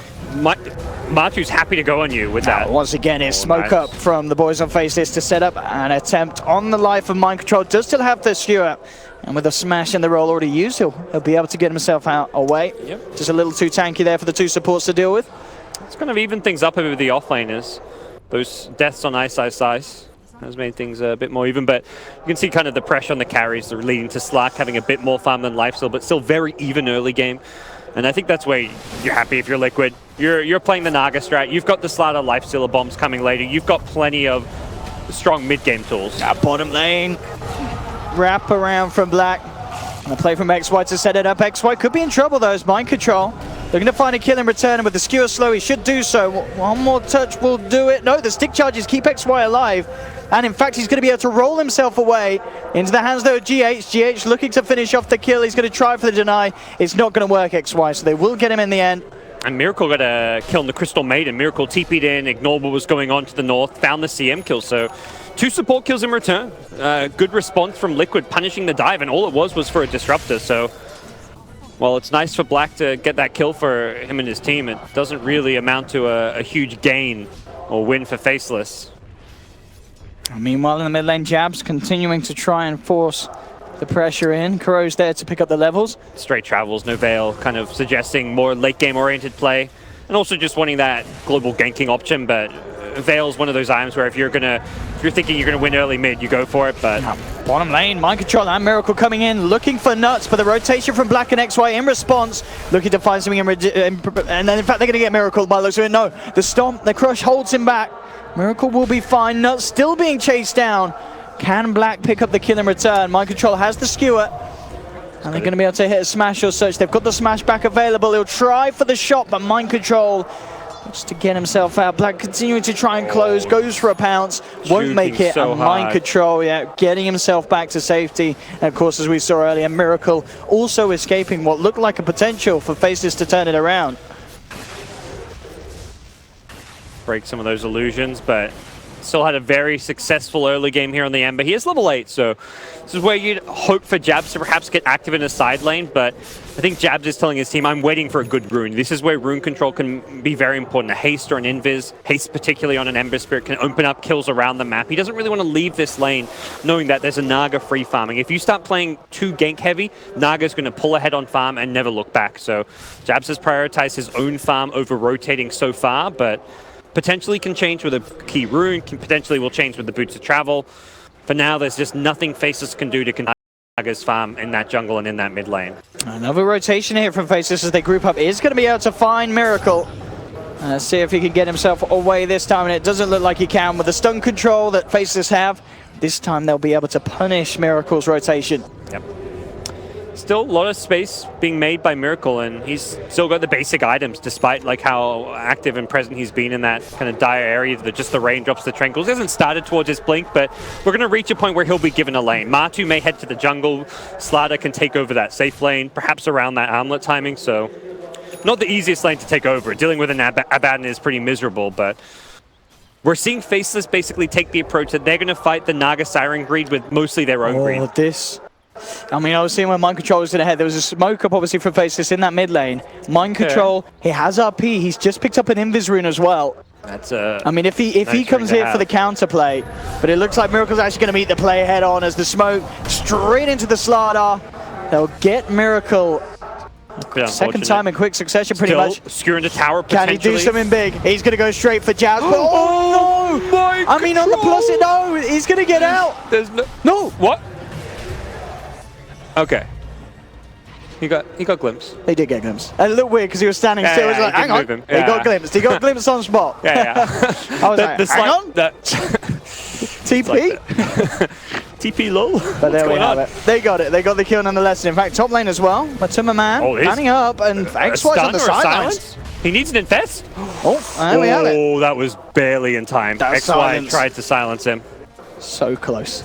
Matu's happy to go on you with that. Once again, it's smoke up from the boys on Faceless to set up an attempt on the life of Mind Control. Does still have the skewer. And with a smash in the roll already used, he'll be able to get himself out away. Yep. Just a little too tanky there for the two supports to deal with. It's kind of even things up over the offlaners. Those deaths on Ice has made things a bit more even, but you can see kind of the pressure on the carries that are leading to Slark having a bit more farm than Lifesteal, but still very even early game. And I think that's where you're happy if you're Liquid. You're playing the Naga strat. You've got the Slaughter Lifestealer bombs coming later. You've got plenty of strong mid-game tools. Bottom lane. Wrap around from Black. And a play from XY to set it up. XY could be in trouble though as Mind Control. Looking to find a kill in return, and with the skewer slow, he should do so. One more touch will do it. No, the stick charges keep XY alive. And in fact, he's going to be able to roll himself away into the hands though of GH. GH looking to finish off the kill. He's going to try for the deny. It's not going to work, XY, so they will get him in the end. And Miracle got a kill on the Crystal Maiden. Miracle TP'd in, ignored what was going on to the north, found the CM kill. So 2 support kills in return. Good response from Liquid, punishing the dive, and all it was for a Disruptor. So, well, it's nice for Black to get that kill for him and his team. It doesn't really amount to a huge gain or win for Faceless. Meanwhile, in the mid lane, Jabs continuing to try and force the pressure in. Kuro's there to pick up the levels. Straight travels, no Veil, kind of suggesting more late game oriented play. And also just wanting that global ganking option, but Veil's one of those items where if you're thinking you're gonna win early mid, you go for it, but bottom lane, Mind Control and Miracle coming in, looking for Nuts, but the rotation from Black and XY in response, looking to find something and then in fact they're gonna get Miracle by the looks of it. No, the stomp, the crush holds him back. Miracle will be fine. Nuts still being chased down. Can Black pick up the kill in return? Mind Control has the skewer. And they're going to be able to hit a smash or such. They've got the smash back available. He'll try for the shot, but Mind Control just to get himself out. Black continuing to try and close, goes for a pounce, won't make it. So and Mind Control, getting himself back to safety. And of course, as we saw earlier, Miracle also escaping what looked like a potential for Faceless to turn it around. Break some of those illusions, but still had a very successful early game here on the Ember. He is level 8, so this is where you'd hope for Jabs to perhaps get active in a side lane, but I think Jabs is telling his team, I'm waiting for a good rune. This is where rune control can be very important. A haste or an invis, haste particularly on an Ember Spirit, can open up kills around the map. He doesn't really want to leave this lane knowing that there's a Naga free farming. If you start playing too gank heavy, Naga's going to pull ahead on farm and never look back. So Jabs has prioritized his own farm over rotating so far, but potentially can change with a key rune, potentially will change with the Boots of Travel. For now, there's just nothing Faceless can do to Naga's farm in that jungle and in that mid lane. Another rotation here from Faceless as they group up. Is going to be able to find Miracle. Let's see if he can get himself away this time, and it doesn't look like he can. With the stun control that Faceless have, this time they'll be able to punish Miracle's rotation. Yep. Still a lot of space being made by Miracle, and he's still got the basic items despite like how active and present he's been in that kind of dire area, just the raindrops, the tranquils. He hasn't started towards his blink, but we're going to reach a point where he'll be given a lane. Matu may head to the jungle, Slada can take over that safe lane, perhaps around that armlet timing, so not the easiest lane to take over. Dealing with an Abaddon is pretty miserable, but we're seeing Faceless basically take the approach that they're going to fight the Naga Siren greed with mostly their own greed. I mean, I was seeing when Mind Control was in ahead. There was a smoke up, obviously, for Faceless in that mid lane. Mind Control, he has RP. He's just picked up an Invis rune as well. That's I mean, if he comes here for the counterplay, but it looks like Miracle's actually going to meet the play head on as the smoke straight into the Slada. They'll get Miracle second time in quick succession, pretty much. Skewering the tower, Can he do something big? He's going to go straight for Jazz. But oh, no! I mean, on the plus, no, he's going to get out. There's no. What? Okay. He got glimpse. He did get glimpse. A little weird because he was standing still. He was like, hang on. He got glimpsed. He got glimpse on spot. Yeah. I was like, hang on. TP? TP lol. But there we have it. They got it. They got the kill nonetheless. In fact, top lane as well. Matuma Man panning up and X-Wise on the sidelines. He needs an infest. There we have it. Oh, that was barely in time. XY tried to silence him. So close.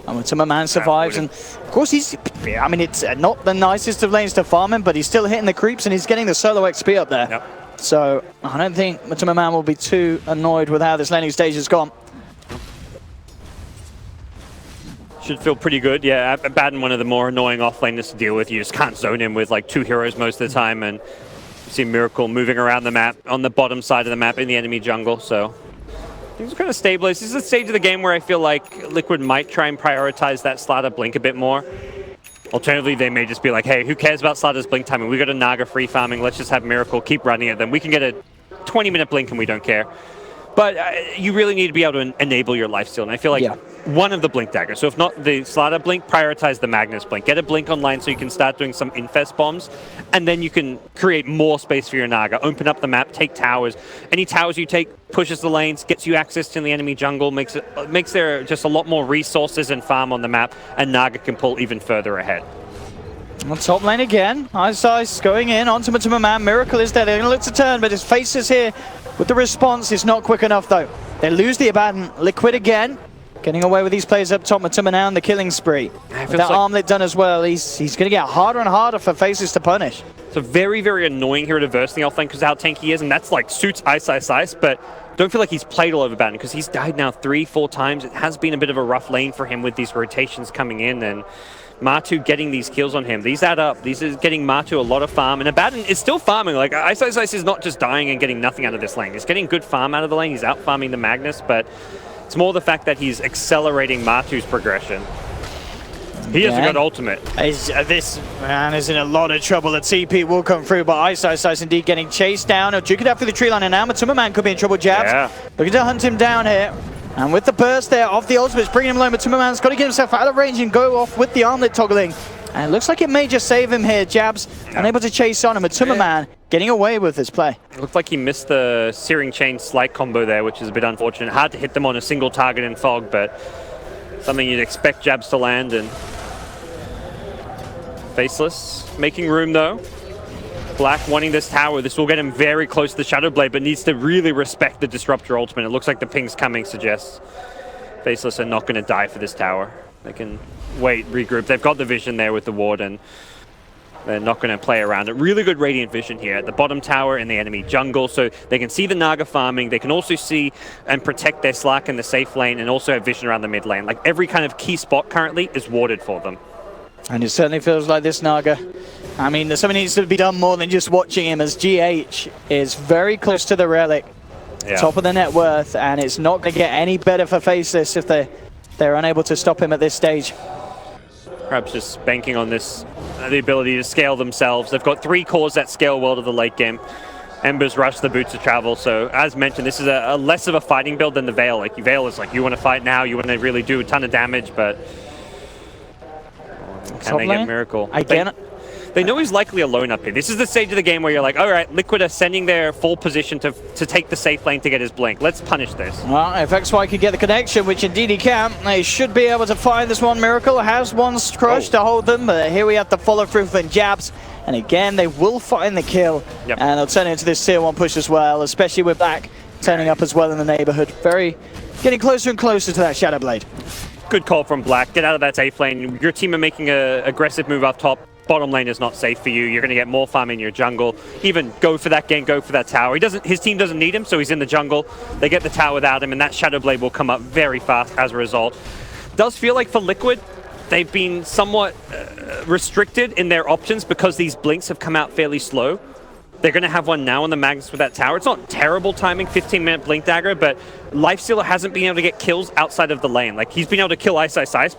And Matuma Man survives, and of course I mean, it's not the nicest of lanes to farm him, but he's still hitting the creeps and he's getting the solo XP up there. Yep. So I don't think Matuma Man will be too annoyed with how this laning stage has gone. Should feel pretty good. Yeah, Abaddon, one of the more annoying offlaners to deal with. You just can't zone him with like 2 heroes most of the time, and you see Miracle moving around the map on the bottom side of the map in the enemy jungle, so things are kind of stabilized. This is a stage of the game where I feel like Liquid might try and prioritize that Slada blink a bit more. Alternatively, they may just be like, hey, who cares about Slada's blink timing? We got a Naga free farming, let's just have Miracle keep running it, then we can get a 20-minute blink and we don't care. But you really need to be able to enable your lifesteal, and I feel like one of the blink daggers. So if not the Slada blink, prioritize the Magnus blink. Get a blink online so you can start doing some infest bombs, and then you can create more space for your Naga. Open up the map, take towers. Any towers you take pushes the lanes, gets you access to the enemy jungle, makes there just a lot more resources and farm on the map, and Naga can pull even further ahead. On top lane again, Ice going in onto Matuma Man. Miracle is there. They're going to look to turn, but his face is here. With the response, it's not quick enough though. They lose the Abaddon. Liquid again, getting away with these players up top. Matuma now on the killing spree. With that armlet done as well, he's going to get harder and harder for Faces to punish. It's a very, very annoying hero to verse in the offlane because how tanky he is, and that's like suits Ice, but don't feel like he's played all over Abaddon because he's died now 3-4 times. It has been a bit of a rough lane for him with these rotations coming in, and Matu getting these kills on him. These add up. These is getting Matu a lot of farm, and Abaddon is still farming. Like, Ice is not just dying and getting nothing out of this lane. He's getting good farm out of the lane. He's out farming the Magnus, but it's more the fact that he's accelerating Matu's progression. He hasn't got ultimate. This man is in a lot of trouble. The TP will come through, but Ice indeed getting chased down. He'll juke it out through the tree line, and now Matuma Man could be in trouble. Jabs looking to hunt him down here. And with the burst there off the ultimates, bringing him low, Matuma Man's got to get himself out of range and go off with the armlet toggling. And it looks like it may just save him here. Jabs unable to chase on him. Matuma Man getting away with his play. It looked like he missed the Searing Chain Slight combo there, which is a bit unfortunate. Hard to hit them on a single target in Fog, but something you'd expect Jabs to land. And Faceless making room though. Black wanting this tower. This will get him very close to the Shadow Blade, but needs to really respect the Disruptor ultimate. It looks like the ping's coming suggests Faceless are not going to die for this tower. They can wait, regroup. They've got the vision there with the ward, and they're not going to play around it. Really good Radiant vision here at the bottom tower in the enemy jungle, so they can see the Naga farming. They can also see and protect their Slack in the safe lane, and also have vision around the mid lane. Like, every kind of key spot currently is warded for them. And it certainly feels like this Naga. I mean, there's something needs to be done more than just watching him, as GH is very close to the relic. Top of the net worth, and it's not going to get any better for Faceless if they're unable to stop him at this stage. Perhaps just banking on this, the ability to scale themselves. They've got 3 cores that scale well to the late game. Embers rush the Boots of Travel, so as mentioned, this is a less of a fighting build than the Veil. Like, Veil is like, you want to fight now, you want to really do a ton of damage, but Can they get Miracle? Again. They know he's likely alone up here. This is the stage of the game where you're like, all right, Liquid are sending their full position to take the safe lane to get his blink. Let's punish this. Well, if XY can get the connection, which indeed he can, they should be able to find this one. Miracle has one crush to hold them, but here we have the follow through from Jabs. And again, they will find the kill. Yep. And they'll turn it into this tier 1 push as well, especially with Black turning up as well in the neighborhood. Getting closer and closer to that Shadow Blade. Good call from Black. Get out of that safe lane. Your team are making an aggressive move up top. Bottom lane is not safe for you. You're going to get more farm in your jungle. Even go for that gank, go for that tower. His team doesn't need him, so he's in the jungle. They get the tower without him, and that Shadow Blade will come up very fast as a result. Does feel like for Liquid, they've been somewhat restricted in their options because these blinks have come out fairly slow. They're going to have one now on the Magnus with that tower. It's not terrible timing, 15-minute blink dagger, but Lifestealer hasn't been able to get kills outside of the lane. Like, he's been able to kill Ice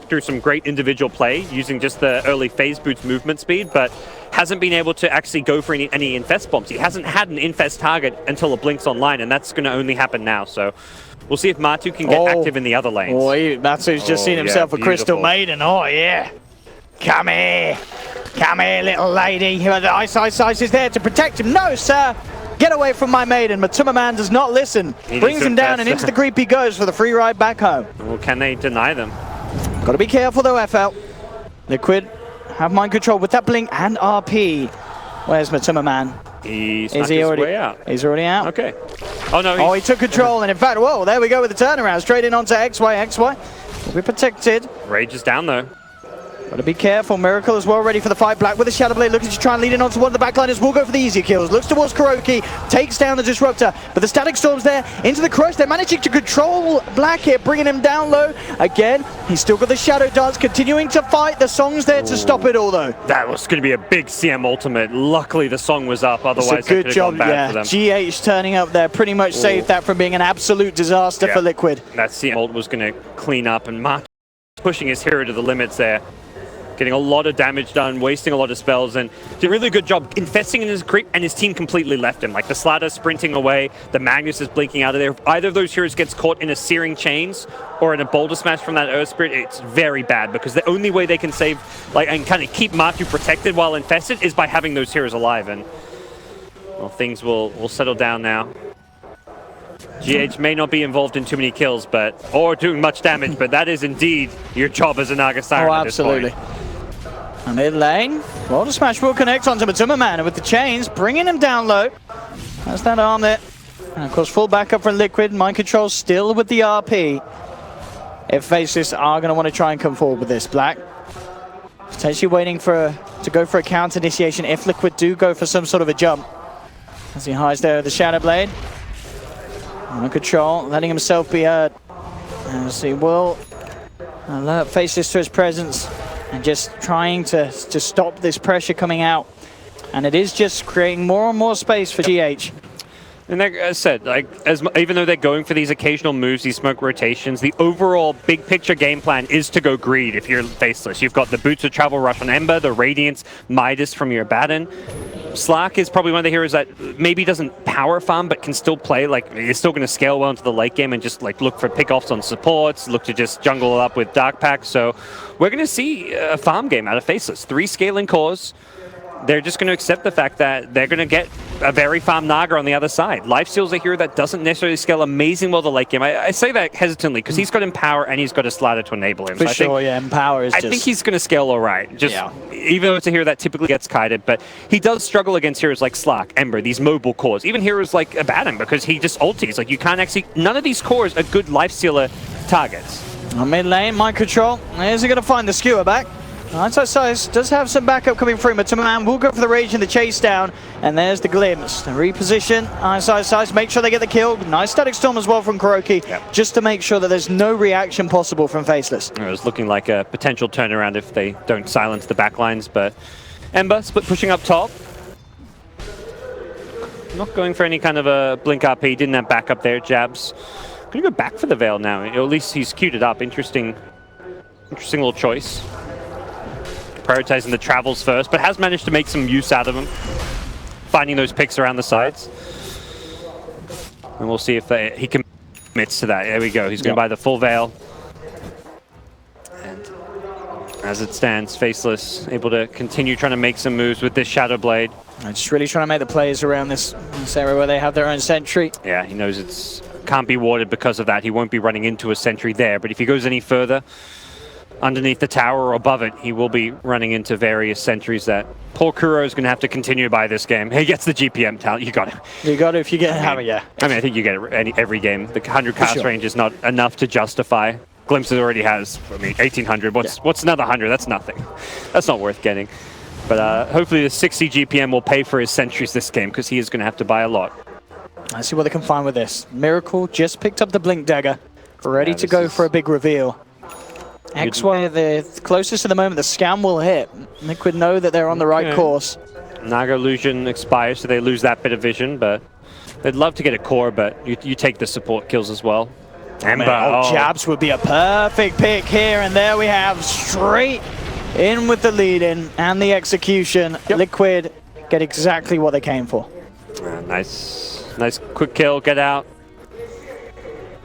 through some great individual play using just the early phase boots movement speed, but hasn't been able to actually go for any infest bombs. He hasn't had an infest target until it blinks online, and that's going to only happen now. So we'll see if Matu can get active in the other lanes. Oh, Matu's just seen himself a Crystal Maiden. Oh, yeah. Come here. Come here, little lady. The Ice is there to protect him. No, sir. Get away from my maiden. Matuma Man does not listen. Brings him down and into the creep he goes for the free ride back home. Well, can they deny them? Got to be careful though, FL. Liquid have mind control with that blink and RP. Where's Matuma Man? He's way out. He's already out? Okay. Oh, no. He took control, and in fact, whoa, there we go with the turnaround. Straight in onto XY will be protected. Rage is down, though. Got to be careful. Miracle as well, ready for the fight. Black with the Shadow Blade, looking to try and lead in onto one of the backliners. Will go for the easier kills. Looks towards Kuroki, takes down the Disruptor, but the Static Storm's there into the crush. They're managing to control Black here, bringing him down low. Again, he's still got the Shadow Darts, continuing to fight. The Song's there to stop it all, though. That was going to be a big CM ultimate. Luckily, the Song was up. Otherwise, it's a good job, for them. GH turning up there pretty much saved that from being an absolute disaster for Liquid. That CM ult was going to clean up, and Mark pushing his hero to the limits there. Getting a lot of damage done, wasting a lot of spells, and did a really good job infesting in his creep, and his team completely left him. Like, the Slatter sprinting away, the Magnus is blinking out of there. If either of those heroes gets caught in a Searing Chains or in a Boulder Smash from that Earth Spirit, it's very bad, because the only way they can save, and kind of keep Matu protected while infested is by having those heroes alive, and, well, things will settle down now. GH may not be involved in too many kills, or doing much damage, but that is indeed your job as a Naga Siren at this point. Mid lane, Boulder Smash will connect onto Matuma Man with the chains, bringing him down low. That's that arm there. And of course, full backup from Liquid. Mind control still with the RP. If Faceless are going to want to try and come forward with this. Black potentially waiting to go for a counter initiation if Liquid do go for some sort of a jump. As he hides there with the Shadow Blade. Mind control, letting himself be heard. As he will alert Faceless to his presence. And just trying to stop this pressure coming out. And it is just creating more and more space for GH. And like I said, even though they're going for these occasional moves, these smoke rotations, the overall big picture game plan is to go greed if you're Faceless. You've got the Boots of Travel Rush on Ember, the Radiance, Midas from your Abaddon. Slack is probably one of the heroes that maybe doesn't power farm, but can still play. Like, he's still going to scale well into the late game and just look for pickoffs on supports, look to just jungle it up with Dark Pack. So we're going to see a farm game out of Faceless. 3 scaling cores. They're just going to accept the fact that they're going to get a very farm Naga on the other side. Lifesteal's a hero that doesn't necessarily scale amazing well the late game. I say that hesitantly because he's got Empower and he's got a Slatter to enable him. For sure, Empower is I think he's going to scale all right. Even though it's a hero that typically gets kited, but he does struggle against heroes like Slack, Ember, these mobile cores. Even heroes like Abaddon, because he just ultis. Like, you can't actually... None of these cores are good Lifestealer targets. On mid lane, mind control. Is he going to find the skewer back? Size does have some backup coming through. Matuma Man will go for the rage and the chase down. And there's the glimpse. The reposition. Size, make sure they get the kill. Nice Static Storm as well from Kuroki. Just to make sure that there's no reaction possible from Faceless. It was looking like a potential turnaround if they don't silence the backlines. But Ember split pushing up top. Not going for any kind of a blink RP. Didn't have backup there. Jabs. Gonna go back for the Veil now. Or at least he's queued it up. Interesting little choice. Prioritizing the travels first, but has managed to make some use out of them. Finding those picks around the sides. And we'll see if he commits to that. There we go. He's going to buy the full Veil. And As it stands, Faceless able to continue trying to make some moves with this Shadow Blade. Just really trying to make the plays around this area where they have their own sentry. Yeah, he knows it's can't be warded because of that. He won't be running into a sentry there, but if he goes any further underneath the tower or above it, he will be running into various sentries that poor Kuro is going to have to continue to buy this game. He gets the GPM talent. You got it. You got it if you get it. Yeah. I mean, I think you get it every game. The 100 cast range is not enough to justify. Glimpses already has, I mean, 1800. What's another 100? That's nothing. That's not worth getting. But hopefully the 60 GPM will pay for his sentries this game, because he is going to have to buy a lot. Let's see what they can find with this. Miracle just picked up the Blink Dagger, ready to go for a big reveal. XY, the closest to the moment the scam will hit. Liquid know that they're on the right course. Naga Illusion expires, so they lose that bit of vision, but they'd love to get a core, but you take the support kills as well. Ember, Jabs would be a perfect pick here, and there we have straight in with the lead-in and the execution. Yep. Liquid get exactly what they came for. Nice quick kill, get out.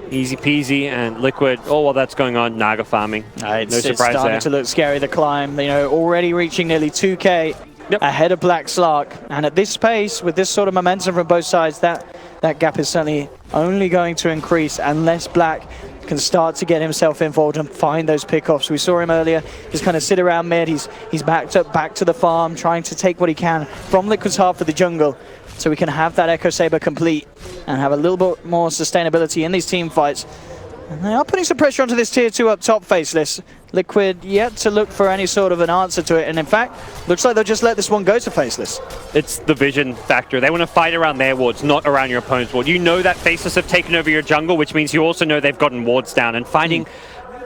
Easy peasy, and Liquid, while that's going on, Naga farming. No surprise it's starting there. to look scary, the climb. You know, already reaching nearly 2K ahead of Black Slark. And at this pace, with this sort of momentum from both sides, that gap is certainly only going to increase unless Black can start to get himself involved and find those pickoffs. We saw him earlier, just kind of sit around mid. He's backed up back to the farm, trying to take what he can from Liquid's half of the jungle, so we can have that Echo Saber complete and have a little bit more sustainability in these team fights. And they are putting some pressure onto this tier 2 up top, Faceless. Liquid yet to look for any sort of an answer to it, and in fact, looks like they'll just let this one go to Faceless. It's the vision factor. They want to fight around their wards, not around your opponent's ward. You know that Faceless have taken over your jungle, which means you also know they've gotten wards down, and finding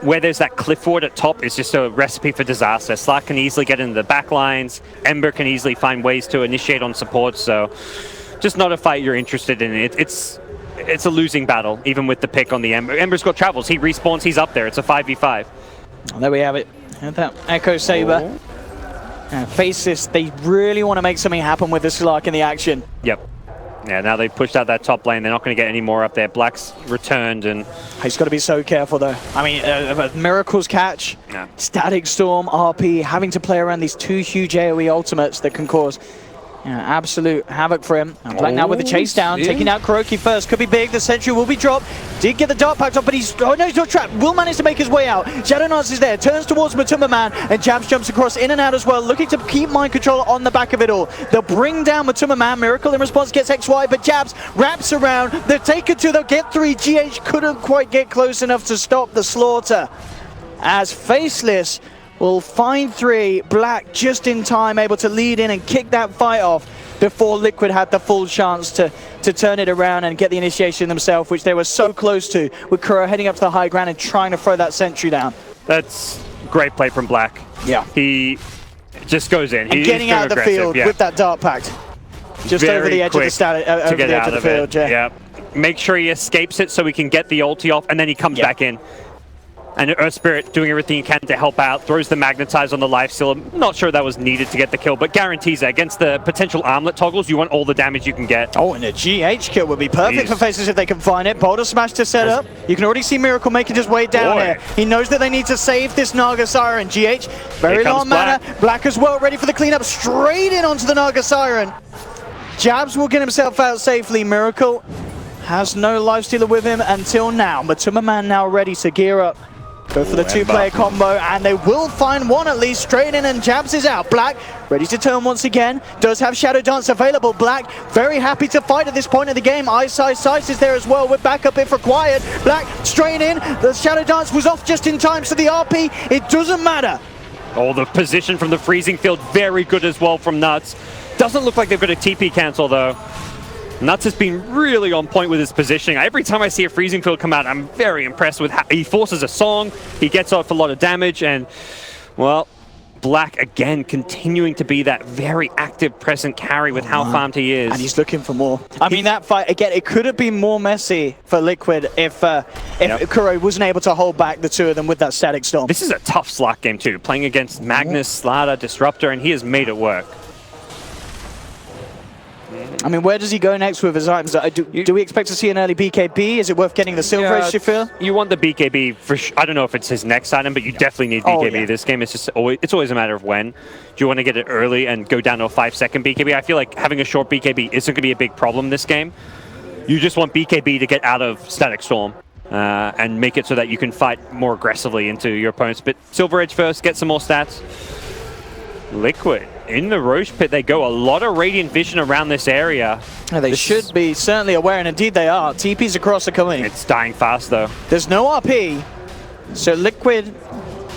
where there's that cliff ward at top is just a recipe for disaster. Slark can easily get into the back lines, Ember can easily find ways to initiate on support, so just not a fight you're interested in. It's a losing battle, even with the pick on the Ember. Ember's got travels, he respawns, he's up there, it's a 5v5. Oh, there we have it, and that Echo Saber. Faceless, they really want to make something happen with the Slark in the action. Yep. Yeah, now they've pushed out that top lane. They're not going to get any more up there. Black's returned, and he's got to be so careful, though. I mean, Miracle's catch, Static Storm, RP, having to play around these two huge AoE ultimates that can cause absolute havoc for him. And Black now with the chase down, taking out Kuroki first. Could be big. The sentry will be dropped. Did get the dart packed up, but he's no, he's not trapped. Will manage to make his way out. Shadow Dance is there, turns towards Matuma Man, and Jabs jumps across in and out as well, looking to keep mind control on the back of it all. They'll bring down Matuma Man. Miracle in response gets XY, but Jabs wraps around. They'll take it 2, they'll get 3. GH couldn't quite get close enough to stop the slaughter. As Faceless will find 3, Black just in time, able to lead in and kick that fight off before Liquid had the full chance to turn it around and get the initiation themselves, which they were so close to, with Kuro heading up to the high ground and trying to throw that sentry down. That's great play from Black. Yeah. He just goes in. And getting out of the field with that dart pact. Just very over the edge of the field. Yeah. Make sure he escapes it so he can get the ulti off, and then he comes back in. And Earth Spirit doing everything he can to help out, throws the Magnetize on the lifesteal. I'm not sure that was needed to get the kill, but guarantees that against the potential armlet toggles, you want all the damage you can get. Oh, and a GH kill would be perfect for Faceless if they can find it. Boulder Smash to set up. You can already see Miracle making his way down here. He knows that they need to save this Naga Siren. GH, very low on mana. Black as well, ready for the cleanup. Straight in onto the Naga Siren. Jabs will get himself out safely. Miracle has no lifestealer with him until now. Matuma Man now ready to gear up. Go for the 2-player combo, and they will find one at least. Straight in, and Jabs is out. Black ready to turn once again. Does have Shadow Dance available. Black very happy to fight at this point of the game. Sight is there as well with backup if required. Black straight in. The Shadow Dance was off just in time, so the RP, it doesn't matter. Oh, the position from the freezing field, very good as well from Nuts. Doesn't look like they've got a TP cancel, though. Nuts has been really on point with his positioning. Every time I see a freezing field come out, I'm very impressed with how he forces a song, he gets off a lot of damage, and, well, Black again continuing to be that very active present carry with how farmed he is. And he's looking for more. I mean, that fight, again, it could have been more messy for Liquid if Kuro wasn't able to hold back the 2 of them with that Static Storm. This is a tough Slark game, too, playing against Magnus, Slada, Disruptor, and he has made it work. I mean, where does he go next with his items? Do we expect to see an early BKB? Is it worth getting the Silver Edge, do you feel? You want the BKB for I don't know if it's his next item, but you definitely need BKB. Oh, yeah. This game is just always a matter of when. Do you want to get it early and go down to a 5-second BKB? I feel like having a short BKB isn't going to be a big problem this game. You just want BKB to get out of Static Storm and make it so that you can fight more aggressively into your opponents. But Silver Edge first, get some more stats. Liquid. In the Roche Pit they go. A lot of Radiant Vision around this area. Yeah, they should be certainly aware, and indeed they are. TPs across are coming. It's dying fast, though. There's no RP, so Liquid,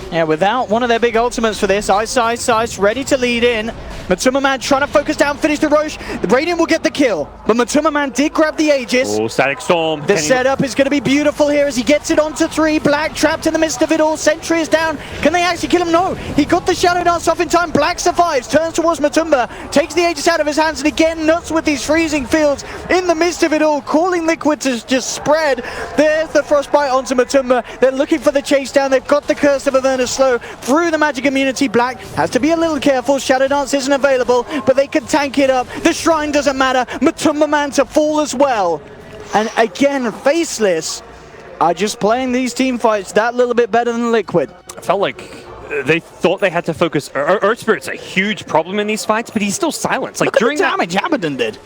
yeah, without one of their big ultimates for this, Ice, ready to lead in. Matuma Man trying to focus down, finish the Roche. The Radiant will get the kill, but Matuma Man did grab the Aegis. Oh, Static Storm. The setup is going to be beautiful here as he gets it onto 3. Black trapped in the midst of it all. Sentry is down. Can they actually kill him? No. He got the Shadow Dance off in time. Black survives, turns towards Matumba, takes the Aegis out of his hands, and again nuts with these freezing fields in the midst of it all, calling Liquid to just spread. There's the Frostbite onto Matumba. They're looking for the chase down. They've got the Curse of Averna Slow through the magic immunity. Black has to be a little careful. Shadow Dance isn't available, but they can tank it up. The Shrine doesn't matter. Matumba Man to fall as well. And again, Faceless are just playing these team fights that little bit better than Liquid. I felt like they thought they had to focus. Earth Spirit's a huge problem in these fights, but he's still silenced. Like, look during at the damage Abaddon did.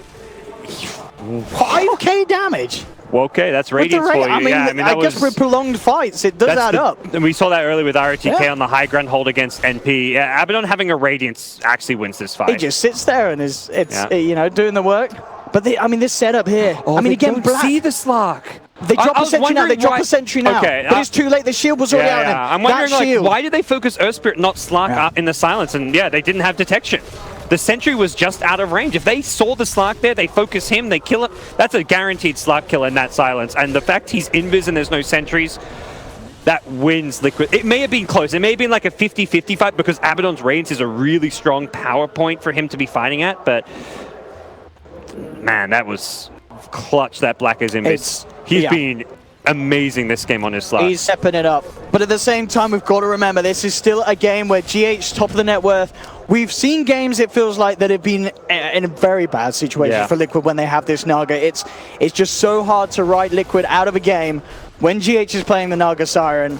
5k damage. Well, okay, that's Radiance for you. I mean, yeah, I guess with prolonged fights, it does add up. And we saw that earlier with ROTK on the high ground hold against NP. Yeah, Abaddon having a Radiance actually wins this fight. He just sits there and is, you know, doing the work. But I mean, this setup here. Oh, I mean, again, don't Black. see the Slark. They drop a sentry now. They drop a sentry now. Okay, but it's too late. The shield was already out. I'm wondering, like, why did they focus Earth Spirit, not Slark, in the silence? And yeah, they didn't have detection. The sentry was just out of range. If they saw the Slark there, they focus him, they kill him. That's a guaranteed Slark kill in that silence. And the fact he's invis and there's no sentries, that wins Liquid. It may have been close. It may have been like a 50-50 fight because Abaddon's Radiance is a really strong power point for him to be fighting at. But man, that was clutch, that Black is invis. He's been amazing this game on his Slark. He's stepping it up. But at the same time, we've got to remember, this is still a game where GH, top of the net worth. We've seen games, it feels like, that have been in a very bad situation for Liquid when they have this Naga. It's just so hard to write Liquid out of a game when GH is playing the Naga Siren.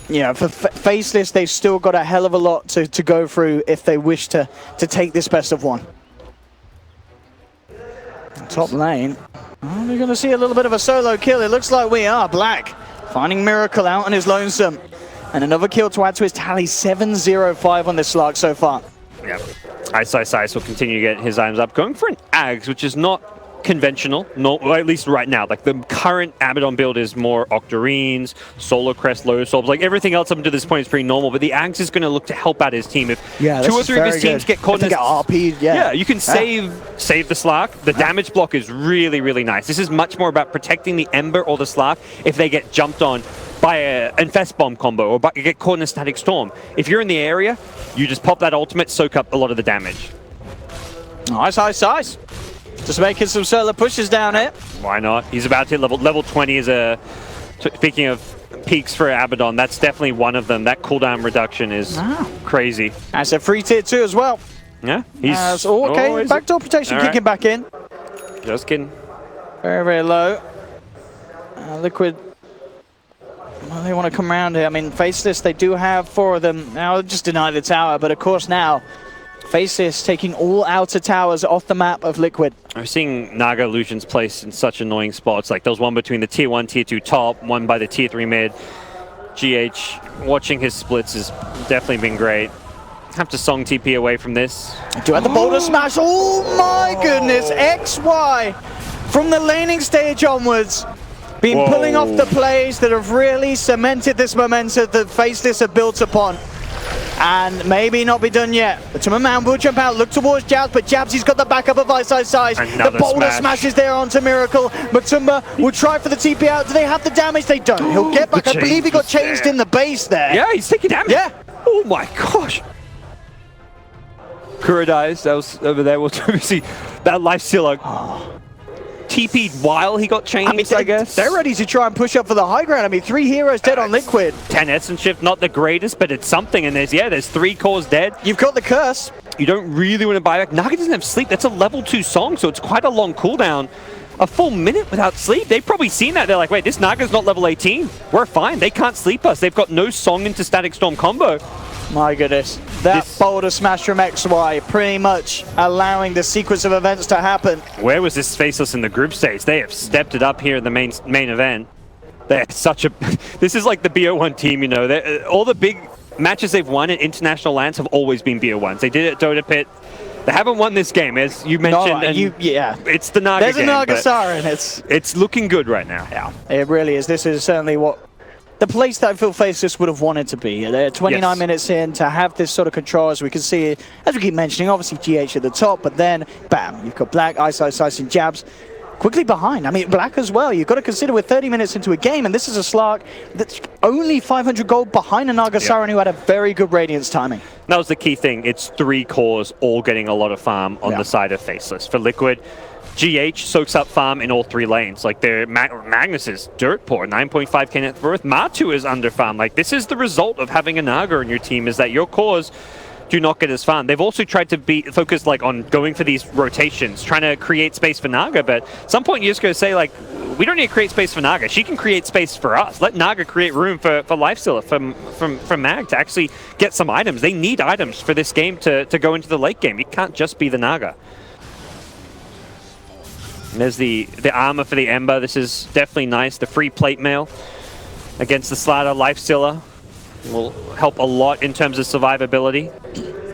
You know, for Faceless, they've still got a hell of a lot to go through if they wish to take this best of one. Top lane. Oh, we're going to see a little bit of a solo kill. It looks like we are. Black finding Miracle out on his lonesome. And another kill to add to his tally. 7-0-5 on this Slark so far. Yeah. Ice will continue to get his items up. Going for an Ags, which is not conventional, or at least right now. Like, the current Abaddon build is more Octarines, Solar Crest, Lotus Orbs. Like, everything else up until this point is pretty normal, but the Ags is going to look to help out his team. If 2 or 3 of his teams get caught in this, RP'd, yeah, you can save the Slark. The damage block is really, really nice. This is much more about protecting the Ember or the Slark if they get jumped on by an Infest Bomb combo or get caught in a Static Storm. If you're in the area, you just pop that ultimate, soak up a lot of the damage. Ice. Just making some solo pushes down here. Why not? He's about to hit level 20 is a... Speaking of peaks for Abaddon, that's definitely one of them. That cooldown reduction is crazy. That's a free tier 2 as well. Yeah, he's... okay, backdoor protection kicking back in. Just kidding. Very, very low. Liquid... Well, they want to come around here. I mean, Faceless, they do have 4 of them. Now, just deny the tower, but of course now, Faceless taking all outer towers off the map of Liquid. I'm seeing Naga Illusions placed in such annoying spots. Like, there was one between the tier 1, tier 2 top, one by the tier 3 mid. GH, watching his splits has definitely been great. Have to song TP away from this. Do have the boulder smash. Oh my goodness, XY from the laning stage onwards. Been pulling off the plays that have really cemented this momentum that Faceless have built upon. And maybe not be done yet. Matuma Man will jump out, look towards Jabs, but Jabs, he's got the backup of Ice. The boulder smashes there onto Miracle. Matumba will try for the TP out. Do they have the damage? They don't. He'll get back. I believe he got changed in the base there. Yeah, he's taking damage. Yeah. Oh my gosh. Kura dies. That was over there. We'll see that life stealer. TP'd while he got changed, I guess. They're ready to try and push up for the high ground. I mean, 3 heroes dead on Liquid. 10 Essence Shift, not the greatest, but it's something. And there's 3 cores dead. You've got the curse. You don't really want to buy back. Naga doesn't have sleep. That's a level 2 song, so it's quite a long cooldown. A full minute without sleep. They've probably seen that. They're like, wait, this Naga's not level 18. We're fine. They can't sleep us. They've got no song into Static Storm combo. My goodness. That boulder smash from XY pretty much allowing the sequence of events to happen. Where was this Faceless in the group stage? They have stepped it up here in the main event. They're such a... This is like the BO1 team, you know. All the big matches they've won in international lands have always been BO1s. They did it at Dota Pit. They haven't won this game, as you mentioned. Yeah. It's the Naga game. There's a Naga Siren. It's looking good right now. Yeah, it really is. This is certainly what the place that I feel Faceless would have wanted to be. They're 29 minutes in to have this sort of control, as we can see, as we keep mentioning, obviously GH at the top, but then, bam, you've got Black, Ice, and Jabs quickly behind. I mean, Black as well. You've got to consider we're 30 minutes into a game, and this is a Slark that's only 500 gold behind a Naga Siren who had a very good Radiance timing. That was the key thing. It's 3 cores all getting a lot of farm on the side of Faceless. For Liquid, GH soaks up farm in all 3 lanes. Like, Magnus is dirt poor, 9.5k net worth. Matu is under farm. Like, this is the result of having a Naga in your team, is that your cores do not get as farm. They've also tried to be focused like on going for these rotations, trying to create space for Naga, but at some point you're just going to say, like, we don't need to create space for Naga. She can create space for us. Let Naga create room for Lifestealer, from Mag to actually get some items. They need items for this game to go into the late game. It can't just be the Naga. And there's the armor for the Ember. This is definitely nice. The free plate mail against the Slatter Lifestealer will help a lot in terms of survivability.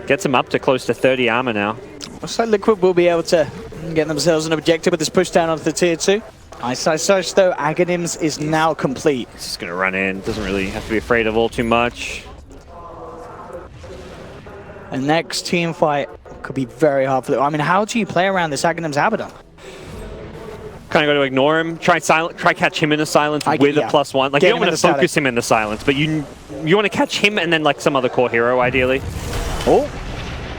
Gets him up to close to 30 armor now. So Liquid will be able to get themselves an objective with this push down onto the tier 2. Ice Search though, Aghanims is now complete. He's just going to run in. Doesn't really have to be afraid of all too much. The next team fight could be very hard for them. I mean, how do you play around this Aghanims Abaddon? Kind of got to ignore him. Try catch him in the silence with a +1. Like, you don't want to focus him in the silence, but you want to catch him and then like some other core hero, ideally. Oh,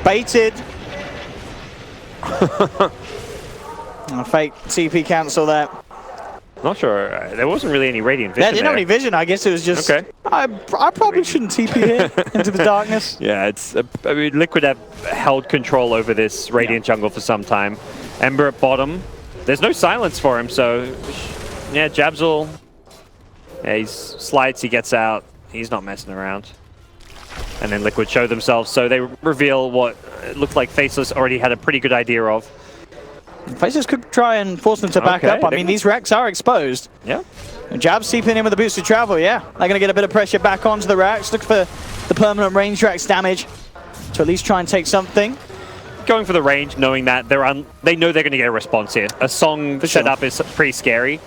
baited. Fake TP cancel there. Not sure. There wasn't really any Radiant Vision. Yeah, didn't have any vision. I guess it was just. Okay. I probably shouldn't TP here into the darkness. Yeah, it's. I mean, Liquid have held control over this Radiant jungle for some time. Ember at bottom. There's no silence for him, so yeah, Jabs will. Yeah, he slides, he gets out. He's not messing around. And then Liquid show themselves, so they reveal what it looked like Faceless already had a pretty good idea of. Faceless could try and force them to back up. I mean, these racks are exposed. Yeah. And Jabs seeping in with the boosted travel, yeah. They're going to get a bit of pressure back onto the racks. Look for the permanent range racks damage to at least try and take something. Going for the range, knowing that they know they're going to get a response here. A song setup is pretty scary,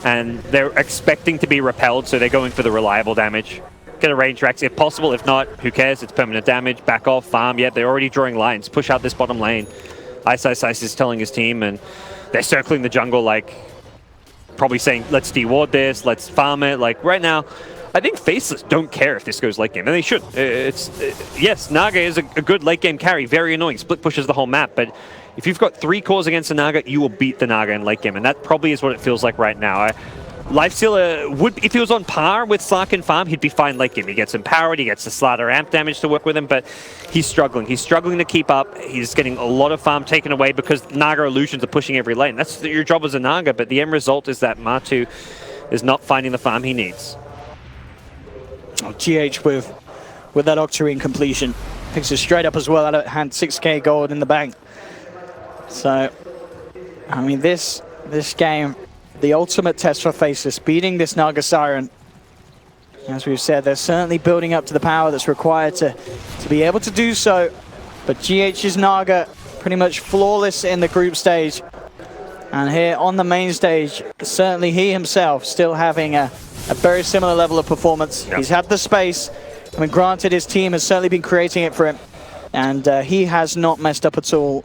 and they're expecting to be repelled, so they're going for the reliable damage. Get a range racks if possible. If not, who cares? It's permanent damage. Back off, farm. Yeah, they're already drawing lines. Push out this bottom lane. Ice is telling his team, and they're circling the jungle, like probably saying, let's deward this, let's farm it. Like right now, I think Faceless don't care if this goes late game, and they should. Yes, Naga is a good late game carry, very annoying. Split pushes the whole map, but if you've got 3 cores against a Naga, you will beat the Naga in late game, and that probably is what it feels like right now. Lifestealer would, if he was on par with Slark and farm, he'd be fine late game. He gets empowered, he gets the Slatter amp damage to work with him, but he's struggling. He's struggling to keep up. He's getting a lot of farm taken away because Naga illusions are pushing every lane. That's your job as a Naga, but the end result is that Matu is not finding the farm he needs. Oh, GH with that Octarine completion. Picks it straight up as well out of hand, 6k gold in the bank. So, I mean, this game, the ultimate test for Faceless, beating this Naga Siren. As we've said, they're certainly building up to the power that's required to be able to do so. But GH's Naga pretty much flawless in the group stage. And here on the main stage, certainly he himself still having a very similar level of performance. Yep. He's had the space. I mean, granted, his team has certainly been creating it for him. And he has not messed up at all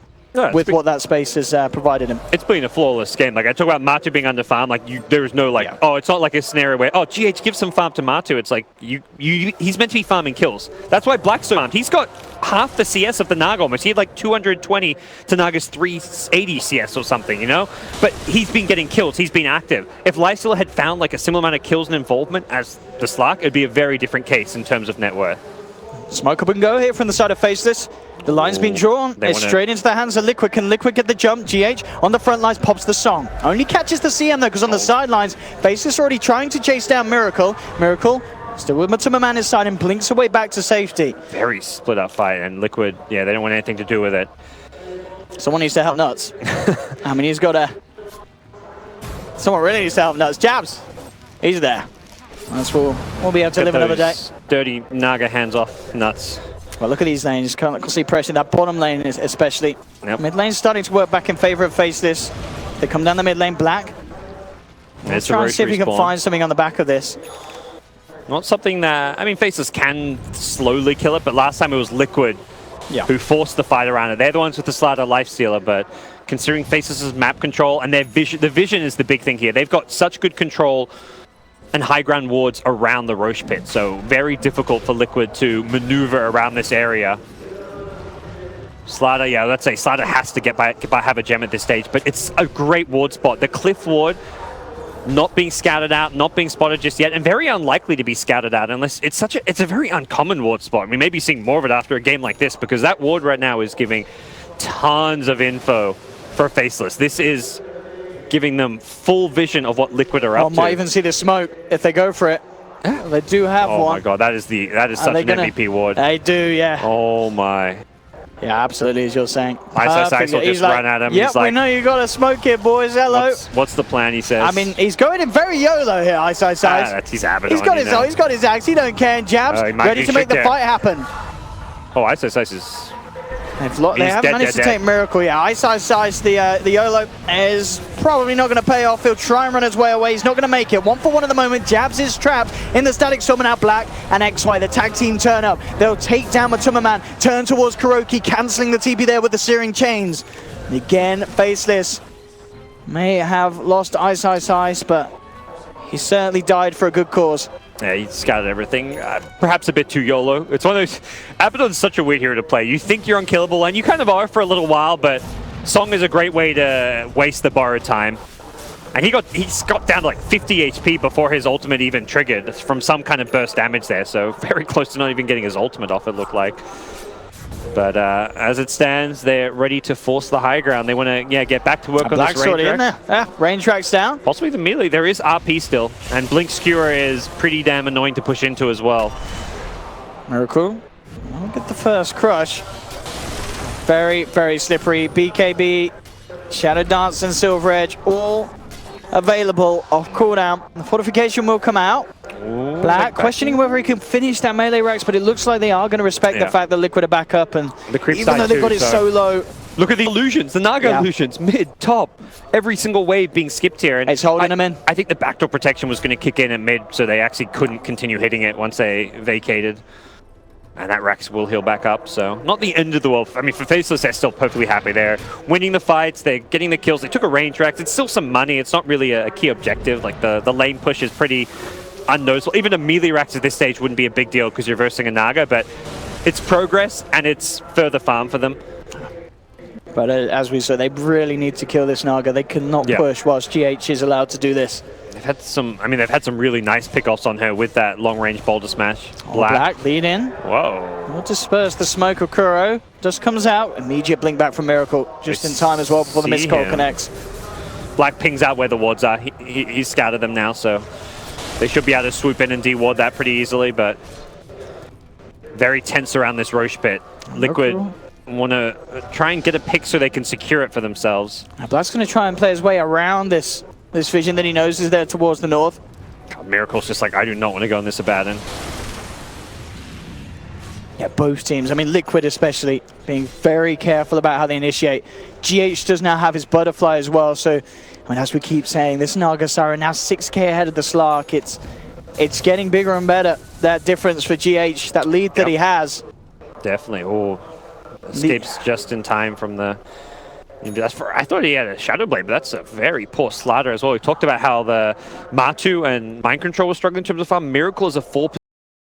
with what that space has provided him. It's been a flawless game. Like, I talk about Matu being under farm, like, there is no, like, oh, it's not like a scenario where, oh, GH gives some farm to Matu. It's like, he's meant to be farming kills. That's why Black's so farmed. He's got half the CS of the Naga almost. He had like 220 to Naga's 380 CS or something, you know? But he's been getting kills. He's been active. If Lifestealer had found like a similar amount of kills and involvement as the Slark, it'd be a very different case in terms of net worth. Smoke up and go here from the side of Faceless. The line's been drawn. It's straight into the hands of Liquid. Can Liquid get the jump? GH on the front lines pops the song. Only catches the CM though, because on the sidelines, Faceless already trying to chase down Miracle. Miracle still with Matuma Man his side and blinks away back to safety. Very split up fight, and Liquid, yeah, they don't want anything to do with it. Someone needs to help Nuts. I mean, he's got a... Someone really needs to help Nuts. Jabs, he's there. That's what we'll be able to live another day. Dirty Naga hands off Nuts. Well, look at these lanes. Constantly pressing that bottom lane, especially. Yep. Mid lane's starting to work back in favor of Faceless. They come down the mid lane, Black. Let's try and see if we can find something on the back of this. Not something that, I mean, Faceless can slowly kill it, but last time it was Liquid who forced the fight around it. They're the ones with the Slider Lifestealer, but considering Faceless' map control and their vision, the vision is the big thing here. They've got such good control and high ground wards around the Roche pit, so very difficult for Liquid to maneuver around this area. Slider, yeah, let's say Slider has to have a gem at this stage, but it's a great ward spot. The Cliff ward not being scouted out, not being spotted just yet, and very unlikely to be scouted out unless it's a very uncommon ward spot. We may be seeing more of it after a game like this, because that ward right now is giving tons of info for Faceless. This is giving them full vision of what Liquid are up to. Might even see the smoke if they go for it. They do have one. Oh my god, that is such an MVP ward. They do, yeah. Oh my. Yeah, absolutely, as you're saying. Iso will just run at him. Yep, he's like, we know you got a smoke here, boys. Hello. What's the plan, he says? I mean, he's going in very YOLO here, Iso. That's his Abaddon. He's got his axe. He don't care. And Jabs, ready to make the fight happen. Oh, Iso is... They haven't managed to take Miracle yet. Iso, the YOLO is probably not going to pay off. He'll try and run his way away. He's not going to make it. 1 for 1 at the moment. Jabs is trapped in the Static Storm, and now Black and XY, the tag team, turn up. They'll take down Matuma Man, turn towards Kuroki, cancelling the TP there with the Searing Chains. And again, Faceless may have lost Ice, but he certainly died for a good cause. Yeah, he scouted everything. Perhaps a bit too YOLO. It's one of those... Abaddon's such a weird hero to play. You think you're unkillable, and you kind of are for a little while, but Song is a great way to waste the borrowed time. And he got down to like 50 HP before his ultimate even triggered from some kind of burst damage there, so very close to not even getting his ultimate off, it looked like. But as it stands, they're ready to force the high ground. They want to get back to work on this range in there. Yeah, range tracks down. Possibly the melee. There is RP still, and Blink Skewer is pretty damn annoying to push into as well. Miracle, I'll get the first crush. Very, very slippery. BKB, Shadow Dance, and Silver Edge all available off cooldown. The fortification will come out. Ooh, Black questioning whether he can finish that melee racks, but it looks like they are going to respect the fact that Liquid are back up, and even though they've got it so low. Look at the illusions, the Naga illusions, mid, top, every single wave being skipped here. And it's holding them in. I think the backdoor protection was going to kick in at mid, so they actually couldn't continue hitting it once they vacated. And that Rax will heal back up, so not the end of the world. I mean, for Faceless, they're still perfectly happy. They're winning the fights, they're getting the kills. They took a range Rax. It's still some money. It's not really a key objective. Like, the lane push is pretty unnoticeable. Even a melee Rax at this stage wouldn't be a big deal because you're versing a Naga, but it's progress and it's further farm for them. But as we said, they really need to kill this Naga. They cannot push whilst GH is allowed to do this. They've had some really nice pickoffs on her with that long-range boulder smash. Black lead in. Whoa. Will disperse the smoke of Kuro. Just comes out. Immediate blink back from Miracle. Just in time as well before the missed call connects. Black pings out where the wards are. He's scouted them now, so they should be able to swoop in and de-ward that pretty easily, but very tense around this Roche pit. Liquid want to try and get a pick so they can secure it for themselves. Now Black's going to try and play his way around this vision that he knows is there towards the north. God, Miracle's just like, I do not want to go in this Abaddon. Yeah, both teams. I mean, Liquid especially being very careful about how they initiate. GH does now have his butterfly as well, so I mean, as we keep saying, this Naga Siren now 6k ahead of the Slark. It's getting bigger and better, that difference for GH, that lead that he has. Definitely. Oh, escapes just in time from the... I thought he had a Shadow Blade, but that's a very poor Slider as well. We talked about how the Matu and Mind Control were struggling in terms of farm. Miracle is a 4%.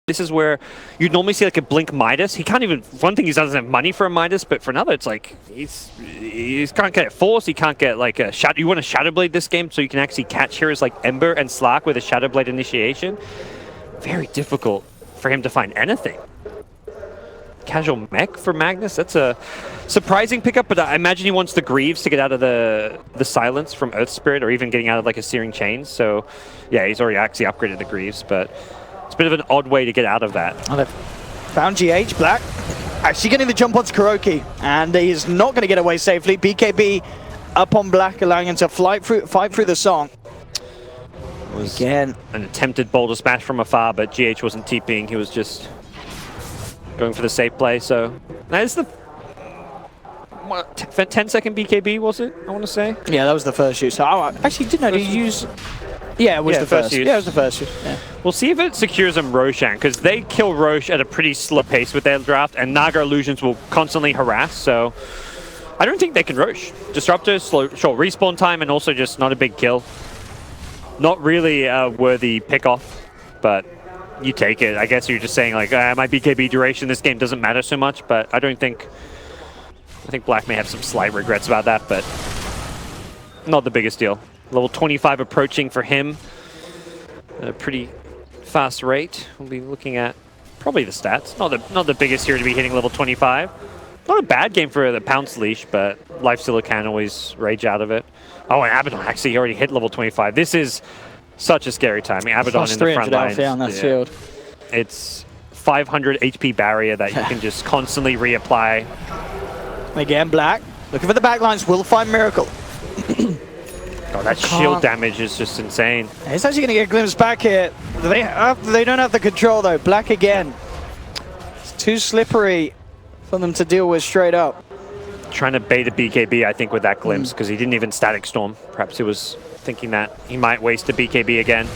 This is where you'd normally see like a Blink Midas. He can't even... One thing, he doesn't have money for a Midas, but for another, it's like... He can't get Force, he can't get like a Shadow... You want a Shadow Blade this game so you can actually catch heroes like Ember and Slark with a Shadow Blade initiation. Very difficult for him to find anything. casual mech for Magnus. That's a surprising pickup, but I imagine he wants the Greaves to get out of the silence from Earth Spirit, or even getting out of like a Searing Chains. So yeah, he's already actually upgraded the Greaves, but it's a bit of an odd way to get out of that. Oh, they've found GH. Black actually getting the jump onto Kuroki, and he's not going to get away safely. BKB up on Black, allowing him to fight through the song. Was again an attempted boulder smash from afar, but GH wasn't TPing. He was just going for the safe play. So that is the 10-second BKB, was it? I want to say. Yeah, that was the first use. So actually, did he use? Yeah, it was the first use. Yeah, it was the first use. Yeah. We'll see if it secures them Roshan, because they kill Rosh at a pretty slow pace with their draft, and Naga Illusions will constantly harass. So I don't think they can Rosh. Disruptor, short respawn time, and also just not a big kill. Not really a worthy pick-off, but you take it. I guess you're just saying, like, my BKB duration this game doesn't matter so much, but I think Black may have some slight regrets about that, but not the biggest deal. Level 25 approaching for him at a pretty fast rate. We'll be looking at probably the stats. Not the biggest here to be hitting level 25. Not a bad game for the Pounce Leash, but Lifestealer can always rage out of it. Oh, and Abaddon actually already hit level 25. This is such a scary timing. Abaddon in the front lines. On that field. It's 500 HP barrier that you can just constantly reapply. Again, Black looking for the backlines. Will find Miracle. God, that shield damage is just insane. He's actually going to get a glimpse back here. They don't have the control though. Black again. It's too slippery for them to deal with straight up. Trying to bait a BKB, I think, with that glimpse, because he didn't even Static Storm. Perhaps he was thinking that he might waste a BKB again.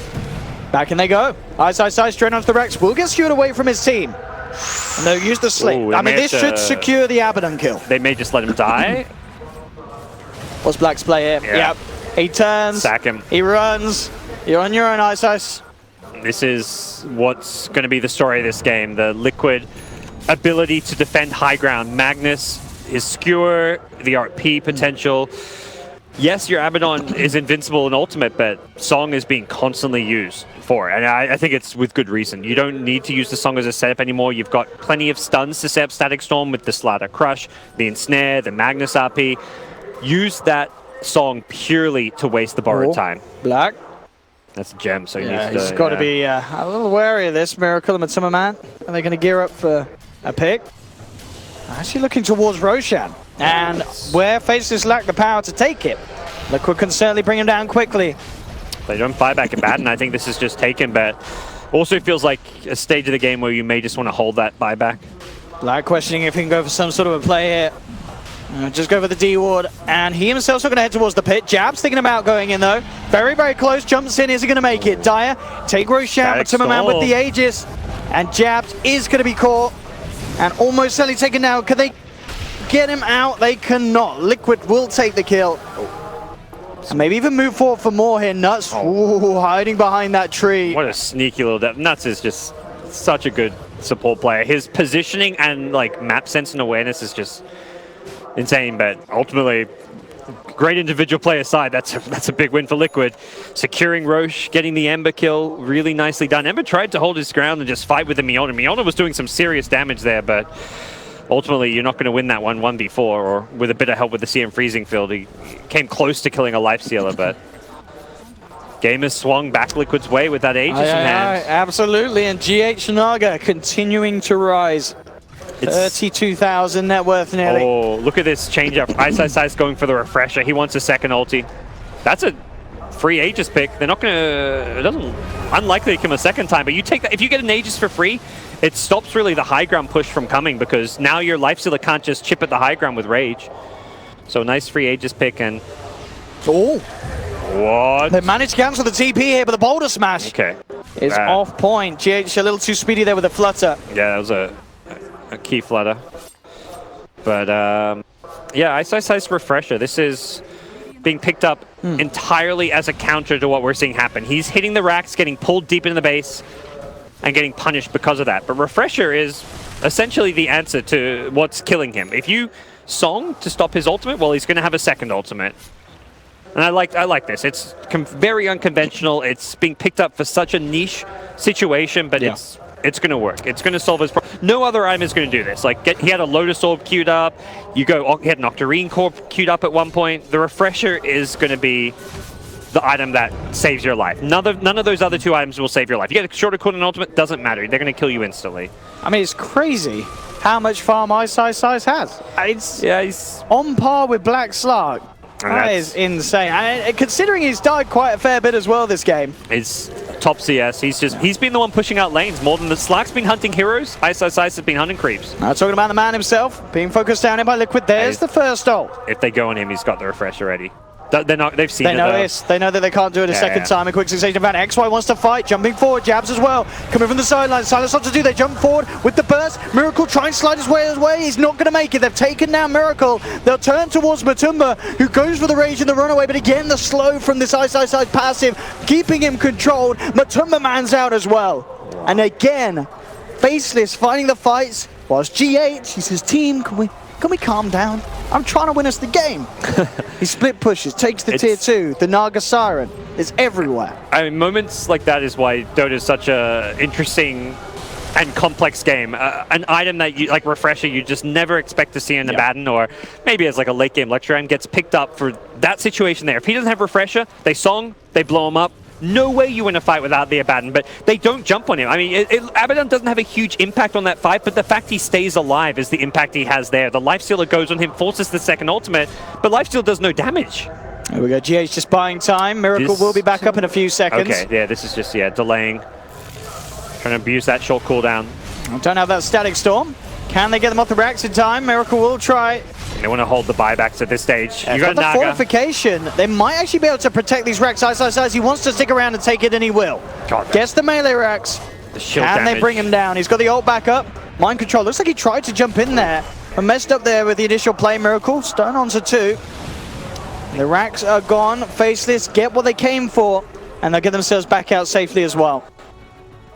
Back in they go. Ice, straight onto the Rex. Will get skewed away from his team. And they'll use the slip. I mean, this should secure the Abaddon kill. They may just let him die. What's Black's play here? Yeah. Yep. He turns. Sack him. He runs. You're on your own, Ice. This is what's going to be the story of this game. The Liquid ability to defend high ground. Magnus, his skewer, the RP potential. Yes, your Abaddon is invincible in ultimate, but Song is being constantly used for it. And I think it's with good reason. You don't need to use the Song as a setup anymore. You've got plenty of stuns to set up Static Storm with the Slaughter Crush, the Ensnare, the Magnus RP. Use that Song purely to waste the borrowed time. Black. That's a gem, so he's got to be a little wary of this. Miracle and Matsuma. Are they going to gear up for a pick? Actually looking towards Roshan. And where Faceless lack the power to take it, Liquid can certainly bring him down quickly. They don't buy back in Batten. I think this is just taken, but also feels like a stage of the game where you may just want to hold that buyback. Black questioning if he can go for some sort of a play here. Just go for the D ward, and he himself's not going to head towards the pit. Jab's thinking about going in though. Very, very close. Jumps in. Is he going to make it? Dire take Roshan, Matsuma with the Aegis, and Jabs is going to be caught and almost certainly taken down. Can they get him out? They cannot. Liquid will take the kill. And maybe even move forward for more here. Nuts hiding behind that tree. What a sneaky little depth. Nuts is just such a good support player. His positioning and like map sense and awareness is just insane, but ultimately, great individual play aside, that's a big win for Liquid. Securing Roche, getting the Ember kill, really nicely done. Ember tried to hold his ground and just fight with the Miona. Miona was doing some serious damage there, but ultimately you're not going to win that 1v4, or with a bit of help with the CM Freezing Field. He came close to killing a Lifestealer, but game has swung back Liquid's way with that Aegis in hand. Absolutely, and GH Naga continuing to rise. 32,000 net worth nearly. Oh, look at this change up. Ice going for the refresher. He wants a second ulti. That's a free Aegis pick. They're not going to... It doesn't... Unlikely to come a second time, but you take that. If you get an Aegis for free, it stops really the high ground push from coming, because now your Lifestealer can't just chip at the high ground with Rage. So nice free Aegis pick, and... Oh! What? They managed to cancel the TP here, but the boulder smash is off point. GH a little too speedy there with the flutter. Yeah, that was a key flutter. But yeah, Ice refresher. This is being picked up entirely as a counter to what we're seeing happen. He's hitting the racks, getting pulled deep into the base, and getting punished because of that. But refresher is essentially the answer to what's killing him. If you Song to stop his ultimate, well, he's going to have a second ultimate. And I like this. It's very unconventional. It's being picked up for such a niche situation, but it's It's going to work. It's going to solve his problem. No other item is going to do this. Like, he had a Lotus Orb queued up. He had an Octarine Core queued up at one point. The Refresher is going to be the item that saves your life. None of those other two items will save your life. You get a shorter cooldown ultimate, doesn't matter. They're going to kill you instantly. I mean, it's crazy how much farm Ice has. He's on par with Black Slark. That is insane. And considering he's died quite a fair bit as well this game. It's top CS. He's been the one pushing out lanes more than the Slark's been hunting heroes. Ice has been hunting creeps. Now talking about the man himself, being focused down in by Liquid. There's the first ult. If they go on him, he's got the refresh already. They've seen it. They know this. They know that they can't do it a second time. A quick succession of XY wants to fight, jumping forward, jabs as well. Coming from the sideline. Silence what to do. They jump forward with the burst. Miracle try and slide his way. He's not going to make it. They've taken down Miracle. They'll turn towards Matumba, who goes for the rage and the runaway. But again, the slow from this Ice passive, keeping him controlled. Matumba man's out as well. And again, Faceless fighting the fights, whilst GH, he's his team. Can we calm down? I'm trying to win us the game. He split pushes, takes the tier 2. The Naga Siren is everywhere. I mean, moments like that is why Dota is such a interesting and complex game. An item that you like Refresher, you just never expect to see in the Batten, or maybe as like a late game lecture, and gets picked up for that situation there. If he doesn't have Refresher, they song, they blow him up. No way you win a fight without the Abaddon, but they don't jump on him. I mean, Abaddon doesn't have a huge impact on that fight, but the fact he stays alive is the impact he has there. The Lifestealer goes on him, forces the second ultimate, but Lifesteal does no damage. Here we go, GH just buying time. Miracle will be back up in a few seconds. Okay, yeah, this is just, delaying. Trying to abuse that short cooldown. Don't have that Static Storm. Can they get them off the racks in time? Miracle will try. They want to hold the buybacks at this stage. Yeah, you got the Naga. fortification. They might actually be able to protect these racks. Ice. He wants to stick around and take it, and he will. Gets the melee racks. The shield Can damage. they bring him down? He's got the ult back up. Mind control. Looks like he tried to jump in there, but messed up there with the initial play. Miracle. Stone onto 2. The racks are gone. Faceless get what they came for, and they'll get themselves back out safely as well.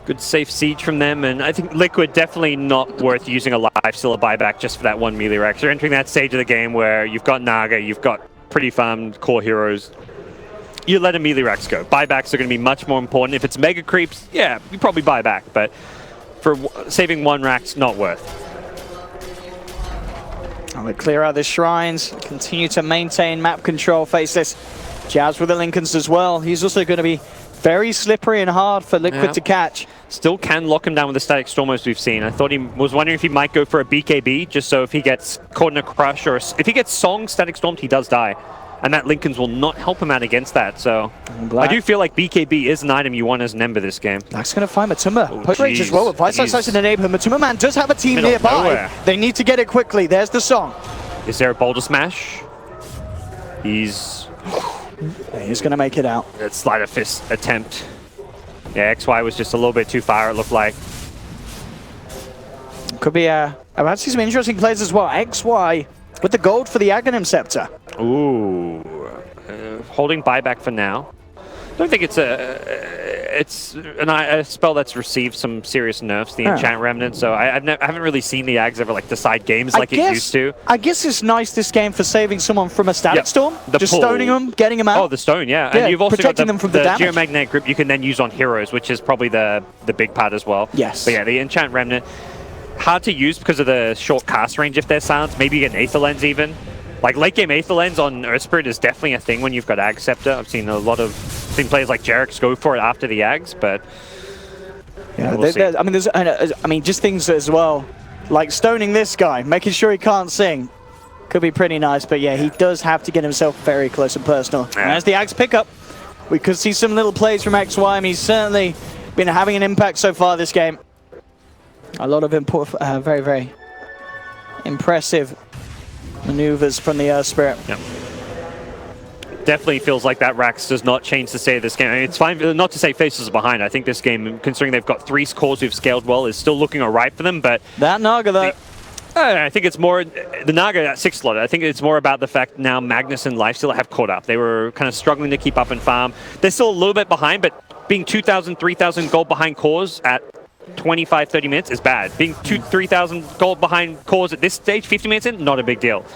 Good safe siege from them, and I think Liquid definitely not worth using a Lifestealer buyback just for that one melee Rex. You're entering that stage of the game where you've got Naga, you've got pretty farmed core heroes. You let a melee Rex go. Buybacks are going to be much more important. If it's mega creeps, yeah, you probably buy back, but for saving one Rex, not worth. And we clear out the shrines, continue to maintain map control. Faceless jabs with the Lincolns as well. He's also going to be very slippery and hard for Liquid to catch. Still can lock him down with the Static Storm as we've seen. I thought he was wondering if he might go for a BKB, just so if he gets caught in a crush, or if he gets Song Static Stormed, he does die. And that Lincolns will not help him out against that, so I do feel like BKB is an item you want as an Ember this game. Black's going to find Matumba. Post range as well with Vice Size in the neighborhood. Matumba man does have a team nearby. Nowhere. They need to get it quickly. There's the Song. Is there a Boulder Smash? He's going to make it out. That Sleight of Fist attempt. Yeah, XY was just a little bit too far, it looked like. Could be about to see some interesting plays as well. XY with the gold for the Aghanim Scepter. Ooh. Holding buyback for now. I don't think it's a spell that's received some serious nerfs, the Enchant Remnant, so I haven't really seen the Ags ever like decide games like it used to. I guess it's nice this game for saving someone from a Static Storm, just pull. stoning them, getting them out. Oh, the stone, yeah. And you've also got them from the damage. Geomagnetic Grip you can then use on heroes, which is probably the big part as well. Yes. But yeah, the Enchant Remnant, hard to use because of the short cast range if they're silenced. Maybe you get an Aether Lens even. Like late game Aether Lens on Earth Spirit is definitely a thing when you've got Ag Scepter. I've seen players like Jerick's go for it after the Ags, but yeah, we'll see. I mean, just things as well, like stoning this guy, making sure he can't sing, could be pretty nice. But yeah, he does have to get himself very close and personal. And as the Ags pick up, we could see some little plays from XY. I mean, he's certainly been having an impact so far this game. A lot of very, very impressive maneuvers from the Earth Spirit. Yep. Definitely feels like that Rax does not change the state of this game. I mean, it's fine not to say Faces are behind. I think this game, considering they've got 3 cores who've scaled well, is still looking alright for them, but that Naga though. I think it's more the Naga at 6 slot. I think it's more about the fact now Magnus and Lifestealer have caught up. They were kind of struggling to keep up and farm. They're still a little bit behind, but being 2,000, 3,000 gold behind cores at 25, 30 minutes is bad. Being 3,000 gold behind cores at this stage, 50 minutes in, not a big deal.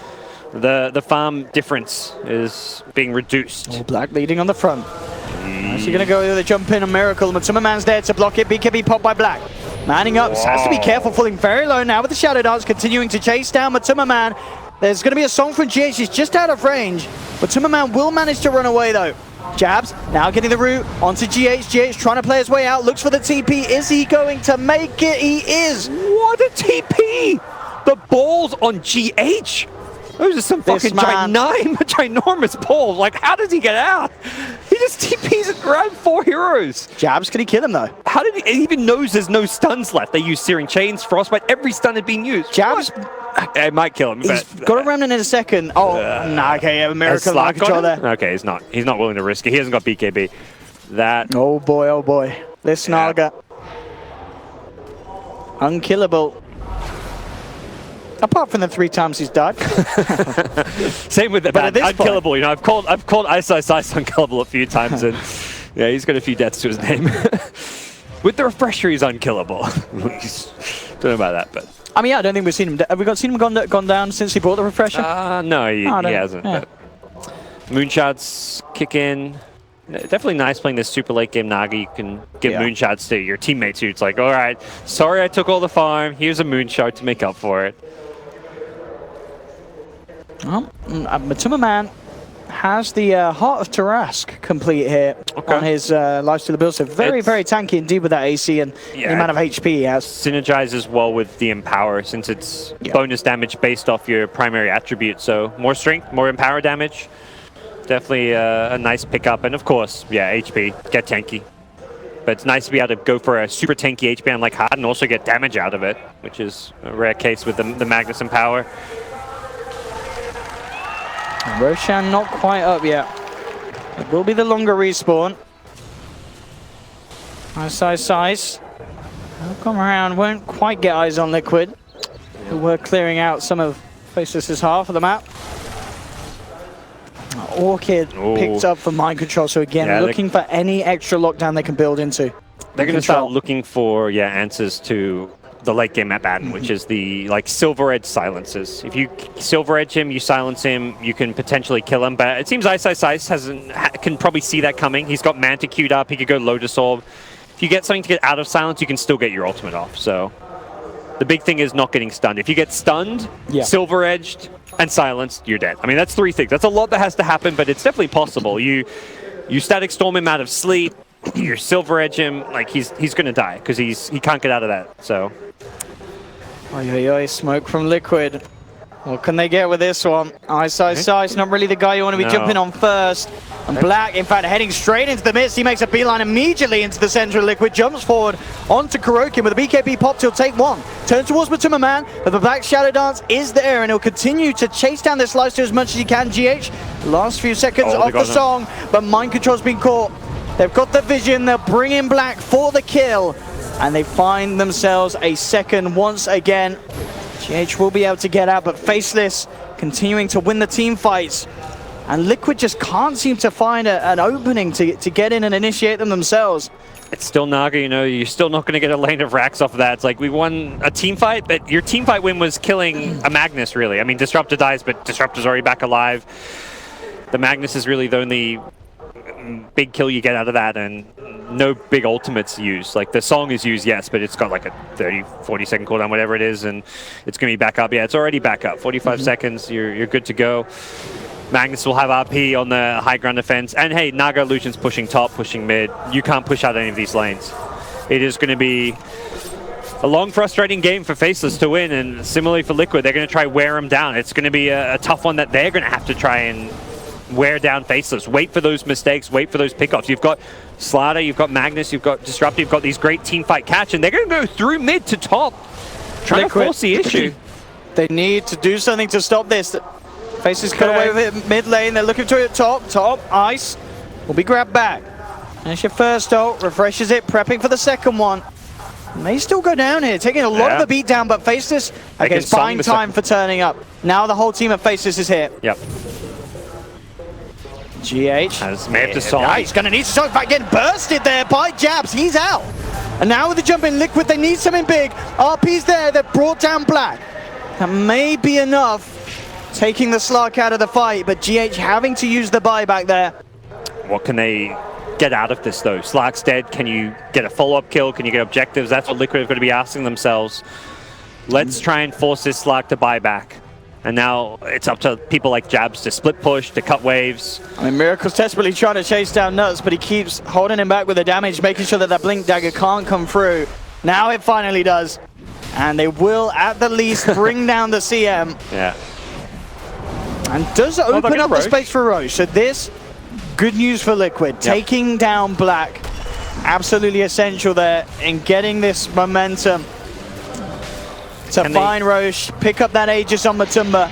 The farm difference is being reduced. Oh, Black leading on the front. Actually going to go with a jump in on Miracle. Matumba man's there to block it. BKB popped by Black. Manning up, has to be careful, falling very low now with the Shadow Dance, continuing to chase down Matuma Man. There's going to be a song from GH, he's just out of range. Matuma Man will manage to run away though. Jabs, now getting the route onto GH. GH trying to play his way out, looks for the TP. Is he going to make it? He is. What a TP! The balls on GH! Those are some fucking ginormous balls. Like, how does he get out? He just TPs around 4 heroes. Jabs, can he kill him though? How did he even knows there's no stuns left? They use Searing Chains, Frostbite, every stun had been used. Jabs, it might kill him. He's got a remnant in a second. Oh, nah, okay, yeah, miracle life control there. Okay, he's not willing to risk it. He hasn't got BKB. That. Oh boy. This Naga. Unkillable. Apart from the 3 times he's died. Same with the bad. Unkillable. You know, I've called Ice unkillable a few times, and yeah, he's got a few deaths to his name. With the refresher, he's unkillable. Don't know about that, but. I mean, yeah, I don't think we've seen him. Have we seen him gone down since he brought the refresher? No, he hasn't. Yeah. Moonshots kick in. Definitely nice playing this super late game Naga. You can give moonshots to your teammates who it's like, all right, sorry I took all the farm. Here's a moonshot to make up for it. Well, Matuma Man has the Heart of Tarask complete here on his lifesteal build. So very tanky indeed with that AC and the amount of HP he has. Synergizes well with the Empower since it's bonus damage based off your primary attribute. So more strength, more Empower damage. Definitely a nice pickup. And of course, HP, get tanky. But it's nice to be able to go for a super tanky HP on like hard and also get damage out of it, which is a rare case with the Magnus Empower. Roshan not quite up yet. It will be the longer respawn. Size. He'll come around, won't quite get eyes on Liquid, who were clearing out some of Faceless's half of the map. Orchid picked up for mind control, so again, looking for any extra lockdown they can build into. They're going to start looking for answers to the late game map pattern, which is the Silver Edge silences. If you Silver Edge him, you silence him, you can potentially kill him. But it seems Ice can probably see that coming. He's got Manta queued up. He could go Lotus Orb. If you get something to get out of silence, you can still get your ultimate off. So the big thing is not getting stunned. If you get stunned, Silver Edged, and silenced, you're dead. I mean, that's 3 things. That's a lot that has to happen, but it's definitely possible. You Static Storm him out of sleep. You Silver Edge him. Like he's gonna die because he can't get out of that. So. Smoke from Liquid. What can they get with this one? Ice, not really the guy you want to be jumping on first. And Black, in fact, heading straight into the mist. He makes a beeline immediately into the center of Liquid, jumps forward onto Kurokin with a BKB pop. He'll take one. Turns towards Matuma Man, but the Black Shadow Dance is there, and he'll continue to chase down this lifesteal as much as he can. GH, last few seconds off the song, but mind control's been caught. They've got the vision, they'll bring in Black for the kill. And they find themselves a second once again. GH will be able to get out, but Faceless continuing to win the team fights. And Liquid just can't seem to find an opening to get in and initiate them themselves. It's still Naga, you're still not going to get a lane of racks off of that. It's like we won a team fight, but your team fight win was killing a Magnus, really. I mean, Disruptor dies, but Disruptor's already back alive. The Magnus is really the only big kill you get out of that, and no big ultimates used. Like the song is used, yes, but it's got like a 30-40 second cooldown, whatever it is, and it's gonna be back up. Yeah, it's already back up. 45 seconds, you're good to go. Magnus will have RP on the high ground defense, and hey, Naga Illusion's pushing top, pushing mid. You can't push out any of these lanes. It is gonna be a long, frustrating game for Faceless to win, and similarly for Liquid, they're gonna try wear them down. It's gonna be a tough one that they're gonna have to try and wear down Faceless. Wait for those mistakes, wait for those pickoffs. You've got Slaughter, you've got Magnus, you've got Disruptor, you've got these great team fight catch, and they're going to go through mid to top, trying to force the issue. They need to do something to stop this. Faceless got away with it mid lane, they're looking to it top, Ice will be grabbed back. There's your first ult, refreshes it, prepping for the second one. May still go down here, taking a lot of the beat down, but Faceless, it's buying time for turning up. Now the whole team of Faceless is here. Yep. GH may have to solve. He's going to need to solve. Back getting bursted there by Jabs. He's out. And now with the jump in Liquid, they need something big. RP's there. They've brought down Black. That may be enough, taking the Slark out of the fight, but GH having to use the buyback there. What can they get out of this, though? Slark's dead. Can you get a follow-up kill? Can you get objectives? That's what Liquid are going to be asking themselves. Let's try and force this Slark to buy back. And now it's up to people like Jabs to split push, to cut waves. I mean, Miracle's desperately trying to chase down Nuts, but he keeps holding him back with the damage, making sure that that Blink Dagger can't come through. Now it finally does. And they will, at the least, bring down the CM. Yeah. And does open up the space for Roche. So this, good news for Liquid. Yep. Taking down Black, absolutely essential there in getting this momentum to find Roche, pick up that Aegis on Matumba,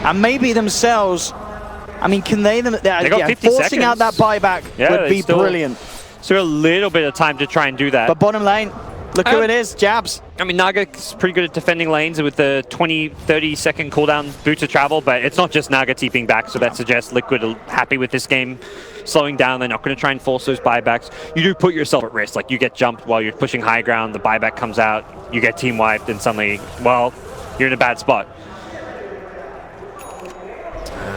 and maybe themselves. I mean, can they got 50 forcing seconds. Out that buyback would be brilliant. So a little bit of time to try and do that. But bottom lane, look who it is, Jabs. I mean, Naga's pretty good at defending lanes with the 20-30 second cooldown boot to travel, but it's not just Naga TPing back, so that suggests Liquid are happy with this game slowing down. They're not going to try and force those buybacks. You do put yourself at risk. Like, you get jumped while you're pushing high ground, the buyback comes out, you get team wiped, and suddenly, well, you're in a bad spot.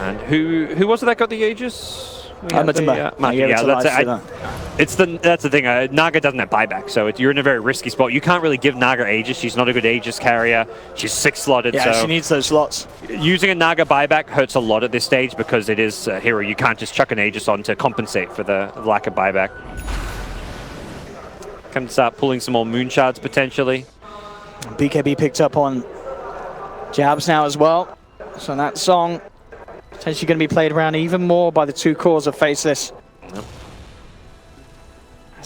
And who was it that got the Aegis? Matumba. That's the thing. Naga doesn't have buyback, so you're in a very risky spot. You can't really give Naga Aegis. She's not a good Aegis carrier. She's 6-slotted. Yeah, so she needs those slots. Using a Naga buyback hurts a lot at this stage because it is a hero. You can't just chuck an Aegis on to compensate for the lack of buyback. Can start pulling some more moon shards potentially. BKB picked up on Jabs now as well. So that song potentially going to be played around even more by the two cores of Faceless. Yep.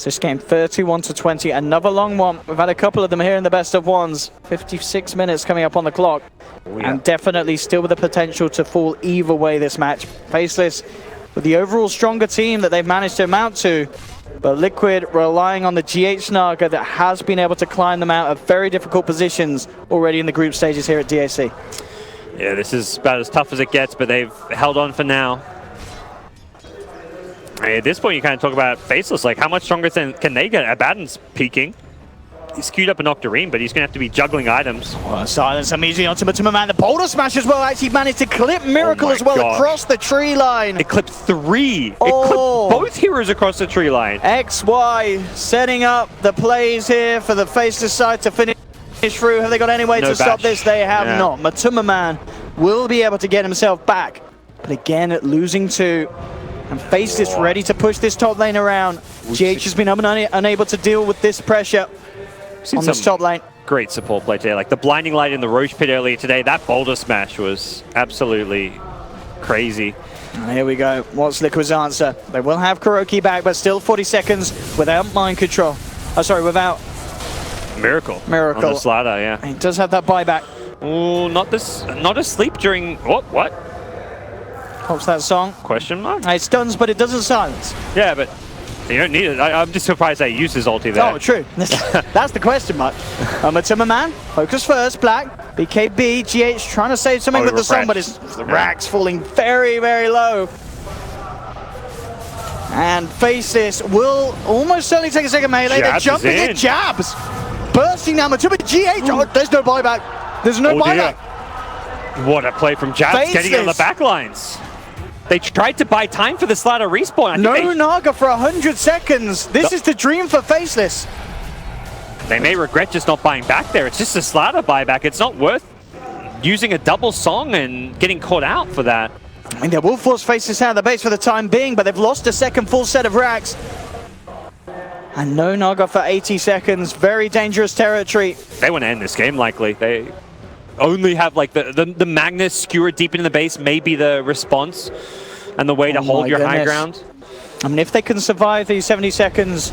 This game 31-20, another long one. We've had a couple of them here in the best of ones. 56 minutes coming up on the clock. Oh, yeah. And definitely still with the potential to fall either way this match. Faceless with the overall stronger team that they've managed to mount to. But Liquid relying on the GH Naga that has been able to climb them out of very difficult positions already in the group stages here at DAC. Yeah, this is about as tough as it gets, but they've held on for now. At this point, you kind of talk about Faceless, like how much stronger can they get? Abaddon's peaking. He's queued up an Octarine, but he's going to have to be juggling items. Well, silence immediately onto Matumba. The boulder smash as well actually managed to clip Miracle as well across the tree line. It clipped 3. Oh. It clipped both heroes across the tree line. XY setting up the plays here for the Faceless side to finish through. Have they got any way to stop this? They have not. Matumba will be able to get himself back. But again, losing 2. And Faceless ready to push this top lane around. GH has been unable to deal with this pressure on this top lane. Great support play today. Like the blinding light in the Roche pit earlier today, that boulder smash was absolutely crazy. And here we go. What's Liquid's answer? They will have Kuroki back, but still 40 seconds without mind control. Oh, sorry, without Miracle. On the Slaughter, yeah. He does have that buyback. Oh, not asleep during what? What's that song? Question mark? It stuns, but it doesn't silence. Yeah, but you don't need it. I'm just surprised they used his ulti there. Oh, true. That's the question mark. Matumba, focus first, Black. BKB, GH trying to save something with the song, but the Rack's falling very, very low. And Faceless will almost certainly take a second melee. They're jumping in. Jabs. Bursting down Matumba. GH. Oh, there's no buyback. There's no buyback. What a play from Jabs getting on the back lines. They tried to buy time for the Slaughter respawn. No Naga for 100 seconds. This is the dream for Faceless. They may regret just not buying back there. It's just a Slaughter buyback. It's not worth using a double song and getting caught out for that. I mean, they will force Faceless out of the base for the time being, but they've lost a second full set of racks. And no Naga for 80 seconds. Very dangerous territory. They want to end this game likely. They only have like the Magnus skewered deep into the base may be the response and the way to hold your high ground. I mean, if they can survive these 70 seconds,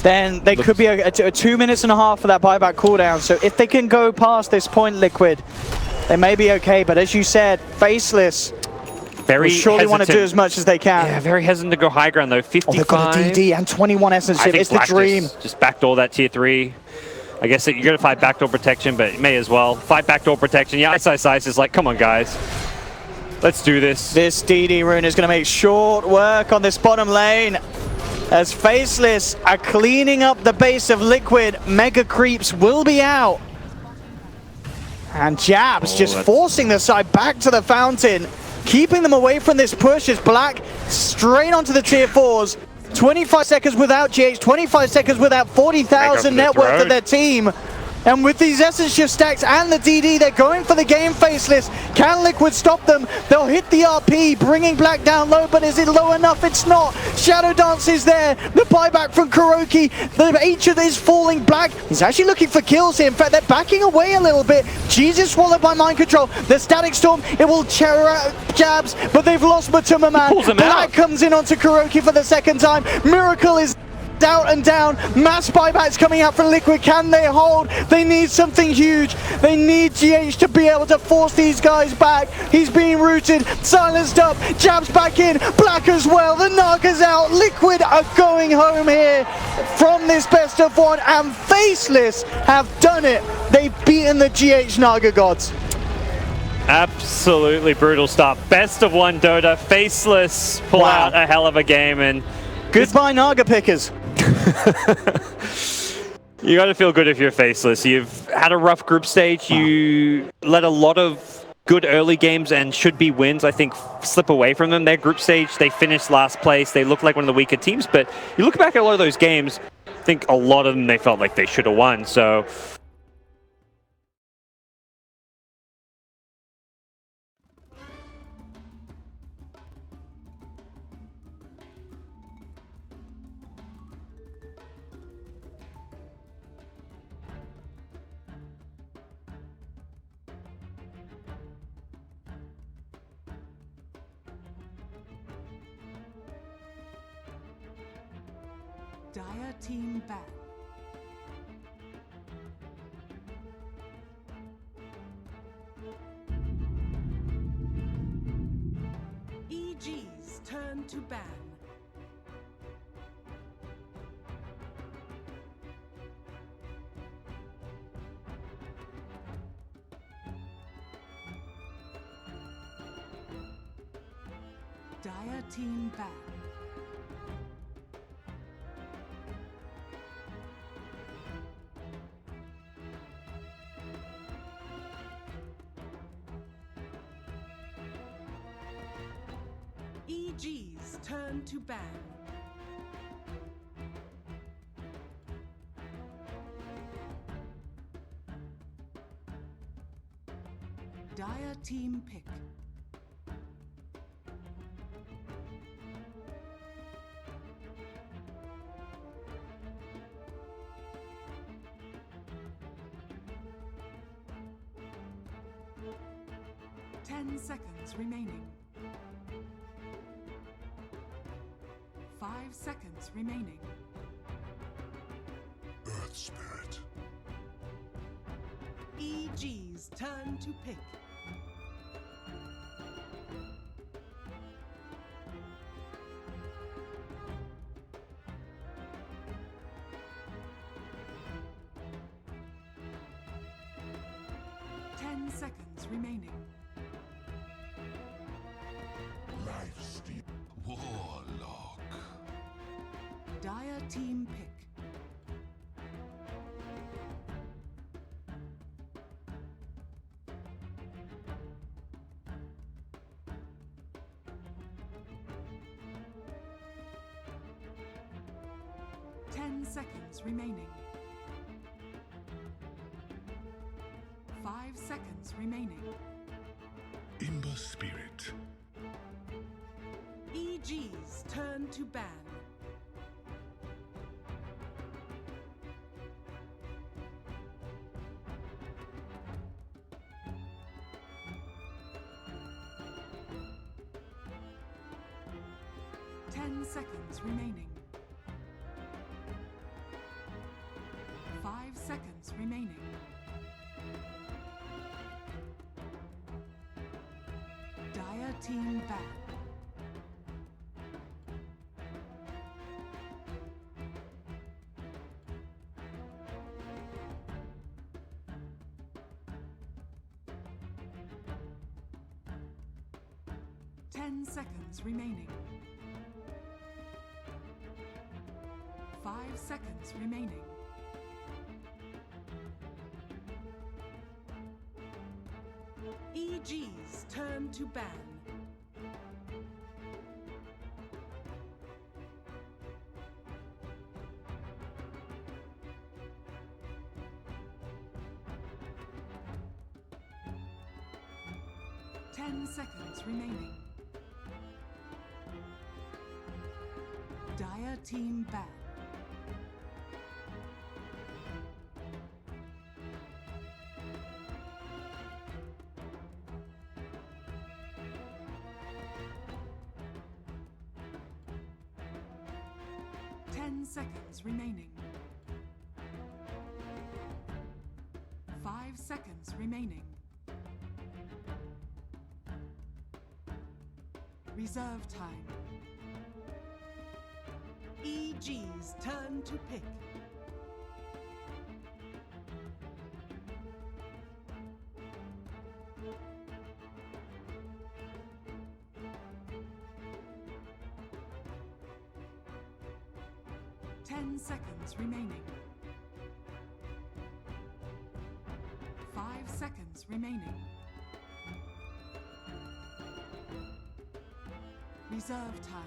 then they could be a 2 minutes and a half for that buyback cooldown. So if they can go past this point, Liquid, they may be okay. But as you said, Faceless very surely want to do as much as they can. Yeah, very hesitant to go high ground though. 55. They've got a DD and 21 essence ship. It's the dream. Just backdoor that tier 3. I guess you're going to fight backdoor protection, but you may as well. Fight backdoor protection. Yeah, Ice is like, come on, guys. Let's do this. This DD rune is going to make short work on this bottom lane. As Faceless are cleaning up the base of Liquid, Mega Creeps will be out. And Jabs just forcing the side back to the fountain, keeping them away from this push as Black straight onto the tier 4s. 25 seconds without GH, 25 seconds without 40,000 net worth of their team. And with these Essence Shift stacks and the DD, they're going for the game Faceless. Can Liquid stop them? They'll hit the RP, bringing Black down low, but is it low enough? It's not. Shadow Dance is there. The buyback from Kuroki. The Ancient is falling. Black is actually looking for kills here. In fact, they're backing away a little bit. Jesus swallowed by Mind Control. The Static Storm, it will jabs, but they've lost Matuma Man. Black comes in onto Kuroki for the second time. Miracle is out and down. Mass buybacks coming out from Liquid. Can they hold? They need something huge. They need GH to be able to force these guys back. He's being rooted, silenced up, jabs back in, Black as well. The Naga's out. Liquid are going home here from this best of one, and Faceless have done it. They've beaten the GH Naga gods. Absolutely brutal start. Best of one Dota. Faceless pull out a hell of a game, and goodbye Naga pickers. You got to feel good if you're Faceless. You've had a rough group stage. You let a lot of good early games and should be wins, I think, slip away from them. Their group stage, they finished last place. They look like one of the weaker teams, but you look back at a lot of those games, I think a lot of them they felt like they should have won. So Dire team ban. EG's turn to ban. Dire team ban. EG's turn to ban. Dire team pick. Ten seconds remaining. 5 seconds remaining. Earth Spirit. EG's turn to pick. Ten seconds remaining. Lifesteal. Warlock. Dire team pick. Ten seconds remaining. 5 seconds remaining. Ember Spirit. EG's turn to ban. Ten seconds remaining. 5 seconds remaining. Dire team ban. Ten seconds remaining. 5 seconds remaining. EG's turn to ban. 10 seconds remaining. Dire team ban. Seconds remaining. 5 seconds remaining. Reserve time. EG's turn to pick. Seconds remaining. 5 seconds remaining. Reserve time.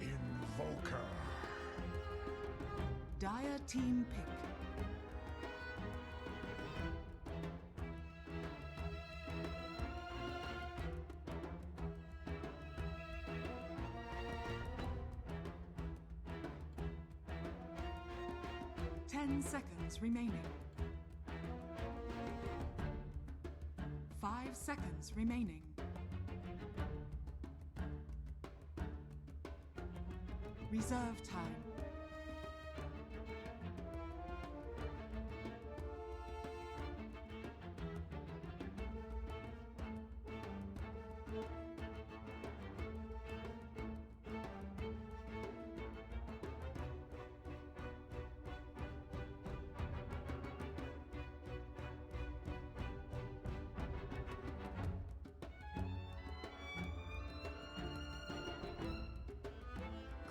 Invoker. Dire team pick. Seconds remaining. 5 seconds remaining. Reserve time.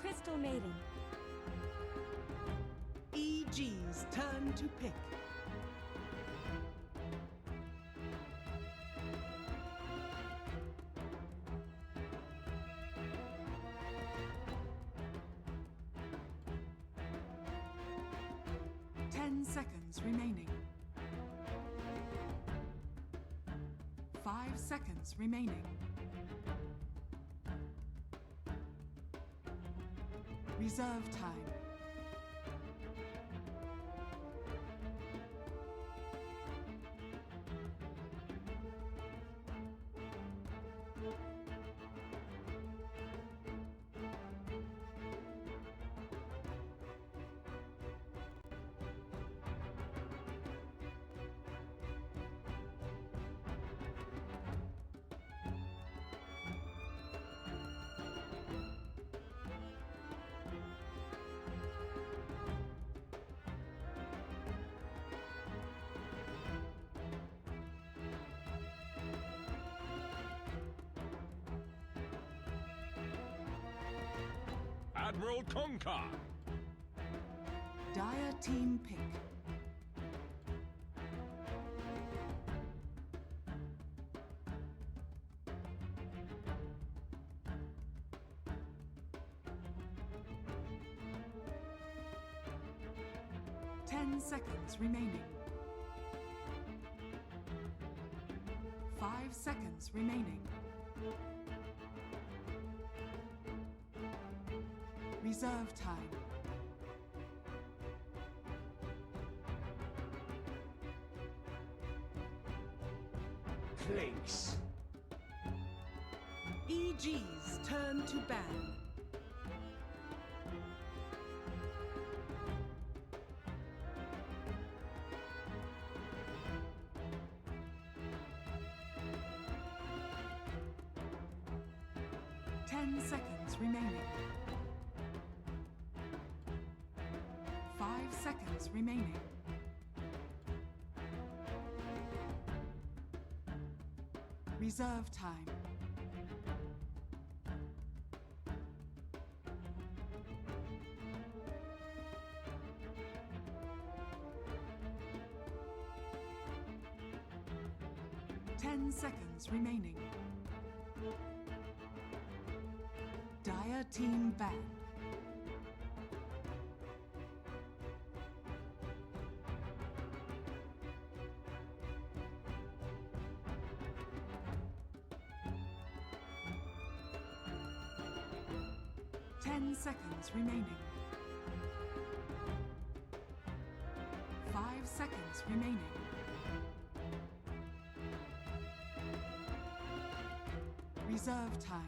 Crystal Maiden. EG's turn to pick. Seconds remaining. 5 seconds remaining. Reserve time. Admiral Conquer. Dire team pick. Seconds remaining. 5 seconds remaining. Reserve time. Place. EG EG's turn to ban. Seconds remaining. 5 seconds remaining. Reserve time. Ten seconds remaining. Dire team ban. Ten seconds remaining. 5 seconds remaining. Reserve time.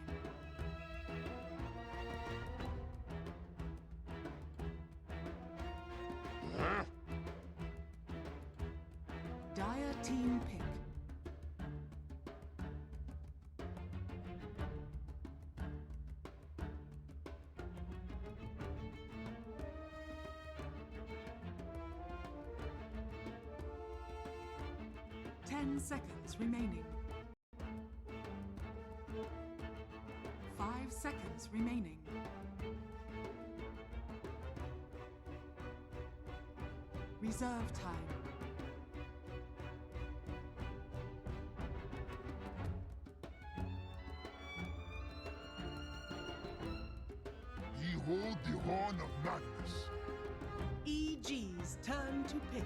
Dire team pick. Ten seconds remaining. 5 seconds remaining. Reserve time. Behold the horn of madness. EG's turn to pick.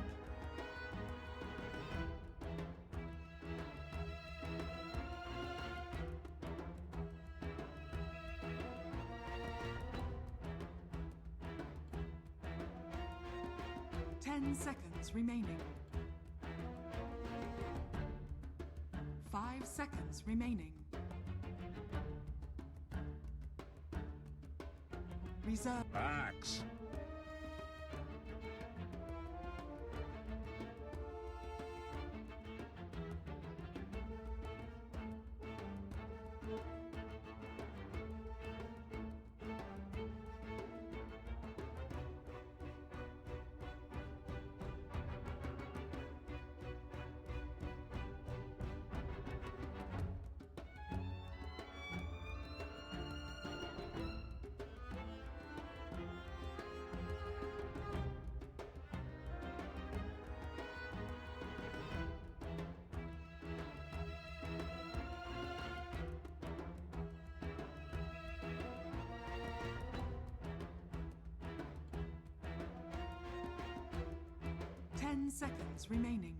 Ten seconds remaining. 5 seconds remaining. Reserve. Axe. Ten seconds remaining.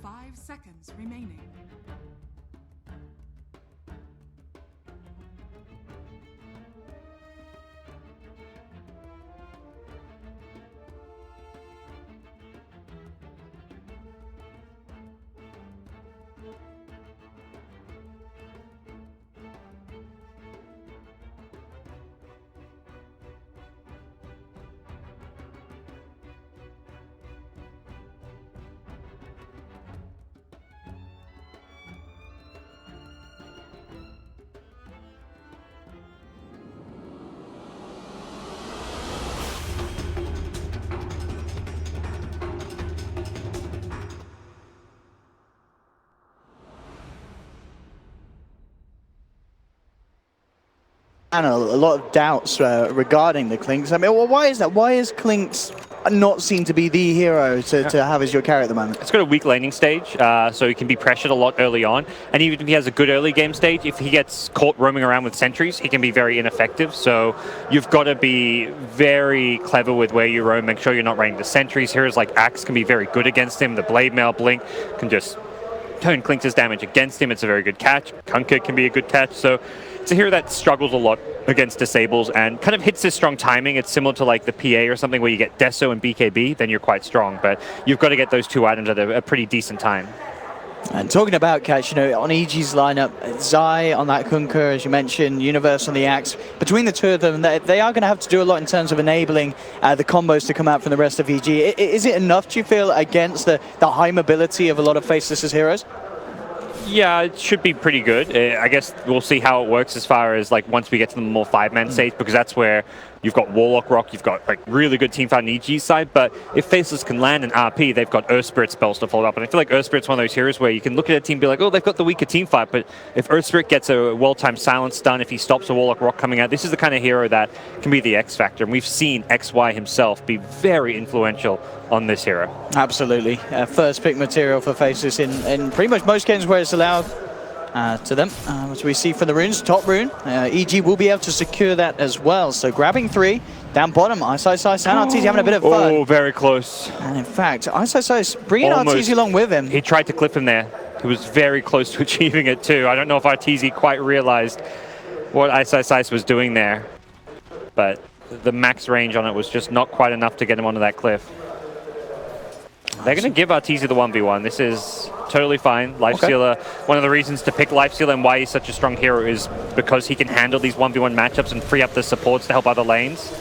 5 seconds remaining. And a lot of doubts regarding the Clinks. I mean, well, why is that? Why is Clinks not seen to be the hero to have as your carry at the moment? It's got a weak laning stage, so he can be pressured a lot early on. And even if he has a good early game stage, if he gets caught roaming around with sentries, he can be very ineffective. So you've got to be very clever with where you roam. Make sure you're not running the sentries. Heroes like Axe can be very good against him. The Blade Mail Blink can just turn Clinks' damage against him. It's a very good catch. Kunkka can be a good catch. So it's a hero that struggles a lot against disables and kind of hits this strong timing. It's similar to like the PA or something where you get Deso and BKB, then you're quite strong. But you've got to get those two items at a pretty decent time. And talking about catch, on EG's lineup, Zai on that Kunkka, as you mentioned, Universe on the Axe. Between the two of them, they are going to have to do a lot in terms of enabling the combos to come out from the rest of EG. Is it enough, do you feel, against the high mobility of a lot of Faceless heroes? Yeah, it should be pretty good. I guess we'll see how it works as far as like once we get to the more 5-man stage, because that's where you've got Warlock Rock, you've got like really good teamfight on EG's side, but if Faceless can land an RP, they've got Earth Spirit spells to follow up. And I feel like Earth Spirit's one of those heroes where you can look at a team and be like, oh, they've got the weaker teamfight, but if Earth Spirit gets a well-timed silence stun, if he stops a Warlock Rock coming out, this is the kind of hero that can be the X factor. And we've seen XY himself be very influential on this hero. Absolutely. First pick material for Faceless in pretty much most games where it's allowed to them. As we see from the runes, top rune, EG will be able to secure that as well. So grabbing 3, down bottom, Ice and Arteezy having a bit of fun. Oh, very close. And in fact, Ice bringing Arteezy along with him. He tried to clip him there. He was very close to achieving it too. I don't know if Arteezy quite realized what Ice was doing there, but the max range on it was just not quite enough to get him onto that cliff. They're going to give Arteezy the 1v1. This is totally fine. Lifestealer, one of the reasons to pick Lifestealer and why he's such a strong hero is because he can handle these 1v1 matchups and free up the supports to help other lanes.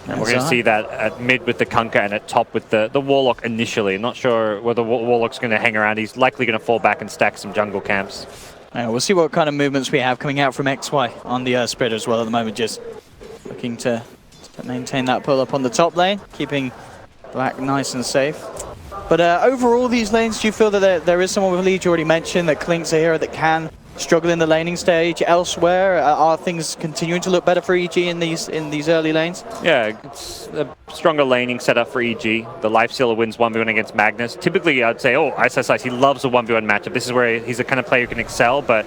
And we're going to see that at mid with the Kunkka and at top with the Warlock initially. Not sure whether Warlock's going to hang around. He's likely going to fall back and stack some jungle camps. We'll see what kind of movements we have coming out from XY on the Earth Spirit as well at the moment. Just looking to maintain that pull up on the top lane, keeping Black nice and safe. But overall, these lanes, do you feel that there is someone with lead? You already mentioned that Klink's a hero that can struggle in the laning stage. Elsewhere, are things continuing to look better for EG in these early lanes? Yeah, it's a stronger laning setup for EG. The Lifestealer wins 1v1 against Magnus. Typically, I'd say, oh, Ice, he loves a 1v1 matchup. This is where he's the kind of player who can excel, but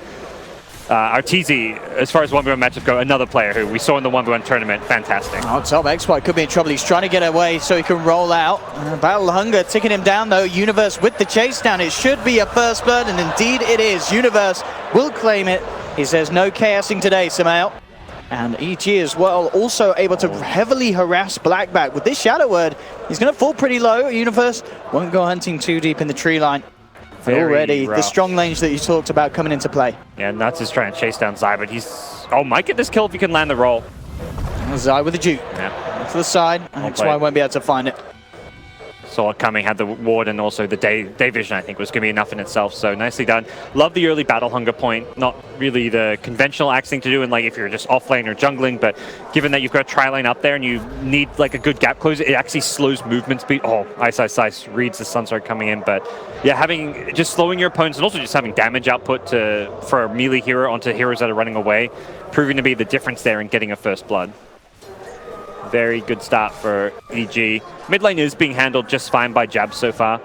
Arteezy, as far as 1v1 matchups go, another player who we saw in the 1v1 tournament, fantastic. Oh, top XY could be in trouble. He's trying to get away so he can roll out. Battle Hunger ticking him down though. Universe with the chase down. It should be a first blood, and indeed it is. Universe will claim it. He says no chaosing today, Samael. And EG as well, also able to heavily harass Blackback. With this Shadow Word, he's going to fall pretty low. Universe won't go hunting too deep in the tree line. Already, the strong lanes that you talked about coming into play. Yeah, Nuts is trying to chase down Zai, but he's... Oh, might get this kill if he can land the roll. Zai with the juke. Yeah. To the side, and XY won't be able to find it. Saw it coming, had the ward and also the day vision, I think, was going to be enough in itself. So nicely done. Love the early Battle Hunger point. Not really the conventional axe thing to do, and like if you're just off lane or jungling, but given that you've got a tri-lane up there and you need like a good gap close, it actually slows movement speed. Oh, Ice reads the Sunstroke coming in, but yeah, just slowing your opponents and also just having damage output for a melee hero onto heroes that are running away, proving to be the difference there in getting a first blood. Very good start for EG. Mid lane is being handled just fine by Jab so far.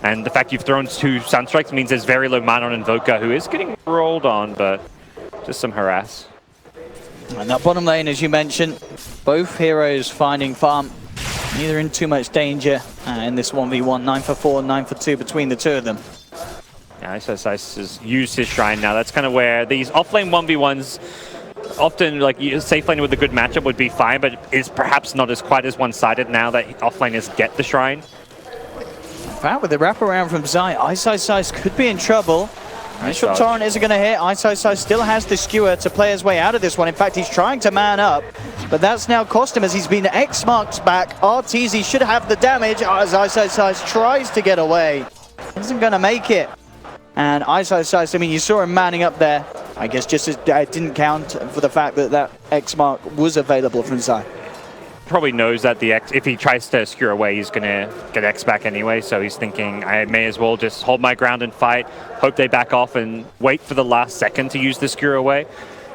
And the fact you've thrown 2 Sunstrikes means there's very low mana on Invoker, who is getting rolled on, but just some harass. And that bottom lane, as you mentioned, both heroes finding farm. Neither in too much danger in this 1v1. 9 for 4, 9 for 2 between the two of them. Yeah, Ice has used his Shrine now. That's kind of where these offlane 1v1s often, like, safe lane with a good matchup would be fine, but is perhaps not quite as one-sided now that offlaners get the Shrine. In fact, with the wraparound from Zai, Ice could be in trouble. Initial Torrent isn't going to hit. Ice still has the skewer to play his way out of this one. In fact, he's trying to man up, but that's now cost him as he's been X-marked back. Arteezy should have the damage as Ice tries to get away. Isn't going to make it. And Ice, I mean, you saw him manning up there. I guess just as it didn't count for the fact that that X mark was available from Zai. Probably knows that the X, if he tries to skewer away, he's going to get X back anyway. So he's thinking, I may as well just hold my ground and fight, hope they back off and wait for the last second to use the skewer away,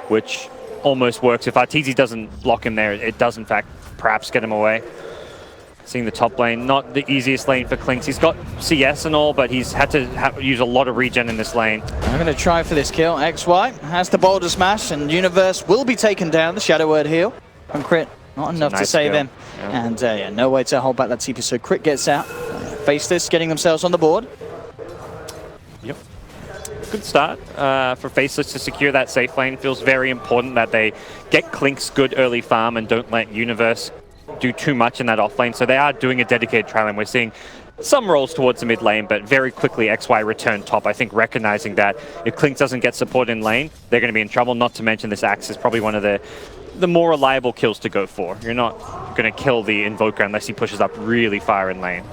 which almost works. If Arteezy doesn't block him there, it does in fact perhaps get him away. Seeing the top lane, not the easiest lane for Klinks. He's got CS and all, but he's had to use a lot of regen in this lane. I'm going to try for this kill. XY has the Boulder Smash, and Universe will be taken down. The Shadow Word heal from Crit. Not enough to save him. Yeah. And yeah, no way to hold back that TP. So Crit gets out. Faceless getting themselves on the board. Yep. Good start for Faceless to secure that safe lane. Feels very important that they get Klink's good early farm and don't let Universe do too much in that off lane. So they are doing a dedicated tri lane. We're seeing some rolls towards the mid lane, but very quickly XY return top. I think recognizing that if Klink doesn't get support in lane, they're going to be in trouble. Not to mention this Axe is probably one of the more reliable kills to go for. You're not going to kill the Invoker unless he pushes up really far in lane.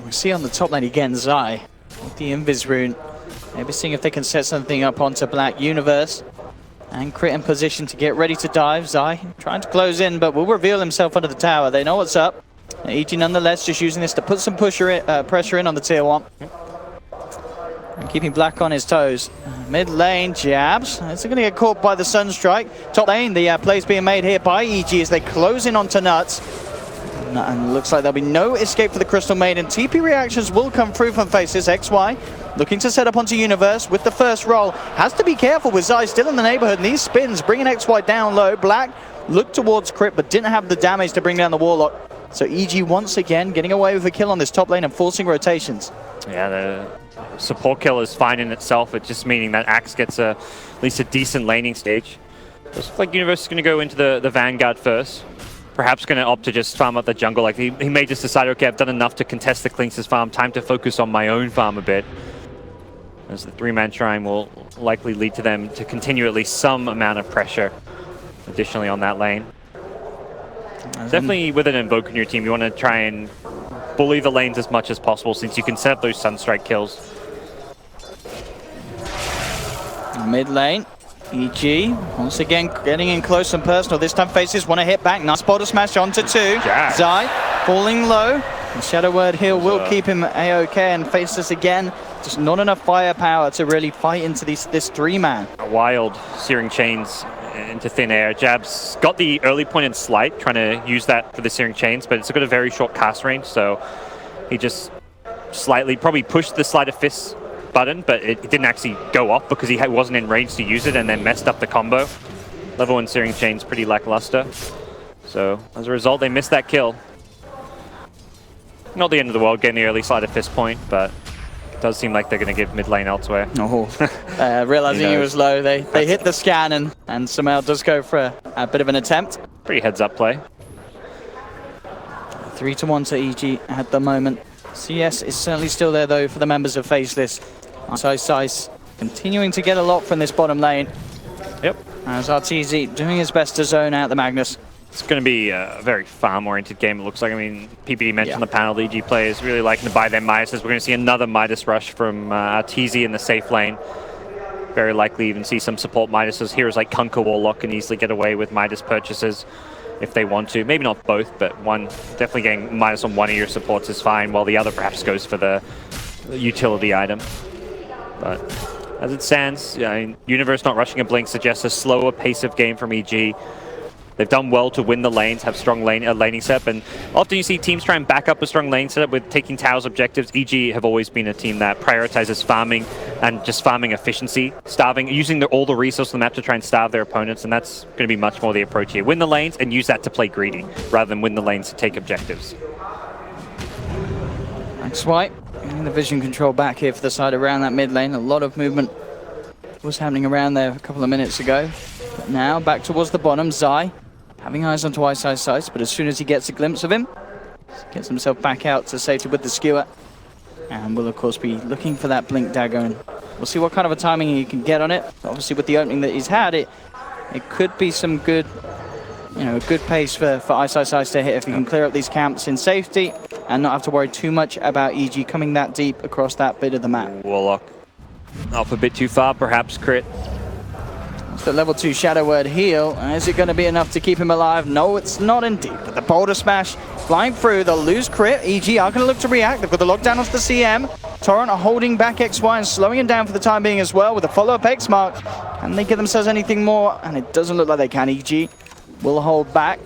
We see on the top lane again, Zai with the Invis rune. Maybe seeing if they can set something up onto Black Universe. And Crit in position to get ready to dive. Zai trying to close in, but will reveal himself under the tower. They know what's up. EG nonetheless just using this to put some pressure in on the tier 1. And keeping Black on his toes. Mid lane jabs. It's going to get caught by the Sunstrike. Top lane, the plays being made here by EG as they close in onto Nuts. And looks like there'll be no escape for the Crystal Maiden. TP reactions will come through from Faceless. XY looking to set up onto Universe with the first roll. Has to be careful with Zai still in the neighborhood. And these spins bringing XY down low. Black looked towards Crit but didn't have the damage to bring down the Warlock. So EG once again getting away with a kill on this top lane and forcing rotations. Yeah, the support kill is fine in itself. It's just meaning that Axe gets at least a decent laning stage. Looks like Universe is going to go into the Vanguard first. Perhaps going to opt to just farm up the jungle. Like he may just decide, okay, I've done enough to contest the Klink's farm. Time to focus on my own farm a bit. As the 3-man shrine will likely lead to them to continue at least some amount of pressure additionally on that lane. Definitely with an Invoker in your team, you want to try and bully the lanes as much as possible since you can set up those Sunstrike kills. Mid lane, EG once again getting in close and personal. This time Faces want to hit back. Nice bottle smash onto 2. Yeah. Zai falling low. The Shadow Word heal will keep him A-OK, and Faceless again. Just not enough firepower to really fight into this 3-man. A wild Searing Chains into thin air. Jab's got the early point in Slight, trying to use that for the Searing Chains, but it's got a very short cast range, so he just slightly probably pushed the Sleight of Fist button, but it didn't actually go off because he wasn't in range to use it and then messed up the combo. Level 1 Searing Chains pretty lackluster. So as a result, they missed that kill. Not the end of the world getting the early Sleight of Fist point, but it does seem like they're going to give mid lane elsewhere. Oh, realizing he was low, they hit the scan and Sumail does go for a bit of an attempt. Pretty heads up play. 3-1 to EG at the moment. CS is certainly still there though for the members of Faceless. Sice continuing to get a lot from this bottom lane. Yep. As RTZ doing his best to zone out the Magnus. It's going to be a very farm-oriented game, it looks like. I mean, PPD mentioned on the panel, the EG players really liking to buy their Midases. We're going to see another Midas rush from RTZ in the safe lane. Very likely even see some support Midases. Heroes like Kunkka Warlock can easily get away with Midas purchases if they want to. Maybe not both, but one definitely getting Midas on one of your supports is fine, while the other perhaps goes for the utility item. But as it stands, Universe not rushing a blink suggests a slower pace of game from EG. They've done well to win the lanes, have strong laning setup, and often you see teams try and back up a strong lane setup with taking towers objectives. EG have always been a team that prioritizes farming and just farming efficiency, using all the resources on the map to try and starve their opponents, and that's going to be much more the approach here. Win the lanes and use that to play greedy, rather than win the lanes to take objectives. XY getting the vision control back here for the side around that mid lane. A lot of movement was happening around there a couple of minutes ago. But now back towards the bottom, Zai having eyes onto Sice, but as soon as he gets a glimpse of him, gets himself back out to safety with the skewer. And will, of course, be looking for that blink dagger. And we'll see what kind of a timing he can get on it. Obviously, with the opening that he's had, it could be some good, a good pace for Sice to hit if he can clear up these camps in safety and not have to worry too much about EG coming that deep across that bit of the map. Warlock off a bit too far, perhaps. Crit. The level 2 Shadow Word heal. Is it going to be enough to keep him alive? No, it's not indeed. But the Boulder Smash flying through. They'll lose Crit. EG are going to look to react. They've got the lockdown onto the CM. Torrent are holding back XY and slowing him down for the time being as well with a follow-up X mark. Can they get themselves anything more? And it doesn't look like they can. EG will hold back.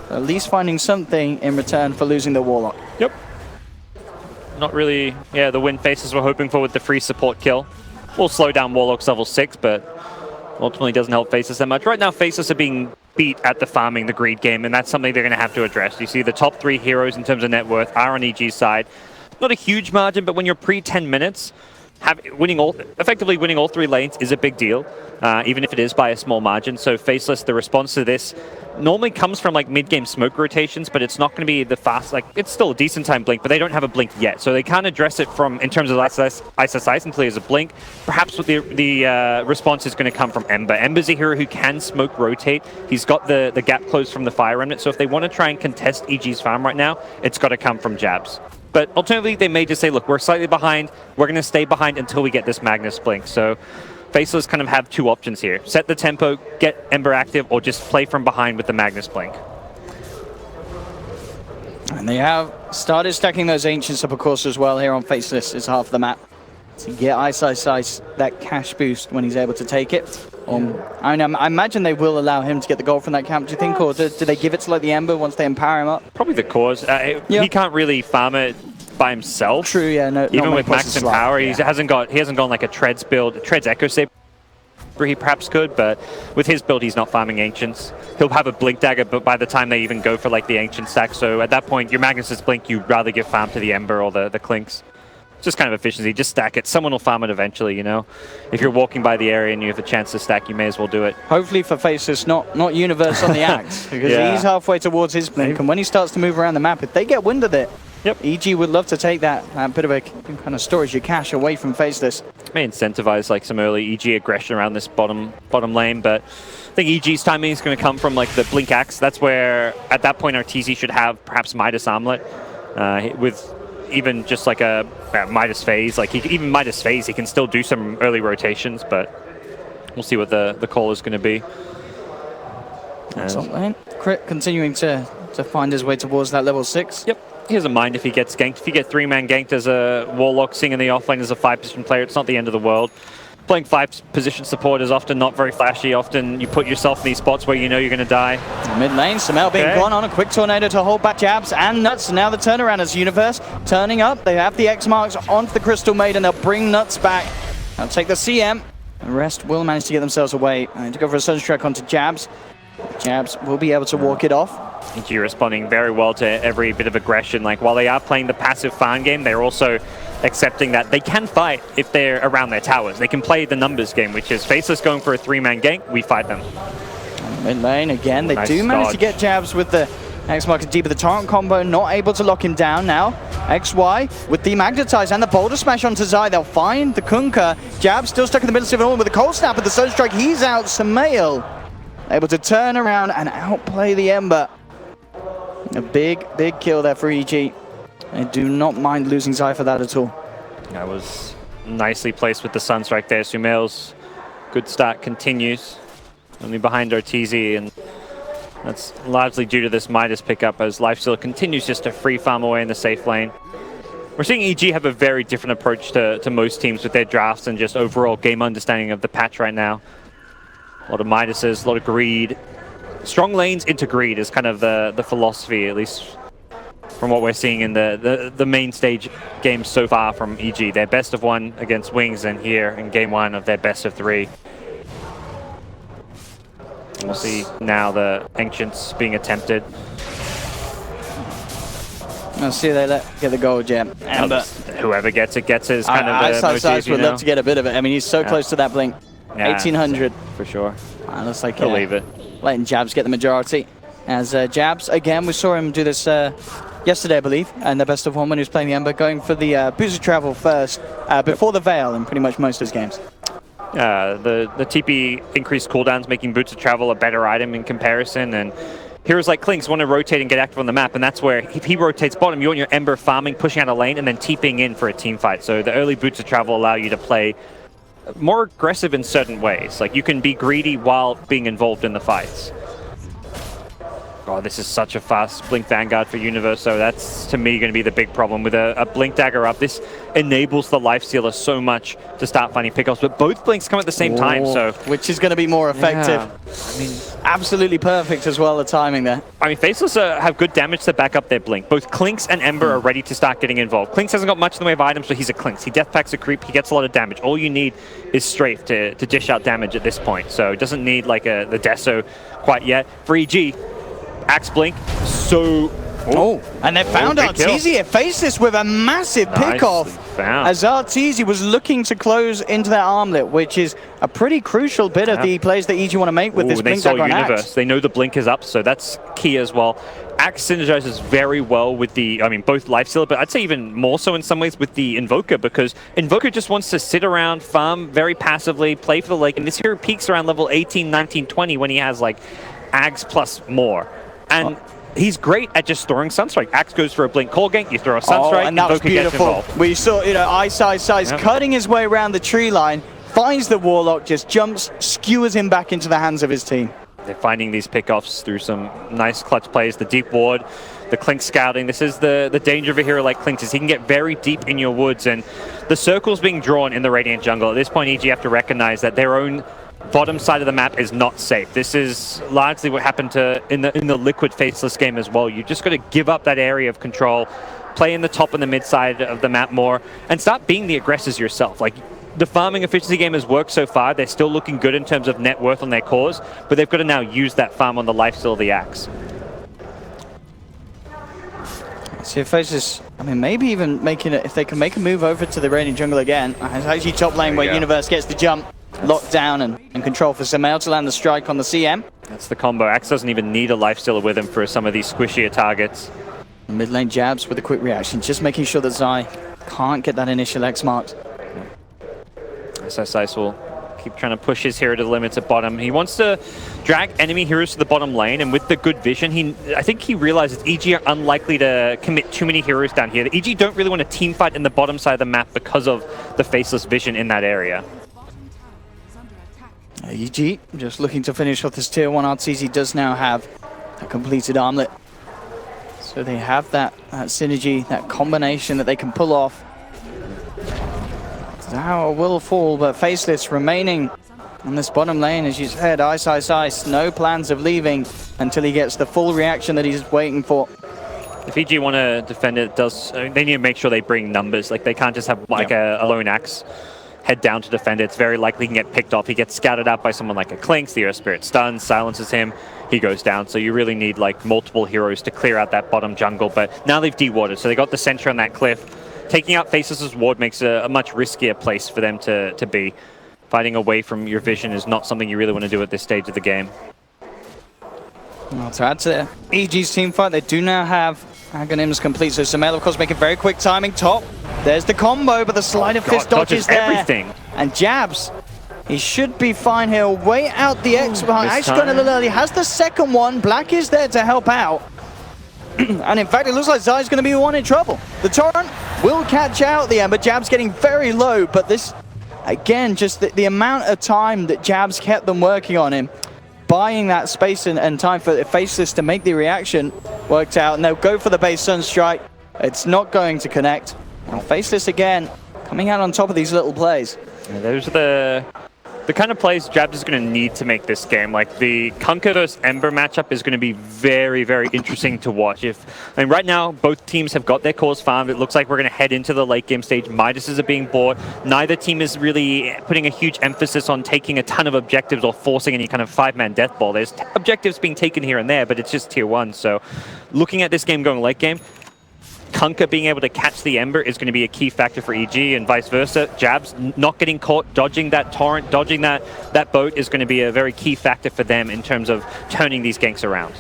At least finding something in return for losing the Warlock. Yep. Not really, the win Faces were hoping for with the free support kill. Will slow down Warlock's level 6, but ultimately doesn't help Faceless that much. Right now, Faceless are being beat at the farming, the greed game, and that's something they're going to have to address. You see the top 3 heroes in terms of net worth are on EG's side. Not a huge margin, but when you're pre-10 minutes, effectively winning all 3 lanes is a big deal, even if it is by a small margin. So Faceless, the response to this normally comes from like mid-game smoke rotations, but it's not going to be the fast, like it's still a decent time blink, but they don't have a blink yet. So they can't address it from, in terms of Ice until he has a blink. Perhaps what the response is going to come from Ember. Ember's a hero who can smoke rotate. He's got the gap closed from the Fire Remnant, so if they want to try and contest EG's farm right now, it's got to come from jabs. But alternatively, they may just say, look, we're slightly behind. We're going to stay behind until we get this Magnus blink. So Faceless kind of have 2 options here. Set the tempo, get Ember active, or just play from behind with the Magnus blink. And they have started stacking those Ancients up, of course, as well here on Faceless. Is half the map to get Ice, that cash boost when he's able to take it. I imagine they will allow him to get the gold from that camp, do you think? Or do they give it to like the Ember once they empower him up? Probably the cause. He can't really farm it by himself. True, yeah. No, even with max power, yeah. he hasn't gone like a Treads build. Treads Echo Saber he perhaps could, but with his build he's not farming Ancients. He'll have a Blink Dagger, but by the time they even go for like the Ancient stack, so at that point your Magnus's Blink, you'd rather give farm to the Ember or the Clinks. Just kind of efficiency, just stack it. Someone will farm it eventually, you know? If you're walking by the area and you have a chance to stack, you may as well do it. Hopefully for Faceless, not Universe on the axe, because he's halfway towards his blink, and when he starts to move around the map, if they get wind of it, EG would love to take that bit of a kind of storage your cash away from Faceless. May incentivize like some early EG aggression around this bottom lane, but I think EG's timing is going to come from like the Blink Axe. That's where, at that point, our TZ should have perhaps Midas Armlet with even just like a Midas Phase. Like even Midas Phase, he can still do some early rotations, but we'll see what the call is going to be. Excellent lane. Crit continuing to find his way towards that level 6. Yep. He doesn't mind if he gets ganked. If you get 3-man ganked as a Warlock, seeing in the offlane as a 5-position player, it's not the end of the world. Playing 5-position support is often not very flashy. Often you put yourself in these spots where you know you're going to die. Mid lane, Samel being gone on a quick tornado to hold back jabs and Nuts. Now the turnaround as Universe turning up. They have the X marks onto the Crystal Maiden. They'll bring Nuts back. They'll take the CM. The rest will manage to get themselves away. To go for a Sunstrike onto Jabs. Jabs will be able to walk it off. EG responding very well to every bit of aggression. Like while they are playing the passive farm game, they're also accepting that they can fight if they're around their towers. They can play the numbers game, which is Faceless going for a 3-man gank, we fight them. Mid lane again, they do manage to get Jabs with the X mark deep, but the Torrent combo not able to lock him down now. XY with the Magnetize and the Boulder Smash onto Zai. They'll find the Kunkka. Jabs still stuck in the middle of it all with the Cold Snap, but the Sunstrike, he's out. Samael able to turn around and outplay the Ember. A big kill there for EG. I do not mind losing Zai for that at all. That was nicely placed with the Sunstrike there. Sumail's good start continues. Only behind our TZ, and that's largely due to this Midas pickup as Lifesteal continues just to free farm away in the safe lane. We're seeing EG have a very different approach to most teams with their drafts and just overall game understanding of the patch right now. A lot of Midases, a lot of greed. Strong lanes into greed is kind of the philosophy, at least from what we're seeing in the main stage games so far from EG. Their best of 1 against Wings, and here in game 1 of their best of 3. We'll see now the Ancients being attempted. I'll see they get the gold gem. Ember. Whoever gets it is kind of the motive, would love to get a bit of it. I mean, he's so close to that blink. 1800. For sure. Looks like believe it. Letting Jabs get the majority. As Jabs, again, we saw him do this yesterday, I believe, and the best of 1 when he was playing the Ember, going for the Boost of Travel first, before the Veil in pretty much most of his games. The TP increased cooldowns, making Boots of Travel a better item in comparison, and heroes like Clinks want to rotate and get active on the map, and that's where if he rotates bottom, you want your Ember farming, pushing out a lane, and then TPing in for a team fight. So the early Boots of Travel allow you to play more aggressive in certain ways. Like you can be greedy while being involved in the fights. Oh, this is such a fast Blink Vanguard for Universe, so that's, to me, going to be the big problem. With a Blink Dagger up, this enables the Lifestealer so much to start finding pickups, but both Blinks come at the same time, so... Which is going to be more effective. I mean... Absolutely perfect as well, the timing there. I mean, Faceless have good damage to back up their Blink. Both Clinks and Ember are ready to start getting involved. Clinks hasn't got much in the way of items, but he's a Clinks. He death packs a creep, he gets a lot of damage. All you need is Strafe to dish out damage at this point, so it doesn't need like the Deso quite yet. For EG, Axe Blink, so Oh, and they found Arteezy at Faceless with a massive pickoff. As Arteezy was looking to close into that armlet, which is a pretty crucial bit of the plays that EG want to make with this Blink Dagger on Axe. They know the Blink is up, so that's key as well. Axe synergizes very well with the, both Lifestealer, but I'd say even more so in some ways with the Invoker, because Invoker just wants to sit around, farm very passively, play for the lake, and this hero peaks around level 18, 19, 20 when he has like Axe plus more. And he's great at just storing Sunstrike. Axe goes for a Blink Core Gank, you throw a Sunstrike, and that was beautiful. We saw, Ice cutting his way around the tree line, finds the Warlock, just jumps, skewers him back into the hands of his team. They're finding these pickoffs through some nice clutch plays. The deep ward, the Klink scouting. This is the danger of a hero like Klink, is he can get very deep in your woods, and the circle's being drawn in the Radiant jungle. At this point, EG have to recognize that their own bottom side of the map is not safe. This is largely what happened in the Liquid Faceless game as well. You just got to give up that area of control, play in the top and the mid side of the map more, and start being the aggressors yourself. Like, the farming efficiency game has worked so far. They're still looking good in terms of net worth on their cores, but they've got to now use that farm on the lifesteal of the Axe. So Faceless, maybe even making it, if they can make a move over to the Radiant jungle again. It's actually top lane where Universe gets the jump, locked down and control for Samael to land the strike on the CM. That's the combo. Axe doesn't even need a lifestealer with him for some of these squishier targets. Mid lane jabs with a quick reaction, just making sure that Zai can't get that initial X marked. Ice will keep trying to push his hero to the limits at bottom. He wants to drag enemy heroes to the bottom lane, and with the good vision, I think he realizes EG are unlikely to commit too many heroes down here. The EG don't really want to team fight in the bottom side of the map because of the Faceless vision in that area. EG just looking to finish off this tier 1. Arteezy does now have a completed armlet. So they have that synergy, that combination that they can pull off. Tower will fall, but Faceless remaining on this bottom lane, as you said. Ice. No plans of leaving until he gets the full reaction that he's waiting for. If EG want to defend it, they need to make sure they bring numbers. Like, they can't just have like a lone Axe head down to defend it. It's very likely he can get picked off. He gets scouted out by someone like a Klink. The Earth Spirit stuns, silences him. He goes down. So you really need like multiple heroes to clear out that bottom jungle. But now they've de-warded, so they got the sentry on that cliff. Taking out Faceless' ward makes a much riskier place for them to be. Fighting away from your vision is not something you really want to do at this stage of the game. Well, to add to EG's team fight, they do now have Aghanims complete. So Samael, of course, making very quick timing top. There's the combo, but the Sleight of Fist dodges there. Everything. And jabs. He should be fine. He'll wait out the X behind. Actually gone a little early. Has the second one. Black is there to help out. And in fact, it looks like Zai's going to be the one in trouble. The Torrent will catch out the Ember. Jab's getting very low, but this, again, just the amount of time that Jab's kept them working on him, buying that space and time for Faceless to make the reaction, worked out. And they'll go for the base Sunstrike. It's not going to connect. And Faceless, again, coming out on top of these little plays. Yeah, those are the kind of plays Jabs is going to need to make this game. Like, the Kunkka vs Ember matchup is going to be very, very interesting to watch. Right now, both teams have got their cores farmed. It looks like we're going to head into the late game stage. Midases are being bought. Neither team is really putting a huge emphasis on taking a ton of objectives or forcing any kind of 5-man death ball. There's objectives being taken here and there, but it's just tier 1. So looking at this game going late game, Kunkka being able to catch the Ember is going to be a key factor for EG, and vice versa. Jabs not getting caught, dodging that Torrent, dodging that boat is going to be a very key factor for them in terms of turning these ganks around.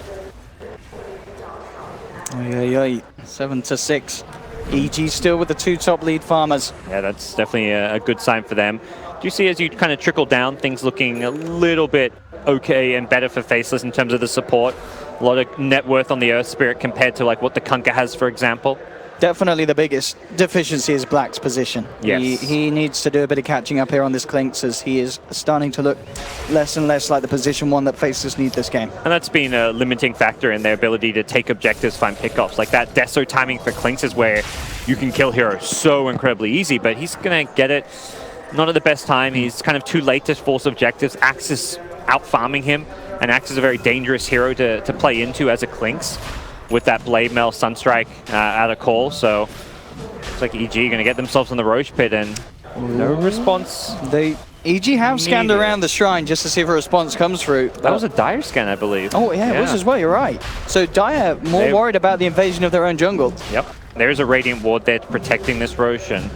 7-6. EG still with the 2 top lead farmers. Yeah, that's definitely a good sign for them. Do you see, as you kind of trickle down, things looking a little bit okay and better for Faceless in terms of the support? A lot of net worth on the Earth Spirit compared to like what the Kunkka has, for example. Definitely the biggest deficiency is Black's position. Yes. He needs to do a bit of catching up here on this Klink, as he is starting to look less and less like the position 1 that Faceless need this game. And that's been a limiting factor in their ability to take objectives, find pickoffs. Like, that Deso timing for Klinks is where you can kill heroes so incredibly easy, but he's going to get it not at the best time. He's kind of too late to force objectives. Axe is out-farming him, and Axe is a very dangerous hero to play into as a Klinks with that Blade Mail Sunstrike out of call. So looks like EG going to get themselves in the Roche Pit, and no response. They EG have scanned around the shrine just to see if a response comes through. That was a Dire scan, I believe. Oh, yeah, it was as well, you're right. So Dire more worried about the invasion of their own jungle. Yep. There's a Radiant Ward there protecting this Rosh, and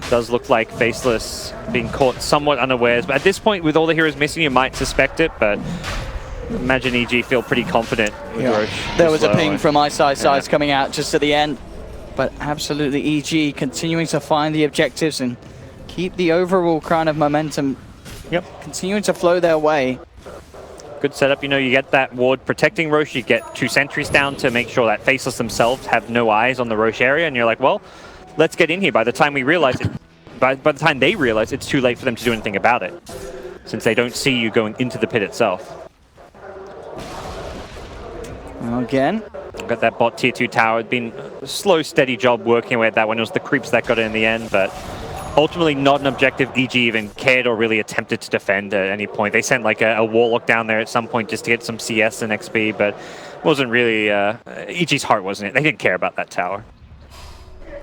does look like Faceless being caught somewhat unawares. But at this point, with all the heroes missing, you might suspect it, but imagine EG feel pretty confident with Rosh. There was a ping from Ice coming out just at the end. But absolutely EG continuing to find the objectives and keep the overall kind of momentum continuing to flow their way. Good setup. You know, you get that ward protecting Rosh, you get 2 sentries down to make sure that Faceless themselves have no eyes on the Rosh area, and you're like, well, let's get in here. By the time we realize it, by the time they realize, it's too late for them to do anything about it, since they don't see you going into the pit itself. Again. Got that bot tier 2 tower. It's been a slow, steady job working away at that one. It was the creeps that got it in the end, but ultimately not an objective EG even cared or really attempted to defend at any point. They sent like a Warlock down there at some point just to get some CS and XP, but wasn't really EG's heart, wasn't it? They didn't care about that tower.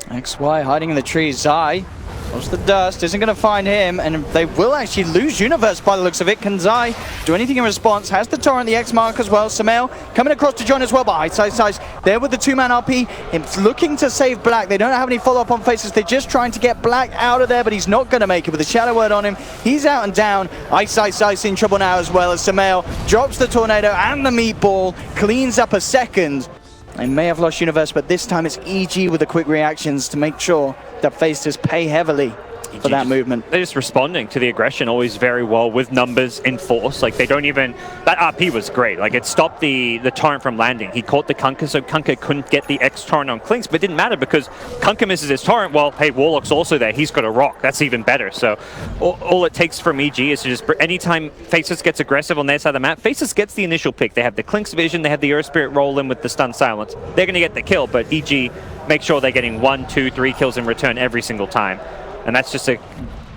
XY hiding in the trees. Zai knows the dust, isn't going to find him, and they will actually lose Universe by the looks of it. Can Zai do anything in response? Has the Torrent, the X mark as well. Samael coming across to join as well, but Ice there with the 2-man RP. It's looking to save Black. They don't have any follow-up on Faces. They're just trying to get Black out of there, but he's not going to make it with a Shadow Word on him. He's out and down. Ice in trouble now as well, as Samael drops the Tornado and the Meatball, cleans up a second. They may have lost Universe, but this time it's EG with the quick reactions to make sure that Faces pay heavily for that movement. They're just responding to the aggression always very well with numbers in force. Like, they don't even... That RP was great. Like, it stopped the Torrent from landing. He caught the Kunkka, so Kunkka couldn't get the X Torrent on Clinks, but it didn't matter because Kunkka misses his Torrent. Well, hey, Warlock's also there. He's got a Rock. That's even better. So all it takes from EG is to just... Anytime Faceless gets aggressive on their side of the map, Faceless gets the initial pick. They have the Clinks vision. They have the Earth Spirit roll in with the Stun Silence. They're going to get the kill, but EG make sure they're getting 1, 2, 3 kills in return every single time. And that's just a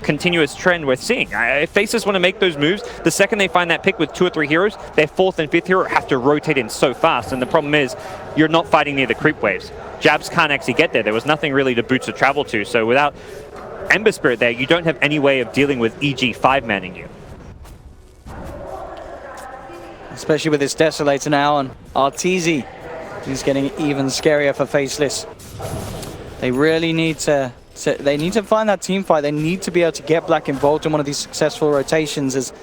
continuous trend we're seeing. If Faceless want to make those moves, the second they find that pick with 2 or 3 heroes, their 4th and 5th hero have to rotate in so fast. And the problem is, you're not fighting near the creep waves. Jabs can't actually get there. There was nothing really to boots to travel to. So without Ember Spirit there, you don't have any way of dealing with EG 5-manning you. Especially with this Desolator now on Arteezy. He's getting even scarier for Faceless. They really need to... They need to find that team fight. They need to be able to get Black involved in one of these successful rotations. It's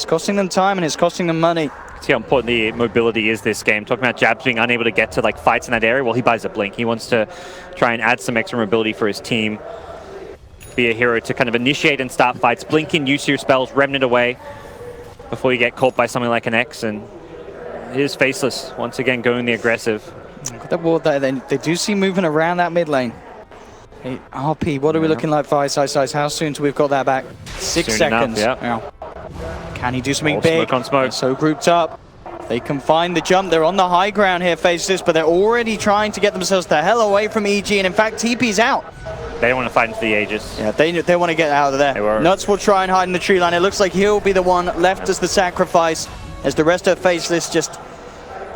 costing them time and it's costing them money. See how important the mobility is this game. Talking about Jabs being unable to get to like fights in that area. Well, he buys a Blink. He wants to try and add some extra mobility for his team. Be a hero to kind of initiate and start fights. Blink in, use your spells, Remnant away before you get caught by something like an X. And it is Faceless once again going the aggressive. Got that ward there. They do see movement around that mid lane. Hey, RP, what are we looking like for Ice? How soon till we've got that back? 6 seconds. Enough, Can he do something all big? Smoke on smoke. They're so grouped up. They can find the jump. They're on the high ground here, Faceless, but they're already trying to get themselves the hell away from EG. And in fact, TP's out. They don't want to fight into the Aegis. Yeah, they want to get out of there. Nuts will try and hide in the tree line. It looks like he'll be the one left as the sacrifice, as the rest of Faceless just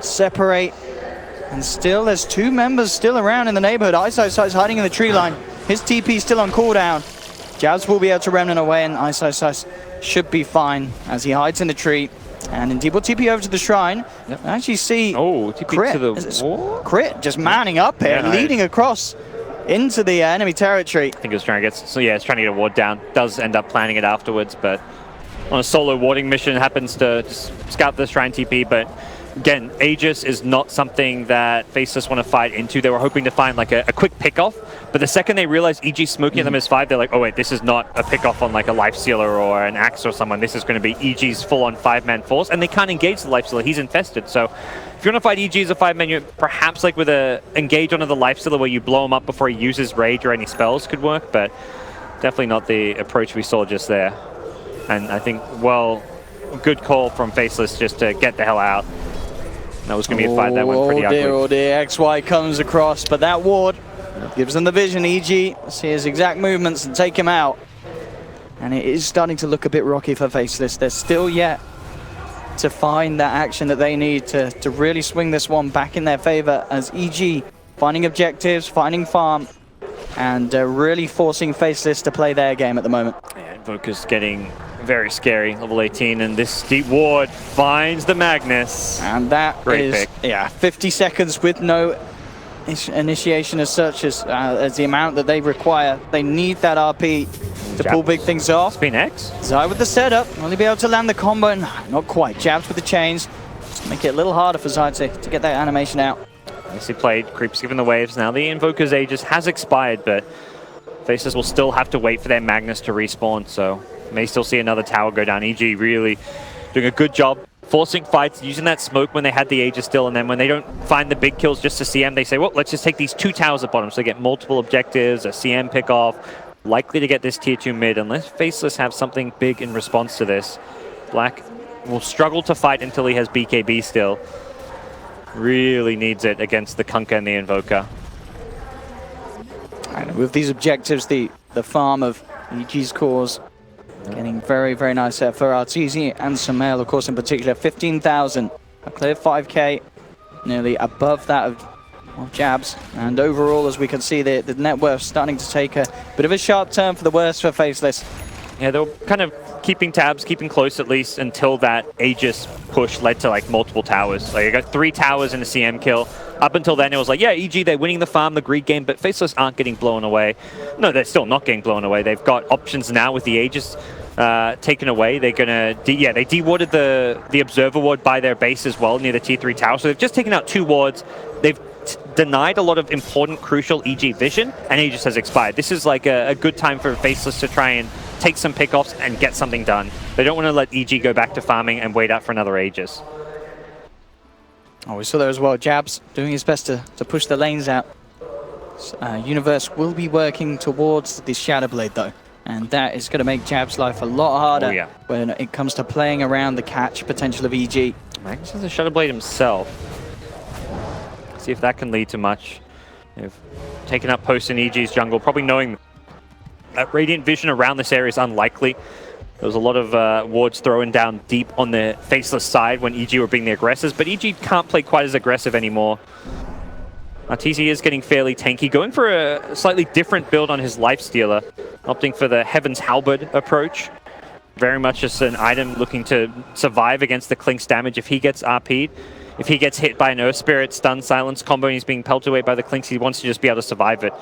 separate. And still, there's 2 members still around in the neighborhood. Ice hiding in the tree line. His TP's still on cooldown. Jabs will be able to Remnant away, and Ice should be fine as he hides in the tree. And indeed, we'll TP over to the shrine. Yep. I actually see TP Crit. to the wall? Crit just manning up here, leading across into the enemy territory. I think it was trying to get, it's trying to get a ward down. Does end up planning it afterwards, but on a solo warding mission, happens to just scout the shrine TP, but again, Aegis is not something that Faceless want to fight into. They were hoping to find like a quick pick-off, but the second they realize EG smoking them as 5, they're like, oh wait, this is not a pick-off on like a Lifestealer or an Axe or someone. This is going to be EG's full-on 5-man force, and they can't engage the Lifestealer. He's infested, so if you want to fight EG as a 5-man, you perhaps like with a engage onto the Lifestealer where you blow him up before he uses Rage or any spells could work, but definitely not the approach we saw just there. And I think, well, good call from Faceless just to get the hell out. That was going to be a fight that went pretty ugly. Oh dear, XY comes across, but that ward gives them the vision. EG, see his exact movements and take him out. And it is starting to look a bit rocky for Faceless. They're still yet to find that action that they need to really swing this one back in their favor, as EG finding objectives, finding farm, and really forcing Faceless to play their game at the moment. Yeah, Invoker's getting very scary, level 18, and this deep ward finds the Magnus. And that Great is, pick. yeah, 50 seconds with no initiation as such as the amount that they require. They need that RP to pull big things off. Spin X. Zai with the setup, only be able to land the combo. Not quite. Jabs with the chains. Just make it a little harder for Zai to get that animation out. Nicely played. Creeps given the waves. Now the Invoker's Aegis has expired, but Faceless will still have to wait for their Magnus to respawn, so may still see another tower go down. EG really doing a good job forcing fights, using that smoke when they had the Aegis still, and then when they don't find the big kills just to CM, they say, well, let's just take these 2 towers at bottom, so they get multiple objectives, a CM pick off, likely to get this tier 2 mid, unless Faceless have something big in response to this. Black will struggle to fight until he has BKB still. Really needs it against the Kunkka and the Invoker. And with these objectives, the farm of EG's cores getting very, very nice there for Arteezy and Sumail, of course, in particular. 15,000, a clear 5k, nearly above that of Jabs. And overall, as we can see, the net worth starting to take a bit of a sharp turn for the worse for Faceless. Yeah, they were kind of keeping tabs, keeping close at least, until that Aegis push led to like multiple towers. Like I got 3 towers in a CM kill. Up until then, it was like, yeah, EG, they're winning the farm, the greed game, but Faceless aren't getting blown away. No, they're still not getting blown away. They've got options now with the Aegis taken away. They're gonna, they de-warded the Observer ward by their base as well, near the T3 tower. So they've just taken out 2 wards. They've denied a lot of important, crucial EG vision, and Aegis has expired. This is like a good time for Faceless to try and take some pickoffs and get something done. They don't want to let EG go back to farming and wait out for another Aegis. Oh, we saw there as well. Jabs doing his best to push the lanes out. Universe will be working towards the Shadow Blade though, and that is going to make Jabs' life a lot harder when it comes to playing around the catch potential of EG. Magnus has a Shadow Blade himself. See if that can lead to much. They've taken up posts in EG's jungle, probably knowing that Radiant Vision around this area is unlikely. There was a lot of wards thrown down deep on the Faceless side when EG were being the aggressors, but EG can't play quite as aggressive anymore. Arteezy is getting fairly tanky, going for a slightly different build on his Lifestealer, opting for the Heaven's Halberd approach. Very much just an item looking to survive against the Clink's damage if he gets RP'd. If he gets hit by an Earth Spirit stun silence combo and he's being pelted away by the Clinks, he wants to just be able to survive it.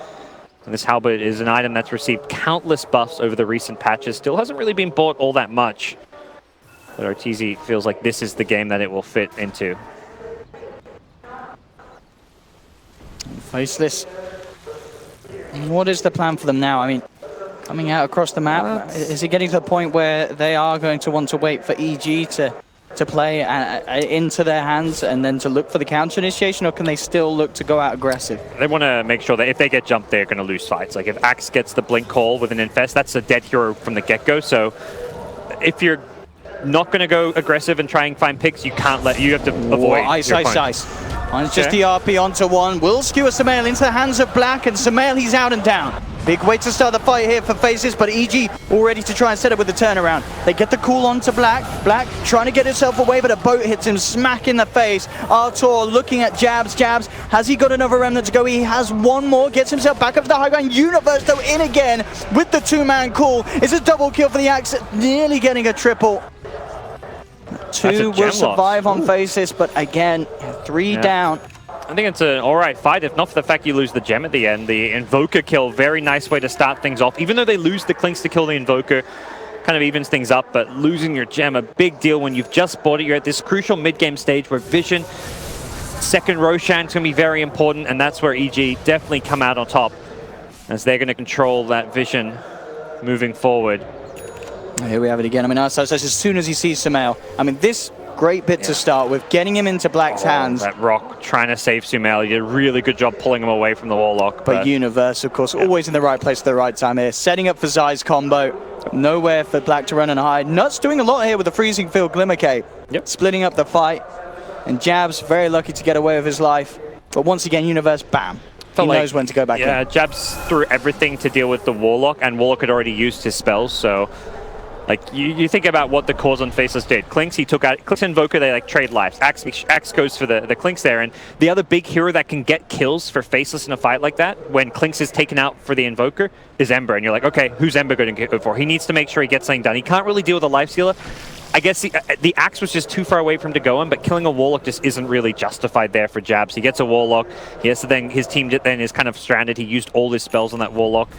And this Halberd is an item that's received countless buffs over the recent patches. Still hasn't really been bought all that much. But Arteezy feels like this is the game that it will fit into. Faceless. What is the plan for them now? I mean, coming out across the map, is it getting to the point where they are going to want to wait for EG to play into their hands and then to look for the counter initiation, or can they still look to go out aggressive? They want to make sure that if they get jumped, they're going to lose fights. Like if Axe gets the blink call with an Infest, that's a dead hero from the get-go. So if you're not going to go aggressive and try and find picks, you can't you have to avoid Ice. And it's just the RP onto one. Will skewer Sumail into the hands of Black, and Sumail, he's out and down. Big way to start the fight here for Faces, but EG all ready to try and set up with the turnaround. They get the call onto Black. Black trying to get himself away, but a boat hits him smack in the face. Artur looking at Jabs. Jabs, has he got another remnant to go? He has one more, gets himself back up to the high ground. Universe though in again with the 2-man call. It's a double kill for the Axe, nearly getting a triple. 2 will survive on Faces, but again, 3 down. I think it's an alright fight, if not for the fact you lose the gem at the end. The Invoker kill, very nice way to start things off. Even though they lose the Clinks to kill the Invoker, kind of evens things up, but losing your gem, a big deal when you've just bought it. You're at this crucial mid-game stage where Vision, second Roshan's going to be very important, and that's where EG definitely come out on top, as they're going to control that Vision moving forward. Here we have it again. I mean, as soon as he sees Sumail, I mean, this great bit to start with, getting him into Black's hands. That Rock trying to save Sumail. He did a really good job pulling him away from the Warlock. But Universe, of course, always in the right place at the right time here. Setting up for Zai's combo. Nowhere for Black to run and hide. Nuts doing a lot here with the Freezing Field Glimmer Cape. Splitting up the fight. And Jabs, very lucky to get away with his life. But once again, Universe, bam. He knows when to go back in. Yeah, Jabs threw everything to deal with the Warlock, and Warlock had already used his spells, so Like, you think about what the cause on Faceless did. Clinks, he took out Clinks and Invoker, they like trade lives. Axe goes for the Clinks there, and the other big hero that can get kills for Faceless in a fight like that, when Clinks is taken out for the Invoker, is Ember. And you're like, okay, who's Ember going to go for? He needs to make sure he gets something done. He can't really deal with a life stealer. I guess the Axe was just too far away for him to go on, but killing a Warlock just isn't really justified there for Jabs. He gets a Warlock. Yes, so then his team then is kind of stranded. He used all his spells on that Warlock.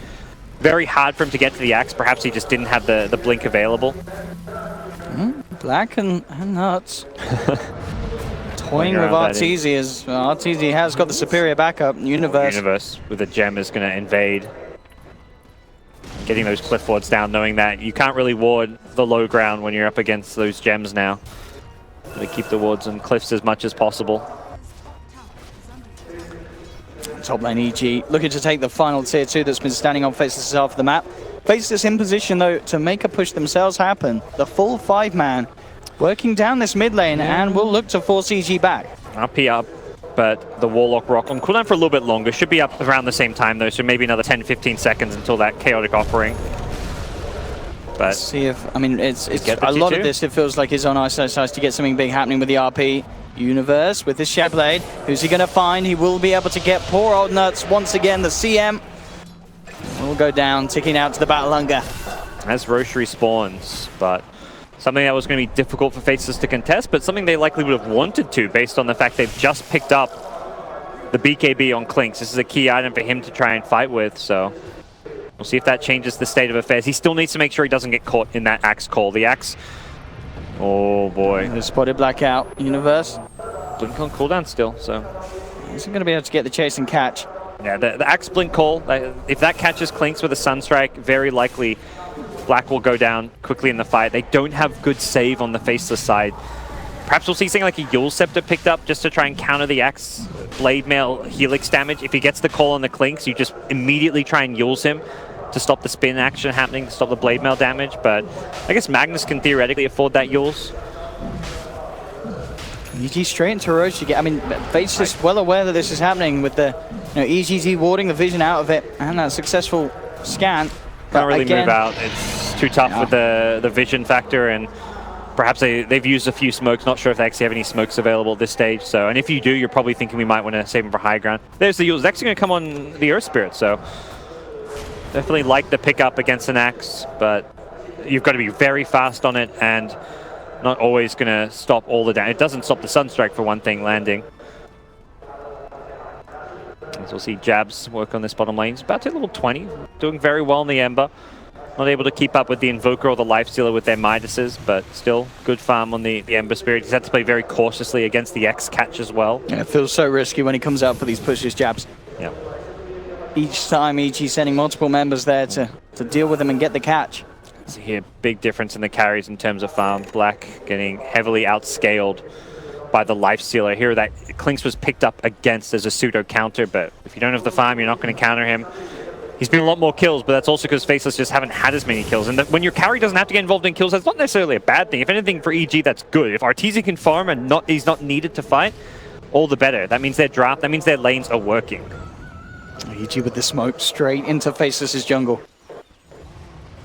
Very hard for him to get to the Axe. Perhaps he just didn't have the blink available. Black and nuts. Toying with Arteezy as Arteezy has got the superior backup. Universe with a gem is going to invade. Getting those cliff wards down, knowing that you can't really ward the low ground when you're up against those gems now. They keep the wards on cliffs as much as possible. Top lane EG looking to take the final tier 2 that's been standing on Faceless half of the map. Faceless in position though to make a push themselves happen. The full 5-man working down this mid lane and will look to force EG back. RP up, but the Warlock Rock on cooldown for a little bit longer. Should be up around the same time though, so maybe another 10-15 seconds until that Chaotic Offering. But let's see if, I mean, it's a lot of this, it feels like is on Ice's side to get something big happening with the RP. Universe with his Shadowblade. Who's he going to find? He will be able to get poor old Nuts once again. The CM will go down, ticking out to the Battle Hunger. As Roche respawns, but something that was going to be difficult for Faceless to contest, but something they likely would have wanted to based on the fact they've just picked up the BKB on Clinks. This is a key item for him to try and fight with, so we'll see if that changes the state of affairs. He still needs to make sure he doesn't get caught in that Axe call. The Axe, oh boy. The spotted Blackout. Universe. Blink on cooldown still, so isn't going to be able to get the chase and catch. Yeah, the Axe Blink call, if that catches Clinks with a Sunstrike, very likely Black will go down quickly in the fight. They don't have good save on the Faceless side. Perhaps we'll see something like a Yule Scepter picked up just to try and counter the Axe Blade Mail Helix damage. If he gets the call on the Clinks, you just immediately try and Yules him to stop the spin action happening, to stop the Blade Mail damage. But I guess Magnus can theoretically afford that Yules. EG straight into Roche again. I mean, Faceless well aware that this is happening with the EGZ warding the vision out of it and that successful scan. Can't really move out. It's too tough with the vision factor, and perhaps they've used a few smokes. Not sure if they actually have any smokes available at this stage. So, and if you do, you're probably thinking we might want to save them for high ground. There's the Yules. It's actually going to come on the Earth Spirit, so definitely like the pickup against an Axe, but you've got to be very fast on it and not always going to stop all the damage. It doesn't stop the Sunstrike for one thing landing. As we'll see Jabs work on this bottom lane. He's about to level 20, doing very well in the Ember. Not able to keep up with the Invoker or the Lifestealer with their Midases, but still good farm on the Ember Spirit. He's had to play very cautiously against the X catch as well. Yeah, it feels so risky when he comes out for these pushes, Jabs. Yeah. Each time EG sending multiple members there to deal with him and get the catch. So here, big difference in the carries in terms of farm. Black getting heavily outscaled by the Lifestealer. Here that Clinks was picked up against as a pseudo counter, but if you don't have the farm, you're not going to counter him. He's been a lot more kills, but that's also because Faceless just haven't had as many kills. And when your carry doesn't have to get involved in kills, that's not necessarily a bad thing. If anything, for EG, that's good. If Arteezy can farm and he's not needed to fight, all the better. That means their draft, that means their lanes are working. EG with the smoke straight into Faceless's jungle.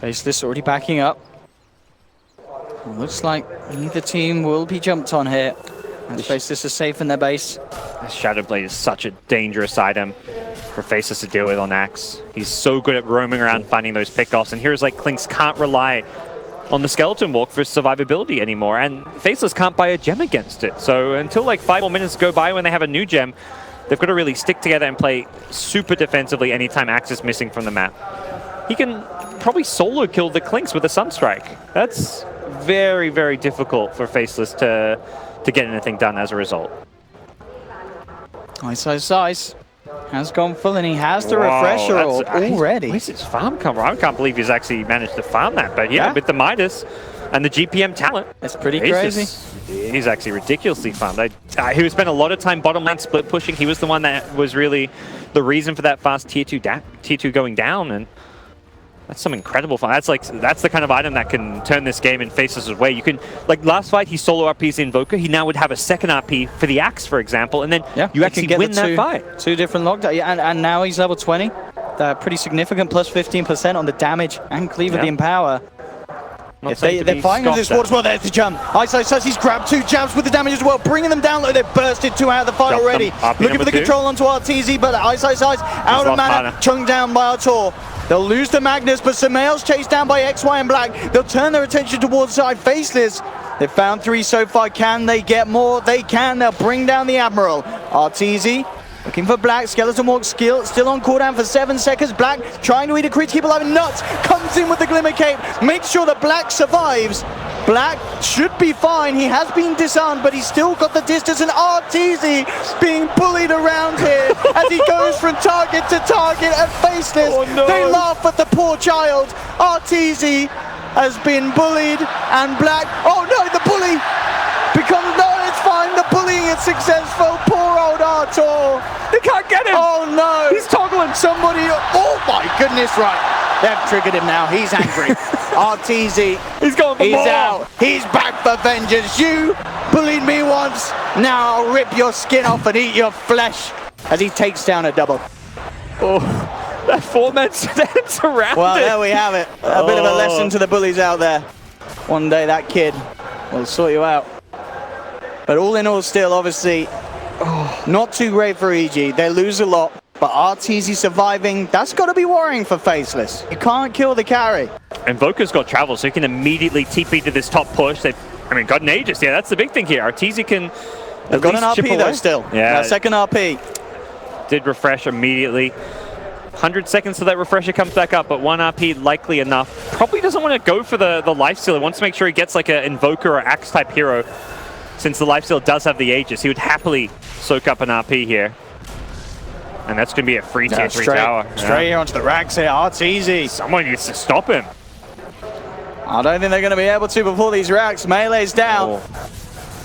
Faceless already backing up. Looks like neither team will be jumped on here. And Faceless is safe in their base. Shadowblade is such a dangerous item for Faceless to deal with on Axe. He's so good at roaming around finding those pickoffs, and here's like Clinks can't rely on the Skeleton Walk for survivability anymore, and Faceless can't buy a gem against it. So until like 5 more minutes go by when they have a new gem, they've got to really stick together and play super defensively anytime Axe is missing from the map. He can probably solo kill the Clinks with a Sunstrike. That's very, very difficult for Faceless to get anything done as a result. Ice has gone full, and he has the refresher already. Where's his farm come from? I can't believe he's actually managed to farm that, but yeah, with the Midas and the GPM talent. It's pretty crazy. He's actually ridiculously farmed. He spent a lot of time bottom lane split pushing. He was the one that was really the reason for that fast tier 2 going down, and that's some incredible fun. That's the kind of item that can turn this game in Faceless' way. You can, like last fight, he solo RPs the Invoker. He now would have a second RP for the Axe, for example, and then you actually win that fight. 2 different lockdowns, and now he's level 20. Pretty significant, plus 15% on the damage and Cleaver the Empower. If they're fighting with this water spell, there's the jump. Ice, he's grabbed 2 jabs with the damage as well, bringing them down low. They've bursted 2 out of the fight already. Looking for the control onto RTZ, but Ice out of mana, chunked down by Artur. They'll lose to Magnus, but Samael's chased down by XY and Black. They'll turn their attention towards side Faceless. They've found 3 so far. Can they get more? They can. They'll bring down the Admiral. RTZ looking for Black. Skeleton Walk still on cooldown for 7 seconds. Black trying to eat a creep to keep alive. Nuts comes in with the Glimmer Cape. Makes sure that Black survives. Black should be fine. He has been disarmed, but he's still got the distance. And RTZ being bullied around here as he goes from target to target at Faceless. Oh, no. They laugh at the poor child. RTZ has been bullied, and Black, oh no, the bully becomes, no, it's fine, the bullying is successful. Poor old Artur. They can't get him. Oh no. He's toggling. Somebody, oh my goodness, right. They've triggered him now. He's angry. RTZ. He's going for He's more. out. He's back for vengeance. You bullied me once. Now I'll rip your skin off and eat your flesh. As he takes down a double. Oh, that 4-man surrounded. Well, there we have it. A bit of a lesson to the bullies out there. One day that kid will sort you out. But all in all, still, obviously, not too great for EG. They lose a lot. But RTZ surviving, that's got to be worrying for Faceless. You can't kill the carry. Invoker's got travel, so he can immediately TP to this top push. They've, got an Aegis. Yeah, that's the big thing here. RTZ can They've got an RP though still. Yeah. Second RP. Did refresh immediately. 100 seconds till that refresher comes back up, but 1 RP likely enough. Probably doesn't want to go for the lifesteal. He wants to make sure he gets like an Invoker or Axe type hero. Since the lifesteal does have the Aegis, he would happily soak up an RP here. And that's going to be a free tier 3 tower. Straight here onto the racks here. RTZ. Someone needs to stop him. I don't think they're going to be able to before these racks. Melee's down.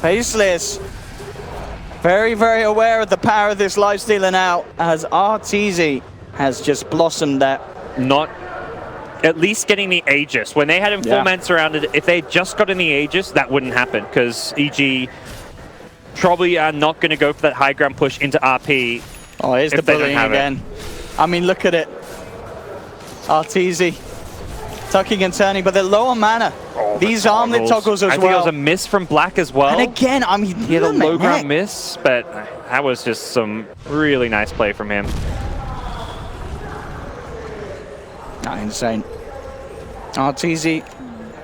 Faceless. Very, very aware of the power of this lifestealer now, as RTZ has just blossomed that. Not at least getting the Aegis. When they had him 4-man surrounded, if they had just gotten the Aegis, that wouldn't happen, because EG probably are not going to go for that high ground push into RP. Oh, here's the bullying again. I mean, look at it. RTZ tucking and turning, but they're low on mana. These armlet toggles as well. I think it was a miss from Black as well. And again, I mean, he had a low ground miss, but that was just some really nice play from him. Insane. RTZ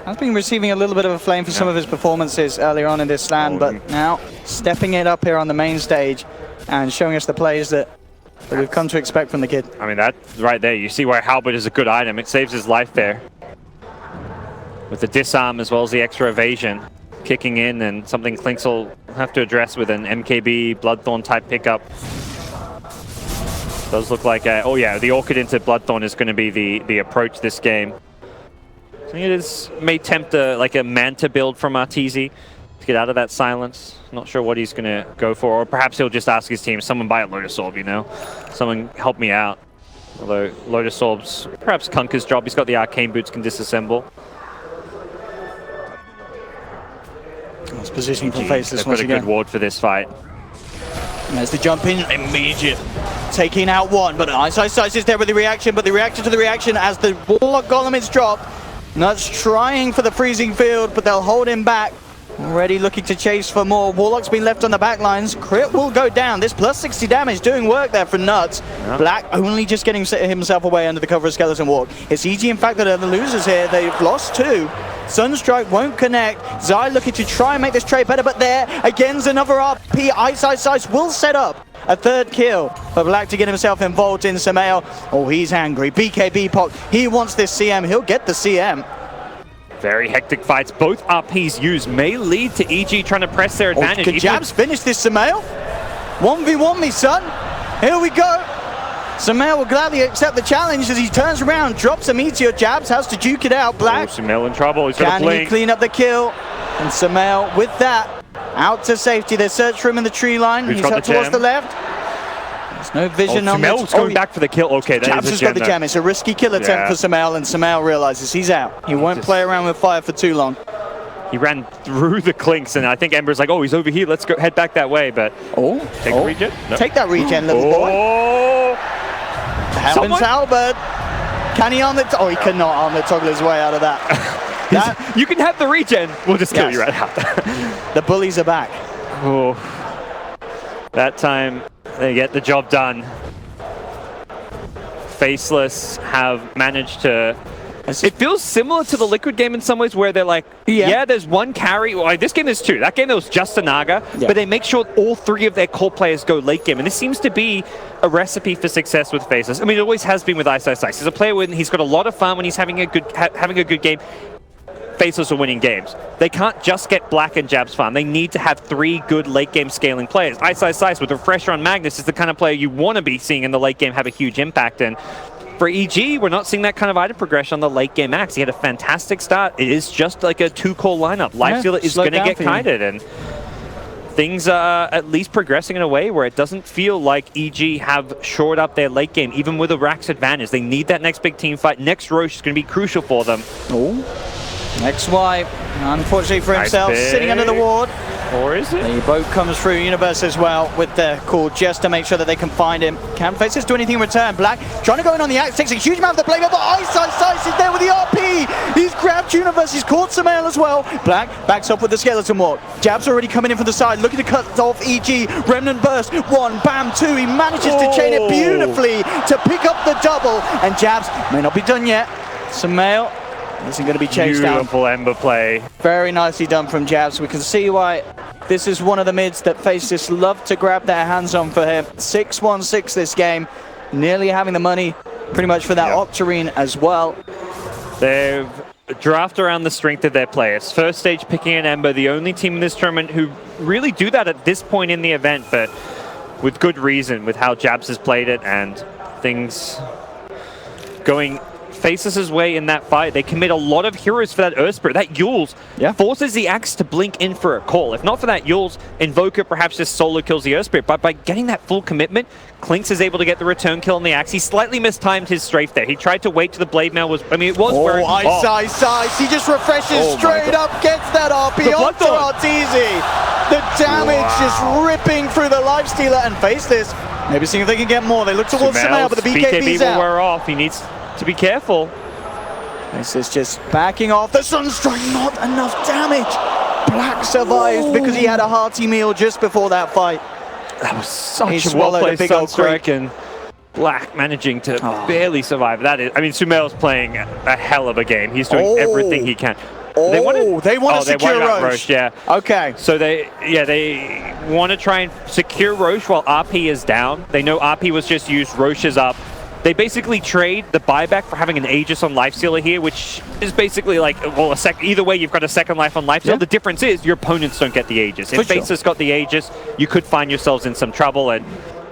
has been receiving a little bit of a flame for some of his performances earlier on in this LAN, but now stepping it up here on the main stage and showing us the plays that we've come to expect from the kid. I mean, that right there, you see why Halberd is a good item. It saves his life there. With the disarm as well as the extra evasion kicking in, and something Clinks will have to address with an MKB Bloodthorn type pickup. Does look like oh yeah, the Orchid into Bloodthorn is going to be the approach this game. I think it may tempt like a Manta build from RTZ to get out of that silence. Not sure what he's going to go for, or perhaps he'll just ask his team, someone buy a Lotus Orb, you know? Someone help me out. Although Lotus Orb's perhaps Kunka's job. He's got the Arcane Boots, can disassemble. It's positioning for Faceless once again. They've got a good ward for this fight. And there's the jump in, immediate. Taking out one, but Ice is there with the reaction, but the reaction to the reaction as the Warlock Golem is dropped. Nuts trying for the freezing field, but they'll hold him back. Already looking to chase for more. Warlock's been left on the back lines. Crit will go down. This plus 60 damage doing work there for Nuts. Yeah. Black only just getting himself away under the cover of Skeleton Walk. It's EG, in fact, that are the losers here. They've lost 2. Sunstrike won't connect. Zai looking to try and make this trade better, but there, again's another RP. Ice will set up a 3rd kill for Black to get himself involved in Samael. Oh, he's angry. BKB Pop, he wants this CM. He'll get the CM. Very hectic fights. Both RPs used may lead to EG trying to press their advantage. Can Jabs finish this, Samael? 1v1 me, son. Here we go. Samael will gladly accept the challenge as he turns around, drops a meteor. Jabs has to duke it out. Black. Samael in trouble. He's got a blink. Can he clean up the kill? And Samael, with that, out to safety. They search for him in the tree line. He's up towards the left. There's no vision on Samael's going back for the kill. Okay, that Jabs has got the gem. It's a risky kill attempt for Samael, and Samael realizes he's out. He won't play around with fire for too long. He ran through the Clinks, and I think Ember's like, oh, he's over here. Let's go head back that way. But take the regen. No. Take that regen, little boy. Happens Halberd. Can he armlet? Oh, he cannot armlet toggle his way out of that. You can have the regen. We'll just kill you right out. The bullies are back. Oh, that time they get the job done. Faceless have managed to... It feels similar to the Liquid game in some ways where they're like, yeah there's one carry. Well, this game there's two. That game there was just a Naga, but they make sure all three of their core players go late game. And this seems to be a recipe for success with Faceless. I mean, it always has been with Ice. He's a player when he's got a lot of fun, when he's having a good game. Faceless are winning games. They can't just get Black and Jabs farm. They need to have three good late game scaling players. Ice with Refresher on Magnus is the kind of player you want to be seeing in the late game have a huge impact. And for EG, we're not seeing that kind of item progression on the late game Axe. He had a fantastic start. It is just like a two-core lineup. Lifestealer is going to get kited, and things are at least progressing in a way where it doesn't feel like EG have shored up their late game, even with a Rax advantage. They need that next big team fight. Next Roche is going to be crucial for them. XY, unfortunately for himself, sitting under the ward. Or is it? The boat comes through Universe as well with the call just to make sure that they can find him. Can Faceless do anything in return? Black trying to go in on the Axe, takes a huge amount of the blame, but Ice is there with the RP. He's grabbed Universe, he's caught Samael as well. Black backs up with the Skeleton Walk. Jab's already coming in from the side, looking to cut off EG. Remnant Burst, one, bam, two. He manages to chain it beautifully to pick up the double, and Jabs may not be done yet. Samael isn't going to be chased down. Beautiful Ember play. Very nicely done from Jabs. We can see why this is one of the mids that Faceless love to grab their hands on for him. 6-1-6 this game. Nearly having the money pretty much for that Octarine as well. They've drafted around the strength of their players. First stage picking an Ember, the only team in this tournament who really do that at this point in the event, but with good reason with how Jabs has played it and things going Faceless' way in that fight. They commit a lot of heroes for that Earth Spirit. That Yules forces the Axe to blink in for a call. If not for that Yules, Invoker perhaps just solo kills the Earth Spirit. But by getting that full commitment, Clinks is able to get the return kill on the Axe. He slightly mistimed his strafe there. He tried to wait till the Blade Mail was... I mean, it was where... Ice. He just refreshes straight up, gets that RP onto Arteezy. The damage just ripping through the Lifestealer, and Faceless maybe seeing if they can get more. They look towards Samael, but the BKB's out. Will wear off. He needs to be careful. This is just backing off. The Sunstrike, not enough damage. Black survives because he had a hearty meal just before that fight. That was such a well-played Sunstrike, and Black managing to barely survive. That is, I mean, Sumail's playing a hell of a game. He's doing everything he can. They want to secure Roche. Yeah. Okay. So they want to try and secure Roche while RP is down. They know RP was just used. Roche is up. They basically trade the buyback for having an Aegis on Lifestealer here, which is basically like, well, either way, you've got a second life on Lifestealer. The difference is your opponents don't get the Aegis. If Faceless got the Aegis, you could find yourselves in some trouble, and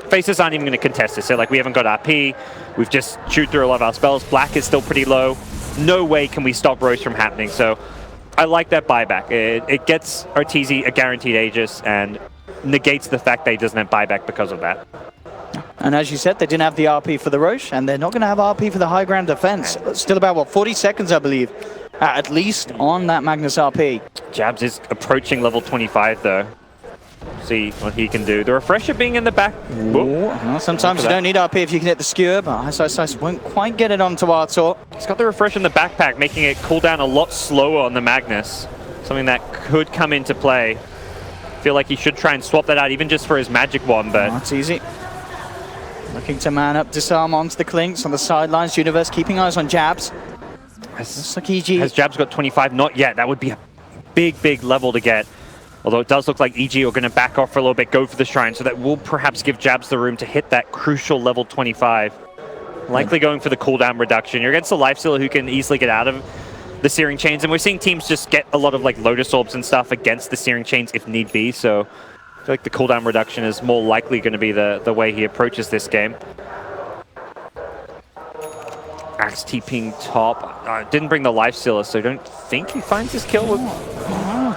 Faceless aren't even going to contest this. They're like, we haven't got RP. We've just chewed through a lot of our spells. Black is still pretty low. No way can we stop Roche from happening. So I like that buyback. It gets Arteezy a guaranteed Aegis and negates the fact that he doesn't have buyback because of that. And as you said, they didn't have the RP for the Roche, and they're not going to have RP for the high ground defense. Still about, what, 40 seconds, I believe, at least on that Magnus RP. Jabs is approaching level 25, though. See what he can do. The Refresher being in the back. Well, sometimes you don't need RP if you can hit the skewer, but Ice won't quite get it onto Artur. He's got the Refresh in the backpack, making it cool down a lot slower on the Magnus. Something that could come into play. Feel like he should try and swap that out, even just for his magic wand, but... That's easy. Looking to man up, disarm onto the Clinks on the sidelines. Universe keeping eyes on Jabs. Looks like EG. Has Jabs got 25? Not yet. That would be a big level to get. Although it does look like EG are going to back off for a little bit, go for the Shrine, so that will perhaps give Jabs the room to hit that crucial level 25. Likely going for the cooldown reduction. You're against a Lifestealer who can easily get out of the Searing Chains, and we're seeing teams just get a lot of like Lotus Orbs and stuff against the Searing Chains if need be, so I feel like the cooldown reduction is more likely going to be the way he approaches this game. Axe TPing top. Didn't bring the Lifestealer, so I don't think he finds his kill.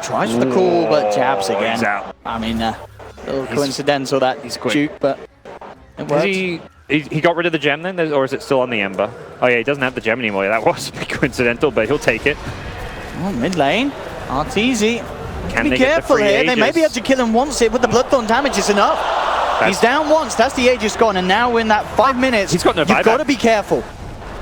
Tries for the call, but Jabs again. He's out. I mean, a little coincidental that juke, but it works. He got rid of the gem then, or is it still on the Ember? Oh yeah, he doesn't have the gem anymore. That was a bit coincidental, but he'll take it. Oh, mid lane. Arteezy. Can be careful here. They may be able to kill him once here with the Bloodthorn damage is enough. He's down once. That's the Aegis gone, and now in that 5 minutes, he's got no you've got to be careful.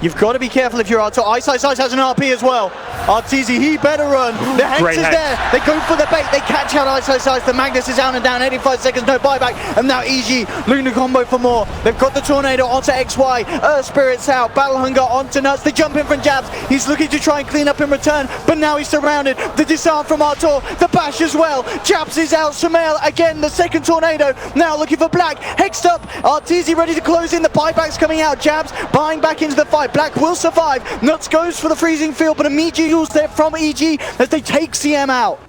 You've got to be careful if you're Arto. Ice has an RP as well. Arteezy, he better run. The Hex Great is Hex. there. They go for the bait. They catch out Ice. The Magnus is down and down. 85 seconds, no buyback. And now EG, Luna combo for more. They've got the Tornado onto XY. Earth Spirit's out. Battle Hunger onto Nuts. They jump in from Jabs. He's looking to try and clean up in return, but now he's surrounded. The disarm from Arto. The bash as well. Jabs is out. Sumail again, the second Tornado. Now looking for Black. Hexed up. Arteezy ready to close in. The buyback's coming out. Jabs buying back into the fight. Black will survive. Nuts goes for the freezing field, but immediately used there from EG as they take CM out.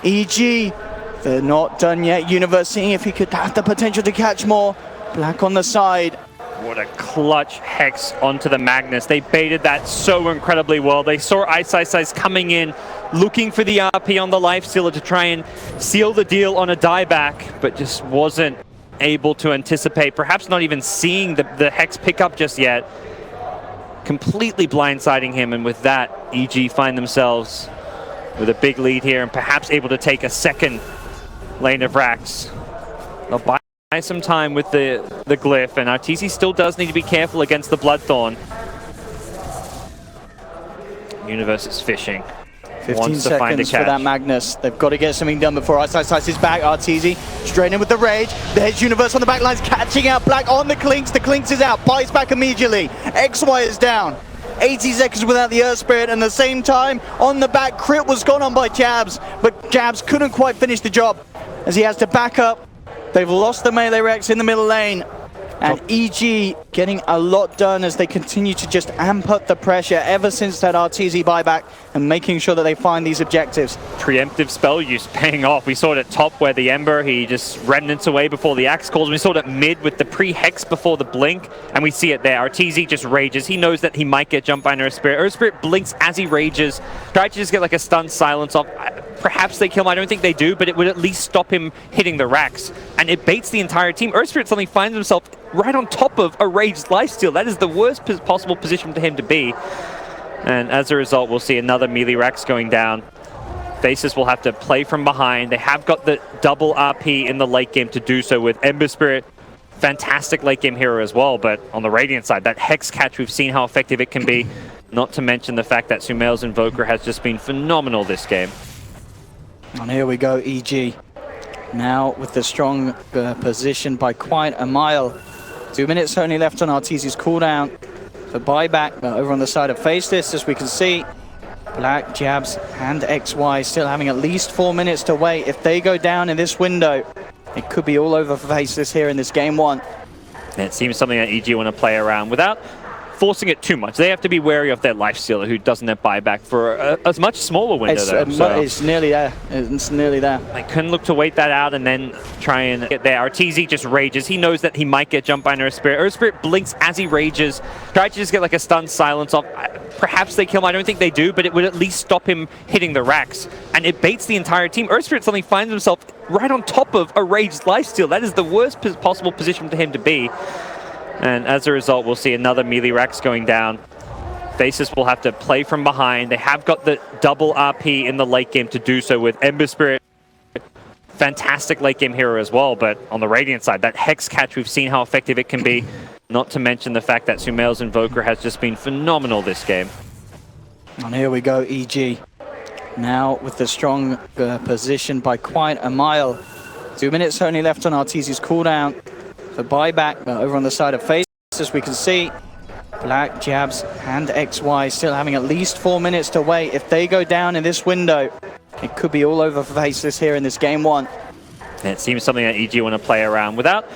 EG, they're not done yet. Universe seeing if he could have the potential to catch more. Black on the side. What a clutch Hex onto the Magnus. They baited that so incredibly well. They saw Ice coming in, looking for the RP on the Lifestealer to try and seal the deal on a dieback, but just wasn't able to anticipate, perhaps not even seeing the Hex pick up just yet. Completely blindsiding him, and with that, EG find themselves with a big lead here and perhaps able to take a second lane of racks. They'll buy some time with the glyph, and Arteezy still does need to be careful against the Bloodthorn. Universe is fishing. 15 seconds for that Magnus. They've got to get something done before Ice is back. Arteezy straight in with the rage. The Hedge Universe on the back lines, catching out Black on the Clinks. The Clinks is out, buys back immediately. XY is down. 80 seconds without the Earth Spirit, and at the same time, on the back, crit was gone on by Jabs, but Jabs couldn't quite finish the job as he has to back up. They've lost the melee Rex in the middle lane. And EG getting a lot done as they continue to just amp up the pressure ever since that Arteezy buyback and making sure that they find these objectives. Preemptive spell use paying off. We saw it at top where the Ember, he just remnants away before the Axe calls. We saw it at mid with the pre-Hex before the Blink, and we see it there. Arteezy just rages. He knows that he might get jumped by an Earth Spirit. Earth Spirit blinks as he rages. Tried to just get like a stun silence off. Perhaps they kill him. I don't think they do, but it would at least stop him hitting the racks. And it baits the entire team. Earth Spirit suddenly finds himself right on top of a raged lifesteal. That is the worst possible position for him to be. And as a result, we'll see another melee racks going down. Faceless will have to play from behind. They have got the double RP in the late game to do so with Ember Spirit. Fantastic late game hero as well, but on the Radiant side, that Hex catch, we've seen how effective it can be. Not to mention the fact that Sumail's Invoker has just been phenomenal this game. And here we go, EG. Now with the strong position by quite a mile. 2 minutes only left on Arteezy's cooldown. For buyback over on the side of Faceless, as we can see. Black, Jabs, and XY still having at least 4 minutes to wait. If they go down in this window, it could be all over for Faceless here in this game one. And it seems something that EG want to play around without forcing it too much. They have to be wary of their Lifestealer, who doesn't have buyback for a much smaller window, It's nearly there. It's nearly there. They couldn't look to wait that out and then try and get there. Arteezy just rages. He knows that he might get jumped by an Earth Spirit. Earth Spirit blinks as he rages. Tried to just get like a stun silence off. Perhaps they kill him. I don't think they do, but it would at least stop him hitting the racks. And it baits the entire team. Earth Spirit suddenly finds himself right on top of a raged lifesteal. That is the worst possible position for him to be. And as a result, we'll see another melee racks going down. Faceless will have to play from behind. They have got the double RP in the late game to do so with Ember Spirit. Fantastic late game hero as well, but on the Radiant side, that Hex catch, we've seen how effective it can be. Not to mention the fact that Sumail's Invoker has just been phenomenal this game. And here we go, EG. Now with the strong position by quite a mile. 2 minutes only left on Arteezy's cooldown. For buyback over on the side of Faceless, as we can see. Black, Jabs, and XY still having at least 4 minutes to wait. If they go down in this window, it could be all over for Faceless here in this game one. And it seems something that EG want to play around without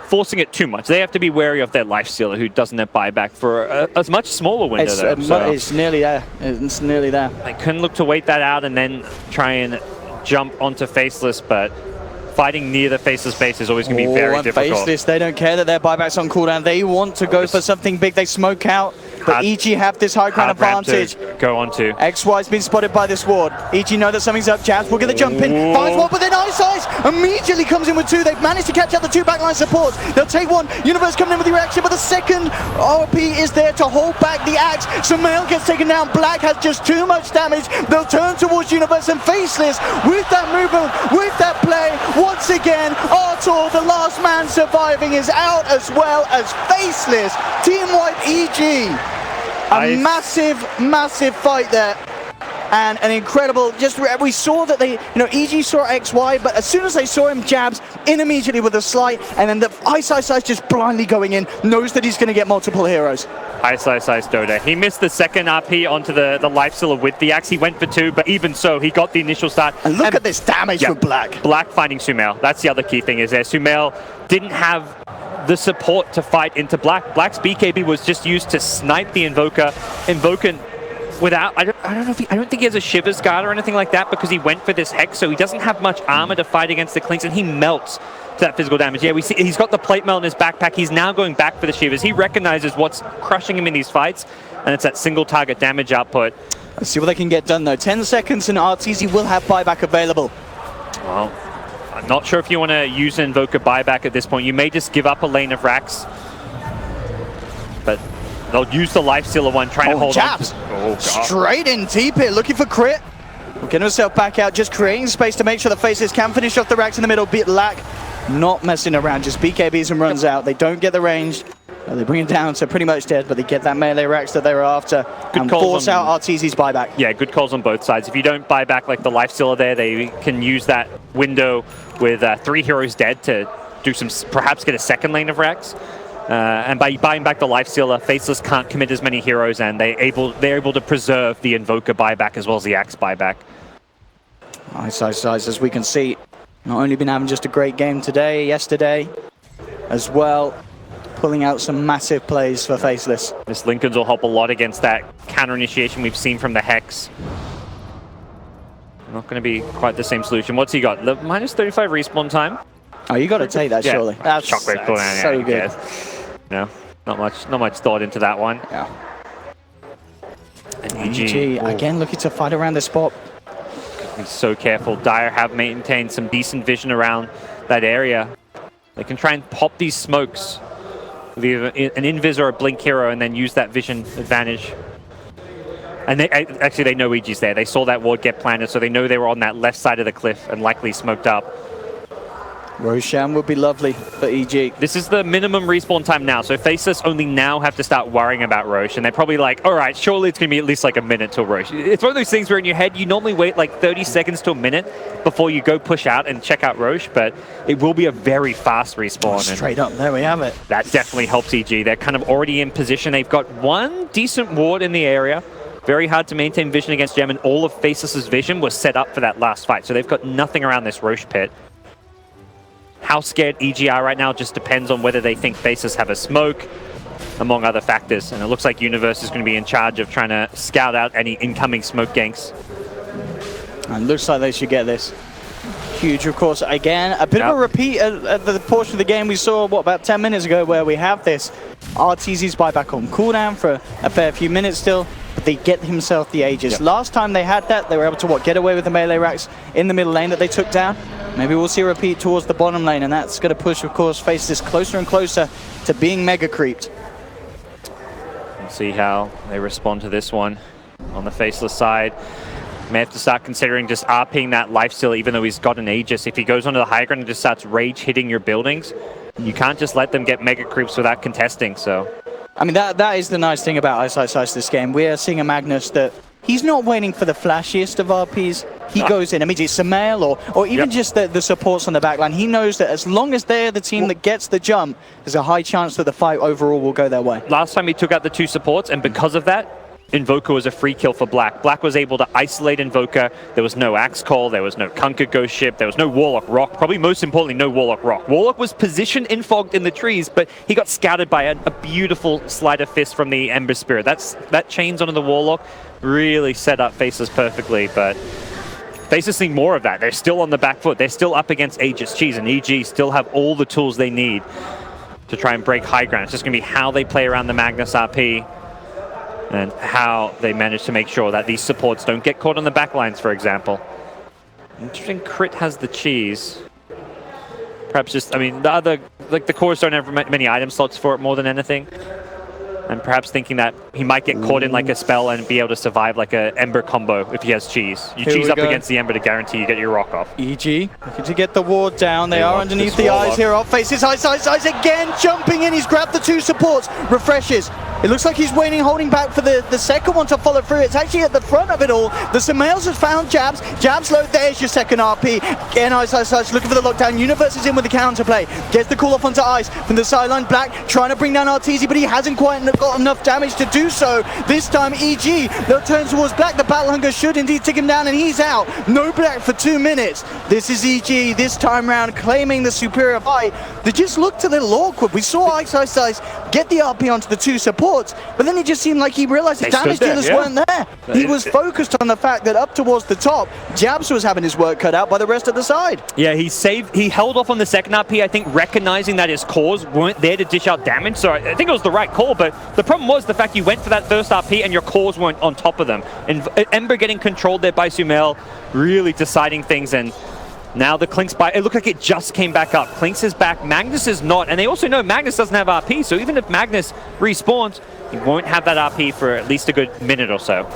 forcing it too much. They have to be wary of their Lifestealer, who doesn't have buyback for a much smaller window. It's nearly there. It's nearly there. They couldn't look to wait that out and then try and jump onto Faceless, but fighting near the Faceless base is always going to be very difficult. Faceless, they don't care that their buyback's on cooldown. They want to go for something big. They smoke out, but EG have this high ground advantage. Go on to. XY's been spotted by this ward. EG know that something's up. Jabs will get the jump in. Finds one, but then Ice immediately comes in with two. They've managed to catch out the two backline supports. They'll take one. Universe coming in with the reaction, but the second RP is there to hold back the axe. Sumail gets taken down. Black has just too much damage. They'll turn towards Universe, and Faceless with that movement, with that play. Once again, Artor, the last man surviving, is out as well as Faceless. Team wipe EG. A massive, massive fight there. And an incredible, we saw that they, EG saw XY, but as soon as they saw him jabs, in immediately with a slight, and then the Ice just blindly going in, knows that he's going to get multiple heroes. Ice Dota. He missed the second RP onto the Lifestealer with the axe. He went for 2, but even so, he got the initial start. And look at this damage for Black. Black finding Sumail. That's the other key thing is there. Sumail didn't have the support to fight into Black. Black's BKB was just used to snipe the Invoker. Invoker without, I don't think he has a Shiver's Guard or anything like that because he went for this Hex, so he doesn't have much armor to fight against the Clinks, and he melts to that physical damage. Yeah, we see he's got the plate mail in his backpack. He's now going back for the Shivers. He recognizes what's crushing him in these fights, and it's that single target damage output. Let's see what they can get done though. 10 seconds and Arteezy will have buyback available. Well, I'm not sure if you want to use an Invoker buyback at this point. You may just give up a lane of racks, but they'll use the Lifestealer one, trying to hold jabs. on. Oh, God. Straight in deep here, looking for crit. Getting himself back out, just creating space to make sure the Faceless can finish off the racks in the middle. Bit lack, not messing around, just BKBs and runs out. They don't get the range. They bring it down to pretty much dead, but they get that melee racks that they were after and force out Arteezy's buyback. Yeah, good calls on both sides. If you don't buy back like the Lifestealer there, they can use that window with 3 heroes dead to do some, perhaps get a second lane of racks. And by buying back the Lifestealer, Faceless can't commit as many heroes, and they're able to preserve the Invoker buyback as well as the Axe buyback. Ice, as we can see, not only been having just a great game today, yesterday as well, pulling out some massive plays for Faceless. This Lincoln's will help a lot against that counter initiation we've seen from the Hex. Not going to be quite the same solution. What's he got? Minus 35 respawn time. Oh, you got to take that, surely. That's Shockwave cooldown. So good. Yes. No, not much thought into that one. Yeah. And EG again looking to fight around the spot. Be so careful. Dire have maintained some decent vision around that area. They can try and pop these smokes with either an invis or a blink hero, and then use that vision advantage. And they know EG's there. They saw that ward get planted, so they know they were on that left side of the cliff and likely smoked up. Roshan would be lovely for EG. This is the minimum respawn time now, so Faceless only now have to start worrying about Roche, and they're probably like, all right, surely it's going to be at least like a minute till Roche. It's one of those things where in your head, you normally wait like 30 seconds to a minute before you go push out and check out Roche, but it will be a very fast respawn. Straight up, there we have it. That definitely helps EG. They're kind of already in position. They've got one decent ward in the area. Very hard to maintain vision against Gem, and all of Faceless's vision was set up for that last fight, so they've got nothing around this Roche pit. How scared EG are right now just depends on whether they think Faceless have a smoke, among other factors. And it looks like Universe is going to be in charge of trying to scout out any incoming smoke ganks. And looks like they should get this. Huge, of course. Again, a bit of a repeat of the portion of the game we saw, about 10 minutes ago, where we have this Arteezy's buyback on cooldown for a fair few minutes still. But they get himself the Aegis. Last time they had that, they were able to, get away with the melee racks in the middle lane that they took down. Maybe we'll see a repeat towards the bottom lane, and that's going to push, of course, Faceless closer and closer to being mega creeped. We'll see how they respond to this one. On the Faceless side, may have to start considering just RPing that Lifestealer, even though he's got an Aegis. If he goes onto the high ground and just starts rage hitting your buildings, you can't just let them get mega creeps without contesting, so... I mean, that is the nice thing about Ice this game. We are seeing a Magnus that he's not waiting for the flashiest of RPs. He goes in immediately, Sumail or even just the supports on the backline. He knows that as long as they're the team that gets the jump, there's a high chance that the fight overall will go their way. Last time he took out the 2 supports, and because of that, Invoker was a free kill for Black. Black was able to isolate Invoker. There was no Axe Call, there was no Kunkka Ghost Ship, there was no Warlock Rock. Probably most importantly, no Warlock Rock. Warlock was positioned in fogged in the trees, but he got scouted by a beautiful Slider Fist from the Ember Spirit. That chains onto the Warlock really set up Faceless perfectly, but Faceless need more of that. They're still on the back foot. They're still up against Aegis Cheese, and EG still have all the tools they need to try and break high ground. It's just going to be how they play around the Magnus RP, and how they manage to make sure that these supports don't get caught on the backlines, for example. Interesting, Crit has the cheese. Perhaps just, I mean, the other, like the cores don't have many item slots for it more than anything. And perhaps thinking that he might get caught in like a spell and be able to survive like a Ember combo if he has cheese. You cheese up against the Ember to guarantee you get your rock off. EG looking to get the ward down. They are underneath the eyes here. Up faces Ice again, jumping in. He's grabbed the 2 supports. Refreshes. It looks like he's waiting, holding back for the second one to follow through. It's actually at the front of it all. The Samaels has found Jabs. Jabs low, there's your second RP. Again, Ice looking for the lockdown. Universe is in with the counterplay. Gets the call off onto Ice from the sideline. Black trying to bring down Arteezy, but he hasn't quite got enough damage to do so. This time, EG, they'll turn towards Black. The Battle Hunger should indeed take him down, and he's out. No Black for 2 minutes. This is EG this time round, claiming the superior fight. They just looked a little awkward. We saw Ice get the RP onto the 2 supports, but then it just seemed like he realized the damage dealers weren't there. He was focused on the fact that up towards the top, Jabs was having his work cut out by the rest of the side. Yeah, he held off on the second RP, I think, recognizing that his cores weren't there to dish out damage, so I think it was the right call, but the problem was the fact you went for that first RP and your cores weren't on top of them. And Ember getting controlled there by Sumail, really deciding things, and now the Clink's it looked like it just came back up. Clink's is back, Magnus is not, and they also know Magnus doesn't have RP, so even if Magnus respawns, he won't have that RP for at least a good minute or so.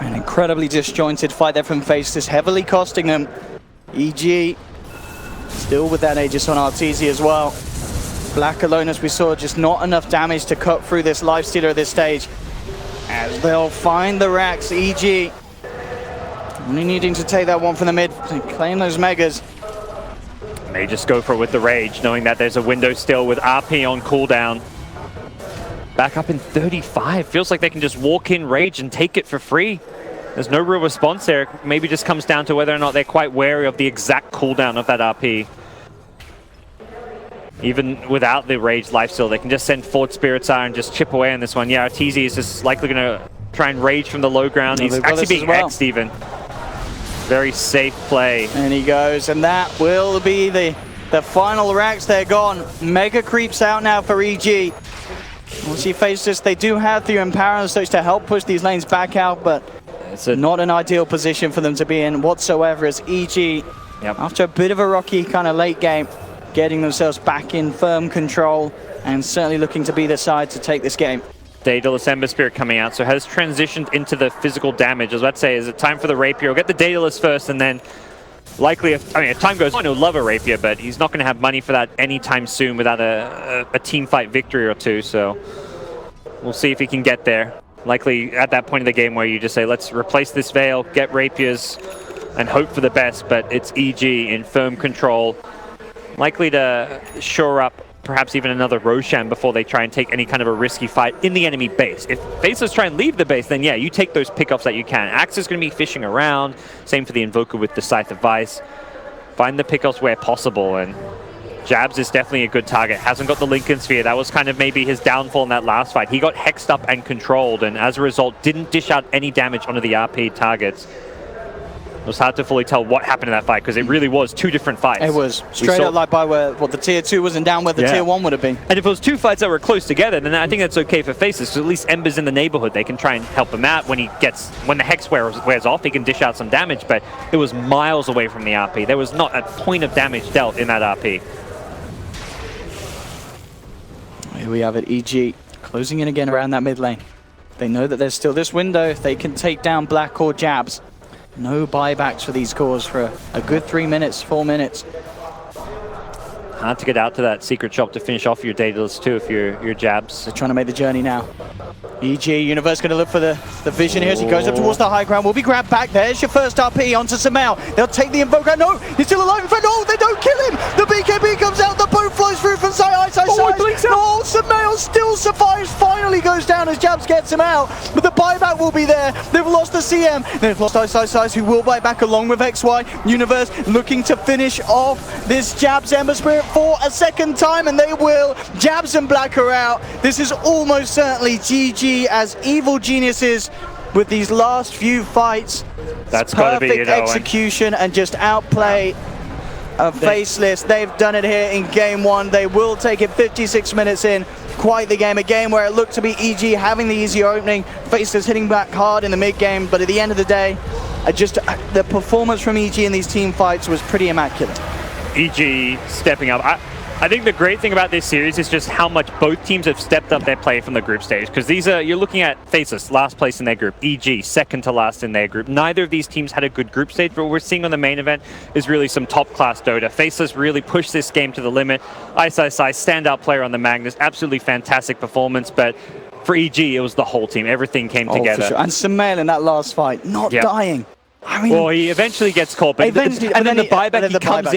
An incredibly disjointed fight there from Faceless, heavily costing them. EG still with that Aegis on Arteezy as well. Black alone, as we saw, just not enough damage to cut through this lifestealer at this stage. As they'll find the racks, EG only needing to take that one from the mid to claim those megas. May just go for it with the Rage, knowing that there's a window still with RP on cooldown. Back up in 35. Feels like they can just walk in Rage and take it for free. There's no real response there. It maybe just comes down to whether or not they're quite wary of the exact cooldown of that RP. Even without the Rage lifesteal, they can just send forward Spirit's Eye and just chip away on this one. Yeah, Arteezy is just likely going to try and Rage from the low ground. He's actually being X'd even. Very safe play. And he goes, and that will be the final racks. They're gone. Mega creeps out now for EG. Once he faces this, they do have the Empower and such to help push these lanes back out, but it's not an ideal position for them to be in whatsoever, as EG, after a bit of a rocky kind of late game, getting themselves back in firm control and certainly looking to be the side to take this game. Daedalus Ember Spirit coming out, so has transitioned into the physical damage. I was about to say, is it time for the Rapier? We'll get the Daedalus first, and then likely, if time goes on, he'll love a Rapier, but he's not going to have money for that anytime soon without a team fight victory or two, so we'll see if he can get there. Likely at that point of the game where you just say, let's replace this Veil, get Rapiers, and hope for the best, but it's EG in firm control. Likely to shore up perhaps even another Roshan before they try and take any kind of a risky fight in the enemy base. If Faceless try and leave the base, then yeah, you take those pickoffs that you can. Axe is going to be fishing around. Same for the Invoker with the Scythe of Vice. Find the pickoffs where possible, and Jabs is definitely a good target. Hasn't got the Lincoln Sphere. That was kind of maybe his downfall in that last fight. He got hexed up and controlled, and as a result, didn't dish out any damage onto the RP targets. It was hard to fully tell what happened in that fight because it really was 2 different fights. It was straight up like by where the tier 2 was and down where the tier 1 would have been. And if it was 2 fights that were close together, then I think that's okay for Faceless. So at least Ember's in the neighborhood. They can try and help him out when when the Hex wears off. He can dish out some damage, but it was miles away from the RP. There was not a point of damage dealt in that RP. Here we have it, EG closing in again around that mid lane. They know that there's still this window. If they can take down Black or Jabs, no buybacks for these cores for a good 3 minutes, 4 minutes. Hard to get out to that secret shop to finish off your Daedalus too if you're Jabs. They're trying to make the journey now. EG Universe going to look for the vision here as he goes up towards the high ground. Will be grabbed back. There's your first RP onto Sumail. They'll take the Invoker. No, he's still alive in front. Oh, they don't kill him. The BKB comes out. The boat flies through from side. No, Sumail still survives. Finally goes down as Jabs gets him out. But the buyback will be there. They've lost the CM. They've lost Ice, who will buy back along with XY. Universe looking to finish off this Jabs Ember Spirit for a second time, and they will. Jabs and Black are out. This is almost certainly GG as evil geniuses with these last few fights. That's got to be it, perfect execution and just outplay of Faceless. They've done it here in game 1. They will take it 56 minutes in. Quite the game. A game where it looked to be EG having the easier opening. Faceless hitting back hard in the mid game, but at the end of the day, the performance from EG in these team fights was pretty immaculate. EG stepping up. I think the great thing about this series is just how much both teams have stepped up their play from the group stage. Because you're looking at Faceless, last place in their group. EG, second to last in their group. Neither of these teams had a good group stage, but what we're seeing on the main event is really some top-class Dota. Faceless really pushed this game to the limit. Ice, standout player on the Magnus. Absolutely fantastic performance, but For EG, it was the whole team. Everything came together. For sure. And Sumail in that last fight, not dying. I mean, well, he eventually gets caught, but eventually, and then the buyback, then he comes